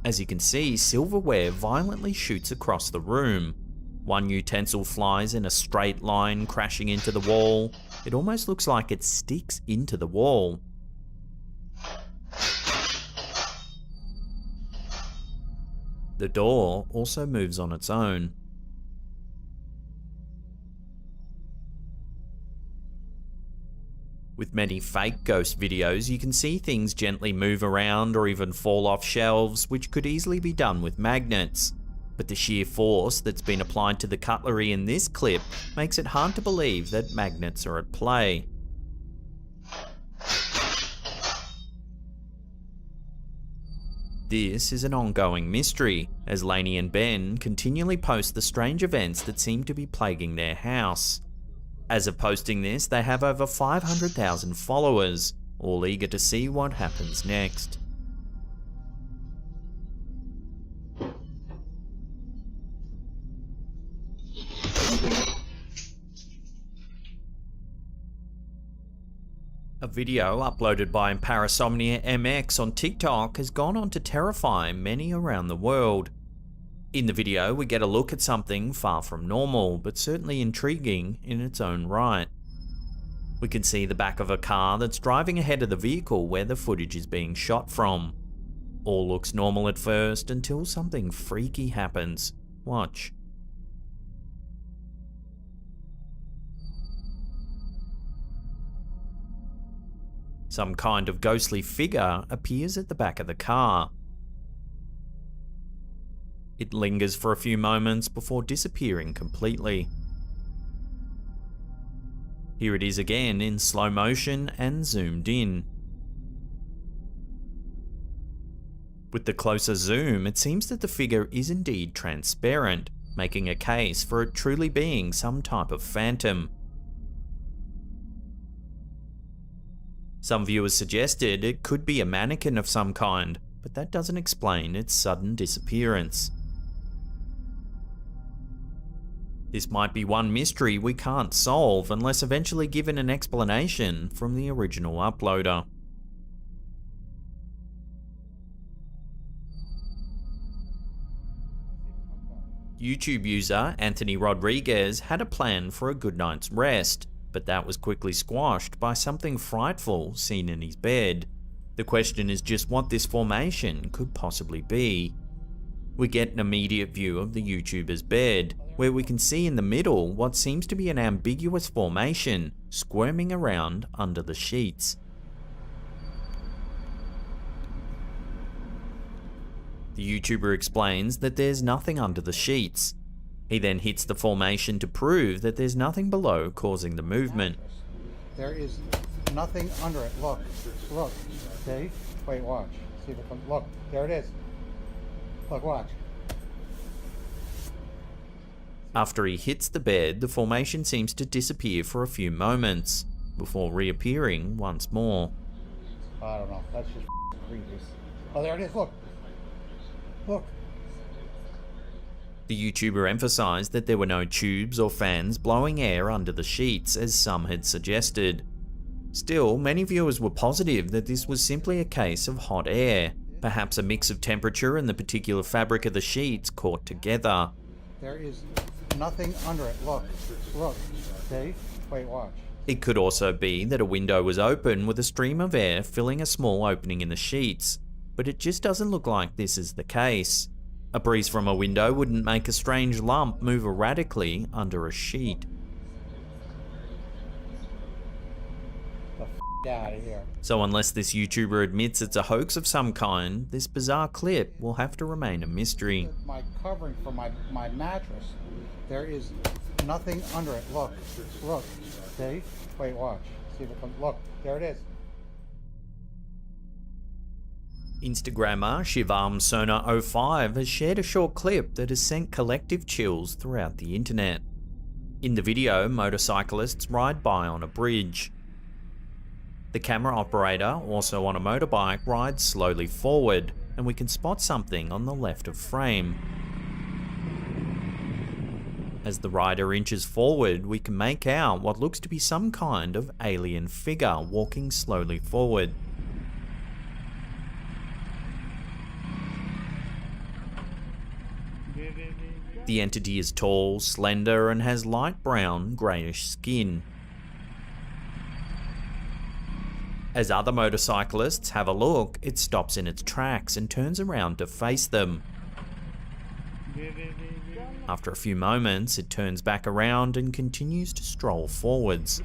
As you can see, silverware violently shoots across the room. One utensil flies in a straight line, crashing into the wall. It almost looks like it sticks into the wall. The door also moves on its own. With many fake ghost videos, you can see things gently move around or even fall off shelves, which could easily be done with magnets. But the sheer force that's been applied to the cutlery in this clip makes it hard to believe that magnets are at play. This is an ongoing mystery, as Lainey and Ben continually post the strange events that seem to be plaguing their house. As of posting this, they have over 500,000 followers, all eager to see what happens next. A video uploaded by Parasomnia MX on TikTok has gone on to terrify many around the world. In the video, we get a look at something far from normal, but certainly intriguing in its own right. We can see the back of a car that's driving ahead of the vehicle where the footage is being shot from. All looks normal at first until something freaky happens. Watch. Some kind of ghostly figure appears at the back of the car. It lingers for a few moments before disappearing completely. Here it is again in slow motion and zoomed in. With the closer zoom, it seems that the figure is indeed transparent, making a case for it truly being some type of phantom. Some viewers suggested it could be a mannequin of some kind, but that doesn't explain its sudden disappearance. This might be one mystery we can't solve unless eventually given an explanation from the original uploader. YouTube user Anthony Rodriguez had a plan for a good night's rest, but that was quickly squashed by something frightful seen in his bed. The question is just what this formation could possibly be. We get an immediate view of the YouTuber's bed, where we can see in the middle what seems to be an ambiguous formation squirming around under the sheets. The YouTuber explains that there's nothing under the sheets. He then hits the formation to prove that there's nothing below causing the movement. There is nothing under it. Look, look. See? Wait, watch. See if it comes. Look, there it is. Look, watch. After he hits the bed, the formation seems to disappear for a few moments, before reappearing once more. I don't know. That's just creepy. Oh, there it is. Look. Look. The YouTuber emphasized that there were no tubes or fans blowing air under the sheets, as some had suggested. Still, many viewers were positive that this was simply a case of hot air, perhaps a mix of temperature and the particular fabric of the sheets caught together. There is nothing under it. Look, look. See? Wait, watch. It could also be that a window was open with a stream of air filling a small opening in the sheets, but it just doesn't look like this is the case. A breeze from a window wouldn't make a strange lump move erratically under a sheet. Out of here. So unless this YouTuber admits it's a hoax of some kind, this bizarre clip will have to remain a mystery. My covering for my mattress. There is nothing under it. Look, look. See? Wait, watch. See if it comes. Look, there it is. Instagrammer ShivarmSona05 has shared a short clip that has sent collective chills throughout the internet. In the video, motorcyclists ride by on a bridge. The camera operator, also on a motorbike, rides slowly forward, and we can spot something on the left of frame. As the rider inches forward, we can make out what looks to be some kind of alien figure walking slowly forward. The entity is tall, slender, and has light brown, greyish skin. As other motorcyclists have a look, it stops in its tracks and turns around to face them. After a few moments, it turns back around and continues to stroll forwards.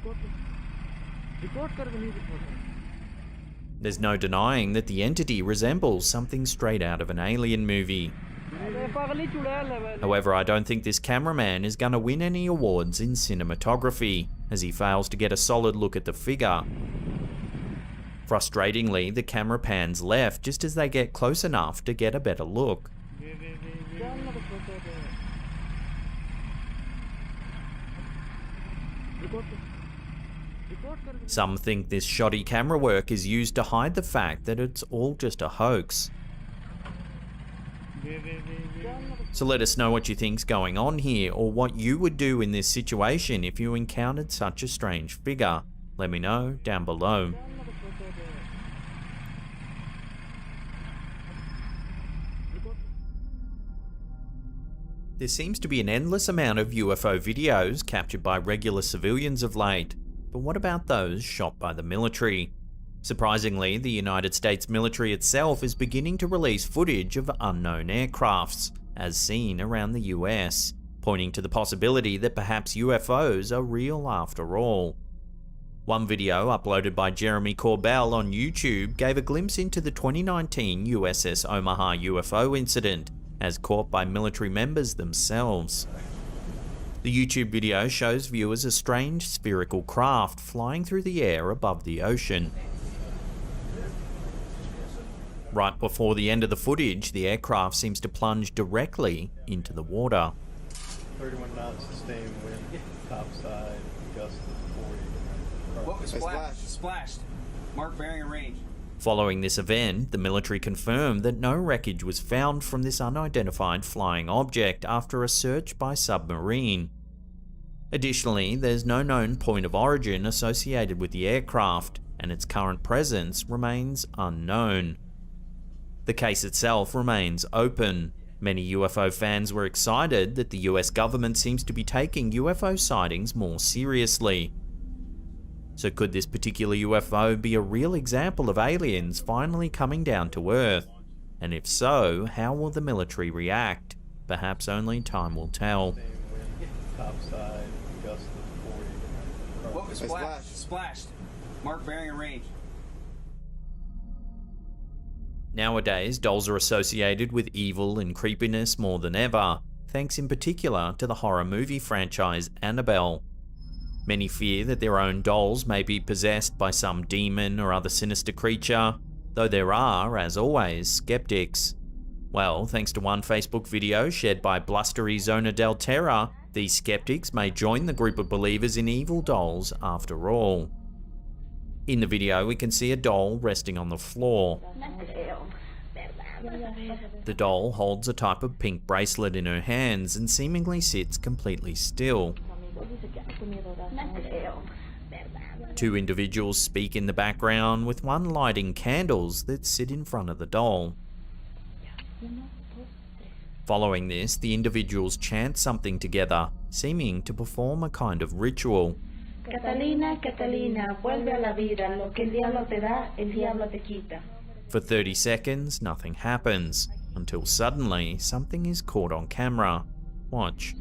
There's no denying that the entity resembles something straight out of an alien movie. However, I don't think this cameraman is going to win any awards in cinematography, as he fails to get a solid look at the figure. Frustratingly, the camera pans left just as they get close enough to get a better look. Some think this shoddy camera work is used to hide the fact that it's all just a hoax. So let us know what you think's going on here, or what you would do in this situation if you encountered such a strange figure. Let me know down below. There seems to be an endless amount of UFO videos captured by regular civilians of late, but what about those shot by the military? Surprisingly, the United States military itself is beginning to release footage of unknown aircrafts, as seen around the US, pointing to the possibility that perhaps UFOs are real after all. One video uploaded by Jeremy Corbell on YouTube gave a glimpse into the 2019 USS Omaha UFO incident, as caught by military members themselves. The YouTube video shows viewers a strange spherical craft flying through the air above the ocean. Right before the end of the footage, the aircraft seems to plunge directly into the water. 31 knots, sustained wind, topside, gust of 40. Whoa, splashed. Mark bearing and range. Following this event, the military confirmed that no wreckage was found from this unidentified flying object after a search by submarine. Additionally, there's no known point of origin associated with the aircraft, and its current presence remains unknown. The case itself remains open. Many UFO fans were excited that the US government seems to be taking UFO sightings more seriously. So could this particular UFO be a real example of aliens finally coming down to Earth? And if so, how will the military react? Perhaps only time will tell. Topside, gust of 40. Whoa, splashed. Mark bearing and range. Nowadays, dolls are associated with evil and creepiness more than ever, thanks in particular to the horror movie franchise Annabelle. Many fear that their own dolls may be possessed by some demon or other sinister creature, though there are, as always, skeptics. Well, thanks to one Facebook video shared by blustery Zona del Terra, these skeptics may join the group of believers in evil dolls after all. In the video, we can see a doll resting on the floor. The doll holds a type of pink bracelet in her hands and seemingly sits completely still. Two individuals speak in the background, with one lighting candles that sit in front of the doll. Following this, the individuals chant something together, seeming to perform a kind of ritual. Catalina, Catalina, vuelve a la vida, lo que el diablo te da, el diablo te quita. For 30 seconds, nothing happens, until suddenly something is caught on camera. Watch.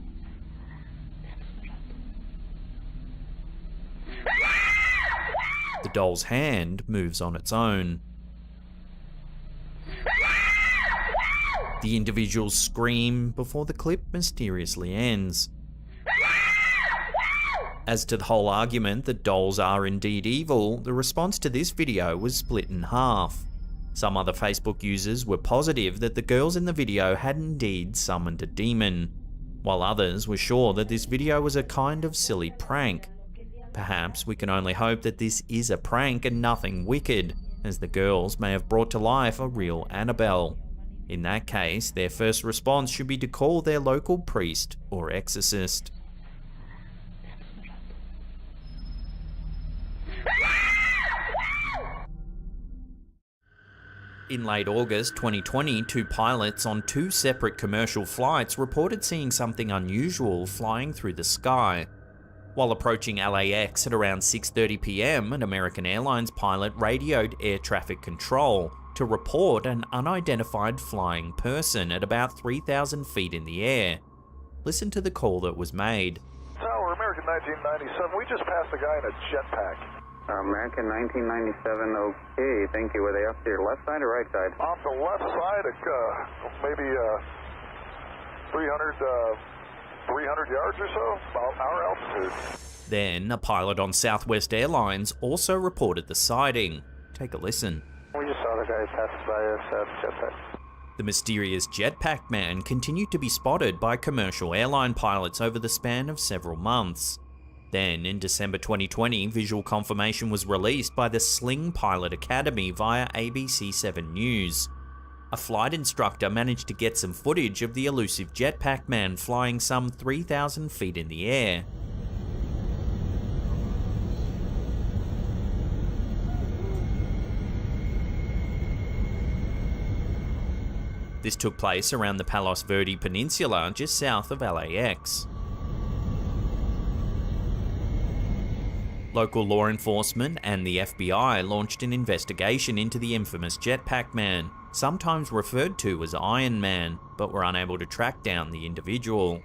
The doll's hand moves on its own. The individuals scream before the clip mysteriously ends. As to the whole argument that dolls are indeed evil, the response to this video was split in half. Some other Facebook users were positive that the girls in the video had indeed summoned a demon, while others were sure that this video was a kind of silly prank. Perhaps we can only hope that this is a prank and nothing wicked, as the girls may have brought to life a real Annabelle. In that case, their first response should be to call their local priest or exorcist. In late August 2020, two pilots on two separate commercial flights reported seeing something unusual flying through the sky. While approaching LAX at around 6:30 PM, an American Airlines pilot radioed air traffic control to report an unidentified flying person at about 3,000 feet in the air. Listen to the call that was made. Tower, American 1997, we just passed a guy in a jetpack. American 1997, okay, thank you. Were they off to your left side or right side? Off the left side, maybe 300 yards or so, about our altitude. Then, a pilot on Southwest Airlines also reported the sighting. Take a listen. We just saw the guy pass by us at jetpack. The mysterious jetpack man continued to be spotted by commercial airline pilots over the span of several months. Then, in December 2020, visual confirmation was released by the Sling Pilot Academy via ABC 7 News. A flight instructor managed to get some footage of the elusive jetpack man flying some 3,000 feet in the air. This took place around the Palos Verdes Peninsula, just south of LAX. Local law enforcement and the FBI launched an investigation into the infamous jetpack man, sometimes referred to as Iron Man, but were unable to track down the individual.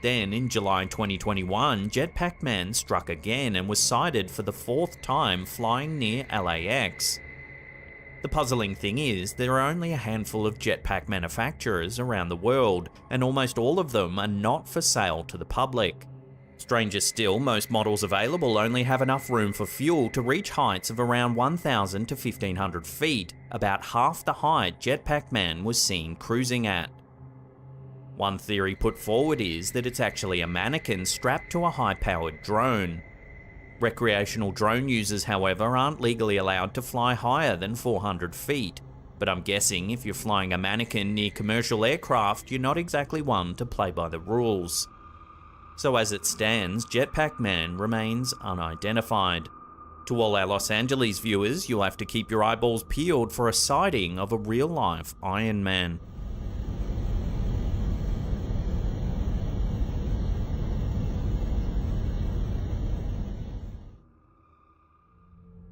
Then, in July 2021, Jetpack Man struck again and was sighted for the fourth time flying near LAX. The puzzling thing is, there are only a handful of jetpack manufacturers around the world, and almost all of them are not for sale to the public. Stranger still, most models available only have enough room for fuel to reach heights of around 1,000 to 1,500 feet, about half the height Jetpack Man was seen cruising at. One theory put forward is that it's actually a mannequin strapped to a high-powered drone. Recreational drone users, however, aren't legally allowed to fly higher than 400 feet, but I'm guessing if you're flying a mannequin near commercial aircraft, you're not exactly one to play by the rules. So as it stands, Jetpack Man remains unidentified. To all our Los Angeles viewers, you'll have to keep your eyeballs peeled for a sighting of a real-life Iron Man.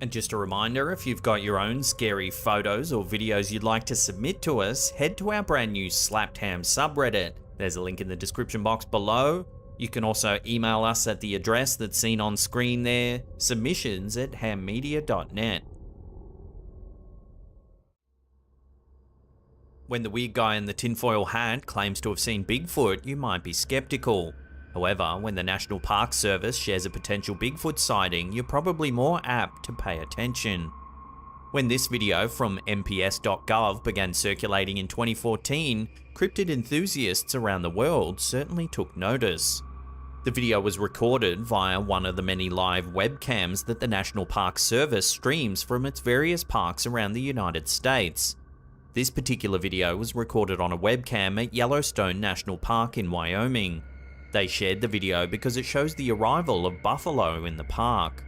And just a reminder, if you've got your own scary photos or videos you'd like to submit to us, head to our brand new Slapped Ham subreddit. There's a link in the description box below. You can also email us at the address that's seen on screen there, submissions@hammedia.net. When the weird guy in the tinfoil hat claims to have seen Bigfoot, you might be skeptical. However, when the National Park Service shares a potential Bigfoot sighting, you're probably more apt to pay attention. When this video from mps.gov began circulating in 2014, cryptid enthusiasts around the world certainly took notice. The video was recorded via one of the many live webcams that the National Park Service streams from its various parks around the United States. This particular video was recorded on a webcam at Yellowstone National Park in Wyoming. They shared the video because it shows the arrival of buffalo in the park.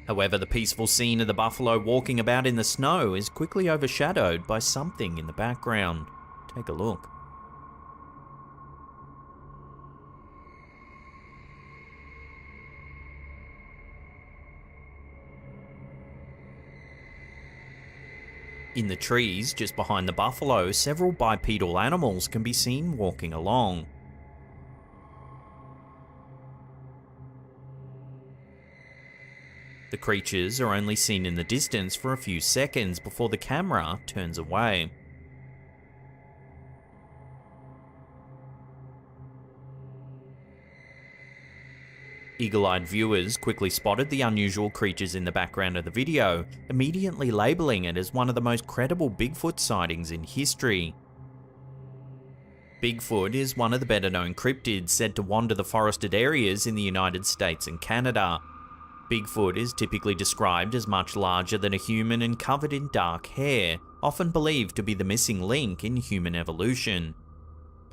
However, the peaceful scene of the buffalo walking about in the snow is quickly overshadowed by something in the background. Take a look. In the trees just behind the buffalo, several bipedal animals can be seen walking along. The creatures are only seen in the distance for a few seconds before the camera turns away. Eagle-eyed viewers quickly spotted the unusual creatures in the background of the video, immediately labeling it as one of the most credible Bigfoot sightings in history. Bigfoot is one of the better-known cryptids said to wander the forested areas in the United States and Canada. Bigfoot is typically described as much larger than a human and covered in dark hair, often believed to be the missing link in human evolution.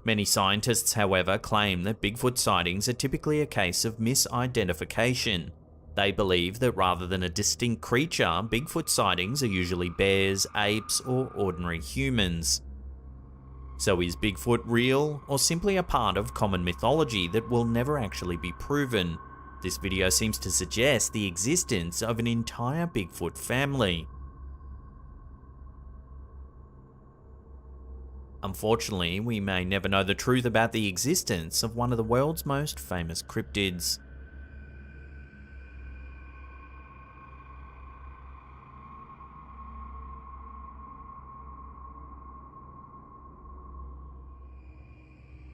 Many scientists, however, claim that Bigfoot sightings are typically a case of misidentification. They believe that rather than a distinct creature, Bigfoot sightings are usually bears, apes, or ordinary humans. So is Bigfoot real, or simply a part of common mythology that will never actually be proven? This video seems to suggest the existence of an entire Bigfoot family. Unfortunately, we may never know the truth about the existence of one of the world's most famous cryptids.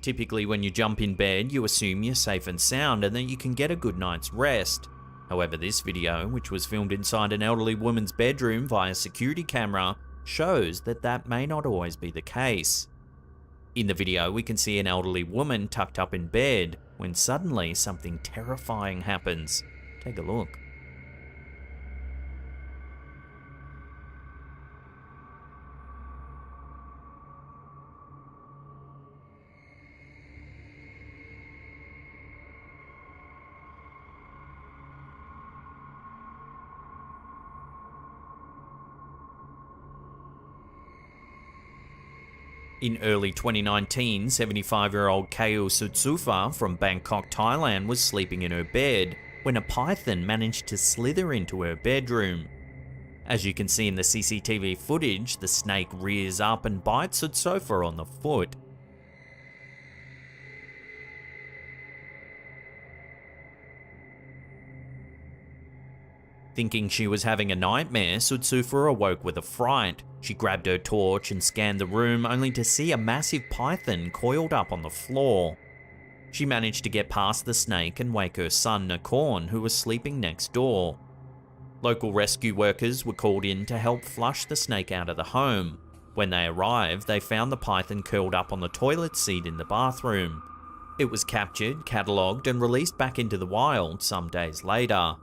Typically, when you jump in bed, you assume you're safe and sound and that you can get a good night's rest. However, this video, which was filmed inside an elderly woman's bedroom via security camera, shows that that may not always be the case. In the video, we can see an elderly woman tucked up in bed when suddenly something terrifying happens. Take a look. In early 2019, 75-year-old Keo Sutsufa from Bangkok, Thailand was sleeping in her bed when a python managed to slither into her bedroom. As you can see in the CCTV footage, the snake rears up and bites Sutsufa on the foot. Thinking she was having a nightmare, Sutsufa awoke with a fright. She grabbed her torch and scanned the room only to see a massive python coiled up on the floor. She managed to get past the snake and wake her son Nakorn, who was sleeping next door. Local rescue workers were called in to help flush the snake out of the home. When they arrived, they found the python curled up on the toilet seat in the bathroom. It was captured, catalogued, and released back into the wild some days later.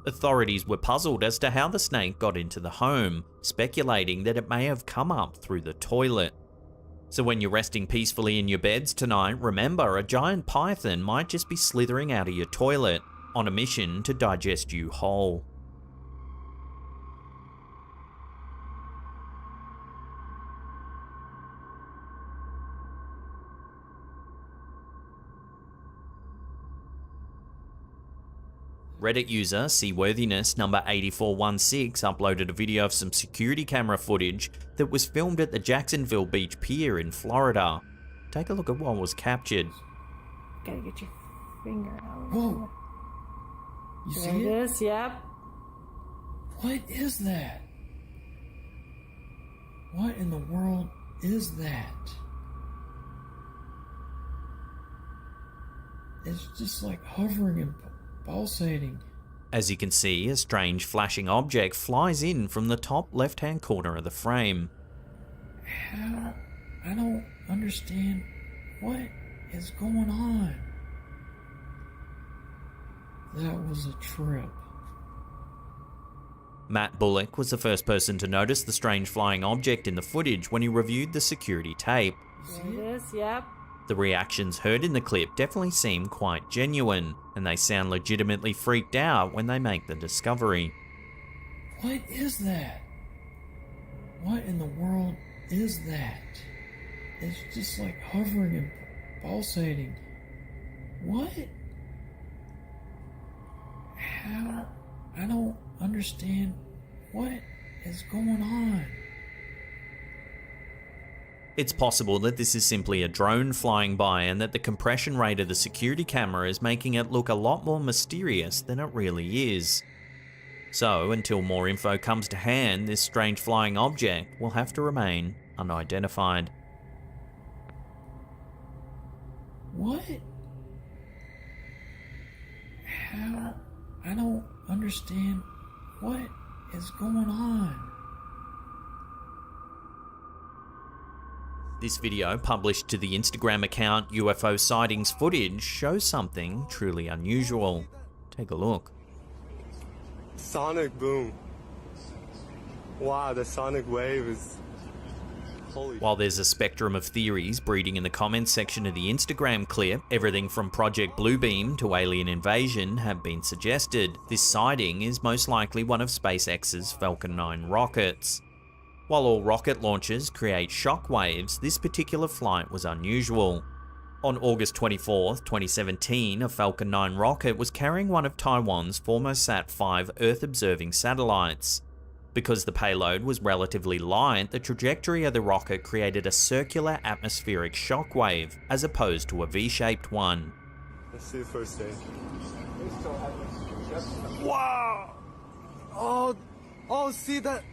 Authorities were puzzled as to how the snake got into the home, speculating that it may have come up through the toilet. So when you're resting peacefully in your beds tonight, remember a giant python might just be slithering out of your toilet, on a mission to digest you whole. Reddit user Seaworthiness number 8416 uploaded a video of some security camera footage that was filmed at the Jacksonville Beach Pier in Florida. Take a look at what was captured. Gotta get your finger out. Whoa! You see it? This, yep. What is that? What in the world is that? It's just like hovering and pulsating. As you can see, a strange flashing object flies in from the top left-hand corner of the frame. How? I don't understand what is going on. That was a trip. Matt Bullock was the first person to notice the strange flying object in the footage when he reviewed the security tape. This, yep. The reactions heard in the clip definitely seem quite genuine, and they sound legitimately freaked out when they make the discovery. What is that? What in the world is that? It's just like hovering and pulsating. What? How? I don't understand what is going on. It's possible that this is simply a drone flying by and that the compression rate of the security camera is making it look a lot more mysterious than it really is. So, until more info comes to hand, this strange flying object will have to remain unidentified. What? How? I don't understand what is going on. This video, published to the Instagram account UFO Sightings Footage, shows something truly unusual. Take a look. Sonic boom. Wow, the sonic wave is... Holy... While there's a spectrum of theories breeding in the comments section of the Instagram clip, everything from Project Bluebeam to alien invasion have been suggested. This sighting is most likely one of SpaceX's Falcon 9 rockets. While all rocket launches create shock waves, this particular flight was unusual. On August 24, 2017, a Falcon 9 rocket was carrying one of Taiwan's Formosat 5 Earth-observing satellites. Because the payload was relatively light, the trajectory of the rocket created a circular atmospheric shock wave, as opposed to a V-shaped one. Let's see the first day. Wow! Oh, see that?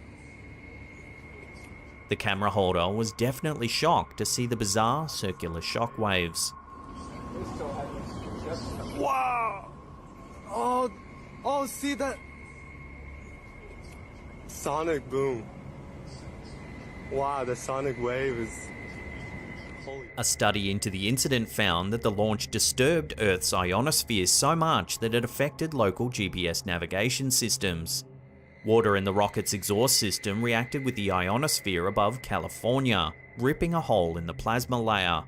The camera holder was definitely shocked to see the bizarre circular shock waves. Wow! Oh, see that? Sonic boom. Wow, the sonic wave is... Holy... A study into the incident found that the launch disturbed Earth's ionosphere so much that it affected local GPS navigation systems. Water in the rocket's exhaust system reacted with the ionosphere above California, ripping a hole in the plasma layer.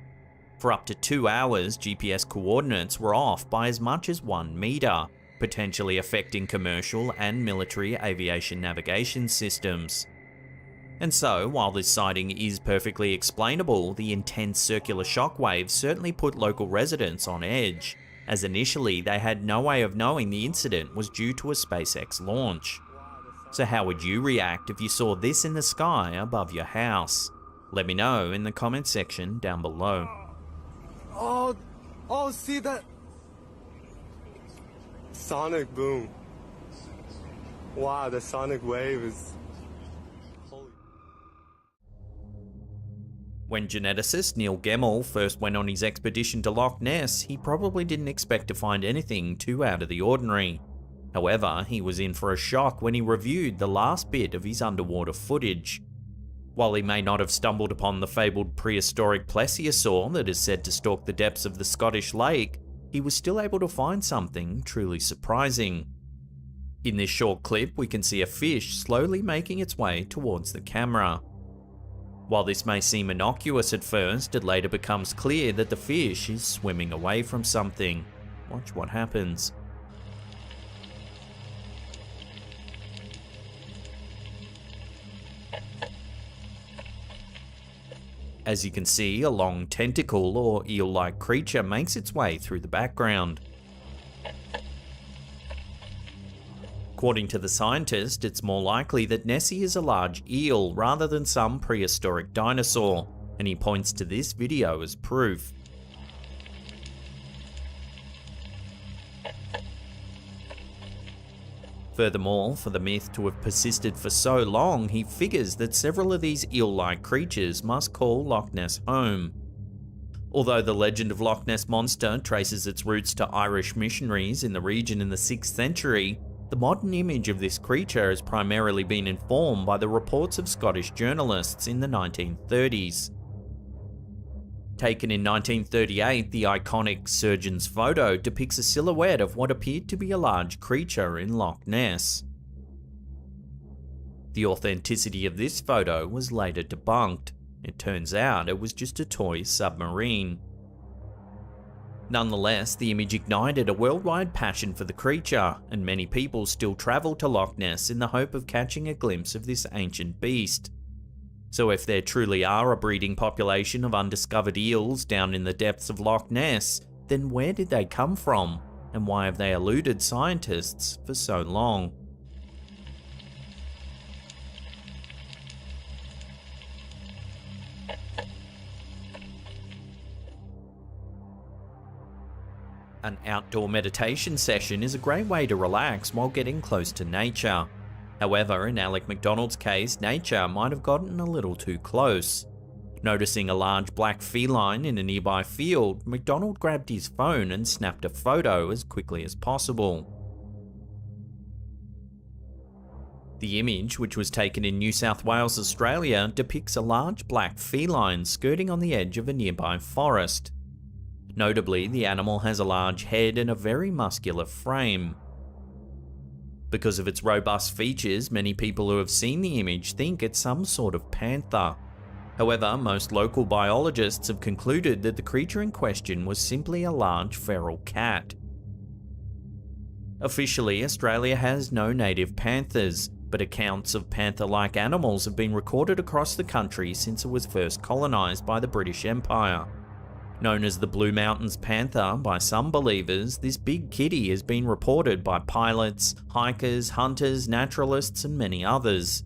For up to 2 hours, GPS coordinates were off by as much as 1 meter, potentially affecting commercial and military aviation navigation systems. And so, while this sighting is perfectly explainable, the intense circular shock waves certainly put local residents on edge, as initially they had no way of knowing the incident was due to a SpaceX launch. So how would you react if you saw this in the sky above your house? Let me know in the comments section down below. Oh, see that? Sonic boom. Wow, the sonic wave is... When geneticist Neil Gemmell first went on his expedition to Loch Ness, he probably didn't expect to find anything too out of the ordinary. However, he was in for a shock when he reviewed the last bit of his underwater footage. While he may not have stumbled upon the fabled prehistoric plesiosaur that is said to stalk the depths of the Scottish lake, he was still able to find something truly surprising. In this short clip, we can see a fish slowly making its way towards the camera. While this may seem innocuous at first, it later becomes clear that the fish is swimming away from something. Watch what happens. As you can see, a long tentacle or eel-like creature makes its way through the background. According to the scientist, it's more likely that Nessie is a large eel rather than some prehistoric dinosaur, and he points to this video as proof. Furthermore, for the myth to have persisted for so long, he figures that several of these eel-like creatures must call Loch Ness home. Although the legend of Loch Ness Monster traces its roots to Irish missionaries in the region in the 6th century, the modern image of this creature has primarily been informed by the reports of Scottish journalists in the 1930s. Taken in 1938, the iconic surgeon's photo depicts a silhouette of what appeared to be a large creature in Loch Ness. The authenticity of this photo was later debunked. It turns out it was just a toy submarine. Nonetheless, the image ignited a worldwide passion for the creature, and many people still travel to Loch Ness in the hope of catching a glimpse of this ancient beast. So if there truly are a breeding population of undiscovered eels down in the depths of Loch Ness, then where did they come from, and why have they eluded scientists for so long? An outdoor meditation session is a great way to relax while getting close to nature. However, in Alec McDonald's case, nature might have gotten a little too close. Noticing a large black feline in a nearby field, McDonald grabbed his phone and snapped a photo as quickly as possible. The image, which was taken in New South Wales, Australia, depicts a large black feline skirting on the edge of a nearby forest. Notably, the animal has a large head and a very muscular frame. Because of its robust features, many people who have seen the image think it's some sort of panther. However, most local biologists have concluded that the creature in question was simply a large feral cat. Officially, Australia has no native panthers, but accounts of panther-like animals have been recorded across the country since it was first colonised by the British Empire. Known as the Blue Mountains panther by some believers, this big kitty has been reported by pilots, hikers, hunters, naturalists, and many others.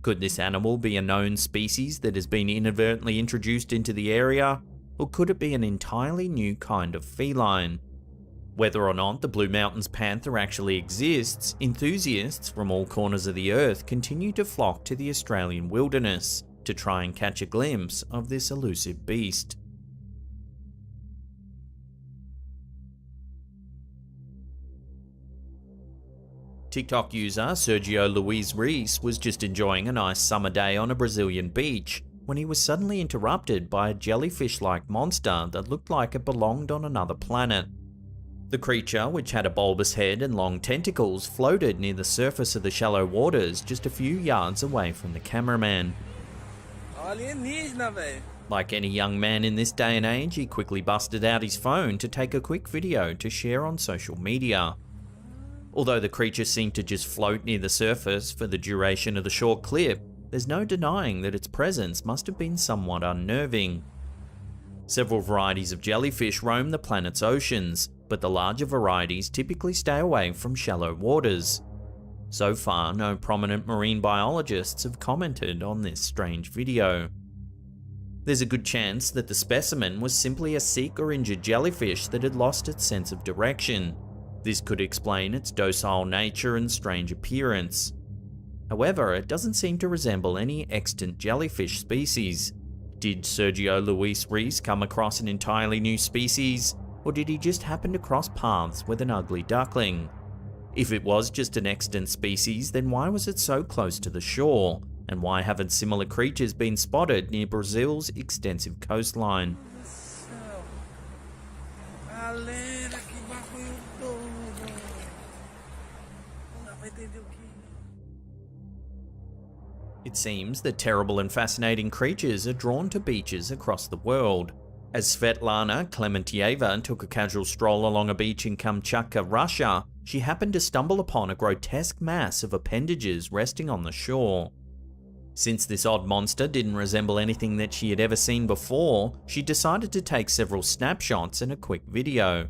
Could this animal be a known species that has been inadvertently introduced into the area, or could it be an entirely new kind of feline? Whether or not the Blue Mountains panther actually exists, enthusiasts from all corners of the earth continue to flock to the Australian wilderness to try and catch a glimpse of this elusive beast. TikTok user Sergio Luis Reis was just enjoying a nice summer day on a Brazilian beach when he was suddenly interrupted by a jellyfish-like monster that looked like it belonged on another planet. The creature, which had a bulbous head and long tentacles, floated near the surface of the shallow waters just a few yards away from the cameraman. Like any young man in this day and age, he quickly busted out his phone to take a quick video to share on social media. Although the creature seemed to just float near the surface for the duration of the short clip, there's no denying that its presence must have been somewhat unnerving. Several varieties of jellyfish roam the planet's oceans, but the larger varieties typically stay away from shallow waters. So far, no prominent marine biologists have commented on this strange video. There's a good chance that the specimen was simply a sick or injured jellyfish that had lost its sense of direction. This could explain its docile nature and strange appearance. However, it doesn't seem to resemble any extant jellyfish species. Did Sergio Luis Reis come across an entirely new species, or did he just happen to cross paths with an ugly duckling? If it was just an extant species, then why was it so close to the shore? And why haven't similar creatures been spotted near Brazil's extensive coastline? It seems that terrible and fascinating creatures are drawn to beaches across the world. As Svetlana Klementieva took a casual stroll along a beach in Kamchatka, Russia, she happened to stumble upon a grotesque mass of appendages resting on the shore. Since this odd monster didn't resemble anything that she had ever seen before, she decided to take several snapshots and a quick video.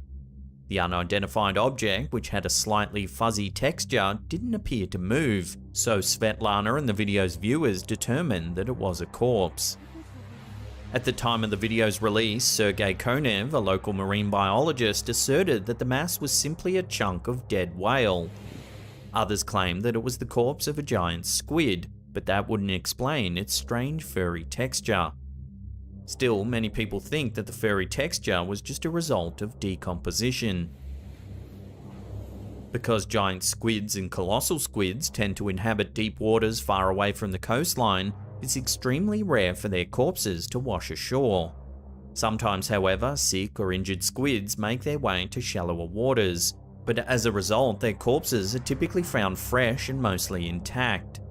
The unidentified object, which had a slightly fuzzy texture, didn't appear to move, so Svetlana and the video's viewers determined that it was a corpse. At the time of the video's release, Sergei Konev, a local marine biologist, asserted that the mass was simply a chunk of dead whale. Others claimed that it was the corpse of a giant squid, but that wouldn't explain its strange furry texture. Still, many people think that the furry texture was just a result of decomposition. Because giant squids and colossal squids tend to inhabit deep waters far away from the coastline, it's extremely rare for their corpses to wash ashore. Sometimes, however, sick or injured squids make their way to shallower waters, but as a result, their corpses are typically found fresh and mostly intact.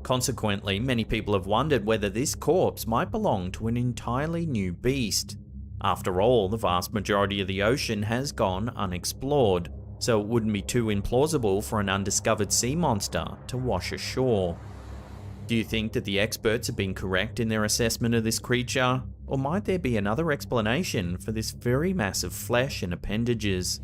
Consequently, many people have wondered whether this corpse might belong to an entirely new beast. After all, the vast majority of the ocean has gone unexplored, so it wouldn't be too implausible for an undiscovered sea monster to wash ashore. Do you think that the experts have been correct in their assessment of this creature, or might there be another explanation for this very massive flesh and appendages?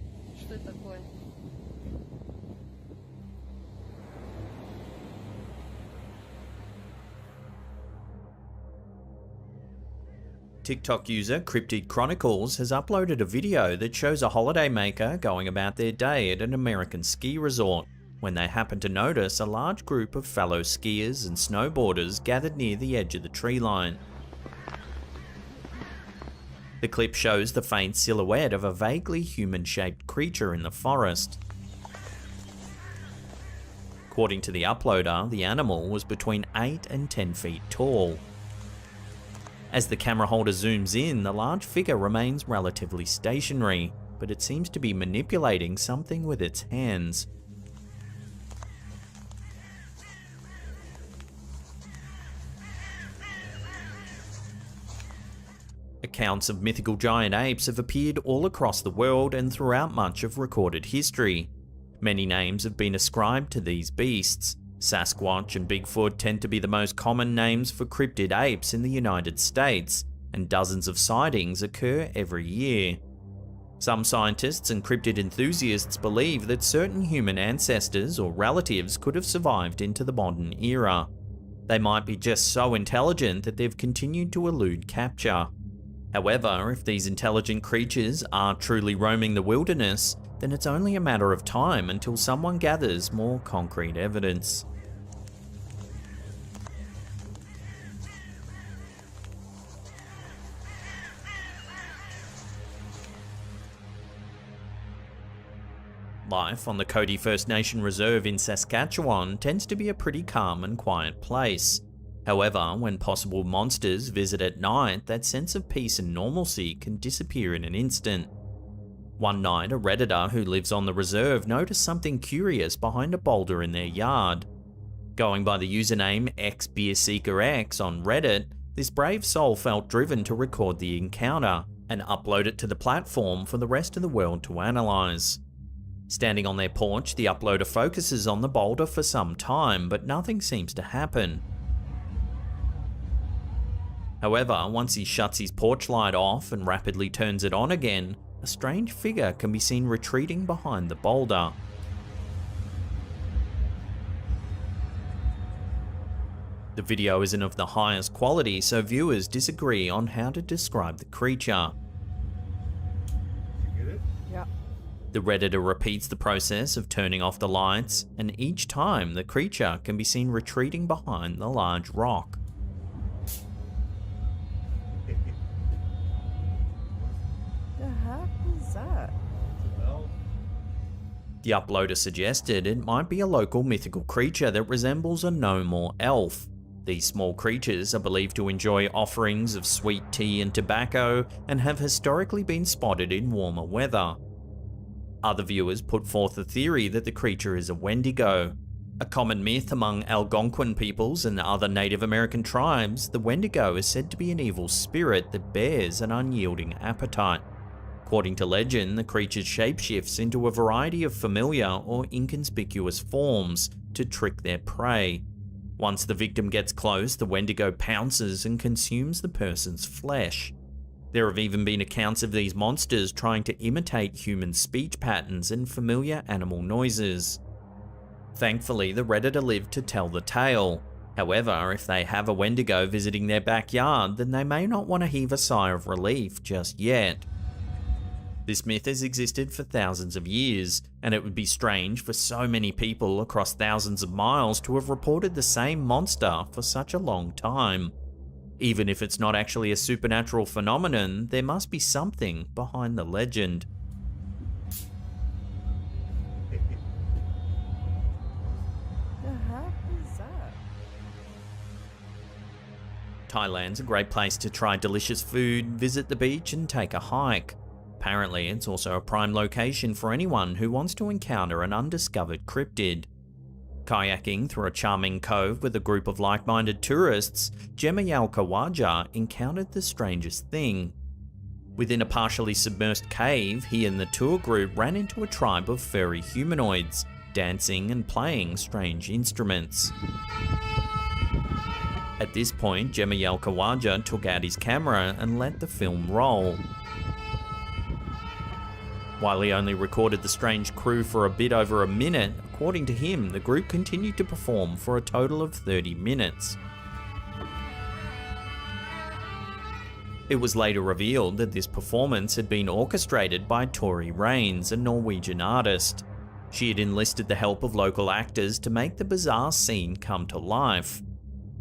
TikTok user Cryptid Chronicles has uploaded a video that shows a holidaymaker going about their day at an American ski resort when they happen to notice a large group of fellow skiers and snowboarders gathered near the edge of the tree line. The clip shows the faint silhouette of a vaguely human-shaped creature in the forest. According to the uploader, the animal was between 8 and 10 feet tall. As the camera holder zooms in, the large figure remains relatively stationary, but it seems to be manipulating something with its hands. Accounts of mythical giant apes have appeared all across the world and throughout much of recorded history. Many names have been ascribed to these beasts. Sasquatch and Bigfoot tend to be the most common names for cryptid apes in the United States, and dozens of sightings occur every year. Some scientists and cryptid enthusiasts believe that certain human ancestors or relatives could have survived into the modern era. They might be just so intelligent that they've continued to elude capture. However, if these intelligent creatures are truly roaming the wilderness, then it's only a matter of time until someone gathers more concrete evidence. Life on the Cody First Nation Reserve in Saskatchewan tends to be a pretty calm and quiet place. However, when possible monsters visit at night, that sense of peace and normalcy can disappear in an instant. One night, a Redditor who lives on the reserve noticed something curious behind a boulder in their yard. Going by the username XBeerSeekerX on Reddit, this brave soul felt driven to record the encounter and upload it to the platform for the rest of the world to analyze. Standing on their porch, the uploader focuses on the boulder for some time, but nothing seems to happen. However, once he shuts his porch light off and rapidly turns it on again, a strange figure can be seen retreating behind the boulder. The video isn't of the highest quality, so viewers disagree on how to describe the creature. Yeah. The Redditor repeats the process of turning off the lights, and each time the creature can be seen retreating behind the large rock. The heck is that? The uploader suggested it might be a local mythical creature that resembles a gnome or elf. These small creatures are believed to enjoy offerings of sweet tea and tobacco and have historically been spotted in warmer weather. Other viewers put forth the theory that the creature is a Wendigo. A common myth among Algonquin peoples and other Native American tribes, the Wendigo is said to be an evil spirit that bears an unyielding appetite. According to legend, the creature shapeshifts into a variety of familiar or inconspicuous forms to trick their prey. Once the victim gets close, the Wendigo pounces and consumes the person's flesh. There have even been accounts of these monsters trying to imitate human speech patterns and familiar animal noises. Thankfully, the Redditor lived to tell the tale. However, if they have a Wendigo visiting their backyard, then they may not want to heave a sigh of relief just yet. This myth has existed for thousands of years, and it would be strange for so many people across thousands of miles to have reported the same monster for such a long time. Even if it's not actually a supernatural phenomenon, there must be something behind the legend. The heck is that? Thailand's a great place to try delicious food, visit the beach, and take a hike. Apparently, it's also a prime location for anyone who wants to encounter an undiscovered cryptid. Kayaking through a charming cove with a group of like-minded tourists, Gemayal Kawaja encountered the strangest thing. Within a partially submerged cave, he and the tour group ran into a tribe of furry humanoids, dancing and playing strange instruments. At this point, Gemayal Kawaja took out his camera and let the film roll. While he only recorded the strange crew for a bit over a minute, according to him, the group continued to perform for a total of 30 minutes. It was later revealed that this performance had been orchestrated by Tori Raines, a Norwegian artist. She had enlisted the help of local actors to make the bizarre scene come to life.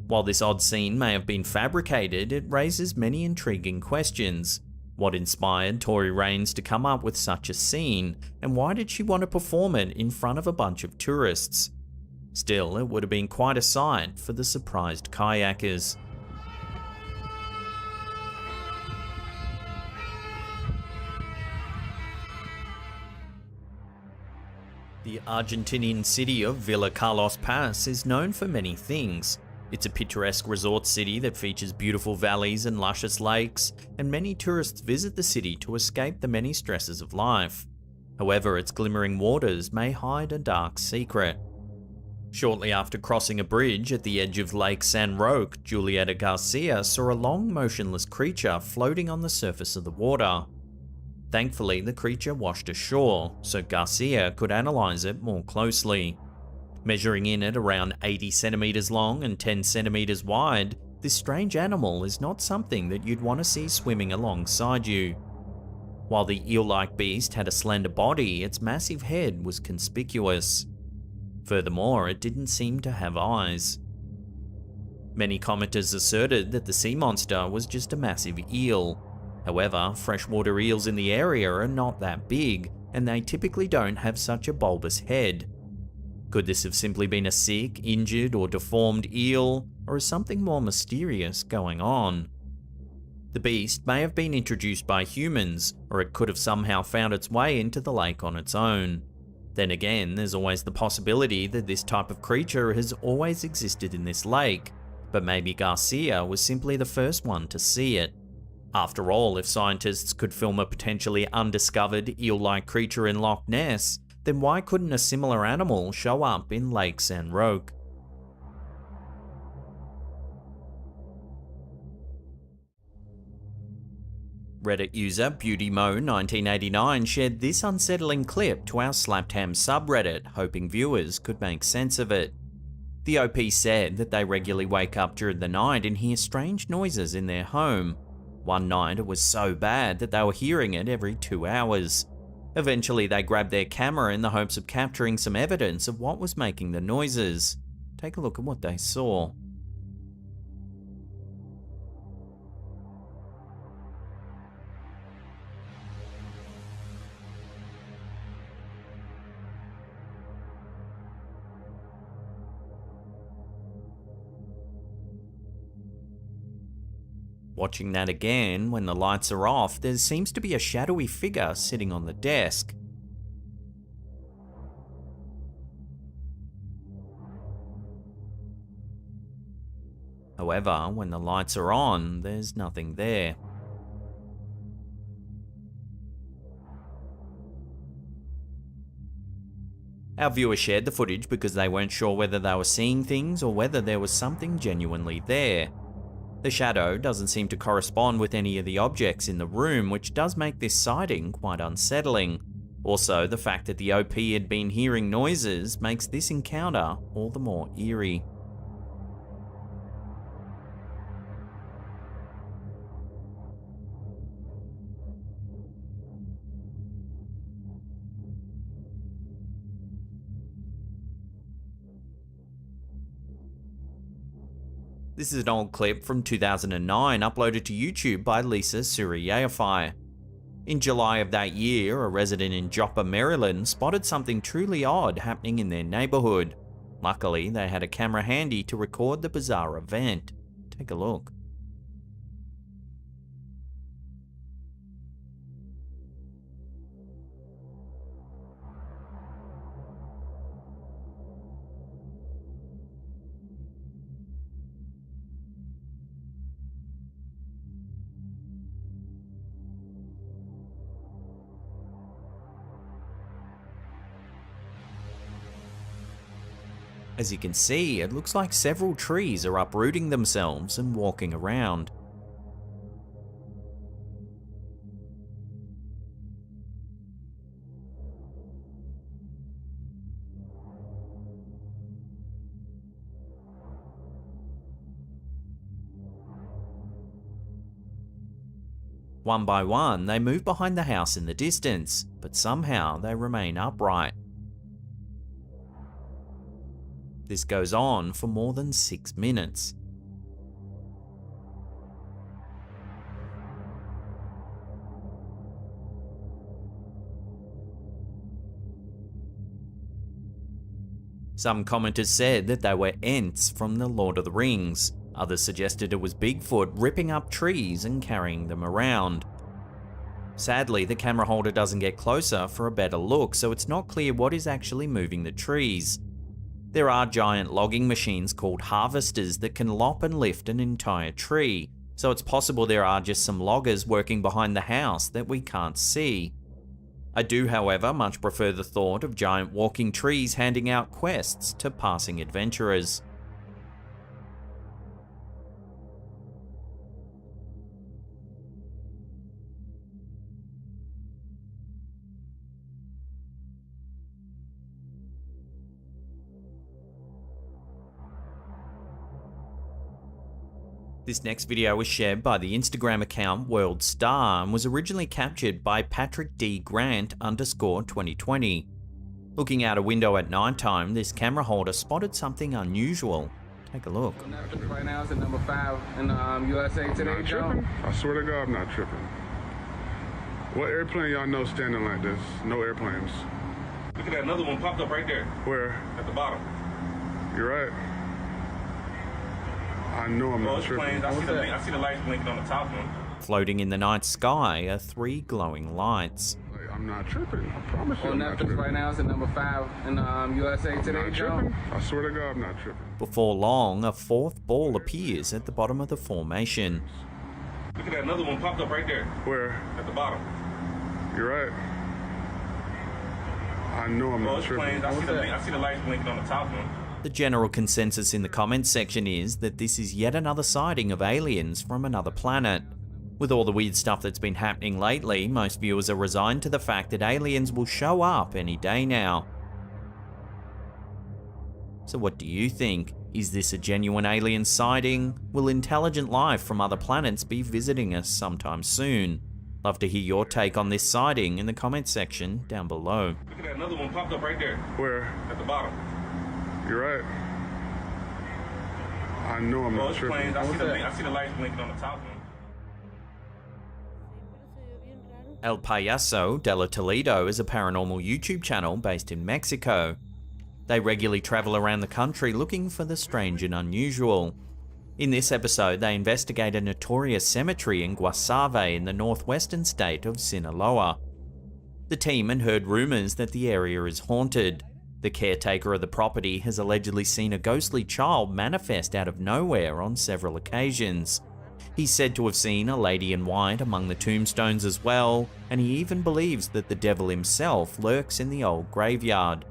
While this odd scene may have been fabricated, it raises many intriguing questions. What inspired Tori Raines to come up with such a scene, and why did she want to perform it in front of a bunch of tourists? Still, it would have been quite a sight for the surprised kayakers. The Argentinian city of Villa Carlos Paz is known for many things. It's a picturesque resort city that features beautiful valleys and luscious lakes, and many tourists visit the city to escape the many stresses of life. However, its glimmering waters may hide a dark secret. Shortly after crossing a bridge at the edge of Lake San Roque, Julieta Garcia saw a long, motionless creature floating on the surface of the water. Thankfully, the creature washed ashore, so Garcia could analyze it more closely. Measuring in at around 80 centimeters long and 10 centimeters wide, this strange animal is not something that you'd want to see swimming alongside you. While the eel-like beast had a slender body, its massive head was conspicuous. Furthermore, it didn't seem to have eyes. Many commenters asserted that the sea monster was just a massive eel. However, freshwater eels in the area are not that big, and they typically don't have such a bulbous head. Could this have simply been a sick, injured, or deformed eel, or is something more mysterious going on? The beast may have been introduced by humans, or it could have somehow found its way into the lake on its own. Then again, there's always the possibility that this type of creature has always existed in this lake, but maybe Garcia was simply the first one to see it. After all, if scientists could film a potentially undiscovered eel-like creature in Loch Ness, then why couldn't a similar animal show up in Lake San Roque? Reddit user BeautyMo1989 shared this unsettling clip to our Slapped Ham subreddit, hoping viewers could make sense of it. The OP said that they regularly wake up during the night and hear strange noises in their home. One night it was so bad that they were hearing it every 2 hours. Eventually, they grabbed their camera in the hopes of capturing some evidence of what was making the noises. Take a look at what they saw. Watching that again, when the lights are off, there seems to be a shadowy figure sitting on the desk. However, when the lights are on, there's nothing there. Our viewers shared the footage because they weren't sure whether they were seeing things or whether there was something genuinely there. The shadow doesn't seem to correspond with any of the objects in the room, which does make this sighting quite unsettling. Also, the fact that the OP had been hearing noises makes this encounter all the more eerie. This is an old clip from 2009 uploaded to YouTube by Lisa Suriyayafai. In July of that year, a resident in Joppa, Maryland spotted something truly odd happening in their neighborhood. Luckily, they had a camera handy to record the bizarre event. Take a look. As you can see, it looks like several trees are uprooting themselves and walking around. One by one, they move behind the house in the distance, but somehow they remain upright. This goes on for more than 6 minutes. Some commenters said that they were Ents from the Lord of the Rings. Others suggested it was Bigfoot ripping up trees and carrying them around. Sadly, the camera holder doesn't get closer for a better look, so it's not clear what is actually moving the trees. There are giant logging machines called harvesters that can lop and lift an entire tree, so it's possible there are just some loggers working behind the house that we can't see. I do, however, much prefer the thought of giant walking trees handing out quests to passing adventurers. This next video was shared by the Instagram account World Star and was originally captured by Patrick D. Grant _2020. Looking out a window at nighttime, this camera holder spotted something unusual. Take a look. Right now it's at number 5 in USA today. Not tripping? I swear to God, I'm not tripping. What airplane y'all know standing like this? No airplanes. Look at that, another one popped up right there. Where? At the bottom. You're right. I know I'm not tripping. I see the lights blinking on the top one. Floating in the night sky are 3 glowing lights. I'm not tripping. I promise you. On Netflix right now it's at number 5 in USA today. Not tripping. I swear to God, I'm not tripping. Before long, a 4th ball appears at the bottom of the formation. Look at that, another one popped up right there. Where? At the bottom. You're right. I know I'm not tripping. I see the lights blinking on the top one. The general consensus in the comments section is that this is yet another sighting of aliens from another planet. With all the weird stuff that's been happening lately, most viewers are resigned to the fact that aliens will show up any day now. So what do you think? Is this a genuine alien sighting? Will intelligent life from other planets be visiting us sometime soon? Love to hear your take on this sighting in the comments section down below. Look at that, another one popped up right there. Where? At the bottom. You're right. I know I'm not it's tripping. planes. I see the lights blinking on the top one. El Payaso de la Toledo is a paranormal YouTube channel based in Mexico. They regularly travel around the country looking for the strange and unusual. In this episode, they investigate a notorious cemetery in Guasave in the northwestern state of Sinaloa. The team had heard rumors that the area is haunted. The caretaker of the property has allegedly seen a ghostly child manifest out of nowhere on several occasions. He's said to have seen a lady in white among the tombstones as well, and he even believes that the devil himself lurks in the old graveyard.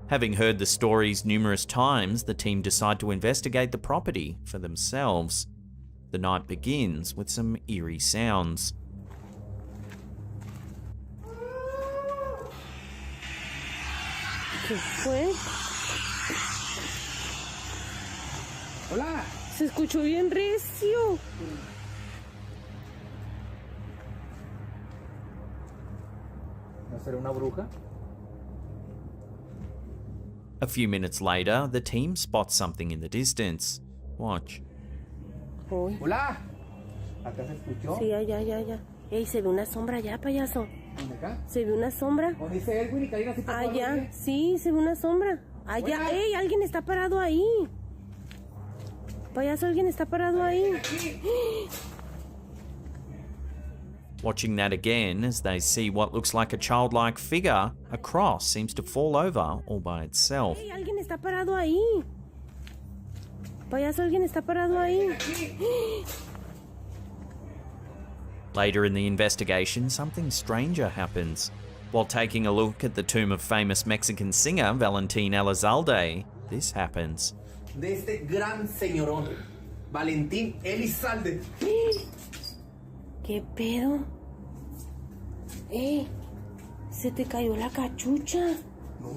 Having heard the stories numerous times, the team decide to investigate the property for themselves. The night begins with some eerie sounds. ¿Qué fue? Hola. Se escuchó bien recio. ¿No será una bruja? A few minutes later, the team spots something in the distance. Watch. Hola. ¿Acá se escuchó? Sí, ya. Ey, se ve una sombra allá, payaso. ¿Dónde acá? Se ve una sombra. ¿O dice Edwin y Karina? Allá, sí, se ve una sombra. Allá, Hola. ey, alguien está parado ahí. Payaso, alguien está parado ahí. Watching that again as they see what looks like a childlike figure, a cross seems to fall over all by itself. Ey, alguien está parado ahí. Payaso, alguien está parado ahí. Later in the investigation, something stranger happens. While taking a look at the tomb of famous Mexican singer Valentin Elizalde, this happens. De este gran señorón, Valentín Elizalde. ¿Qué pedo? Se te cayó la cachucha. No,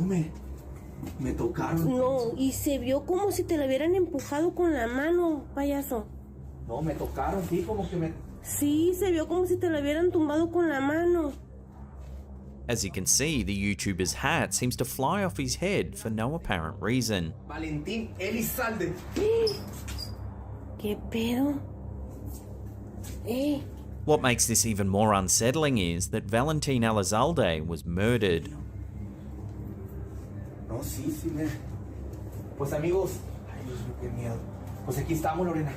me tocaron. No, y se vio como si te la hubieran empujado con la mano, payaso. No, me tocaron, sí, como que me... Sí, se vio como si te la hubieran tumbado con la mano. As you can see, the YouTuber's hat seems to fly off his head for no apparent reason. Valentín Elizalde. ¿Qué pedo? What makes this even more unsettling is that Valentin Elizalde was murdered. No, sí, mira. Pues amigos, ay Dios mío, qué miedo. Pues aquí estamos, Lorena.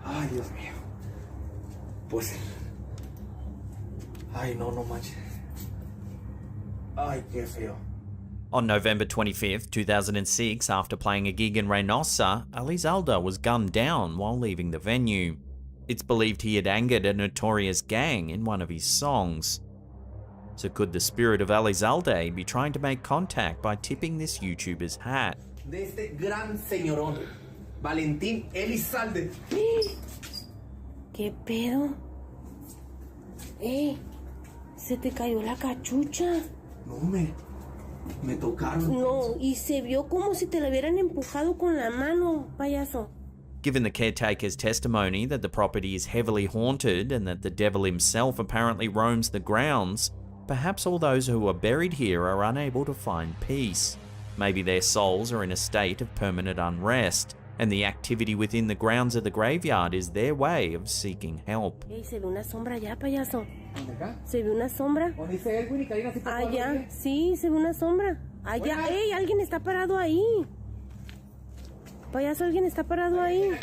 Ay, Dios mío. Pues, ay, no manches. Ay, qué feo. On November 25th, 2006, after playing a gig in Reynosa, Elizalde was gunned down while leaving the venue. It's believed he had angered a notorious gang in one of his songs. So could the spirit of Elizalde be trying to make contact by tipping this YouTuber's hat? De este gran señorón, Valentín Elizalde. ¿Qué pedo? Se te cayó la cachucha. No, me tocaron. No, y se vio como si te la hubieran empujado con la mano, payaso. Given the caretaker's testimony that the property is heavily haunted and that the devil himself apparently roams the grounds, perhaps all those who are buried here are unable to find peace. Maybe their souls are in a state of permanent unrest, and the activity within the grounds of the graveyard is their way of seeking help. Se ve una sombra allá, payaso. ¿Dónde acá? Se ve una sombra. ¿O dice Edwin y Karina? Allá, sí, se ve una sombra. Allá, ey, alguien está parado ahí. Payaso, alguien está parado ahí.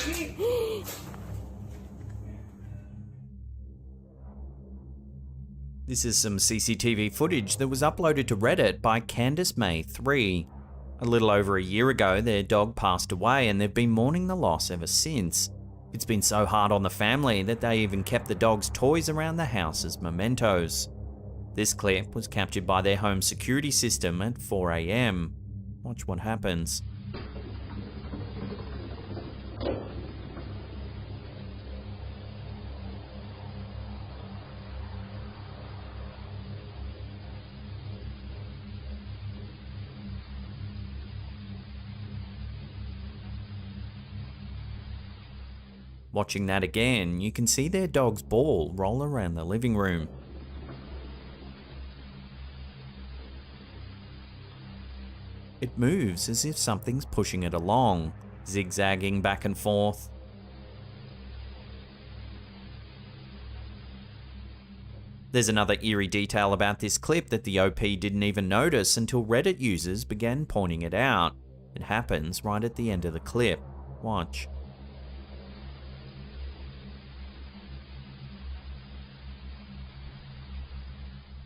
This is some CCTV footage that was uploaded to Reddit by Candice May 3. A little over a year ago, their dog passed away and they've been mourning the loss ever since. It's been so hard on the family that they even kept the dog's toys around the house as mementos. This clip was captured by their home security system at 4 AM. Watch what happens. Watching that again, you can see their dog's ball roll around the living room. It moves as if something's pushing it along, zigzagging back and forth. There's another eerie detail about this clip that the OP didn't even notice until Reddit users began pointing it out. It happens right at the end of the clip. Watch.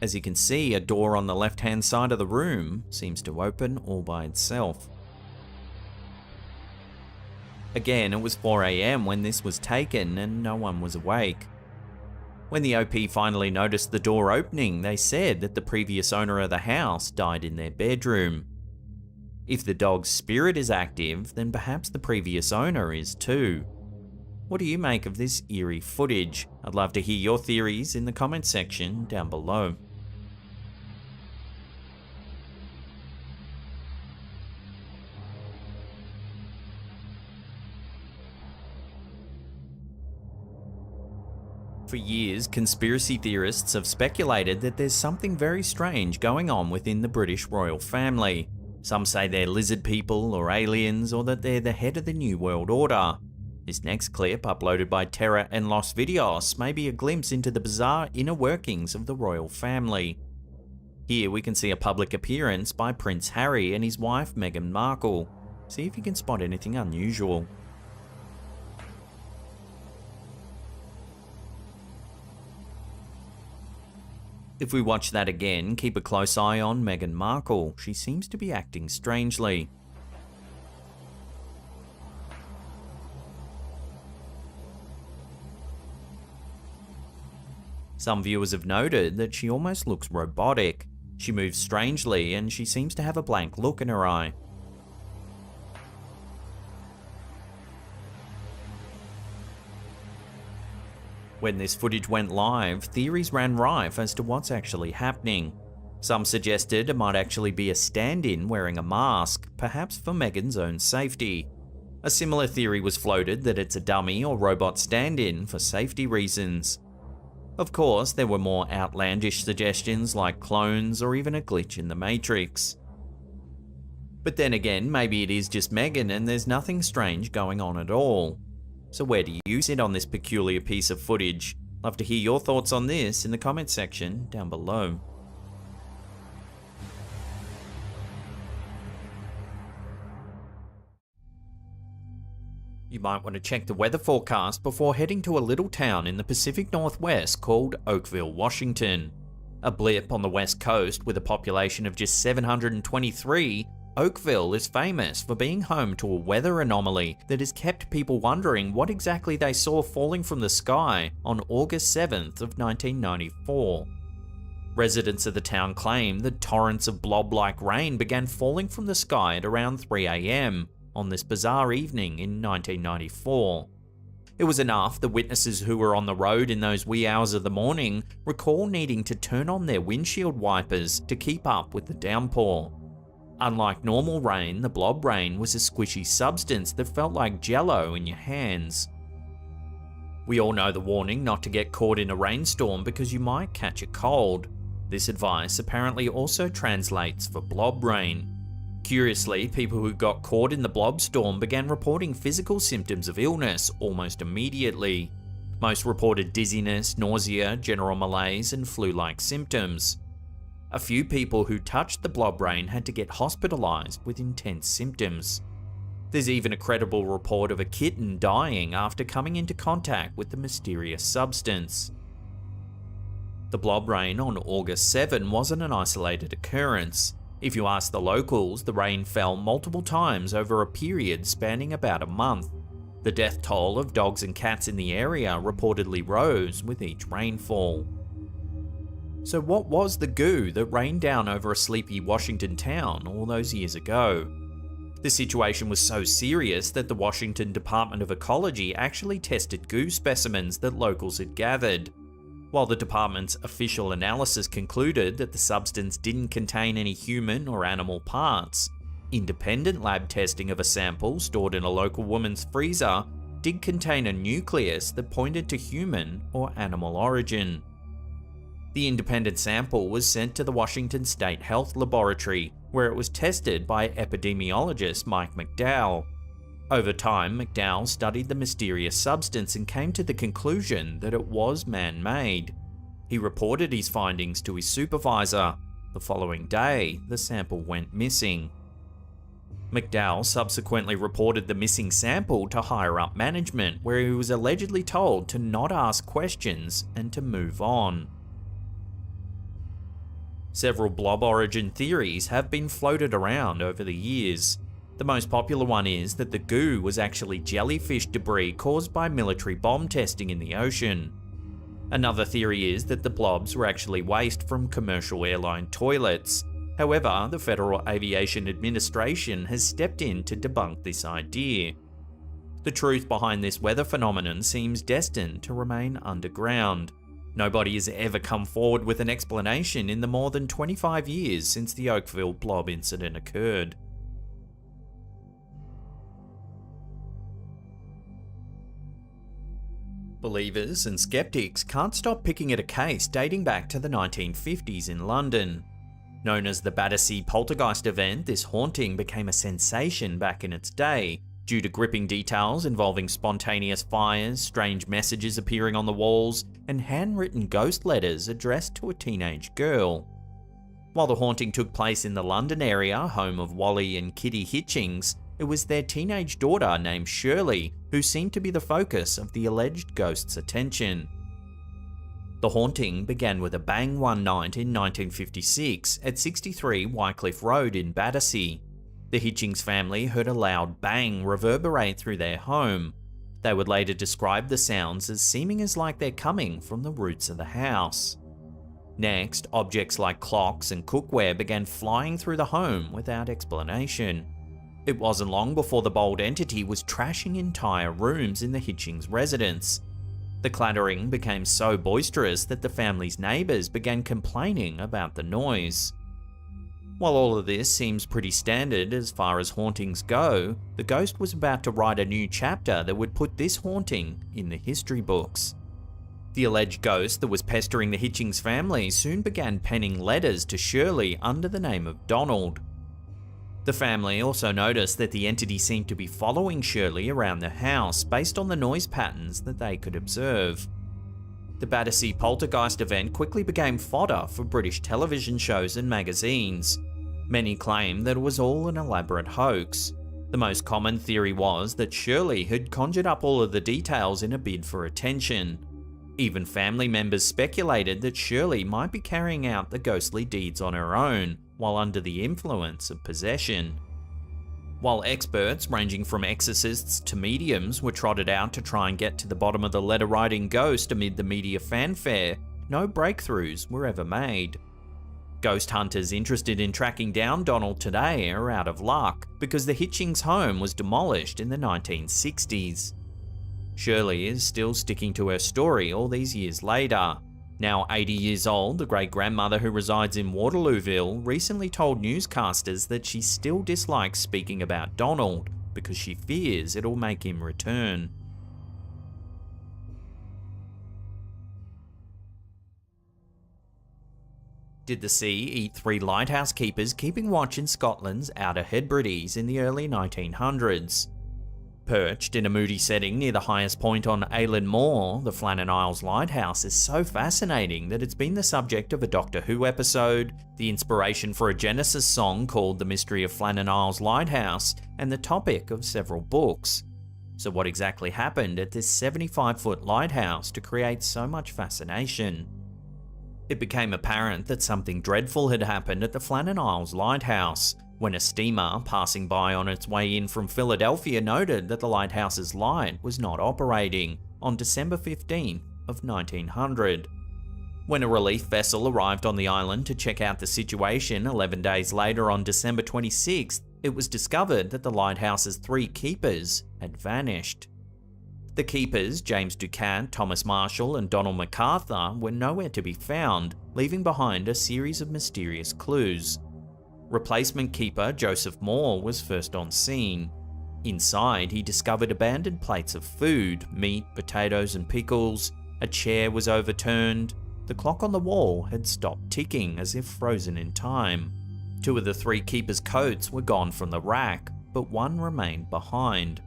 As you can see, a door on the left-hand side of the room seems to open all by itself. Again, it was 4 AM when this was taken and no one was awake. When the OP finally noticed the door opening, they said that the previous owner of the house died in their bedroom. If the dog's spirit is active, then perhaps the previous owner is too. What do you make of this eerie footage? I'd love to hear your theories in the comment section down below. For years, conspiracy theorists have speculated that there's something very strange going on within the British royal family. Some say they're lizard people or aliens, or that they're the head of the New World Order. This next clip, uploaded by Terra and Los Videos, may be a glimpse into the bizarre inner workings of the royal family. Here we can see a public appearance by Prince Harry and his wife Meghan Markle. See if you can spot anything unusual. If we watch that again, keep a close eye on Meghan Markle. She seems to be acting strangely. Some viewers have noted that she almost looks robotic. She moves strangely and she seems to have a blank look in her eye. When this footage went live, theories ran rife as to what's actually happening. Some suggested it might actually be a stand-in wearing a mask, perhaps for Meghan's own safety. A similar theory was floated that it's a dummy or robot stand-in for safety reasons. Of course, there were more outlandish suggestions like clones or even a glitch in the Matrix. But then again, maybe it is just Meghan and there's nothing strange going on at all. So where do you sit on this peculiar piece of footage? Love to hear your thoughts on this in the comment section down below. You might want to check the weather forecast before heading to a little town in the Pacific Northwest called Oakville, Washington. A blip on the west coast with a population of just 723, Oakville is famous for being home to a weather anomaly that has kept people wondering what exactly they saw falling from the sky on August 7th of 1994. Residents of the town claim that torrents of blob-like rain began falling from the sky at around 3 AM on this bizarre evening in 1994. It was enough that witnesses who were on the road in those wee hours of the morning recall needing to turn on their windshield wipers to keep up with the downpour. Unlike normal rain, the blob rain was a squishy substance that felt like jello in your hands. We all know the warning not to get caught in a rainstorm because you might catch a cold. This advice apparently also translates for blob rain. Curiously, people who got caught in the blob storm began reporting physical symptoms of illness almost immediately. Most reported dizziness, nausea, general malaise, and flu-like symptoms. A few people who touched the blob rain had to get hospitalized with intense symptoms. There's even a credible report of a kitten dying after coming into contact with the mysterious substance. The blob rain on August 7 wasn't an isolated occurrence. If you ask the locals, the rain fell multiple times over a period spanning about a month. The death toll of dogs and cats in the area reportedly rose with each rainfall. So what was the goo that rained down over a sleepy Washington town all those years ago? The situation was so serious that the Washington Department of Ecology actually tested goo specimens that locals had gathered. While the department's official analysis concluded that the substance didn't contain any human or animal parts, independent lab testing of a sample stored in a local woman's freezer did contain a nucleus that pointed to human or animal origin. The independent sample was sent to the Washington State Health Laboratory, where it was tested by epidemiologist Mike McDowell. Over time, McDowell studied the mysterious substance and came to the conclusion that it was man-made. He reported his findings to his supervisor. The following day, the sample went missing. McDowell subsequently reported the missing sample to higher-up management, where he was allegedly told to not ask questions and to move on. Several blob origin theories have been floated around over the years. The most popular one is that the goo was actually jellyfish debris caused by military bomb testing in the ocean. Another theory is that the blobs were actually waste from commercial airline toilets. However, the Federal Aviation Administration has stepped in to debunk this idea. The truth behind this weather phenomenon seems destined to remain underground. Nobody has ever come forward with an explanation in the more than 25 years since the Oakville blob incident occurred. Believers and skeptics can't stop picking at a case dating back to the 1950s in London. Known as the Battersea Poltergeist event, this haunting became a sensation back in its day, due to gripping details involving spontaneous fires, strange messages appearing on the walls, and handwritten ghost letters addressed to a teenage girl. While the haunting took place in the London area, home of Wally and Kitty Hitchings, it was their teenage daughter named Shirley who seemed to be the focus of the alleged ghost's attention. The haunting began with a bang one night in 1956 at 63 Wycliffe Road in Battersea. The Hitchings family heard a loud bang reverberate through their home. They would later describe the sounds as seeming as like they're coming from the roots of the house. Next, objects like clocks and cookware began flying through the home without explanation. It wasn't long before the bold entity was trashing entire rooms in the Hitchings residence. The clattering became so boisterous that the family's neighbours began complaining about the noise. While all of this seems pretty standard as far as hauntings go, the ghost was about to write a new chapter that would put this haunting in the history books. The alleged ghost that was pestering the Hitchings family soon began penning letters to Shirley under the name of Donald. The family also noticed that the entity seemed to be following Shirley around the house based on the noise patterns that they could observe. The Battersea Poltergeist event quickly became fodder for British television shows and magazines. Many claim that it was all an elaborate hoax. The most common theory was that Shirley had conjured up all of the details in a bid for attention. Even family members speculated that Shirley might be carrying out the ghostly deeds on her own, while under the influence of possession. While experts ranging from exorcists to mediums were trotted out to try and get to the bottom of the letter-writing ghost amid the media fanfare, no breakthroughs were ever made. Ghost hunters interested in tracking down Donald today are out of luck, because the Hitchings home was demolished in the 1960s. Shirley is still sticking to her story all these years later. Now 80 years old, the great-grandmother who resides in Waterlooville recently told newscasters that she still dislikes speaking about Donald because she fears it'll make him return. Did the sea eat 3 lighthouse keepers keeping watch in Scotland's Outer Hebrides in the early 1900s? Perched in a moody setting near the highest point on Eilean Moor, the Flannan Isles Lighthouse is so fascinating that it's been the subject of a Doctor Who episode, the inspiration for a Genesis song called The Mystery of Flannan Isles Lighthouse, and the topic of several books. So what exactly happened at this 75-foot lighthouse to create so much fascination? It became apparent that something dreadful had happened at the Flannan Isles Lighthouse, when a steamer passing by on its way in from Philadelphia noted that the lighthouse's light was not operating on December 15th of 1900. When a relief vessel arrived on the island to check out the situation 11 days later on December 26th, it was discovered that the lighthouse's 3 keepers had vanished. The keepers, James Ducat, Thomas Marshall and Donald MacArthur, were nowhere to be found, leaving behind a series of mysterious clues. Replacement keeper Joseph Moore was first on scene. Inside, he discovered abandoned plates of food, meat, potatoes and pickles. A chair was overturned. The clock on the wall had stopped ticking as if frozen in time. 2 of the 3 keepers' coats were gone from the rack, but 1 remained behind.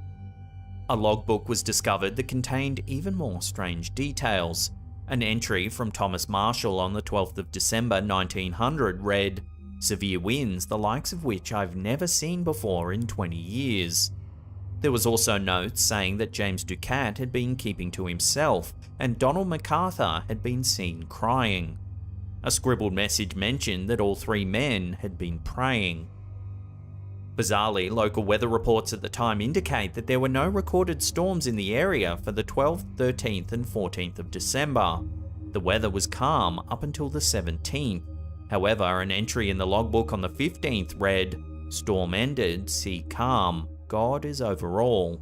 A logbook was discovered that contained even more strange details. An entry from Thomas Marshall on the 12th of December 1900 read, "Severe winds, the likes of which I've never seen before in 20 years. There was also notes saying that James Ducat had been keeping to himself and Donald MacArthur had been seen crying. A scribbled message mentioned that all 3 men had been praying. Bizarrely, local weather reports at the time indicate that there were no recorded storms in the area for the 12th, 13th and 14th of December. The weather was calm up until the 17th. However, an entry in the logbook on the 15th read, "Storm ended, sea calm. God is over all."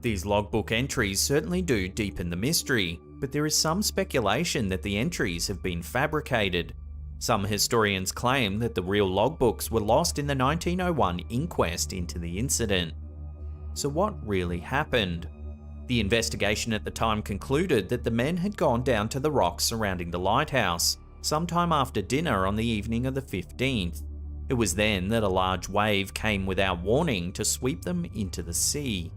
These logbook entries certainly do deepen the mystery, but there is some speculation that the entries have been fabricated. Some historians claim that the real logbooks were lost in the 1901 inquest into the incident. So what really happened? The investigation at the time concluded that the men had gone down to the rocks surrounding the lighthouse, sometime after dinner on the evening of the 15th. It was then that a large wave came without warning to sweep them into the sea.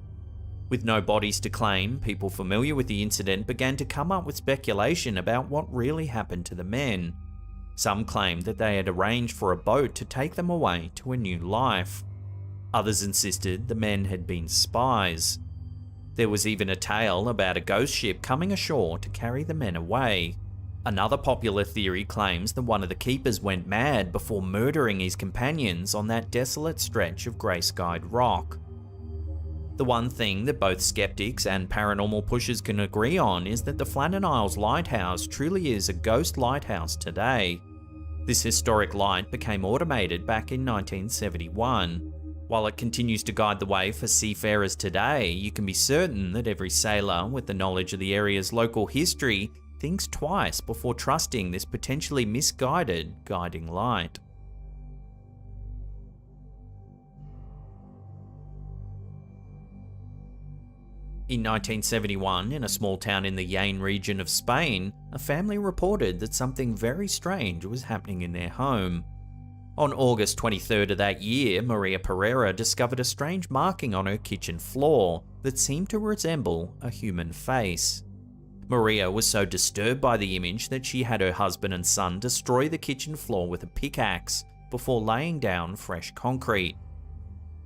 With no bodies to claim, people familiar with the incident began to come up with speculation about what really happened to the men. Some claimed that they had arranged for a boat to take them away to a new life. Others insisted the men had been spies. There was even a tale about a ghost ship coming ashore to carry the men away. Another popular theory claims that one of the keepers went mad before murdering his companions on that desolate stretch of grey-skied rock. The one thing that both skeptics and paranormal pushers can agree on is that the Flannan Isles Lighthouse truly is a ghost lighthouse today. This historic light became automated back in 1971. While it continues to guide the way for seafarers today, you can be certain that every sailor with the knowledge of the area's local history thinks twice before trusting this potentially misguided guiding light. In 1971, in a small town in the Jaén region of Spain, a family reported that something very strange was happening in their home. On August 23rd of that year, Maria Pereira discovered a strange marking on her kitchen floor that seemed to resemble a human face. Maria was so disturbed by the image that she had her husband and son destroy the kitchen floor with a pickaxe before laying down fresh concrete.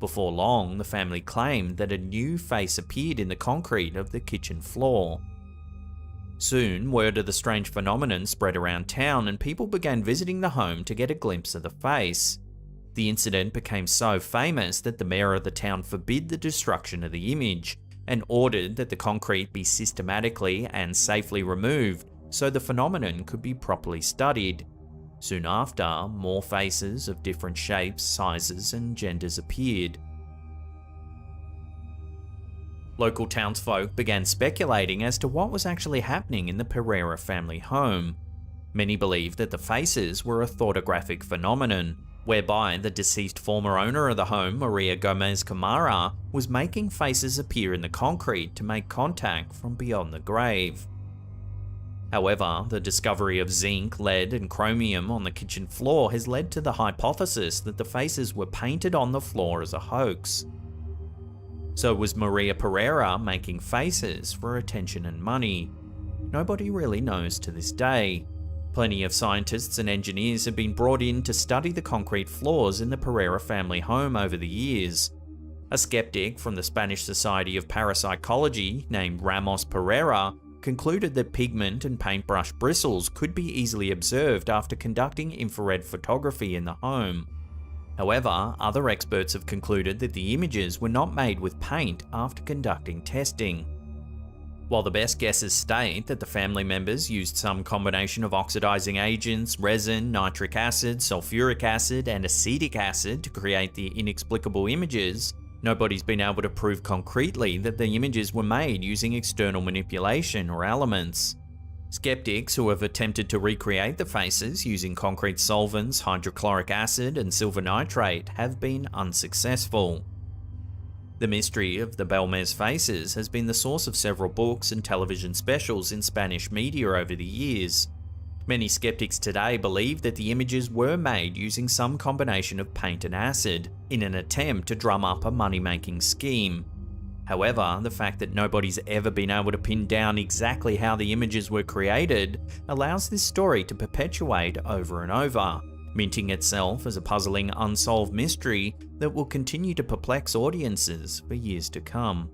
Before long, the family claimed that a new face appeared in the concrete of the kitchen floor. Soon, word of the strange phenomenon spread around town and people began visiting the home to get a glimpse of the face. The incident became so famous that the mayor of the town forbid the destruction of the image and ordered that the concrete be systematically and safely removed so the phenomenon could be properly studied. Soon after, more faces of different shapes, sizes, and genders appeared. Local townsfolk began speculating as to what was actually happening in the Pereira family home. Many believed that the faces were a thortographic phenomenon, whereby the deceased former owner of the home, Maria Gomez Camara, was making faces appear in the concrete to make contact from beyond the grave. However, the discovery of zinc, lead, and chromium on the kitchen floor has led to the hypothesis that the faces were painted on the floor as a hoax. So was Maria Pereira making faces for attention and money? Nobody really knows to this day. Plenty of scientists and engineers have been brought in to study the concrete floors in the Pereira family home over the years. A skeptic from the Spanish Society of Parapsychology named Ramos Pereira concluded that pigment and paintbrush bristles could be easily observed after conducting infrared photography in the home. However, other experts have concluded that the images were not made with paint after conducting testing. While the best guesses state that the family members used some combination of oxidizing agents, resin, nitric acid, sulfuric acid, and acetic acid to create the inexplicable images, nobody's been able to prove concretely that the images were made using external manipulation or elements. Skeptics who have attempted to recreate the faces using concrete solvents, hydrochloric acid, and silver nitrate have been unsuccessful. The mystery of the Belmez faces has been the source of several books and television specials in Spanish media over the years. Many skeptics today believe that the images were made using some combination of paint and acid in an attempt to drum up a money-making scheme. However, the fact that nobody's ever been able to pin down exactly how the images were created allows this story to perpetuate over and over, minting itself as a puzzling unsolved mystery that will continue to perplex audiences for years to come.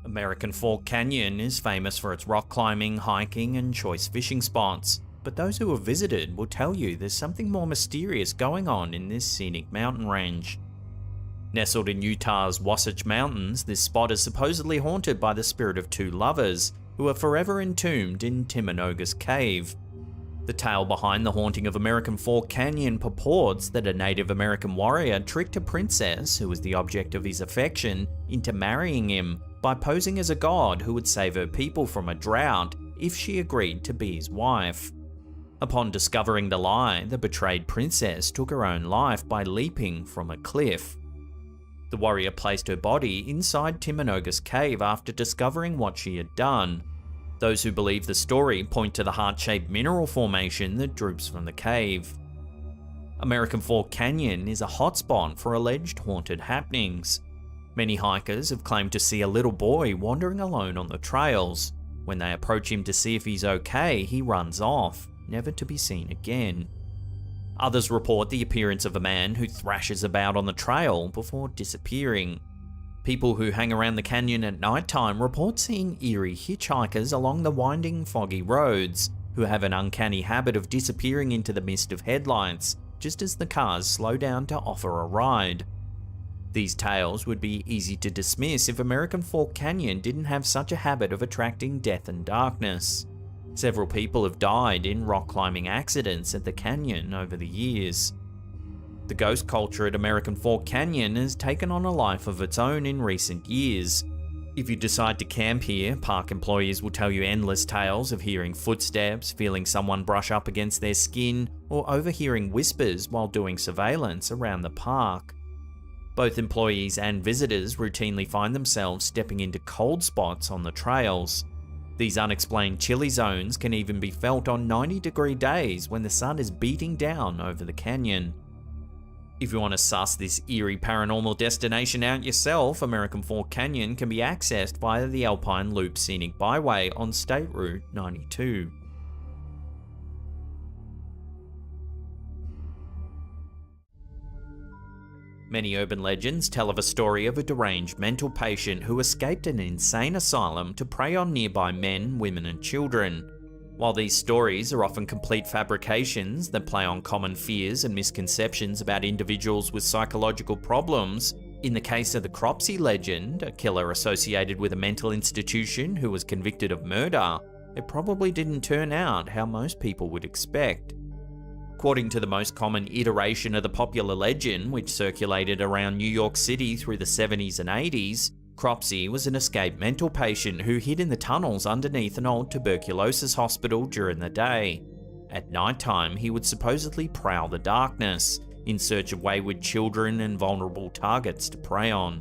American Fork Canyon is famous for its rock climbing, hiking, and choice fishing spots, but those who have visited will tell you there's something more mysterious going on in this scenic mountain range. Nestled in Utah's Wasatch Mountains, this spot is supposedly haunted by the spirit of two lovers who are forever entombed in Timanoga's Cave. The tale behind the haunting of American Fork Canyon purports that a Native American warrior tricked a princess, who was the object of his affection, into marrying him by posing as a god who would save her people from a drought if she agreed to be his wife. Upon discovering the lie, the betrayed princess took her own life by leaping from a cliff. The warrior placed her body inside Timanoga's cave after discovering what she had done. Those who believe the story point to the heart-shaped mineral formation that droops from the cave. American Fork Canyon is a hotspot for alleged haunted happenings. Many hikers have claimed to see a little boy wandering alone on the trails. When they approach him to see if he's okay, he runs off, never to be seen again. Others report the appearance of a man who thrashes about on the trail before disappearing. People who hang around the canyon at nighttime report seeing eerie hitchhikers along the winding, foggy roads, who have an uncanny habit of disappearing into the mist of headlights just as the cars slow down to offer a ride. These tales would be easy to dismiss if American Fork Canyon didn't have such a habit of attracting death and darkness. Several people have died in rock climbing accidents at the canyon over the years. The ghost culture at American Fork Canyon has taken on a life of its own in recent years. If you decide to camp here, park employees will tell you endless tales of hearing footsteps, feeling someone brush up against their skin, or overhearing whispers while doing surveillance around the park. Both employees and visitors routinely find themselves stepping into cold spots on the trails. These unexplained chilly zones can even be felt on 90-degree days when the sun is beating down over the canyon. If you want to suss this eerie paranormal destination out yourself, American Fork Canyon can be accessed via the Alpine Loop Scenic Byway on State Route 92. Many urban legends tell of a story of a deranged mental patient who escaped an insane asylum to prey on nearby men, women, and children. While these stories are often complete fabrications that play on common fears and misconceptions about individuals with psychological problems, in the case of the Cropsey legend, a killer associated with a mental institution who was convicted of murder, it probably didn't turn out how most people would expect. According to the most common iteration of the popular legend, which circulated around New York City through the 70s and 80s, Cropsey was an escaped mental patient who hid in the tunnels underneath an old tuberculosis hospital during the day. At nighttime, he would supposedly prowl the darkness, in search of wayward children and vulnerable targets to prey on.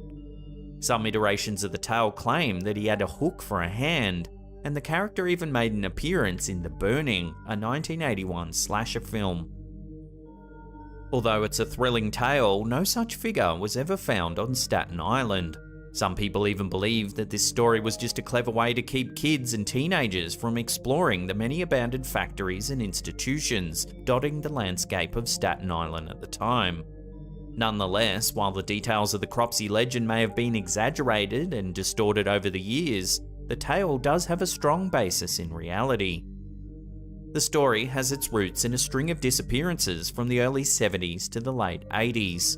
Some iterations of the tale claim that he had a hook for a hand, and the character even made an appearance in The Burning, a 1981 slasher film. Although it's a thrilling tale, no such figure was ever found on Staten Island. Some people even believe that this story was just a clever way to keep kids and teenagers from exploring the many abandoned factories and institutions dotting the landscape of Staten Island at the time. Nonetheless, while the details of the Cropsey legend may have been exaggerated and distorted over the years, the tale does have a strong basis in reality. The story has its roots in a string of disappearances from the early 70s to the late 80s.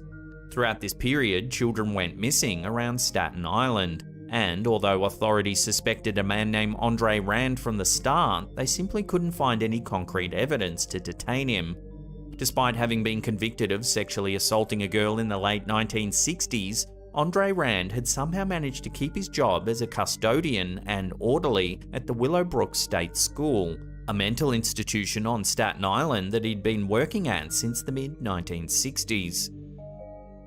Throughout this period, children went missing around Staten Island, and although authorities suspected a man named Andre Rand from the start, they simply couldn't find any concrete evidence to detain him. Despite having been convicted of sexually assaulting a girl in the late 1960s, Andre Rand had somehow managed to keep his job as a custodian and orderly at the Willowbrook State School, a mental institution on Staten Island that he'd been working at since the mid-1960s.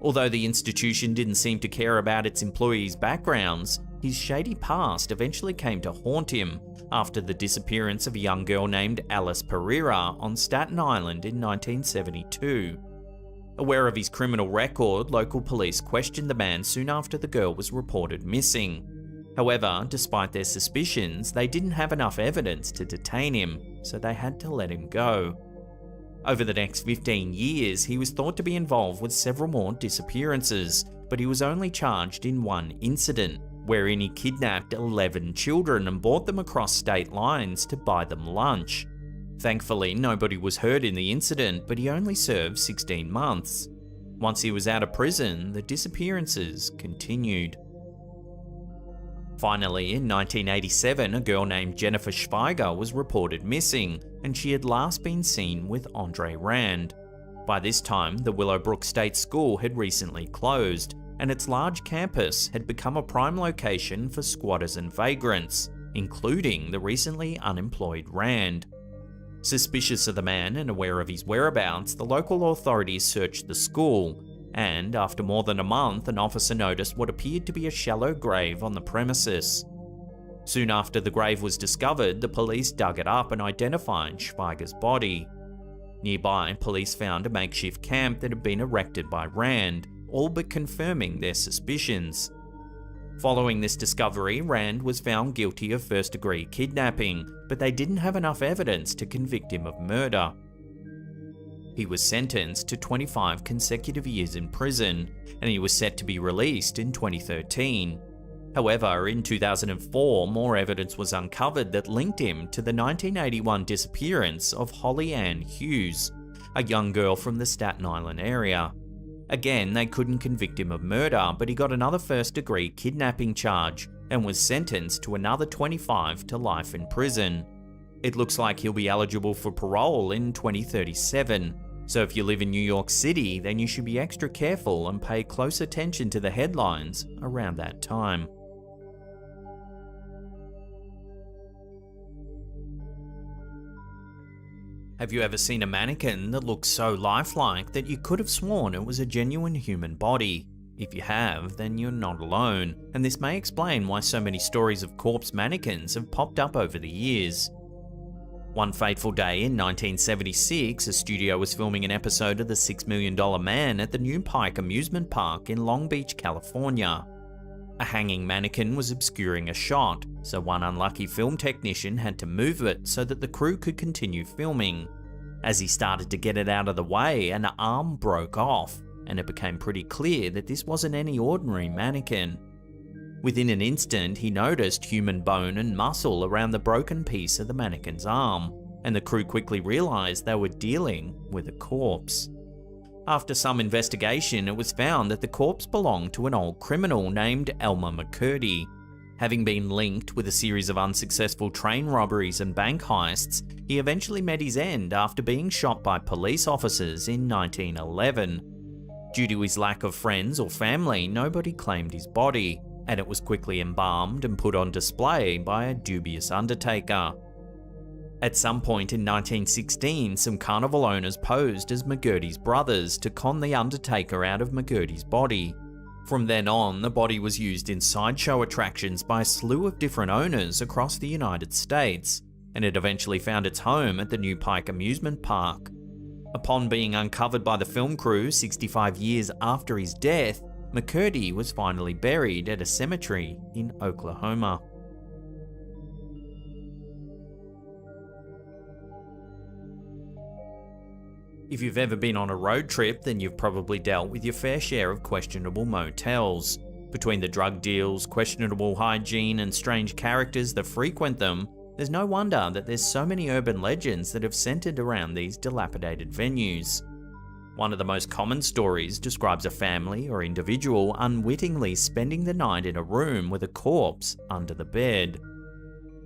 Although the institution didn't seem to care about its employees' backgrounds, his shady past eventually came to haunt him after the disappearance of a young girl named Alice Pereira on Staten Island in 1972. Aware of his criminal record, local police questioned the man soon after the girl was reported missing. However, despite their suspicions, they didn't have enough evidence to detain him, so they had to let him go. Over the next 15 years, he was thought to be involved with several more disappearances, but he was only charged in one incident, wherein he kidnapped 11 children and brought them across state lines to buy them lunch. Thankfully, nobody was hurt in the incident, but he only served 16 months. Once he was out of prison, the disappearances continued. Finally, in 1987, a girl named Jennifer Schweiger was reported missing, and she had last been seen with Andre Rand. By this time, the Willowbrook State School had recently closed, and its large campus had become a prime location for squatters and vagrants, including the recently unemployed Rand. Suspicious of the man and aware of his whereabouts, the local authorities searched the school, and after more than a month, an officer noticed what appeared to be a shallow grave on the premises. Soon after the grave was discovered, the police dug it up and identified Schweiger's body. Nearby, police found a makeshift camp that had been erected by Rand, all but confirming their suspicions. Following this discovery, Rand was found guilty of first-degree kidnapping, but they didn't have enough evidence to convict him of murder. He was sentenced to 25 consecutive years in prison, and he was set to be released in 2013. However, in 2004, more evidence was uncovered that linked him to the 1981 disappearance of Holly Ann Hughes, a young girl from the Staten Island area. Again, they couldn't convict him of murder, but he got another first-degree kidnapping charge and was sentenced to another 25 to life in prison. It looks like he'll be eligible for parole in 2037, so if you live in New York City, then you should be extra careful and pay close attention to the headlines around that time. Have you ever seen a mannequin that looks so lifelike that you could have sworn it was a genuine human body? If you have, then you're not alone, and this may explain why so many stories of corpse mannequins have popped up over the years. One fateful day in 1976, a studio was filming an episode of The $6 Million Man at the New Pike amusement park in Long Beach, California. A hanging mannequin was obscuring a shot, so one unlucky film technician had to move it so that the crew could continue filming. As he started to get it out of the way, an arm broke off, and it became pretty clear that this wasn't any ordinary mannequin. Within an instant, he noticed human bone and muscle around the broken piece of the mannequin's arm, and the crew quickly realized they were dealing with a corpse. After some investigation, it was found that the corpse belonged to an old criminal named Elmer McCurdy. Having been linked with a series of unsuccessful train robberies and bank heists, he eventually met his end after being shot by police officers in 1911. Due to his lack of friends or family, nobody claimed his body, and it was quickly embalmed and put on display by a dubious undertaker. At some point in 1916, some carnival owners posed as McGurdy's brothers to con the undertaker out of McGurdy's body. From then on, the body was used in sideshow attractions by a slew of different owners across the United States, and it eventually found its home at the New Pike amusement park. Upon being uncovered by the film crew 65 years after his death, McCurdy was finally buried at a cemetery in Oklahoma. If you've ever been on a road trip, then you've probably dealt with your fair share of questionable motels. Between the drug deals, questionable hygiene, and strange characters that frequent them, there's no wonder that there's so many urban legends that have centered around these dilapidated venues. One of the most common stories describes a family or individual unwittingly spending the night in a room with a corpse under the bed.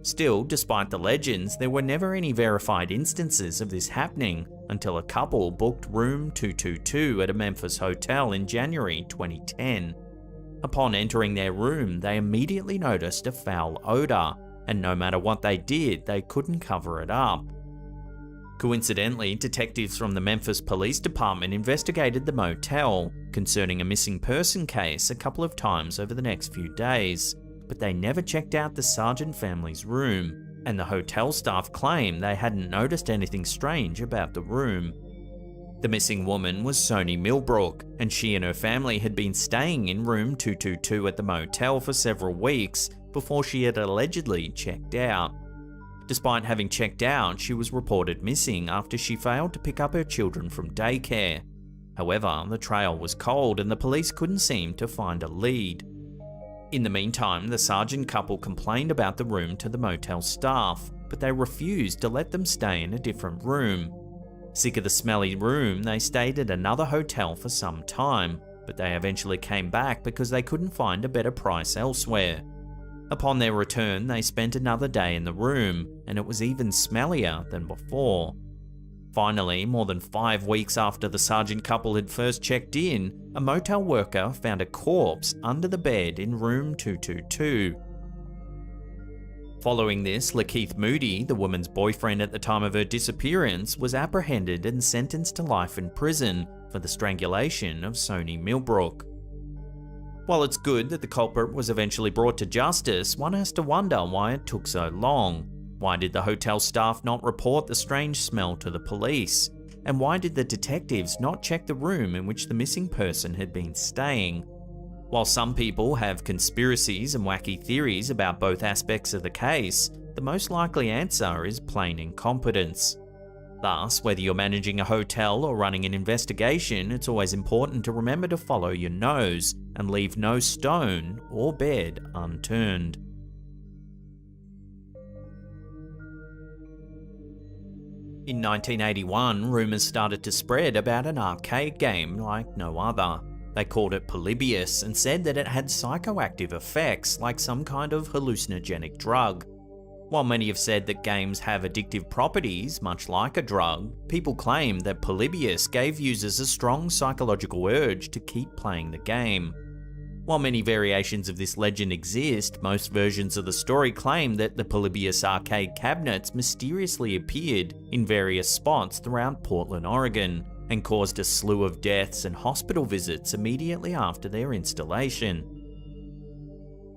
Still, despite the legends, there were never any verified instances of this happening until a couple booked room 222 at a Memphis hotel in January 2010. Upon entering their room, they immediately noticed a foul odor, and no matter what they did, they couldn't cover it up. Coincidentally, detectives from the Memphis Police Department investigated the motel concerning a missing person case a couple of times over the next few days, but they never checked out the Sargent family's room, and the hotel staff claimed they hadn't noticed anything strange about the room. The missing woman was Sony Millbrook, and she and her family had been staying in room 222 at the motel for several weeks before she had allegedly checked out. Despite having checked out, she was reported missing after she failed to pick up her children from daycare. However, the trail was cold and the police couldn't seem to find a lead. In the meantime, the Sargent couple complained about the room to the motel staff, but they refused to let them stay in a different room. Sick of the smelly room, they stayed at another hotel for some time, but they eventually came back because they couldn't find a better price elsewhere. Upon their return, they spent another day in the room, and it was even smellier than before. Finally, more than 5 weeks after the Sargent couple had first checked in, a motel worker found a corpse under the bed in room 222. Following this, Lakeith Moody, the woman's boyfriend at the time of her disappearance, was apprehended and sentenced to life in prison for the strangulation of Sony Millbrook. While it's good that the culprit was eventually brought to justice, one has to wonder why it took so long. Why did the hotel staff not report the strange smell to the police? And why did the detectives not check the room in which the missing person had been staying? While some people have conspiracies and wacky theories about both aspects of the case, the most likely answer is plain incompetence. Thus, whether you're managing a hotel or running an investigation, it's always important to remember to follow your nose and leave no stone or bed unturned. In 1981, rumours started to spread about an arcade game like no other. They called it Polybius and said that it had psychoactive effects like some kind of hallucinogenic drug. While many have said that games have addictive properties, much like a drug, people claim that Polybius gave users a strong psychological urge to keep playing the game. While many variations of this legend exist, most versions of the story claim that the Polybius arcade cabinets mysteriously appeared in various spots throughout Portland, Oregon, and caused a slew of deaths and hospital visits immediately after their installation.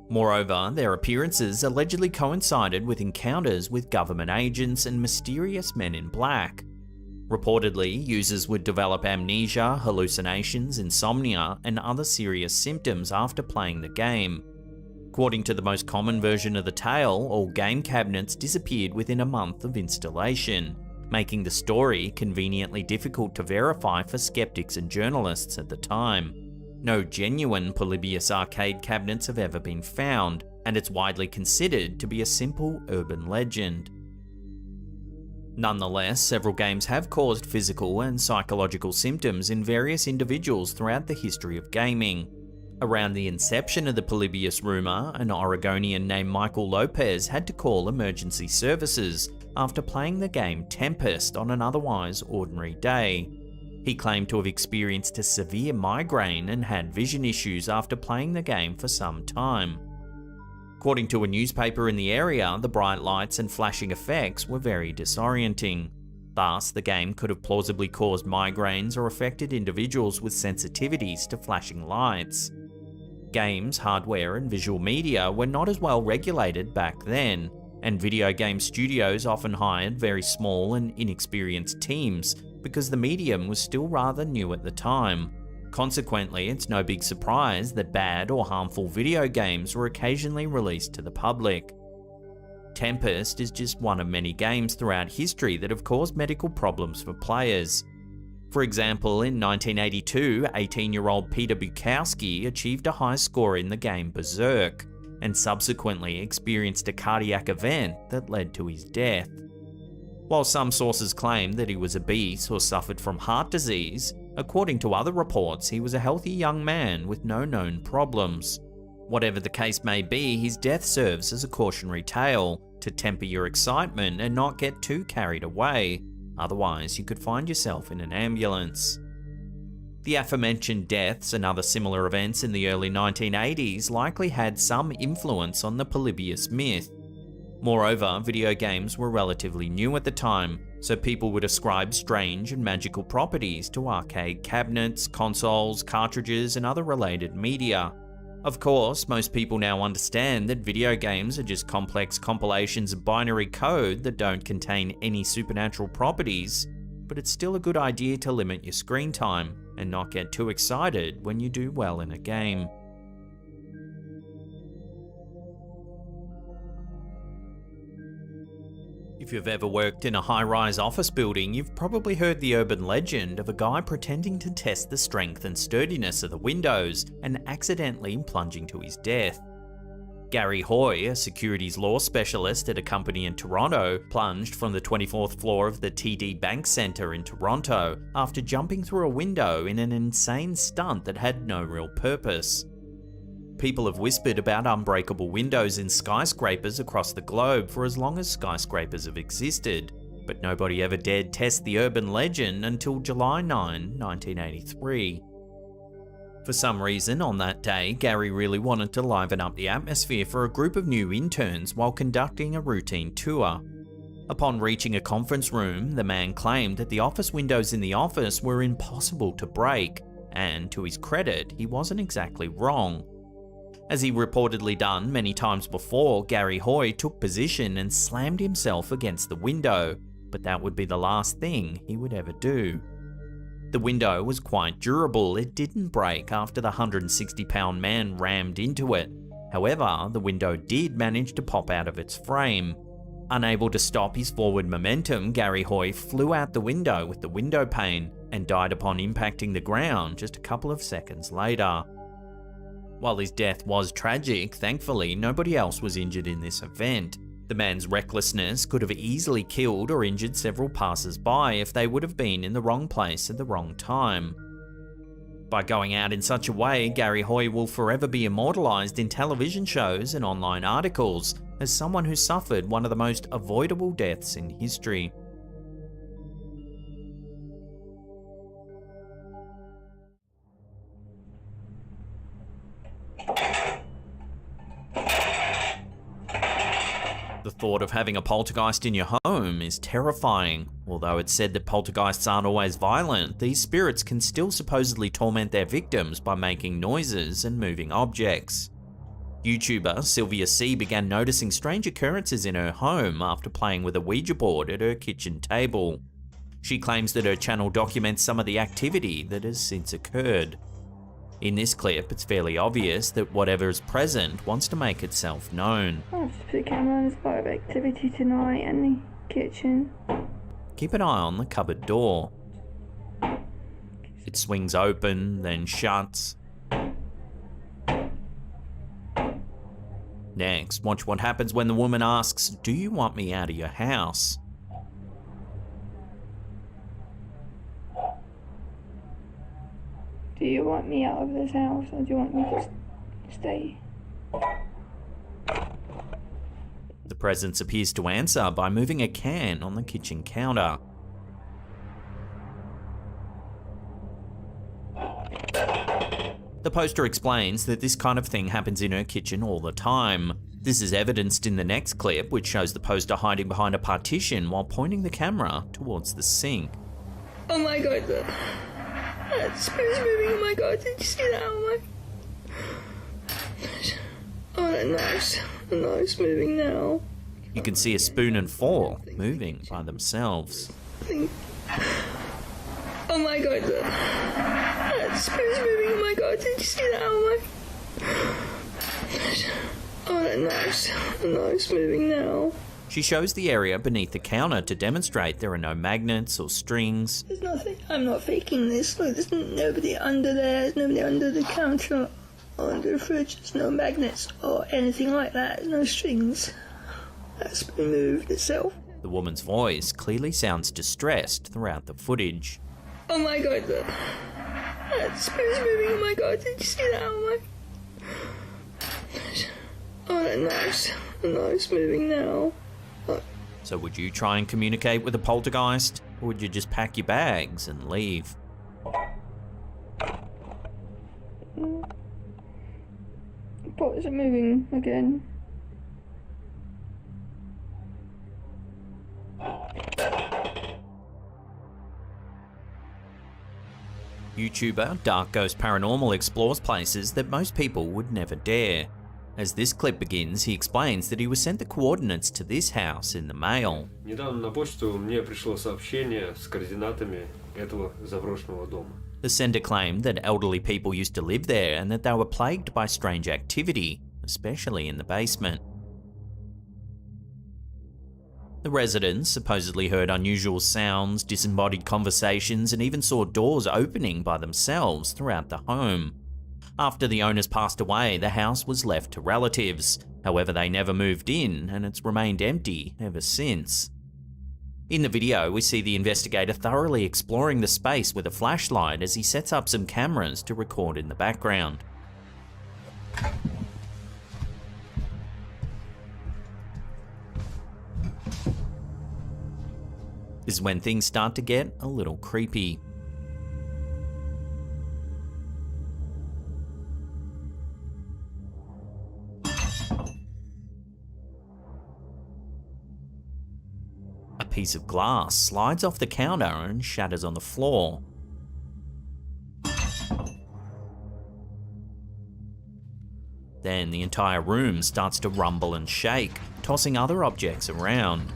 Moreover, their appearances allegedly coincided with encounters with government agents and mysterious men in black. Reportedly, users would develop amnesia, hallucinations, insomnia, and other serious symptoms after playing the game. According to the most common version of the tale, all game cabinets disappeared within a month of installation, making the story conveniently difficult to verify for skeptics and journalists at the time. No genuine Polybius arcade cabinets have ever been found, and it's widely considered to be a simple urban legend. Nonetheless, several games have caused physical and psychological symptoms in various individuals throughout the history of gaming. Around the inception of the Polybius rumour, an Oregonian named Michael Lopez had to call emergency services after playing the game Tempest on an otherwise ordinary day. He claimed to have experienced a severe migraine and had vision issues after playing the game for some time. According to a newspaper in the area, the bright lights and flashing effects were very disorienting. Thus, the game could have plausibly caused migraines or affected individuals with sensitivities to flashing lights. Games, hardware, and visual media were not as well regulated back then, and video game studios often hired very small and inexperienced teams because the medium was still rather new at the time. Consequently, it's no big surprise that bad or harmful video games were occasionally released to the public. Tempest is just one of many games throughout history that have caused medical problems for players. For example, in 1982, 18-year-old Peter Bukowski achieved a high score in the game Berserk, and subsequently experienced a cardiac event that led to his death. While some sources claim that he was obese or suffered from heart disease, according to other reports, he was a healthy young man with no known problems. Whatever the case may be, his death serves as a cautionary tale to temper your excitement and not get too carried away, otherwise you could find yourself in an ambulance. The aforementioned deaths and other similar events in the early 1980s likely had some influence on the Polybius myth. Moreover, video games were relatively new at the time, so people would ascribe strange and magical properties to arcade cabinets, consoles, cartridges, and other related media. Of course, most people now understand that video games are just complex compilations of binary code that don't contain any supernatural properties, but it's still a good idea to limit your screen time and not get too excited when you do well in a game. If you've ever worked in a high-rise office building, you've probably heard the urban legend of a guy pretending to test the strength and sturdiness of the windows and accidentally plunging to his death. Gary Hoy, a securities law specialist at a company in Toronto, plunged from the 24th floor of the TD Bank Centre in Toronto after jumping through a window in an insane stunt that had no real purpose. People have whispered about unbreakable windows in skyscrapers across the globe for as long as skyscrapers have existed, but nobody ever dared test the urban legend until July 9, 1983. For some reason, on that day, Gary really wanted to liven up the atmosphere for a group of new interns while conducting a routine tour. Upon reaching a conference room, the man claimed that the office windows in the office were impossible to break, and to his credit, he wasn't exactly wrong. As he reportedly done many times before, Gary Hoy took position and slammed himself against the window, but that would be the last thing he would ever do. The window was quite durable, it didn't break after the 160-pound man rammed into it. However, the window did manage to pop out of its frame. Unable to stop his forward momentum, Gary Hoy flew out the window with the window pane and died upon impacting the ground just a couple of seconds later. While his death was tragic, thankfully nobody else was injured in this event. The man's recklessness could have easily killed or injured several passers-by if they would have been in the wrong place at the wrong time. By going out in such a way, Gary Hoy will forever be immortalized in television shows and online articles as someone who suffered one of the most avoidable deaths in history. The thought of having a poltergeist in your home is terrifying. Although it's said that poltergeists aren't always violent, these spirits can still supposedly torment their victims by making noises and moving objects. YouTuber Sylvia C began noticing strange occurrences in her home after playing with a Ouija board at her kitchen table. She claims that her channel documents some of the activity that has since occurred. In this clip, it's fairly obvious that whatever is present wants to make itself known. I'll just put a camera on. There's a lot of activity tonight in the kitchen. Keep an eye on the cupboard door. It swings open, then shuts. Next, watch what happens when the woman asks, "Do you want me out of your house?" Do you want me out of this house, or do you want me to stay? The presence appears to answer by moving a can on the kitchen counter. The poster explains that this kind of thing happens in her kitchen all the time. This is evidenced in the next clip, which shows the poster hiding behind a partition while pointing the camera towards the sink. Oh my god, that spoon's moving. Oh my god, did you see that? Oh that knife's moving now. You can see a spoon and fork moving by themselves. Oh my god, that spoon's moving. Oh my god, did you see that? That knife's moving now. She shows the area beneath the counter to demonstrate there are no magnets or strings. There's nothing. I'm not faking this. Look, there's nobody under there. There's nobody under the counter or under the fridge. There's no magnets or anything like that. There's no strings. That's been moved itself. The woman's voice clearly sounds distressed throughout the footage. Oh my god, that spoon's moving. Oh my god, did you see that? That knife's moving now. So would you try and communicate with a poltergeist, or would you just pack your bags and leave? Pot is moving again. YouTuber Dark Ghost Paranormal explores places that most people would never dare. As this clip begins, he explains that he was sent the coordinates to this house in the mail. Недавно на почту мне пришло сообщение с координатами этого заброшенного дома. The sender claimed that elderly people used to live there and that they were plagued by strange activity, especially in the basement. The residents supposedly heard unusual sounds, disembodied conversations, and even saw doors opening by themselves throughout the home. After the owners passed away, the house was left to relatives. However, they never moved in, and it's remained empty ever since. In the video, we see the investigator thoroughly exploring the space with a flashlight as he sets up some cameras to record in the background. This is when things start to get a little creepy. A piece of glass slides off the counter and shatters on the floor. Then the entire room starts to rumble and shake, tossing other objects around.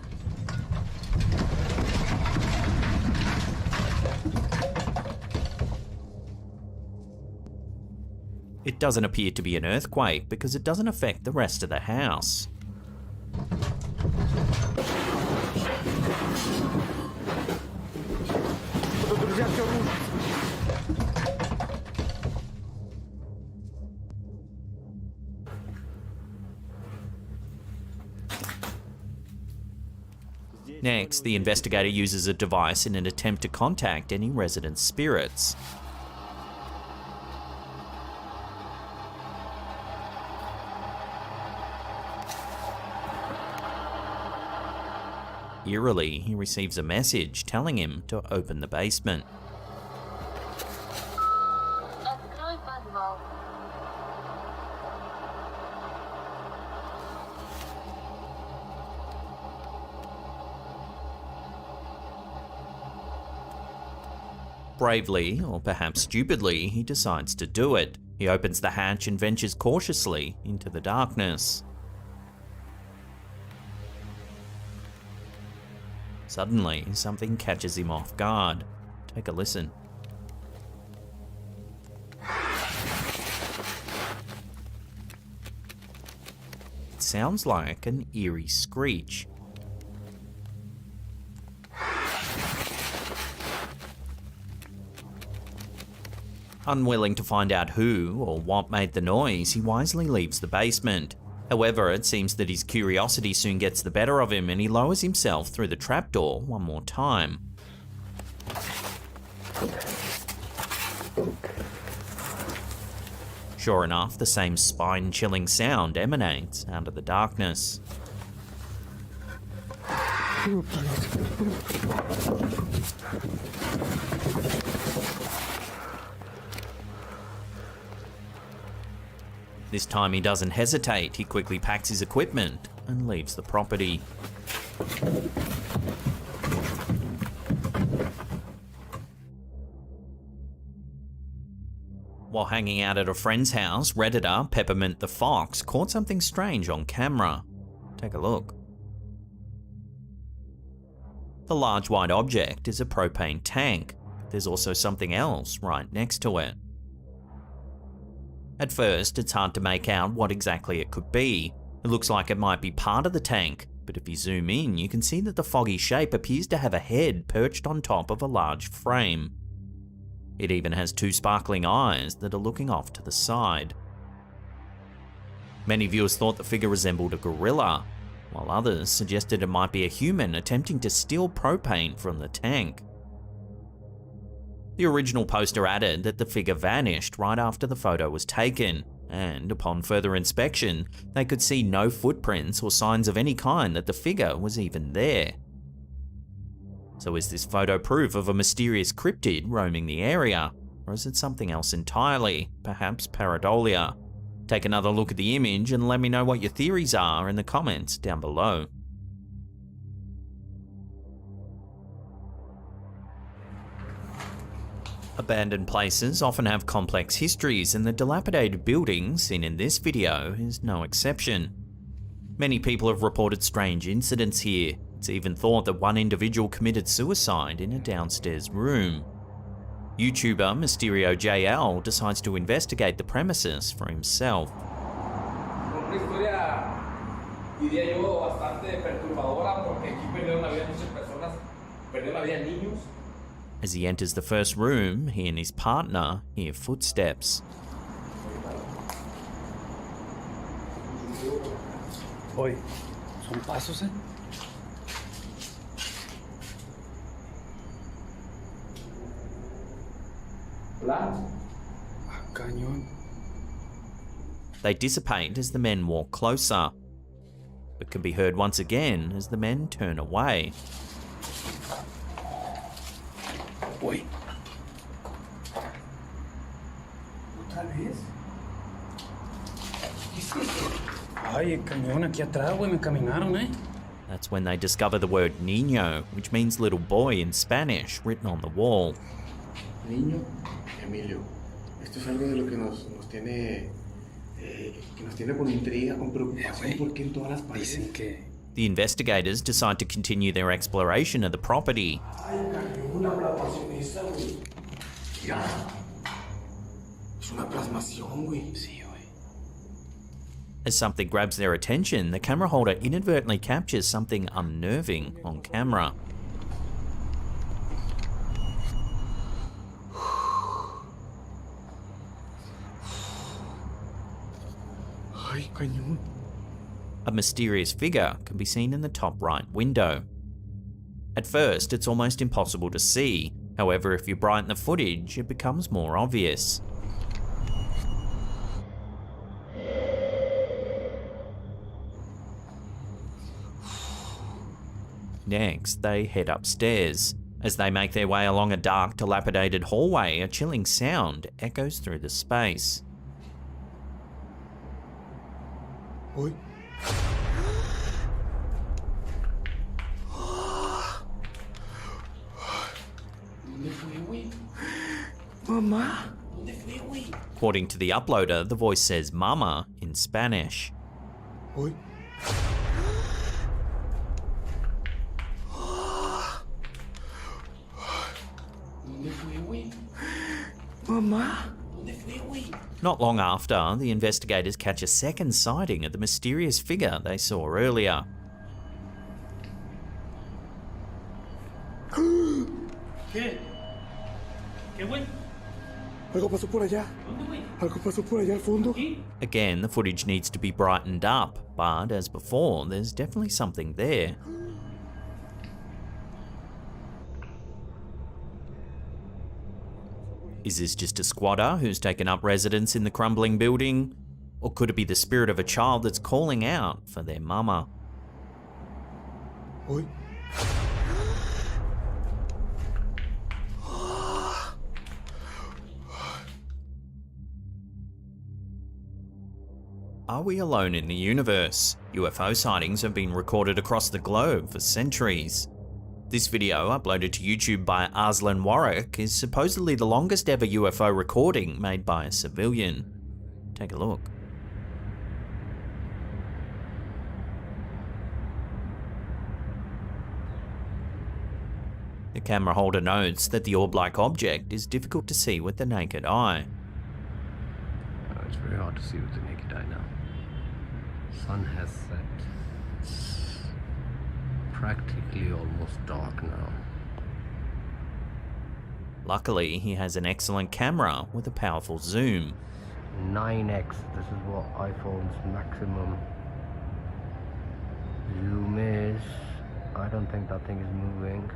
It doesn't appear to be an earthquake because it doesn't affect the rest of the house. Next, the investigator uses a device in an attempt to contact any resident spirits. Eerily, he receives a message telling him to open the basement. Bravely, or perhaps stupidly, he decides to do it. He opens the hatch and ventures cautiously into the darkness. Suddenly, something catches him off guard. Take a listen. It sounds like an eerie screech. Unwilling to find out who or what made the noise, he wisely leaves the basement. However, it seems that his curiosity soon gets the better of him and he lowers himself through the trapdoor one more time. Sure enough, the same spine-chilling sound emanates out of the darkness. This time he doesn't hesitate, he quickly packs his equipment and leaves the property. While hanging out at a friend's house, Redditor Peppermint the Fox caught something strange on camera. Take a look. The large white object is a propane tank. There's also something else right next to it. At first, it's hard to make out what exactly it could be. It looks like it might be part of the tank, but if you zoom in, you can see that the foggy shape appears to have a head perched on top of a large frame. It even has two sparkling eyes that are looking off to the side. Many viewers thought the figure resembled a gorilla, while others suggested it might be a human attempting to steal propane from the tank. The original poster added that the figure vanished right after the photo was taken, and upon further inspection, they could see no footprints or signs of any kind that the figure was even there. So is this photo proof of a mysterious cryptid roaming the area, or is it something else entirely, perhaps pareidolia? Take another look at the image and let me know what your theories are in the comments down below. Abandoned places often have complex histories, and the dilapidated building seen in this video is no exception. Many people have reported strange incidents here. It's even thought that one individual committed suicide in a downstairs room. YouTuber Mysterio JL decides to investigate the premises for himself. Una historia, diría yo, bastante perturbadora porque aquí perdieron la vida muchas personas, perdieron la vida niños. As he enters the first room, he and his partner hear footsteps. Oye, son pasos, Cañón. They dissipate as the men walk closer, but can be heard once again as the men turn away. Uy. ¿Otra vez? Ay, el cañón aquí atrás, güey, me caminaron, That's when they discover the word niño, which means little boy in Spanish, written on the wall. Niño Emilio. Esto es algo de lo que nos tiene con intriga, con preocupación, porque en todas las paredes. The investigators decide to continue their exploration of the property. Ay, una plasmación esa, güey. Mira. Es una plasmación, güey. Sí, güey. As something grabs their attention, the camera holder inadvertently captures something unnerving on camera. Ay, cañón. A mysterious figure can be seen in the top right window. At first, it's almost impossible to see. However, if you brighten the footage, it becomes more obvious. Next, they head upstairs. As they make their way along a dark, dilapidated hallway, a chilling sound echoes through the space. Uy. ¿Dónde fue, güey? Mamá. ¿Dónde fue, güey? According to the uploader, the voice says mama in Spanish. Uy. ¿Dónde fue, güey? Mamá. ¿Dónde fue, güey? Not long after, the investigators catch a second sighting of the mysterious figure they saw earlier. ¿Qué? ¿Qué, güey? Algo pasó por allá. Algo pasó por allá al fondo. Again, the footage needs to be brightened up, but as before, there's definitely something there. Is this just a squatter who's taken up residence in the crumbling building? Or could it be the spirit of a child that's calling out for their mama? Uy. Are we alone in the universe? UFO sightings have been recorded across the globe for centuries. This video, uploaded to YouTube by Arslan Warwick, is supposedly the longest ever UFO recording made by a civilian. Take a look. The camera holder notes that the orb-like object is difficult to see with the naked eye. It's very hard to see with the naked eye now. Sun has set. It's practically almost dark now. Luckily, he has an excellent camera with a powerful zoom. 9x, this is what iPhone's maximum zoom is. I don't think that thing is moving.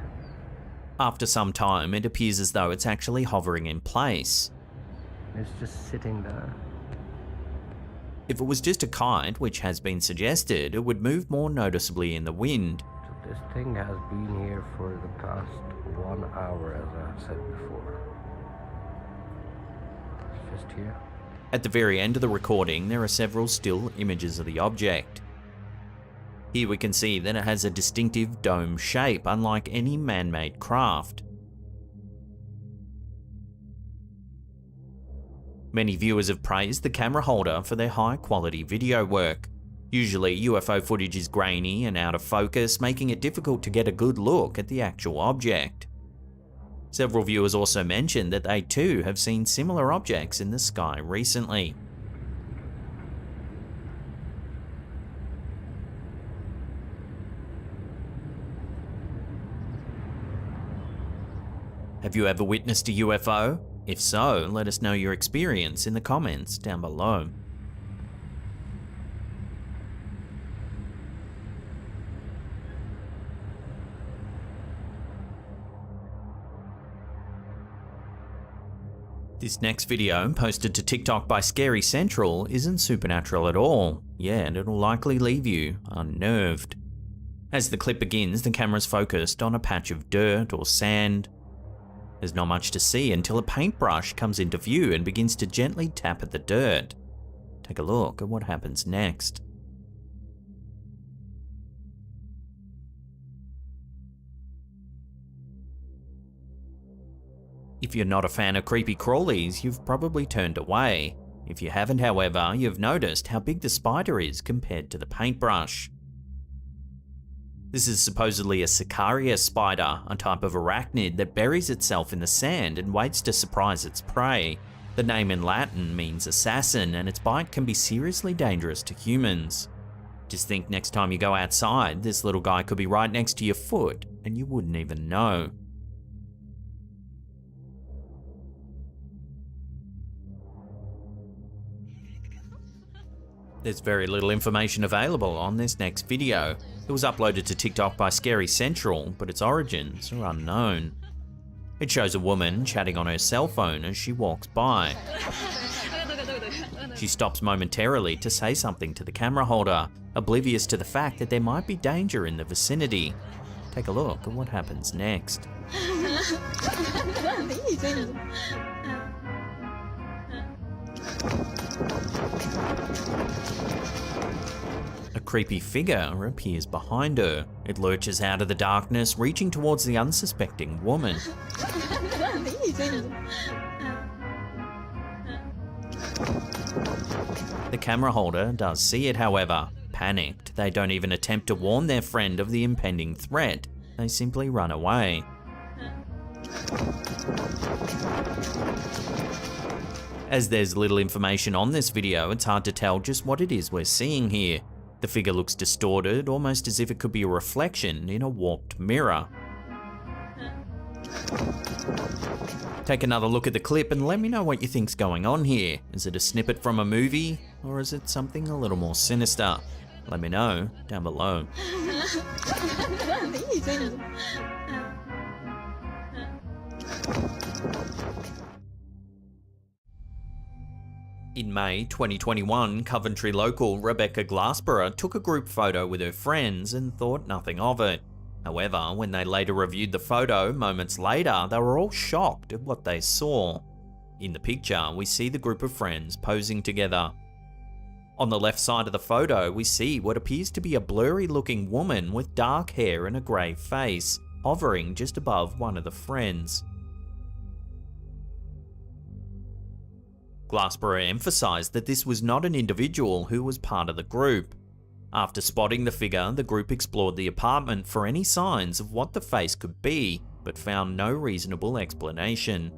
After some time, it appears as though it's actually hovering in place. It's just sitting there. If it was just a kite, which has been suggested, it would move more noticeably in the wind. So this thing has been here for the past 1 hour, as I said before. It's just here. At the very end of the recording, there are several still images of the object. Here we can see that it has a distinctive dome shape, unlike any man-made craft. Many viewers have praised the camera holder for their high-quality video work. Usually, UFO footage is grainy and out of focus, making it difficult to get a good look at the actual object. Several viewers also mentioned that they too have seen similar objects in the sky recently. Have you ever witnessed a UFO? If so, let us know your experience in the comments down below. This next video, posted to TikTok by Scary Central, isn't supernatural at all, yet it'll likely leave you unnerved. As the clip begins, the camera's focused on a patch of dirt or sand. There's not much to see until a paintbrush comes into view and begins to gently tap at the dirt. Take a look at what happens next. If you're not a fan of creepy crawlies, you've probably turned away. If you haven't, however, you've noticed how big the spider is compared to the paintbrush. This is supposedly a Sicarius spider, a type of arachnid that buries itself in the sand and waits to surprise its prey. The name in Latin means assassin, and its bite can be seriously dangerous to humans. Just think next time you go outside, this little guy could be right next to your foot, and you wouldn't even know. There's very little information available on this next video. It was uploaded to TikTok by Scary Central, but its origins are unknown. It shows a woman chatting on her cell phone as she walks by. She stops momentarily to say something to the camera holder, oblivious to the fact that there might be danger in the vicinity. Take a look at what happens next. A creepy figure appears behind her. It lurches out of the darkness, reaching towards the unsuspecting woman. The camera holder does see it, however. Panicked, they don't even attempt to warn their friend of the impending threat. They simply run away. As there's little information on this video, it's hard to tell just what it is we're seeing here. The figure looks distorted, almost as if it could be a reflection in a warped mirror. Take another look at the clip and let me know what you think's going on here. Is it a snippet from a movie, or is it something a little more sinister? Let me know down below. In May 2021, Coventry local Rebecca Glassborough took a group photo with her friends and thought nothing of it. However, when they later reviewed the photo moments later, they were all shocked at what they saw. In the picture, we see the group of friends posing together. On the left side of the photo, we see what appears to be a blurry-looking woman with dark hair and a grey face, hovering just above one of the friends. Glassborough emphasised that this was not an individual who was part of the group. After spotting the figure, the group explored the apartment for any signs of what the face could be, but found no reasonable explanation.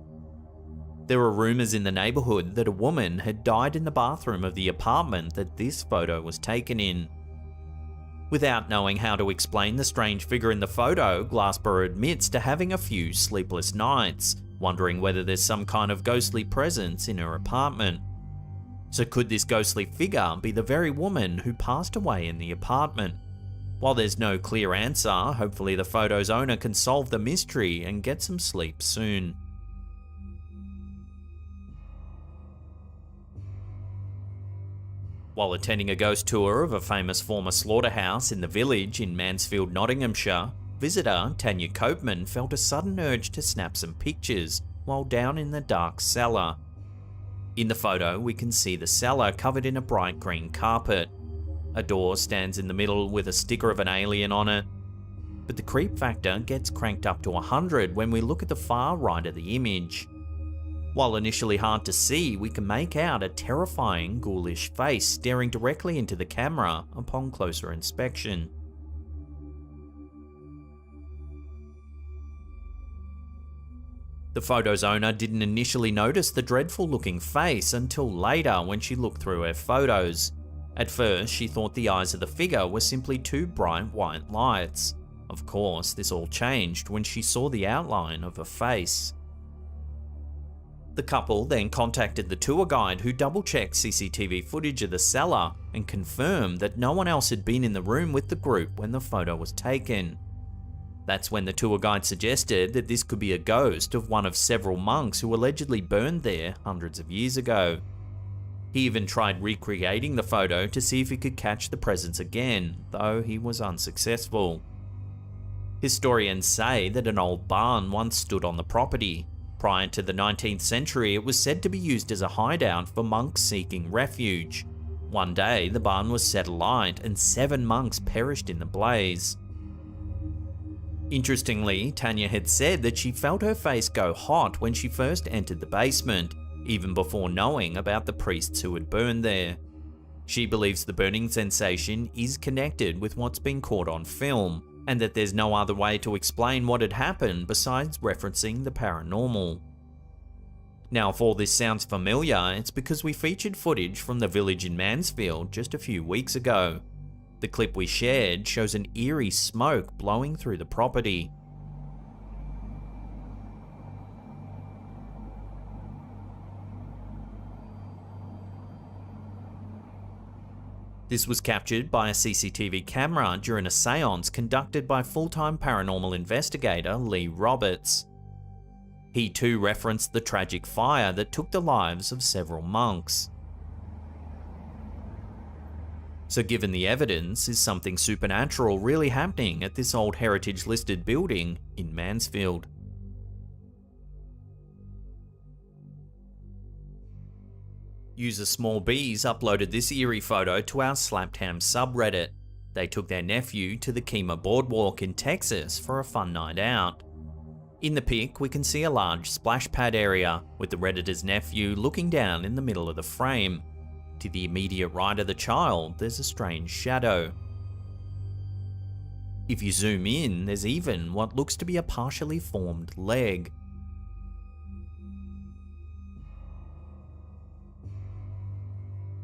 There were rumours in the neighbourhood that a woman had died in the bathroom of the apartment that this photo was taken in. Without knowing how to explain the strange figure in the photo, Glassborough admits to having a few sleepless nights, wondering whether there's some kind of ghostly presence in her apartment. So could this ghostly figure be the very woman who passed away in the apartment? While there's no clear answer, hopefully the photo's owner can solve the mystery and get some sleep soon. While attending a ghost tour of a famous former slaughterhouse in the village in Mansfield, Nottinghamshire, visitor Tanya Copeman felt a sudden urge to snap some pictures while down in the dark cellar. In the photo, we can see the cellar covered in a bright green carpet. A door stands in the middle with a sticker of an alien on it. But the creep factor gets cranked up to 100 when we look at the far right of the image. While initially hard to see, we can make out a terrifying, ghoulish face staring directly into the camera upon closer inspection. The photo's owner didn't initially notice the dreadful-looking face until later when she looked through her photos. At first, she thought the eyes of the figure were simply two bright white lights. Of course, this all changed when she saw the outline of a face. The couple then contacted the tour guide, who double-checked CCTV footage of the cellar and confirmed that no one else had been in the room with the group when the photo was taken. That's when the tour guide suggested that this could be a ghost of one of several monks who allegedly burned there hundreds of years ago. He even tried recreating the photo to see if he could catch the presence again, though he was unsuccessful. Historians say that an old barn once stood on the property. Prior to the 19th century, it was said to be used as a hideout for monks seeking refuge. One day, the barn was set alight and 7 monks perished in the blaze. Interestingly, Tanya had said that she felt her face go hot when she first entered the basement, even before knowing about the priests who had burned there. She believes the burning sensation is connected with what's been caught on film, and that there's no other way to explain what had happened besides referencing the paranormal. Now, if all this sounds familiar, it's because we featured footage from the village in Mansfield just a few weeks ago. The clip we shared shows an eerie smoke blowing through the property. This was captured by a CCTV camera during a seance conducted by full-time paranormal investigator Lee Roberts. He too referenced the tragic fire that took the lives of several monks. So given the evidence, is something supernatural really happening at this old heritage-listed building in Mansfield? User Small Bees uploaded this eerie photo to our Slapped Ham subreddit. They took their nephew to the Kemah Boardwalk in Texas for a fun night out. In the pic, we can see a large splash pad area, with the Redditor's nephew looking down in the middle of the frame. To the immediate right of the child, there's a strange shadow. If you zoom in, there's even what looks to be a partially formed leg.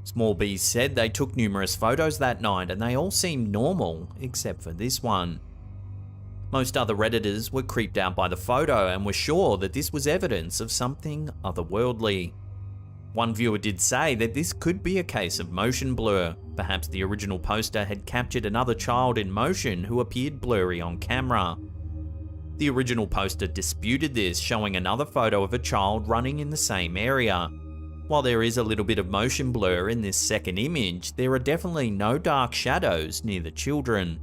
Small Bees said they took numerous photos that night and they all seemed normal, except for this one. Most other Redditors were creeped out by the photo and were sure that this was evidence of something otherworldly. One viewer did say that this could be a case of motion blur. Perhaps the original poster had captured another child in motion who appeared blurry on camera. The original poster disputed this, showing another photo of a child running in the same area. While there is a little bit of motion blur in this second image, there are definitely no dark shadows near the children.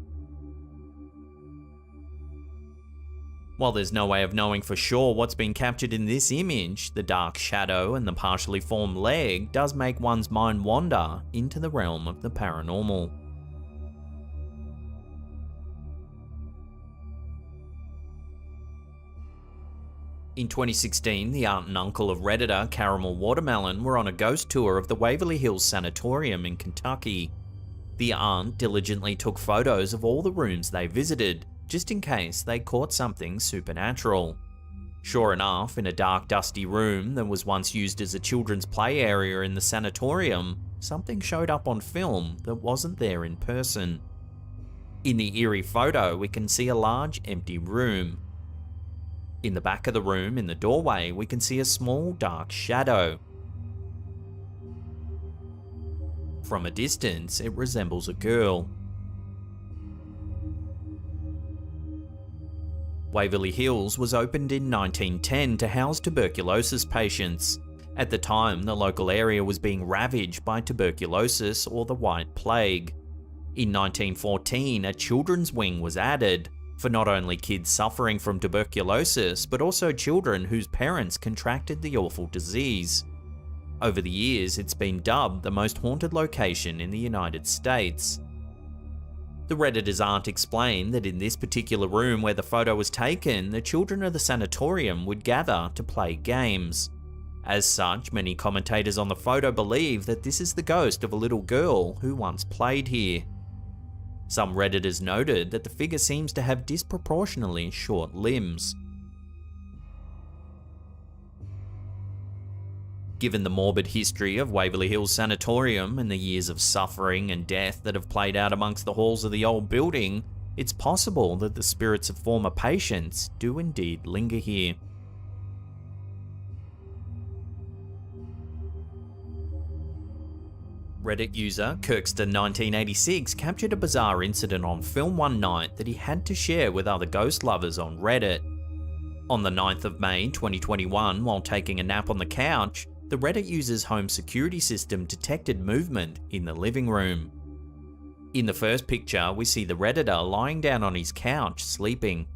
While there's no way of knowing for sure what's been captured in this image, the dark shadow and the partially formed leg does make one's mind wander into the realm of the paranormal. In 2016, the aunt and uncle of Redditor Caramel Watermelon were on a ghost tour of the Waverly Hills Sanatorium in Kentucky. The aunt diligently took photos of all the rooms they visited, just in case they caught something supernatural. Sure enough, in a dark, dusty room that was once used as a children's play area in the sanatorium, something showed up on film that wasn't there in person. In the eerie photo, we can see a large, empty room. In the back of the room, in the doorway, we can see a small, dark shadow. From a distance, it resembles a girl. Waverly Hills was opened in 1910 to house tuberculosis patients. At the time, the local area was being ravaged by tuberculosis or the White Plague. In 1914, a children's wing was added, for not only kids suffering from tuberculosis, but also children whose parents contracted the awful disease. Over the years, it's been dubbed the most haunted location in the United States. The Redditors aunt explained that in this particular room where the photo was taken, the children of the sanatorium would gather to play games. As such, many commentators on the photo believe that this is the ghost of a little girl who once played here. Some Redditors noted that the figure seems to have disproportionately short limbs. Given the morbid history of Waverly Hills Sanatorium and the years of suffering and death that have played out amongst the halls of the old building, it's possible that the spirits of former patients do indeed linger here. Reddit user Kirkster1986 captured a bizarre incident on film one night that he had to share with other ghost lovers on Reddit. On the 9th of May 2021, while taking a nap on the couch, the Reddit user's home security system detected movement in the living room. In the first picture, we see the Redditor lying down on his couch, sleeping.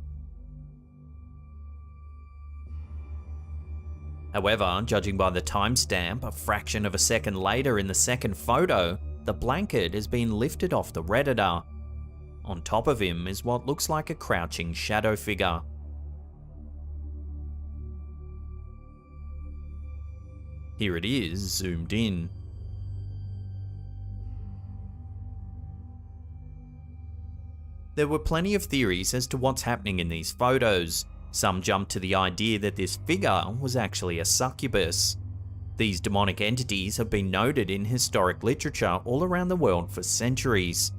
However, judging by the timestamp, a fraction of a second later in the second photo, the blanket has been lifted off the Redditor. On top of him is what looks like a crouching shadow figure. Here it is, zoomed in. There were plenty of theories as to what's happening in these photos. Some jumped to the idea that this figure was actually a succubus. These demonic entities have been noted in historic literature all around the world for centuries.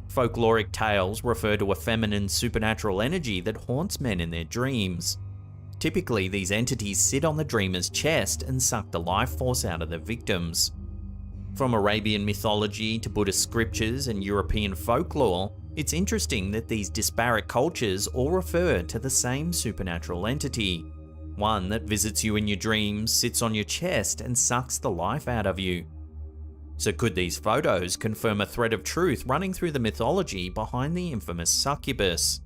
Folkloric tales refer to a feminine supernatural energy that haunts men in their dreams. Typically, these entities sit on the dreamer's chest and suck the life force out of their victims. From Arabian mythology to Buddhist scriptures and European folklore, it's interesting that these disparate cultures all refer to the same supernatural entity. One that visits you in your dreams, sits on your chest, and sucks the life out of you. So could these photos confirm a thread of truth running through the mythology behind the infamous succubus?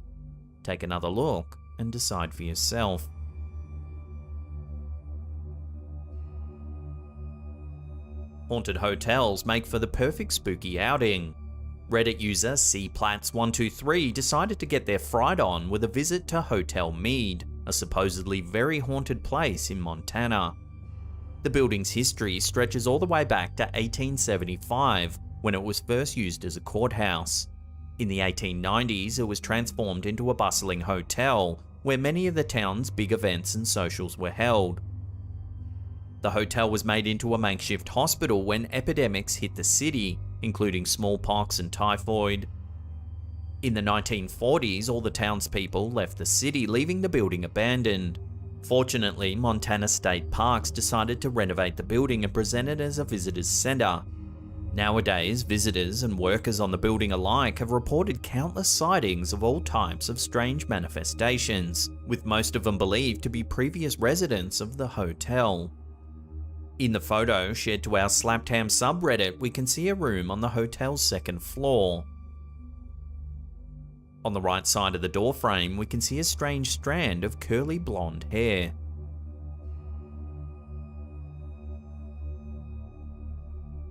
Take another look and decide for yourself. Haunted hotels make for the perfect spooky outing. Reddit user cplats123 decided to get their fright on with a visit to Hotel Mead, a supposedly very haunted place in Montana. The building's history stretches all the way back to 1875, when it was first used as a courthouse. In the 1890s, it was transformed into a bustling hotel, where many of the town's big events and socials were held. The hotel was made into a makeshift hospital when epidemics hit the city, including smallpox and typhoid. In the 1940s, all the townspeople left the city, leaving the building abandoned. Fortunately, Montana State Parks decided to renovate the building and present it as a visitors center. Nowadays, visitors and workers on the building alike have reported countless sightings of all types of strange manifestations, with most of them believed to be previous residents of the hotel. In the photo shared to our Slaptam subreddit, we can see a room on the hotel's second floor. On the right side of the doorframe, we can see a strange strand of curly blonde hair.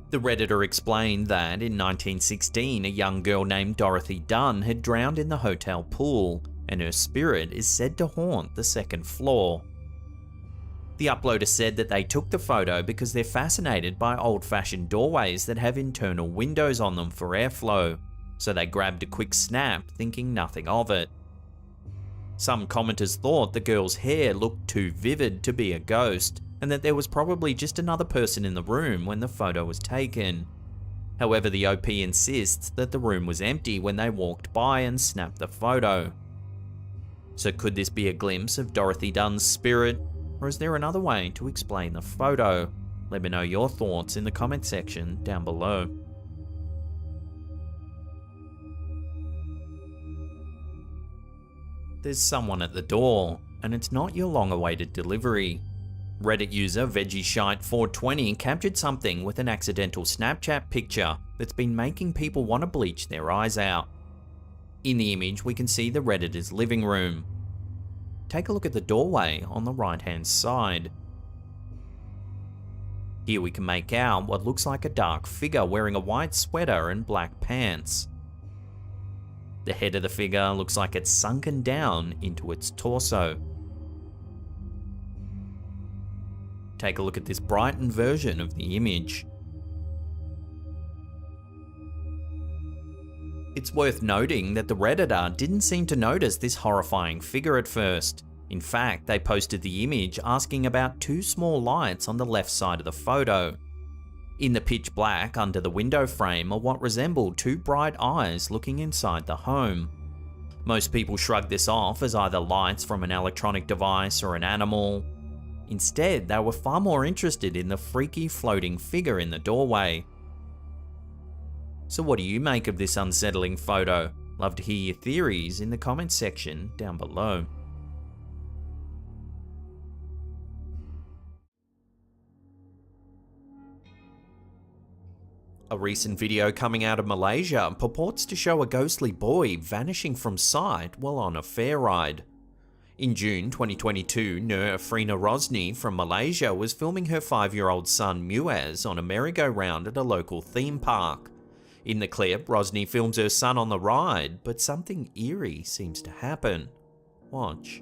The Redditor explained that in 1916, a young girl named Dorothy Dunn had drowned in the hotel pool, and her spirit is said to haunt the second floor. The uploader said that they took the photo because they're fascinated by old-fashioned doorways that have internal windows on them for airflow, so they grabbed a quick snap, thinking nothing of it. Some commenters thought the girl's hair looked too vivid to be a ghost, and that there was probably just another person in the room when the photo was taken. However, the OP insists that the room was empty when they walked by and snapped the photo. So could this be a glimpse of Dorothy Dunn's spirit? Or is there another way to explain the photo? Let me know your thoughts in the comment section down below. There's someone at the door, and it's not your long-awaited delivery. Reddit user VeggieShite420 captured something with an accidental Snapchat picture that's been making people want to bleach their eyes out. In the image, we can see the Redditor's living room. Take a look at the doorway on the right-hand side. Here we can make out what looks like a dark figure wearing a white sweater and black pants. The head of the figure looks like it's sunken down into its torso. Take a look at this brightened version of the image. It's worth noting that the Redditor didn't seem to notice this horrifying figure at first. In fact, they posted the image asking about two small lights on the left side of the photo. In the pitch black under the window frame are what resembled two bright eyes looking inside the home. Most people shrugged this off as either lights from an electronic device or an animal. Instead, they were far more interested in the freaky floating figure in the doorway. So what do you make of this unsettling photo? Love to hear your theories in the comments section down below. A recent video coming out of Malaysia purports to show a ghostly boy vanishing from sight while on a fair ride. In June 2022, Nur Afrina Rosni from Malaysia was filming her 5-year-old son Muaz on a merry-go-round at a local theme park. In the clip, Rosni films her son on the ride, but something eerie seems to happen. Watch.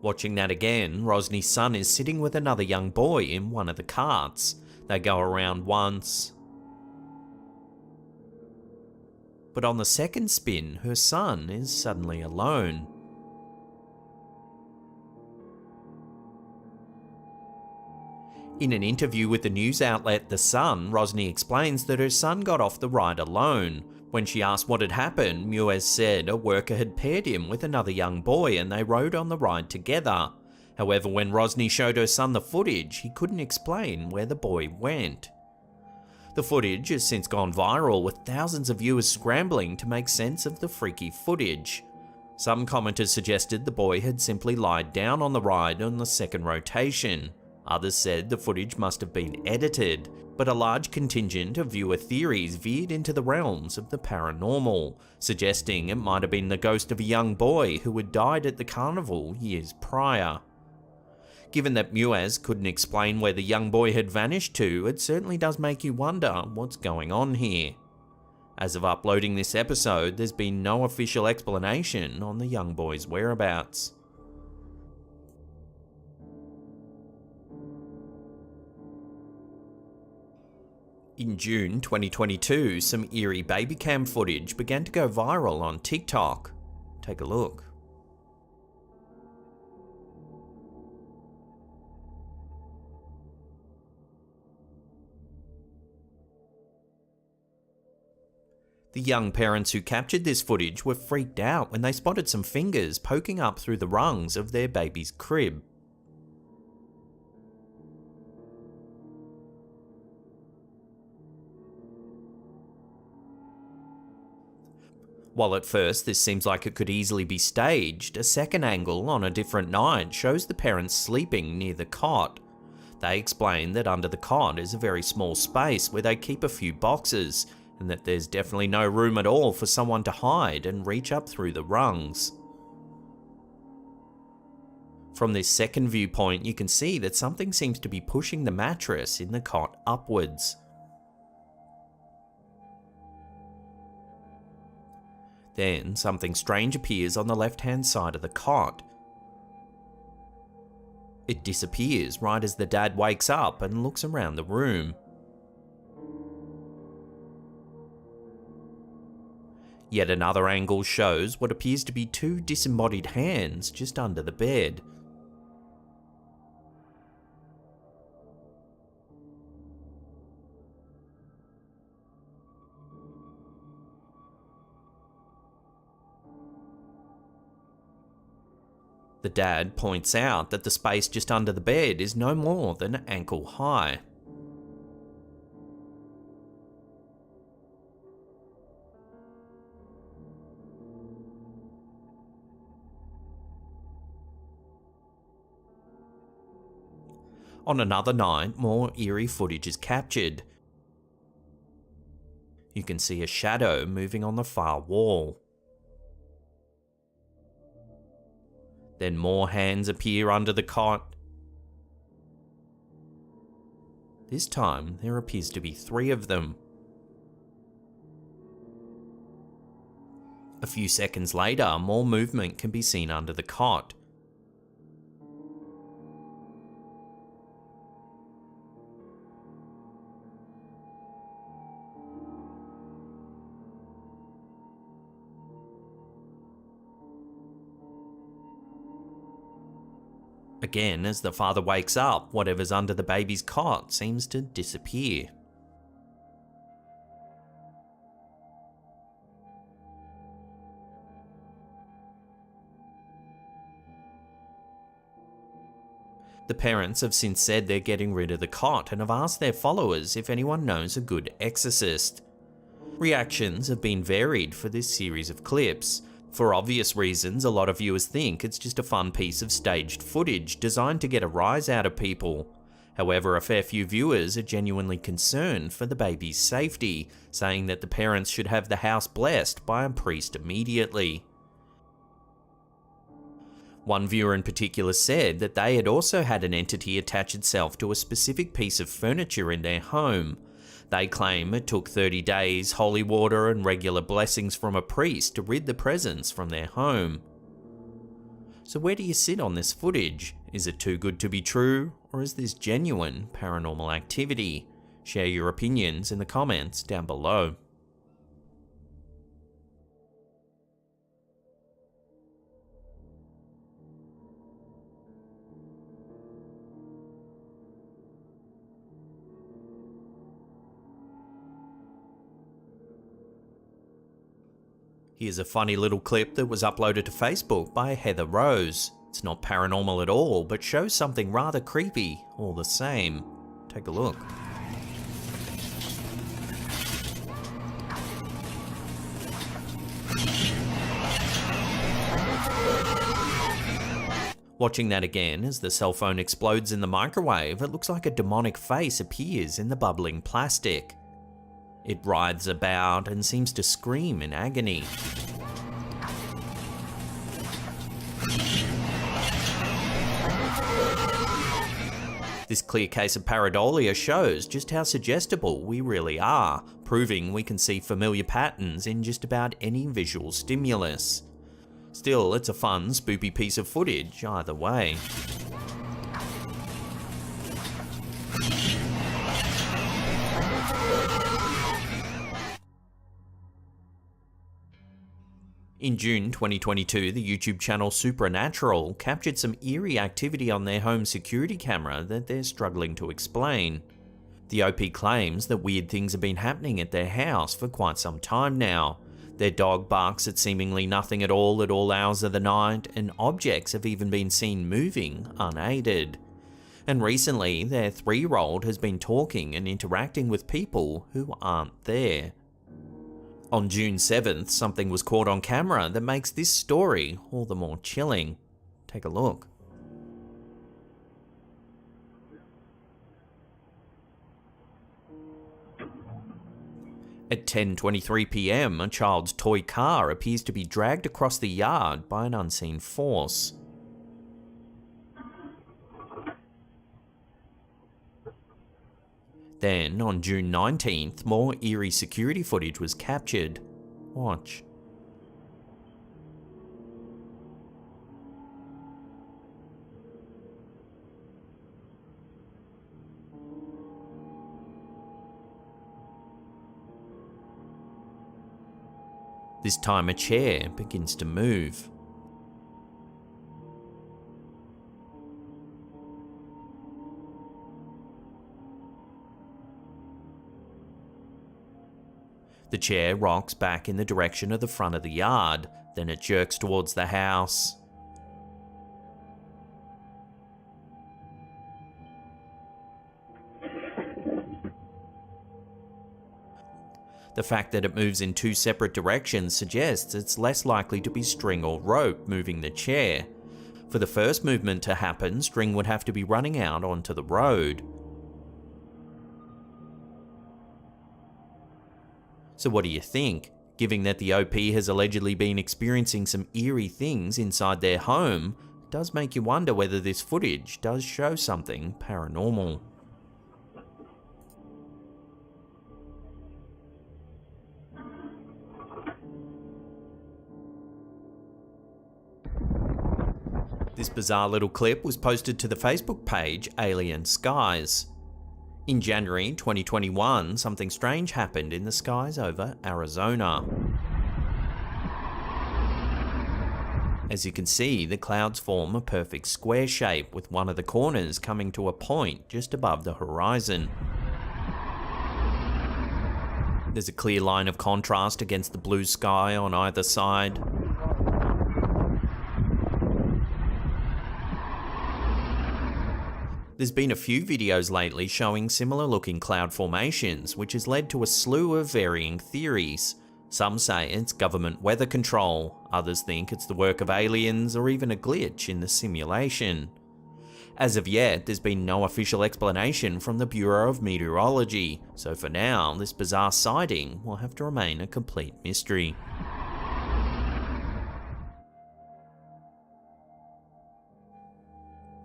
Watching that again, Rosni's son is sitting with another young boy in one of the carts. They go around once. But on the second spin, her son is suddenly alone. In an interview with the news outlet The Sun, Rosni explains that her son got off the ride alone. When she asked what had happened, Muaz said a worker had paired him with another young boy and they rode on the ride together. However, when Rosni showed her son the footage, he couldn't explain where the boy went. The footage has since gone viral, with thousands of viewers scrambling to make sense of the freaky footage. Some commenters suggested the boy had simply lied down on the ride on the second rotation. Others said the footage must have been edited, but a large contingent of viewer theories veered into the realms of the paranormal, suggesting it might have been the ghost of a young boy who had died at the carnival years prior. Given that Muaz couldn't explain where the young boy had vanished to, it certainly does make you wonder what's going on here. As of uploading this episode, there's been no official explanation on the young boy's whereabouts. In June 2022, some eerie baby cam footage began to go viral on TikTok. Take a look. The young parents who captured this footage were freaked out when they spotted some fingers poking up through the rungs of their baby's crib. While at first this seems like it could easily be staged, a second angle on a different night shows the parents sleeping near the cot. They explain that under the cot is a very small space where they keep a few boxes, and that there's definitely no room at all for someone to hide and reach up through the rungs. From this second viewpoint, you can see that something seems to be pushing the mattress in the cot upwards. Then, something strange appears on the left-hand side of the cot. It disappears right as the dad wakes up and looks around the room. Yet another angle shows what appears to be two disembodied hands just under the bed. The dad points out that the space just under the bed is no more than ankle high. On another night, more eerie footage is captured. You can see a shadow moving on the far wall. Then more hands appear under the cot. This time, there appears to be 3 of them. A few seconds later, more movement can be seen under the cot. Again, as the father wakes up, whatever's under the baby's cot seems to disappear. The parents have since said they're getting rid of the cot and have asked their followers if anyone knows a good exorcist. Reactions have been varied for this series of clips. For obvious reasons, a lot of viewers think it's just a fun piece of staged footage designed to get a rise out of people. However, a fair few viewers are genuinely concerned for the baby's safety, saying that the parents should have the house blessed by a priest immediately. One viewer in particular said that they had also had an entity attach itself to a specific piece of furniture in their home. They claim it took 30 days, holy water and regular blessings from a priest to rid the presence from their home. So where do you sit on this footage? Is it too good to be true, or is this genuine paranormal activity? Share your opinions in the comments down below. Here's a funny little clip that was uploaded to Facebook by Heather Rose. It's not paranormal at all, but shows something rather creepy all the same. Take a look. Watching that again, as the cell phone explodes in the microwave, it looks like a demonic face appears in the bubbling plastic. It writhes about and seems to scream in agony. This clear case of pareidolia shows just how suggestible we really are, proving we can see familiar patterns in just about any visual stimulus. Still, it's a fun, spoopy piece of footage either way. In June 2022, the YouTube channel Supernatural captured some eerie activity on their home security camera that they're struggling to explain. The OP claims that weird things have been happening at their house for quite some time now. Their dog barks at seemingly nothing at all hours of the night, and objects have even been seen moving unaided. And recently, their 3-year-old has been talking and interacting with people who aren't there. On June 7th, something was caught on camera that makes this story all the more chilling. Take a look. At 10:23 PM, a child's toy car appears to be dragged across the yard by an unseen force. Then, on June 19th, more eerie security footage was captured. Watch. This time a chair begins to move. The chair rocks back in the direction of the front of the yard, then it jerks towards the house. The fact that it moves in 2 separate directions suggests it's less likely to be string or rope moving the chair. For the first movement to happen, string would have to be running out onto the road. So what do you think? Given that the OP has allegedly been experiencing some eerie things inside their home, it does make you wonder whether this footage does show something paranormal. This bizarre little clip was posted to the Facebook page Alien Skies. In January 2021, something strange happened in the skies over Arizona. As you can see, the clouds form a perfect square shape, with one of the corners coming to a point just above the horizon. There's a clear line of contrast against the blue sky on either side. There's been a few videos lately showing similar looking cloud formations, which has led to a slew of varying theories. Some say it's government weather control, others think it's the work of aliens or even a glitch in the simulation. As of yet, there's been no official explanation from the Bureau of Meteorology, so for now, this bizarre sighting will have to remain a complete mystery.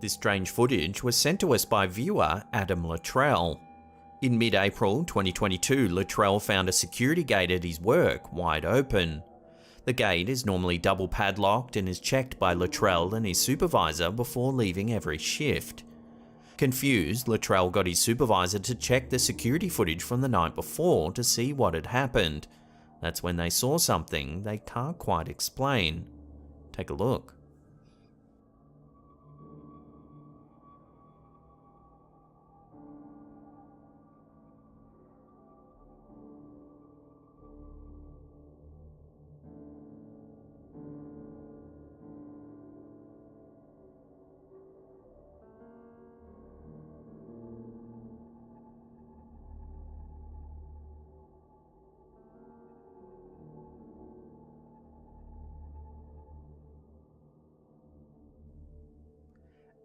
This strange footage was sent to us by viewer Adam Luttrell. In mid-April 2022, Luttrell found a security gate at his work wide open. The gate is normally double padlocked and is checked by Luttrell and his supervisor before leaving every shift. Confused, Luttrell got his supervisor to check the security footage from the night before to see what had happened. That's when they saw something they can't quite explain. Take a look.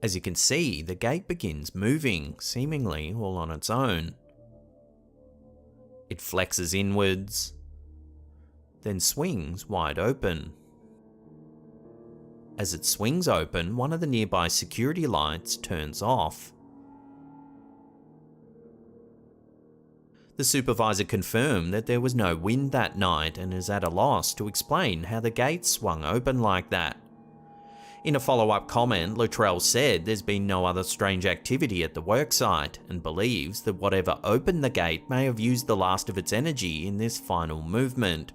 As you can see, the gate begins moving, seemingly all on its own. It flexes inwards, then swings wide open. As it swings open, one of the nearby security lights turns off. The supervisor confirmed that there was no wind that night and is at a loss to explain how the gate swung open like that. In a follow-up comment, Luttrell said there's been no other strange activity at the worksite and believes that whatever opened the gate may have used the last of its energy in this final movement.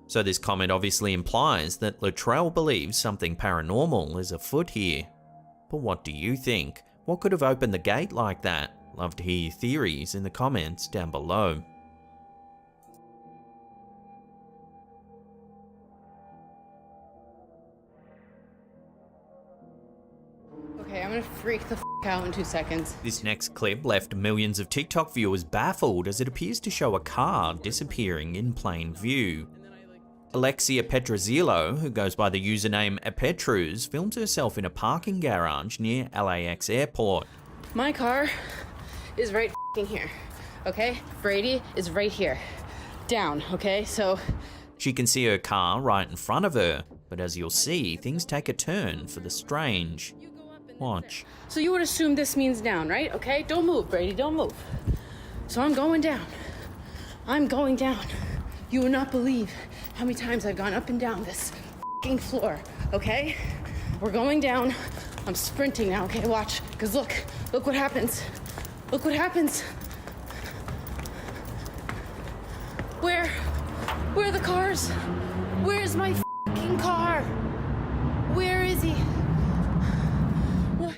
So this comment obviously implies that Luttrell believes something paranormal is afoot here. But what do you think? What could have opened the gate like that? Love to hear your theories in the comments down below. Okay, I'm gonna freak the f out in 2 seconds. This next clip left millions of TikTok viewers baffled as it appears to show a car disappearing in plain view. Alexia Petrozilo, who goes by the username Apetruz, films herself in a parking garage near LAX airport. My car is right f***ing here, okay? Brady is right here. Down, okay? So she can see her car right in front of her, but as you'll see, things take a turn for the strange. Watch. So you would assume this means down, right? Okay? Don't move, Brady, don't move. So I'm going down. I'm going down. You would not believe how many times I've gone up and down this f***ing floor, okay? We're going down. I'm sprinting now, okay? Watch, because look what happens. Look what happens. Where are the cars? Where's my f***ing car? Where is he?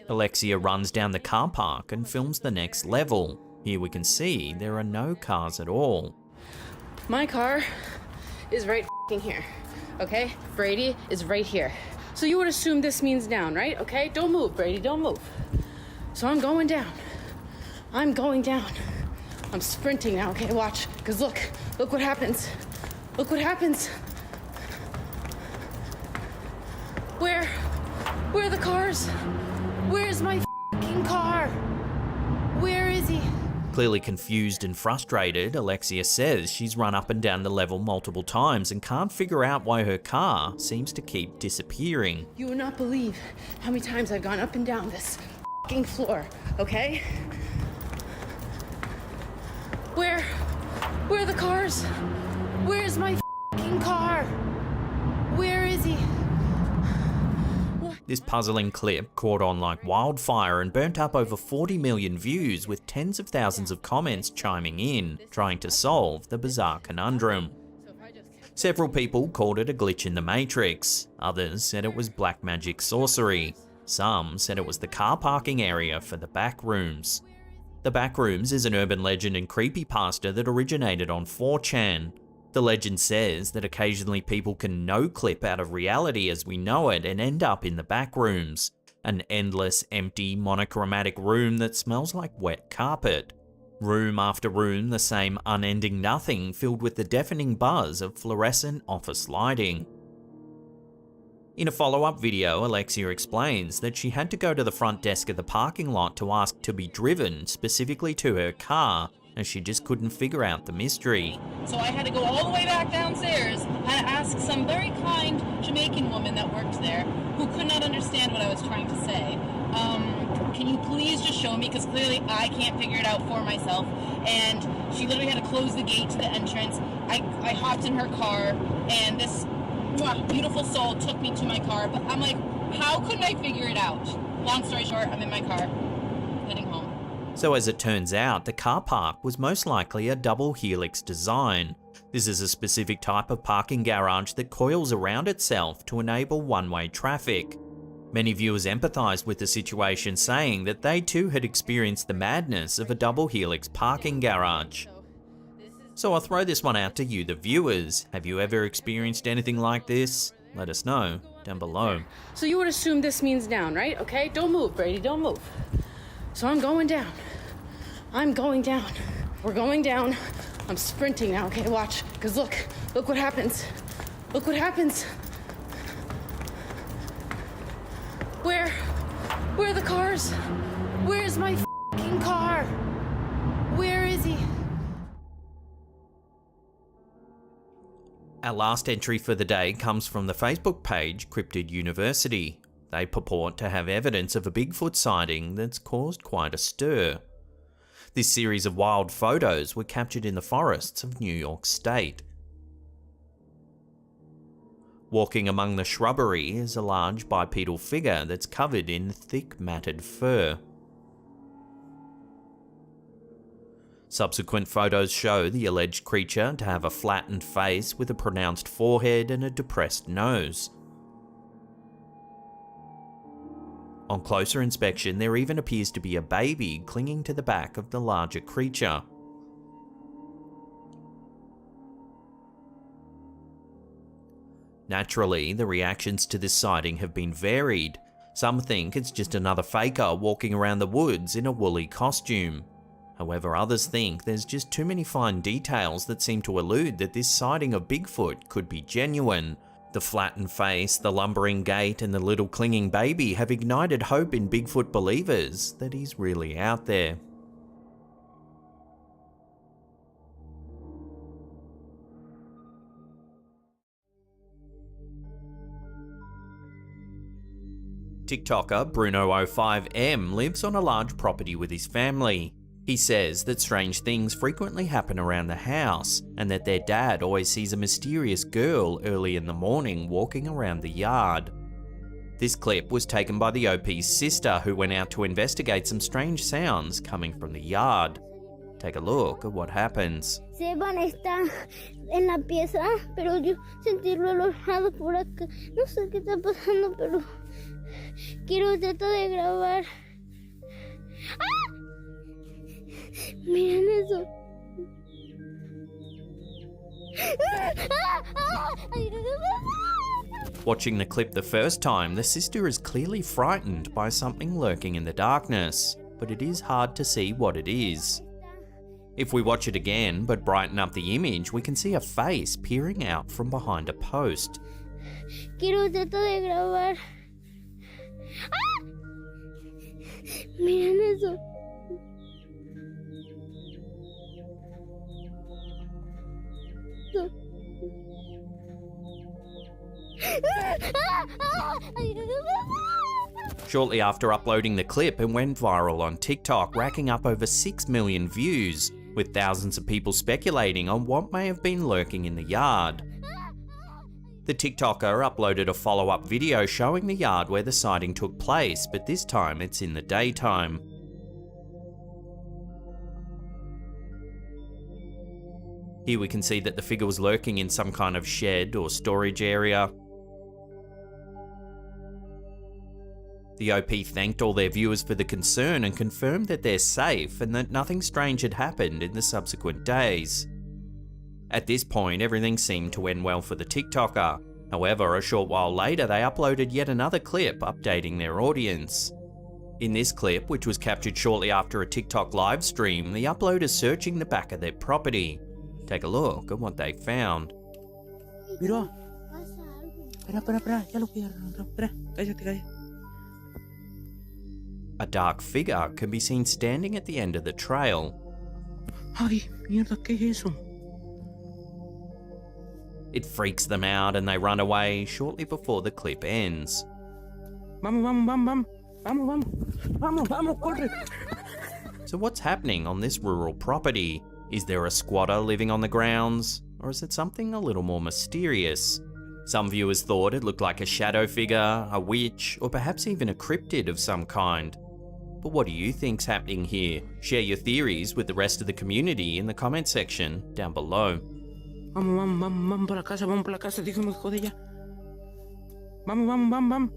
Alexia runs down the car park and films the next level. Here we can see there are no cars at all. My car is right f***ing here, okay? Brady is right here. So you would assume this means down, right? Okay? Don't move, Brady, don't move. So I'm going down. I'm going down. I'm sprinting now, okay? Watch, because look what happens. Look what happens. Where are the cars? Where's my f***ing car? Where is he? Clearly confused and frustrated, Alexia says she's run up and down the level multiple times and can't figure out why her car seems to keep disappearing. You would not believe how many times I've gone up and down this f***ing floor, okay? Where are the cars? Where's my f***ing car? Where is he? What? This puzzling clip caught on like wildfire and burnt up over 40 million views, with tens of thousands of comments chiming in, trying to solve the bizarre conundrum. Several people called it a glitch in the Matrix, others said it was black magic sorcery, some said it was the car parking area for the back rooms. The back rooms is an urban legend and creepypasta that originated on 4chan. The legend says that occasionally people can no-clip out of reality as we know it and end up in the back rooms, an endless, empty, monochromatic room that smells like wet carpet. Room after room, the same unending nothing filled with the deafening buzz of fluorescent office lighting. In a follow-up video, Alexia explains that she had to go to the front desk of the parking lot to ask to be driven specifically to her car, as she just couldn't figure out the mystery. So I had to go all the way back downstairs and ask some very kind Jamaican woman that worked there, who could not understand what I was trying to say. Can you please just show me? Because clearly I can't figure it out for myself. And she literally had to close the gate to the entrance. I hopped in her car, and this beautiful soul took me to my car. But I'm like, how couldn't I figure it out? Long story short, I'm in my car, heading home. So as it turns out, the car park was most likely a double helix design. This is a specific type of parking garage that coils around itself to enable one-way traffic. Many viewers empathised with the situation, saying that they too had experienced the madness of a double helix parking garage. So I'll throw this one out to you, the viewers. Have you ever experienced anything like this? Let us know down below. So you would assume this means down, right? Okay, don't move, Brady, don't move. So I'm going down. I'm going down. We're going down. I'm sprinting now, okay, watch. Because look what happens. Look what happens. Where are the cars? Where's my f***ing car? Where is he? Our last entry for the day comes from the Facebook page Cryptid University. They purport to have evidence of a Bigfoot sighting that's caused quite a stir. This series of wild photos were captured in the forests of New York State. Walking among the shrubbery is a large bipedal figure that's covered in thick matted fur. Subsequent photos show the alleged creature to have a flattened face with a pronounced forehead and a depressed nose. On closer inspection, there even appears to be a baby clinging to the back of the larger creature. Naturally, the reactions to this sighting have been varied. Some think it's just another faker walking around the woods in a woolly costume. However, others think there's just too many fine details that seem to allude that this sighting of Bigfoot could be genuine. The flattened face, the lumbering gait, and the little clinging baby have ignited hope in Bigfoot believers that he's really out there. TikToker Bruno05M lives on a large property with his family. He says that strange things frequently happen around the house, and that their dad always sees a mysterious girl early in the morning walking around the yard. This clip was taken by the OP's sister, who went out to investigate some strange sounds coming from the yard. Take a look at what happens. Seban está en la pieza, pero yo sentirlo alojado por acá. No sé qué está pasando, pero quiero tratar de grabar. ¡Ah! Miren eso. Watching the clip the first time, the sister is clearly frightened by something lurking in the darkness, but it is hard to see what it is. If we watch it again, but brighten up the image, we can see a face peering out from behind a post. Quiero tratar de grabar. ¡Ah! Miren eso. Shortly after uploading the clip, it went viral on TikTok, racking up over 6 million views, with thousands of people speculating on what may have been lurking in the yard. The TikToker uploaded a follow-up video showing the yard where the sighting took place, but this time it's in the daytime. Here we can see that the figure was lurking in some kind of shed or storage area. The OP thanked all their viewers for the concern and confirmed that they're safe and that nothing strange had happened in the subsequent days. At this point, everything seemed to end well for the TikToker. However, a short while later, they uploaded yet another clip updating their audience. In this clip, which was captured shortly after a TikTok live stream, the upload is searching the back of their property. Take a look at what they found. Mira. Espera, ya lo quiero. Espera, cállate. A dark figure can be seen standing at the end of the trail. Ay, mierda, ¿qué es eso? It freaks them out and they run away shortly before the clip ends. Vamos, corre. So what's happening on this rural property? Is there a squatter living on the grounds? Or is it something a little more mysterious? Some viewers thought it looked like a shadow figure, a witch, or perhaps even a cryptid of some kind. But what do you think's happening here? Share your theories with the rest of the community in the comment section down below. Vamos para la casa, dijo mi hijo de ella. Vamos,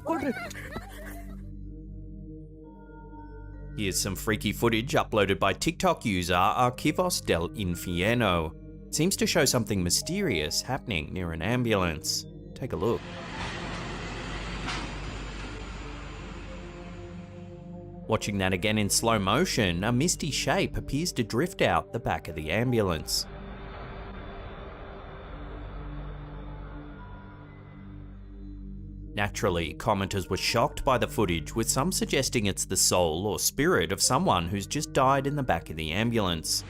corre. Here's some freaky footage uploaded by TikTok user Archivos del Infierno. It seems to show something mysterious happening near an ambulance. Take a look. Watching that again in slow motion, a misty shape appears to drift out the back of the ambulance. Naturally, commenters were shocked by the footage, with some suggesting it's the soul or spirit of someone who's just died in the back of the ambulance.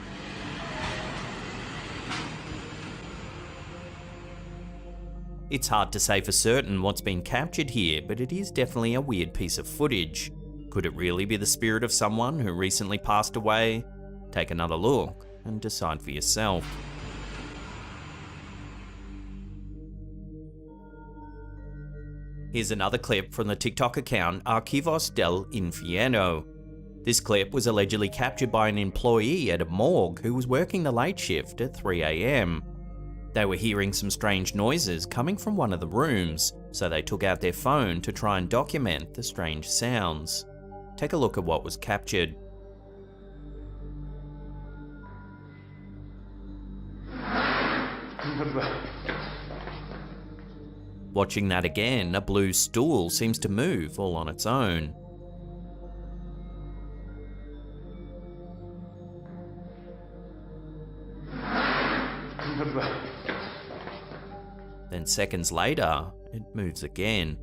It's hard to say for certain what's been captured here, but it is definitely a weird piece of footage. Could it really be the spirit of someone who recently passed away? Take another look and decide for yourself. Here's another clip from the TikTok account Archivos del Infierno. This clip was allegedly captured by an employee at a morgue who was working the late shift at 3 AM. They were hearing some strange noises coming from one of the rooms, so they took out their phone to try and document the strange sounds. Take a look at what was captured. Watching that again, a blue stool seems to move all on its own. Then seconds later, it moves again.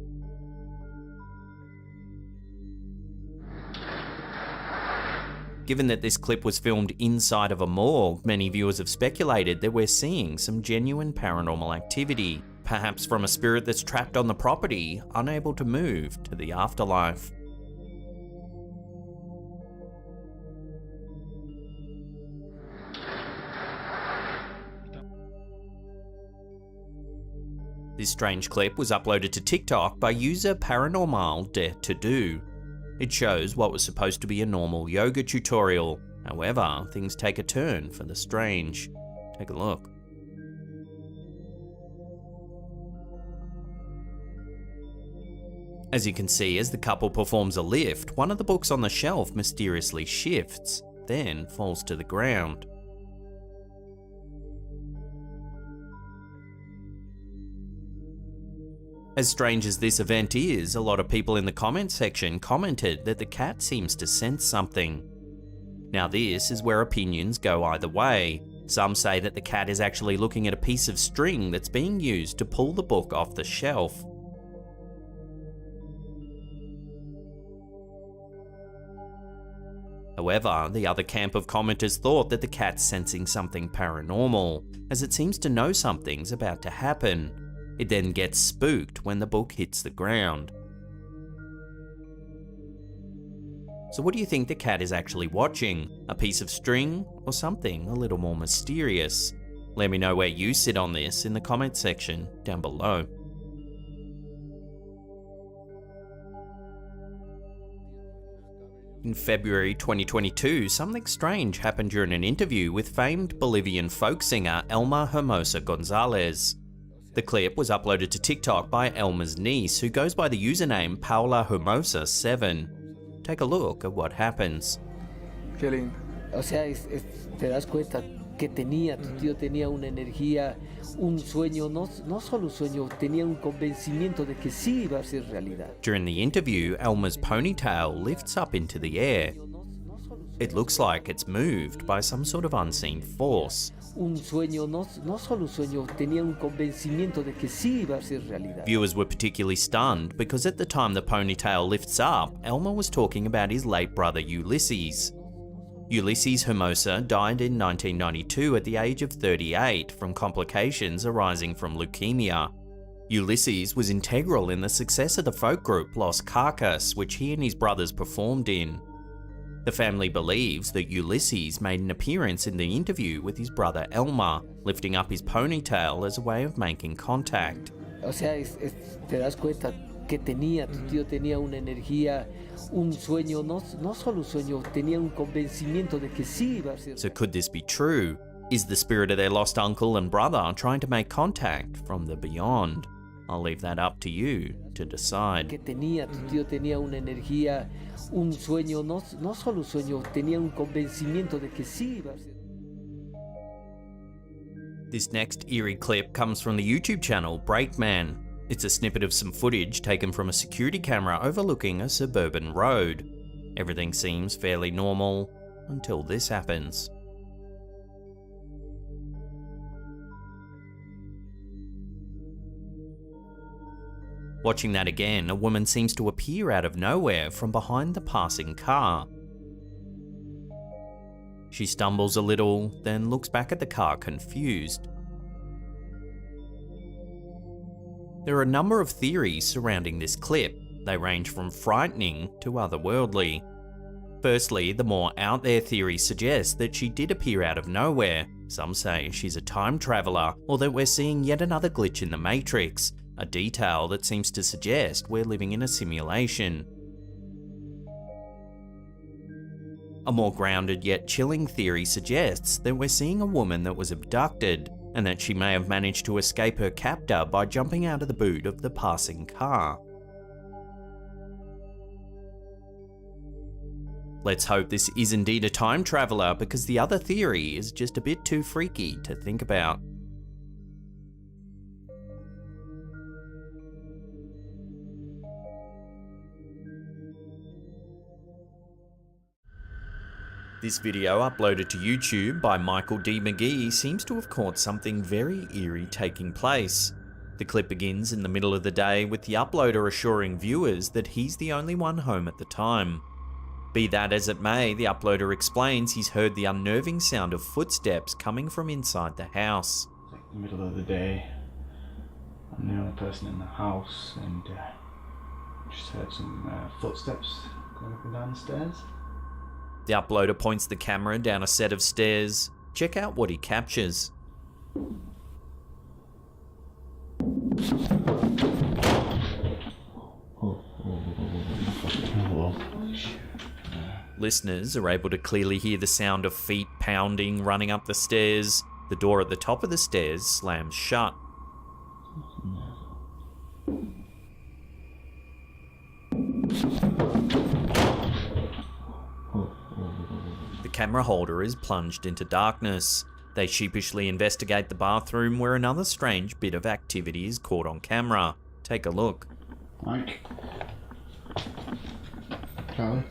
Given that this clip was filmed inside of a morgue, many viewers have speculated that we're seeing some genuine paranormal activity, perhaps from a spirit that's trapped on the property, unable to move to the afterlife. This strange clip was uploaded to TikTok by user Paranormal Dare to Do. It shows what was supposed to be a normal yoga tutorial. However, things take a turn for the strange. Take a look. As you can see, as the couple performs a lift, one of the books on the shelf mysteriously shifts, then falls to the ground. As strange as this event is, a lot of people in the comments section commented that the cat seems to sense something. Now this is where opinions go either way. Some say that the cat is actually looking at a piece of string that's being used to pull the book off the shelf. However, the other camp of commenters thought that the cat's sensing something paranormal, as it seems to know something's about to happen. It then gets spooked when the book hits the ground. So what do you think the cat is actually watching? A piece of string or something a little more mysterious? Let me know where you sit on this in the comment section down below. In February 2022, something strange happened during an interview with famed Bolivian folk singer Elma Hermosa Gonzalez. The clip was uploaded to TikTok by Elma's niece, who goes by the username Paula Hermosa7. Take a look at what happens. Qué lindo. O sea, te das cuenta que tu tío tenía una energía, un sueño, no solo un sueño, tenía un convencimiento de que sí iba a ser realidad. During the interview, Elma's ponytail lifts up into the air. It looks like it's moved by some sort of unseen force. Un sueño, no solo un sueño, tenía un convencimiento de que sí iba a ser realidad. Viewers were particularly stunned because at the time the ponytail lifts up, Elma was talking about his late brother Ulysses. Ulysses Hermosa died in 1992 at the age of 38 from complications arising from leukemia. Ulysses was integral in the success of the folk group Los Carcas, which he and his brothers performed in. The family believes that Ulysses made an appearance in the interview with his brother Elma, lifting up his ponytail as a way of making contact. O sea, te das cuenta que tu tío tenía una energía, un sueño, no solo un sueño, tenía un convencimiento de que sí iba a ser. So could this be true? Is the spirit of their lost uncle and brother trying to make contact from the beyond? I'll leave that up to you to decide. Que tu tío tenía una energía, un sueño, no solo un sueño, tenía un convencimiento de que sí iba a ser. This next eerie clip comes from the YouTube channel Breakman. It's a snippet of some footage taken from a security camera overlooking a suburban road. Everything seems fairly normal until this happens. Watching that again, a woman seems to appear out of nowhere from behind the passing car. She stumbles a little, then looks back at the car confused. There are a number of theories surrounding this clip. They range from frightening to otherworldly. Firstly, the more out there theories suggest that she did appear out of nowhere. Some say she's a time traveler, or that we're seeing yet another glitch in the Matrix, a detail that seems to suggest we're living in a simulation. A more grounded yet chilling theory suggests that we're seeing a woman that was abducted, and that she may have managed to escape her captor by jumping out of the boot of the passing car. Let's hope this is indeed a time traveler, because the other theory is just a bit too freaky to think about. This video, uploaded to YouTube by Michael D. McGee, seems to have caught something very eerie taking place. The clip begins in the middle of the day with the uploader assuring viewers that he's the only one home at the time. Be that as it may, the uploader explains he's heard the unnerving sound of footsteps coming from inside the house. It's like the middle of the day. I'm the only person in the house, and just heard some footsteps going up and down the stairs. The uploader points the camera down a set of stairs. Check out what he captures. Listeners are able to clearly hear the sound of feet pounding running up the stairs. The door at the top of the stairs slams shut. The camera holder is plunged into darkness. They sheepishly investigate the bathroom, where another strange bit of activity is caught on camera. Take a look. Mike. Charlie.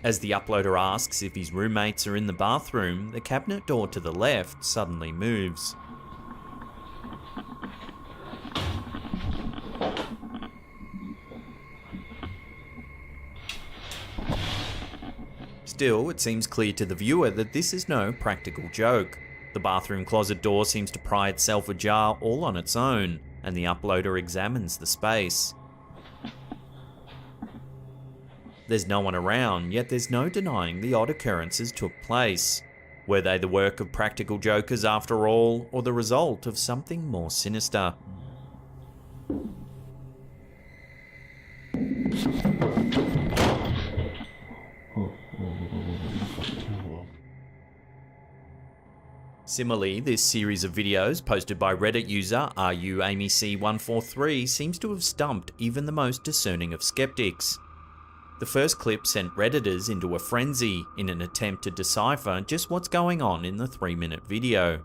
As the uploader asks if his roommates are in the bathroom, the cabinet door to the left suddenly moves. Still, it seems clear to the viewer that this is no practical joke. The bathroom closet door seems to pry itself ajar all on its own. and the uploader examines the space. There's no one around, yet there's no denying the odd occurrences took place. Were they the work of practical jokers after all, or the result of something more sinister? Similarly, this series of videos posted by Reddit user RUAmyC143 seems to have stumped even the most discerning of skeptics. The first clip sent Redditors into a frenzy in an attempt to decipher just what's going on in the 3-minute video.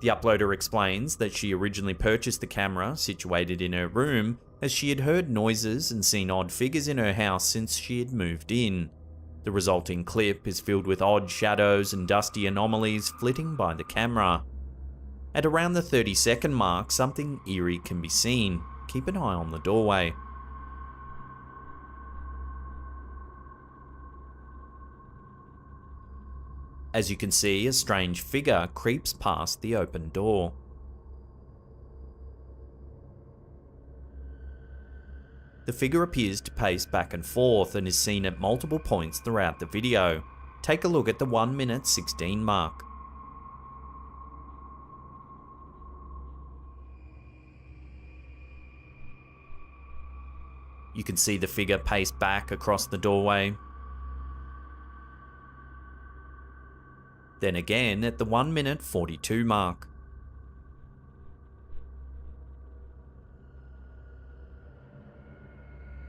The uploader explains that she originally purchased the camera situated in her room as she had heard noises and seen odd figures in her house since she had moved in. The resulting clip is filled with odd shadows and dusty anomalies flitting by the camera. At around the 30-second mark, something eerie can be seen. Keep an eye on the doorway. As you can see, a strange figure creeps past the open door. The figure appears to pace back and forth and is seen at multiple points throughout the video. Take a look at the 1 minute 16 mark. You can see the figure pace back across the doorway. Then again at the 1 minute 42 mark.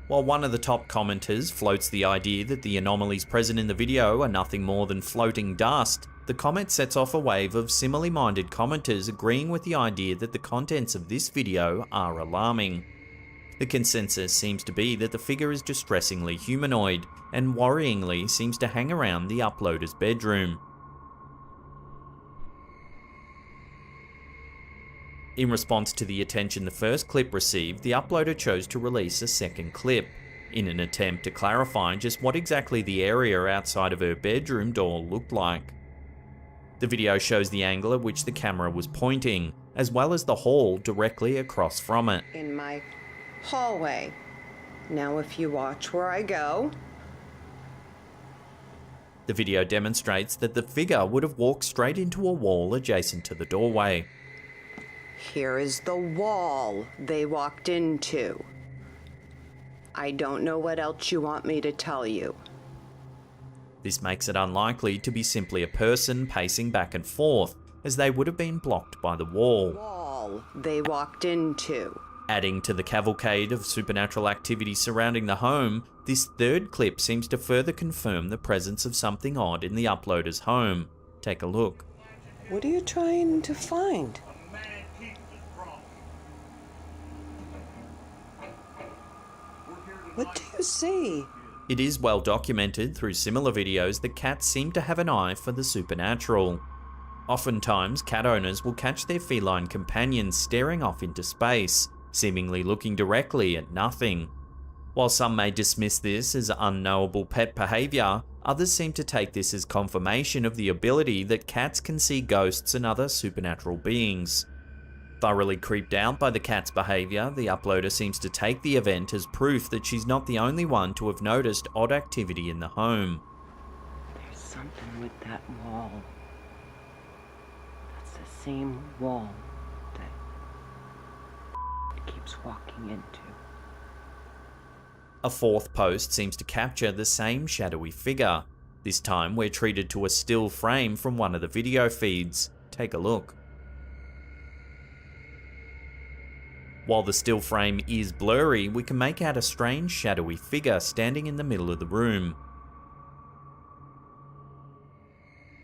While one of the top commenters floats the idea that the anomalies present in the video are nothing more than floating dust, the comment sets off a wave of similarly minded commenters agreeing with the idea that the contents of this video are alarming. The consensus seems to be that the figure is distressingly humanoid and worryingly seems to hang around the uploader's bedroom. In response to the attention the first clip received, the uploader chose to release a second clip, in an attempt to clarify just what exactly the area outside of her bedroom door looked like. The video shows the angle at which the camera was pointing, as well as the hall directly across from it. In my hallway. Now if you watch where I go. The video demonstrates that the figure would have walked straight into a wall adjacent to the doorway. Here is the wall they walked into. I don't know what else you want me to tell you. This makes it unlikely to be simply a person pacing back and forth, as they would have been blocked by the wall They walked into. Adding to the cavalcade of supernatural activity surrounding the home, this third clip seems to further confirm the presence of something odd in the uploader's home. Take a look. What are you trying to find? What do you see? It is well documented through similar videos that cats seem to have an eye for the supernatural. Oftentimes, cat owners will catch their feline companions staring off into space, seemingly looking directly at nothing. While some may dismiss this as unknowable pet behaviour, others seem to take this as confirmation of the ability that cats can see ghosts and other supernatural beings. Thoroughly creeped out by the cat's behaviour, the uploader seems to take the event as proof that she's not the only one to have noticed odd activity in the home. There's something with that wall. That's the same wall that keeps walking into. A fourth post seems to capture the same shadowy figure. This time we're treated to a still frame from one of the video feeds. Take a look. While the still frame is blurry, we can make out a strange shadowy figure standing in the middle of the room.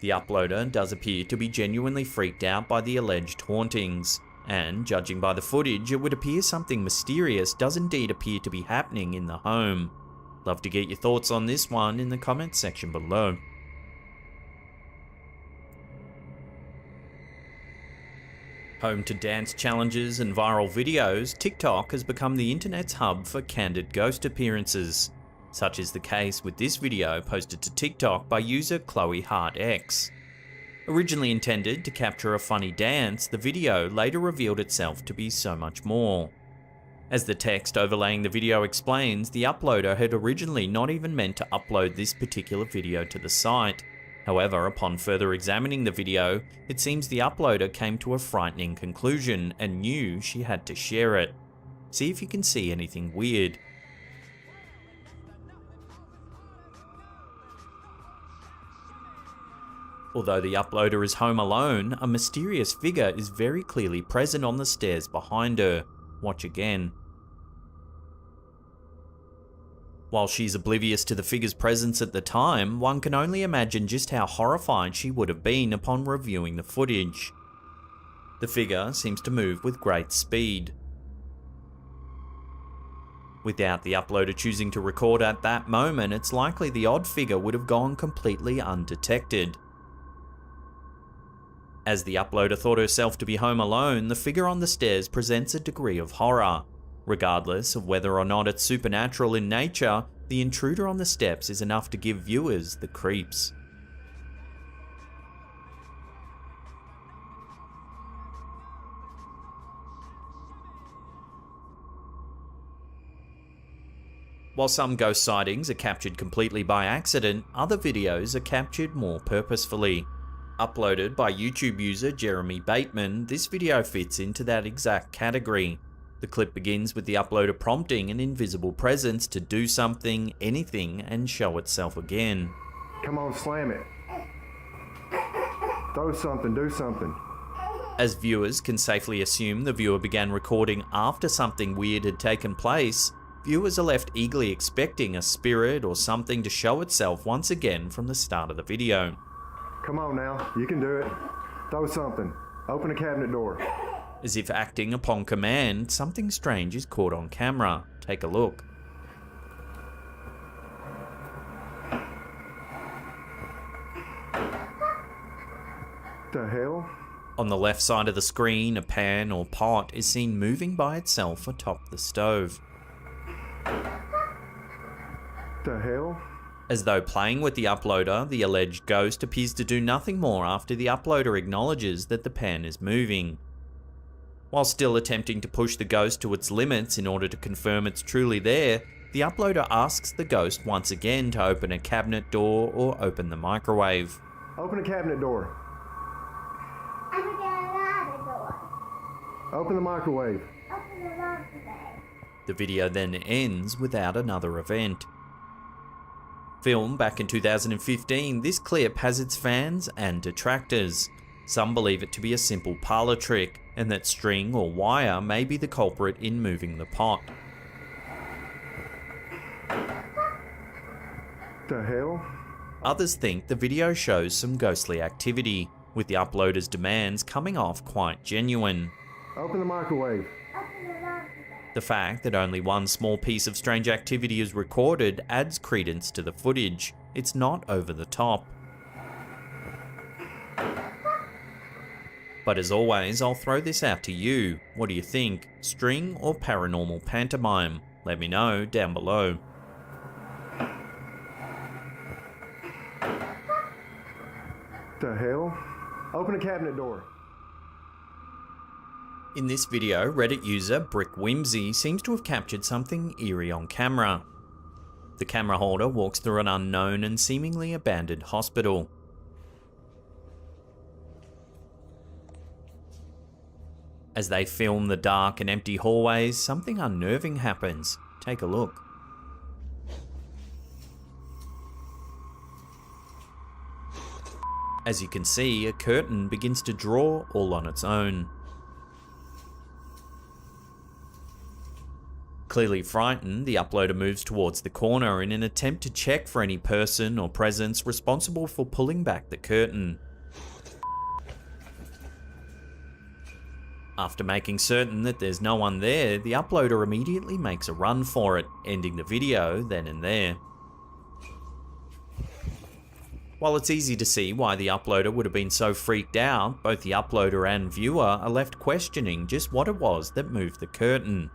The uploader does appear to be genuinely freaked out by the alleged hauntings, and judging by the footage, it would appear something mysterious does indeed appear to be happening in the home. Love to get your thoughts on this one in the comments section below. Home to dance challenges and viral videos, TikTok has become the internet's hub for candid ghost appearances. Such is the case with this video posted to TikTok by user Chloe Hart X. Originally intended to capture a funny dance, the video later revealed itself to be so much more. As the text overlaying the video explains, the uploader had originally not even meant to upload this particular video to the site. However, upon further examining the video, it seems the uploader came to a frightening conclusion and knew she had to share it. See if you can see anything weird. Although the uploader is home alone, a mysterious figure is very clearly present on the stairs behind her. Watch again. While she's oblivious to the figure's presence at the time, one can only imagine just how horrified she would have been upon reviewing the footage. The figure seems to move with great speed. Without the uploader choosing to record at that moment, it's likely the odd figure would have gone completely undetected. As the uploader thought herself to be home alone, the figure on the stairs presents a degree of horror. Regardless of whether or not it's supernatural in nature, the intruder on the steps is enough to give viewers the creeps. While some ghost sightings are captured completely by accident, other videos are captured more purposefully. Uploaded by YouTube user Jeremy Bateman, this video fits into that exact category. The clip begins with the uploader prompting an invisible presence to do something, anything, and show itself again. Come on, slam it. Throw something, do something. As viewers can safely assume the viewer began recording after something weird had taken place, viewers are left eagerly expecting a spirit or something to show itself once again from the start of the video. Come on now, you can do it. Throw something. Open a cabinet door. As if acting upon command, something strange is caught on camera. Take a look. The hell? On the left side of the screen, a pan or pot is seen moving by itself atop the stove. The hell? As though playing with the uploader, the alleged ghost appears to do nothing more after the uploader acknowledges that the pan is moving. While still attempting to push the ghost to its limits in order to confirm it's truly there, the uploader asks the ghost once again to open a cabinet door or open the microwave. Open a cabinet door. Open the microwave. The video then ends without another event. Filmed back in 2015, this clip has its fans and detractors. Some believe it to be a simple parlor trick, and that string or wire may be the culprit in moving the pot. The hell? Others think the video shows some ghostly activity, with the uploader's demands coming off quite genuine. Open the microwave. The fact that only one small piece of strange activity is recorded adds credence to the footage. It's not over the top. But as always, I'll throw this out to you. What do you think? String or paranormal pantomime? Let me know down below. The hell? Open a cabinet door. In this video, Reddit user Brick Whimsy seems to have captured something eerie on camera. The camera holder walks through an unknown and seemingly abandoned hospital. As they film the dark and empty hallways, something unnerving happens. Take a look. As you can see, a curtain begins to draw all on its own. Clearly frightened, the uploader moves towards the corner in an attempt to check for any person or presence responsible for pulling back the curtain. After making certain that there's no one there, the uploader immediately makes a run for it, ending the video then and there. While it's easy to see why the uploader would have been so freaked out, both the uploader and viewer are left questioning just what it was that moved the curtain.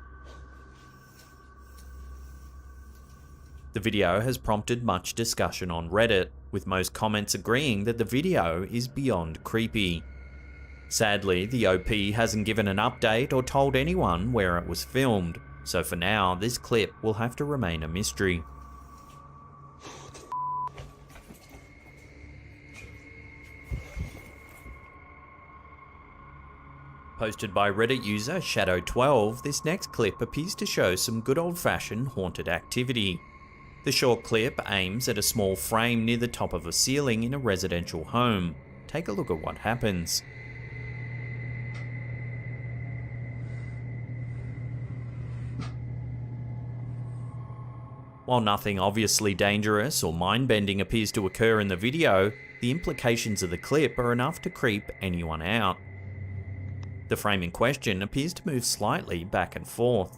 The video has prompted much discussion on Reddit, with most comments agreeing that the video is beyond creepy. Sadly, the OP hasn't given an update or told anyone where it was filmed, so for now, this clip will have to remain a mystery. Posted by Reddit user Shadow12, this next clip appears to show some good old-fashioned haunted activity. The short clip aims at a small frame near the top of a ceiling in a residential home. Take a look at what happens. While nothing obviously dangerous or mind-bending appears to occur in the video, the implications of the clip are enough to creep anyone out. The frame in question appears to move slightly back and forth.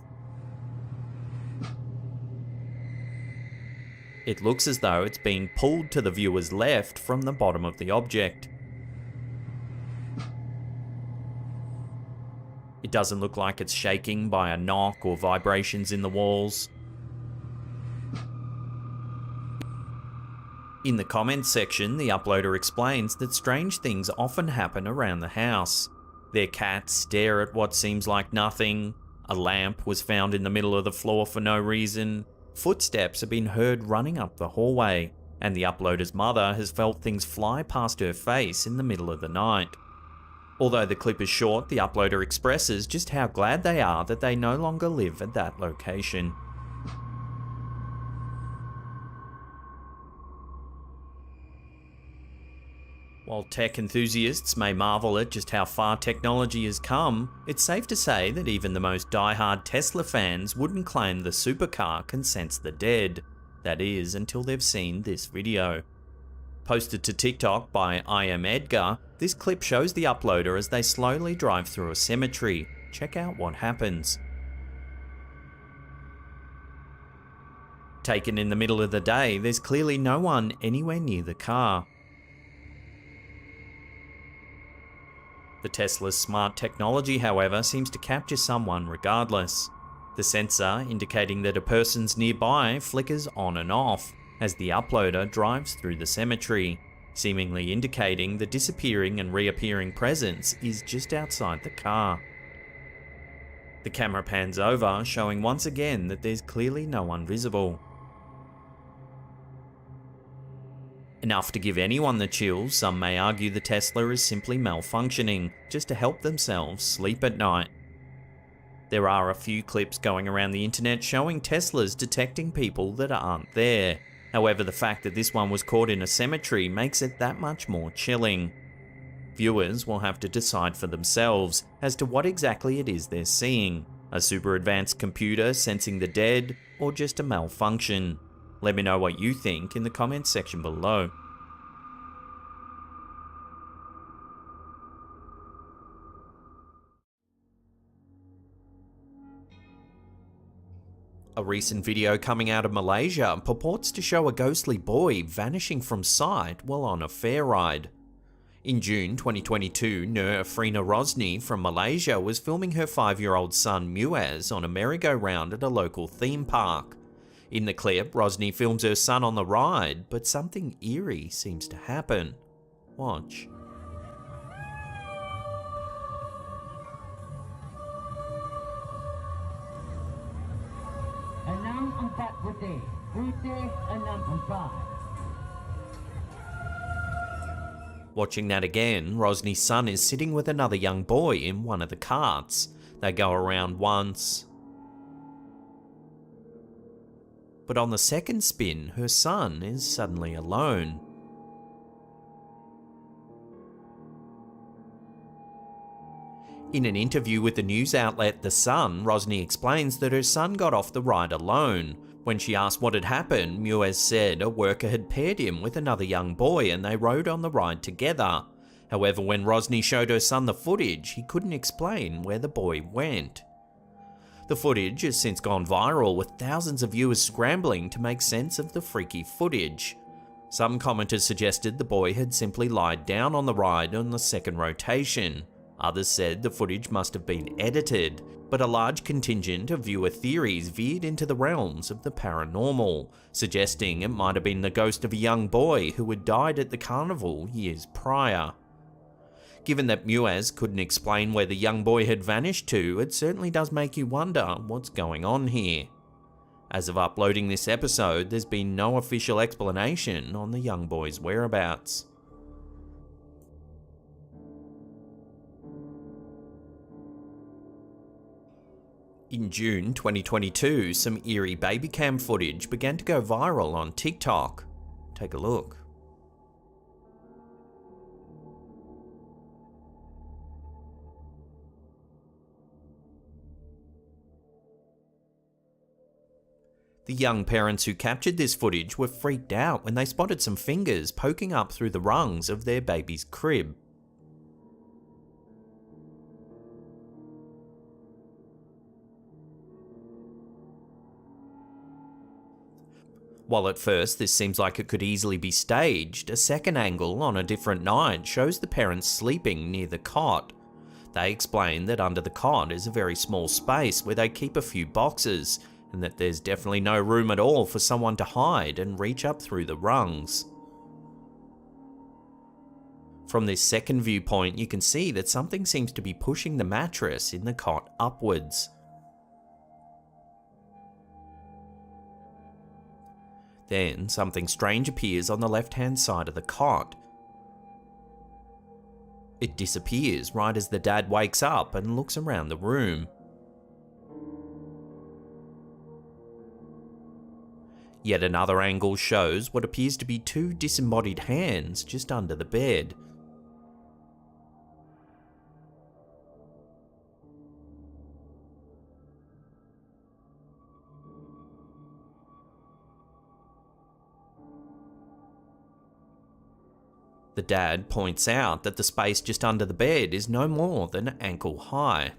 It looks as though it's being pulled to the viewer's left from the bottom of the object. It doesn't look like it's shaking by a knock or vibrations in the walls. In the comments section, the uploader explains that strange things often happen around the house. Their cats stare at what seems like nothing, a lamp was found in the middle of the floor for no reason, footsteps have been heard running up the hallway, and the uploader's mother has felt things fly past her face in the middle of the night. Although the clip is short, the uploader expresses just how glad they are that they no longer live at that location. While tech enthusiasts may marvel at just how far technology has come, it's safe to say that even the most die-hard Tesla fans wouldn't claim the supercar can sense the dead. That is, until they've seen this video. Posted to TikTok by I Am Edgar, this clip shows the uploader as they slowly drive through a cemetery. Check out what happens. Taken in the middle of the day, there's clearly no one anywhere near the car. The Tesla's smart technology, however, seems to capture someone regardless. The sensor, indicating that a person's nearby, flickers on and off as the uploader drives through the cemetery, seemingly indicating the disappearing and reappearing presence is just outside the car. The camera pans over, showing once again that there's clearly no one visible. Enough to give anyone the chills, some may argue the Tesla is simply malfunctioning, just to help themselves sleep at night. There are a few clips going around the internet showing Teslas detecting people that aren't there. However, the fact that this one was caught in a cemetery makes it that much more chilling. Viewers will have to decide for themselves as to what exactly it is they're seeing. A super advanced computer sensing the dead, or just a malfunction. Let me know what you think in the comments section below. A recent video coming out of Malaysia purports to show a ghostly boy vanishing from sight while on a fair ride. In June 2022, Nur Afrina Rosni from Malaysia was filming her 5-year-old son Muaz on a merry-go-round at a local theme park. In the clip, Rosni films her son on the ride, but something eerie seems to happen. Watch. Watching that again, Rosni's son is sitting with another young boy in one of the carts. They go around once. But on the second spin, her son is suddenly alone. In an interview with the news outlet The Sun, Rosni explains that her son got off the ride alone. When she asked what had happened, Muaz said a worker had paired him with another young boy and they rode on the ride together. However, when Rosni showed her son the footage, he couldn't explain where the boy went. The footage has since gone viral, with thousands of viewers scrambling to make sense of the freaky footage. Some commenters suggested the boy had simply lied down on the ride on the second rotation. Others said the footage must have been edited. but a large contingent of viewer theories veered into the realms of the paranormal, suggesting it might have been the ghost of a young boy who had died at the carnival years prior. Given that Muaz couldn't explain where the young boy had vanished to, it certainly does make you wonder what's going on here. As of uploading this episode, there's been no official explanation on the young boy's whereabouts. In June 2022, some eerie baby cam footage began to go viral on TikTok. Take a look. The young parents who captured this footage were freaked out when they spotted some fingers poking up through the rungs of their baby's crib. While at first this seems like it could easily be staged, a second angle on a different night shows the parents sleeping near the cot. They explain that under the cot is a very small space where they keep a few boxes, and that there's definitely no room at all for someone to hide and reach up through the rungs. From this second viewpoint, you can see that something seems to be pushing the mattress in the cot upwards. Then, something strange appears on the left-hand side of the cot. It disappears right as the dad wakes up and looks around the room. Yet another angle shows what appears to be two disembodied hands just under the bed. The dad points out that the space just under the bed is no more than ankle high.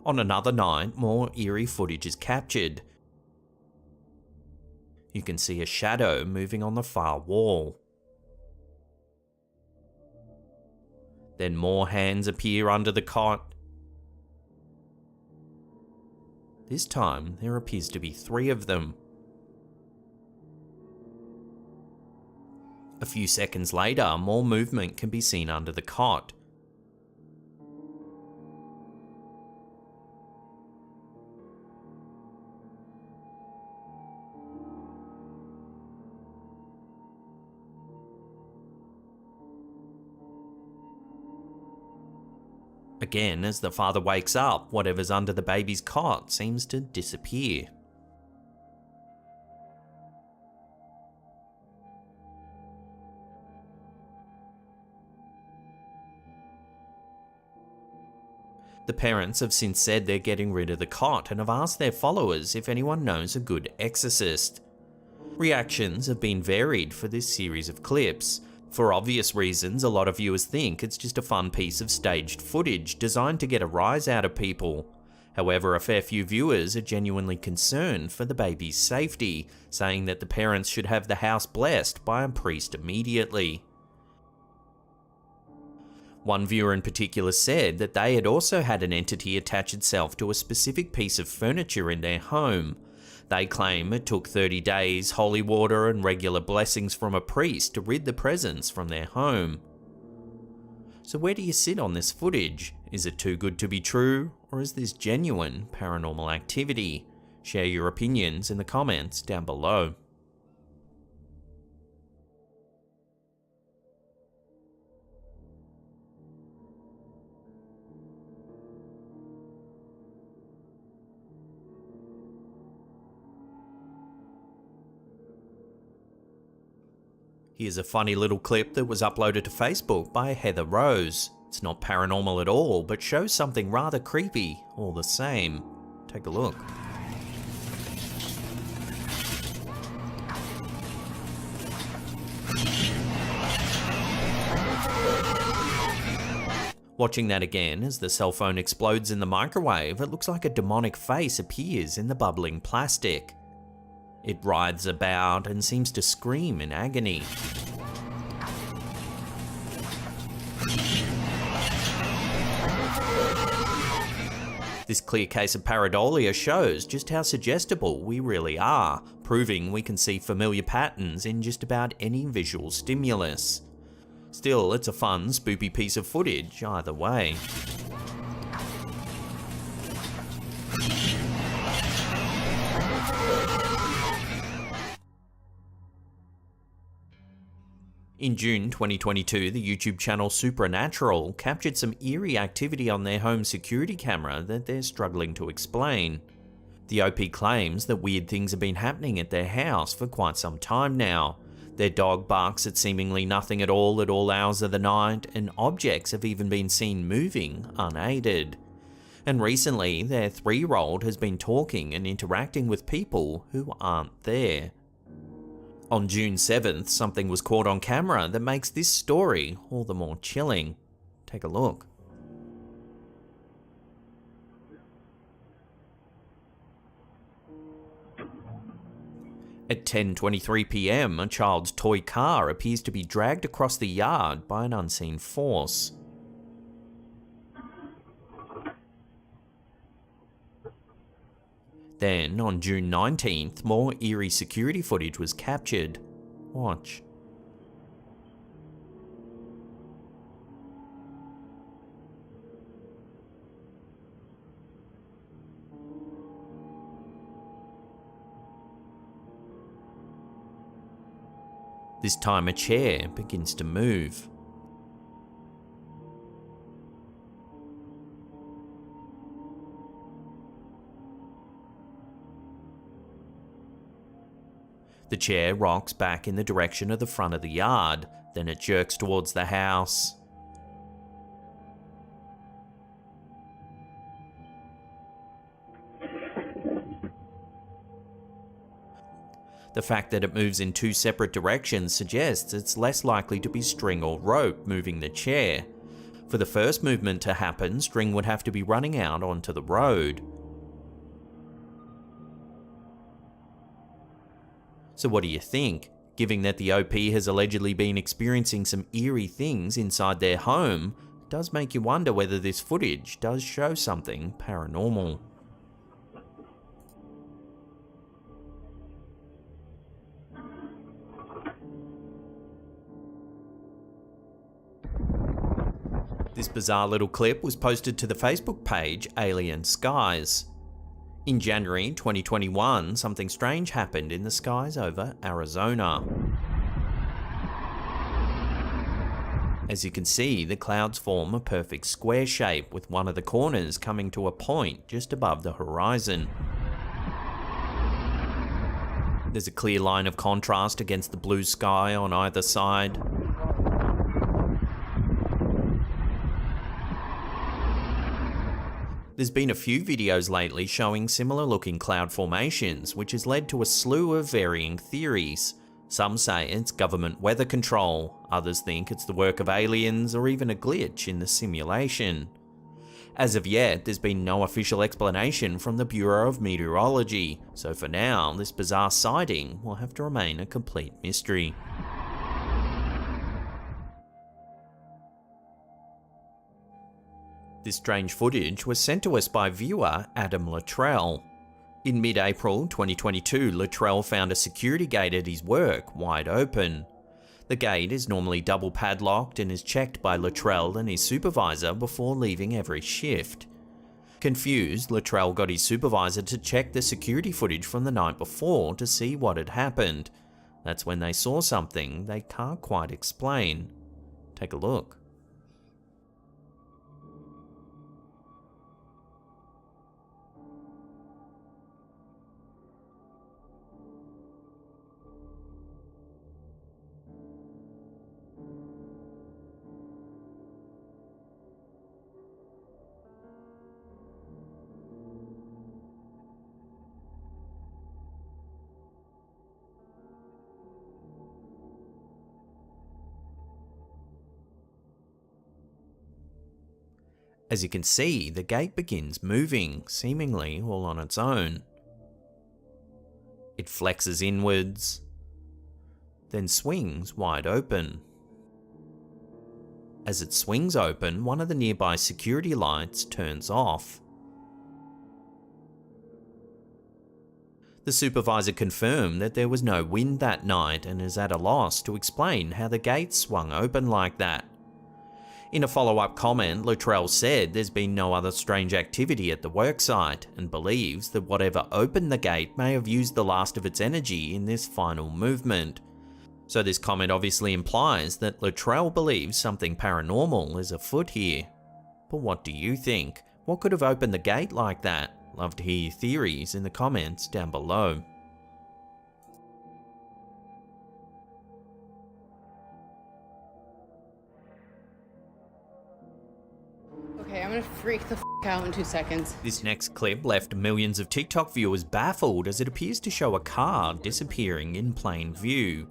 On another night, more eerie footage is captured. You can see a shadow moving on the far wall. Then more hands appear under the cot. This time, there appears to be 3 of them. A few seconds later, more movement can be seen under the cot. Again, as the father wakes up, whatever's under the baby's cot seems to disappear. The parents have since said they're getting rid of the cot and have asked their followers if anyone knows a good exorcist. Reactions have been varied for this series of clips. For obvious reasons, a lot of viewers think it's just a fun piece of staged footage designed to get a rise out of people. However, a fair few viewers are genuinely concerned for the baby's safety, saying that the parents should have the house blessed by a priest immediately. One viewer in particular said that they had also had an entity attach itself to a specific piece of furniture in their home. They claim it took 30 days, holy water and regular blessings from a priest to rid the presence from their home. So where do you sit on this footage? Is it too good to be true, or is this genuine paranormal activity? Share your opinions in the comments down below. Here's a funny little clip that was uploaded to Facebook by Heather Rose. It's not paranormal at all, but shows something rather creepy all the same. Take a look. Watching that again as the cell phone explodes in the microwave, it looks like a demonic face appears in the bubbling plastic. It writhes about and seems to scream in agony. This clear case of pareidolia shows just how suggestible we really are, proving we can see familiar patterns in just about any visual stimulus. Still, it's a fun, spoopy piece of footage either way. In June 2022, the YouTube channel Supernatural captured some eerie activity on their home security camera that they're struggling to explain. The OP claims that weird things have been happening at their house for quite some time now. Their dog barks at seemingly nothing at all hours of the night, and objects have even been seen moving unaided. And recently, their 3-year-old has been talking and interacting with people who aren't there. On June 7th, something was caught on camera that makes this story all the more chilling. Take a look. At 10:23 PM, a child's toy car appears to be dragged across the yard by an unseen force. Then, on June 19th, more eerie security footage was captured. Watch. This time a chair begins to move. The chair rocks back in the direction of the front of the yard, then it jerks towards the house. The fact that it moves in 2 separate directions suggests it's less likely to be string or rope moving the chair. For the first movement to happen, string would have to be running out onto the road. So what do you think? Given that the OP has allegedly been experiencing some eerie things inside their home, it does make you wonder whether this footage does show something paranormal. This bizarre little clip was posted to the Facebook page Alien Skies. In January 2021, something strange happened in the skies over Arizona. As you can see, the clouds form a perfect square shape, with one of the corners coming to a point just above the horizon. There's a clear line of contrast against the blue sky on either side. There's been a few videos lately showing similar looking cloud formations, which has led to a slew of varying theories. Some say it's government weather control, others think it's the work of aliens or even a glitch in the simulation. As of yet, there's been no official explanation from the Bureau of Meteorology, so for now, this bizarre sighting will have to remain a complete mystery. This strange footage was sent to us by viewer Adam Luttrell. In mid-April 2022, Luttrell found a security gate at his work wide open. The gate is normally double padlocked and is checked by Luttrell and his supervisor before leaving every shift. Confused, Luttrell got his supervisor to check the security footage from the night before to see what had happened. That's when they saw something they can't quite explain. Take a look. As you can see, the gate begins moving, seemingly all on its own. It flexes inwards, then swings wide open. As it swings open, one of the nearby security lights turns off. The supervisor confirmed that there was no wind that night and is at a loss to explain how the gate swung open like that. In a follow-up comment, Luttrell said there's been no other strange activity at the worksite and believes that whatever opened the gate may have used the last of its energy in this final movement. So this comment obviously implies that Luttrell believes something paranormal is afoot here. But what do you think? What could have opened the gate like that? Love to hear your theories in the comments down below. Okay, I'm gonna freak the f out in 2 seconds. This next clip left millions of TikTok viewers baffled as it appears to show a car disappearing in plain view.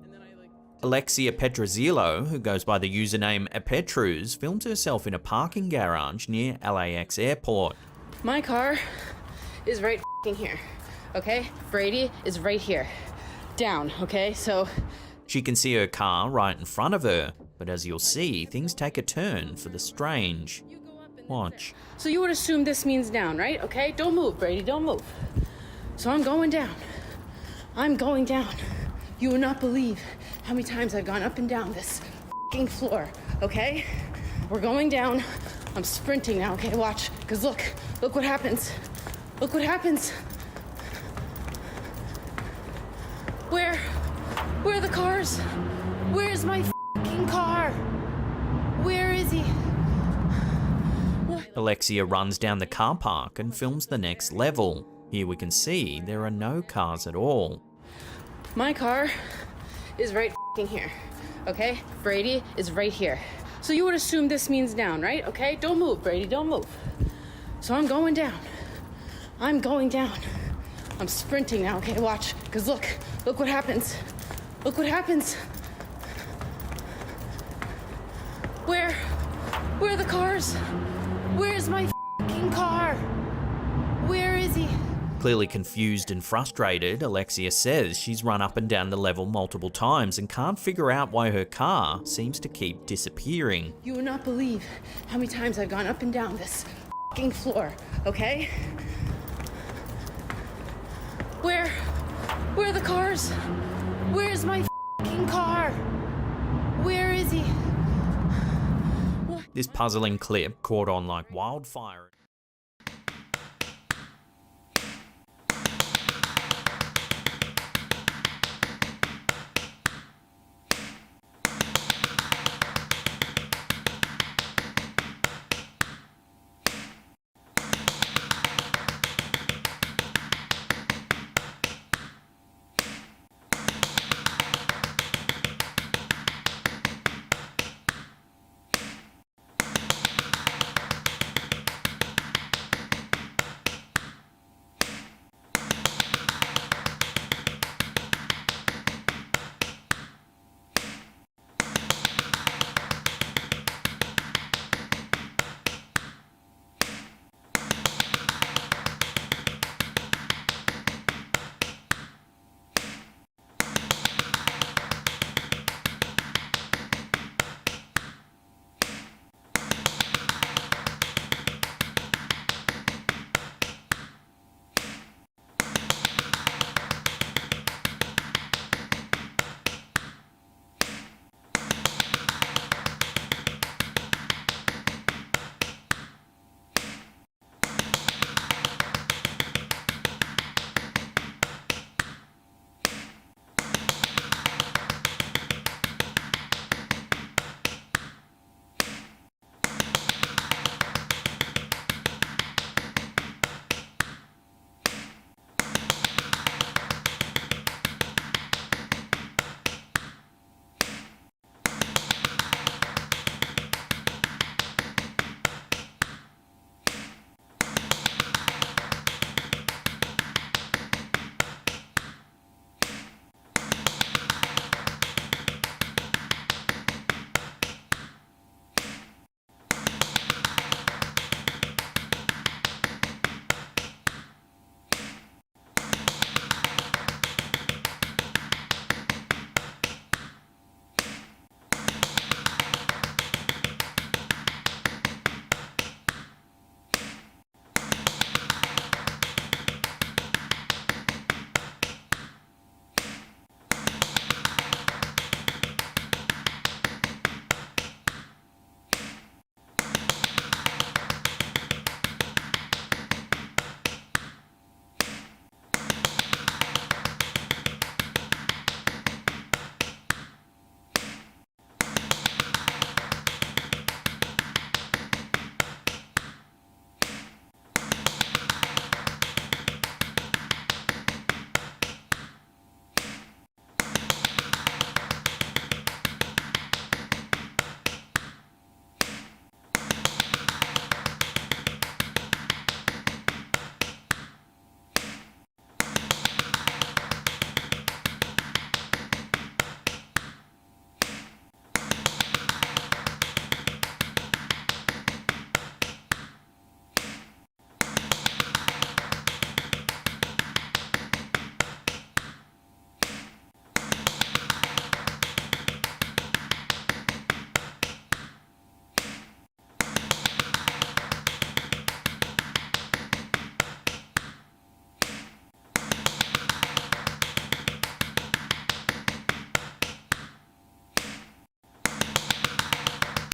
Alexia Petrozillo, who goes by the username Apetruz, filmed herself in a parking garage near LAX airport. My car is right f***ing here, okay? Brady is right here. Down, okay? So she can see her car right in front of her, but as you'll see, things take a turn for the strange. Watch. So you would assume this means down, right? Okay? Don't move, Brady, don't move. So I'm going down. I'm going down. You would not believe how many times I've gone up and down this f***ing floor, okay? We're going down. I'm sprinting now, okay? Watch, because look what happens. Look what happens. Where are the cars? Where's my f***ing car? Where is he? What? Alexia runs down the car park and films the next level. Here we can see there are no cars at all. My car is right f***ing here, okay? Brady is right here. So you would assume this means down, right? Okay? Don't move, Brady, don't move. So I'm going down. I'm going down. I'm sprinting now, okay? Watch, because look what happens. Look what happens. Where are the cars? Where's my f***ing car? Where is he? Clearly confused and frustrated, Alexia says she's run up and down the level multiple times and can't figure out why her car seems to keep disappearing. You would not believe how many times I've gone up and down this f***ing floor, okay? Where are the cars? Where's my f***ing car? Where is he? This puzzling clip caught on like wildfire.